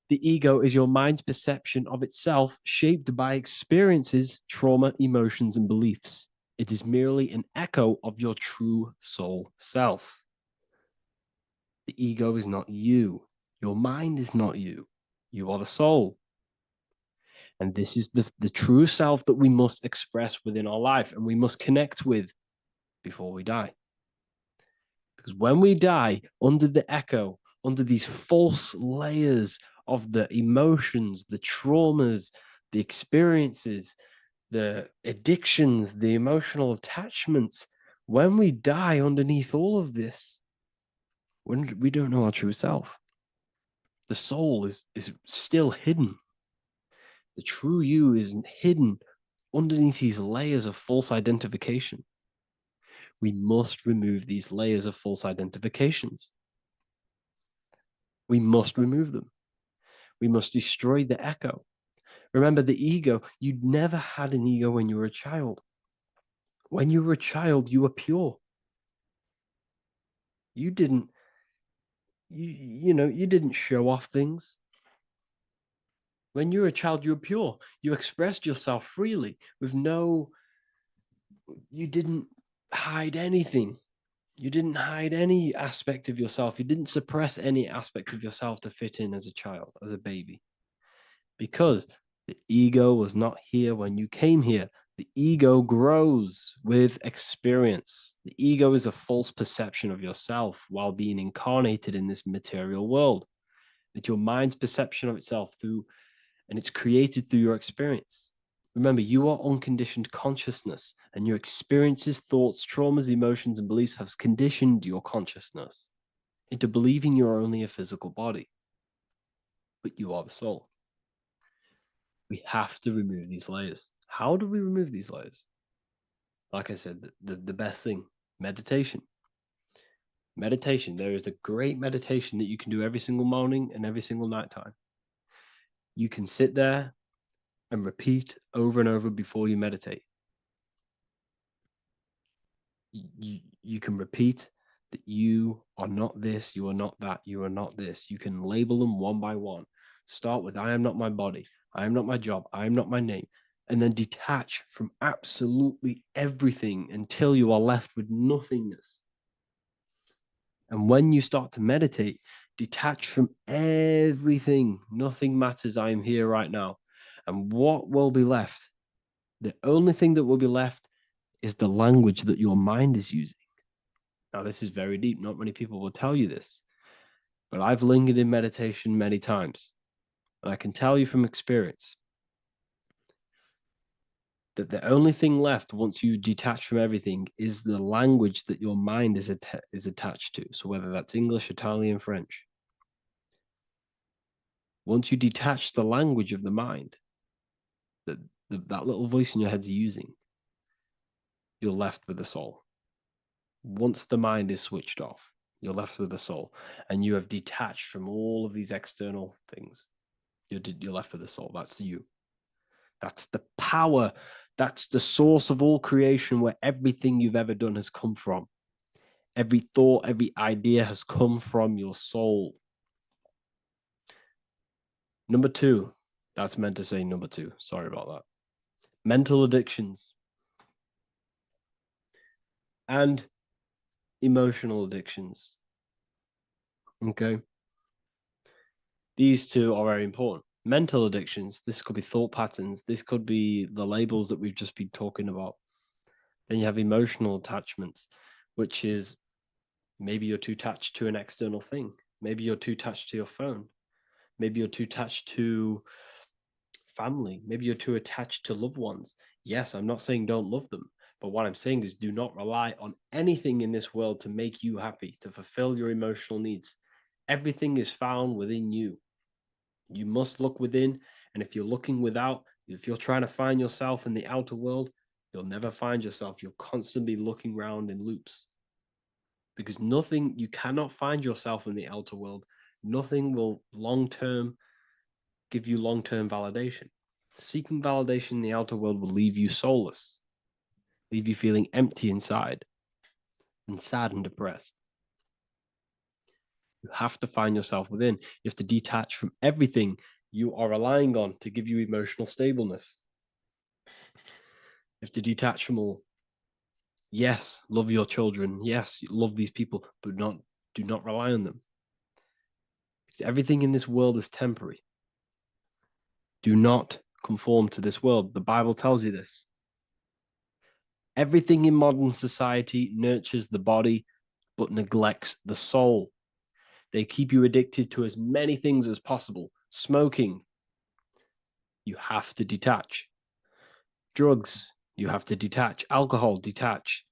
The ego is your mind's perception of itself, shaped by experiences, trauma, emotions, and beliefs. It is merely an echo of your true soul self. The ego is not you. Your mind is not you. You are the soul. And this is the true self that we must express within our life and we must connect with before we die. Because when we die under the echo, under these false layers of the emotions, the traumas, the experiences, the addictions, the emotional attachments, when we die underneath all of this, when we don't know our true self. The soul is still hidden. The true you is hidden underneath these layers of false identification. We must remove these layers of false identifications. We must remove them. We must destroy the echo. Remember, the ego, you never had an ego when you were a child. When you were a child, you were pure. You didn't, you didn't show off things. When you were a child, you were pure. You expressed yourself freely with you didn't hide anything. You didn't hide any aspect of yourself. You didn't suppress any aspect of yourself to fit in as a child, as a baby. Because the ego was not here when you came here. The ego grows with experience. The ego is a false perception of yourself while being incarnated in this material world. It's your mind's perception of itself and it's created through your experience. Remember, you are unconditioned consciousness, and your experiences, thoughts, traumas, emotions, and beliefs have conditioned your consciousness into believing you're only a physical body, but you are the soul. We have to remove these layers. How do we remove these layers? Like I said, the best thing, meditation. Meditation. There is a great meditation that you can do every single morning and every single nighttime. You can sit there and repeat over and over before you meditate. You can repeat that you are not this, you are not that, you are not this. You can label them one by one. Start with, I am not my body, I am not my job, I am not my name. And then detach from absolutely everything until you are left with nothingness. And when you start to meditate, detach from everything. Nothing matters. I am here right now. And what will be left? The only thing that will be left is the language that your mind is using. Now, this is very deep. Not many people will tell you this, but I've lingered in meditation many times. And I can tell you from experience that the only thing left once you detach from everything is the language that your mind is attached to. So whether that's English, Italian, French. Once you detach the language of the mind that that little voice in your head's using, you're left with the soul. Once the mind is switched off, you're left with the soul, and you have detached from all of these external things. You're left with the soul. That's you. That's the power. That's the source of all creation, where everything you've ever done has come from. Every thought, every idea has come from your soul. Number two, that's meant to say number two. Sorry about that. Mental addictions and emotional addictions. Okay. These two are very important. Mental addictions, this could be thought patterns. This could be the labels that we've just been talking about. Then you have emotional attachments, which is maybe you're too attached to an external thing. Maybe you're too attached to your phone. Maybe you're too attached to family. Maybe you're too attached to loved ones. Yes, I'm not saying don't love them, but what I'm saying is do not rely on anything in this world to make you happy, to fulfill your emotional needs. Everything is found within you. You must look within, and if you're looking without, if you're trying to find yourself in the outer world, you'll never find yourself. You'll constantly be looking around in loops. Because you cannot find yourself in the outer world. Nothing will give you long-term validation. Seeking validation in the outer world will leave you soulless, leave you feeling empty inside and sad and depressed. You have to find yourself within. You have to detach from everything you are relying on to give you emotional stableness. You have to detach from all. Yes, love your children. Yes, love these people, but do not rely on them. Because everything in this world is temporary. Do not conform to this world. The Bible tells you this. Everything in modern society nurtures the body, but neglects the soul. They keep you addicted to as many things as possible. Smoking, you have to detach. Drugs, you have to detach. Alcohol, detach.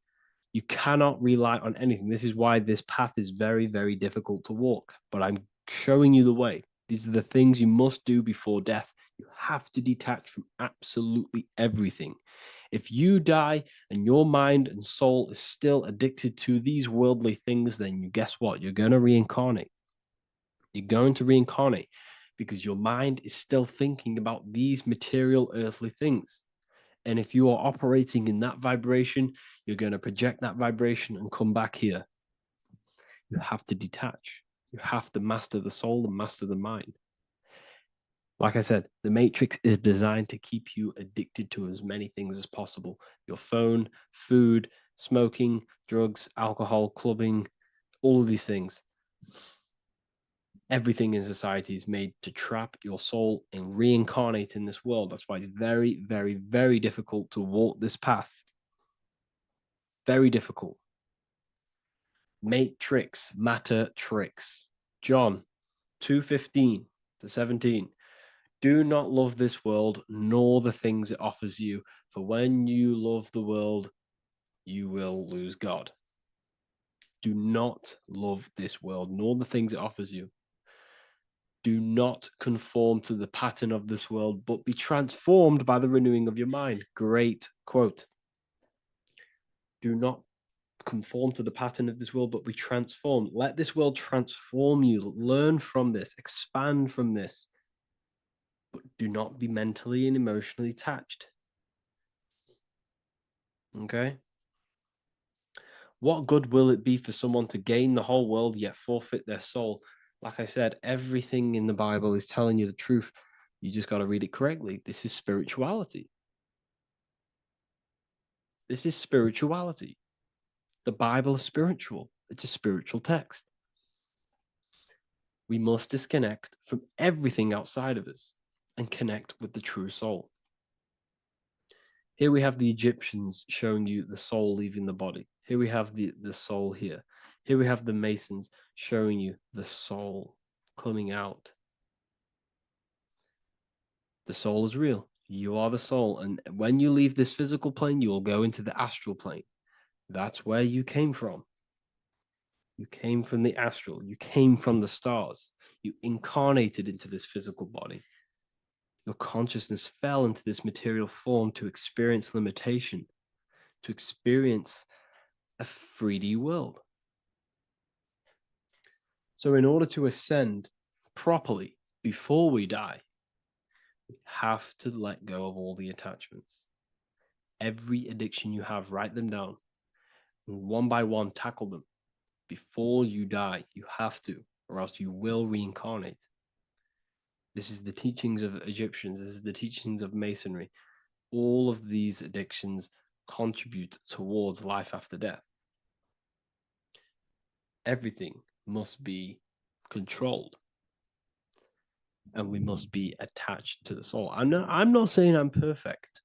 You cannot rely on anything. This is why this path is very, very difficult to walk, but I'm showing you the way. These are the things you must do before death. You have to detach from absolutely everything. If you die and your mind and soul is still addicted to these worldly things, then you guess what? You're going to reincarnate. You're going to reincarnate because your mind is still thinking about these material earthly things. And if you are operating in that vibration, you're going to project that vibration and come back here. You have to detach. You have to master the soul and master the mind. Like I said, the Matrix is designed to keep you addicted to as many things as possible. Your phone, food, smoking, drugs, alcohol, clubbing, all of these things. Everything in society is made to trap your soul and reincarnate in this world. That's why it's very, very, very difficult to walk this path. Very difficult. Matrix, matter tricks. John 2:15 to 17. Do not love this world, nor the things it offers you. For when you love the world, you will lose God. Do not love this world, nor the things it offers you. Do not conform to the pattern of this world, but be transformed by the renewing of your mind. Great quote. Do not conform to the pattern of this world, but be transformed. Let this world transform you. Learn from this, expand from this. But do not be mentally and emotionally attached. Okay? What good will it be for someone to gain the whole world yet forfeit their soul? Like I said, everything in the Bible is telling you the truth. You just got to read it correctly. This is spirituality. This is spirituality. The Bible is spiritual. It's a spiritual text. We must disconnect from everything outside of us and connect with the true soul. Here we have the Egyptians showing you the soul leaving the body. Here we have the soul here. Here we have the Masons showing you the soul coming out. The soul is real. You are the soul. And when you leave this physical plane, you will go into the astral plane. That's where you came from. You came from the astral. You came from the stars. You incarnated into this physical body. Your consciousness fell into this material form to experience limitation, to experience a 3D world. So in order to ascend properly before we die, we have to let go of all the attachments. Every addiction you have, write them down. And one by one, tackle them. Before you die, you have to, or else you will reincarnate. This is the teachings of Egyptians. This is the teachings of Masonry. All of these addictions contribute towards life after death. Everything must be controlled. And we must be attached to the soul. I'm not saying I'm perfect.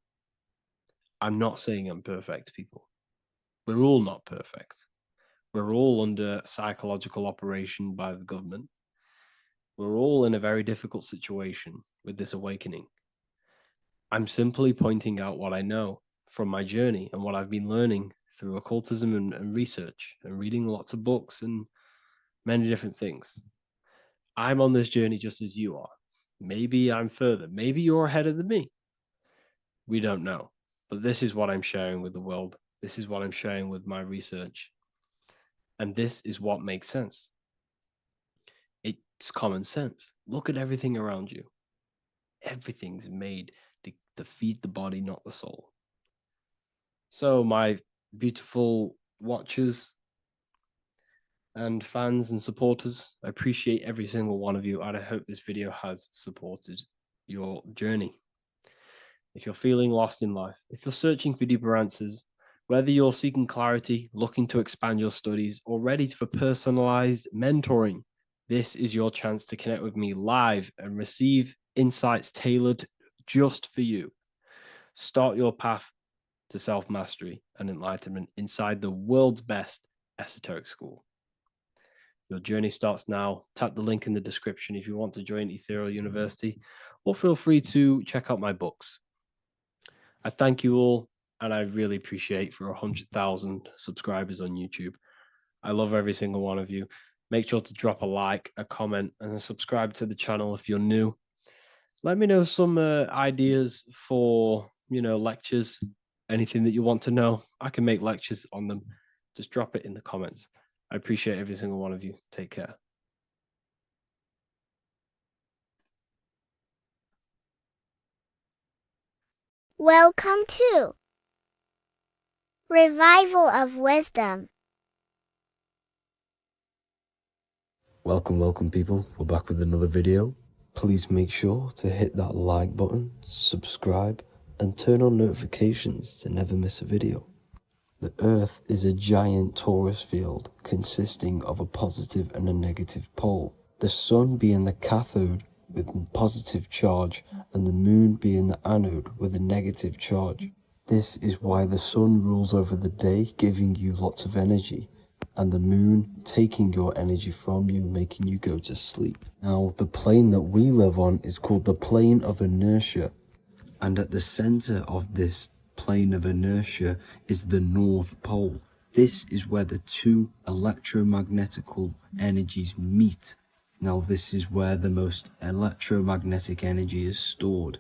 I'm not saying I'm perfect, people. We're all not perfect. We're all under psychological operation by the government. We're all in a very difficult situation with this awakening. I'm simply pointing out what I know from my journey and what I've been learning through occultism and research and reading lots of books and many different things. I'm on this journey just as you are. Maybe I'm further. Maybe you're ahead of me. We don't know. But this is what I'm sharing with the world. This is what I'm sharing with my research. And this is what makes sense. It's common sense. Look at everything around you. Everything's made to feed the body, not the soul. So my beautiful watchers and fans and supporters, I appreciate every single one of you, and I hope this video has supported your journey. If you're feeling lost in life, if you're searching for deeper answers, whether you're seeking clarity, looking to expand your studies, or ready for personalized mentoring, this is your chance to connect with me live and receive insights tailored just for you. Start your path to self-mastery and enlightenment inside the world's best esoteric school. Your journey starts now. Tap the link in the description if you want to join Ethereal University, or feel free to check out my books. I thank you all, and I really appreciate for 100,000 subscribers on YouTube. I love every single one of you. Make sure to drop a like, a comment, and subscribe to the channel if you're new. Let me know some ideas for, lectures, anything that you want to know. I can make lectures on them. Just drop it in the comments. I appreciate every single one of you. Take care. Welcome to Revival of Wisdom. Welcome people, we're back with another video. Please make sure to hit that like button, subscribe, and turn on notifications to never miss a video. The Earth is a giant torus field consisting of a positive and a negative pole. The Sun being the cathode with positive charge and the Moon being the anode with a negative charge. This is why the Sun rules over the day, giving you lots of energy, and the Moon taking your energy from you, making you go to sleep. Now, the plane that we live on is called the plane of inertia, and at the center of this plane of inertia is the North Pole. This is where the two electromagnetical energies meet. Now, this is where the most electromagnetic energy is stored.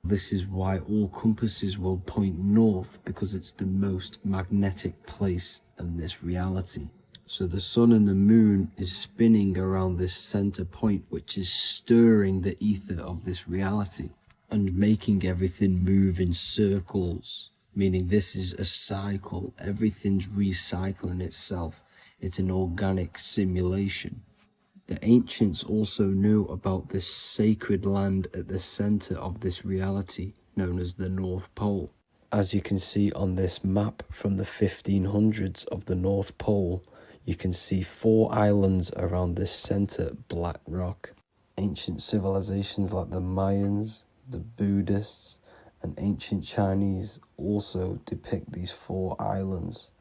This is why all compasses will point north, because it's the most magnetic place in this reality. So the Sun and the Moon is spinning around this center point, which is stirring the ether of this reality and making everything move in circles, meaning this is a cycle. Everything's recycling itself. It's an organic simulation. The ancients also knew about this sacred land at the center of this reality, known as the North Pole. As you can see on this map from the 1500s of the North Pole, you can see 4 islands around this center black rock. Ancient civilizations like the Mayans, the Buddhists, and ancient Chinese also depict these 4 islands.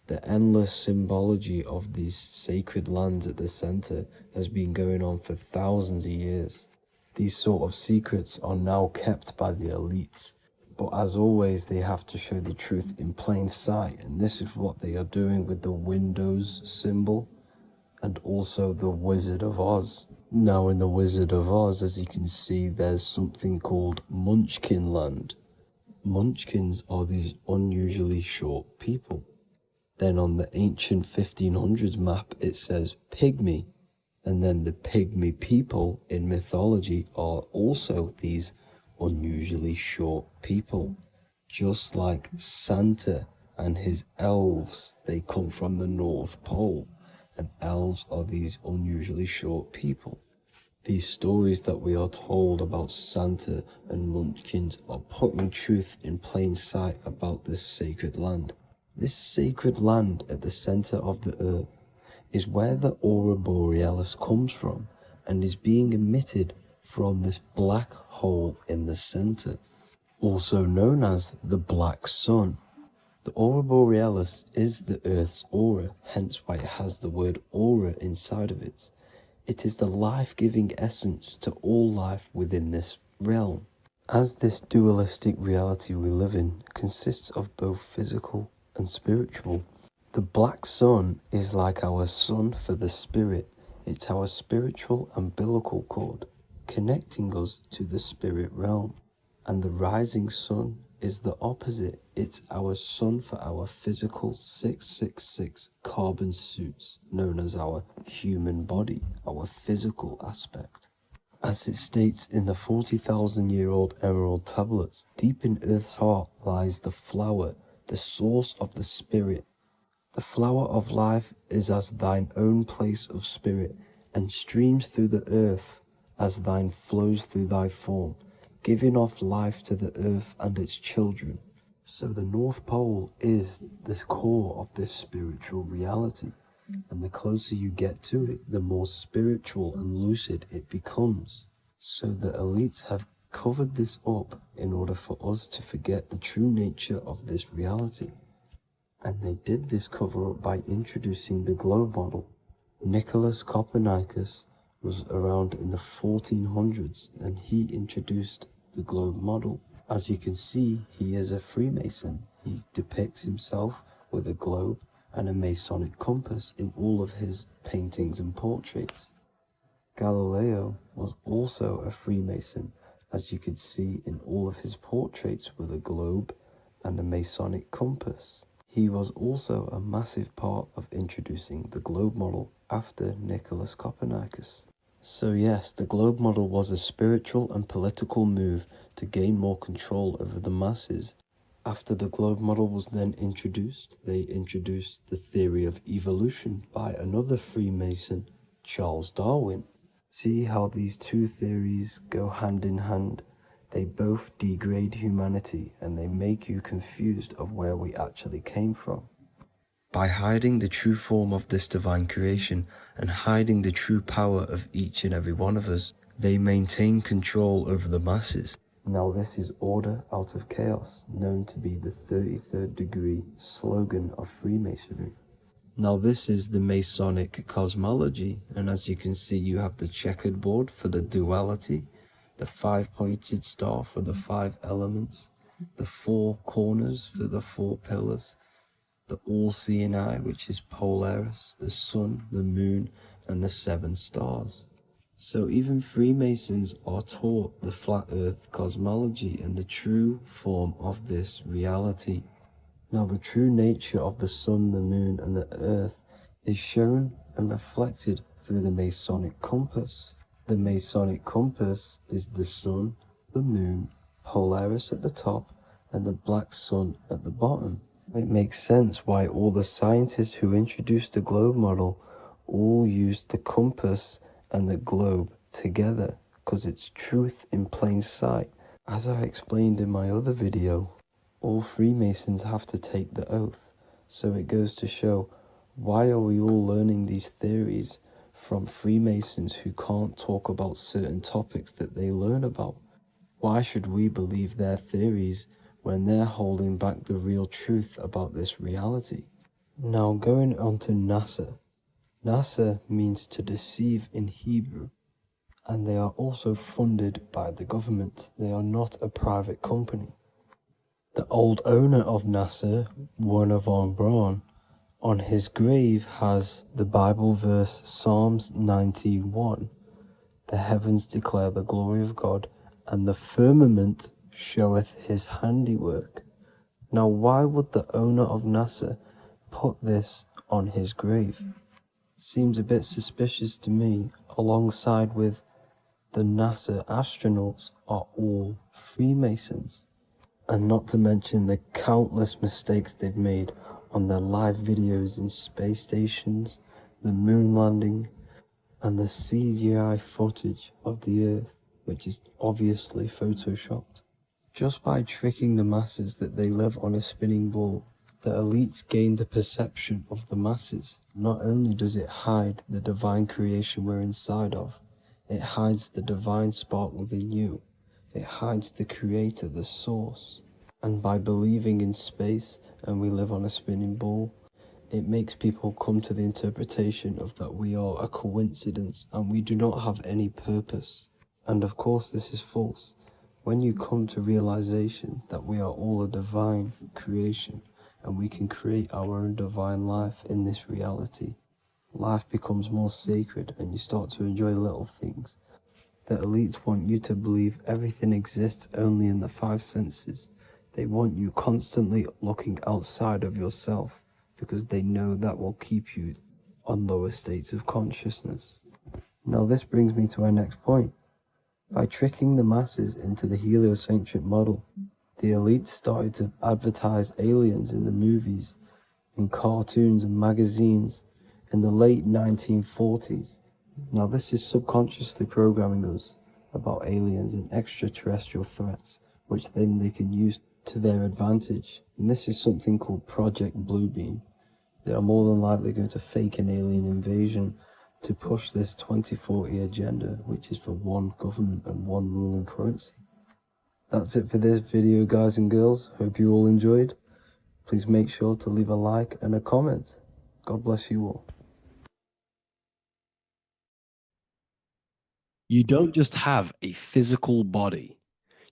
The endless symbology of these sacred lands at the center has been going on for thousands of years. These sort of secrets are now kept by the elites, but as always they have to show the truth in plain sight, and this is what they are doing with the Windows symbol and also the Wizard of Oz. Now in the Wizard of Oz, as you can see, there's something called Munchkin Land. Munchkins are these unusually short people. Then on the ancient 1500s map it says Pygmy, and then the Pygmy people in mythology are also these unusually short people. Just like Santa and his elves, they come from the North Pole, and elves are these unusually short people. These stories that we are told about Santa and Munchkins are putting truth in plain sight about this sacred land. This sacred land at the center of the earth is where the aurora borealis comes from and is being emitted from this black hole in the center, also known as the black sun. The aurora borealis is the earth's aura, hence why it has the word aura inside of it. It is the life-giving essence to all life within this realm. As this dualistic reality we live in consists of both physical and spiritual, the black sun is like our sun for the spirit. It's our spiritual umbilical cord, connecting us to the spirit realm. And the rising sun is the opposite. It's our sun for our physical 666 carbon suits, known as our human body, our physical aspect. As it states in the 40,000-year-old emerald tablets, deep in Earth's heart lies the flower, the source of the spirit. The flower of life is as thine own place of spirit, and streams through the earth as thine flows through thy form, giving off life to the earth and its children. So the North Pole is the core of this spiritual reality, and the closer you get to it, the more spiritual and lucid it becomes. So the elites have covered this up in order for us to forget the true nature of this reality. And they did this cover up by introducing the globe model. Nicholas Copernicus was around in the 1400s, and he introduced the globe model. As you can see, he is a Freemason. He depicts himself with a globe and a Masonic compass in all of his paintings and portraits. Galileo was also a Freemason, as you could see in all of his portraits with a globe and a Masonic compass. He was also a massive part of introducing the globe model after Nicholas Copernicus. So yes, the globe model was a spiritual and political move to gain more control over the masses. After the globe model was then introduced, they introduced the theory of evolution by another Freemason, Charles Darwin. See how these two theories go hand in hand? They both degrade humanity and they make you confused of where we actually came from. By hiding the true form of this divine creation and hiding the true power of each and every one of us, they maintain control over the masses. Now this is order out of chaos, known to be the 33rd degree slogan of Freemasonry. Now this is the Masonic cosmology, and as you can see you have the checkered board for the duality, the 5-pointed star for the 5 elements, the 4 corners for the 4 pillars, the all-seeing eye, which is Polaris, the sun, the moon, and the 7 stars. So even Freemasons are taught the flat earth cosmology and the true form of this reality. Now the true nature of the sun, the moon, and the earth is shown and reflected through the Masonic compass. The Masonic compass is the sun, the moon, Polaris at the top, and the black sun at the bottom. It makes sense why all the scientists who introduced the globe model all used the compass and the globe together, because it's truth in plain sight. As I explained in my other video, all Freemasons have to take the oath, so it goes to show, why are we all learning these theories from Freemasons who can't talk about certain topics that they learn about? Why should we believe their theories when they're holding back the real truth about this reality? Now going on to NASA. NASA means to deceive in Hebrew, and they are also funded by the government. They are not a private company. The old owner of NASA, Werner von Braun, on his grave has the Bible verse Psalms 91. The heavens declare the glory of God, and the firmament showeth his handiwork. Now why would the owner of NASA put this on his grave? Seems a bit suspicious to me, alongside with the NASA astronauts are all Freemasons. And not to mention the countless mistakes they've made on their live videos in space stations, the moon landing, and the CGI footage of the Earth, which is obviously photoshopped. Just by tricking the masses that they live on a spinning ball, the elites gain the perception of the masses. Not only does it hide the divine creation we're inside of, it hides the divine spark within you. It hides the creator, the source. And by believing in space and we live on a spinning ball, it makes people come to the interpretation of that we are a coincidence and we do not have any purpose. And of course this is false. When you come to realization that we are all a divine creation and we can create our own divine life in this reality, life becomes more sacred and you start to enjoy little things. The elites want you to believe everything exists only in the 5 senses. They want you constantly looking outside of yourself because they know that will keep you on lower states of consciousness. Now this brings me to our next point. By tricking the masses into the heliocentric model, the elites started to advertise aliens in the movies, in cartoons and magazines in the late 1940s. Now this is subconsciously programming us about aliens and extraterrestrial threats, which then they can use to their advantage. And this is something called Project Bluebeam. They are more than likely going to fake an alien invasion to push this 2040 agenda, which is for one government and one ruling currency. That's it for this video, guys and girls. Hope you all enjoyed. Please make sure to leave a like and a comment. God bless you all. You don't just have a physical body.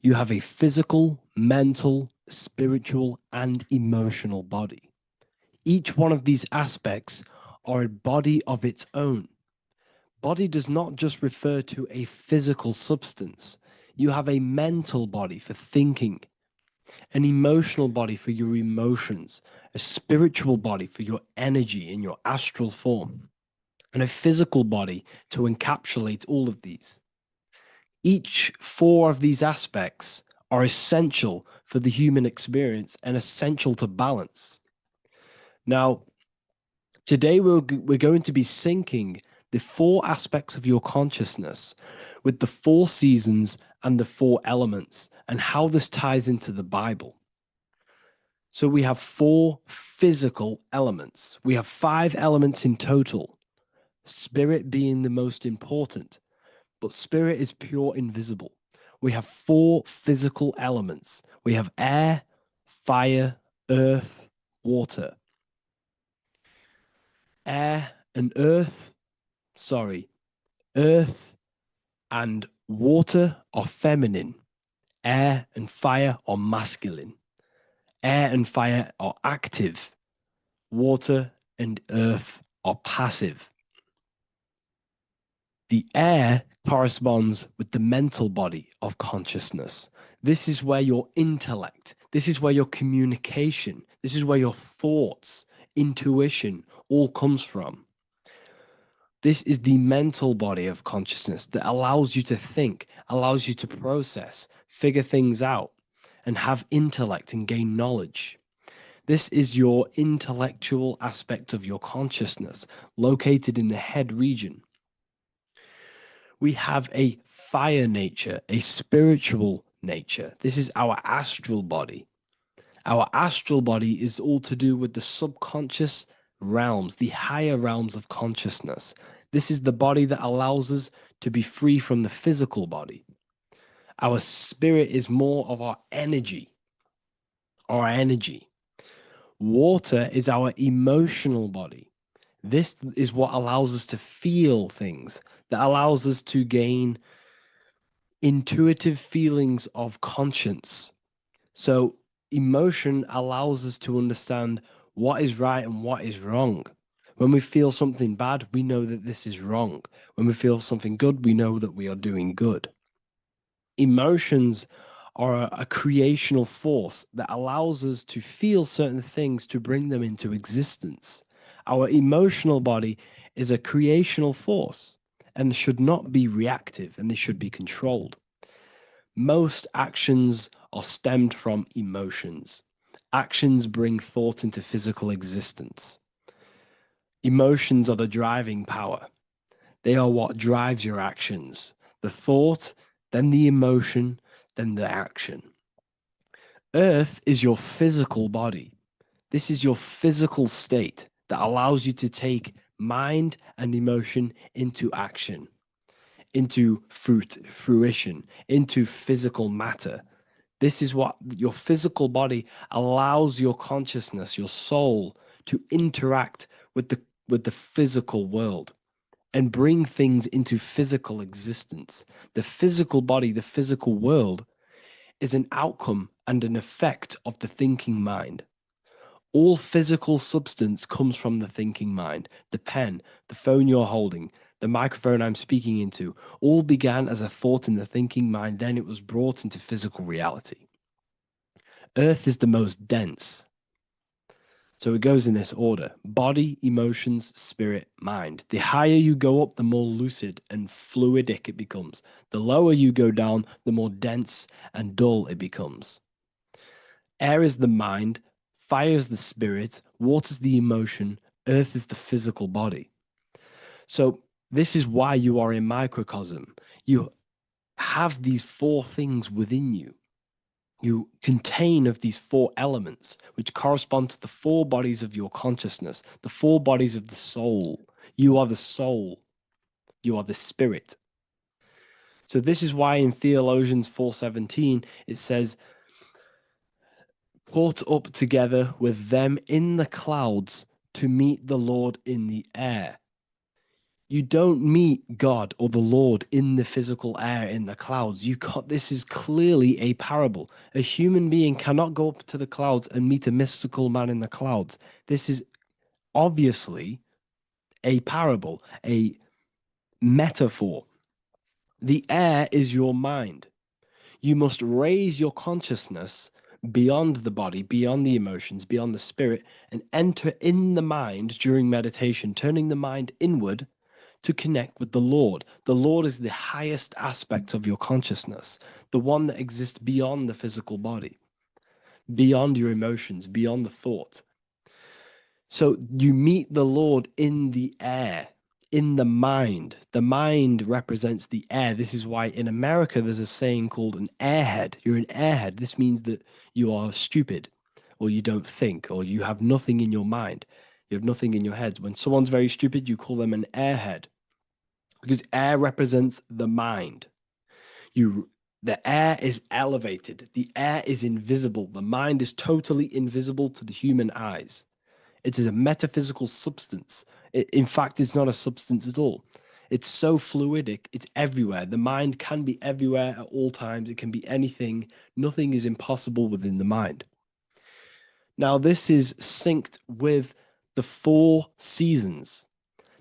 You have a physical, mental, spiritual, and emotional body. Each one of these aspects are a body of its own. Body does not just refer to a physical substance. You have a mental body for thinking, an emotional body for your emotions, a spiritual body for your energy in your astral form, and a physical body to encapsulate all of these. Each four of these aspects are essential for the human experience and essential to balance. Now, today we're going to be syncing the four aspects of your consciousness with the four seasons and the four elements and how this ties into the Bible. So we have four physical elements. We have 5 elements in total, spirit being the most important, but spirit is pure invisible. We have 4 physical elements. We have air, fire, earth, water. Air and earth, earth and water are feminine. Air and fire are masculine. Air and fire are active. Water and earth are passive. The air corresponds with the mental body of consciousness. This is where your intellect, this is where your communication, this is where your thoughts, intuition all comes from. This is the mental body of consciousness that allows you to think, allows you to process, figure things out, and have intellect and gain knowledge. This is your intellectual aspect of your consciousness, located in the head region. We have a fire nature, a spiritual nature. This is our astral body. Our astral body is all to do with the subconscious realms, the higher realms of consciousness. This is the body that allows us to be free from the physical body. Our spirit is more of our energy. Water is our emotional body. This is what allows us to feel things, that allows us to gain intuitive feelings of conscience. So emotion allows us to understand what is right and what is wrong. When we feel something bad, we know that this is wrong. When we feel something good, we know that we are doing good. Emotions are a creational force that allows us to feel certain things to bring them into existence. Our emotional body is a creational force and should not be reactive, and they should be controlled. Most actions are stemmed from emotions. Actions bring thought into physical existence. Emotions are the driving power. They are what drives your actions. The thought, then the emotion, then the action. Earth is your physical body. This is your physical state that allows you to take mind and emotion into action, into fruition, into physical matter. This is what your physical body allows your consciousness, your soul, to interact with the physical world and bring things into physical existence. The physical body, the physical world, is an outcome and an effect of the thinking mind. All physical substance comes from the thinking mind. The pen, the phone you're holding, the microphone I'm speaking into, all began as a thought in the thinking mind, then it was brought into physical reality. Earth is the most dense. So it goes in this order: body, emotions, spirit, mind. The higher you go up, the more lucid and fluidic it becomes. The lower you go down, the more dense and dull it becomes. Air is the mind, fire is the spirit, water is the emotion, earth is the physical body. So this is why you are a microcosm. You have these 4 things within you. You contain of these 4 elements, which correspond to the 4 bodies of your consciousness, the 4 bodies of the soul. You are the soul. You are the spirit. So this is why in Theologians 4:17 it says, "Caught up together with them in the clouds to meet the Lord in the air." You don't meet God or the Lord in the physical air, in the clouds. This is clearly a parable. A human being cannot go up to the clouds and meet a mystical man in the clouds. This is obviously a parable, a metaphor. The air is your mind. You must raise your consciousness beyond the body, beyond the emotions, beyond the spirit, and enter in the mind during meditation, turning the mind inward to connect with the Lord. The Lord is the highest aspect of your consciousness, the one that exists beyond the physical body, beyond your emotions, beyond the thought. So you meet the Lord in the air, in the mind. The mind represents the air. This is why in America there's a saying called an airhead. You're an airhead. This means that you are stupid, or you don't think, or you have nothing in your mind. You have nothing in your head. When someone's very stupid, you call them an airhead, because air represents the mind. The air is elevated. The air is invisible. The mind is totally invisible to the human eyes. It is a metaphysical substance. In fact, it's not a substance at all. It's so fluidic. It's everywhere. The mind can be everywhere at all times. It can be anything. Nothing is impossible within the mind. Now, this is synced with the 4 seasons.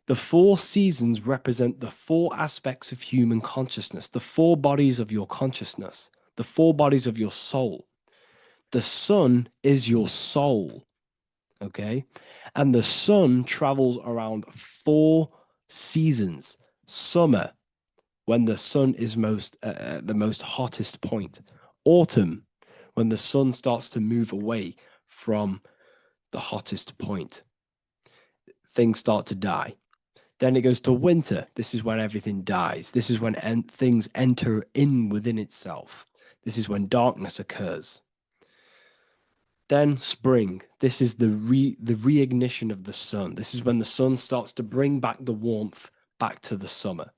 The 4 seasons represent the 4 aspects of human consciousness, the 4 bodies of your consciousness, the 4 bodies of your soul. The sun is your soul, okay? And the sun travels around 4 seasons. Summer, when the sun is the most hottest point. Autumn, when the sun starts to move away from the hottest point. Things start to die. Then it goes to winter. This is when everything dies. This is when things enter in within itself. This is when darkness occurs. Then spring. This is the reignition of the sun. This is when the sun starts to bring back the warmth back to the summer.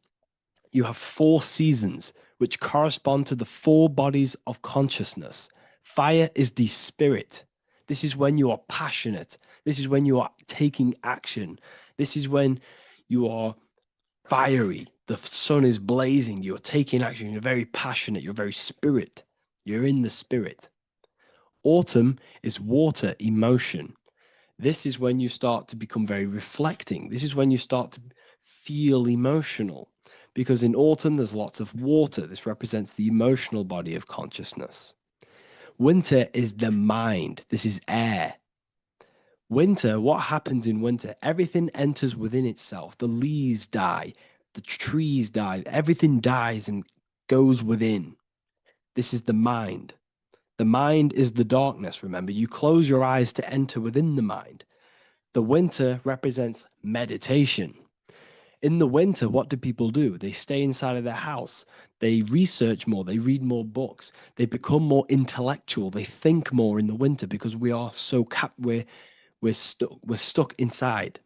You have 4 seasons, which correspond to the 4 bodies of consciousness. Fire is the spirit. This is when you are passionate. This is when you are taking action. This is when you are fiery. The sun is blazing. You're taking action. You're very passionate. You're very spirit. You're in the spirit. Autumn is water, emotion. This is when you start to become very reflecting. This is when you start to feel emotional. Because in autumn, there's lots of water. This represents the emotional body of consciousness. Winter is the mind. This is air. Winter, what happens in winter? Everything enters within itself. The leaves die, the trees die, everything dies and goes within. This is the mind. The mind is the darkness, remember. You close your eyes to enter within the mind. The winter represents meditation. In the winter, what do people do? They stay inside of their house. They research more. They read more books. They become more intellectual. They think more in the winter because we are so we're stuck inside.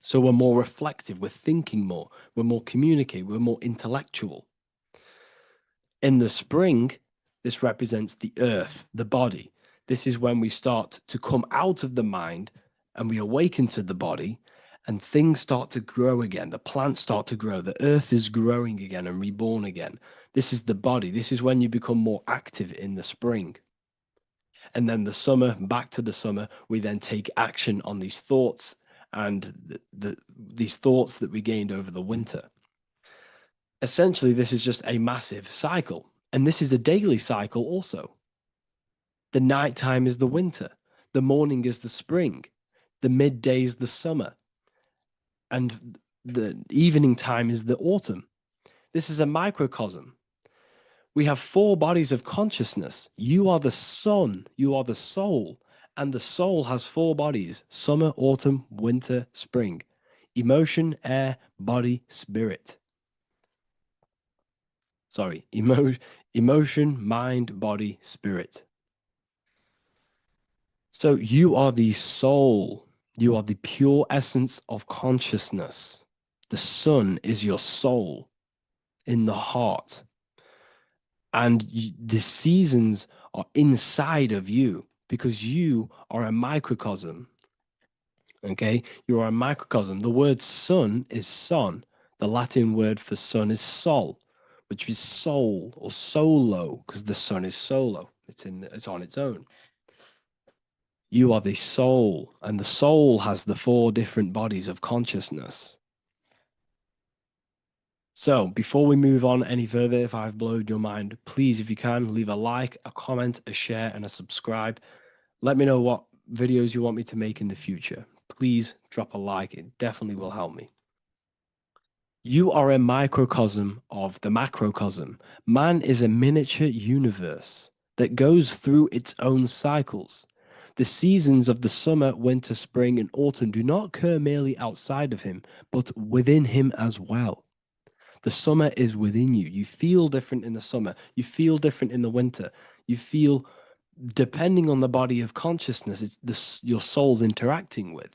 So we're more reflective, we're thinking more, we're more communicative, we're more intellectual. In the spring, this represents the earth, the body. This is when we start to come out of the mind and we awaken to the body and things start to grow again. The plants start to grow. The earth is growing again and reborn again. This is the body. This is when you become more active in the spring. And then the summer, back to the summer, we then take action on these thoughts and these thoughts that we gained over the winter. Essentially, this is just a massive cycle. And this is a daily cycle also. The nighttime is the winter. The morning is the spring. The midday is the summer. And the evening time is the autumn. This is a microcosm. We have 4 bodies of consciousness. You are the sun, you are the soul, and the soul has 4 bodies: summer, autumn, winter, spring. Emotion, air, body, spirit. Sorry, emotion, mind, body, spirit. So you are the soul. You are the pure essence of consciousness. The sun is your soul in the heart. And the seasons are inside of you because you are a microcosm. Okay? You are a microcosm. The word sun is son. The Latin word for sun is sol, which is soul or solo, because the sun is solo. It's on its own. You are the soul, and the soul has the 4 different bodies of consciousness. So before we move on any further, if I've blown your mind, please, if you can, leave a like, a comment, a share, and a subscribe. Let me know what videos you want me to make in the future. Please drop a like. It definitely will help me. You are a microcosm of the macrocosm. Man is a miniature universe that goes through its own cycles. The seasons of the summer, winter, spring, and autumn do not occur merely outside of him, but within him as well. The summer is within you. You feel different in the summer. You feel different in the winter. You feel, depending on the body of consciousness, it's your soul's interacting with.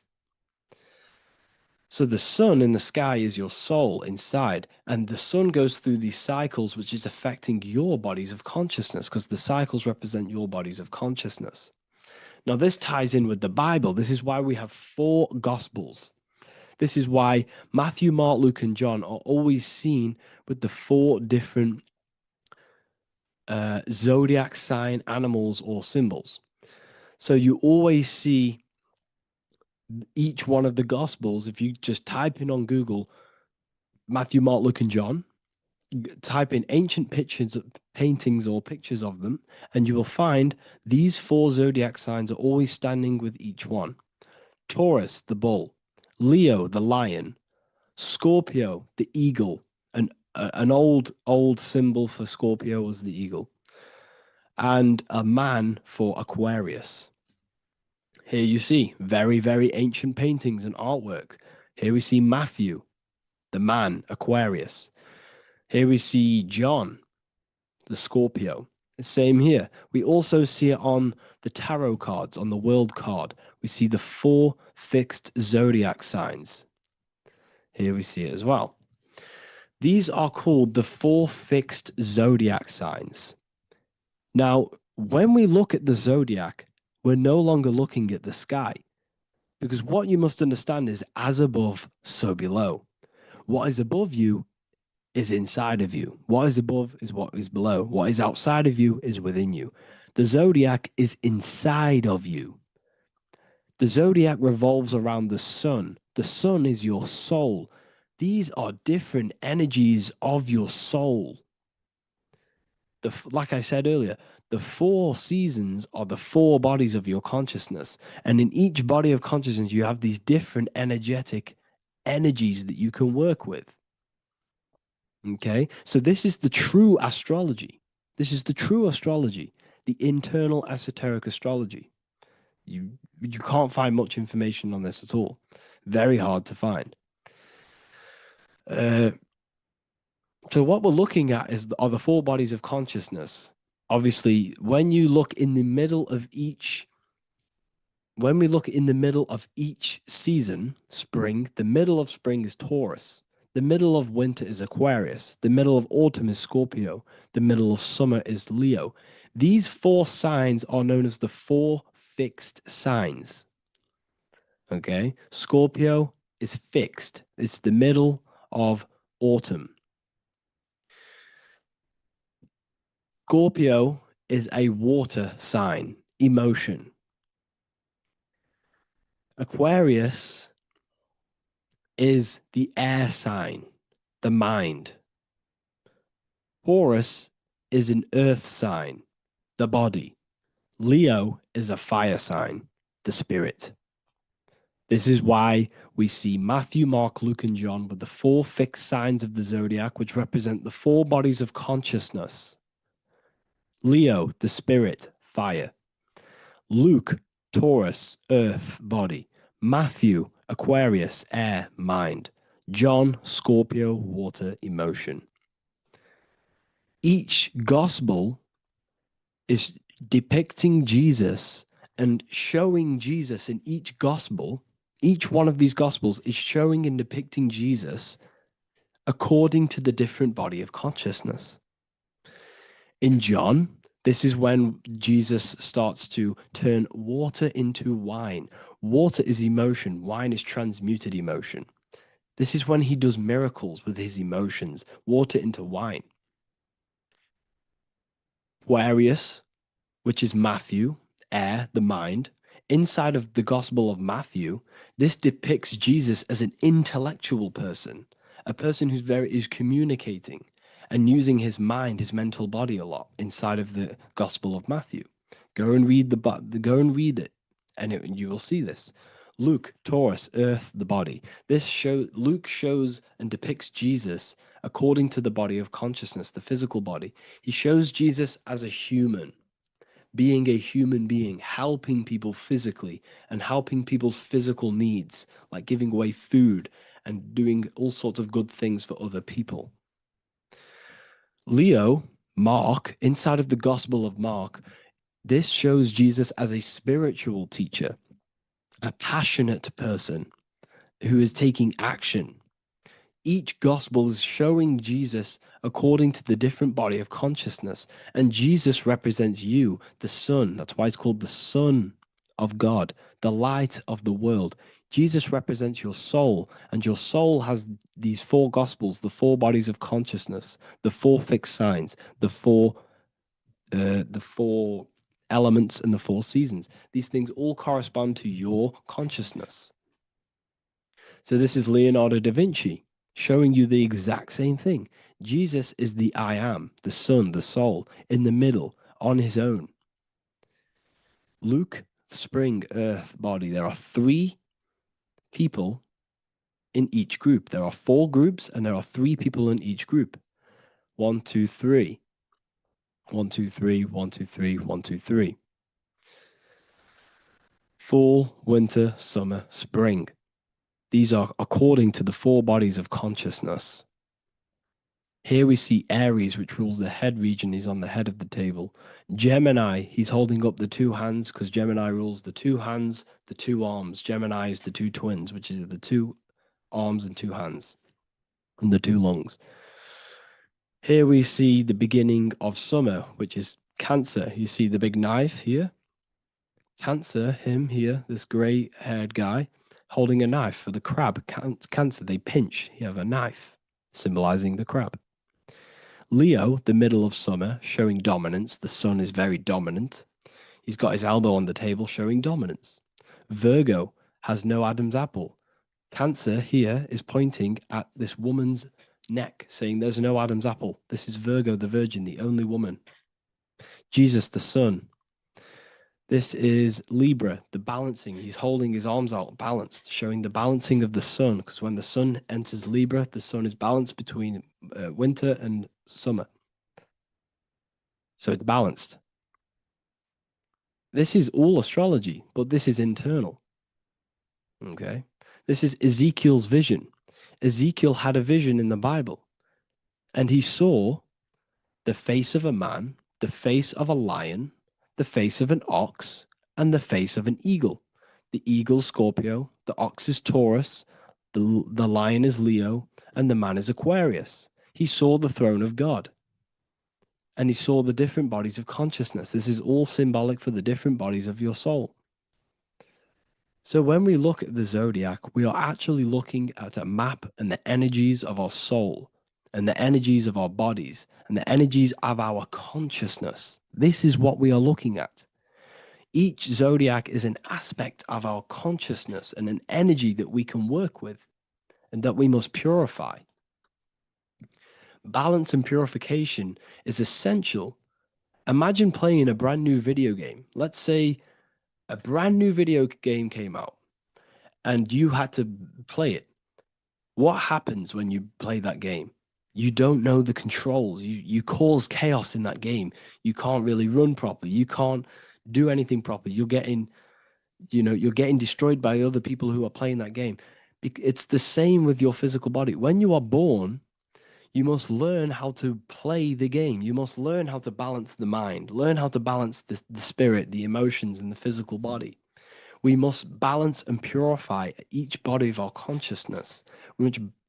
So the sun in the sky is your soul inside, and the sun goes through these cycles, which is affecting your bodies of consciousness, because the cycles represent your bodies of consciousness. Now, this ties in with the Bible. This is why we have 4 Gospels. This is why Matthew, Mark, Luke, and John are always seen with the 4 different zodiac sign animals or symbols. So you always see each one of the Gospels. If you just type in on Google Matthew, Mark, Luke, and John, type in ancient pictures, paintings, or pictures of them, and you will find these 4 zodiac signs are always standing with each one. Taurus, the bull; Leo, the lion; Scorpio, the eagle. An old symbol for Scorpio was the eagle, and a man for Aquarius. Here you see very, very ancient paintings and artwork. Here we see Matthew, the man, Aquarius. Here we see John, the Scorpio. The same here. We also see it on the tarot cards, on the world card. We see the 4 fixed zodiac signs. Here we see it as well. These are called the 4 fixed zodiac signs. Now, when we look at the zodiac, we're no longer looking at the sky, because what you must understand is as above, so below. What is above you is inside of you. What is above is what is below. What is outside of you is within you. The zodiac is inside of you. The zodiac revolves around the sun. The sun is your soul. These are different energies of your soul. Like I said earlier, the 4 seasons are the 4 bodies of your consciousness. And in each body of consciousness, you have these different energetic energies that you can work with. Okay, so this is the true astrology. This is the true astrology, the internal esoteric astrology. You can't find much information on this at all. Very hard to find. So what we're looking at are the 4 bodies of consciousness. Obviously, when you look in the middle of each, when we look in the middle of each season, spring, the middle of spring is Taurus. The middle of winter is Aquarius. The middle of autumn is Scorpio. The middle of summer is Leo. These 4 signs are known as the 4 fixed signs. Okay, Scorpio is fixed. It's the middle of autumn. Scorpio is a water sign, emotion. Aquarius is the air sign, the mind. Taurus is an earth sign, the body. Leo is a fire sign, the spirit. This is why we see Matthew, Mark, Luke, and John with the 4 fixed signs of the zodiac, which represent the 4 bodies of consciousness. Leo, the spirit, fire. Luke, Taurus, earth, body. Matthew, Aquarius, air, mind. John, Scorpio, water, emotion. Each gospel is depicting Jesus and showing Jesus in each gospel. Each one of these gospels is showing and depicting Jesus according to the different body of consciousness. In John, this is when Jesus starts to turn water into wine. Water is emotion. Wine is transmuted emotion. This is when he does miracles with his emotions, water into wine. Aquarius, which is Matthew, air, the mind. Inside of the Gospel of Matthew, this depicts Jesus as an intellectual person, a person is communicating and using his mind, his mental body a lot inside of the Gospel of Matthew. Go and read it, and you will see this. Luke, Taurus, earth, the body. Luke shows and depicts Jesus according to the body of consciousness, the physical body. He shows Jesus as a human, being a human being, helping people physically and helping people's physical needs, like giving away food and doing all sorts of good things for other people. Leo, Mark, inside of the Gospel of Mark, this shows Jesus as a spiritual teacher, a passionate person who is taking action. Each gospel is showing Jesus according to the different body of consciousness. And Jesus represents you, the Son. That's why it's called the Son of God, the light of the world. Jesus represents your soul, and your soul has these four gospels, the four bodies of consciousness, the four fixed signs, the four elements, and the four seasons. These things all correspond to your consciousness. So this is Leonardo da Vinci showing you the exact same thing. Jesus is the I am, the Son, the soul, in the middle, on his own. Luke, spring, earth, body. There are 3 people in each group. There are 4 groups, and there are 3 people in each group. 1, 2, 3. 1, 2, 3, 1, 2, 3, 1, 2, 3. Fall, winter, summer, spring. These are according to the 4 bodies of consciousness. Here we see Aries, which rules the head region. He's on the head of the table. Gemini, he's holding up the 2 hands because Gemini rules the 2 hands, the 2 arms. Gemini is the 2 twins, which is the 2 arms and 2 hands, and the 2 lungs. Here we see the beginning of summer, which is Cancer. You see the big knife here. Cancer, him here, this gray-haired guy, holding a knife for the crab. Cancer, they pinch. You have a knife, symbolizing the crab. Leo, the middle of summer, showing dominance. The sun is very dominant. He's got his elbow on the table, showing dominance. Virgo has no Adam's apple. Cancer here is pointing at this woman's neck, saying there's no Adam's apple. This is Virgo, the virgin, the only woman. Jesus, the sun. This is Libra, the balancing. He's holding his arms out balanced, showing the balancing of the sun, because when the sun enters Libra, the sun is balanced between winter and summer. So it's balanced. This is all astrology, but this is internal. Okay? This is Ezekiel's vision. Ezekiel had a vision in the Bible, and he saw the face of a man, the face of a lion, the face of an ox, and the face of an eagle. The eagle, Scorpio, the ox is Taurus, the lion is Leo, and the man is Aquarius. He saw the throne of God, and he saw the different bodies of consciousness. This is all symbolic for the different bodies of your soul. So when we look at the zodiac, we are actually looking at a map and the energies of our soul, and the energies of our bodies, and the energies of our consciousness. This is what we are looking at. Each zodiac is an aspect of our consciousness and an energy that we can work with and that we must purify. Balance and purification is essential. Imagine playing a brand new video game. Let's say a brand new video game came out and you had to play it. What happens when you play that game? You don't know the controls. You cause chaos in that game. You can't really run properly. You can't do anything properly. You're getting destroyed by other people who are playing that game. It's the same with your physical body. When you are born, you must learn how to play the game. You must learn how to balance the mind, learn how to balance the spirit, the emotions, and the physical body. We must balance and purify each body of our consciousness.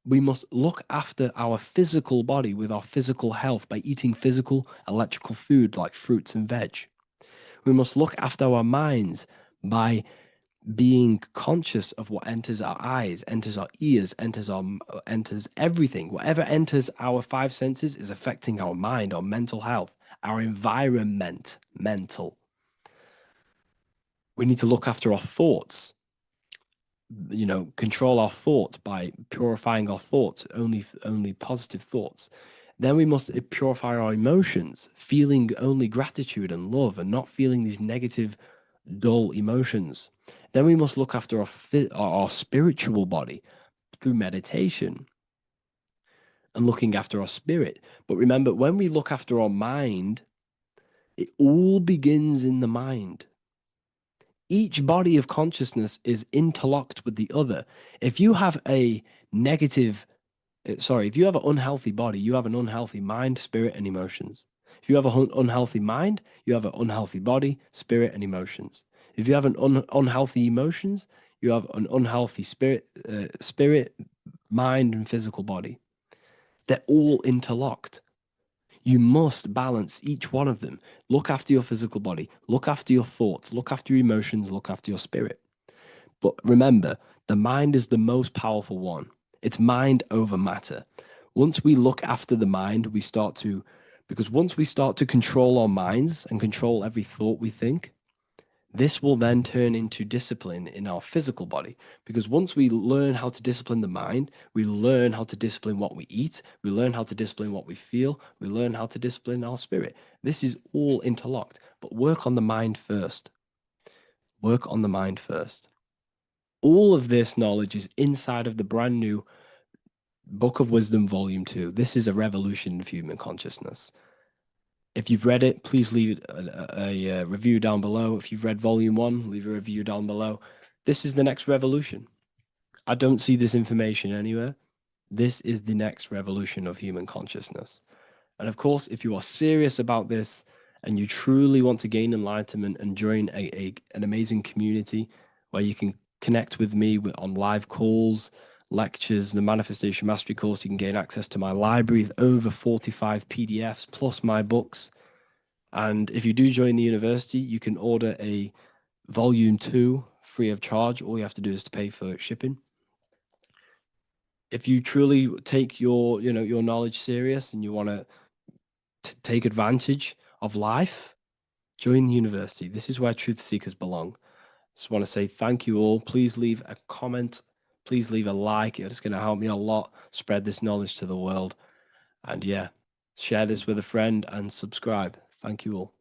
We must look after our physical body with our physical health by eating physical, electrical food like fruits and veg. We must look after our minds by being conscious of what enters our eyes, enters our ears, enters everything. Whatever enters our five senses is affecting our mind, our mental health, our environment, mental. We need to look after our thoughts. Control our thoughts by purifying our thoughts, only positive thoughts. Then we must purify our emotions, feeling only gratitude and love and not feeling these negative, dull emotions. Then we must look after our spiritual body through meditation and looking after our spirit. But remember, when we look after our mind, it all begins in the mind. Each body of consciousness is interlocked with the other. If you have if you have an unhealthy body, you have an unhealthy mind, spirit, and emotions. If you have an unhealthy mind, you have an unhealthy body, spirit, and emotions. If you have an unhealthy emotions, you have an unhealthy spirit, mind, and physical body. They're all interlocked. You must balance each one of them. Look after your physical body, look after your thoughts, look after your emotions, look after your spirit. But remember, the mind is the most powerful one. It's mind over matter. Once we look after the mind, because once we start to control our minds and control every thought we think, this will then turn into discipline in our physical body. Because once we learn how to discipline the mind, we learn how to discipline what we eat, we learn how to discipline what we feel, we learn how to discipline our spirit. This is all interlocked, but work on the mind first. Work on the mind first. All of this knowledge is inside of the brand new Book of Wisdom, Volume 2. This is a revolution of human consciousness. If you've read it, please leave a review down below. If you've read Volume 1, leave a review down below. This is the next revolution. I don't see this information anywhere. This is the next revolution of human consciousness. And of course, if you are serious about this and you truly want to gain enlightenment and join an amazing community where you can connect with me on live calls, lectures, the Manifestation Mastery course, you can gain access to my library with over 45 PDFs plus my books. And if you do join the university, you can order a Volume 2 free of charge. All you have to do is to pay for shipping. If you truly take your knowledge serious and you want to take advantage of life, join the university. This is where truth seekers belong. Just want to say thank you all. Please leave a comment. Please leave a like. It's going to help me a lot spread this knowledge to the world. And yeah, share this with a friend and subscribe. Thank you all.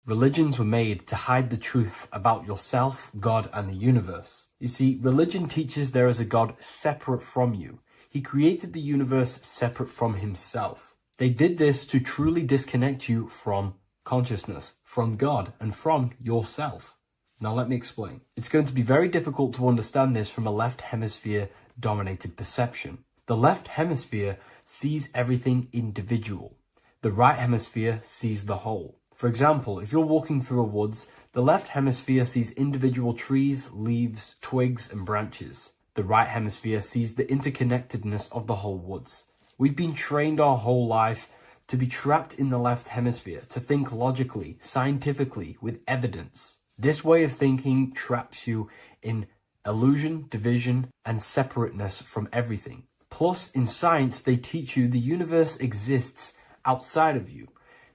Religions were made to hide the truth about yourself, God, and the universe. You see, religion teaches there is a God separate from you. He created the universe separate from himself. They did this to truly disconnect you from consciousness, from God, and from yourself. Now let me explain. It's going to be very difficult to understand this from a left hemisphere dominated perception. The left hemisphere sees everything individual. The right hemisphere sees the whole. For example, if you're walking through a woods, the left hemisphere sees individual trees, leaves, twigs, and branches. The right hemisphere sees the interconnectedness of the whole woods. We've been trained our whole life to be trapped in the left hemisphere, to think logically, scientifically, with evidence. This way of thinking traps you in illusion, division, and separateness from everything. Plus, in science, they teach you the universe exists outside of you.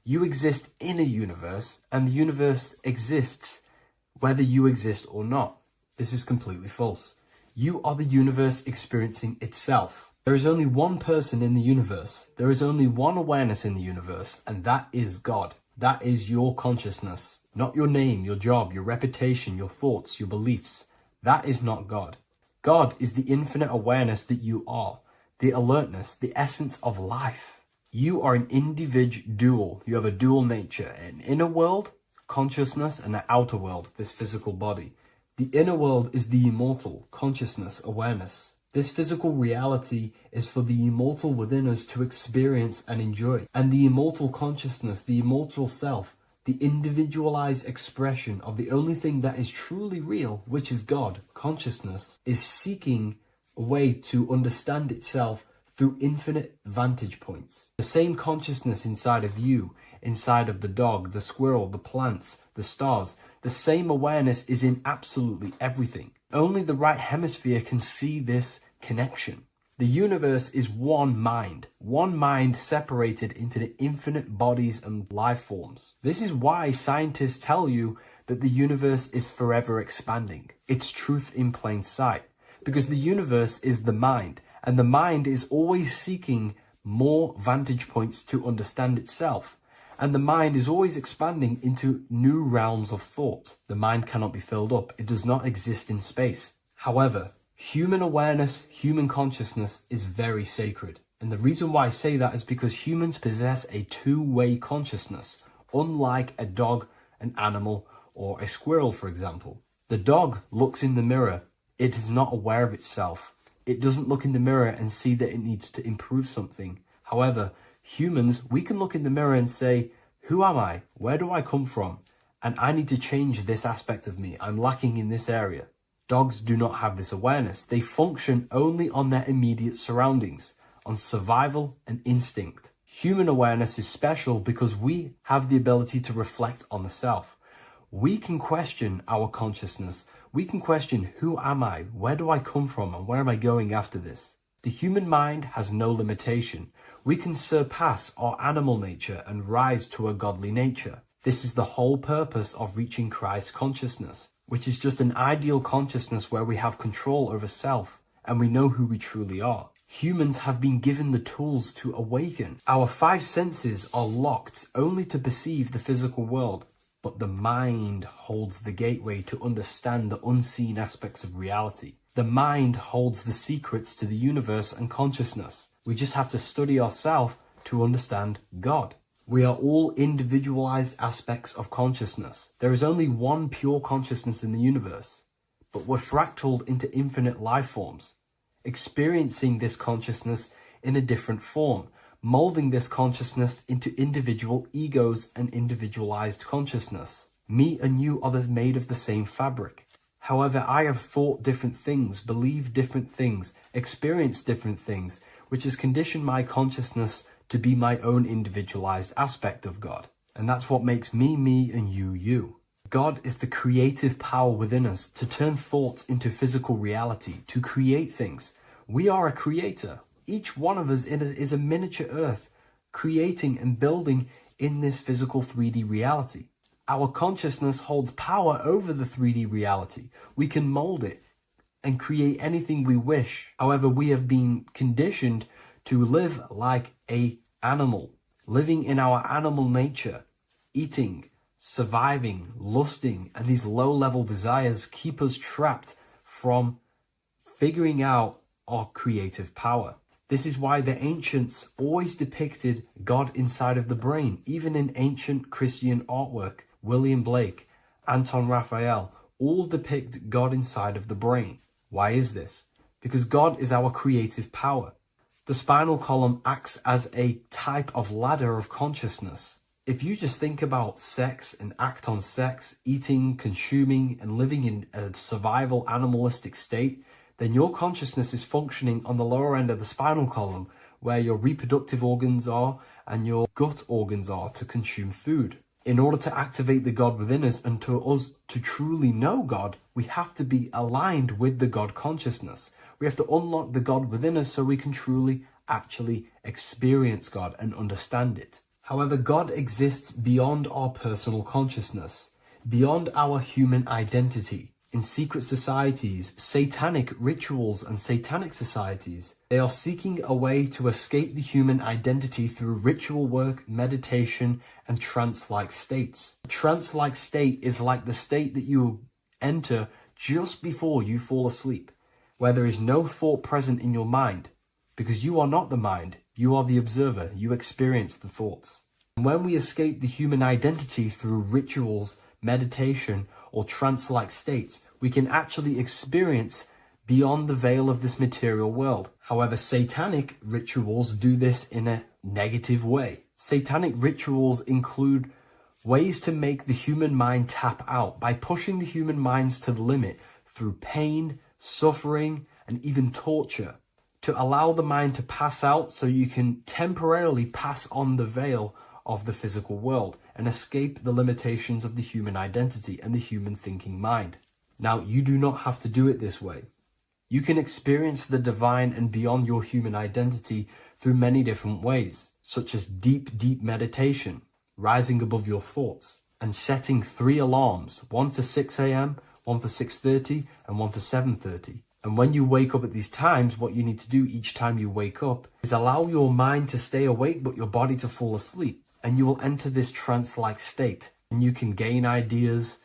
You exist in a universe, and the universe exists whether you exist or not. This is completely false. You are the universe experiencing itself. There is only one person in the universe. There is only one awareness in the universe, and that is God. That is your consciousness. Not your name, your job, your reputation, your thoughts, your beliefs. That is not God. God is the infinite awareness that you are, the alertness, the essence of life. You are an individual. You have a dual nature, an inner world, consciousness, and an outer world, this physical body. The inner world is the immortal, consciousness, awareness. This physical reality is for the immortal within us to experience and enjoy. And the immortal consciousness, the immortal self, the individualized expression of the only thing that is truly real, which is God, consciousness, is seeking a way to understand itself through infinite vantage points. The same consciousness inside of you, inside of the dog, the squirrel, the plants, the stars, The same awareness is in absolutely everything. Only the right hemisphere can see this connection. The universe is one mind separated into the infinite bodies and life forms. This is why scientists tell you that the universe is forever expanding. It's truth in plain sight, because the universe is the mind, and the mind is always seeking more vantage points to understand itself. And the mind is always expanding into new realms of thought. The mind cannot be filled up. It does not exist in space. However, human awareness, human consciousness is very sacred. And the reason why I say that is because humans possess a two-way consciousness, unlike a dog, an animal, or a squirrel, for example. The dog looks in the mirror. It is not aware of itself. It doesn't look in the mirror and see that it needs to improve something. However, humans, we can look in the mirror and say, who am I? Where do I come from? And I need to change this aspect of me. I'm lacking in this area. Dogs do not have this awareness. They function only on their immediate surroundings, on survival and instinct. Human awareness is special because we have the ability to reflect on the self. We can question our consciousness. We can question, who am I? Where do I come from? And where am I going after this? The human mind has no limitation. We can surpass our animal nature and rise to a godly nature. This is the whole purpose of reaching Christ consciousness, which is just an ideal consciousness where we have control over self and we know who we truly are. Humans have been given the tools to awaken. Our five senses are locked only to perceive the physical world, but the mind holds the gateway to understand the unseen aspects of reality. The mind holds the secrets to the universe and consciousness. We just have to study ourselves to understand God. We are all individualized aspects of consciousness. There is only one pure consciousness in the universe, but we're fractaled into infinite life forms, experiencing this consciousness in a different form, molding this consciousness into individual egos and individualized consciousness. Me and you are made of the same fabric. However, I have thought different things, believed different things, experienced different things, which has conditioned my consciousness to be my own individualized aspect of God. And that's what makes me, me, and you, you. God is the creative power within us to turn thoughts into physical reality, to create things. We are a creator. Each one of us is a miniature earth, creating and building in this physical 3D reality. Our consciousness holds power over the 3D reality. We can mold it and create anything we wish. However, we have been conditioned to live like an animal, living in our animal nature, eating, surviving, lusting, and these low-level desires keep us trapped from figuring out our creative power. This is why the ancients always depicted God inside of the brain. Even in ancient Christian artwork, William Blake, Anton Raphael, all depict God inside of the brain. Why is this? Because God is our creative power. The spinal column acts as a type of ladder of consciousness. If you just think about sex and act on sex, eating, consuming, and living in a survival animalistic state, then your consciousness is functioning on the lower end of the spinal column, where your reproductive organs are and your gut organs are to consume food. In order to activate the God within us and to us to truly know God, we have to be aligned with the God consciousness. We have to unlock the God within us so we can truly actually experience God and understand it. However, God exists beyond our personal consciousness, beyond our human identity. In secret societies, satanic rituals and satanic societies, they are seeking a way to escape the human identity through ritual work, meditation, and trance-like states. A trance-like state is like the state that you enter just before you fall asleep, where there is no thought present in your mind, because you are not the mind, you are the observer, you experience the thoughts. And when we escape the human identity through rituals, meditation, or trance-like states, we can actually experience beyond the veil of this material world. However, satanic rituals do this in a negative way. Satanic rituals include ways to make the human mind tap out by pushing the human minds to the limit through pain, suffering, and even torture, to allow the mind to pass out so you can temporarily pass on the veil of the physical world and escape the limitations of the human identity and the human thinking mind. Now, you do not have to do it this way. You can experience the divine and beyond your human identity through many different ways, such as deep, deep meditation, rising above your thoughts, and setting 3 alarms, one for 6 a.m., one for 6:30, and one for 7:30. And when you wake up at these times, what you need to do each time you wake up is allow your mind to stay awake but your body to fall asleep. And you will enter this trance-like state. And you can gain ideas,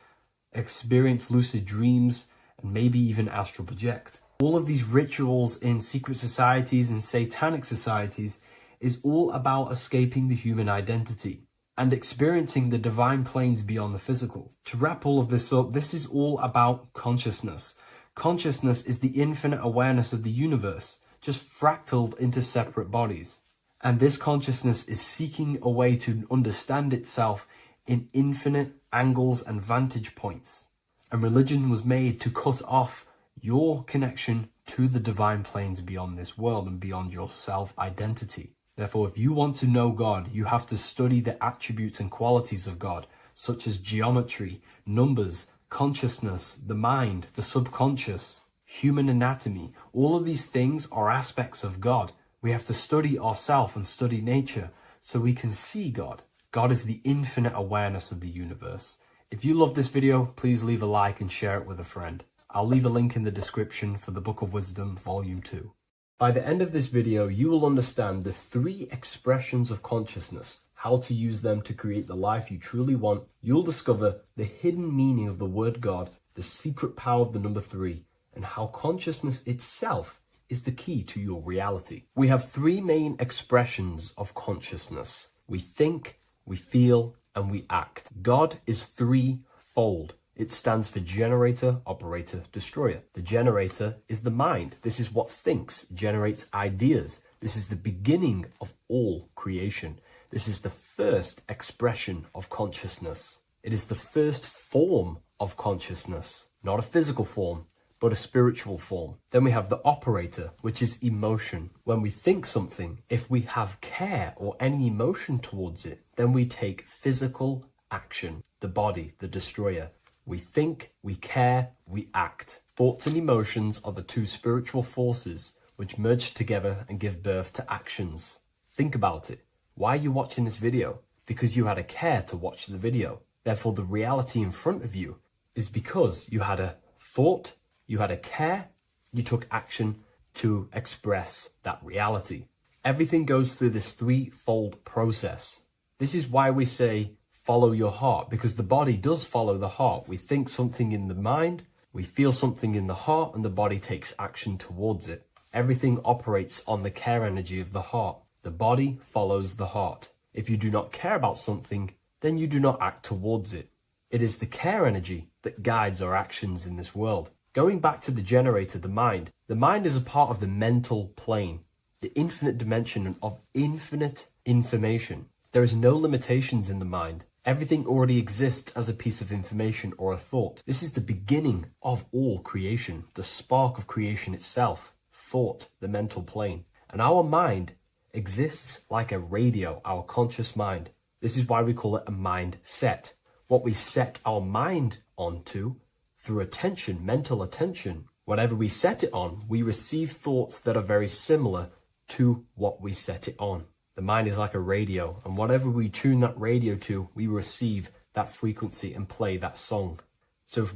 experience lucid dreams, and maybe even astral project. All of these rituals in secret societies and satanic societies is all about escaping the human identity and experiencing the divine planes beyond the physical. To wrap all of this up, this is all about consciousness. Consciousness is the infinite awareness of the universe, just fractaled into separate bodies. And this consciousness is seeking a way to understand itself in infinite angles and vantage points. And religion was made to cut off your connection to the divine planes beyond this world and beyond your self-identity. Therefore, if you want to know God, you have to study the attributes and qualities of God, such as geometry, numbers, consciousness, the mind, the subconscious, human anatomy. All of these things are aspects of God. We have to study ourselves and study nature so we can see God. God is the infinite awareness of the universe. If you love this video, please leave a like and share it with a friend. I'll leave a link in the description for the Book of Wisdom, Volume 2. By the end of this video, you will understand the 3 expressions of consciousness, how to use them to create the life you truly want. You'll discover the hidden meaning of the word God, the secret power of the number 3, and how consciousness itself is the key to your reality. We have 3 main expressions of consciousness. We think, we feel, and we act. God is 3-fold. It stands for generator, operator, destroyer. The generator is the mind. This is what thinks, generates ideas. This is the beginning of all creation. This is the first expression of consciousness. It is the first form of consciousness, not a physical form, but a spiritual form. Then we have the operator, which is emotion. When we think something, if we have care or any emotion towards it, then we take physical action, the body, the destroyer. We think, we care, we act. Thoughts and emotions are the 2 spiritual forces which merge together and give birth to actions. Think about it. Why are you watching this video? Because you had a care to watch the video. Therefore, the reality in front of you is because you had a thought, you had a care, you took action to express that reality. Everything goes through this 3-fold process. This is why we say, follow your heart, because the body does follow the heart. We think something in the mind, we feel something in the heart, and the body takes action towards it. Everything operates on the care energy of the heart. The body follows the heart. If you do not care about something, then you do not act towards it. It is the care energy that guides our actions in this world. Going back to the generator, the mind is a part of the mental plane, the infinite dimension of infinite information. There is no limitations in the mind. Everything already exists as a piece of information or a thought. This is the beginning of all creation, the spark of creation itself, thought, the mental plane. And our mind exists like a radio, our conscious mind. This is why we call it a mindset. What we set our mind onto through attention, mental attention, whatever we set it on, we receive thoughts that are very similar to what we set it on. The mind is like a radio, and whatever we tune that radio to, we receive that frequency and play that song. So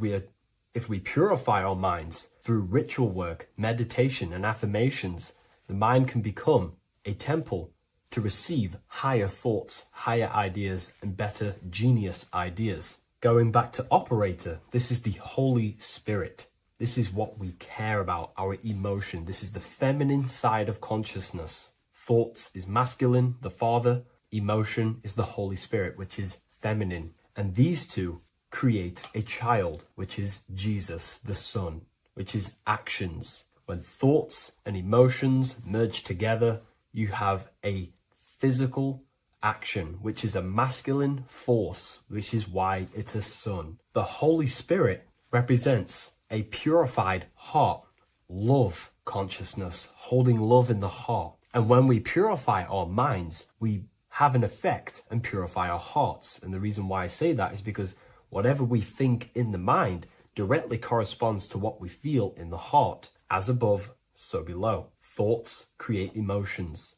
if we purify our minds through ritual work, meditation, and affirmations, the mind can become a temple to receive higher thoughts, higher ideas, and better genius ideas. Going back to operator, this is the Holy Spirit. This is what we care about, our emotion. This is the feminine side of consciousness. Thoughts is masculine, the Father. Emotion is the Holy Spirit, which is feminine. And these 2 create a child, which is Jesus, the Son, which is actions. When thoughts and emotions merge together, you have a physical action, which is a masculine force, which is why it's a son. The Holy Spirit represents a purified heart, love consciousness, holding love in the heart. And when we purify our minds, we have an effect and purify our hearts. And the reason why I say that is because whatever we think in the mind directly corresponds to what we feel in the heart. As above, so below. Thoughts create emotions.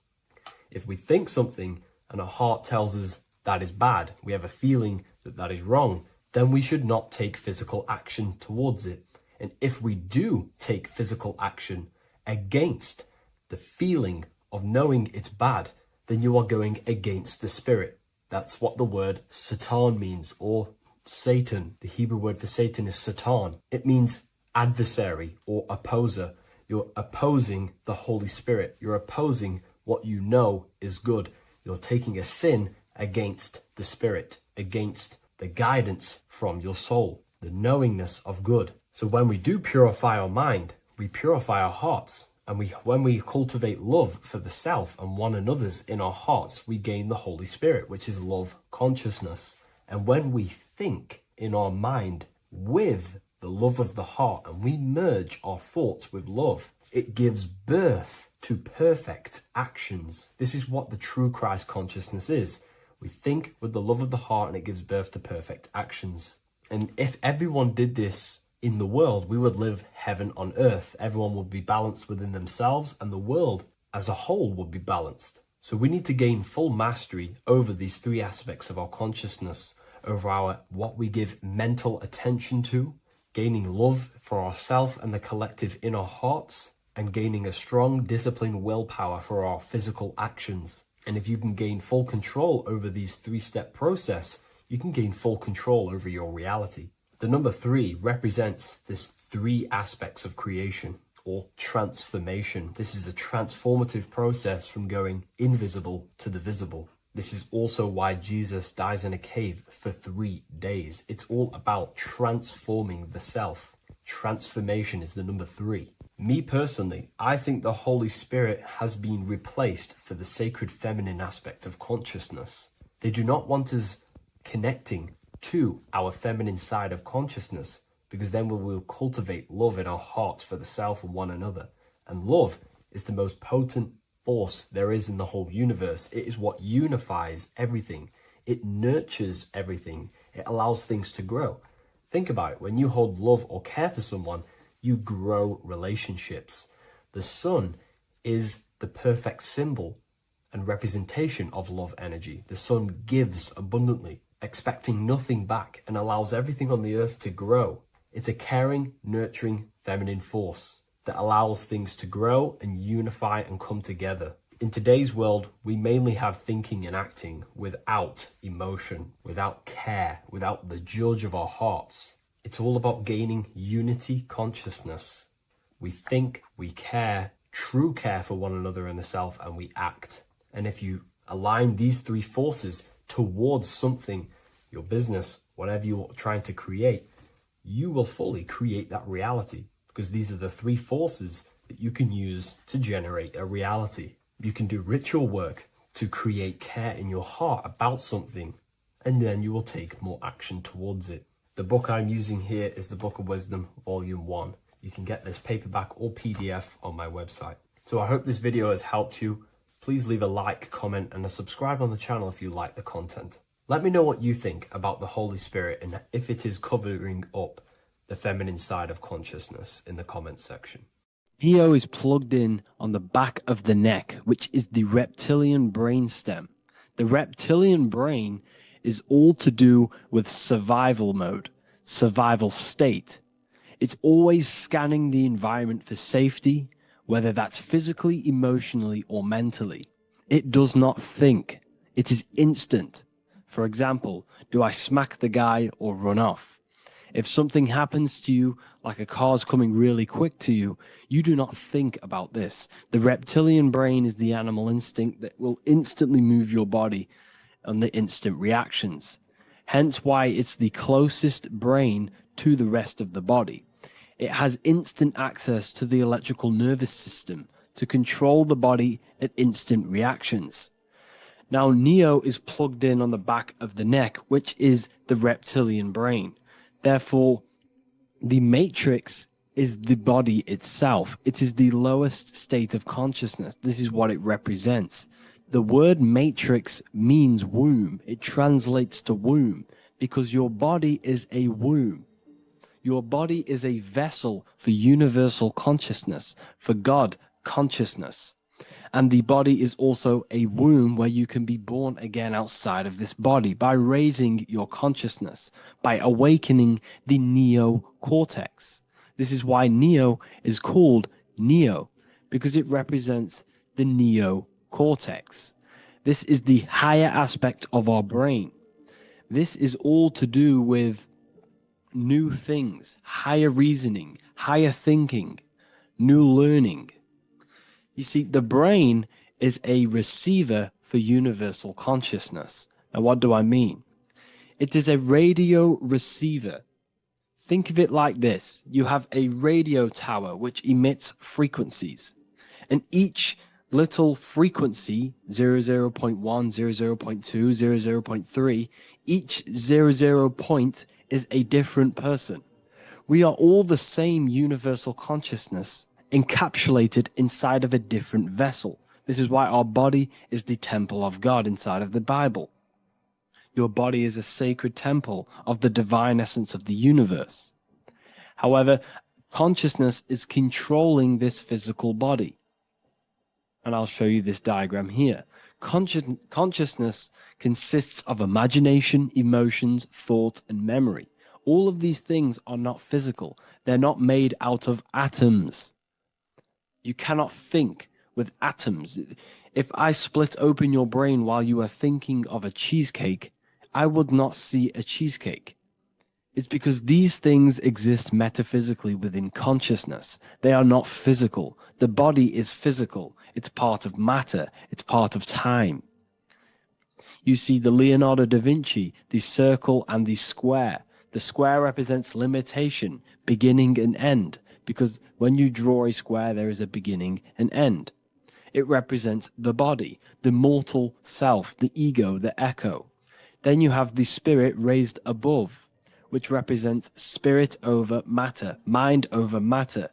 If we think something and our heart tells us that is bad, we have a feeling that that is wrong, then we should not take physical action towards it. And if we do take physical action against the feeling of knowing it's bad, then you are going against the spirit. That's what the word Satan means, or Satan. The Hebrew word for Satan is Satan. It means adversary or opposer. You're opposing the Holy Spirit. You're opposing what you know is good. You're taking a sin against the Spirit, against the guidance from your soul, the knowingness of good. So when we do purify our mind, we purify our hearts. And when we cultivate love for the self and one another's in our hearts, we gain the Holy Spirit, which is love consciousness. And when we think in our mind with the love of the heart and we merge our thoughts with love, it gives birth to perfect actions. This is what the true Christ consciousness is. We think with the love of the heart and it gives birth to perfect actions. And if everyone did this in the world, we would live heaven on earth. Everyone would be balanced within themselves and the world as a whole would be balanced. So we need to gain full mastery over these three aspects of our consciousness, over our what we give mental attention to, gaining love for ourselves and the collective in our hearts, and gaining a strong disciplined willpower for our physical actions. And if you can gain full control over these three-step process, you can gain full control over your reality. The number 3 represents this 3 aspects of creation or transformation. This is a transformative process from going invisible to the visible. This is also why Jesus dies in a cave for 3 days. It's all about transforming the self. Transformation is the number 3. Me personally, I think the Holy Spirit has been replaced for the sacred feminine aspect of consciousness. They do not want us connecting to our feminine side of consciousness, because then we will cultivate love in our hearts for the self and one another. And love is the most potent force there is in the whole universe. It is what unifies everything. It nurtures everything. It allows things to grow. Think about it. When you hold love or care for someone, you grow relationships. The sun is the perfect symbol and representation of love energy. The sun gives abundantly, expecting nothing back, and allows everything on the earth to grow. It's a caring, nurturing, feminine force that allows things to grow and unify and come together. In today's world, we mainly have thinking and acting without emotion, without care, without the judge of our hearts. It's all about gaining unity consciousness. We think, we care, true care for one another and the self, and we act. And if you align these 3 forces towards something, your business, whatever you're trying to create, you will fully create that reality, because these are the 3 forces that you can use to generate a reality. You can do ritual work to create care in your heart about something, and then you will take more action towards it. The book I'm using here is the Book of Wisdom, Volume 1. You can get this paperback or PDF on my website. So I hope this video has helped you. Please leave a like, comment, and a subscribe on the channel if you like the content. Let me know what you think about the Holy Spirit and if it is covering up the feminine side of consciousness in the comments section. Neo is plugged in on the back of the neck, which is the reptilian brain stem. The reptilian brain is all to do with survival mode, survival state. It's always scanning the environment for safety, whether that's physically, emotionally, or mentally. It does not think. It is instant. For example, do I smack the guy or run off? If something happens to you, like a car's coming really quick to you, you do not think about this. The reptilian brain is the animal instinct that will instantly move your body on the instant reactions. Hence why it's the closest brain to the rest of the body. It has instant access to the electrical nervous system to control the body at instant reactions. Now, Neo is plugged in on the back of the neck, which is the reptilian brain. Therefore, the matrix is the body itself. It is the lowest state of consciousness. This is what it represents. The word matrix means womb. It translates to womb because your body is a womb. Your body is a vessel for universal consciousness, for God consciousness. And the body is also a womb where you can be born again outside of this body by raising your consciousness, by awakening the neocortex. This is why Neo is called Neo, because it represents the neocortex. This is the higher aspect of our brain. This is all to do with new things, higher reasoning, higher thinking, new learning. You see, the brain is a receiver for universal consciousness. Now, what do I mean? It is a radio receiver. Think of it like this. You have a radio tower which emits frequencies, and each little frequency, 00.1, 00.2, 00.3, each 00 point is a different person. We are all the same universal consciousness encapsulated inside of a different vessel. This is why our body is the temple of God inside of the Bible. Your body is a sacred temple of the divine essence of the universe. However, consciousness is controlling this physical body. And I'll show you this diagram here. Consciousness consists of imagination, emotions, thought, and memory. All of these things are not physical. They're not made out of atoms. You cannot think with atoms. If I split open your brain while you are thinking of a cheesecake, I would not see a cheesecake. It's because these things exist metaphysically within consciousness. They are not physical. The body is physical. It's part of matter. It's part of time. You see the Leonardo da Vinci, the circle and the square. The square represents limitation, beginning and end, because when you draw a square, there is a beginning and end. It represents the body, the mortal self, the ego, the echo. Then you have the spirit raised above, which represents spirit over matter, mind over matter.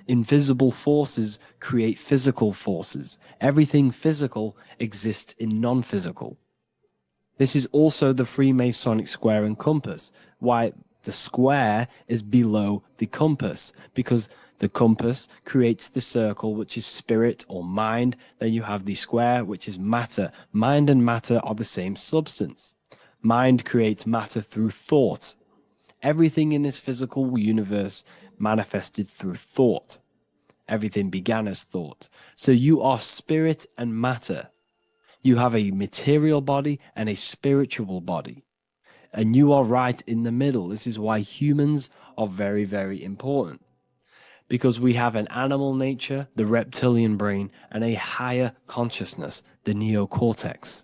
Invisible forces create physical forces. Everything physical exists in non-physical. This is also the Freemasonic square and compass, why the square is below the compass, because the compass creates the circle, which is spirit or mind. Then you have the square, which is matter. Mind and matter are the same substance. Mind creates matter through thought. Everything in this physical universe manifested through thought. Everything began as thought. So you are spirit and matter. You have a material body and a spiritual body. And you are right in the middle. This is why humans are very, very important. Because we have an animal nature, the reptilian brain, and a higher consciousness, the neocortex.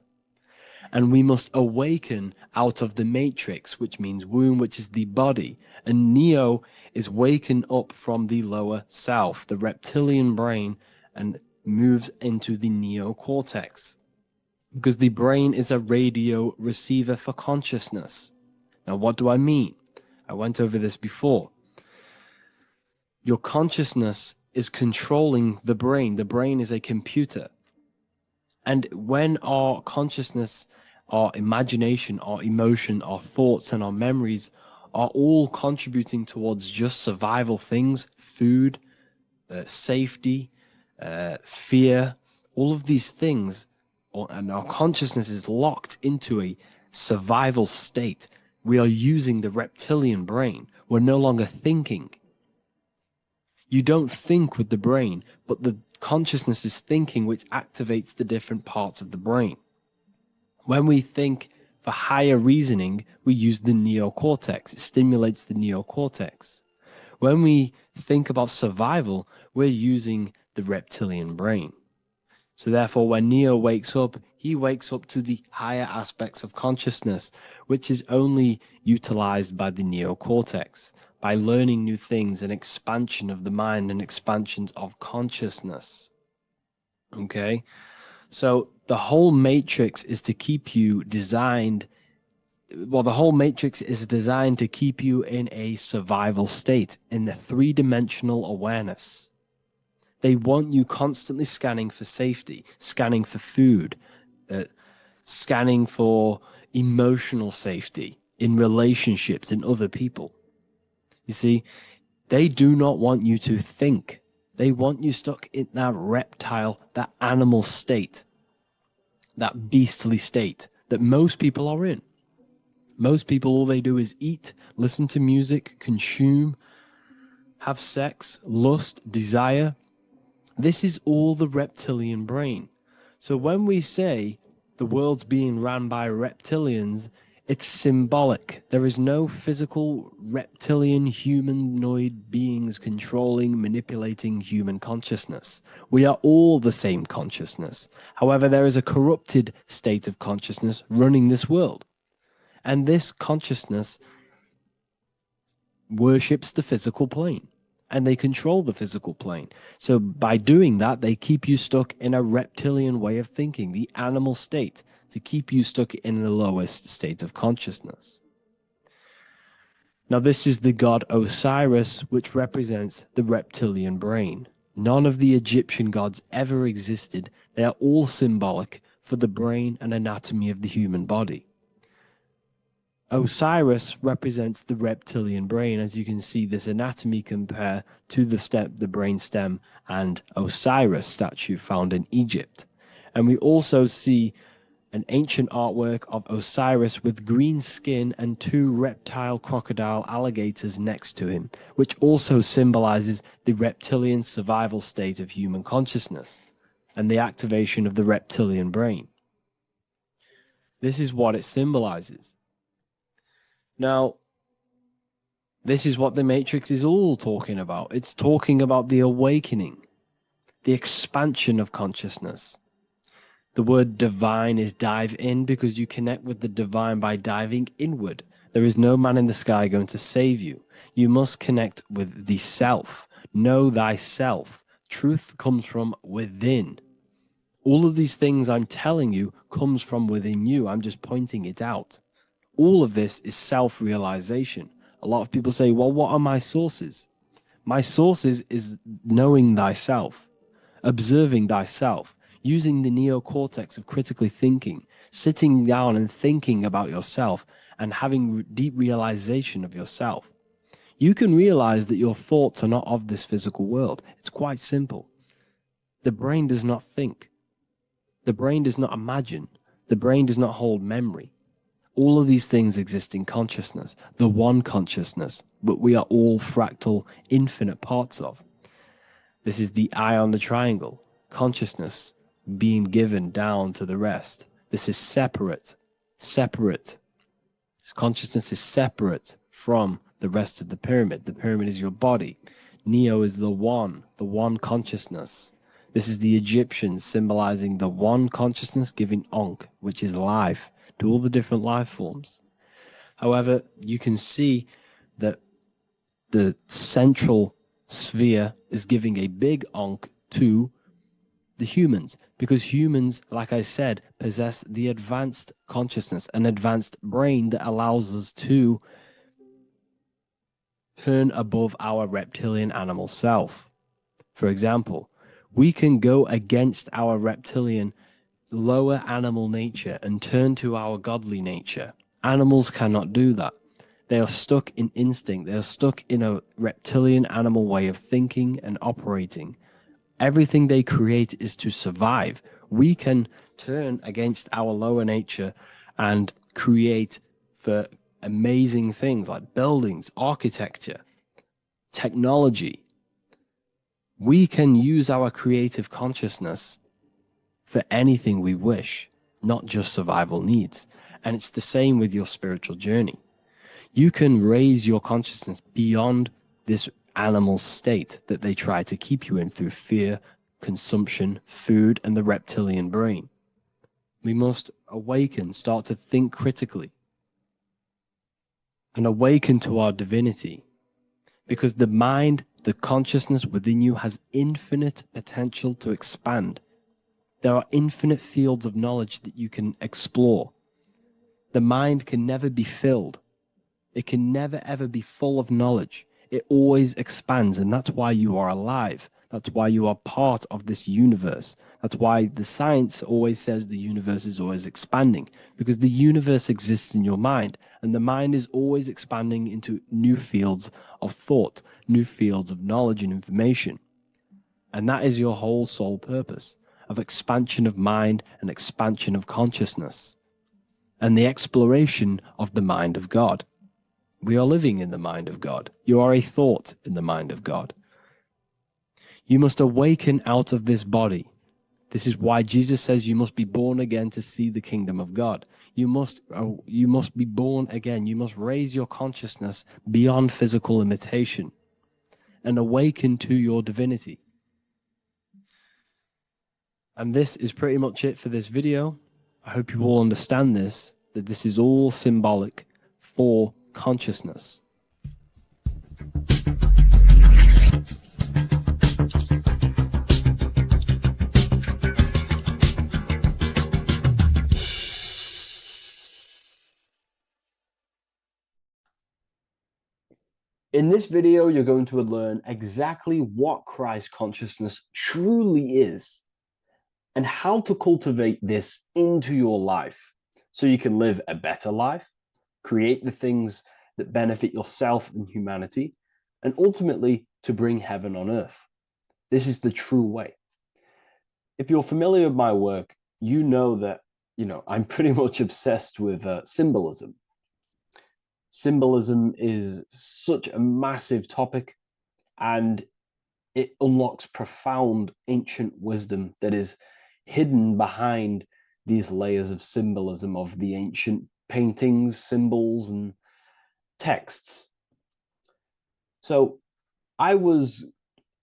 And we must awaken out of the matrix, which means womb, which is the body. And Neo is waken up from the lower self, the reptilian brain, and moves into the neocortex. Because the brain is a radio receiver for consciousness. Now, what do I mean? I went over this before. Your consciousness is controlling the brain. The brain is a computer. And when our consciousness, our imagination, our emotion, our thoughts, and our memories are all contributing towards just survival things, food, safety, fear, all of these things, and our consciousness is locked into a survival state, we are using the reptilian brain. We're no longer thinking. You don't think with the brain, but the consciousness is thinking, which activates the different parts of the brain. When we think for higher reasoning, we use the neocortex. It stimulates the neocortex. When we think about survival, we're using the reptilian brain. So therefore, when Neo wakes up, he wakes up to the higher aspects of consciousness, which is only utilized by the neocortex, by learning new things and expansion of the mind and expansions of consciousness. Okay? So the whole matrix is to keep you designed, well, the whole matrix is designed to keep you in a survival state, in the three-dimensional awareness. They want you constantly scanning for safety, scanning for food, scanning for emotional safety in relationships in other people. You see, they do not want you to think. They want you stuck in that reptile, that animal state, that beastly state that most people are in. Most people, all they do is eat, listen to music, consume, have sex, lust, desire. This is all the reptilian brain. So when we say the world's being ran by reptilians, it's symbolic. There is no physical reptilian humanoid beings controlling, manipulating human consciousness. We are all the same consciousness. However, there is a corrupted state of consciousness running this world. And this consciousness worships the physical plane. And they control the physical plane. So by doing that, they keep you stuck in a reptilian way of thinking, the animal state, to keep you stuck in the lowest state of consciousness. Now, this is the god Osiris, which represents the reptilian brain. None of the Egyptian gods ever existed. They are all symbolic for the brain and anatomy of the human body. Osiris represents the reptilian brain. As you can see, this anatomy compare to the brain stem and Osiris statue found in Egypt. And we also see an ancient artwork of Osiris with green skin and two reptile crocodile alligators next to him, which also symbolizes the reptilian survival state of human consciousness and the activation of the reptilian brain. This is what it symbolizes. Now, this is what the Matrix is all talking about. It's talking about the awakening, the expansion of consciousness. The word divine is dive in because you connect with the divine by diving inward. There is no man in the sky going to save you. You must connect with the self. Know thyself. Truth comes from within. All of these things I'm telling you comes from within you. I'm just pointing it out. All of this is self-realization. A lot of people say, well, what are my sources? My sources is knowing thyself, observing thyself, using the neocortex of critically thinking, sitting down and thinking about yourself and having deep realization of yourself. You can realize that your thoughts are not of this physical world. It's quite simple. The brain does not think. The brain does not imagine. The brain does not hold memory. All of these things exist in consciousness, the one consciousness, but we are all fractal, infinite parts of. This is the eye on the triangle, consciousness being given down to the rest. This is separate. Consciousness is separate from the rest of the pyramid. The pyramid is your body. Neo is the one consciousness. This is the Egyptians symbolizing the one consciousness giving Ankh, which is life, to all the different life forms. However, you can see that the central sphere is giving a big Ankh to the humans, because humans, like I said, possess the advanced consciousness, an advanced brain that allows us to turn above our reptilian animal self. For example, we can go against our reptilian lower animal nature and turn to our godly nature. Animals cannot do that. They are stuck in instinct. They are stuck in a reptilian animal way of thinking and operating. Everything they create is to survive. We can turn against our lower nature and create for amazing things like buildings, architecture, technology. We can use our creative consciousness for anything we wish, not just survival needs. And it's the same with your spiritual journey. You can raise your consciousness beyond this animal state that they try to keep you in through fear, consumption, food, and the reptilian brain. We must awaken, start to think critically, and awaken to our divinity. Because the mind, the consciousness within you has infinite potential to expand. There are infinite fields of knowledge that you can explore. The mind can never be filled. It can never ever be full of knowledge. It always expands, and that's why you are alive. That's why you are part of this universe. That's why the science always says the universe is always expanding, because the universe exists in your mind, and the mind is always expanding into new fields of thought, new fields of knowledge and information. And that is your whole sole purpose of expansion of mind and expansion of consciousness and the exploration of the mind of God. We are living in the mind of God. You are a thought in the mind of God. You must awaken out of this body. This is why Jesus says you must be born again to see the kingdom of God. You must be born again. You must raise your consciousness beyond physical limitation and awaken to your divinity. And this is pretty much it for this video. I hope you all understand this, that this is all symbolic for consciousness. In this video, you're going to learn exactly what Christ consciousness truly is and how to cultivate this into your life so you can live a better life, create the things that benefit yourself and humanity, and ultimately to bring heaven on earth. This is the true way. If you're familiar with my work, you know that, I'm pretty much obsessed with symbolism. Symbolism is such a massive topic, and it unlocks profound ancient wisdom that is hidden behind these layers of symbolism of the ancient paintings, symbols, and texts. So I was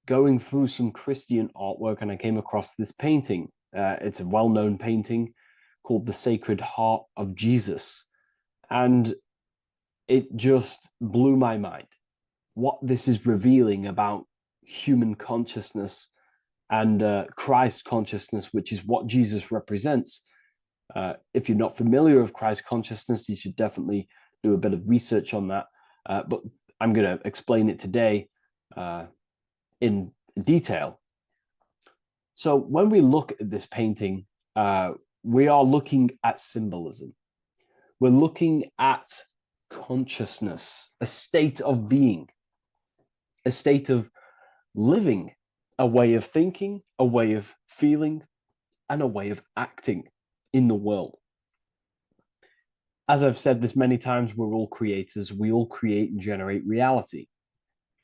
going through some Christian artwork and I came across this painting. It's a well-known painting called The Sacred Heart of Jesus. And it just blew my mind. What this is revealing about human consciousness and Christ consciousness, which is what Jesus represents. If you're not familiar with Christ consciousness, you should definitely do a bit of research on that. But I'm going to explain it today in detail. So when we look at this painting, we are looking at symbolism. We're looking at consciousness, a state of being, a state of living, a way of thinking, a way of feeling, and a way of acting in the world. As I've said this many times, we're all creators. We all create and generate reality.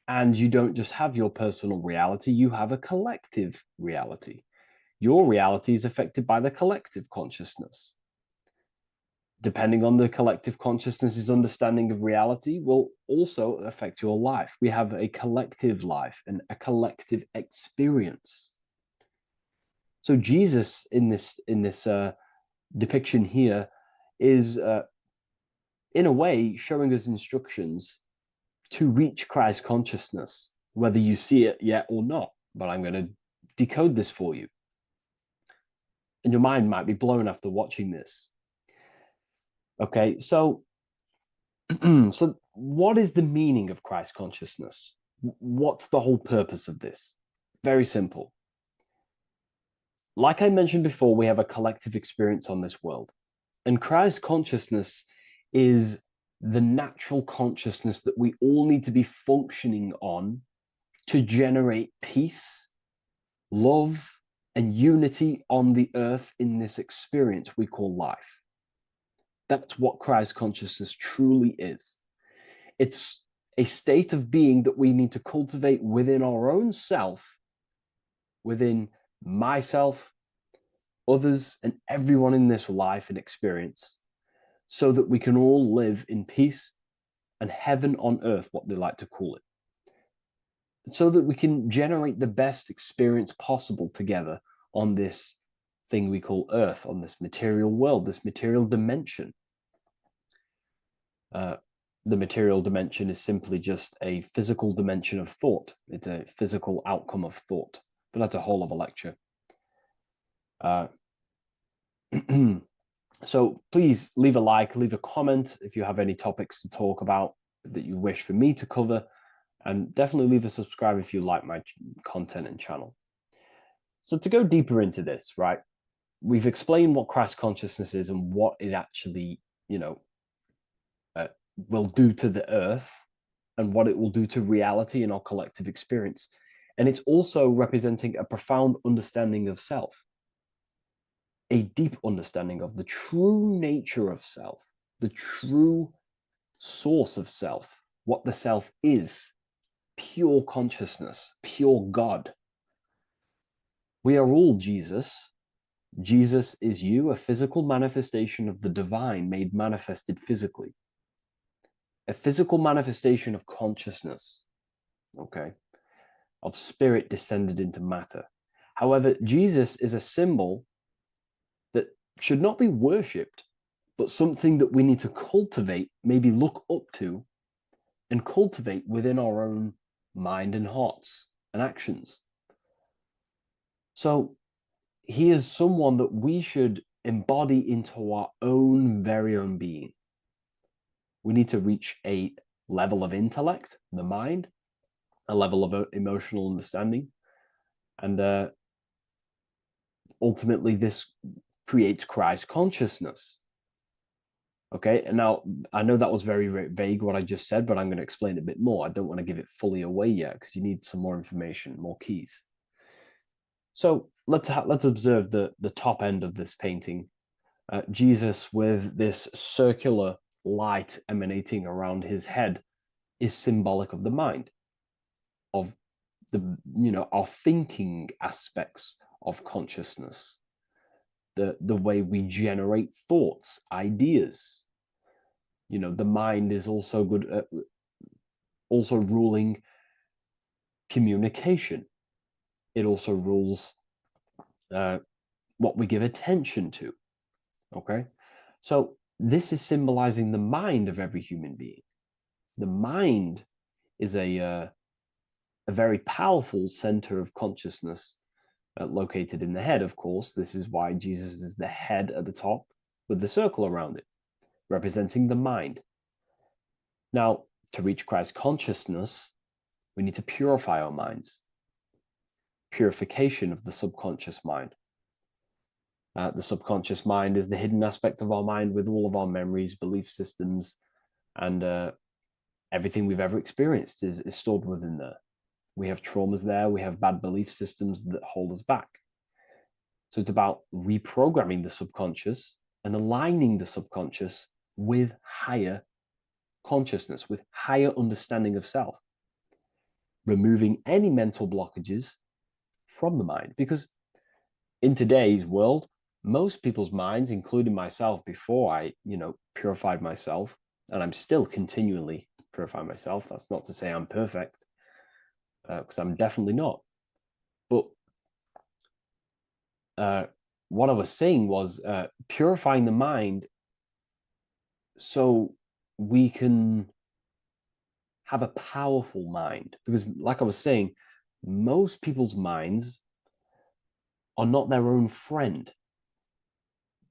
And you don't just have your personal reality, you have a collective reality. Your reality is affected by the collective consciousness. Depending on the collective consciousness's understanding of reality will also affect your life. We have a collective life and a collective experience. So Jesus in this depiction here is in a way showing us instructions to reach Christ consciousness, whether you see it yet or not. But I'm going to decode this for you. And your mind might be blown after watching this. Okay, so so what is the meaning of Christ consciousness? What's the whole purpose of this? Very simple. Like I mentioned before, we have a collective experience on this world. And Christ consciousness is the natural consciousness that we all need to be functioning on to generate peace, love, and unity on the earth in this experience we call life. That's what Christ consciousness truly is. It's a state of being that we need to cultivate within our own self, within myself, others, and everyone in this life and experience, so that we can all live in peace and heaven on earth, what they like to call it, so that we can generate the best experience possible together on this thing we call earth, on this material world, this material dimension. The material dimension is simply just a physical dimension of thought. It's a physical outcome of thought, but that's a whole of a lecture. So please leave a like, leave a comment if you have any topics to talk about that you wish for me to cover. And definitely leave a subscribe if you like my content and channel. So to go deeper into this, right, we've explained what Christ consciousness is and what it actually, will do to the earth and what it will do to reality and our collective experience. And it's also representing a profound understanding of self, a deep understanding of the true nature of self, the true source of self, what the self is, pure consciousness, pure God. We are all Jesus. Jesus is you, a physical manifestation of the divine made manifested physically. A physical manifestation of consciousness, okay, of spirit descended into matter. However, Jesus is a symbol that should not be worshipped, but something that we need to cultivate, maybe look up to, and cultivate within our own mind and hearts and actions. So he is someone that we should embody into our own very own being. We need to reach a level of intellect, the mind, a level of emotional understanding, and ultimately this creates Christ consciousness. Okay, and now I know that was very, very vague what I just said, but I'm going to explain it a bit more. I don't want to give it fully away yet because you need some more information, more keys. So let's observe the top end of this painting. Jesus with this circular light emanating around his head is symbolic of the mind, of the our thinking aspects of consciousness, the way we generate thoughts, ideas. The mind is also good at also ruling communication. It also rules what we give attention to. Okay, so this is symbolizing the mind of every human being. The mind is a very powerful center of consciousness located in the head, of course. This is why Jesus is the head at the top with the circle around it, representing the mind. Now, to reach Christ consciousness, we need to purify our minds. Purification of the subconscious mind. The subconscious mind is the hidden aspect of our mind with all of our memories, belief systems, and everything we've ever experienced is stored within there. We have traumas there, we have bad belief systems that hold us back. So it's about reprogramming the subconscious and aligning the subconscious with higher consciousness, with higher understanding of self, removing any mental blockages from the mind. Because in today's world, most people's minds, including myself, before I, purified myself, and I'm still continually purifying myself. That's not to say I'm perfect, because I'm definitely not. But what I was saying was purifying the mind so we can have a powerful mind. Because like I was saying, most people's minds are not their own friend.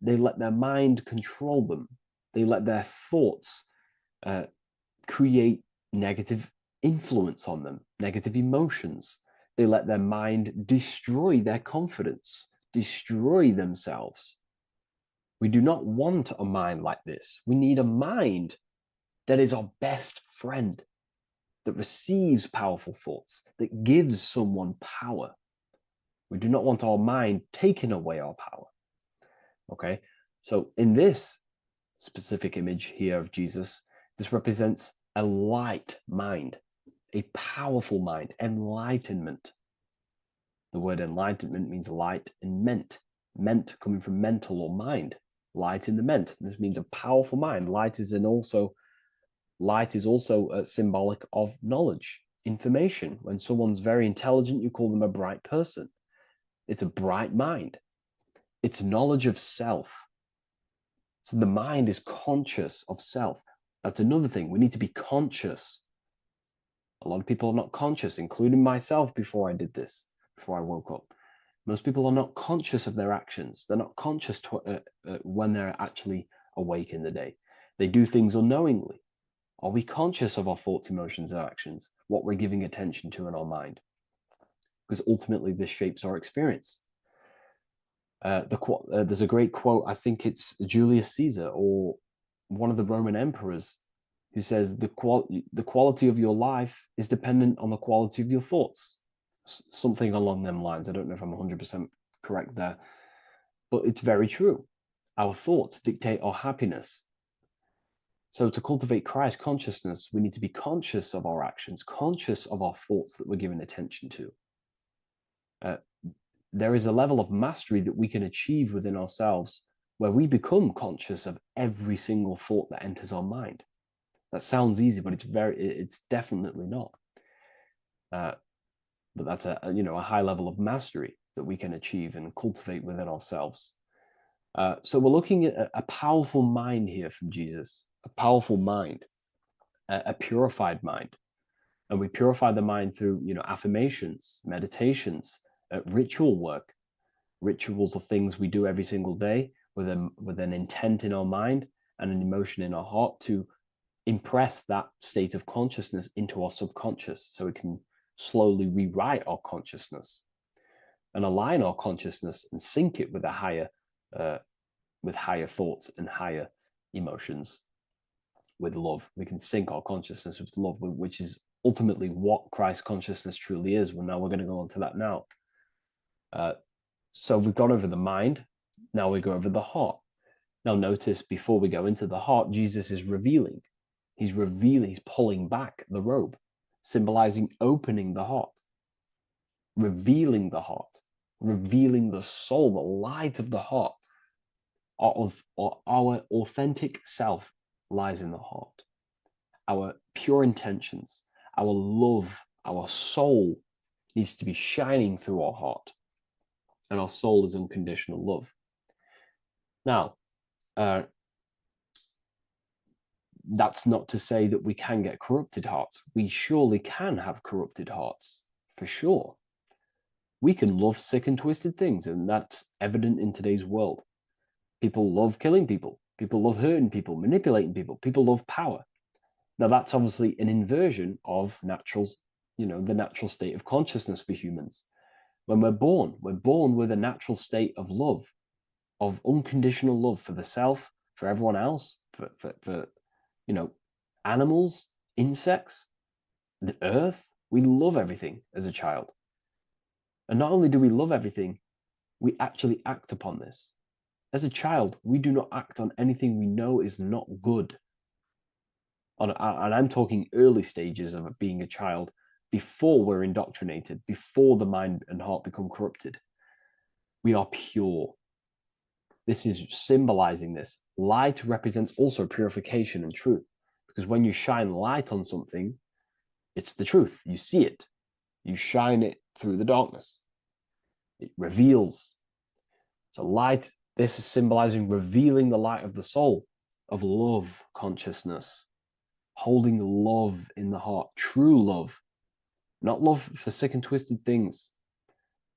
They let their mind control them. They let their thoughts create negative influence on them, negative emotions. They let their mind destroy their confidence, destroy themselves. We do not want a mind like this. We need a mind that is our best friend, that receives powerful thoughts, that gives someone power. We do not want our mind taking away our power. Okay, so in this specific image here of Jesus, this represents a light mind, a powerful mind, enlightenment. The word enlightenment means light and ment coming from mental or mind, light in the ment. This means a powerful mind. Light is also symbolic of knowledge, information. When someone's very intelligent, you call them a bright person. It's a bright mind. It's knowledge of self. So the mind is conscious of self. That's another thing. We need to be conscious. A lot of people are not conscious, including myself before I did this, before I woke up. Most people are not conscious of their actions. They're not conscious when they're actually awake in the day. They do things unknowingly. Are we conscious of our thoughts, emotions, and actions, what we're giving attention to in our mind? Because ultimately this shapes our experience. There's a great quote, I think it's Julius Caesar or one of the Roman emperors, who says the quality of your life is dependent on the quality of your thoughts. Something along them lines. I don't know if I'm 100% correct there, but it's very true. Our thoughts dictate our happiness. So to cultivate Christ consciousness, we need to be conscious of our actions, conscious of our thoughts that we're giving attention to. There is a level of mastery that we can achieve within ourselves where we become conscious of every single thought that enters our mind. That sounds easy, but it's definitely not. But that's a high level of mastery that we can achieve and cultivate within ourselves. So we're looking at a powerful mind here from Jesus, a powerful mind, a purified mind. And we purify the mind through, affirmations, meditations, ritual work. Rituals are things we do every single day with an intent in our mind and an emotion in our heart to impress that state of consciousness into our subconscious, so we can slowly rewrite our consciousness and align our consciousness and sync it with higher thoughts and higher emotions with love. We can sync our consciousness with love, which is ultimately what Christ consciousness truly is. Well, now we're going to go on to that now. So we've gone over the mind. Now we go over the heart. Now notice, before we go into the heart, Jesus is revealing. He's pulling back the robe, symbolizing opening the heart, revealing the heart, revealing the soul, the light of the heart. Our authentic self lies in the heart. Our pure intentions, our love, our soul needs to be shining through our heart. And our soul is unconditional love. Now, that's not to say that we can get corrupted hearts. We surely can have corrupted hearts, for sure. We can love sick and twisted things, and that's evident in today's world. People love killing people. People love hurting people, manipulating people. People love power. Now, that's obviously an inversion of the natural state of consciousness for humans. When we're born with a natural state of love, of unconditional love for the self, for everyone else, for animals, insects, the earth. We love everything as a child. And not only do we love everything, we actually act upon this. As a child, we do not act on anything we know is not good. And I'm talking early stages of being a child, before we're indoctrinated, before the mind and heart become corrupted. We are pure. This is symbolizing this. Light represents also purification and truth, because when you shine light on something, it's the truth. You see it. You shine it through the darkness. It reveals. So light, this is symbolizing revealing the light of the soul, of love consciousness, holding love in the heart, true love, not love for sick and twisted things,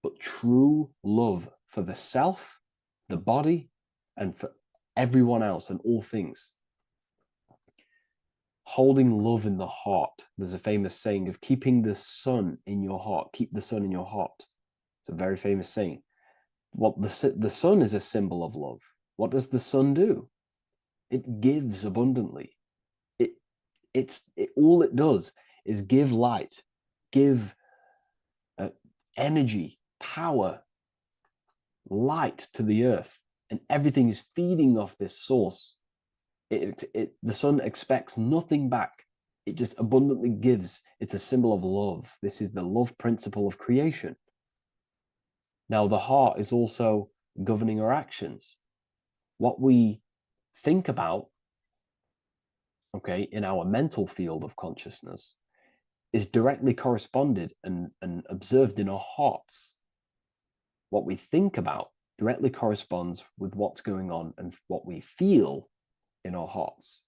but true love for the self, the body, and for everyone else and all things. Holding love in the heart. There's a famous saying of keeping the sun in your heart. Keep the sun in your heart. It's a very famous saying. What the sun is a symbol of love. What does the sun do? It gives abundantly. All it does is give light, give energy, power, light to the earth, and everything is feeding off this source. The sun expects nothing back. It just abundantly gives. It's a symbol of love. This is the love principle of creation. Now, the heart is also governing our actions. What we think about, in our mental field of consciousness, is directly corresponded and observed in our hearts. What we think about directly corresponds with what's going on and what we feel in our hearts.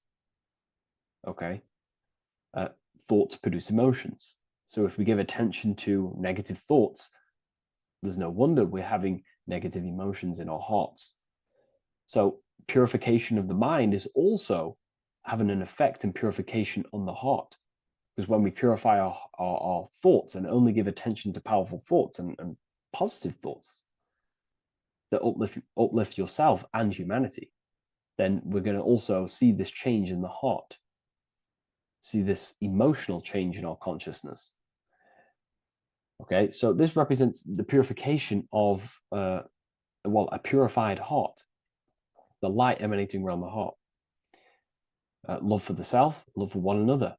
Thoughts produce emotions. So if we give attention to negative thoughts, there's no wonder we're having negative emotions in our hearts. So purification of the mind is also having an effect and purification on the heart. Because when we purify our thoughts and only give attention to powerful thoughts and positive thoughts that uplift yourself and humanity, then we're going to also see this change in the heart, see this emotional change in our consciousness. Okay, so this represents the purification of, a purified heart, the light emanating around the heart. Love for the self, love for one another.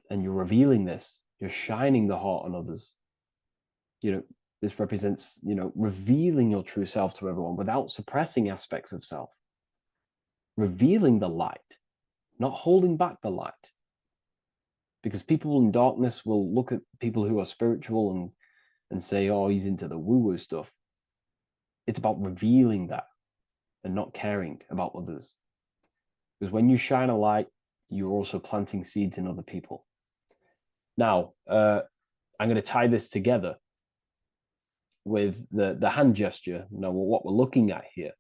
And you're revealing this, you're shining the heart on others. This represents, revealing your true self to everyone without suppressing aspects of self. Revealing the light, not holding back the light. Because people in darkness will look at people who are spiritual and say, oh, he's into the woo-woo stuff. It's about revealing that and not caring about others. Because when you shine a light, you're also planting seeds in other people. Now, I'm going to tie this together with the hand gesture. Now, what we're looking at here,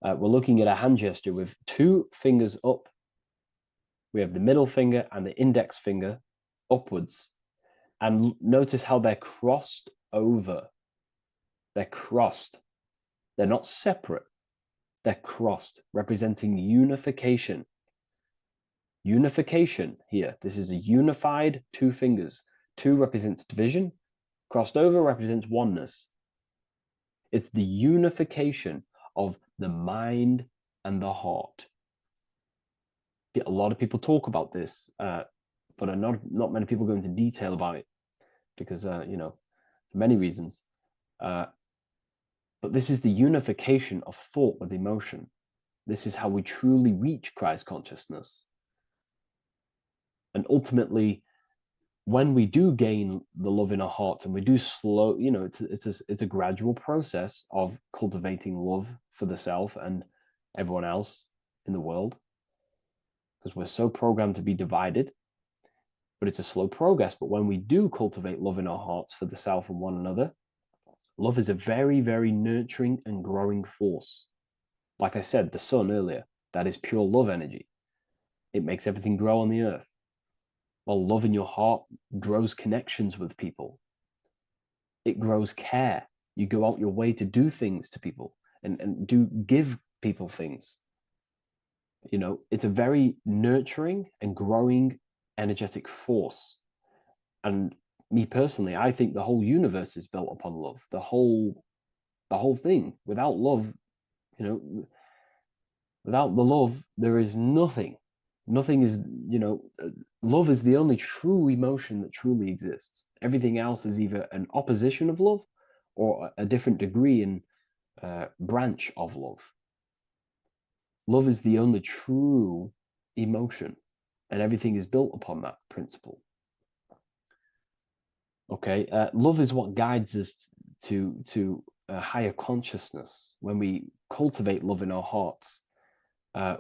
we're looking at a hand gesture with 2 fingers up. We have the middle finger and the index finger upwards. And notice how they're crossed over. They're crossed. They're not separate. They're crossed, representing unification. Unification here. This is a unified 2 fingers. 2 represents division. Crossed over represents oneness. It's the unification of the mind and the heart. A lot of people talk about this, but not many people go into detail about it because, for many reasons. But this is the unification of thought with emotion. This is how we truly reach Christ consciousness. And ultimately, when we do gain the love in our hearts and we do slow, it's a gradual process of cultivating love for the self and everyone else in the world, because we're so programmed to be divided. But it's a slow progress. But when we do cultivate love in our hearts for the self and one another, love is a very, very nurturing and growing force. Like I said, the sun earlier, that is pure love energy. It makes everything grow on the earth. While love in your heart grows connections with people. It grows care. You go out your way to do things to people and give people things. It's a very nurturing and growing energetic force. And me personally, I think the whole universe is built upon love. The whole thing. Without love, without the love, there is nothing. Nothing is, love is the only true emotion that truly exists. Everything else is either an opposition of love or a different degree and branch of love. Love is the only true emotion, and everything is built upon that principle. Okay, love is what guides us to a higher consciousness. When we cultivate love in our hearts,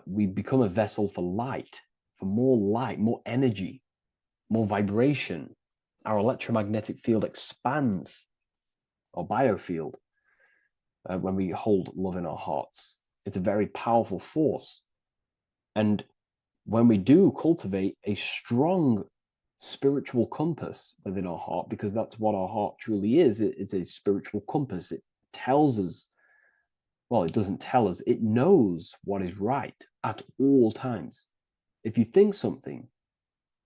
we become a vessel for light, more energy, more vibration. Our electromagnetic field expands, our biofield, when we hold love in our hearts. It's a very powerful force. And when we do cultivate a strong spiritual compass within our heart, because that's what our heart truly is, it's a spiritual compass. It tells us, well, it doesn't tell us, it knows what is right at all times. If you think something,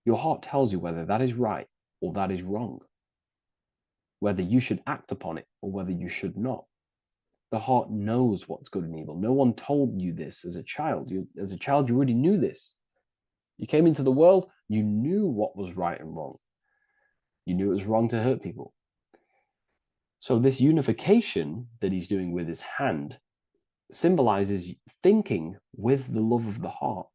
your heart tells you whether that is right or that is wrong, whether you should act upon it or whether you should not. The heart knows what's good and evil. No one told you this as a child. As a child, you already knew this. You came into the world, you knew what was right and wrong. You knew it was wrong to hurt people. So this unification that he's doing with his hand symbolizes thinking with the love of the heart.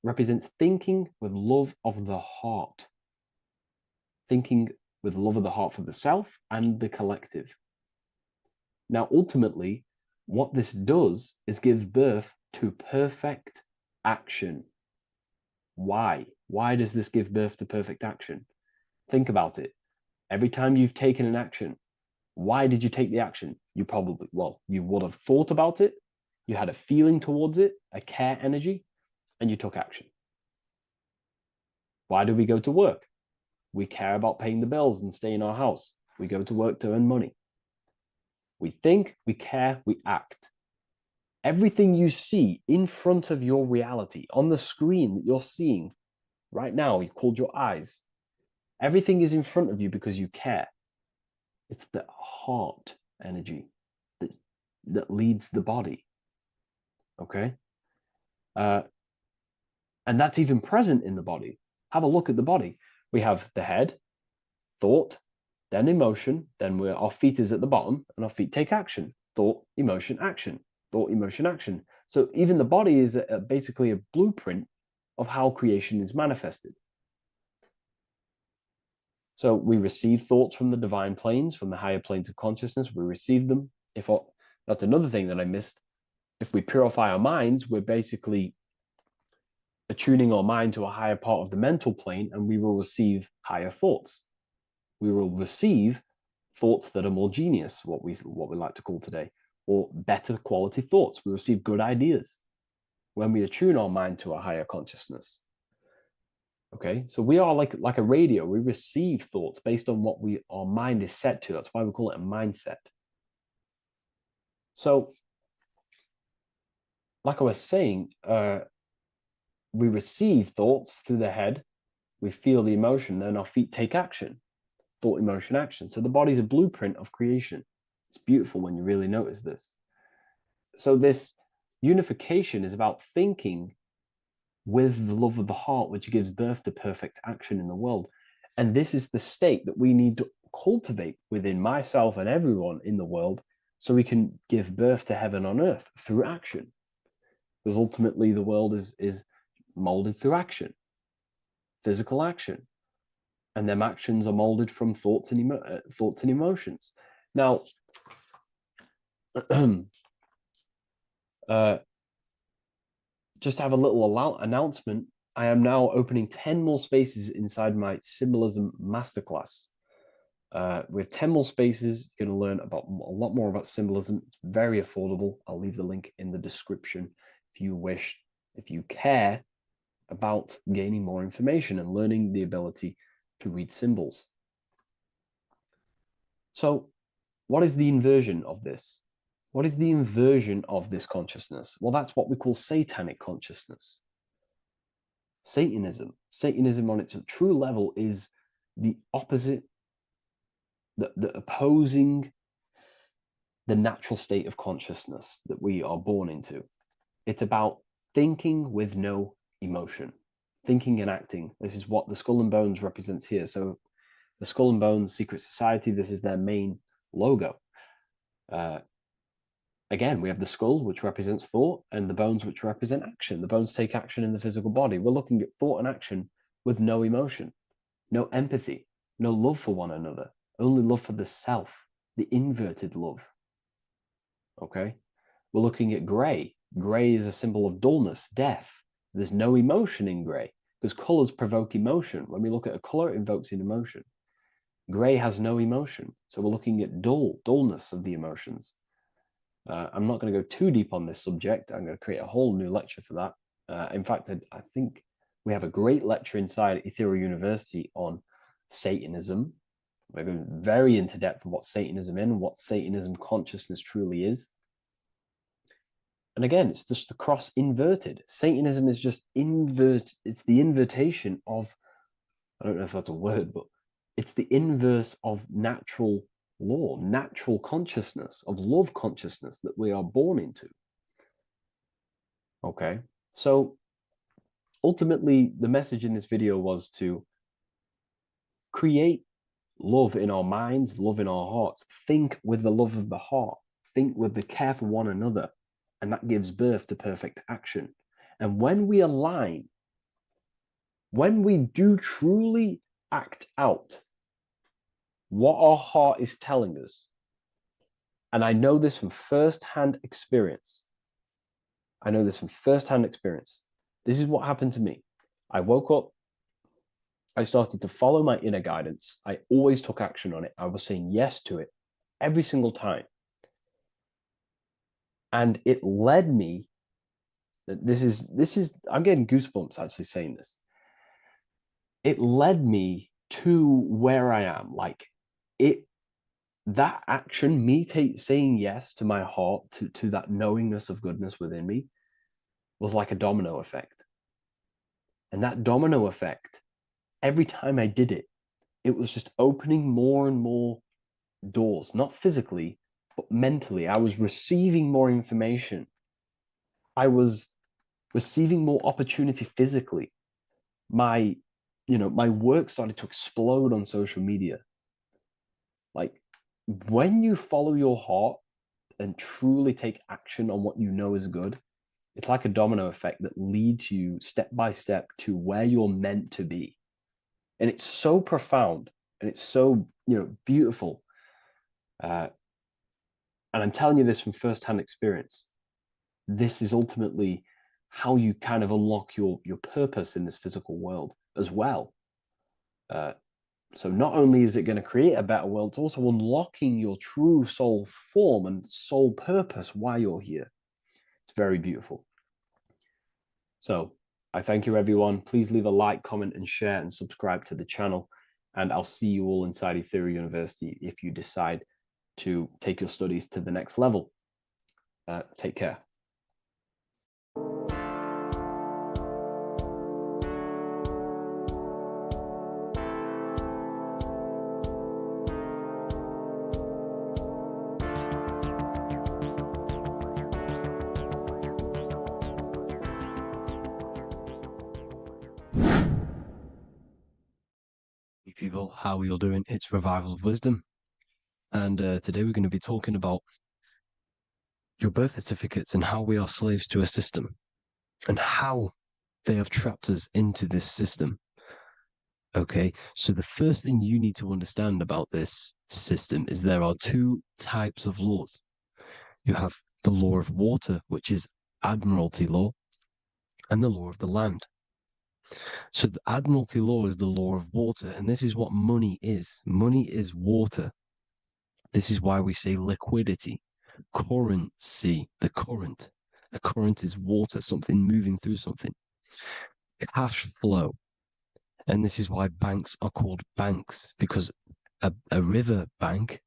Represents thinking with love of the heart. Thinking with love of the heart for the self and the collective. Now, ultimately, what this does is give birth to perfect action. Why? Why does this give birth to perfect action? Think about it. Every time you've taken an action, why did you take the action? You would have thought about it. You had a feeling towards it, a care energy, and you took action. Why do we go to work? We care about paying the bills and staying in our house. We go to work to earn money. We think, we care, we act. Everything you see in front of your reality, on the screen that you're seeing right now, you called your eyes. Everything is in front of you because you care. It's the heart energy that leads the body. Okay? And that's even present in the body. Have a look at the body. We have the head, thought, then emotion, then our feet is at the bottom, and our feet take action. Thought, emotion, action. Thought, emotion, action. So even the body is basically a blueprint of how creation is manifested. So we receive thoughts from the divine planes, from the higher planes of consciousness. We receive them. That's another thing that I missed. If we purify our minds, we're basically attuning our mind to a higher part of the mental plane, and we will receive higher thoughts. We will receive thoughts that are more genius, what we like to call today, or better quality thoughts. We receive good ideas when we attune our mind to a higher consciousness. Okay, so we are like a radio. We receive thoughts based on what our mind is set to. That's why we call it a mindset. So, like I was saying, we receive thoughts through the head. We feel the emotion, then our feet take action. Thought, emotion, action. So the body's a blueprint of creation. It's beautiful when you really notice this. So this unification is about thinking with the love of the heart, which gives birth to perfect action in the world. And this is the state that we need to cultivate within myself and everyone in the world so we can give birth to heaven on earth through action. Because ultimately the world is molded through action, physical action. And them actions are molded from thoughts and emotions. Now, just to have a little announcement, I am now opening 10 more spaces inside my symbolism masterclass. With 10 more spaces, you're going to learn about a lot more about symbolism. It's very affordable. I'll leave the link in the description if you wish, if you care about gaining more information and learning the ability to read symbols. So, what is the inversion of this? What is the inversion of this consciousness? Well, that's what we call satanic consciousness. Satanism. Satanism on its true level is the opposite, the opposing the natural state of consciousness that we are born into. It's about thinking with no emotion, thinking and acting. This is what the Skull and Bones represents here. So the Skull and Bones Secret Society, this is their main logo. Again, we have the skull, which represents thought, and the bones, which represent action. The bones take action in the physical body. We're looking at thought and action with no emotion, no empathy, no love for one another, only love for the self, the inverted love. Okay? We're looking at gray. Gray is a symbol of dullness, death. There's no emotion in gray because colors provoke emotion. When we look at a color, it invokes an emotion. Gray has no emotion. So we're looking at dullness of the emotions. I'm not going to go too deep on this subject. I'm going to create a whole new lecture for that. In fact, I think we have a great lecture inside Ethereal University on Satanism. We're going very into depth of what Satanism is and what Satanism consciousness truly is. And again, it's just the cross inverted. Satanism is just it's the invertation of, I don't know if that's a word, but it's the inverse of natural law, natural consciousness, of love consciousness that we are born into. Okay, so ultimately the message in this video was to create love in our minds, love in our hearts, think with the love of the heart, think with the care for one another, and that gives birth to perfect action. And when we align, when we do truly act out what our heart is telling us, and I know this from first-hand experience. This is what happened to me. I woke up. I started to follow my inner guidance. I always took action on it. I was saying yes to it every single time. And it led me This is I'm getting goosebumps actually saying this. It led me to where I am. Like that action, me saying yes to my heart, to that knowingness of goodness within me, was like a domino effect. And that domino effect, every time I did it, it was just opening more and more doors, not physically, but mentally. I was receiving more information. I was receiving more opportunity physically. My work started to explode on social media. Like, when you follow your heart and truly take action on what you know is good, it's like a domino effect that leads you step by step to where you're meant to be. And it's so profound and it's so, beautiful. And I'm telling you this from firsthand experience. This is ultimately how you kind of unlock your purpose in this physical world as well. So not only is it going to create a better world, it's also unlocking your true soul form and soul purpose while you're here. It's very beautiful. So I thank you, everyone. Please leave a like, comment, and share, and subscribe to the channel. And I'll see you all inside Ethereum University if you decide to take your studies to the next level. Take care. People, how are you all doing? It's Revival of Wisdom, and today we're going to be talking about your birth certificates and how we are slaves to a system and how they have trapped us into this system. Okay, so the first thing you need to understand about this system is there are two types of laws. You have the law of water, which is admiralty law, and the law of the land. So the admiralty law is the law of water, and this is what money is. Money is water. This is why we say liquidity, currency, the current. A current is water, something moving through something. Cash flow. And this is why banks are called banks, because a river bank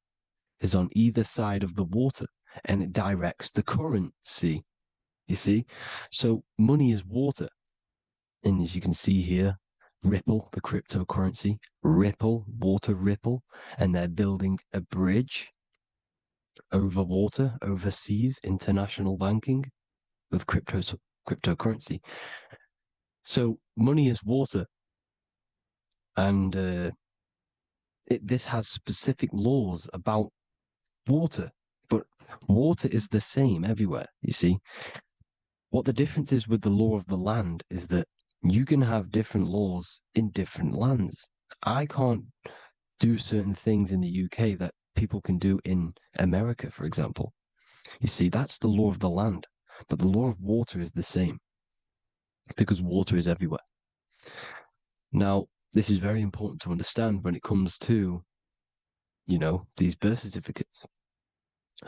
is on either side of the water and it directs the currency. You see? So money is water. And as you can see here, Ripple, the cryptocurrency, Ripple, water Ripple, and they're building a bridge over water, overseas, international banking with cryptocurrency. So money is water, and this has specific laws about water, but water is the same everywhere, you see. What the difference is with the law of the land is that you can have different laws in different lands. I can't do certain things in the UK that people can do in America, for example. You see, that's the law of the land, but the law of water is the same because water is everywhere. Now, this is very important to understand when it comes to, these birth certificates.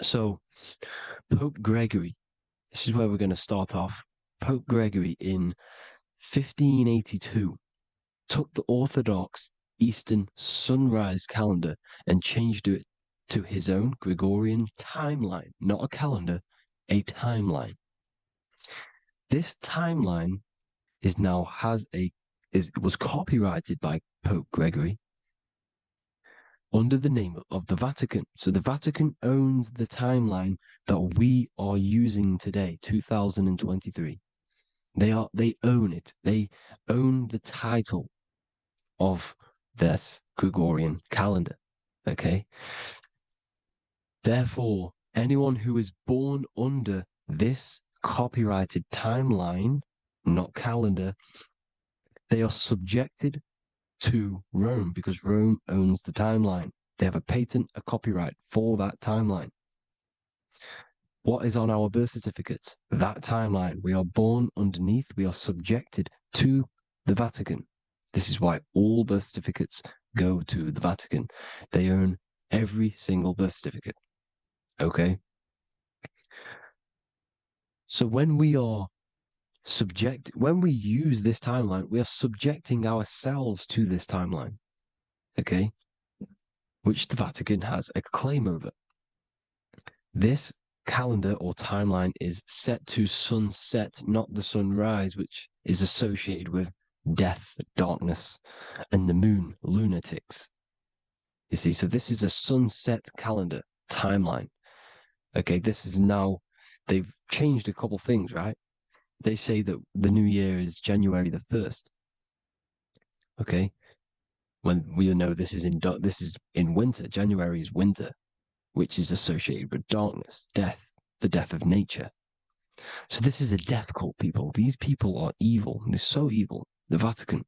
So, Pope Gregory, this is where we're going to start off. Pope Gregory in 1582 took the Orthodox Eastern sunrise calendar and changed it to his own Gregorian timeline, not a calendar, a timeline. This timeline was copyrighted by Pope Gregory under the name of the Vatican. So the Vatican owns the timeline that we are using today, 2023. They own it. They own the title of this Gregorian calendar. Okay. Therefore, anyone who is born under this copyrighted timeline, not calendar, they are subjected to Rome because Rome owns the timeline. They have a patent, a copyright for that timeline. What is on our birth certificates? That timeline. We are born underneath, we are subjected to the Vatican. This is why all birth certificates go to the Vatican. They own every single birth certificate. Okay? So when we are when we use this timeline, we are subjecting ourselves to this timeline, okay? Which the Vatican has a claim over. This calendar or timeline is set to sunset, not the sunrise, which is associated with death, darkness, and the moon, lunatics. You see, so this is a sunset calendar timeline. Okay, this is now, they've changed a couple things, right? They say that the new year is January the 1st. Okay, when we know this is in winter. January is winter, which is associated with darkness, death, the death of nature. So this is a death cult, people. These people are evil. They're so evil. The Vatican.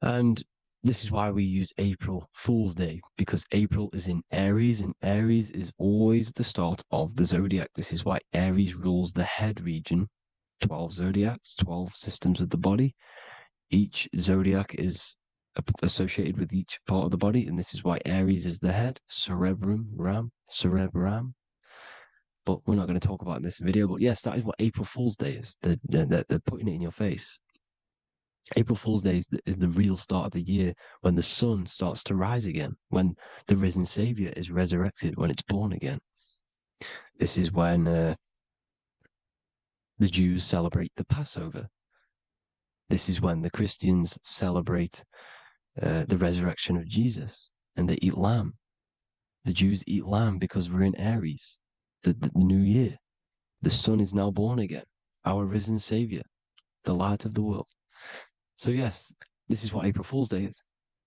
And this is why we use April Fool's Day, because April is in Aries, and Aries is always the start of the zodiac. This is why Aries rules the head region. 12 zodiacs, 12 systems of the body. Each zodiac is associated with each part of the body, and this is why Aries is the head, cerebrum. But we're not going to talk about in this video. But yes, that is what April Fool's Day is. They're putting it in your face. April Fool's Day is the real start of the year, when the sun starts to rise again, when the risen Savior is resurrected, when it's born again. This is when the Jews celebrate the Passover. This is when the Christians celebrate the resurrection of Jesus, and they eat lamb. The Jews eat lamb because we're in Aries, the new year. The sun is now born again, our risen Savior, the light of the world. So yes, this is what April Fool's Day is.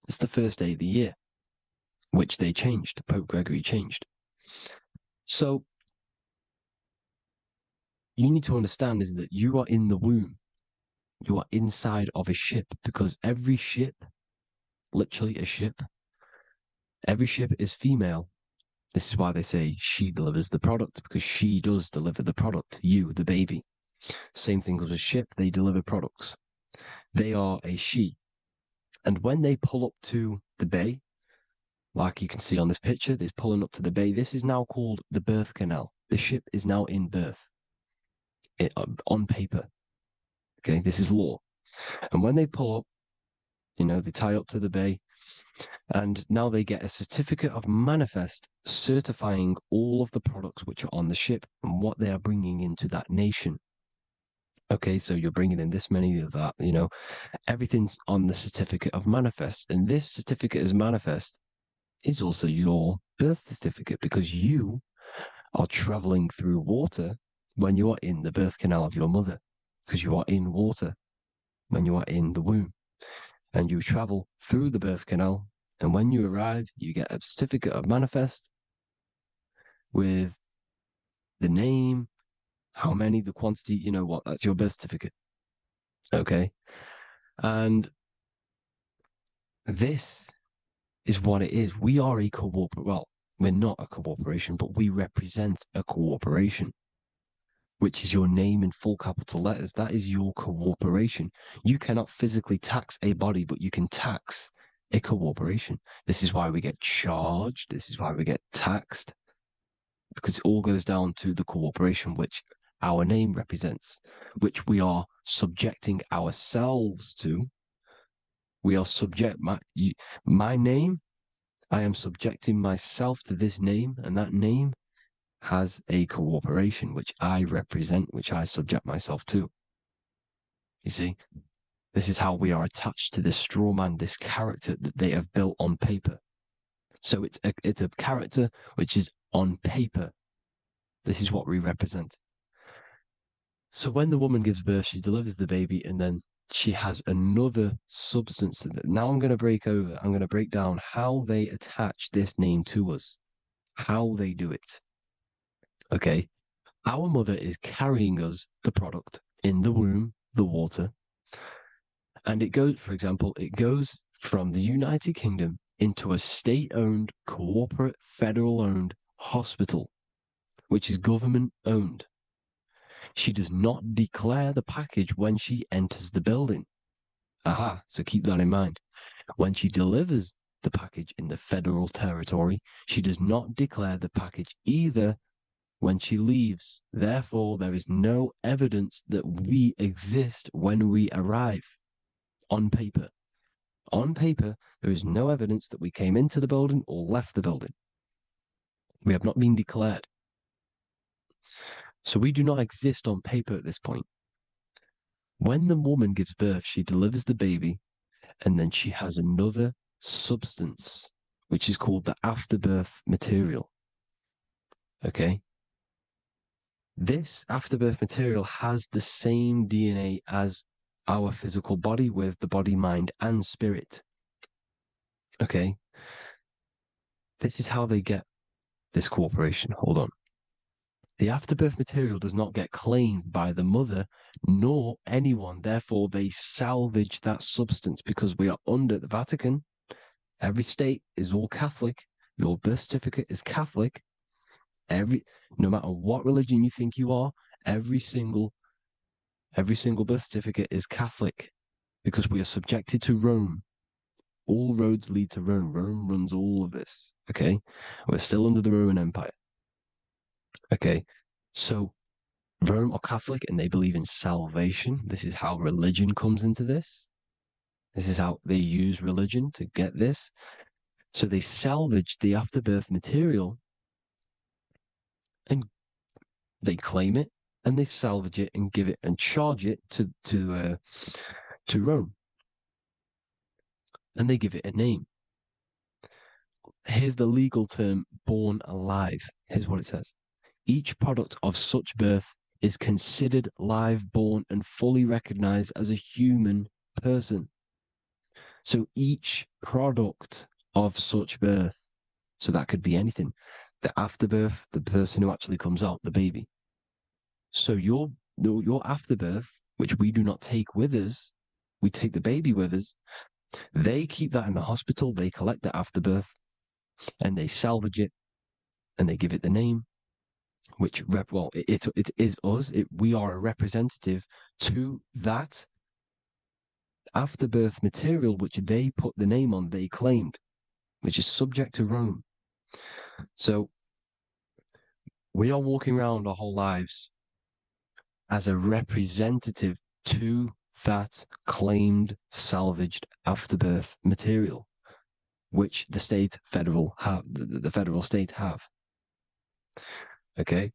It's the first day of the year, which they changed. Pope Gregory changed. So you need to understand is that you are in the womb. You are inside of a ship, because every ship, literally a ship, every ship is female. This is why they say she delivers the product, because she does deliver the product, you, the baby. Same thing with a ship, they deliver products. They are a she. And when they pull up to the bay, like you can see on this picture, they're pulling up to the bay. This is now called the birth canal. The ship is now in birth on paper. Okay, this is law. And when they pull up, they tie up to the bay, and now they get a certificate of manifest certifying all of the products which are on the ship and what they are bringing into that nation. Okay, so you're bringing in this many of that, everything's on the certificate of manifest. And this certificate as manifest is also your birth certificate, because you are traveling through water when you are in the birth canal of your mother, because you are in water when you are in the womb, and you travel through the birth canal. And when you arrive, you get a certificate of manifest with the name, how many, the quantity, that's your birth certificate. Okay. And this is what it is. We are a we're not a corporation, but we represent a corporation, which is your name in full capital letters. That is your corporation. You cannot physically tax a body, but you can tax a corporation. This is why we get charged. This is why we get taxed, because it all goes down to the corporation which our name represents, which we are subjecting ourselves to. We are my name. I am subjecting myself to this name, and that name has a corporation which I represent, which I subject myself to. You see, this is how we are attached to this straw man, this character that they have built on paper. So it's a character which is on paper. This is what we represent. So when the woman gives birth, she delivers the baby, and then she has another substance. Now I'm going to break down how they attach this name to us, how they do it. Okay. Our mother is carrying us the product in the womb, the water. And it goes from the United Kingdom into a state-owned, corporate, federal-owned hospital, which is government-owned. She does not declare the package when she enters the building. Aha, so keep that in mind. When she delivers the package in the federal territory, she does not declare the package either when she leaves. Therefore, there is no evidence that we exist when we arrive. On paper. On paper, there is no evidence that we came into the building or left the building. We have not been declared. So we do not exist on paper at this point. When the woman gives birth, she delivers the baby, and then she has another substance, which is called the afterbirth material. Okay? This afterbirth material has the same DNA as our physical body with the body, mind, and spirit. Okay? This is how they get this cooperation. Hold on. The afterbirth material does not get claimed by the mother nor anyone. Therefore, they salvage that substance because we are under the Vatican. Every state is all Catholic. Your birth certificate is Catholic. No matter what religion you think you are, every single birth certificate is Catholic because we are subjected to Rome. All roads lead to Rome. Rome runs all of this. Okay? We're still under the Roman Empire. Okay, so Rome are Catholic and they believe in salvation. This is how religion comes into this. This is how they use religion to get this. So they salvage the afterbirth material and they claim it and they salvage it and give it and charge it to Rome. And they give it a name. Here's the legal term, born alive. Here's what it says. Each product of such birth is considered live, born, and fully recognized as a human person. So each product of such birth, so that could be anything, the afterbirth, the person who actually comes out, the baby. So your afterbirth, which we do not take with us, we take the baby with us, they keep that in the hospital, they collect the afterbirth, and they salvage it, and they give it the name, which it is us. We are a representative to that afterbirth material, which they put the name on, they claimed, which is subject to Rome. So we are walking around our whole lives as a representative to that claimed salvaged afterbirth material, which the federal state have. Okay.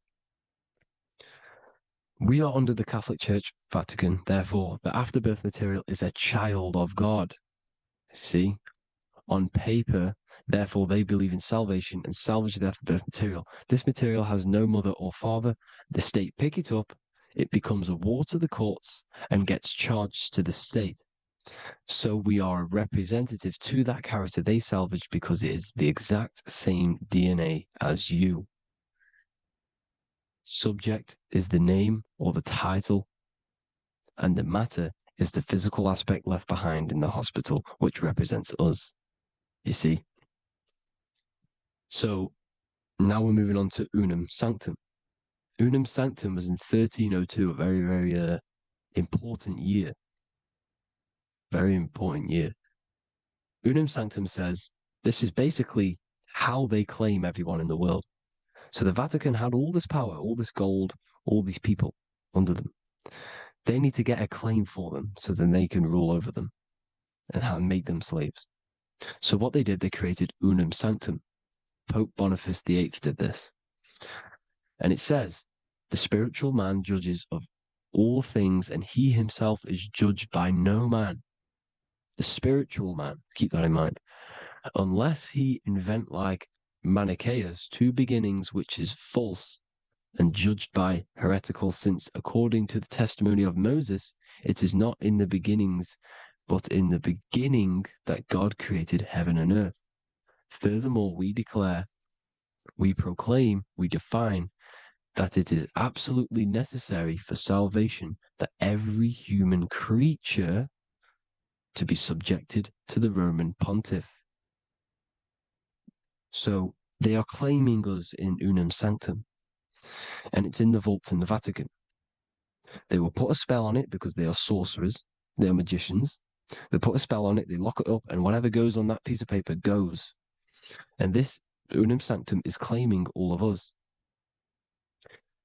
We are under the Catholic Church, Vatican. Therefore, the afterbirth material is a child of God. See? On paper, therefore, they believe in salvation and salvage the afterbirth material. This material has no mother or father. The state pick it up. It becomes a war to the courts and gets charged to the state. So we are a representative to that character they salvaged because it is the exact same DNA as you. Subject is the name or the title, and the matter is the physical aspect left behind in the hospital, which represents us. You see? So now we're moving on to Unum Sanctum. Unum Sanctum was in 1302, a very, very important year. Very important year. Unum Sanctum says this is basically how they claim everyone in the world. So the Vatican had all this power, all this gold, all these people under them. They need to get a claim for them so then they can rule over them and make them slaves. So what they did, they created Unum Sanctum. Pope Boniface VIII did this. And it says, the spiritual man judges of all things and he himself is judged by no man. The spiritual man, keep that in mind, unless he invent like Manichaeus, two beginnings which is false and judged by heretical, since according to the testimony of Moses, it is not in the beginnings, but in the beginning that God created heaven and earth. Furthermore, we declare, we proclaim, we define that it is absolutely necessary for salvation that every human creature to be subjected to the Roman pontiff. So they are claiming us in Unum Sanctum, and it's in the vaults in the Vatican. They will put a spell on it because they are sorcerers, they are magicians. They put a spell on it, they lock it up, and whatever goes on that piece of paper goes. And this Unum Sanctum is claiming all of us.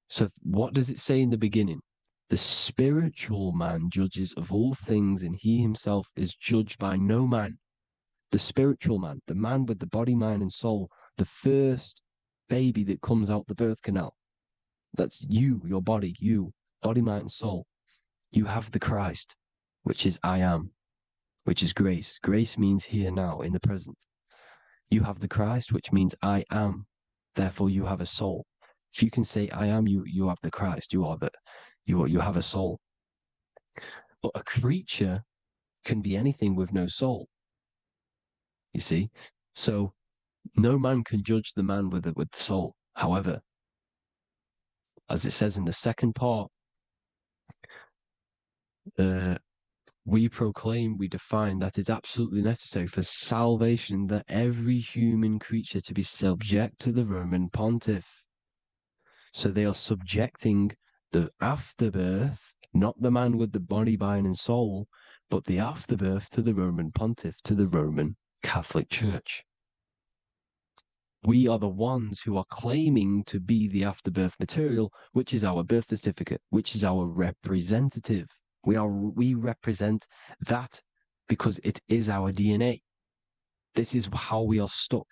So what does it say in the beginning? The spiritual man judges of all things, and he himself is judged by no man. The spiritual man, the man with the body, mind, and soul, the first baby that comes out the birth canal. That's you, your body, you, body, mind, and soul. You have the Christ, which is I am, which is grace. Grace means here now, in the present. You have the Christ, which means I am. Therefore, you have a soul. If you can say I am, you have the Christ. You have a soul. But a creature can be anything with no soul. You see, so no man can judge the man with the soul. However, as it says in the second part, we proclaim, we define that it's absolutely necessary for salvation that every human creature to be subject to the Roman pontiff. So they are subjecting the afterbirth, not the man with the body, mind, and soul, but the afterbirth to the Roman pontiff, to the Roman Catholic Church. We are the ones who are claiming to be the afterbirth material, which is our birth certificate, which is our representative. We represent that because it is our DNA. This is how we are stuck.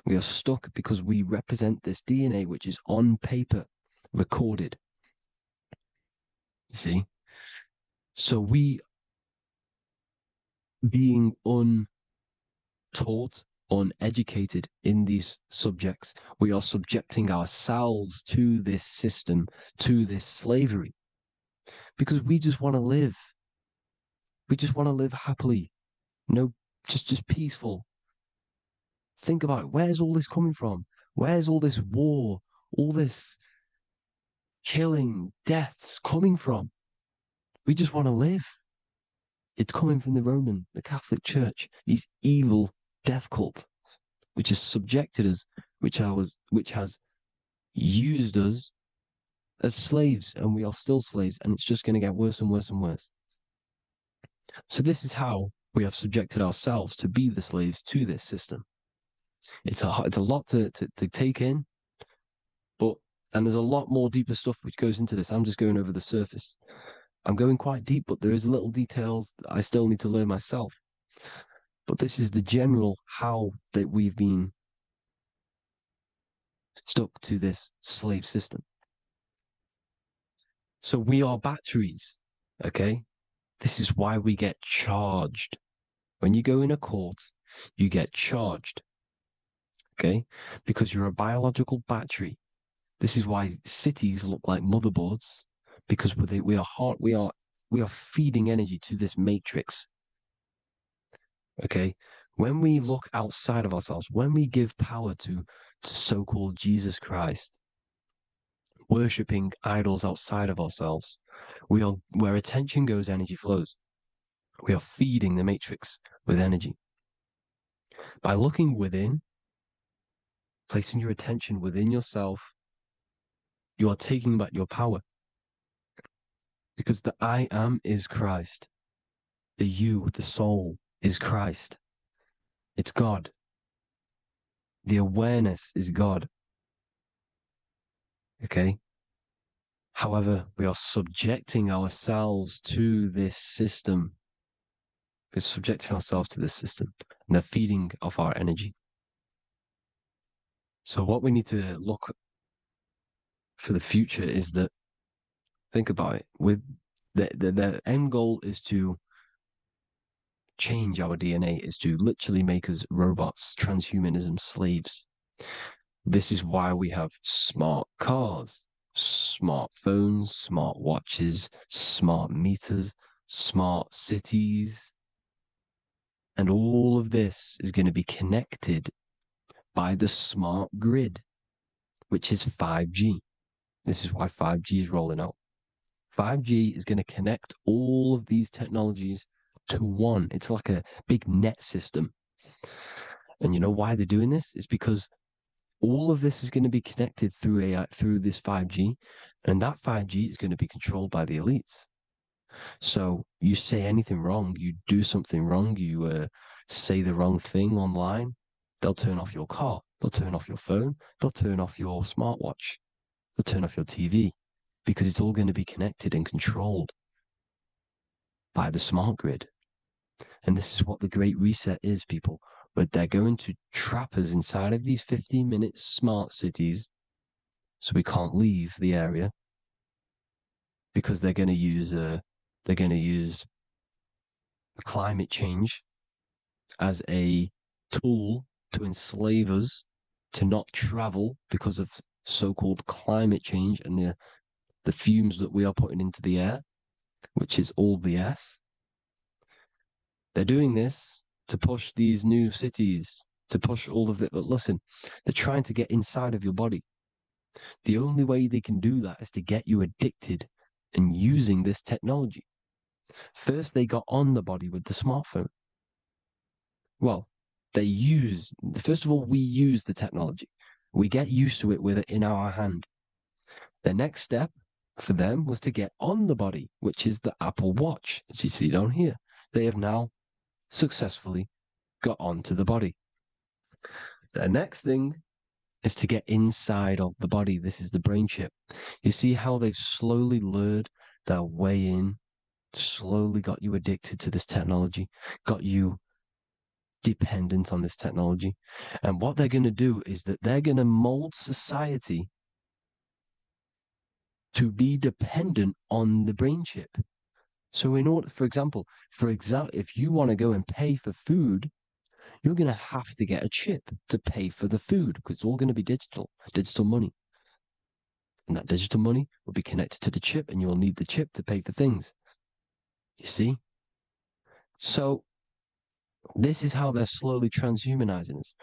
We are stuck because we represent this DNA, which is on paper, recorded. You see? So we, being untaught, uneducated in these subjects, we are subjecting ourselves to this system, to this slavery, because we just want to live. We just want to live happily, just peaceful. Think about it. Where's all this coming from? Where's all this war, all this killing, deaths coming from? We just want to live. It's coming from the Catholic Church, these evil death cult, which has subjected us, which has used us as slaves, and we are still slaves, and it's just going to get worse and worse and worse. So this is how we have subjected ourselves to be the slaves to this system. It's a lot to take in, and there's a lot more deeper stuff which goes into this. I'm just going over the surface. I'm going quite deep, but there is little details that I still need to learn myself. But this is the general how that we've been stuck to this slave system. So we are batteries, okay? This is why we get charged. When you go in a court, you get charged, okay? Because you're a biological battery. This is why cities look like motherboards, because we are feeding energy to this matrix. Okay, when we look outside of ourselves, when we give power to so-called Jesus Christ, worshipping idols outside of ourselves, where attention goes, energy flows. We are feeding the matrix with energy. By looking within, placing your attention within yourself, you are taking back your power. Because the I am is Christ. The you, the soul, is Christ. It's God. The awareness is God. Okay? However, we are subjecting ourselves to this system. We're subjecting ourselves to this system and the feeding of our energy. So what we need to look for the future is that, think about it, with the end goal is to change our DNA, is to literally make us robots, transhumanism, slaves. This is why we have smart cars, smartphones, smart watches, smart meters, smart cities. And all of this is going to be connected by the smart grid, which is 5G. This is why 5G is rolling out. 5G is going to connect all of these technologies to one. It's like a big net system. And you know why they're doing this? It's because all of this is going to be connected through AI, through this 5G, and that 5G is going to be controlled by the elites. So you say anything wrong, you do something wrong, you say the wrong thing online, they'll turn off your car, they'll turn off your phone, they'll turn off your smartwatch. to turn off your TV, because it's all going to be connected and controlled by the smart grid. And this is what the Great Reset is, people. But they're going to trap us inside of these 15-minute smart cities, so we can't leave the area, because they're going to use climate change as a tool to enslave us to not travel because of so-called climate change and the fumes that we are putting into the air, which is all BS. They're doing this to push these new cities, to push all of it. But listen, they're trying to get inside of your body. The only way they can do that is to get you addicted and using this technology. First, they got on the body with the smartphone. Well, first of all, we use the technology. We get used to it with it in our hand. The next step for them was to get on the body, which is the Apple Watch, as you see down here. They have now successfully got onto the body. The next thing is to get inside of the body. This is the brain chip. You see how they've slowly lured their way in, slowly got you addicted to this technology, got you dependent on this technology. And what they're going to do is that they're going to mold society to be dependent on the brain chip. So in order, for example, if you want to go and pay for food, you're going to have to get a chip to pay for the food, because it's all going to be digital money. And that digital money will be connected to the chip, and you'll need the chip to pay for things. You see? So this is how they're slowly transhumanizing us.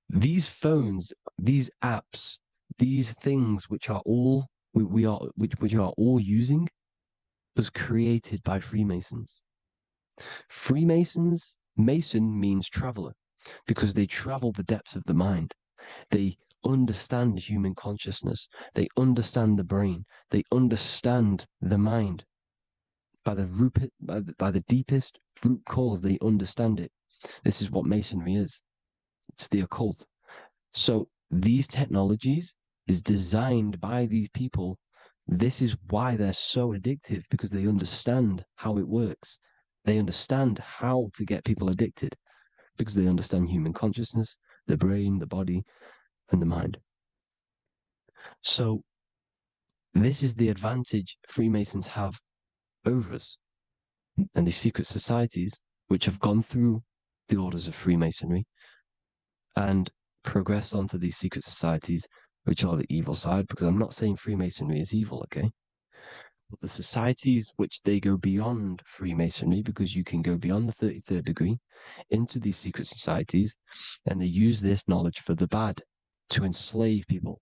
These phones, these apps, these things which are all we are all using was created by Freemasons. Mason means traveler, because they travel the depths of the mind. They understand human consciousness. They understand the brain. They understand the mind. By the deepest root cause, they understand it. This is what Masonry is. It's the occult. So these technologies is designed by these people. This is why they're so addictive, because they understand how it works. They understand how to get people addicted, because they understand human consciousness, the brain, the body, and the mind. So this is the advantage Freemasons have over us. And these secret societies, which have gone through the orders of Freemasonry and progressed onto these secret societies, which are the evil side, because I'm not saying Freemasonry is evil, okay? But the societies which they go beyond Freemasonry, because you can go beyond the 33rd degree into these secret societies, and they use this knowledge for the bad, to enslave people.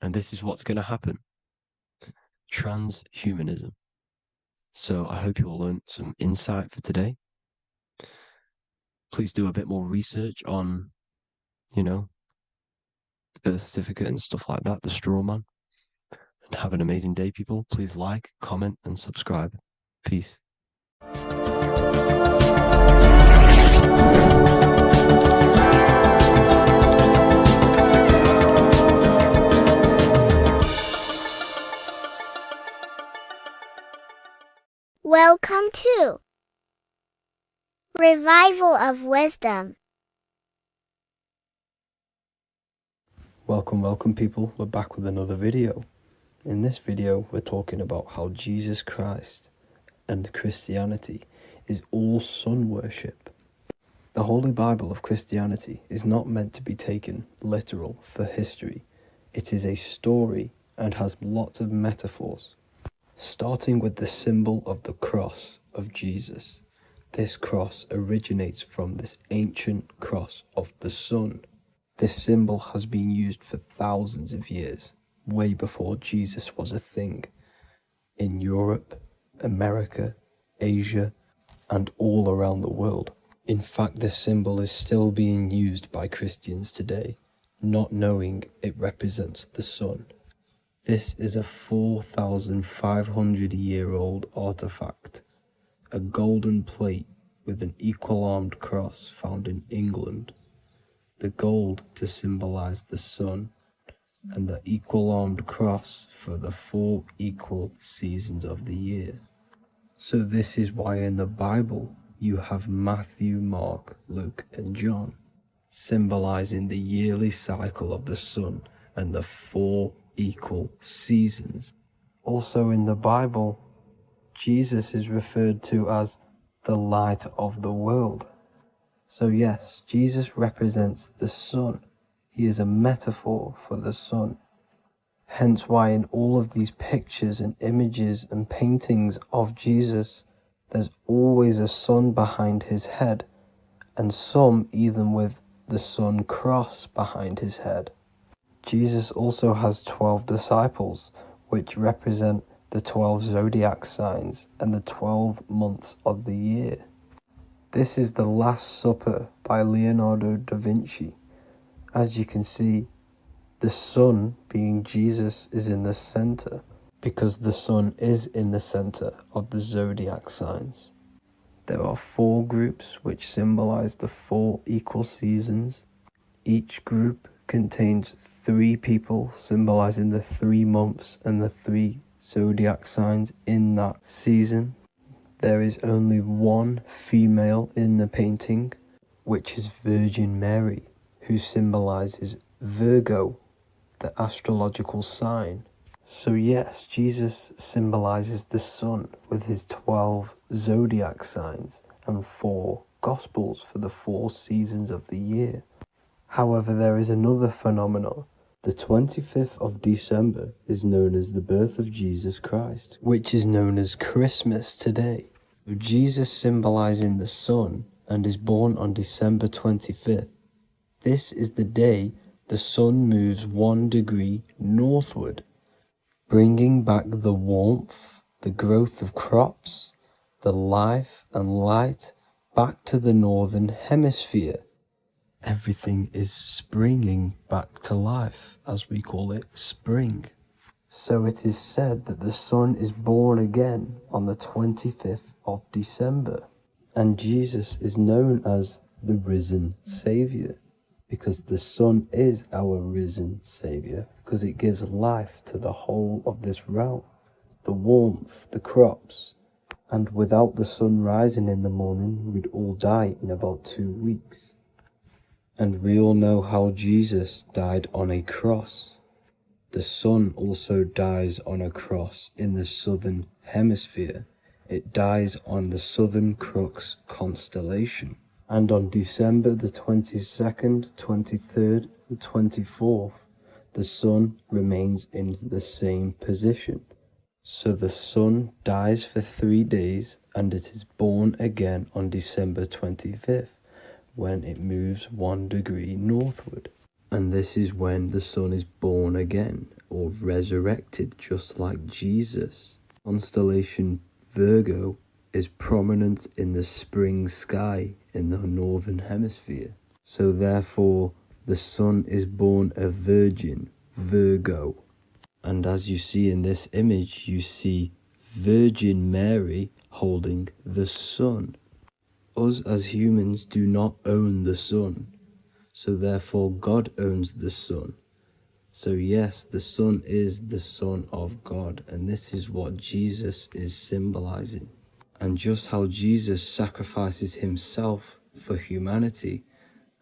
And this is what's going to happen. Transhumanism. So I hope you all learned some insight for today. Please do a bit more research on, the birth certificate and stuff like that, the straw man. And have an amazing day, people. Please like, comment, and subscribe. Peace. Welcome to Revival of Wisdom. Welcome people, we're back with another video. In this video we're talking about how Jesus Christ and Christianity is all sun worship. The Holy Bible of Christianity is not meant to be taken literal for history. It is a story and has lots of metaphors. Starting with the symbol of the cross of Jesus. This cross originates from this ancient cross of the sun. This symbol has been used for thousands of years, way before Jesus was a thing, in Europe, America, Asia, and all around the world. In fact, this symbol is still being used by Christians today, not knowing it represents the sun. This is a 4,500-year-old artifact, a golden plate with an equal-armed cross found in England. The gold to symbolize the sun, and the equal-armed cross for the 4 equal seasons of the year. So this is why in the Bible you have Matthew, Mark, Luke, and John, symbolizing the yearly cycle of the sun and the 4 equal seasons. Also in the Bible, Jesus is referred to as the light of the world. So yes, Jesus represents the sun. He is a metaphor for the sun. Hence why in all of these pictures and images and paintings of Jesus, there's always a sun behind his head, and some even with the sun cross behind his head. Jesus also has 12 disciples, which represent the 12 zodiac signs and the 12 months of the year. This is the Last Supper by Leonardo da Vinci. As you can see, the sun, being Jesus, is in the center, because the sun is in the center of the zodiac signs. There are 4 groups which symbolize the 4 equal seasons. Each group contains 3 people symbolizing the 3 months and the 3 zodiac signs in that season. There is only 1 female in the painting, which is Virgin Mary, who symbolizes Virgo, the astrological sign. So yes, Jesus symbolizes the sun with his 12 zodiac signs and 4 gospels for the 4 seasons of the year. However, there is another phenomenon. The 25th of December is known as the birth of Jesus Christ, which is known as Christmas today. Jesus symbolizing the sun and is born on December 25th. This is the day the sun moves 1 degree northward, bringing back the warmth, the growth of crops, the life and light back to the northern hemisphere. Everything is springing back to life, as we call it, spring. So it is said that the sun is born again on the 25th of December, and Jesus is known as the risen Saviour, because the sun is our risen Saviour, because it gives life to the whole of this realm, the warmth, the crops, and without the sun rising in the morning, we'd all die in about 2 weeks. And we all know how Jesus died on a cross. The sun also dies on a cross in the southern hemisphere. It dies on the Southern Crux constellation. And on December the 22nd, 23rd, and 24th, the sun remains in the same position. So the sun dies for 3 days, and it is born again on December 25th, when it moves 1 degree northward. And this is when the sun is born again, or resurrected, just like Jesus. Constellation Virgo is prominent in the spring sky in the northern hemisphere. So therefore, the sun is born a virgin, Virgo. And as you see in this image, you see Virgin Mary holding the sun. Us as humans do not own the sun, so therefore God owns the sun. So yes, the sun is the Son of God, and this is what Jesus is symbolizing. And just how Jesus sacrifices himself for humanity,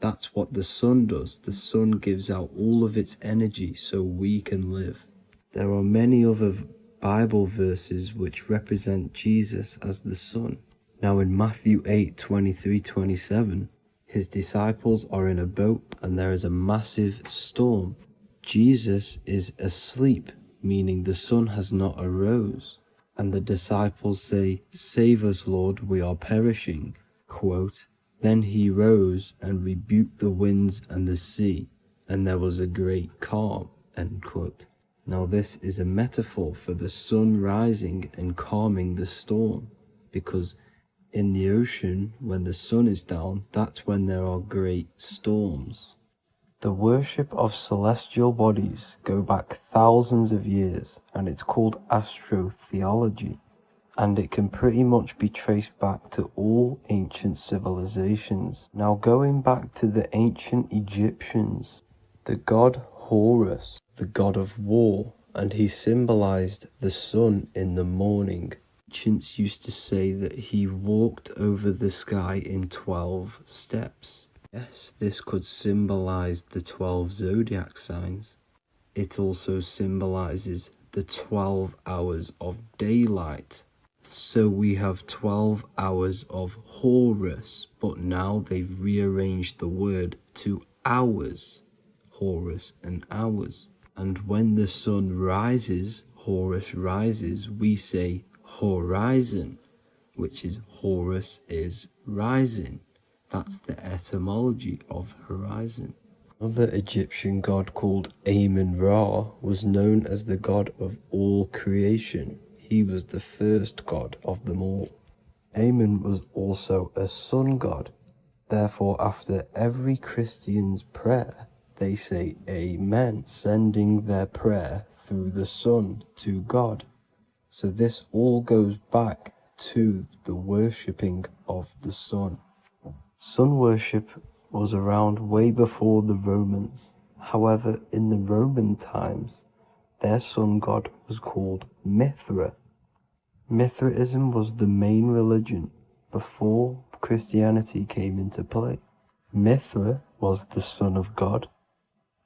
that's what the sun does. The sun gives out all of its energy so we can live. There are many other Bible verses which represent Jesus as the sun. Now in Matthew 8:23-27, his disciples are in a boat and there is a massive storm. Jesus is asleep, meaning the sun has not arose. And the disciples say, "Save us, Lord, we are perishing." Quote, "Then he rose and rebuked the winds and the sea, and there was a great calm." End quote. Now this is a metaphor for the sun rising and calming the storm, because in the ocean, when the sun is down, that's when there are great storms. The worship of celestial bodies go back thousands of years, and it's called astrotheology, and it can pretty much be traced back to all ancient civilizations. Now going back to the ancient Egyptians, the god Horus the god of war, and he symbolized the sun in the morning. Ancients used to say that he walked over the sky in 12 steps. Yes, this could symbolize the 12 zodiac signs. It also symbolizes the 12 hours of daylight. So we have 12 hours of Horus, but now they've rearranged the word to hours. Horus and hours. And when the sun rises, Horus rises, we say horizon, which is Horus is rising. That's the etymology of horizon. Another Egyptian god called Amun-Ra was known as the god of all creation. He was the first god of them all. Amun was also a sun god. Therefore, after every Christian's prayer, they say Amen, sending their prayer through the sun to God. So this all goes back to the worshipping of the sun. Sun worship was around way before the Romans. However, in the Roman times, their sun god was called Mithra. Mithraism was the main religion before Christianity came into play. Mithra was the son of God.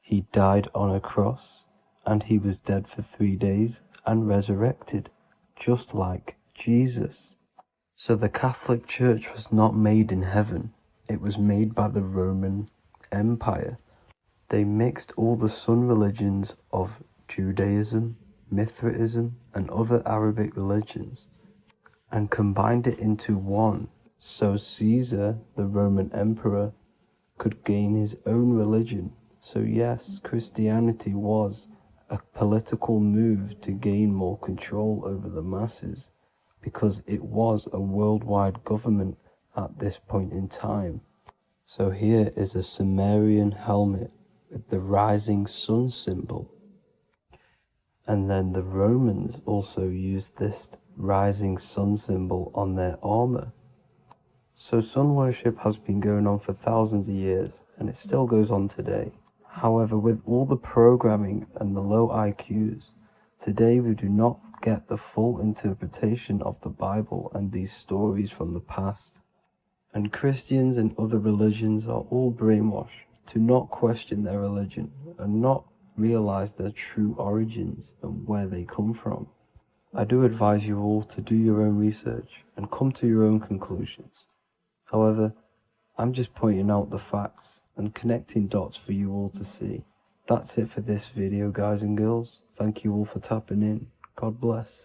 He died on a cross, and he was dead for 3 days and resurrected, just like Jesus. So the Catholic Church was not made in heaven. It was made by the Roman Empire. They mixed all the sun religions of Judaism, Mithraism, and other Arabic religions and combined it into one, so Caesar, the Roman emperor, could gain his own religion. So yes, Christianity was a political move to gain more control over the masses, because it was a worldwide government at this point in time. So here is a Sumerian helmet with the rising sun symbol. And then the Romans also used this rising sun symbol on their armor. So sun worship has been going on for thousands of years, and it still goes on today. However, with all the programming and the low IQs, today we do not get the full interpretation of the Bible and these stories from the past. And Christians and other religions are all brainwashed to not question their religion and not realize their true origins and where they come from. I do advise you all to do your own research and come to your own conclusions. However, I'm just pointing out the facts and connecting dots for you all to see. That's it for this video, guys and girls. Thank you all for tapping in. God bless.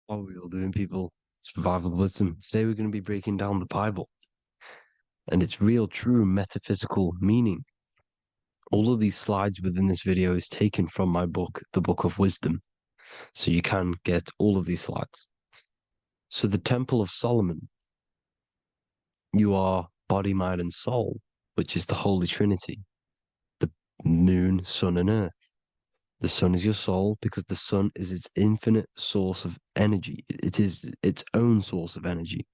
What are we all doing, people? Survival wisdom. Today we're going to be breaking down the Bible and its real, true metaphysical meaning. All of these slides within this video is taken from my book, The Book of Wisdom. So you can get all of these slides. So the Temple of Solomon, you are body, mind, and soul, which is the Holy Trinity. The moon, sun, and earth. The sun is your soul because the sun is its infinite source of energy. It is its own source of energy.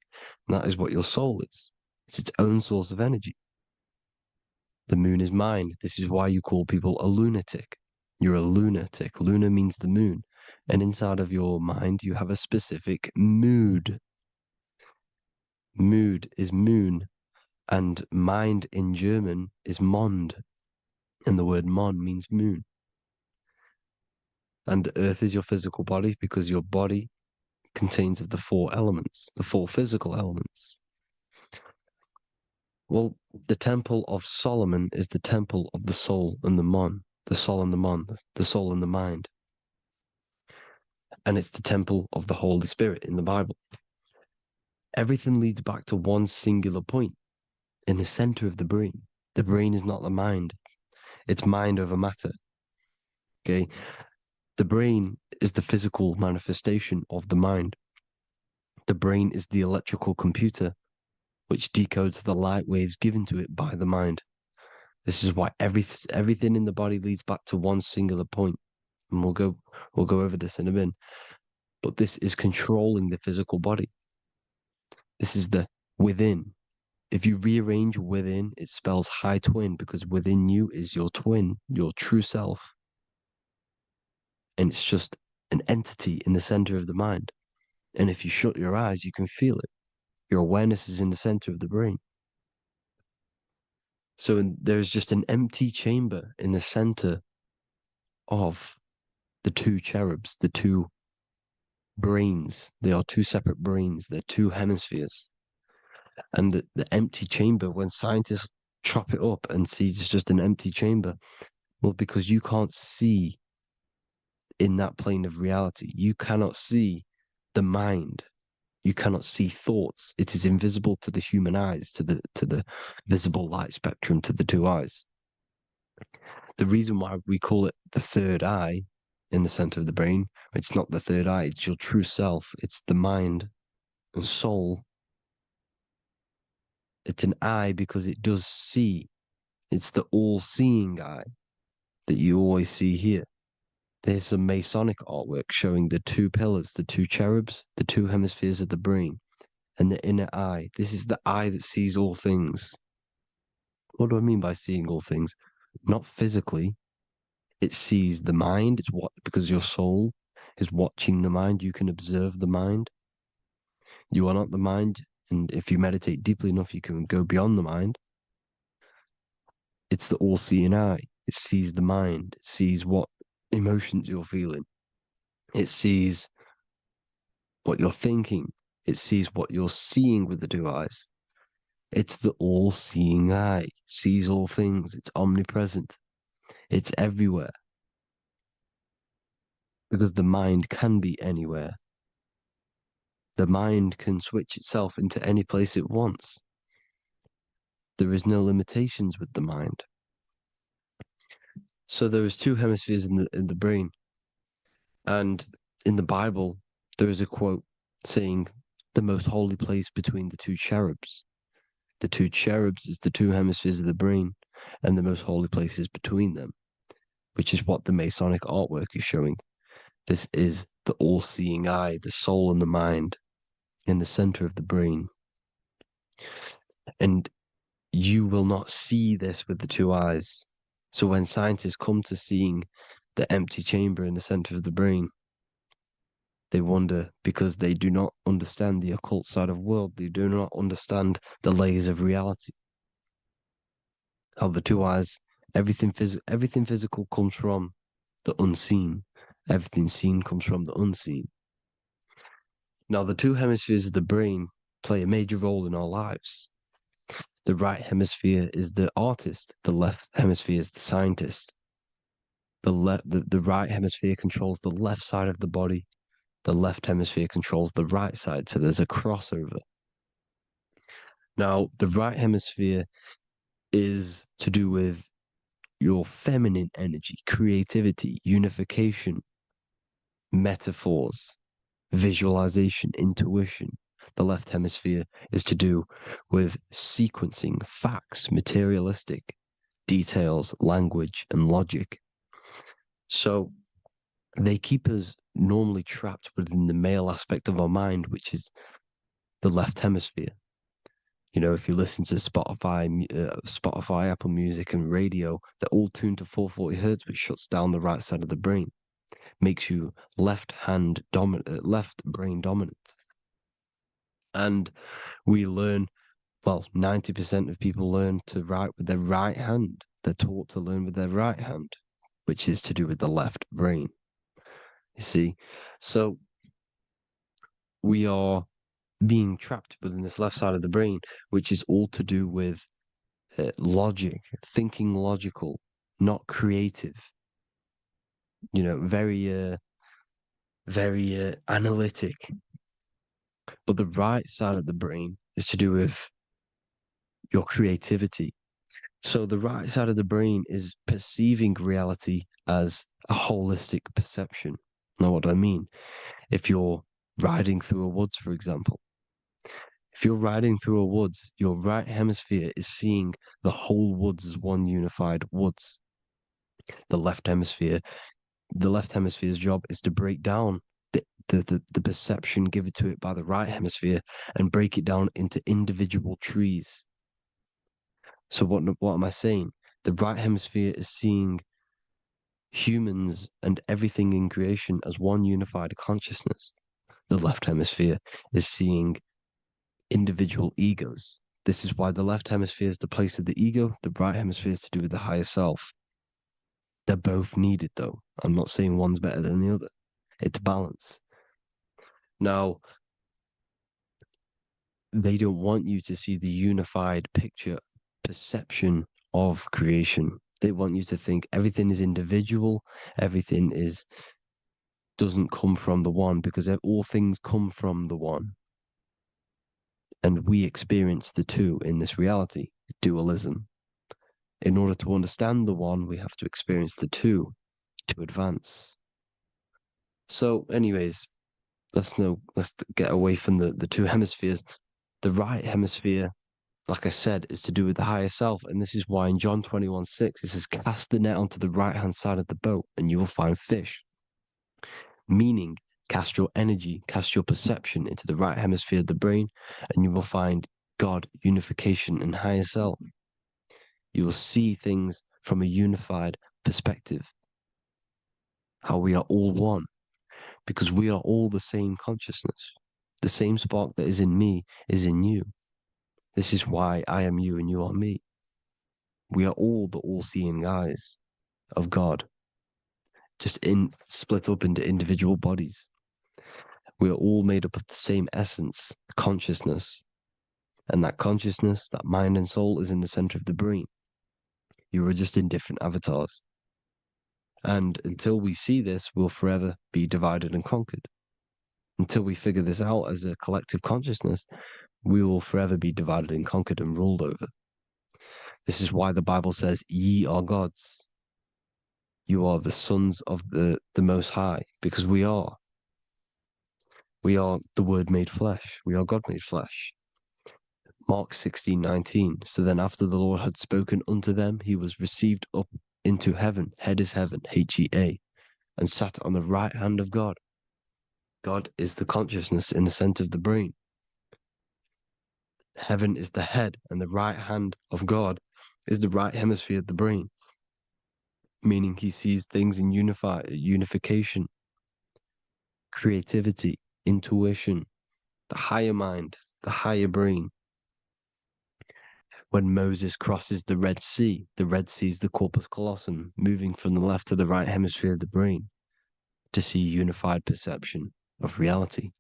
And that is what your soul is. It's its own source of energy. The moon is mind. This is why you call people a lunatic. You're a lunatic. Luna means the moon. And inside of your mind, you have a specific mood. Mood is moon. And mind in German is Mond. And the word Mon means moon. And earth is your physical body because your body contains of the 4 elements, the 4 physical elements. Well, the Temple of Solomon is the temple of the soul and the mon, the soul and the mon, the soul and the mind. And it's the temple of the Holy Spirit in the Bible. Everything leads back to one singular point in the center of the brain. The brain is not the mind. It's mind over matter. Okay? The brain is the physical manifestation of the mind. The brain is the electrical computer which decodes the light waves given to it by the mind. This is why everything in the body leads back to one singular point. And we'll go over this in a minute. But this is controlling the physical body. This is the within. If you rearrange within, it spells high twin, because within you is your twin, your true self. And it's just an entity in the center of the mind. And if you shut your eyes, you can feel it. Your awareness is in the center of the brain. So there's just an empty chamber in the center of the two cherubs, the two brains. They are two separate brains. They're two hemispheres. And the empty chamber, when scientists chop it up and see it's just an empty chamber, well, because you can't see in that plane of reality, you cannot see the mind. You cannot see thoughts. It is invisible to the human eyes, to the visible light spectrum, to the two eyes. The reason why we call it the third eye in the center of the brain, it's not the third eye, it's your true self. It's the mind and soul. It's an eye because it does see. It's the all-seeing eye that you always see here. There's some Masonic artwork showing the two pillars, the two cherubs, the two hemispheres of the brain, and the inner eye. This is the eye that sees all things. What do I mean by seeing all things? Not physically. It sees the mind. It's what, because your soul is watching the mind. You can observe the mind. You are not the mind. And if you meditate deeply enough, you can go beyond the mind. It's the all-seeing eye. It sees the mind. It sees what emotions you're feeling. It sees what you're thinking. It sees what you're seeing with the two eyes. It's the all-seeing eye. It sees all things. It's omnipresent. It's everywhere. Because the mind can be anywhere. The mind can switch itself into any place it wants. There is no limitations with the mind. So there is two hemispheres in the brain. And in the Bible, there is a quote saying, the most holy place between the two cherubs. The two cherubs is the two hemispheres of the brain, and the most holy place is between them, which is what the Masonic artwork is showing. This is the all-seeing eye, the soul and the mind in the center of the brain. And you will not see this with the two eyes. So when scientists come to seeing the empty chamber in the center of the brain, they wonder, because they do not understand the occult side of the world. They do not understand the layers of reality. How the two eyes, everything physical comes from the unseen. Everything seen comes from the unseen. Now, the two hemispheres of the brain play a major role in our lives. The right hemisphere is the artist. The left hemisphere is the scientist. The right hemisphere controls the left side of the body. The left hemisphere controls the right side. So there's a crossover. Now, the right hemisphere is to do with your feminine energy, creativity, unification, metaphors, visualization, intuition. The left hemisphere is to do with sequencing, facts, materialistic details, language, and logic. So they keep us normally trapped within the male aspect of our mind, which is the left hemisphere. You know, if you listen to Spotify, Apple Music, and radio, they're all tuned to 440 hertz, which shuts down the right side of the brain, makes you left brain dominant. And we learn, well, 90% of people learn to write with their right hand. They're taught to learn with their right hand, which is to do with the left brain. You see, so we are being trapped within this left side of the brain, which is all to do with logic, thinking logical, not creative. You know, very analytic. But the right side of the brain is to do with your creativity, So the right side of the brain is perceiving reality as a holistic perception. Now, what do I mean? If you're riding through a woods, for example, if you're riding through a woods, your right hemisphere is seeing the whole woods as one unified woods. The left hemisphere's job is to break down the perception given to it by the right hemisphere and break it down into individual trees. So what am I saying? The right hemisphere is seeing humans and everything in creation as one unified consciousness. The left hemisphere is seeing individual egos. This is why the left hemisphere is the place of the ego, the right hemisphere is to do with the higher self. They're both needed, though. I'm not saying one's better than the other. It's balance. Now, they don't want you to see the unified picture, perception of creation. They want you to think everything is individual, everything doesn't come from the one, because all things come from the one. And we experience the two in this reality, dualism. In order to understand the one, we have to experience the two to advance. So, anyways, let's get away from the two hemispheres. The right hemisphere, like I said, is to do with the higher self. And this is why in John 21:6, it says, cast the net onto the right-hand side of the boat and you will find fish. Meaning, cast your energy, cast your perception into the right hemisphere of the brain, and you will find God, unification, and higher self. You will see things from a unified perspective. How we are all one, because we are all the same consciousness. The same spark that is in me is in you. This is why I am you and you are me. We are all the all-seeing eyes of God, just split up into individual bodies. We are all made up of the same essence, consciousness. And that consciousness, that mind and soul, is in the center of the brain. You are just in different avatars. And until we see this, we'll forever be divided and conquered. Until we figure this out as a collective consciousness, we will forever be divided and conquered and ruled over. This is why the Bible says, ye are gods. You are the sons of the Most High, because we are. We are the Word made flesh. We are God made flesh. Mark 16:19. So then after the Lord had spoken unto them, he was received up into heaven, head is heaven, H-E-A, and sat on the right hand of God. God is the consciousness in the center of the brain. Heaven is the head, and the right hand of God is the right hemisphere of the brain, meaning he sees things in unification, creativity, intuition, the higher mind, the higher brain. When Moses crosses the Red Sea is the corpus callosum, moving from the left to the right hemisphere of the brain to see unified perception of reality.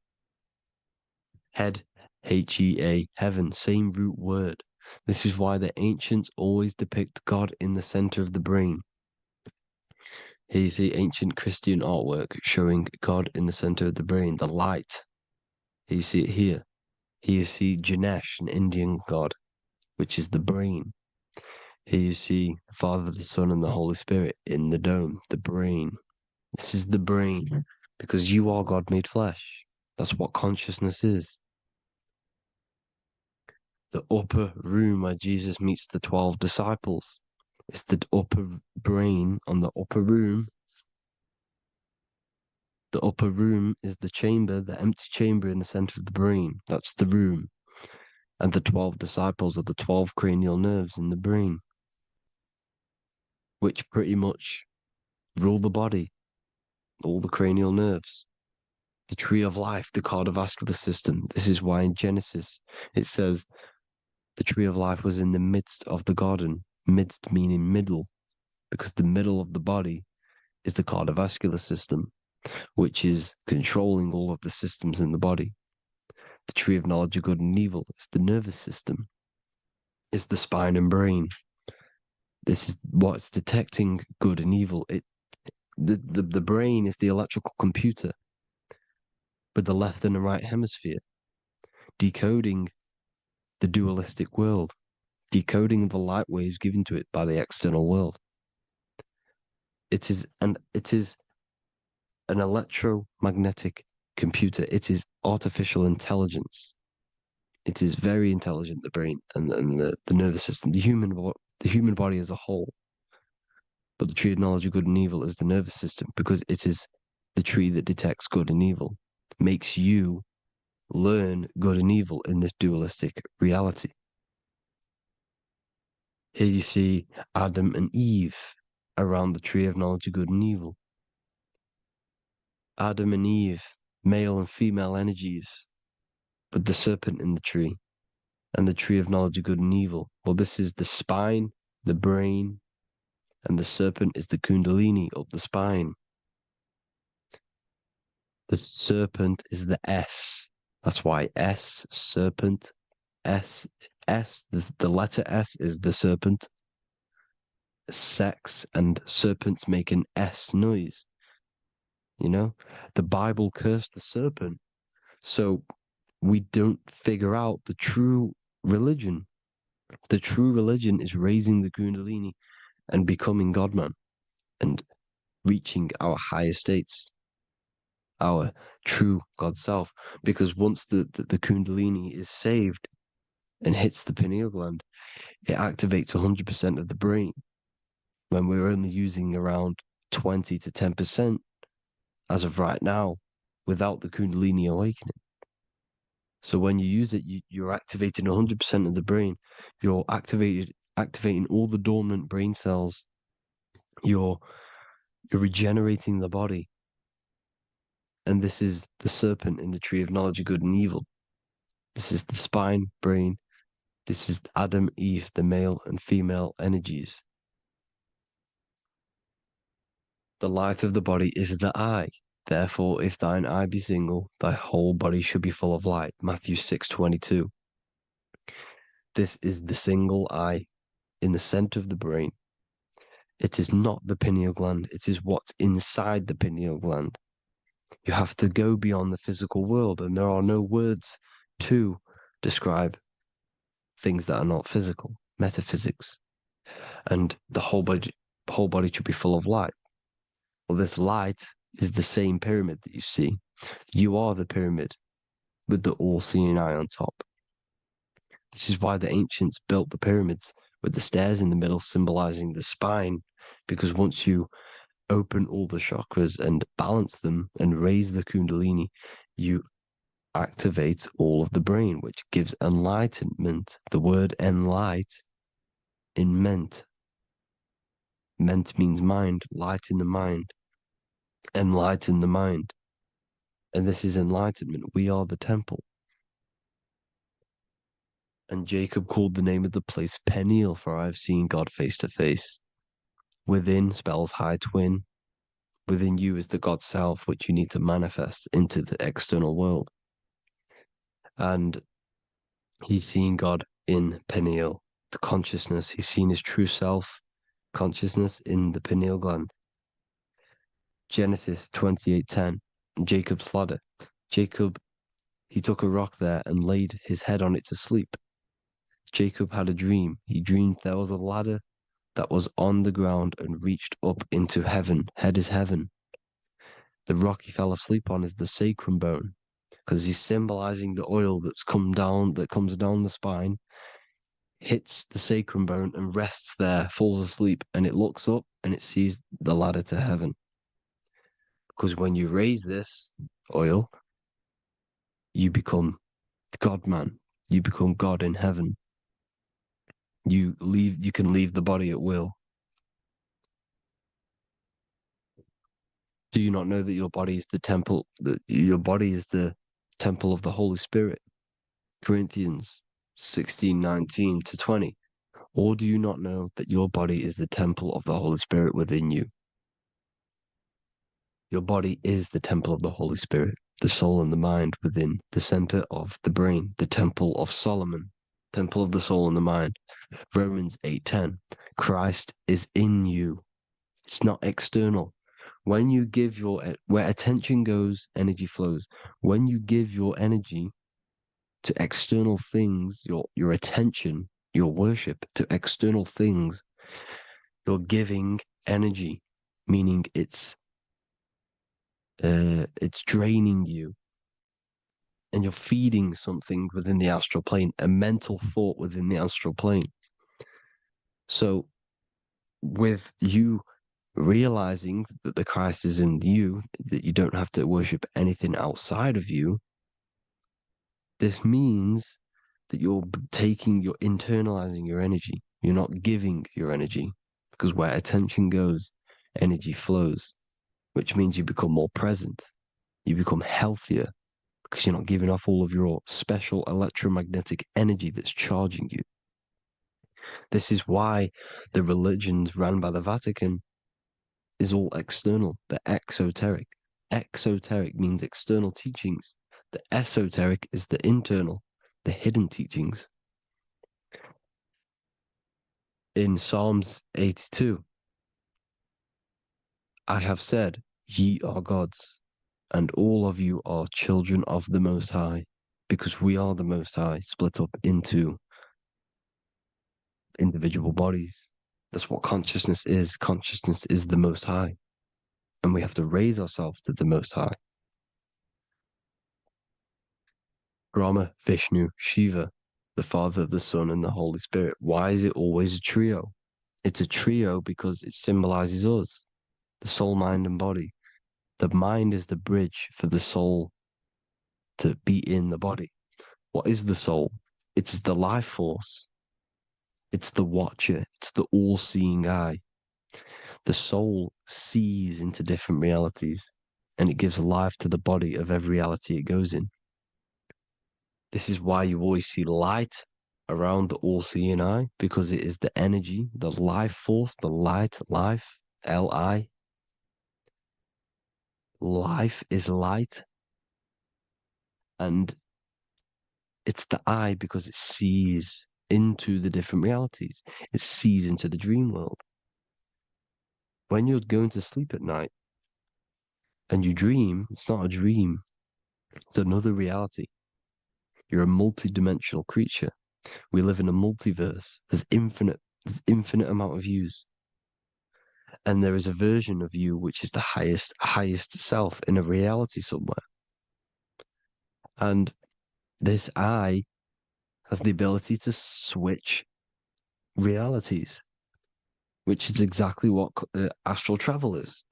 Head, H-E-A, heaven, same root word. This is why the ancients always depict God in the center of the brain. Here you see ancient Christian artwork showing God in the center of the brain, the light. Here you see it here. Here you see Ganesh, an Indian god, which is the brain. Here you see the Father, the Son, and the Holy Spirit in the dome, the brain. This is the brain, because you are God made flesh. That's what consciousness is. The upper room where Jesus meets the 12 disciples. It's the upper brain on the upper room. The upper room is the chamber, the empty chamber in the center of the brain. That's the room. And the 12 disciples are the 12 cranial nerves in the brain, which pretty much rule the body, all the cranial nerves. The tree of life, the cardiovascular system. This is why in Genesis it says the tree of life was in the midst of the garden. Midst meaning middle, because the middle of the body is the cardiovascular system, which is controlling all of the systems in the body. The tree of knowledge of good and evil is the nervous system. It's the spine and brain. This is what's detecting good and evil. The brain is the electrical computer with the left and the right hemisphere, decoding the dualistic world, decoding the light waves given to it by the external world. It is an electromagnetic computer. It is artificial intelligence. It is very intelligent, the brain and the nervous system, the human body as a whole. But the tree of knowledge of good and evil is the nervous system, because it is the tree that detects good and evil, makes you learn good and evil in this dualistic reality. Here you see Adam and Eve around the tree of knowledge of good and evil. Adam and Eve, male and female energies, but the serpent in the tree, and the tree of knowledge of good and evil. Well, this is the spine, the brain, and the serpent is the kundalini of the spine. The serpent is the S. That's why S, serpent, S, the letter S is the serpent. Sex and serpents make an S noise. You know, the Bible cursed the serpent. So we don't figure out the true religion. The true religion is raising the kundalini and becoming God-man and reaching our higher states, our true God self. Because once the kundalini is saved and hits the pineal gland, it activates 100% of the brain, when we're only using around 20 to 10% as of right now, without the kundalini awakening. So when you use it, you're activating 100% of the brain. You're activating all the dormant brain cells. You're regenerating the body. And this is the serpent in the tree of knowledge of good and evil. This is the spine, brain. This is Adam, Eve, the male and female energies. The light of the body is the eye. Therefore, if thine eye be single, thy whole body should be full of light. Matthew 6:22. This is the single eye in the center of the brain. It is not the pineal gland. It is what's inside the pineal gland. You have to go beyond the physical world, and there are no words to describe things that are not physical, metaphysics. And the whole body should be full of light. Well, this light is the same pyramid that you see. You are the pyramid with the all-seeing eye on top. This is why the ancients built the pyramids with the stairs in the middle symbolizing the spine, because once you open all the chakras and balance them and raise the kundalini, you activate all of the brain, which gives enlightenment. The word enlight in ment. Ment means mind, light in the mind. Enlighten the mind. And this is enlightenment. We are the temple. And Jacob called the name of the place Peniel, for I have seen God face to face. Within spells high twin. Within you is the God self, which you need to manifest into the external world. And he's seen God in Peniel, the consciousness. He's seen his true self, consciousness, in the pineal gland. Genesis 28:10, Jacob's ladder. Jacob, he took a rock there and laid his head on it to sleep. Jacob had a dream. He dreamed there was a ladder that was on the ground and reached up into heaven. Head is heaven. The rock he fell asleep on is the sacrum bone, because he's symbolizing the oil that comes down the spine, hits the sacrum bone and rests there, falls asleep, and it looks up and it sees the ladder to heaven. Because when you raise this oil, you become God-man. You become God in heaven. You can leave the body at will. Do you not know that your body is the temple, that your body is the temple of the Holy Spirit? Corinthians 16:19-20. Or do you not know that your body is the temple of the Holy Spirit within you? Your body is the temple of the Holy Spirit, the soul and the mind within the center of the brain, the temple of Solomon, temple of the soul and the mind. Romans 8:10. Christ is in you. It's not external. When you give where attention goes, energy flows. When you give your energy to external things, your attention, your worship to external things, you're giving energy, meaning it's draining you, and you're feeding something within the astral plane, a mental thought within the astral plane. So with you realizing that the Christ is in you, that you don't have to worship anything outside of you, this means that you're internalizing your energy. You're not giving your energy, because where attention goes, energy flows, which means you become more present. You become healthier because you're not giving off all of your special electromagnetic energy that's charging you. This is why the religions run by the Vatican is all external. They're exoteric. Exoteric means external teachings. The esoteric is the internal, the hidden teachings. In Psalms 82, I have said, ye are gods, and all of you are children of the Most High, because we are the Most High, split up into individual bodies. That's what consciousness is. Consciousness is the Most High, and we have to raise ourselves to the Most High. Brahma, Vishnu, Shiva, the Father, the Son, and the Holy Spirit. Why is it always a trio? It's a trio because it symbolizes us, the soul, mind, and body. The mind is the bridge for the soul to be in the body. What is the soul? It's the life force. It's the watcher. It's the all-seeing eye. The soul sees into different realities, and it gives life to the body of every reality it goes in. This is why you always see light around the all-seeing eye, because it is the energy, the life force, the light, life, L-I. Life is light, and it's the eye because it sees into the different realities. It sees into the dream world. When you're going to sleep at night and you dream, it's not a dream. It's another reality. You're a multidimensional creature. We live in a multiverse. There's infinite amount of yous. And there is a version of you which is the highest self in a reality somewhere. And this I has the ability to switch realities, which is exactly what astral travel is.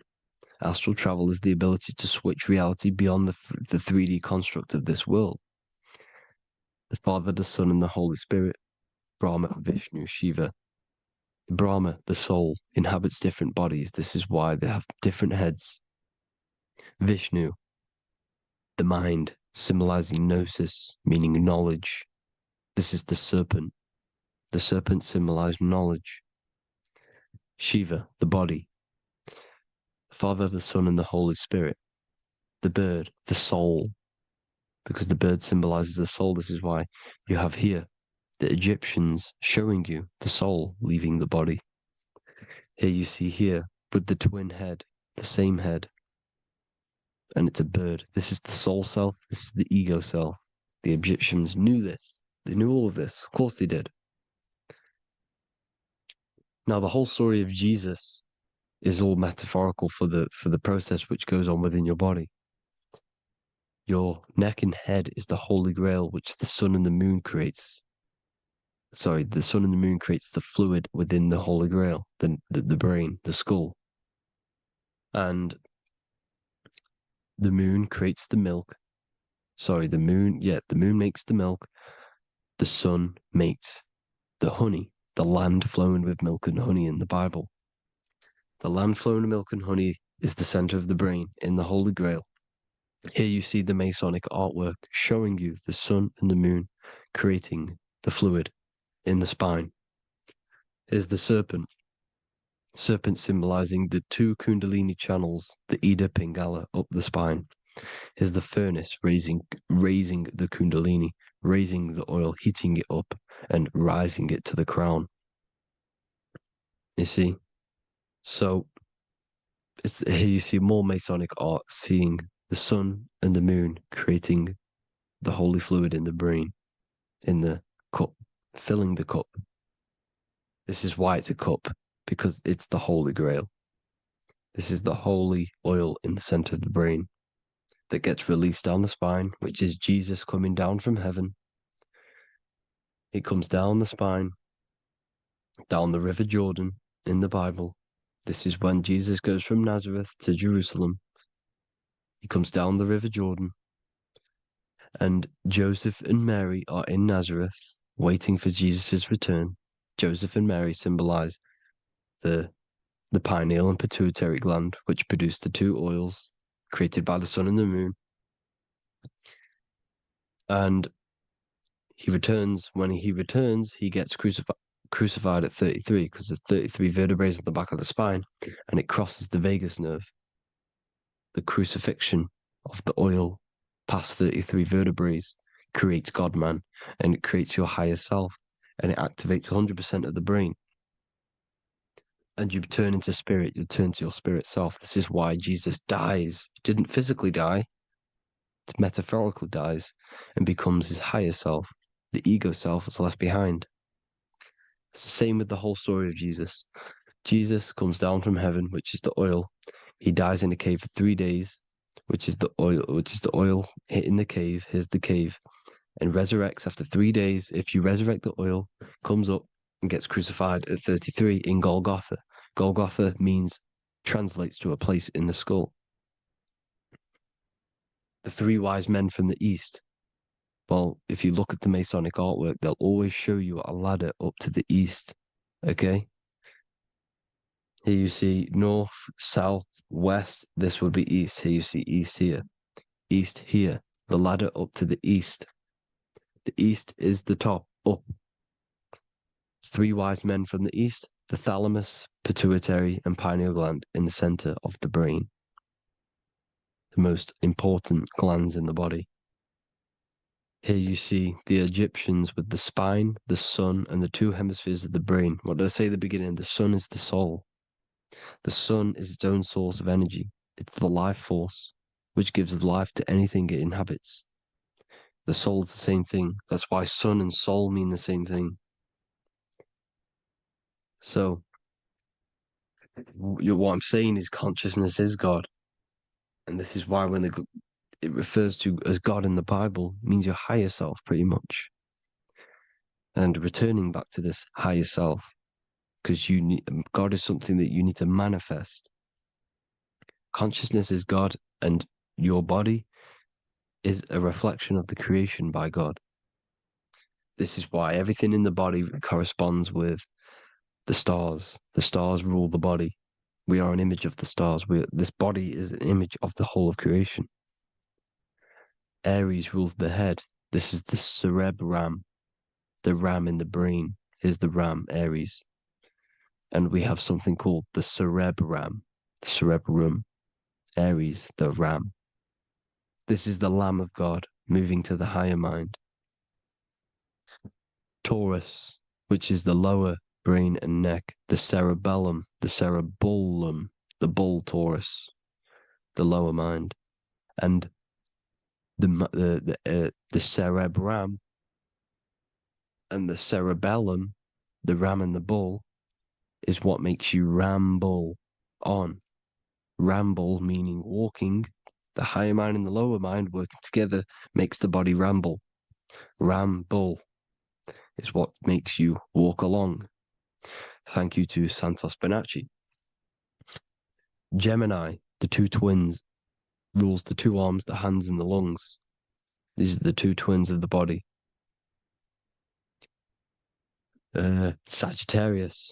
Astral travel is the ability to switch reality beyond the 3D construct of this world. The Father, the Son, and the Holy Spirit, Brahma, Vishnu, Shiva. Brahma, the soul, inhabits different bodies. This is why they have different heads. Vishnu, the mind, symbolizing gnosis, meaning knowledge. This is the serpent. The serpent symbolized knowledge. Shiva, the body. The Father, the Son, and the Holy Spirit. The bird, the soul, because the bird symbolizes the soul. This is why you have here the Egyptians showing you the soul leaving the body. Here you see here with the twin head, the same head, and it's a bird. This is the soul self. This is the ego self. The Egyptians knew this. They knew all of this. Of course they did. Now the whole story of Jesus is all metaphorical for the process which goes on within your body. Your neck and head is the Holy Grail, which the sun and the moon creates. Sorry, the sun and the moon creates the fluid within the Holy Grail, the brain, the skull. And the moon creates the milk. Sorry, the moon makes the milk. The sun makes the honey, the land flowing with milk and honey in the Bible. The land flowing with milk and honey is the center of the brain in the Holy Grail. Here you see the Masonic artwork showing you the sun and the moon creating the fluid in the spine. Here's the serpent. Serpent symbolizing the two Kundalini channels, the Ida Pingala up the spine. Here's the furnace raising the Kundalini, raising the oil, heating it up, and rising it to the crown. You see? So here you see more Masonic art, seeing the sun and the moon creating the holy fluid in the brain, in the cup, filling the cup This is why it's a cup, because it's the Holy Grail. This is the holy oil in the center of the brain that gets released down the spine, which is Jesus coming down from heaven. It comes down the spine, down the River Jordan in the Bible. This is when Jesus goes from Nazareth to Jerusalem. He comes down the River Jordan, and Joseph and Mary are in Nazareth waiting for Jesus' return. Joseph and Mary symbolize the pineal and pituitary gland, which produce the two oils created by the sun and the moon. And he returns. When he returns, he gets crucified at 33, because there's 33 vertebrae at the back of the spine, and it crosses the vagus nerve. The crucifixion of the oil past 33 vertebrae creates God-man, and it creates your higher self, and it activates 100% of the brain. And you turn into spirit, you turn to your spirit self. This is why Jesus dies. He didn't physically die, it metaphorically dies and becomes his higher self. The ego self is left behind. It's the same with the whole story of Jesus. Jesus comes down from heaven, which is the oil. He dies in a cave for 3 days, which is the oil hitting the cave. Here's the cave. And resurrects after 3 days. If you resurrect the oil, comes up and gets crucified at 33 in Golgotha. Golgotha translates to a place in the skull. The three wise men from the east. Well, if you look at the Masonic artwork, they'll always show you a ladder up to the east. Okay? Here you see north, south, west. This would be east. Here you see east here. East here. The ladder up to the east. The east is the top, up. Three wise men from the east. The thalamus, pituitary, and pineal gland in the center of the brain. The most important glands in the body. Here you see the Egyptians with the spine, the sun, and the two hemispheres of the brain. What did I say at the beginning? The sun is the soul. The sun is its own source of energy. It's the life force, which gives life to anything it inhabits. The soul is the same thing. That's why sun and soul mean the same thing. So, what I'm saying is consciousness is God. And this is why when it refers to as God in the Bible, means your higher self, pretty much. And returning back to this higher self, because God is something that you need to manifest. Consciousness is God, and your body is a reflection of the creation by God. This is why everything in the body corresponds with the stars. The stars rule the body. We are an image of the stars. This body is an image of the whole of creation. Aries rules the head. This is the cerebrum, the ram in the brain. Here's the ram, Aries. And we have something called the cerebrum, Aries, the ram. This is the Lamb of God moving to the higher mind. Taurus, which is the lower brain and neck, the cerebellum, the bull Taurus, the lower mind, and the cerebrum and the cerebellum, the ram and the bull, is what makes you ramble on. Ramble meaning walking. The higher mind and the lower mind working together makes the body ramble. Ramble is what makes you walk along. Thank you to Santos Bonacci. Gemini, the two twins, rules the two arms, the hands, and the lungs. These are the two twins of the body. Sagittarius,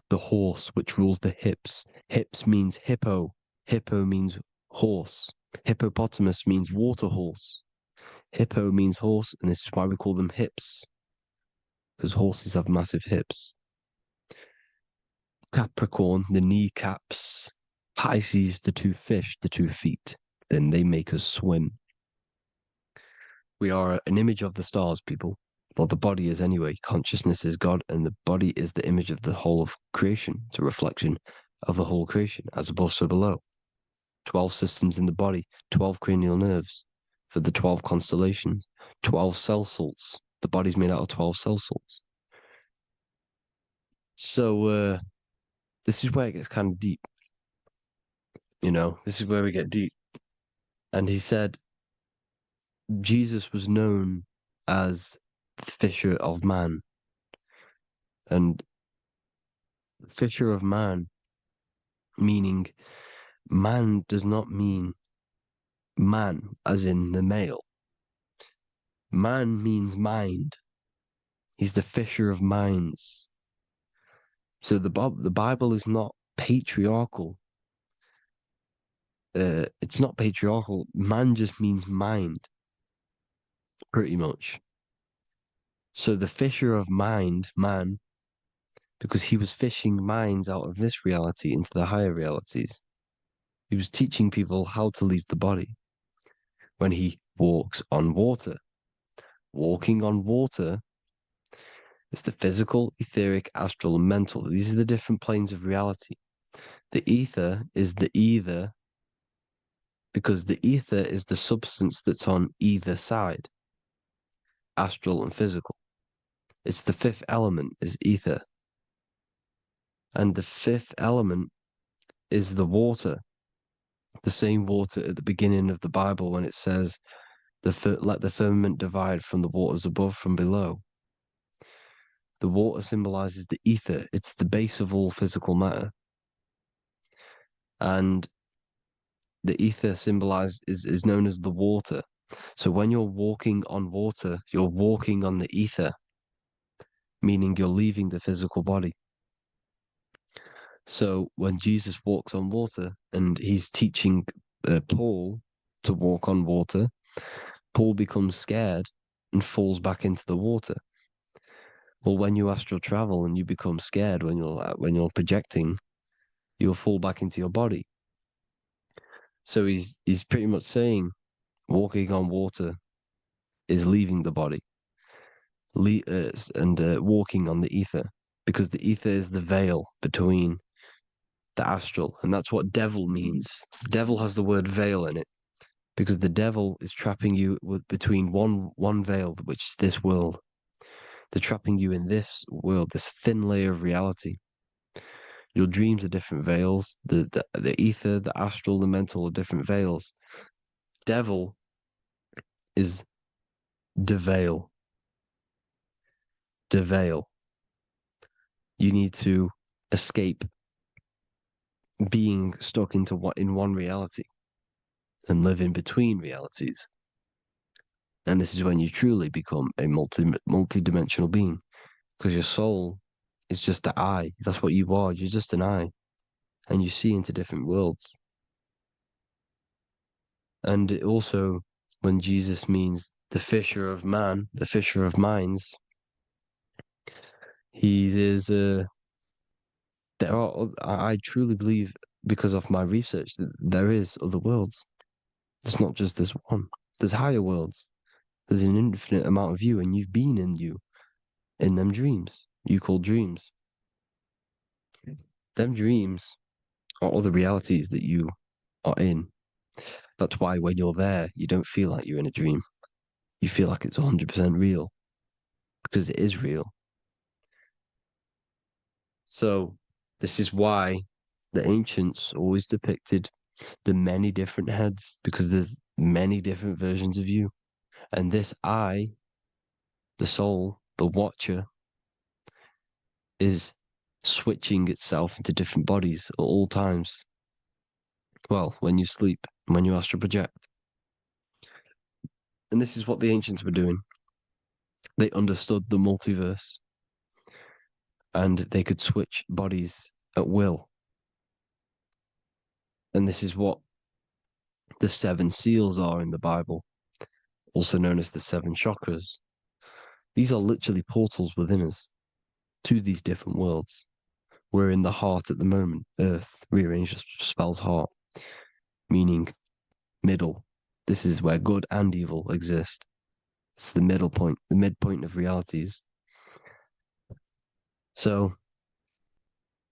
the horse, which rules the hips. Hips means hippo. Hippo means horse. Hippopotamus means water horse. Hippo means horse, and this is why we call them hips, because horses have massive hips. Capricorn, the kneecaps. Pisces, the two fish, the 2 feet. Then they make us swim. We are an image of the stars, people. Well, the body is anyway. Consciousness is God, and the body is the image of the whole of creation. It's a reflection of the whole creation, as above, so below. 12 systems in the body, 12 cranial nerves for the 12 constellations, 12 cell salts. The body's made out of 12 cell salts. So this is where it gets kind of deep. This is where we get deep. And he said Jesus was known as the fisher of man. And fisher of man, meaning man does not mean man as in the male. Man means mind. He's the fisher of minds. So the Bible is not patriarchal. It's not patriarchal. Man just means mind, pretty much. So the fisher of mind, man, because he was fishing minds out of this reality into the higher realities. He was teaching people how to leave the body when he walks on water. Walking on water is the physical, etheric, astral, and mental. These are the different planes of reality. The ether is the either, because the ether is the substance that's on either side, astral and physical. It's the fifth element, is ether. And the fifth element is the water. The same water at the beginning of the Bible when it says, let the firmament divide from the waters above from below. The water symbolizes the ether. It's the base of all physical matter. And the ether is known as the water. So when you're walking on water, you're walking on the ether, meaning you're leaving the physical body. So when Jesus walks on water and he's teaching Paul to walk on water, Paul becomes scared and falls back into the water. Well, when you astral travel and you become scared when you're projecting, you'll fall back into your body. So he's pretty much saying walking on water is leaving the body, and walking on the ether, because the ether is the veil between the astral, and that's what devil means. Devil has the word veil in it, because the devil is trapping you between one veil, which is this world. They're trapping you in this world, this thin layer of reality. Your dreams are different veils. The ether, the astral, the mental are different veils. Devil is the veil. The veil. You need to escape being stuck in one reality and live in between realities. And this is when you truly become a multi-dimensional being, because your soul is just the eye. That's what you are. You're just an eye, and you see into different worlds. And it also, when Jesus means the fisher of man, the fisher of minds, he is. I truly believe, because of my research, that there is other worlds. It's not just this one. There's higher worlds. There's an infinite amount of you, and you've been in them dreams you call dreams. Them dreams are other realities that you are in. That's why when you're there, you don't feel like you're in a dream. You feel like it's 100% real, because it is real. So this is why the ancients always depicted the many different heads, because there's many different versions of you. And this I, the soul, the watcher, is switching itself into different bodies at all times. Well, when you sleep, when you astral project. And this is what the ancients were doing. They understood the multiverse, and they could switch bodies at will. And this is what the 7 seals are in the Bible, also known as the 7 chakras. These are literally portals within us to these different worlds. We're in the heart at the moment. Earth, rearranged spells heart, meaning middle. This is where good and evil exist. It's the middle point, the midpoint of realities. So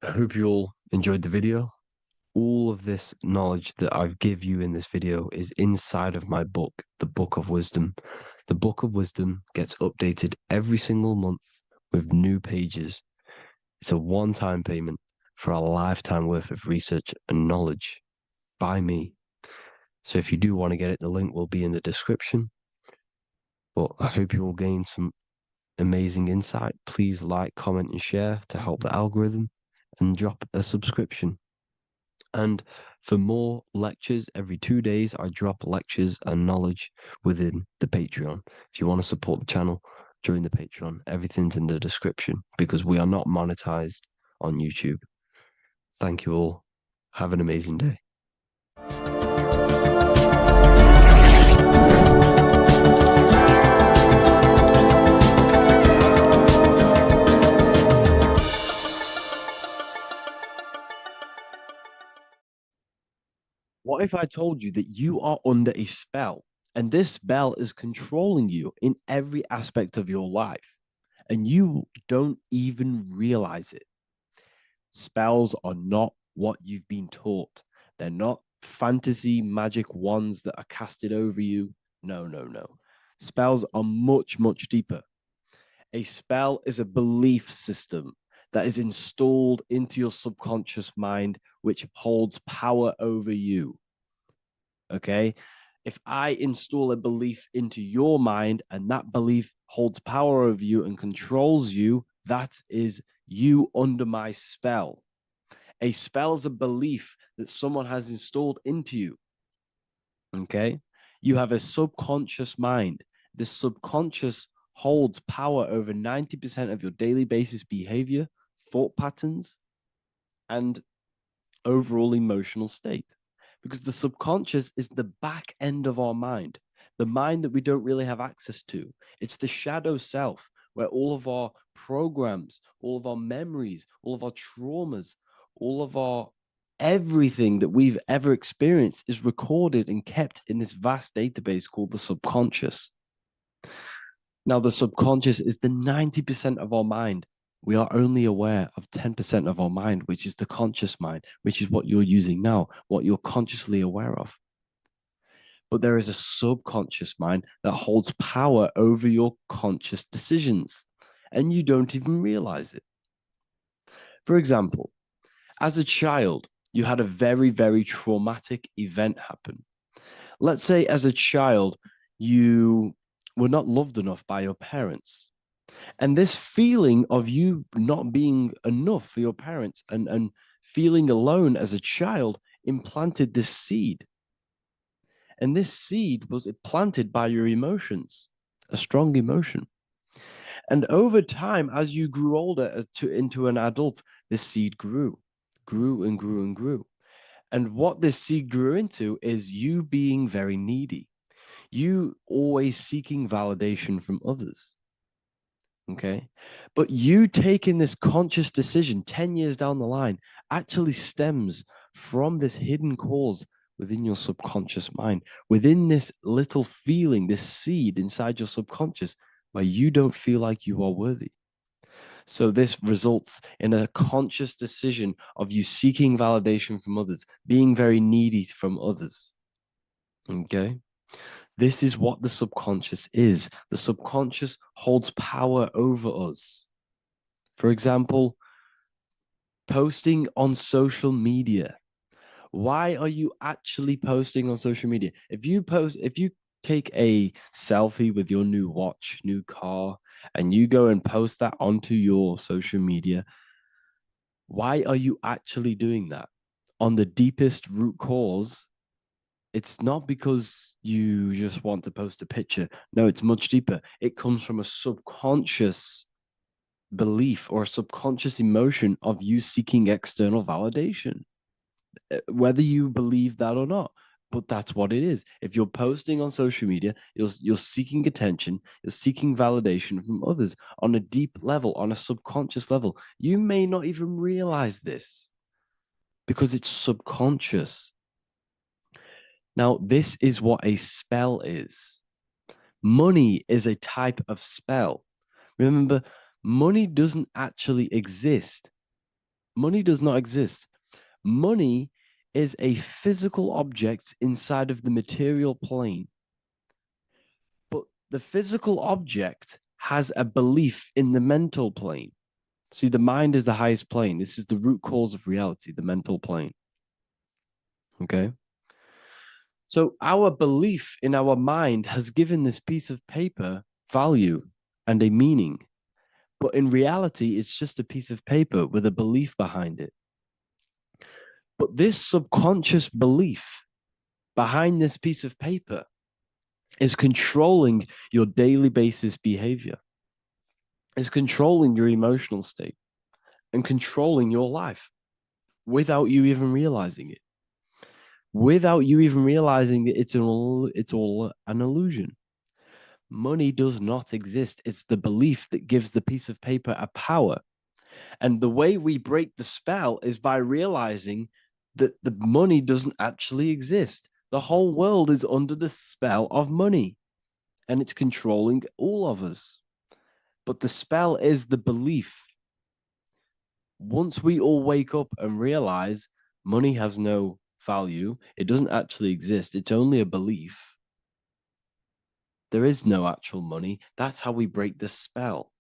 I hope you all enjoyed the video. All of this knowledge that I've give you in this video is inside of my book, the Book of Wisdom. The Book of Wisdom gets updated every single month with new pages. It's a one-time payment for a lifetime worth of research and knowledge by me. So if you do want to get it, the link will be in the description. But I hope you will gain some amazing insight. Please like, comment, and share to help the algorithm, and drop a subscription. And for more lectures, every 2 days, I drop lectures and knowledge within the Patreon. If you want to support the channel, join the Patreon. Everything's in the description because we are not monetized on YouTube. Thank you all. Have an amazing day. What if I told you that you are under a spell and this spell is controlling you in every aspect of your life and you don't even realize it? Spells are not what you've been taught. They're not fantasy magic wands that are casted over you. No, no, no. Spells are much, much deeper. A spell is a belief system that is installed into your subconscious mind, which holds power over you. Okay? If I install a belief into your mind and that belief holds power over you and controls you, that is you under my spell. A spell is a belief that someone has installed into you. Okay? You have a subconscious mind. The subconscious holds power over 90% of your daily basis behavior, thought patterns, and overall emotional state. Because the subconscious is the back end of our mind, the mind that we don't really have access to. It's the shadow self where all of our programs, all of our memories, all of our traumas, all of our everything that we've ever experienced is recorded and kept in this vast database called the subconscious. Now, the subconscious is the 90% of our mind. We are only aware of 10% of our mind, which is the conscious mind, which is what you're using now, what you're consciously aware of. But there is a subconscious mind that holds power over your conscious decisions, and you don't even realize it. For example, as a child, you had a very, very traumatic event happen. Let's say as a child, you were not loved enough by your parents. And this feeling of you not being enough for your parents and feeling alone as a child implanted this seed. And this seed was planted by your emotions, a strong emotion. And over time, as you grew older into an adult, this seed grew and grew and grew. And what this seed grew into is you being very needy, you always seeking validation from others. Okay. But you taking this conscious decision 10 years down the line actually stems from this hidden cause within your subconscious mind, within this little feeling, this seed inside your subconscious where you don't feel like you are worthy. So this results in a conscious decision of you seeking validation from others, being very needy from others. Okay. This is what the subconscious is. The subconscious holds power over us. For example, posting on social media. Why are you actually posting on social media? If you take a selfie with your new watch, new car, and you go and post that onto your social media, why are you actually doing that? On the deepest root cause, it's not because you just want to post a picture. No, it's much deeper. It comes from a subconscious belief or a subconscious emotion of you seeking external validation, whether you believe that or not. But that's what it is. If you're posting on social media, you're seeking attention, you're seeking validation from others on a deep level, on a subconscious level. You may not even realize this because it's subconscious. Now, this is what a spell is. Money is a type of spell. Remember, money doesn't actually exist. Money does not exist. Money is a physical object inside of the material plane. But the physical object has a belief in the mental plane. See, the mind is the highest plane. This is the root cause of reality, the mental plane. Okay. So our belief in our mind has given this piece of paper value and a meaning. But in reality, it's just a piece of paper with a belief behind it. But this subconscious belief behind this piece of paper is controlling your daily basis behavior, is controlling your emotional state and controlling your life without you even realizing it. Without you even realizing that it's all an illusion. Money does not exist. It's the belief that gives the piece of paper a power. And the way we break the spell is by realizing that the money doesn't actually exist. The whole world is under the spell of money, and it's controlling all of us. But the spell is the belief. Once we all wake up and realize money has no value, it doesn't actually exist, it's only a belief. There is no actual money. That's how we break the spell.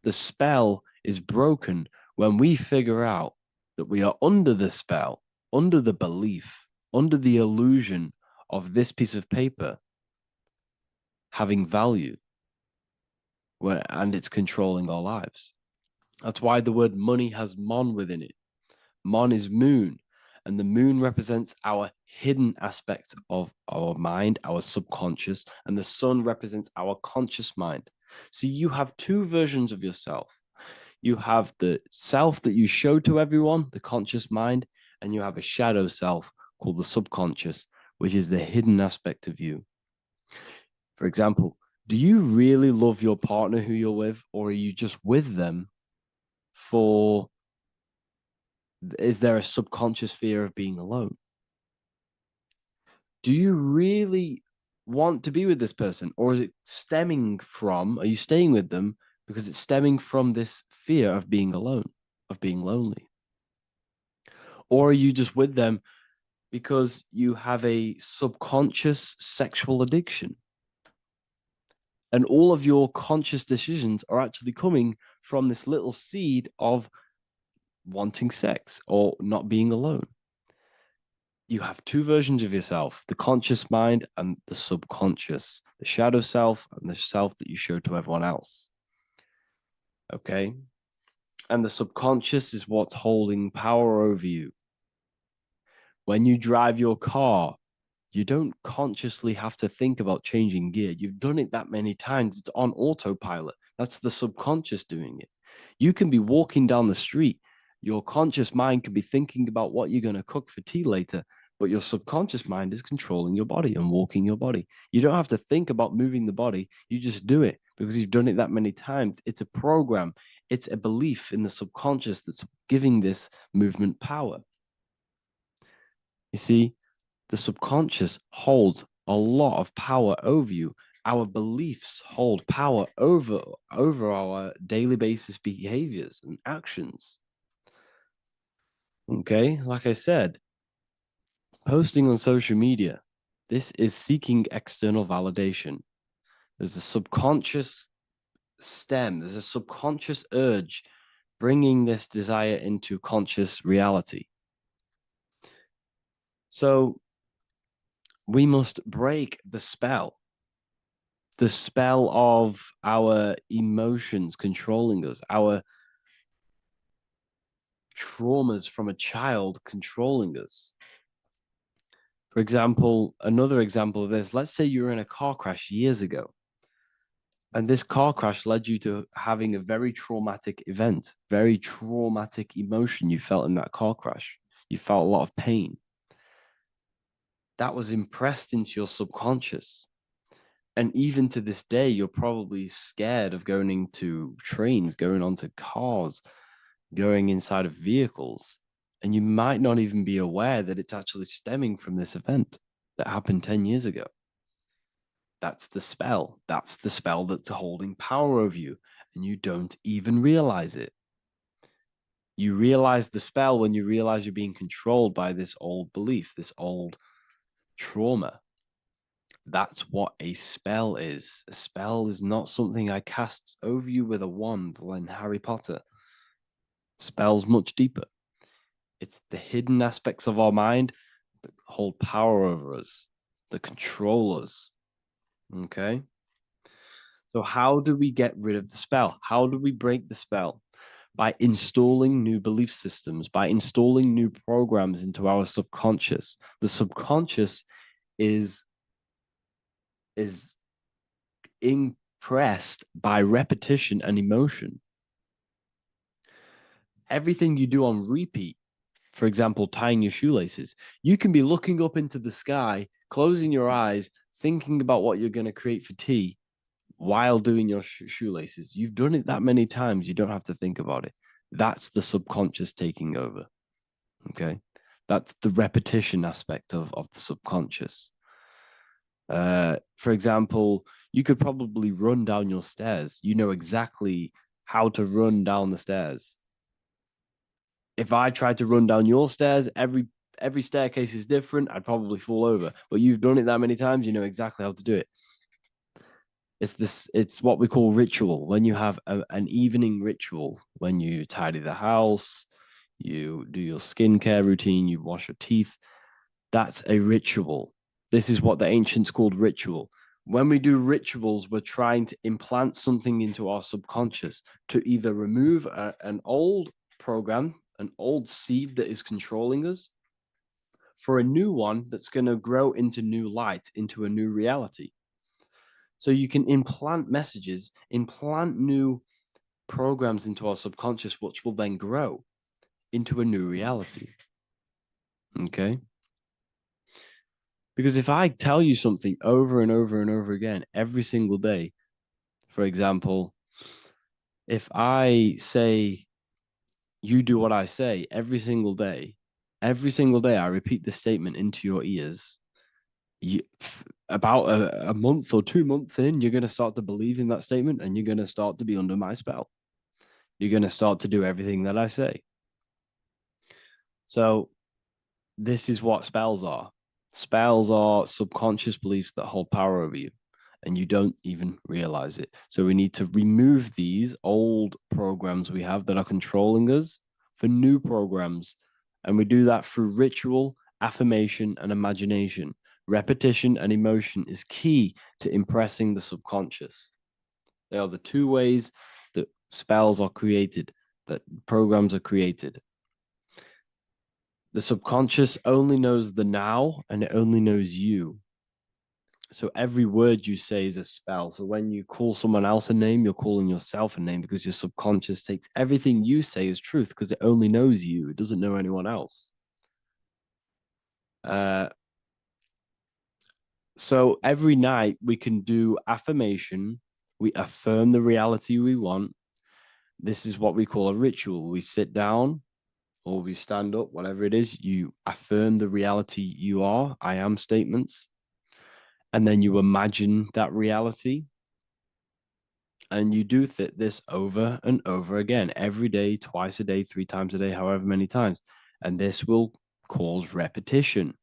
The spell is broken when we figure out that we are under the spell, under the belief, under the illusion of this piece of paper having value, and it's controlling our lives. That's why the word money has mon within it. Mon is moon, and the moon represents our hidden aspect of our mind, our subconscious, and the sun represents our conscious mind. So you have two versions of yourself. You have the self that you show to everyone, the conscious mind, and you have a shadow self called the subconscious, which is the hidden aspect of you. For example, do you really love your partner who you're with, or are you just with them for, is there a subconscious fear of being alone? Do you really want to be with this person, or is it stemming from, are you staying with them because it's stemming from this fear of being alone, of being lonely? Or are you just with them because you have a subconscious sexual addiction? And all of your conscious decisions are actually coming from this little seed of wanting sex or not being alone. You have two versions of yourself, the conscious mind and the subconscious, the shadow self and the self that you show to everyone else. Okay? And the subconscious is what's holding power over you. When you drive your car, you don't consciously have to think about changing gear. You've done it that many times. It's on autopilot. That's the subconscious doing it. You can be walking down the street. Your conscious mind can be thinking about what you're going to cook for tea later, but your subconscious mind is controlling your body and walking your body. You don't have to think about moving the body. You just do it because you've done it that many times. It's a program. It's a belief in the subconscious that's giving this movement power. You see, the subconscious holds a lot of power over you. Our beliefs hold power over our daily basis behaviors and actions. Okay, like I said, posting on social media, this is seeking external validation. There's a subconscious stem, there's a subconscious urge bringing this desire into conscious reality. So we must break the spell of our emotions controlling us, our traumas from a child controlling us. For example, another example of this, let's say you were in a car crash years ago, and this car crash led you to having a very traumatic event, very traumatic emotion you felt in that car crash. You felt a lot of pain. That was impressed into your subconscious. And even to this day, you're probably scared of going into trains, going onto cars, going inside of vehicles. And you might not even be aware that it's actually stemming from this event that happened 10 years ago. That's the spell. That's the spell that's holding power over you. And you don't even realize it. You realize the spell when you realize you're being controlled by this old belief, this old trauma. That's what a spell is. A spell is not something I cast over you with a wand like Harry Potter. Spell's much deeper. It's the hidden aspects of our mind that hold power over us, that control us. Okay? So how do we get rid of the spell? How do we break the spell? By installing new belief systems, by installing new programs into our subconscious. The subconscious is impressed by repetition and emotion. Everything you do on repeat, for example, tying your shoelaces, you can be looking up into the sky, closing your eyes, thinking about what you're going to create for tea while doing your shoelaces. You've done it that many times, you don't have to think about it. That's the subconscious taking over. Okay. That's the repetition aspect of the subconscious. For example, you could probably run down your stairs. You know exactly how to run down the stairs. If I tried to run down your stairs, every staircase is different. I'd probably fall over. But you've done it that many times, you know exactly how to do it. It's what we call ritual. When you have an evening ritual, when you tidy the house, you do your skincare routine, you wash your teeth, that's a ritual. This is what the ancients called ritual. When we do rituals, we're trying to implant something into our subconscious to either remove an old program, an old seed that is controlling us, for a new one that's going to grow into new light, into a new reality. So you can implant messages, implant new programs into our subconscious, which will then grow into a new reality. Okay? Because if I tell you something over and over and over again every single day, for example, if I say, you do what I say every single day I repeat this statement into your ears, about a month or 2 months in, you're going to start to believe in that statement and you're going to start to be under my spell. You're going to start to do everything that I say. So this is what spells are. Spells are subconscious beliefs that hold power over you, and you don't even realize it. So we need to remove these old programs we have that are controlling us for new programs. And we do that through ritual, affirmation, and imagination. Repetition and emotion is key to impressing the subconscious. They are the two ways that spells are created, that programs are created. The subconscious only knows the now, and it only knows you. So every word you say is a spell. So when you call someone else a name, you're calling yourself a name, because your subconscious takes everything you say as truth, because it only knows you. It doesn't know anyone else. So every night we can do affirmation. We affirm the reality we want. This is what we call a ritual. We sit down or we stand up, whatever it is. You affirm the reality you are, I am statements. And then you imagine that reality. And you do this over and over again, every day, twice a day, 3 times a day, however many times. And this will cause repetition.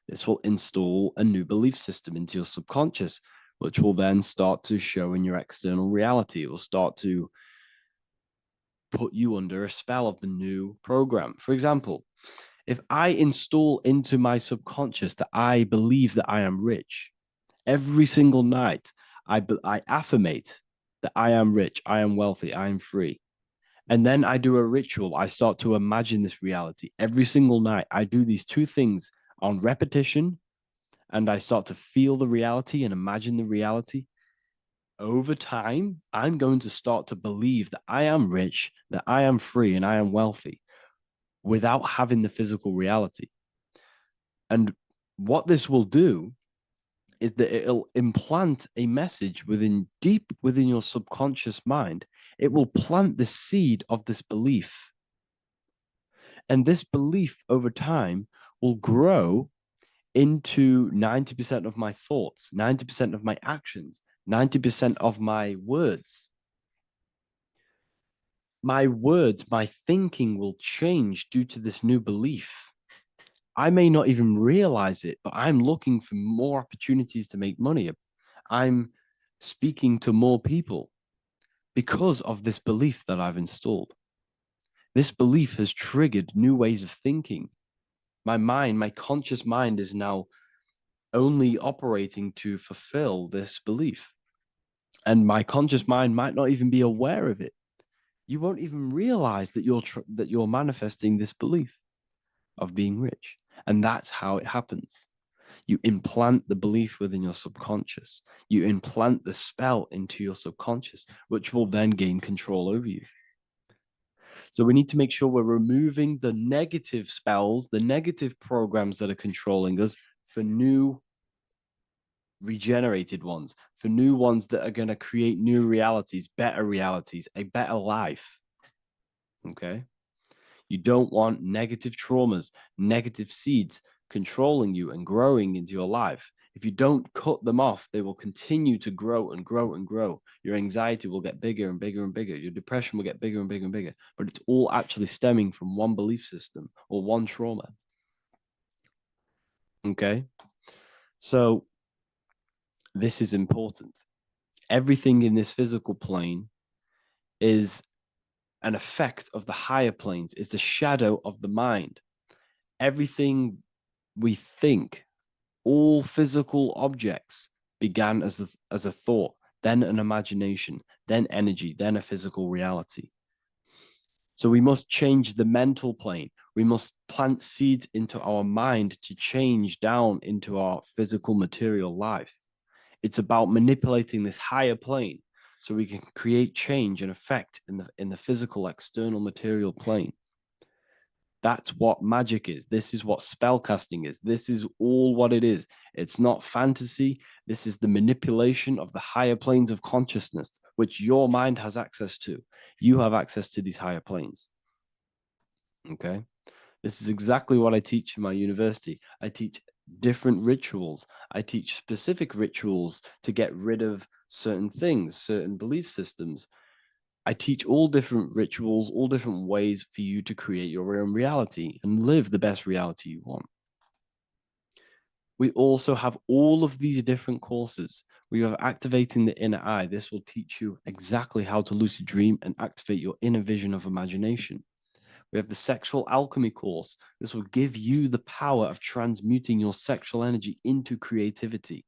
This will install a new belief system into your subconscious, which will then start to show in your external reality. It will start to put you under a spell of the new program. For example, if I install into my subconscious that I believe that I am rich, every single night I affirmate that I am rich, I am wealthy, I am free. And then I do a ritual. I start to imagine this reality. Every single night, I do these two things on repetition, and I start to feel the reality and imagine the reality. Over time, I'm going to start to believe that I am rich, that I am free, and I am wealthy without having the physical reality. And what this will do is that it'll implant a message deep within your subconscious mind. It will plant the seed of this belief. And this belief over time will grow into 90% of my thoughts, 90% of my actions, 90% of my words. My words, my thinking will change due to this new belief. I may not even realize it, but I'm looking for more opportunities to make money. I'm speaking to more people because of this belief that I've installed. This belief has triggered new ways of thinking. My mind, my conscious mind, is now only operating to fulfill this belief. And my conscious mind might not even be aware of it. You won't even realize that you're manifesting this belief of being rich. And that's how it happens. You implant the belief within your subconscious. You implant the spell into your subconscious, which will then gain control over you. So we need to make sure we're removing the negative spells, the negative programs that are controlling us, for new regenerated ones, for new ones that are going to create new realities, a better life. Okay? You don't want negative traumas, negative seeds controlling you and growing into your life. If you don't cut them off, they will continue to grow and grow and grow. Your anxiety will get bigger and bigger and bigger. Your depression will get bigger and bigger and bigger. But it's all actually stemming from one belief system or one trauma. Okay? So this is important. Everything in this physical plane is an effect of the higher planes. It's a shadow of the mind. Everything we think, all physical objects, began as a thought, then an imagination, then energy, then a physical reality. So we must change the mental plane. We must plant seeds into our mind to change down into our physical material life. It's about manipulating this higher plane so we can create change and effect in the physical external material plane. That's what magic is. This is what spellcasting is. This is all what it is. It's not fantasy. This is the manipulation of the higher planes of consciousness, which your mind has access to. You have access to these higher planes. Okay? This is exactly what I teach in my university. I teach different rituals. I teach specific rituals to get rid of certain things, certain belief systems. I teach all different rituals, all different ways for you to create your own reality and live the best reality you want. We also have all of these different courses. We have activating the inner eye. This will teach you exactly how to lucid dream and activate your inner vision of imagination. We have the sexual alchemy course. This will give you the power of transmuting your sexual energy into creativity.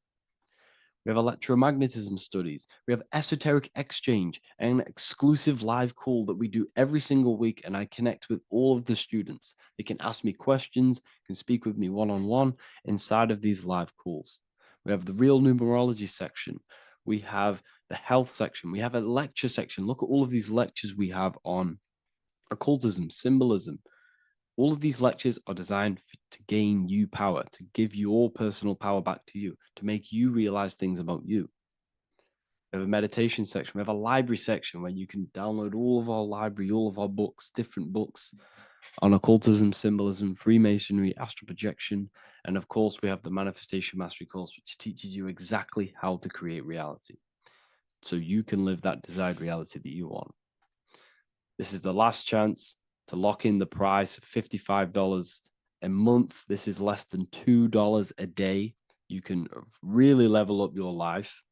We have electromagnetism studies. We have esoteric exchange and an exclusive live call that we do every single week. And I connect with all of the students. They can ask me questions, can speak with me one-on-one inside of these live calls. We have the real numerology section. We have the health section. We have a lecture section. Look at all of these lectures we have on occultism, symbolism. All of these lectures are designed to gain you power, to give your personal power back to you, to make you realize things about you. We have a meditation section. We have a library section where you can download all of our library, all of our books, different books on occultism, symbolism, Freemasonry, astral projection. And of course, we have the Manifestation Mastery course, which teaches you exactly how to create reality so you can live that desired reality that you want. This is the last chance to lock in the price of $55 a month. This is less than $2 a day. You can really level up your life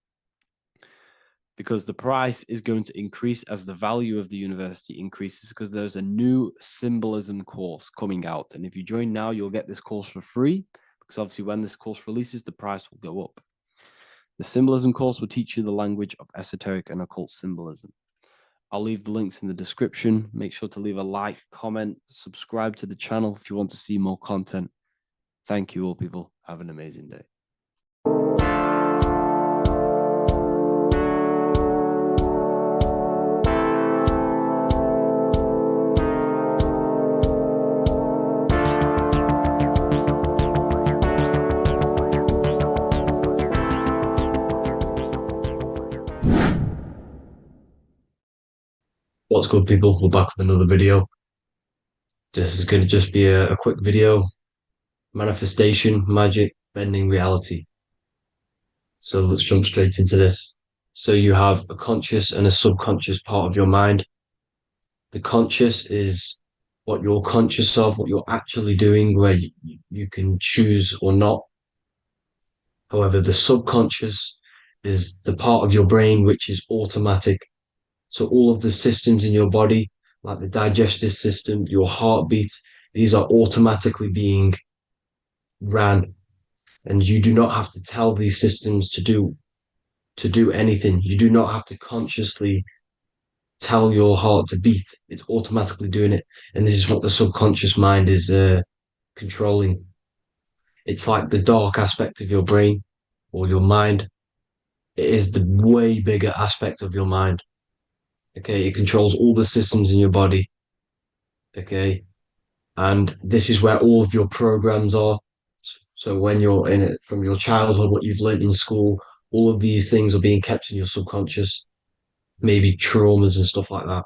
because the price is going to increase as the value of the university increases, because there's a new symbolism course coming out. And if you join now, you'll get this course for free, because obviously when this course releases, the price will go up. The symbolism course will teach you the language of esoteric and occult symbolism. I'll leave the links in the description. Make sure to leave a like, comment, subscribe to the channel if you want to see more content. Thank you all, people. Have an amazing day. What's good, people? We're back with another video. This is going to just be a quick video. Manifestation, magic, bending reality. So let's jump straight into this. So you have a conscious and a subconscious part of your mind. The conscious is what you're conscious of, what you're actually doing, where you can choose or not. However, the subconscious is the part of your brain which is automatic. So all of the systems in your body, like the digestive system, your heartbeat, these are automatically being ran. And you do not have to tell these systems to do anything. You do not have to consciously tell your heart to beat. It's automatically doing it. And this is what the subconscious mind is controlling. It's like the dark aspect of your brain or your mind. It is the way bigger aspect of your mind. Okay, it controls all the systems in your body. Okay, and this is where all of your programs are. So when you're in it from your childhood, what you've learned in school, all of these things are being kept in your subconscious, maybe traumas and stuff like that.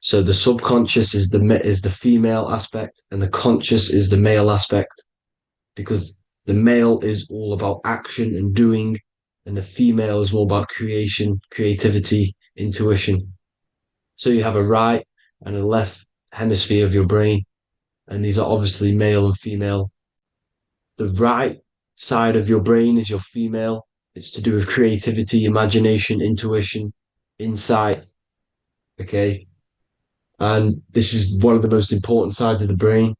So the subconscious is the female aspect, and the conscious is the male aspect, because the male is all about action and doing, and the female is more about creation, creativity, intuition. So you have a right and a left hemisphere of your brain, and these are obviously male and female. The right side of your brain is your female. It's to do with creativity, imagination, intuition, insight. Okay. And this is one of the most important sides of the brain.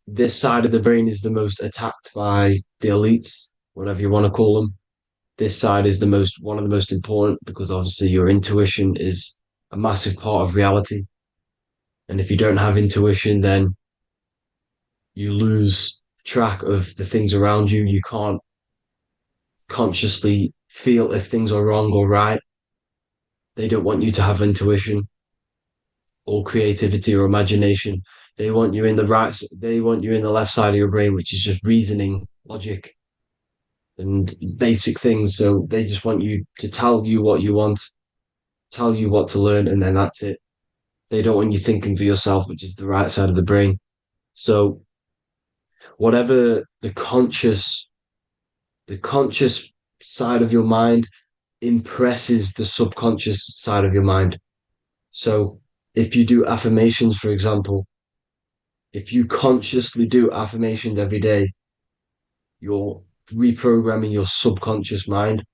This side of the brain is the most attacked by the elites, whatever you want to call them. This side is one of the most important because obviously your intuition is a massive part of reality. And if you don't have intuition, then you lose track of the things around you. You can't consciously feel if things are wrong or right. They don't want you to have intuition or creativity or imagination. They want you in they want you in the left side of your brain, which is just reasoning, logic, and basic things. So they just want you to tell you what you want, tell you what to learn, and then that's it. They don't want you thinking for yourself, which is the right side of the brain. So whatever the conscious side of your mind impresses the subconscious side of your mind. So if you do affirmations, for example, if you consciously do affirmations every day, you're reprogramming your subconscious mind.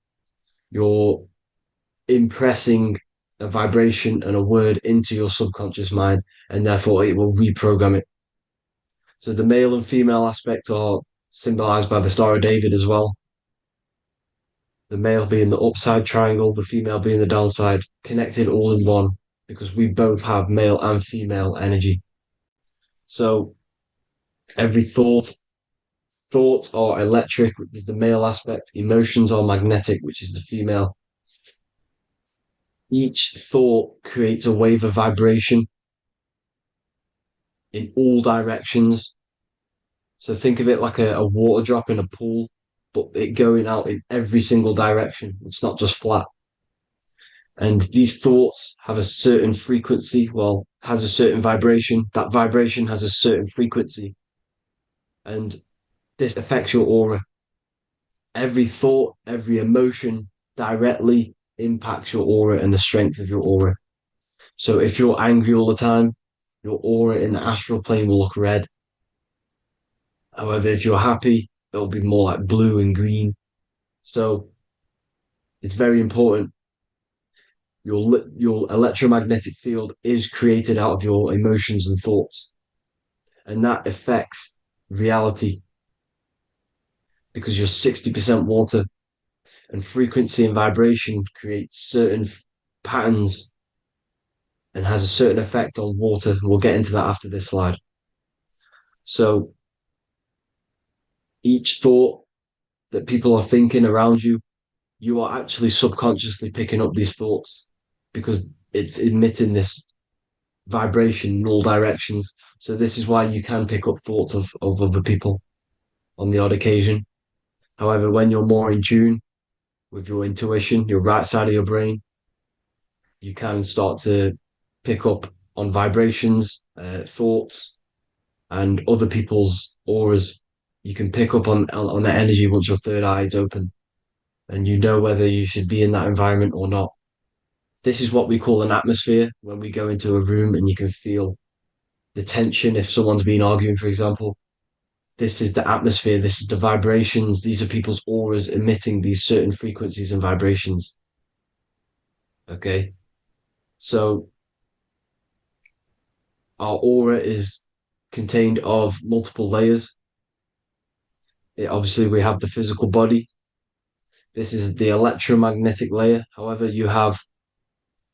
You're impressing a vibration and a word into your subconscious mind, and therefore it will reprogram it. So the male and female aspect are symbolized by the Star of David as well. The male being the upside triangle, the female being the downside, connected all in one, because we both have male and female energy. So every thoughts are electric, which is the male aspect. Emotions are magnetic, which is the female. Each thought creates a wave of vibration in all directions. So think of it like a water drop in a pool, but it going out in every single direction. It's not just flat. And these thoughts have a certain frequency, well, has a certain vibration. That vibration has a certain frequency. And this affects your aura. Every thought, every emotion directly impacts your aura and the strength of your aura. So if you're angry all the time, your aura in the astral plane will look red. However, if you're happy, it'll be more like blue and green. So it's very important. Your electromagnetic field is created out of your emotions and thoughts, and that affects reality because you're 60% water, and frequency and vibration create certain patterns and has a certain effect on water. We'll get into that after this slide. So each thought that people are thinking around you, you are actually subconsciously picking up these thoughts because it's emitting this vibration in all directions. So this is why you can pick up thoughts of other people on the odd occasion. However, when you're more in tune with your intuition, your right side of your brain, you can start to pick up on vibrations, thoughts, and other people's auras. You can pick up on the energy once your third eye is open, and you know whether you should be in that environment or not. This is what we call an atmosphere when we go into a room and you can feel the tension if someone's been arguing, for example. This is the atmosphere, this is the vibrations, these are people's auras emitting these certain frequencies and vibrations. Okay. So our aura is contained of multiple layers. Obviously, we have the physical body. This is the electromagnetic layer. However, you have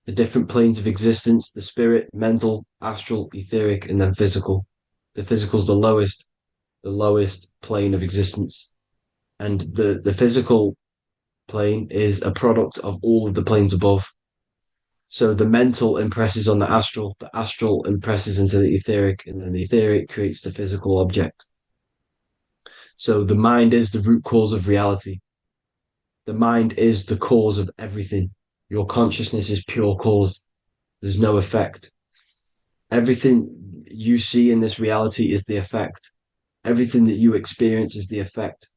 the different planes of existence, the spirit, mental, astral, etheric, and then physical. The physical is the lowest plane of existence. And the physical plane is a product of all of the planes above. So the mental impresses on the astral impresses into the etheric, and then the etheric creates the physical object. So the mind is the root cause of reality. The mind is the cause of everything. Your consciousness is pure cause. There's no effect. Everything you see in this reality is the effect. Everything that you experience is the effect,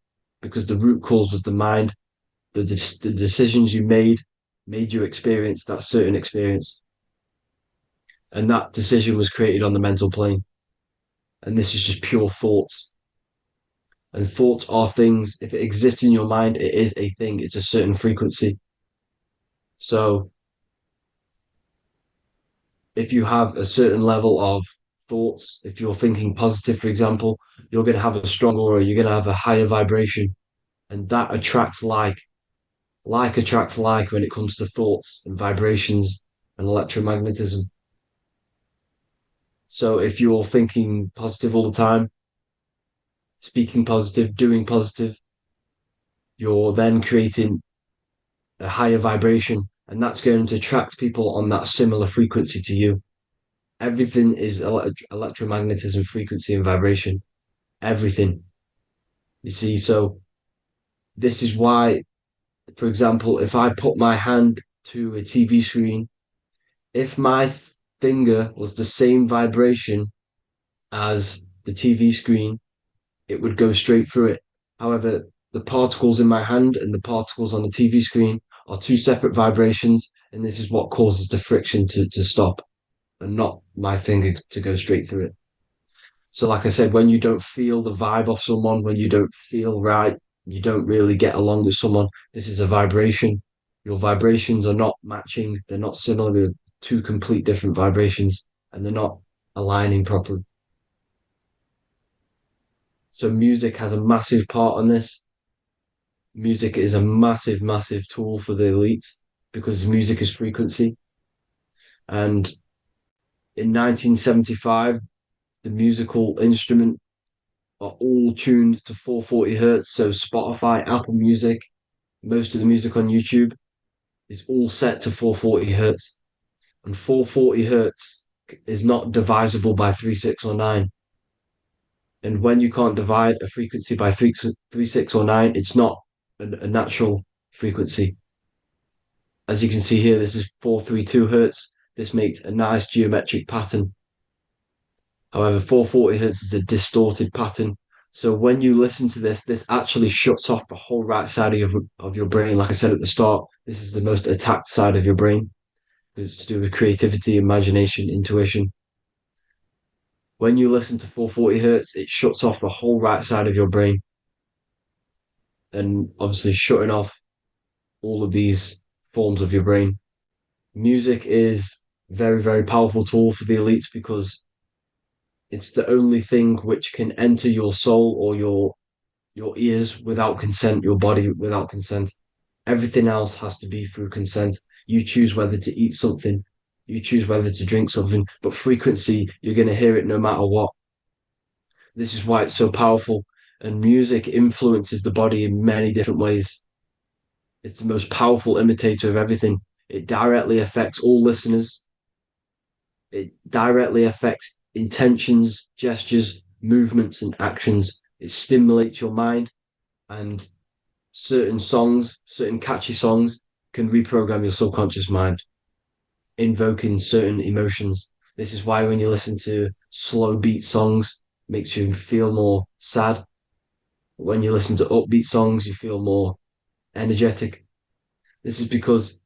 because the root cause was the mind. The decisions you made you experience that certain experience. And that decision was created on the mental plane. And this is just pure thoughts. And thoughts are things. If it exists in your mind, it is a thing. It's a certain frequency. So if you have a certain level of thoughts, if you're thinking positive, for example, you're going to have a strong aura, you're going to have a higher vibration. And that attracts like. Like attracts like when it comes to thoughts and vibrations and electromagnetism. So if you're thinking positive all the time, speaking positive, doing positive, you're then creating a higher vibration, and that's going to attract people on that similar frequency to you. Everything is electromagnetism, frequency, and vibration. Everything. You see, so this is why, for example, if I put my hand to a TV screen, if my finger was the same vibration as the TV screen, it would go straight through it. However, the particles in my hand and the particles on the TV screen are two separate vibrations, and this is what causes the friction to stop and not my finger to go straight through it. So, like I said, when you don't feel the vibe of someone, when you don't feel right, you don't really get along with someone, this is a vibration. Your vibrations are not matching, they're not similar, they're two complete different vibrations, and they're not aligning properly. So music has a massive part on this. Music is a massive, massive tool for the elites because music is frequency. And in 1975, the musical instrument are all tuned to 440 hertz. So Spotify, Apple Music, most of the music on YouTube is all set to 440 hertz. And 440 hertz is not divisible by 3, 6, or 9. And when you can't divide a frequency by 3, 6, or 9, it's not a natural frequency. As you can see here, this is 432 hertz. This makes a nice geometric pattern. However, 440 hertz is a distorted pattern. So when you listen to this, this actually shuts off the whole right side of your brain. Like I said at the start, this is the most attacked side of your brain. It's to do with creativity, imagination, intuition. When you listen to 440 hertz, it shuts off the whole right side of your brain. And obviously shutting off all of these forms of your brain. Music is a very, very powerful tool for the elites because it's the only thing which can enter your soul or your ears without consent, your body without consent. Everything else has to be through consent. You choose whether to eat something, you choose whether to drink something, but frequency, you're going to hear it no matter what. This is why it's so powerful. And music influences the body in many different ways. It's the most powerful imitator of everything. It directly affects all listeners. It directly affects intentions, gestures, movements, and actions. It stimulates your mind, and certain songs, certain catchy songs, can reprogram your subconscious mind, invoking certain emotions. This is why when you listen to slow beat songs, it makes you feel more sad. When you listen to upbeat songs, you feel more energetic. This is because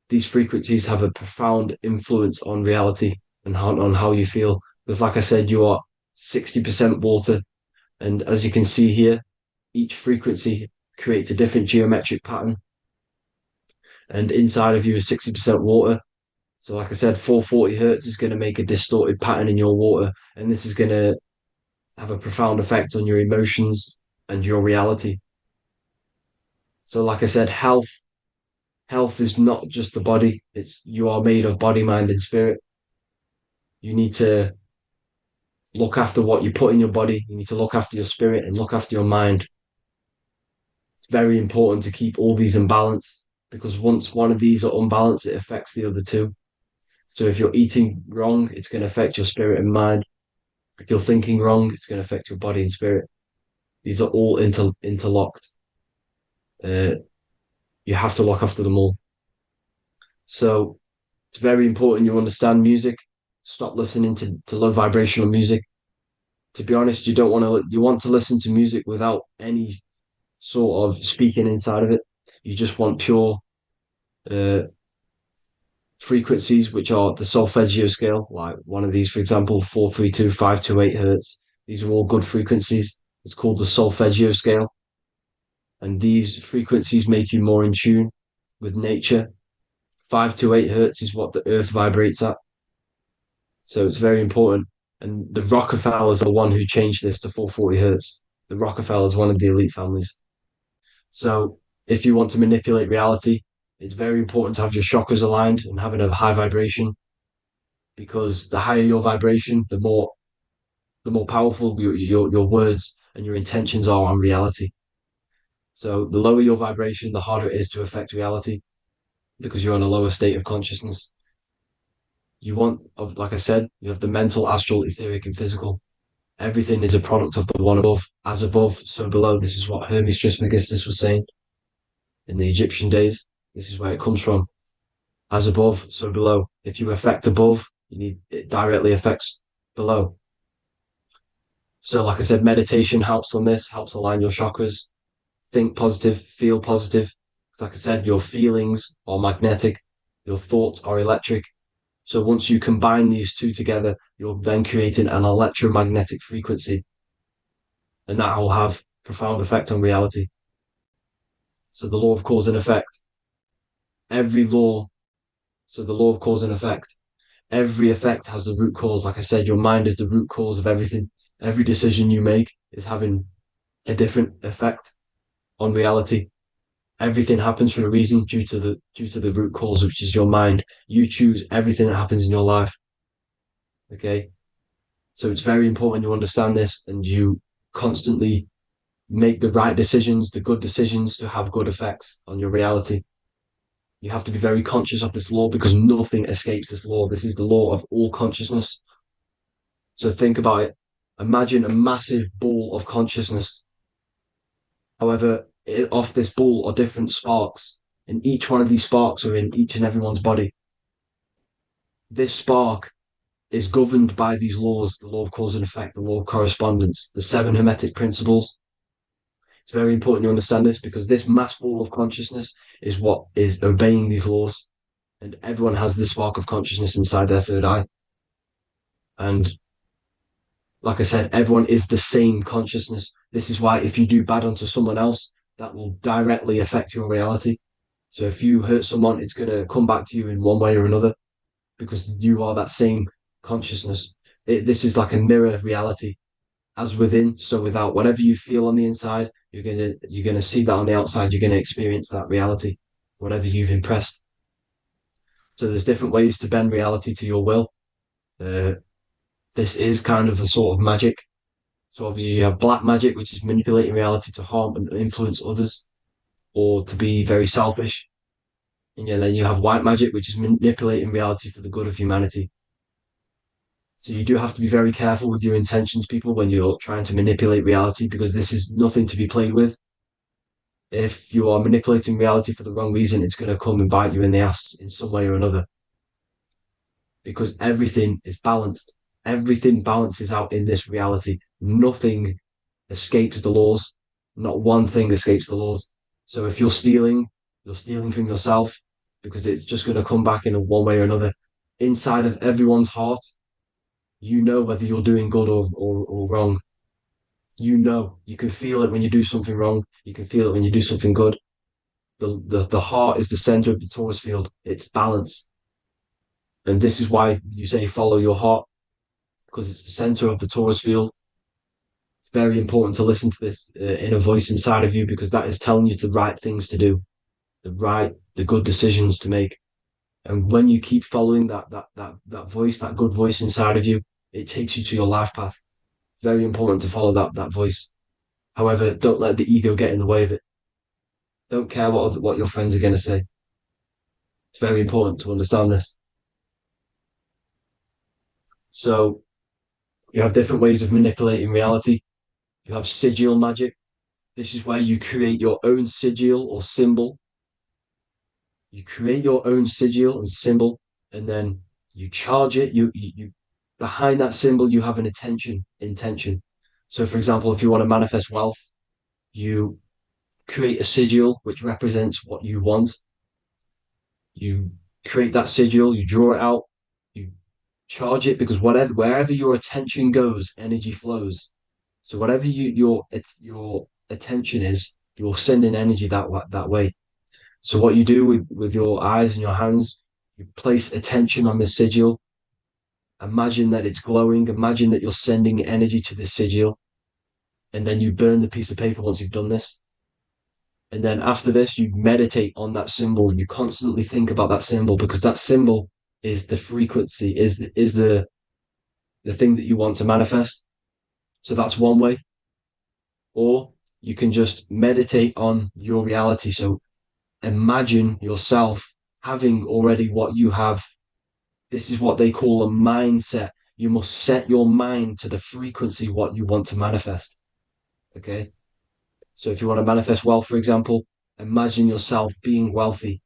these frequencies have a profound influence on reality and on how you feel. Because, like I said, you are 60% water. And as you can see here, each frequency creates a different geometric pattern. And inside of you is 60% water. So, like I said, 440 hertz is going to make a distorted pattern in your water. And this is going to have a profound effect on your emotions and your reality. So, like I said, health is not just the body. It's you are made of body, mind, and spirit. You need to look after what you put in your body. You need to look after your spirit and look after your mind. It's very important to keep all these in balance because once one of these are unbalanced, it affects the other two. So if you're eating wrong, it's going to affect your spirit and mind. If you're thinking wrong, it's going to affect your body and spirit. These are all interlocked. You have to look after them all. So it's very important you understand music. Stop listening to low vibrational music. To be honest, you want to listen to music without any sort of speaking inside of it. You just want pure uh, frequencies, which are the solfeggio scale, like one of these, for example, 432, 528 hertz. These are all good frequencies. It's called the solfeggio scale. And these frequencies make you more in tune with nature. 528 hertz is what the earth vibrates at. So it's very important. And the Rockefellers are the one who changed this to 440 hertz. The Rockefellers, one of the elite families. So if you want to manipulate reality, it's very important to have your chakras aligned and having a high vibration, because the higher your vibration, the more powerful your words and your intentions are on reality. So the lower your vibration, the harder it is to affect reality because you're on a lower state of consciousness. Like I said, you have the mental, astral, etheric, and physical. Everything is a product of the one above. As above, so below. This is what Hermes Trismegistus was saying in the Egyptian days. This is where it comes from. As above, so below. If you affect above, it directly affects below. So, like I said, meditation helps on this, helps align your chakras. Think positive, feel positive. Like I said, your feelings are magnetic, your thoughts are electric. So once you combine these two together, you're then creating an electromagnetic frequency, and that will have profound effect on reality. So the law of cause and effect. The law of cause and effect. Every effect has the root cause. Like I said, your mind is the root cause of everything. Every decision you make is having a different effect on reality. Everything happens for a reason due to the root cause, which is your mind. You choose everything that happens in your life. Okay. So it's very important you understand this and you constantly make the right decisions, the good decisions to have good effects on your reality. You have to be very conscious of this law because nothing escapes this law. This is the law of all consciousness. So think about it. Imagine a massive ball of consciousness. However, off this ball are different sparks, and each one of these sparks are in each and everyone's body. This spark is governed by these laws, the law of cause and effect, the law of correspondence, the seven hermetic principles. It's very important you understand this because this mass ball of consciousness is what is obeying these laws. And everyone has this spark of consciousness inside their third eye. And like I said, everyone is the same consciousness. This is why if you do bad onto someone else, that will directly affect your reality. So if you hurt someone, it's going to come back to you in one way or another because you are that same consciousness. This is like a mirror reality. As within, so without. Whatever you feel on the inside, you're gonna see that on the outside. You're gonna experience that reality, whatever you've impressed. So there's different ways to bend reality to your will. This is kind of a sort of magic. So obviously you have black magic, which is manipulating reality to harm and influence others, or to be very selfish. And then you have white magic, which is manipulating reality for the good of humanity. So you do have to be very careful with your intentions, people, when you're trying to manipulate reality, because this is nothing to be played with. If you are manipulating reality for the wrong reason, it's going to come and bite you in the ass in some way or another. Because everything is balanced. Everything balances out in this reality. Nothing escapes the laws. Not one thing escapes the laws. So if you're stealing from yourself because it's just going to come back in one way or another. Inside of everyone's heart, You know whether you're doing good or wrong. You can feel it when you do something wrong. You can feel it when you do something good. The heart is the center of the torus field. It's balance. And this is why you say follow your heart, because it's the center of the torus field. It's very important to listen to this inner voice inside of you, because that is telling you the right things to do, the good decisions to make. And when you keep following that voice, that good voice inside of you, it takes you to your life path. Very important to follow that voice. However, don't let the ego get in the way of it. Don't care what your friends are going to say. It's very important to understand this. So you have different ways of manipulating reality. You have sigil magic. This is where you create your own sigil or symbol. You create your own sigil and symbol, and then you charge it. You behind that symbol, you have an intention. So, for example, if you want to manifest wealth, you create a sigil which represents what you want. You create that sigil, you draw it out, you charge it, because wherever your attention goes, energy flows. So whatever your attention is, you're sending energy that way. So what you do with your eyes and your hands, you place attention on the sigil. Imagine that it's glowing. Imagine that you're sending energy to the sigil, and then you burn the piece of paper once you've done this. And then after this, you meditate on that symbol. You constantly think about that symbol, because that symbol is the frequency, is the thing that you want to manifest. So that's one way. Or you can just meditate on your reality. So imagine yourself having already what you have. This is what they call a mindset. You must set your mind to the frequency what you want to manifest. Okay. So if you want to manifest wealth, for example, imagine yourself being wealthy.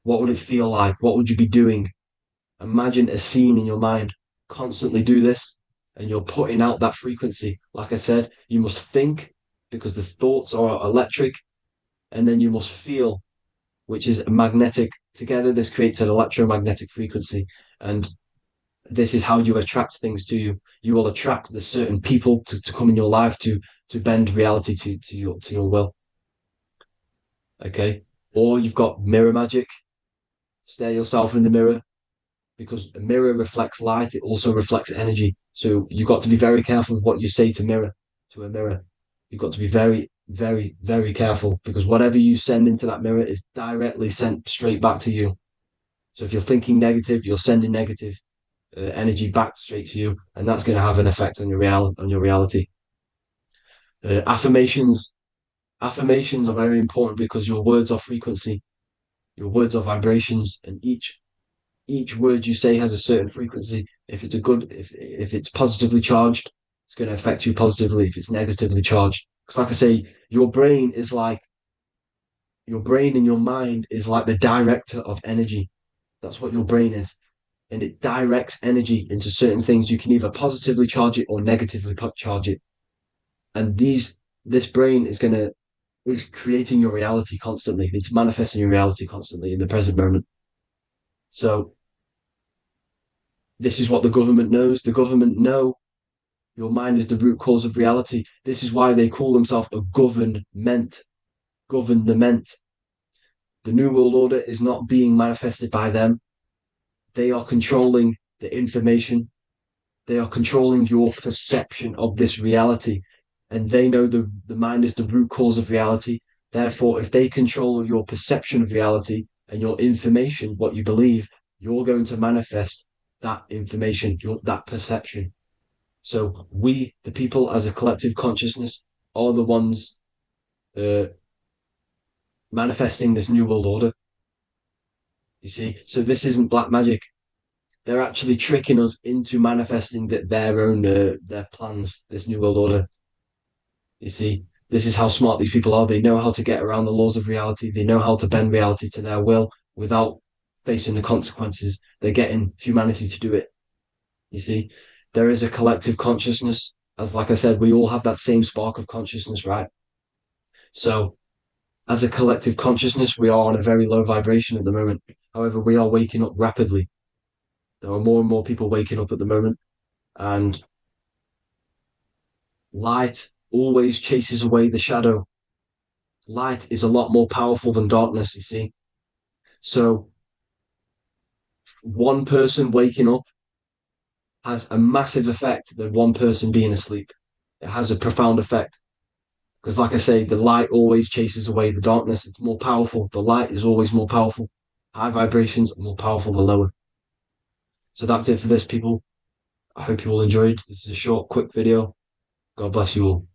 What would it feel like? What would you be doing? Imagine a scene in your mind. Constantly do this, and you're putting out that frequency. Like I said, you must think, because the thoughts are electric, and then you must feel, which is magnetic. Together, this creates an electromagnetic frequency, and this is how you attract things to you. You will attract the certain people to come in your life to bend reality to your will. Okay. Or you've got mirror magic. Stare yourself in the mirror, because a mirror reflects light. It also reflects energy. So you've got to be very careful with what you say to a mirror. You've got to be very, very, very careful, because whatever you send into that mirror is directly sent straight back to you. So if you're thinking negative, you're sending negative energy back straight to you, and that's going to have an effect on your reality. Affirmations are very important, because your words are frequency, your words are vibrations, and each word you say has a certain frequency. If it's positively charged, it's going to affect you positively. If it's negatively charged, because like I say, your brain and your mind is like the director of energy. That's what your brain is. And it directs energy into certain things. You can either positively charge it or negatively charge it. And this brain is creating your reality constantly. It's manifesting your reality constantly in the present moment. So this is what the government knows. The government know your mind is the root cause of reality. This is why they call themselves a government. Government. The New World Order is not being manifested by them. They are controlling the information. They are controlling your perception of this reality. And they know the mind is the root cause of reality. Therefore, if they control your perception of reality and your information, what you believe, you're going to manifest that information, that perception. So we, the people as a collective consciousness, are the ones manifesting this New World Order. You see, so this isn't black magic. They're actually tricking us into manifesting their own their plans, this New World Order. You see, this is how smart these people are. They know how to get around the laws of reality. They know how to bend reality to their will without facing the consequences. They're getting humanity to do it. You see, there is a collective consciousness. As like I said, we all have that same spark of consciousness, right? So as a collective consciousness, we are on a very low vibration at the moment. However, we are waking up rapidly. There are more and more people waking up at the moment. And light always chases away the shadow. Light is a lot more powerful than darkness, you see. So one person waking up has a massive effect than one person being asleep. It has a profound effect. Because like I say, the light always chases away the darkness. It's more powerful. The light is always more powerful. High vibrations are more powerful than lower. So that's it for this, people. I hope you all enjoyed. This is a short, quick video. God bless you all.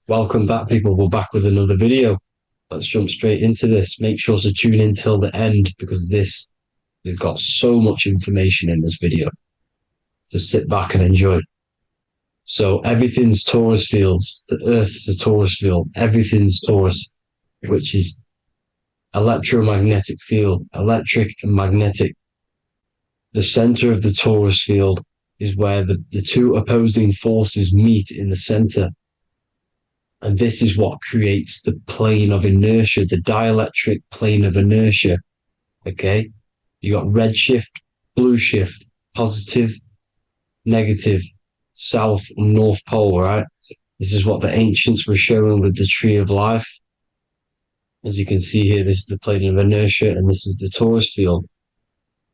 Welcome back, people. We're back with another video. Let's jump straight into this. Make sure to tune in till the end because this has got so much information in this video. So sit back and enjoy. So everything's torus fields. The Earth's a torus field. Everything's torus, which is electromagnetic field, electric and magnetic. The center of the torus field is where the two opposing forces meet in the center. And this is what creates the plane of inertia, the dielectric plane of inertia. Okay? You got red shift, blue shift, positive, negative, south and north pole, right? This is what the ancients were showing with the tree of life. As you can see here, this is the plane of inertia and this is the torus field.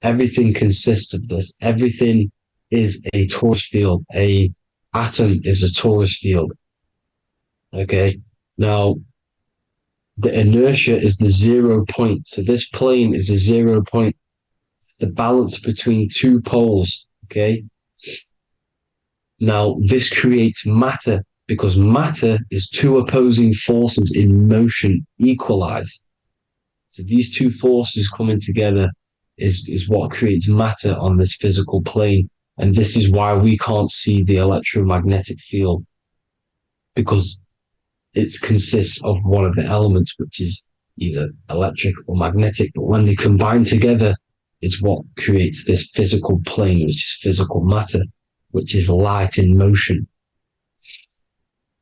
Everything consists of this. Everything is a torus field. A atom is a torus field. Okay, now the inertia is the 0 point. So this plane is a 0 point. It's the balance between two poles. Okay, now this creates matter because matter is two opposing forces in motion equalized. So these two forces coming together is what creates matter on this physical plane. And this is why we can't see the electromagnetic field, because it consists of one of the elements, which is either electric or magnetic. But when they combine together, it's what creates this physical plane, which is physical matter, which is light in motion.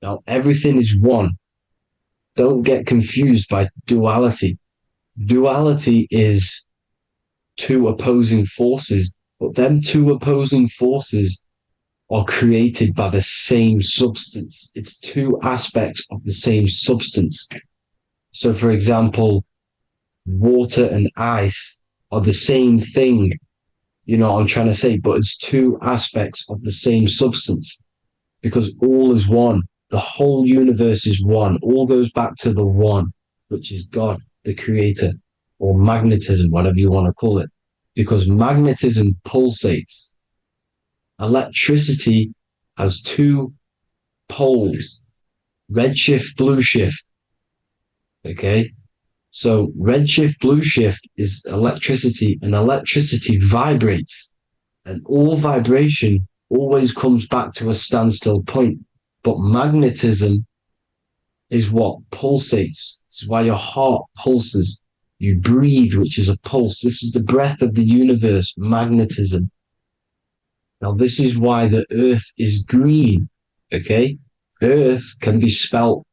Now, everything is one. Don't get confused by duality. Duality is two opposing forces, but them two opposing forces are created by the same substance. It's two aspects of the same substance. So, for example, water and ice are the same thing, you know what I'm trying to say, but it's two aspects of the same substance because all is one. The whole universe is one. All goes back to the one, which is God, the creator, or magnetism, whatever you want to call it, because magnetism pulsates. Electricity has two poles, red shift, blue shift. Okay, so red shift, blue shift is electricity, and electricity vibrates, and all vibration always comes back to a standstill point. But magnetism is what pulsates. This is why your heart pulses. You breathe, which is a pulse. This is the breath of the universe, magnetism. Now, this is why the earth is green, okay? Earth can be spelled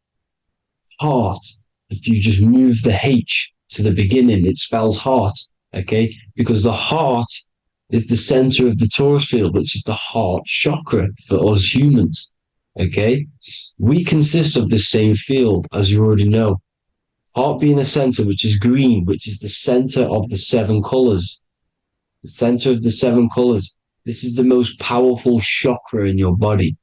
heart. If you just move the H to the beginning, it spells heart, okay? Because the heart is the center of the torus field, which is the heart chakra for us humans, okay? We consist of the same field, as you already know. Heart being the center, which is green, which is the center of the seven colors. The center of the seven colors. This is the most powerful chakra in your body.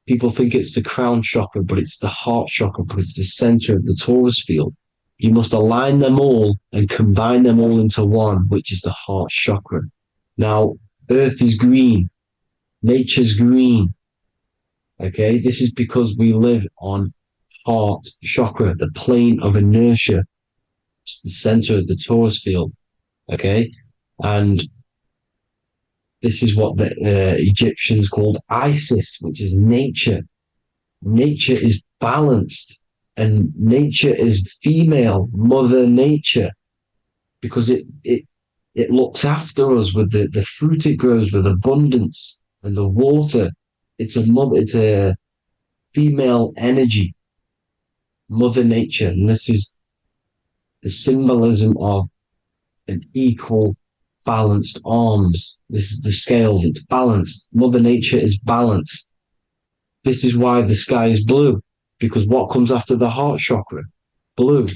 People think it's the crown chakra, but it's the heart chakra because it's the center of the torus field. You must align them all and combine them all into one, which is the heart chakra. Now, earth is green. Nature's green. Okay, this is because we live on heart chakra, the plane of inertia. It's the center of the torus field. Okay, and this is what the Egyptians called Isis, which is nature. Nature is balanced, and nature is female, Mother Nature, because it looks after us with the fruit it grows with abundance and the water. It's a female energy, Mother Nature, and this is the symbolism of an equal, balanced arms. This is the scales, it's balanced. Mother Nature is balanced. This is why the sky is blue, because what comes after the heart chakra? Blue.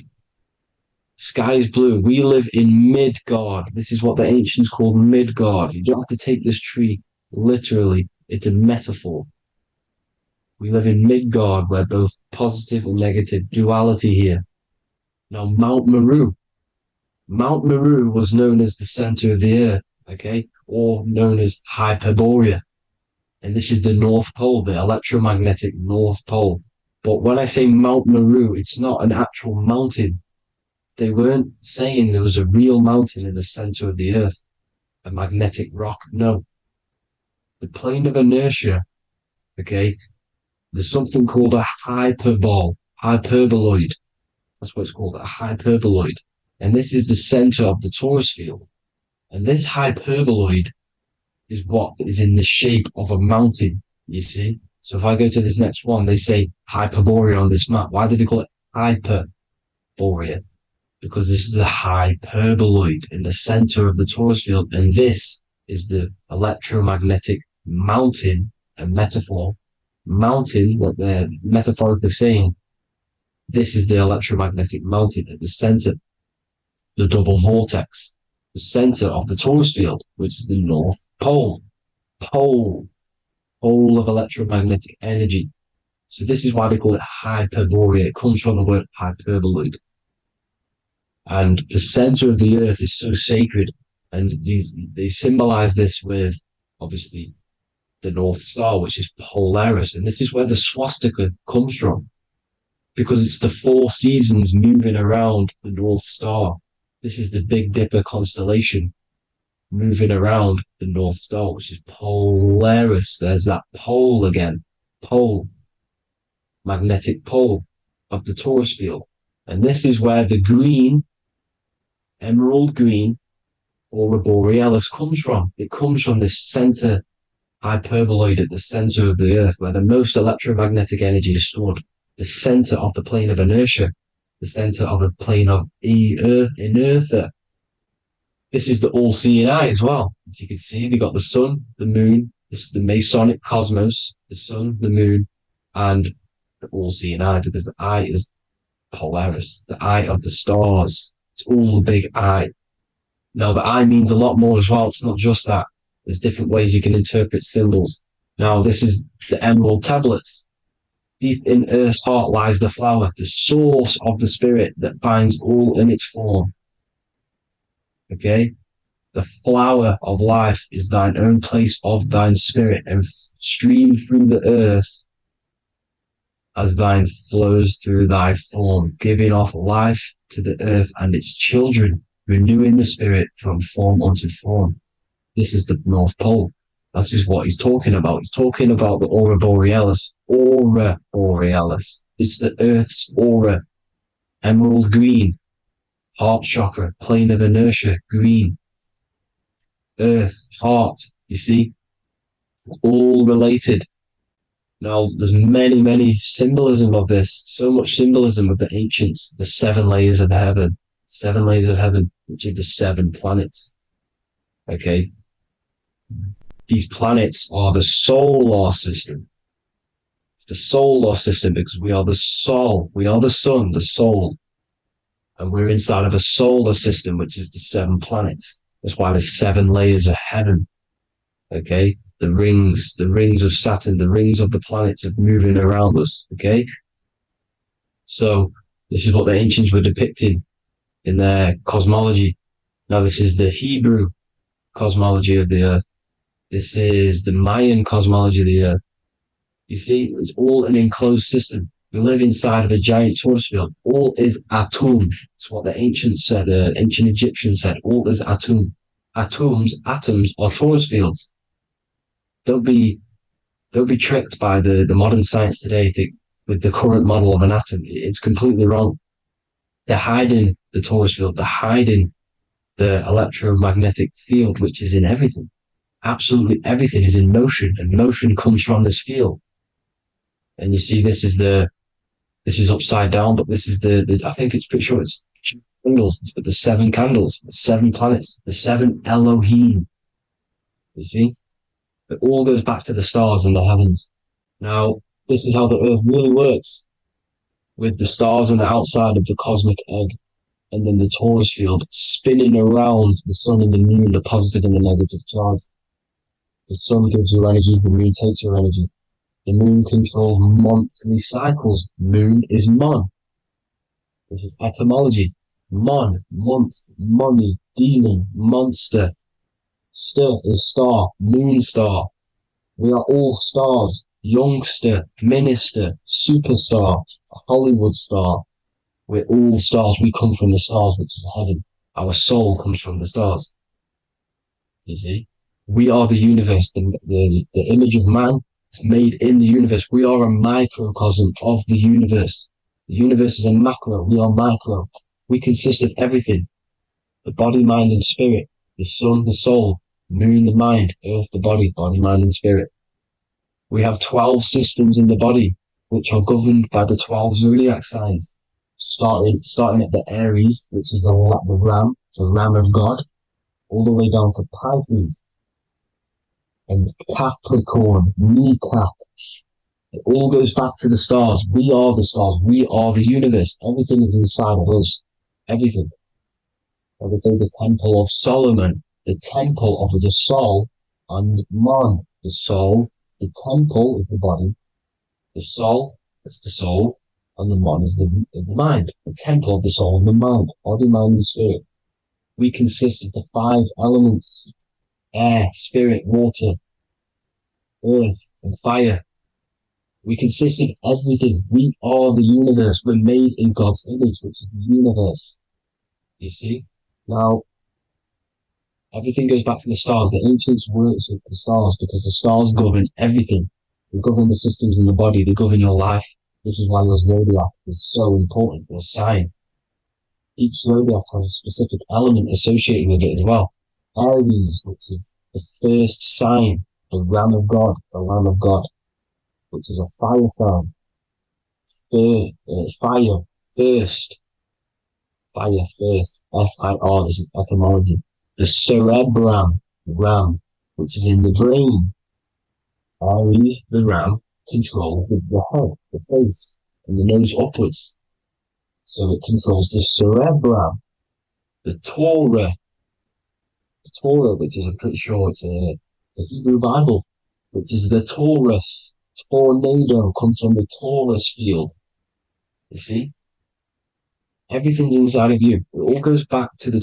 Sky is blue. We live in Midgard. This is what the ancients called Midgard. You don't have to take this tree literally. It's a metaphor. We live in Midgard, where both positive and negative duality here. Now, Mount Meru. Mount Meru was known as the center of the earth, okay, or known as Hyperborea. And this is the North Pole, the electromagnetic North Pole. But when I say Mount Meru, it's not an actual mountain. They weren't saying there was a real mountain in the center of the earth, a magnetic rock. No. The plane of inertia, okay, there's something called a hyperboloid. That's what it's called, a hyperboloid. And this is the center of the torus field. And this hyperboloid is what is in the shape of a mountain, you see? So if I go to this next one, they say Hyperborea on this map. Why did they call it Hyperborea? Because this is the hyperboloid in the center of the torus field. And this is the electromagnetic mountain, a metaphor. Mountain, what they're metaphorically saying, this is the electromagnetic mountain at the center, the double vortex, the center of the torus field, which is the North Pole. Pole of electromagnetic energy. So this is why they call it Hyperborea. It comes from the word hyperboloid. And the center of the earth is so sacred. And they symbolize this with, obviously, the North Star, which is Polaris. And this is where the swastika comes from, because it's the 4 seasons moving around the North Star. This is the Big Dipper constellation moving around the North Star, which is Polaris. There's that pole again. Pole. Magnetic pole of the torus field. And this is where the green, emerald green, aurora borealis comes from. It comes from this center hyperboloid at the center of the earth, where the most electromagnetic energy is stored. The center of the plane of inertia, the center of the plane of inertia. This is the all-seeing eye as well. As you can see, they got the sun, the moon. This is the Masonic cosmos, the sun, the moon, and the all-seeing eye, because the eye is Polaris, the eye of the stars. It's all a big eye. Now, the eye means a lot more as well. It's not just that. There's different ways you can interpret symbols. Now, this is the emerald tablets. Deep in Earth's heart lies the flower, the source of the spirit that binds all in its form. Okay? The flower of life is thine own place of thine spirit, and stream through the earth as thine flows through thy form, giving off life to the earth and its children, renewing the spirit from form unto form. This is the North Pole. This is what he's talking about. He's talking about the aurora borealis. Aurora borealis. It's the earth's aura. Emerald green. Heart chakra. Plane of inertia. Green. Earth. Heart. You see? All related. Now, there's many symbolism of this. So much symbolism of the ancients. The 7 layers of heaven. 7 layers of heaven, which are the 7 planets. Okay? These planets are the solar system. It's the solar system because we are the soul. We are the sun, the soul. And we're inside of a solar system, which is the 7 planets. That's why there's 7 layers of heaven. Okay? The rings of Saturn, the rings of the planets are moving around us. Okay? So this is what the ancients were depicting in their cosmology. Now this is the Hebrew cosmology of the earth. This is the Mayan cosmology of the earth. You see, it's all an enclosed system. We live inside of a giant torus field. All is atum. It's what the ancients said, ancient Egyptians said. All is atum. Atoms are torus fields. Don't be tricked by the modern science today with the current model of an atom. It's completely wrong. They're hiding the torus field. They're hiding the electromagnetic field, which is in everything. Absolutely everything is in motion, and motion comes from this field. And you see, this is upside down, but this is the I think it's pretty sure it's candles, but the 7 candles, the 7 planets, the 7 Elohim. You see, it all goes back to the stars and the heavens. Now, this is how the Earth really works, with the stars on the outside of the cosmic egg, and then the torus field spinning around the sun and the moon, the positive and the negative charge. The sun gives you energy, the moon takes your energy. The moon controls monthly cycles. Moon is mon. This is etymology. Mon, month, money, demon, monster. Stir is star, moon star. We are all stars. Youngster, minister, superstar, Hollywood star. We're all stars. We come from the stars, which is heaven. Our soul comes from the stars. You see? We are the universe, the image of man is made in the universe. We are a microcosm of the universe. The universe is a macro. We are micro. We consist of everything. The body, mind, and spirit. The sun, the soul. Moon, the mind. Earth, the body. Body, mind, and spirit. We have 12 systems in the body, which are governed by the 12 zodiac signs. Starting at the Aries, which is the ram, the ram of God, all the way down to Pisces and Capricorn, kneecap. It all goes back to the stars. We are the stars. We are the universe. Everything is inside of us. Everything. Like I say, the Temple of Solomon, the Temple of the Soul, and man, the soul. The temple is the body. The soul is the soul, and the man is the mind. The temple of the soul and the mind, body, mind, and spirit. We consist of the 5 elements: air, spirit, water, earth, and fire. We consist of everything. We are the universe. We're made in God's image, which is the universe. You see? Now, everything goes back to the stars. The ancients worked with the stars because the stars govern everything. They govern the systems in the body. They govern your life. This is why your zodiac is so important, your sign. Each zodiac has a specific element associated with it as well. Aries, which is the first sign, the Ram of God, which is a fire sign. Fire, first. Fire, first. F-I-R, this is etymology. The cerebrum, ram, which is in the brain. Aries, the ram, controls the head, the face, and the nose upwards. So it controls the cerebrum. The Torah, which is, I'm pretty sure it's the Hebrew Bible, which is the Taurus. Tornado comes from the Taurus field. You see? Everything's inside of you. It all goes back to the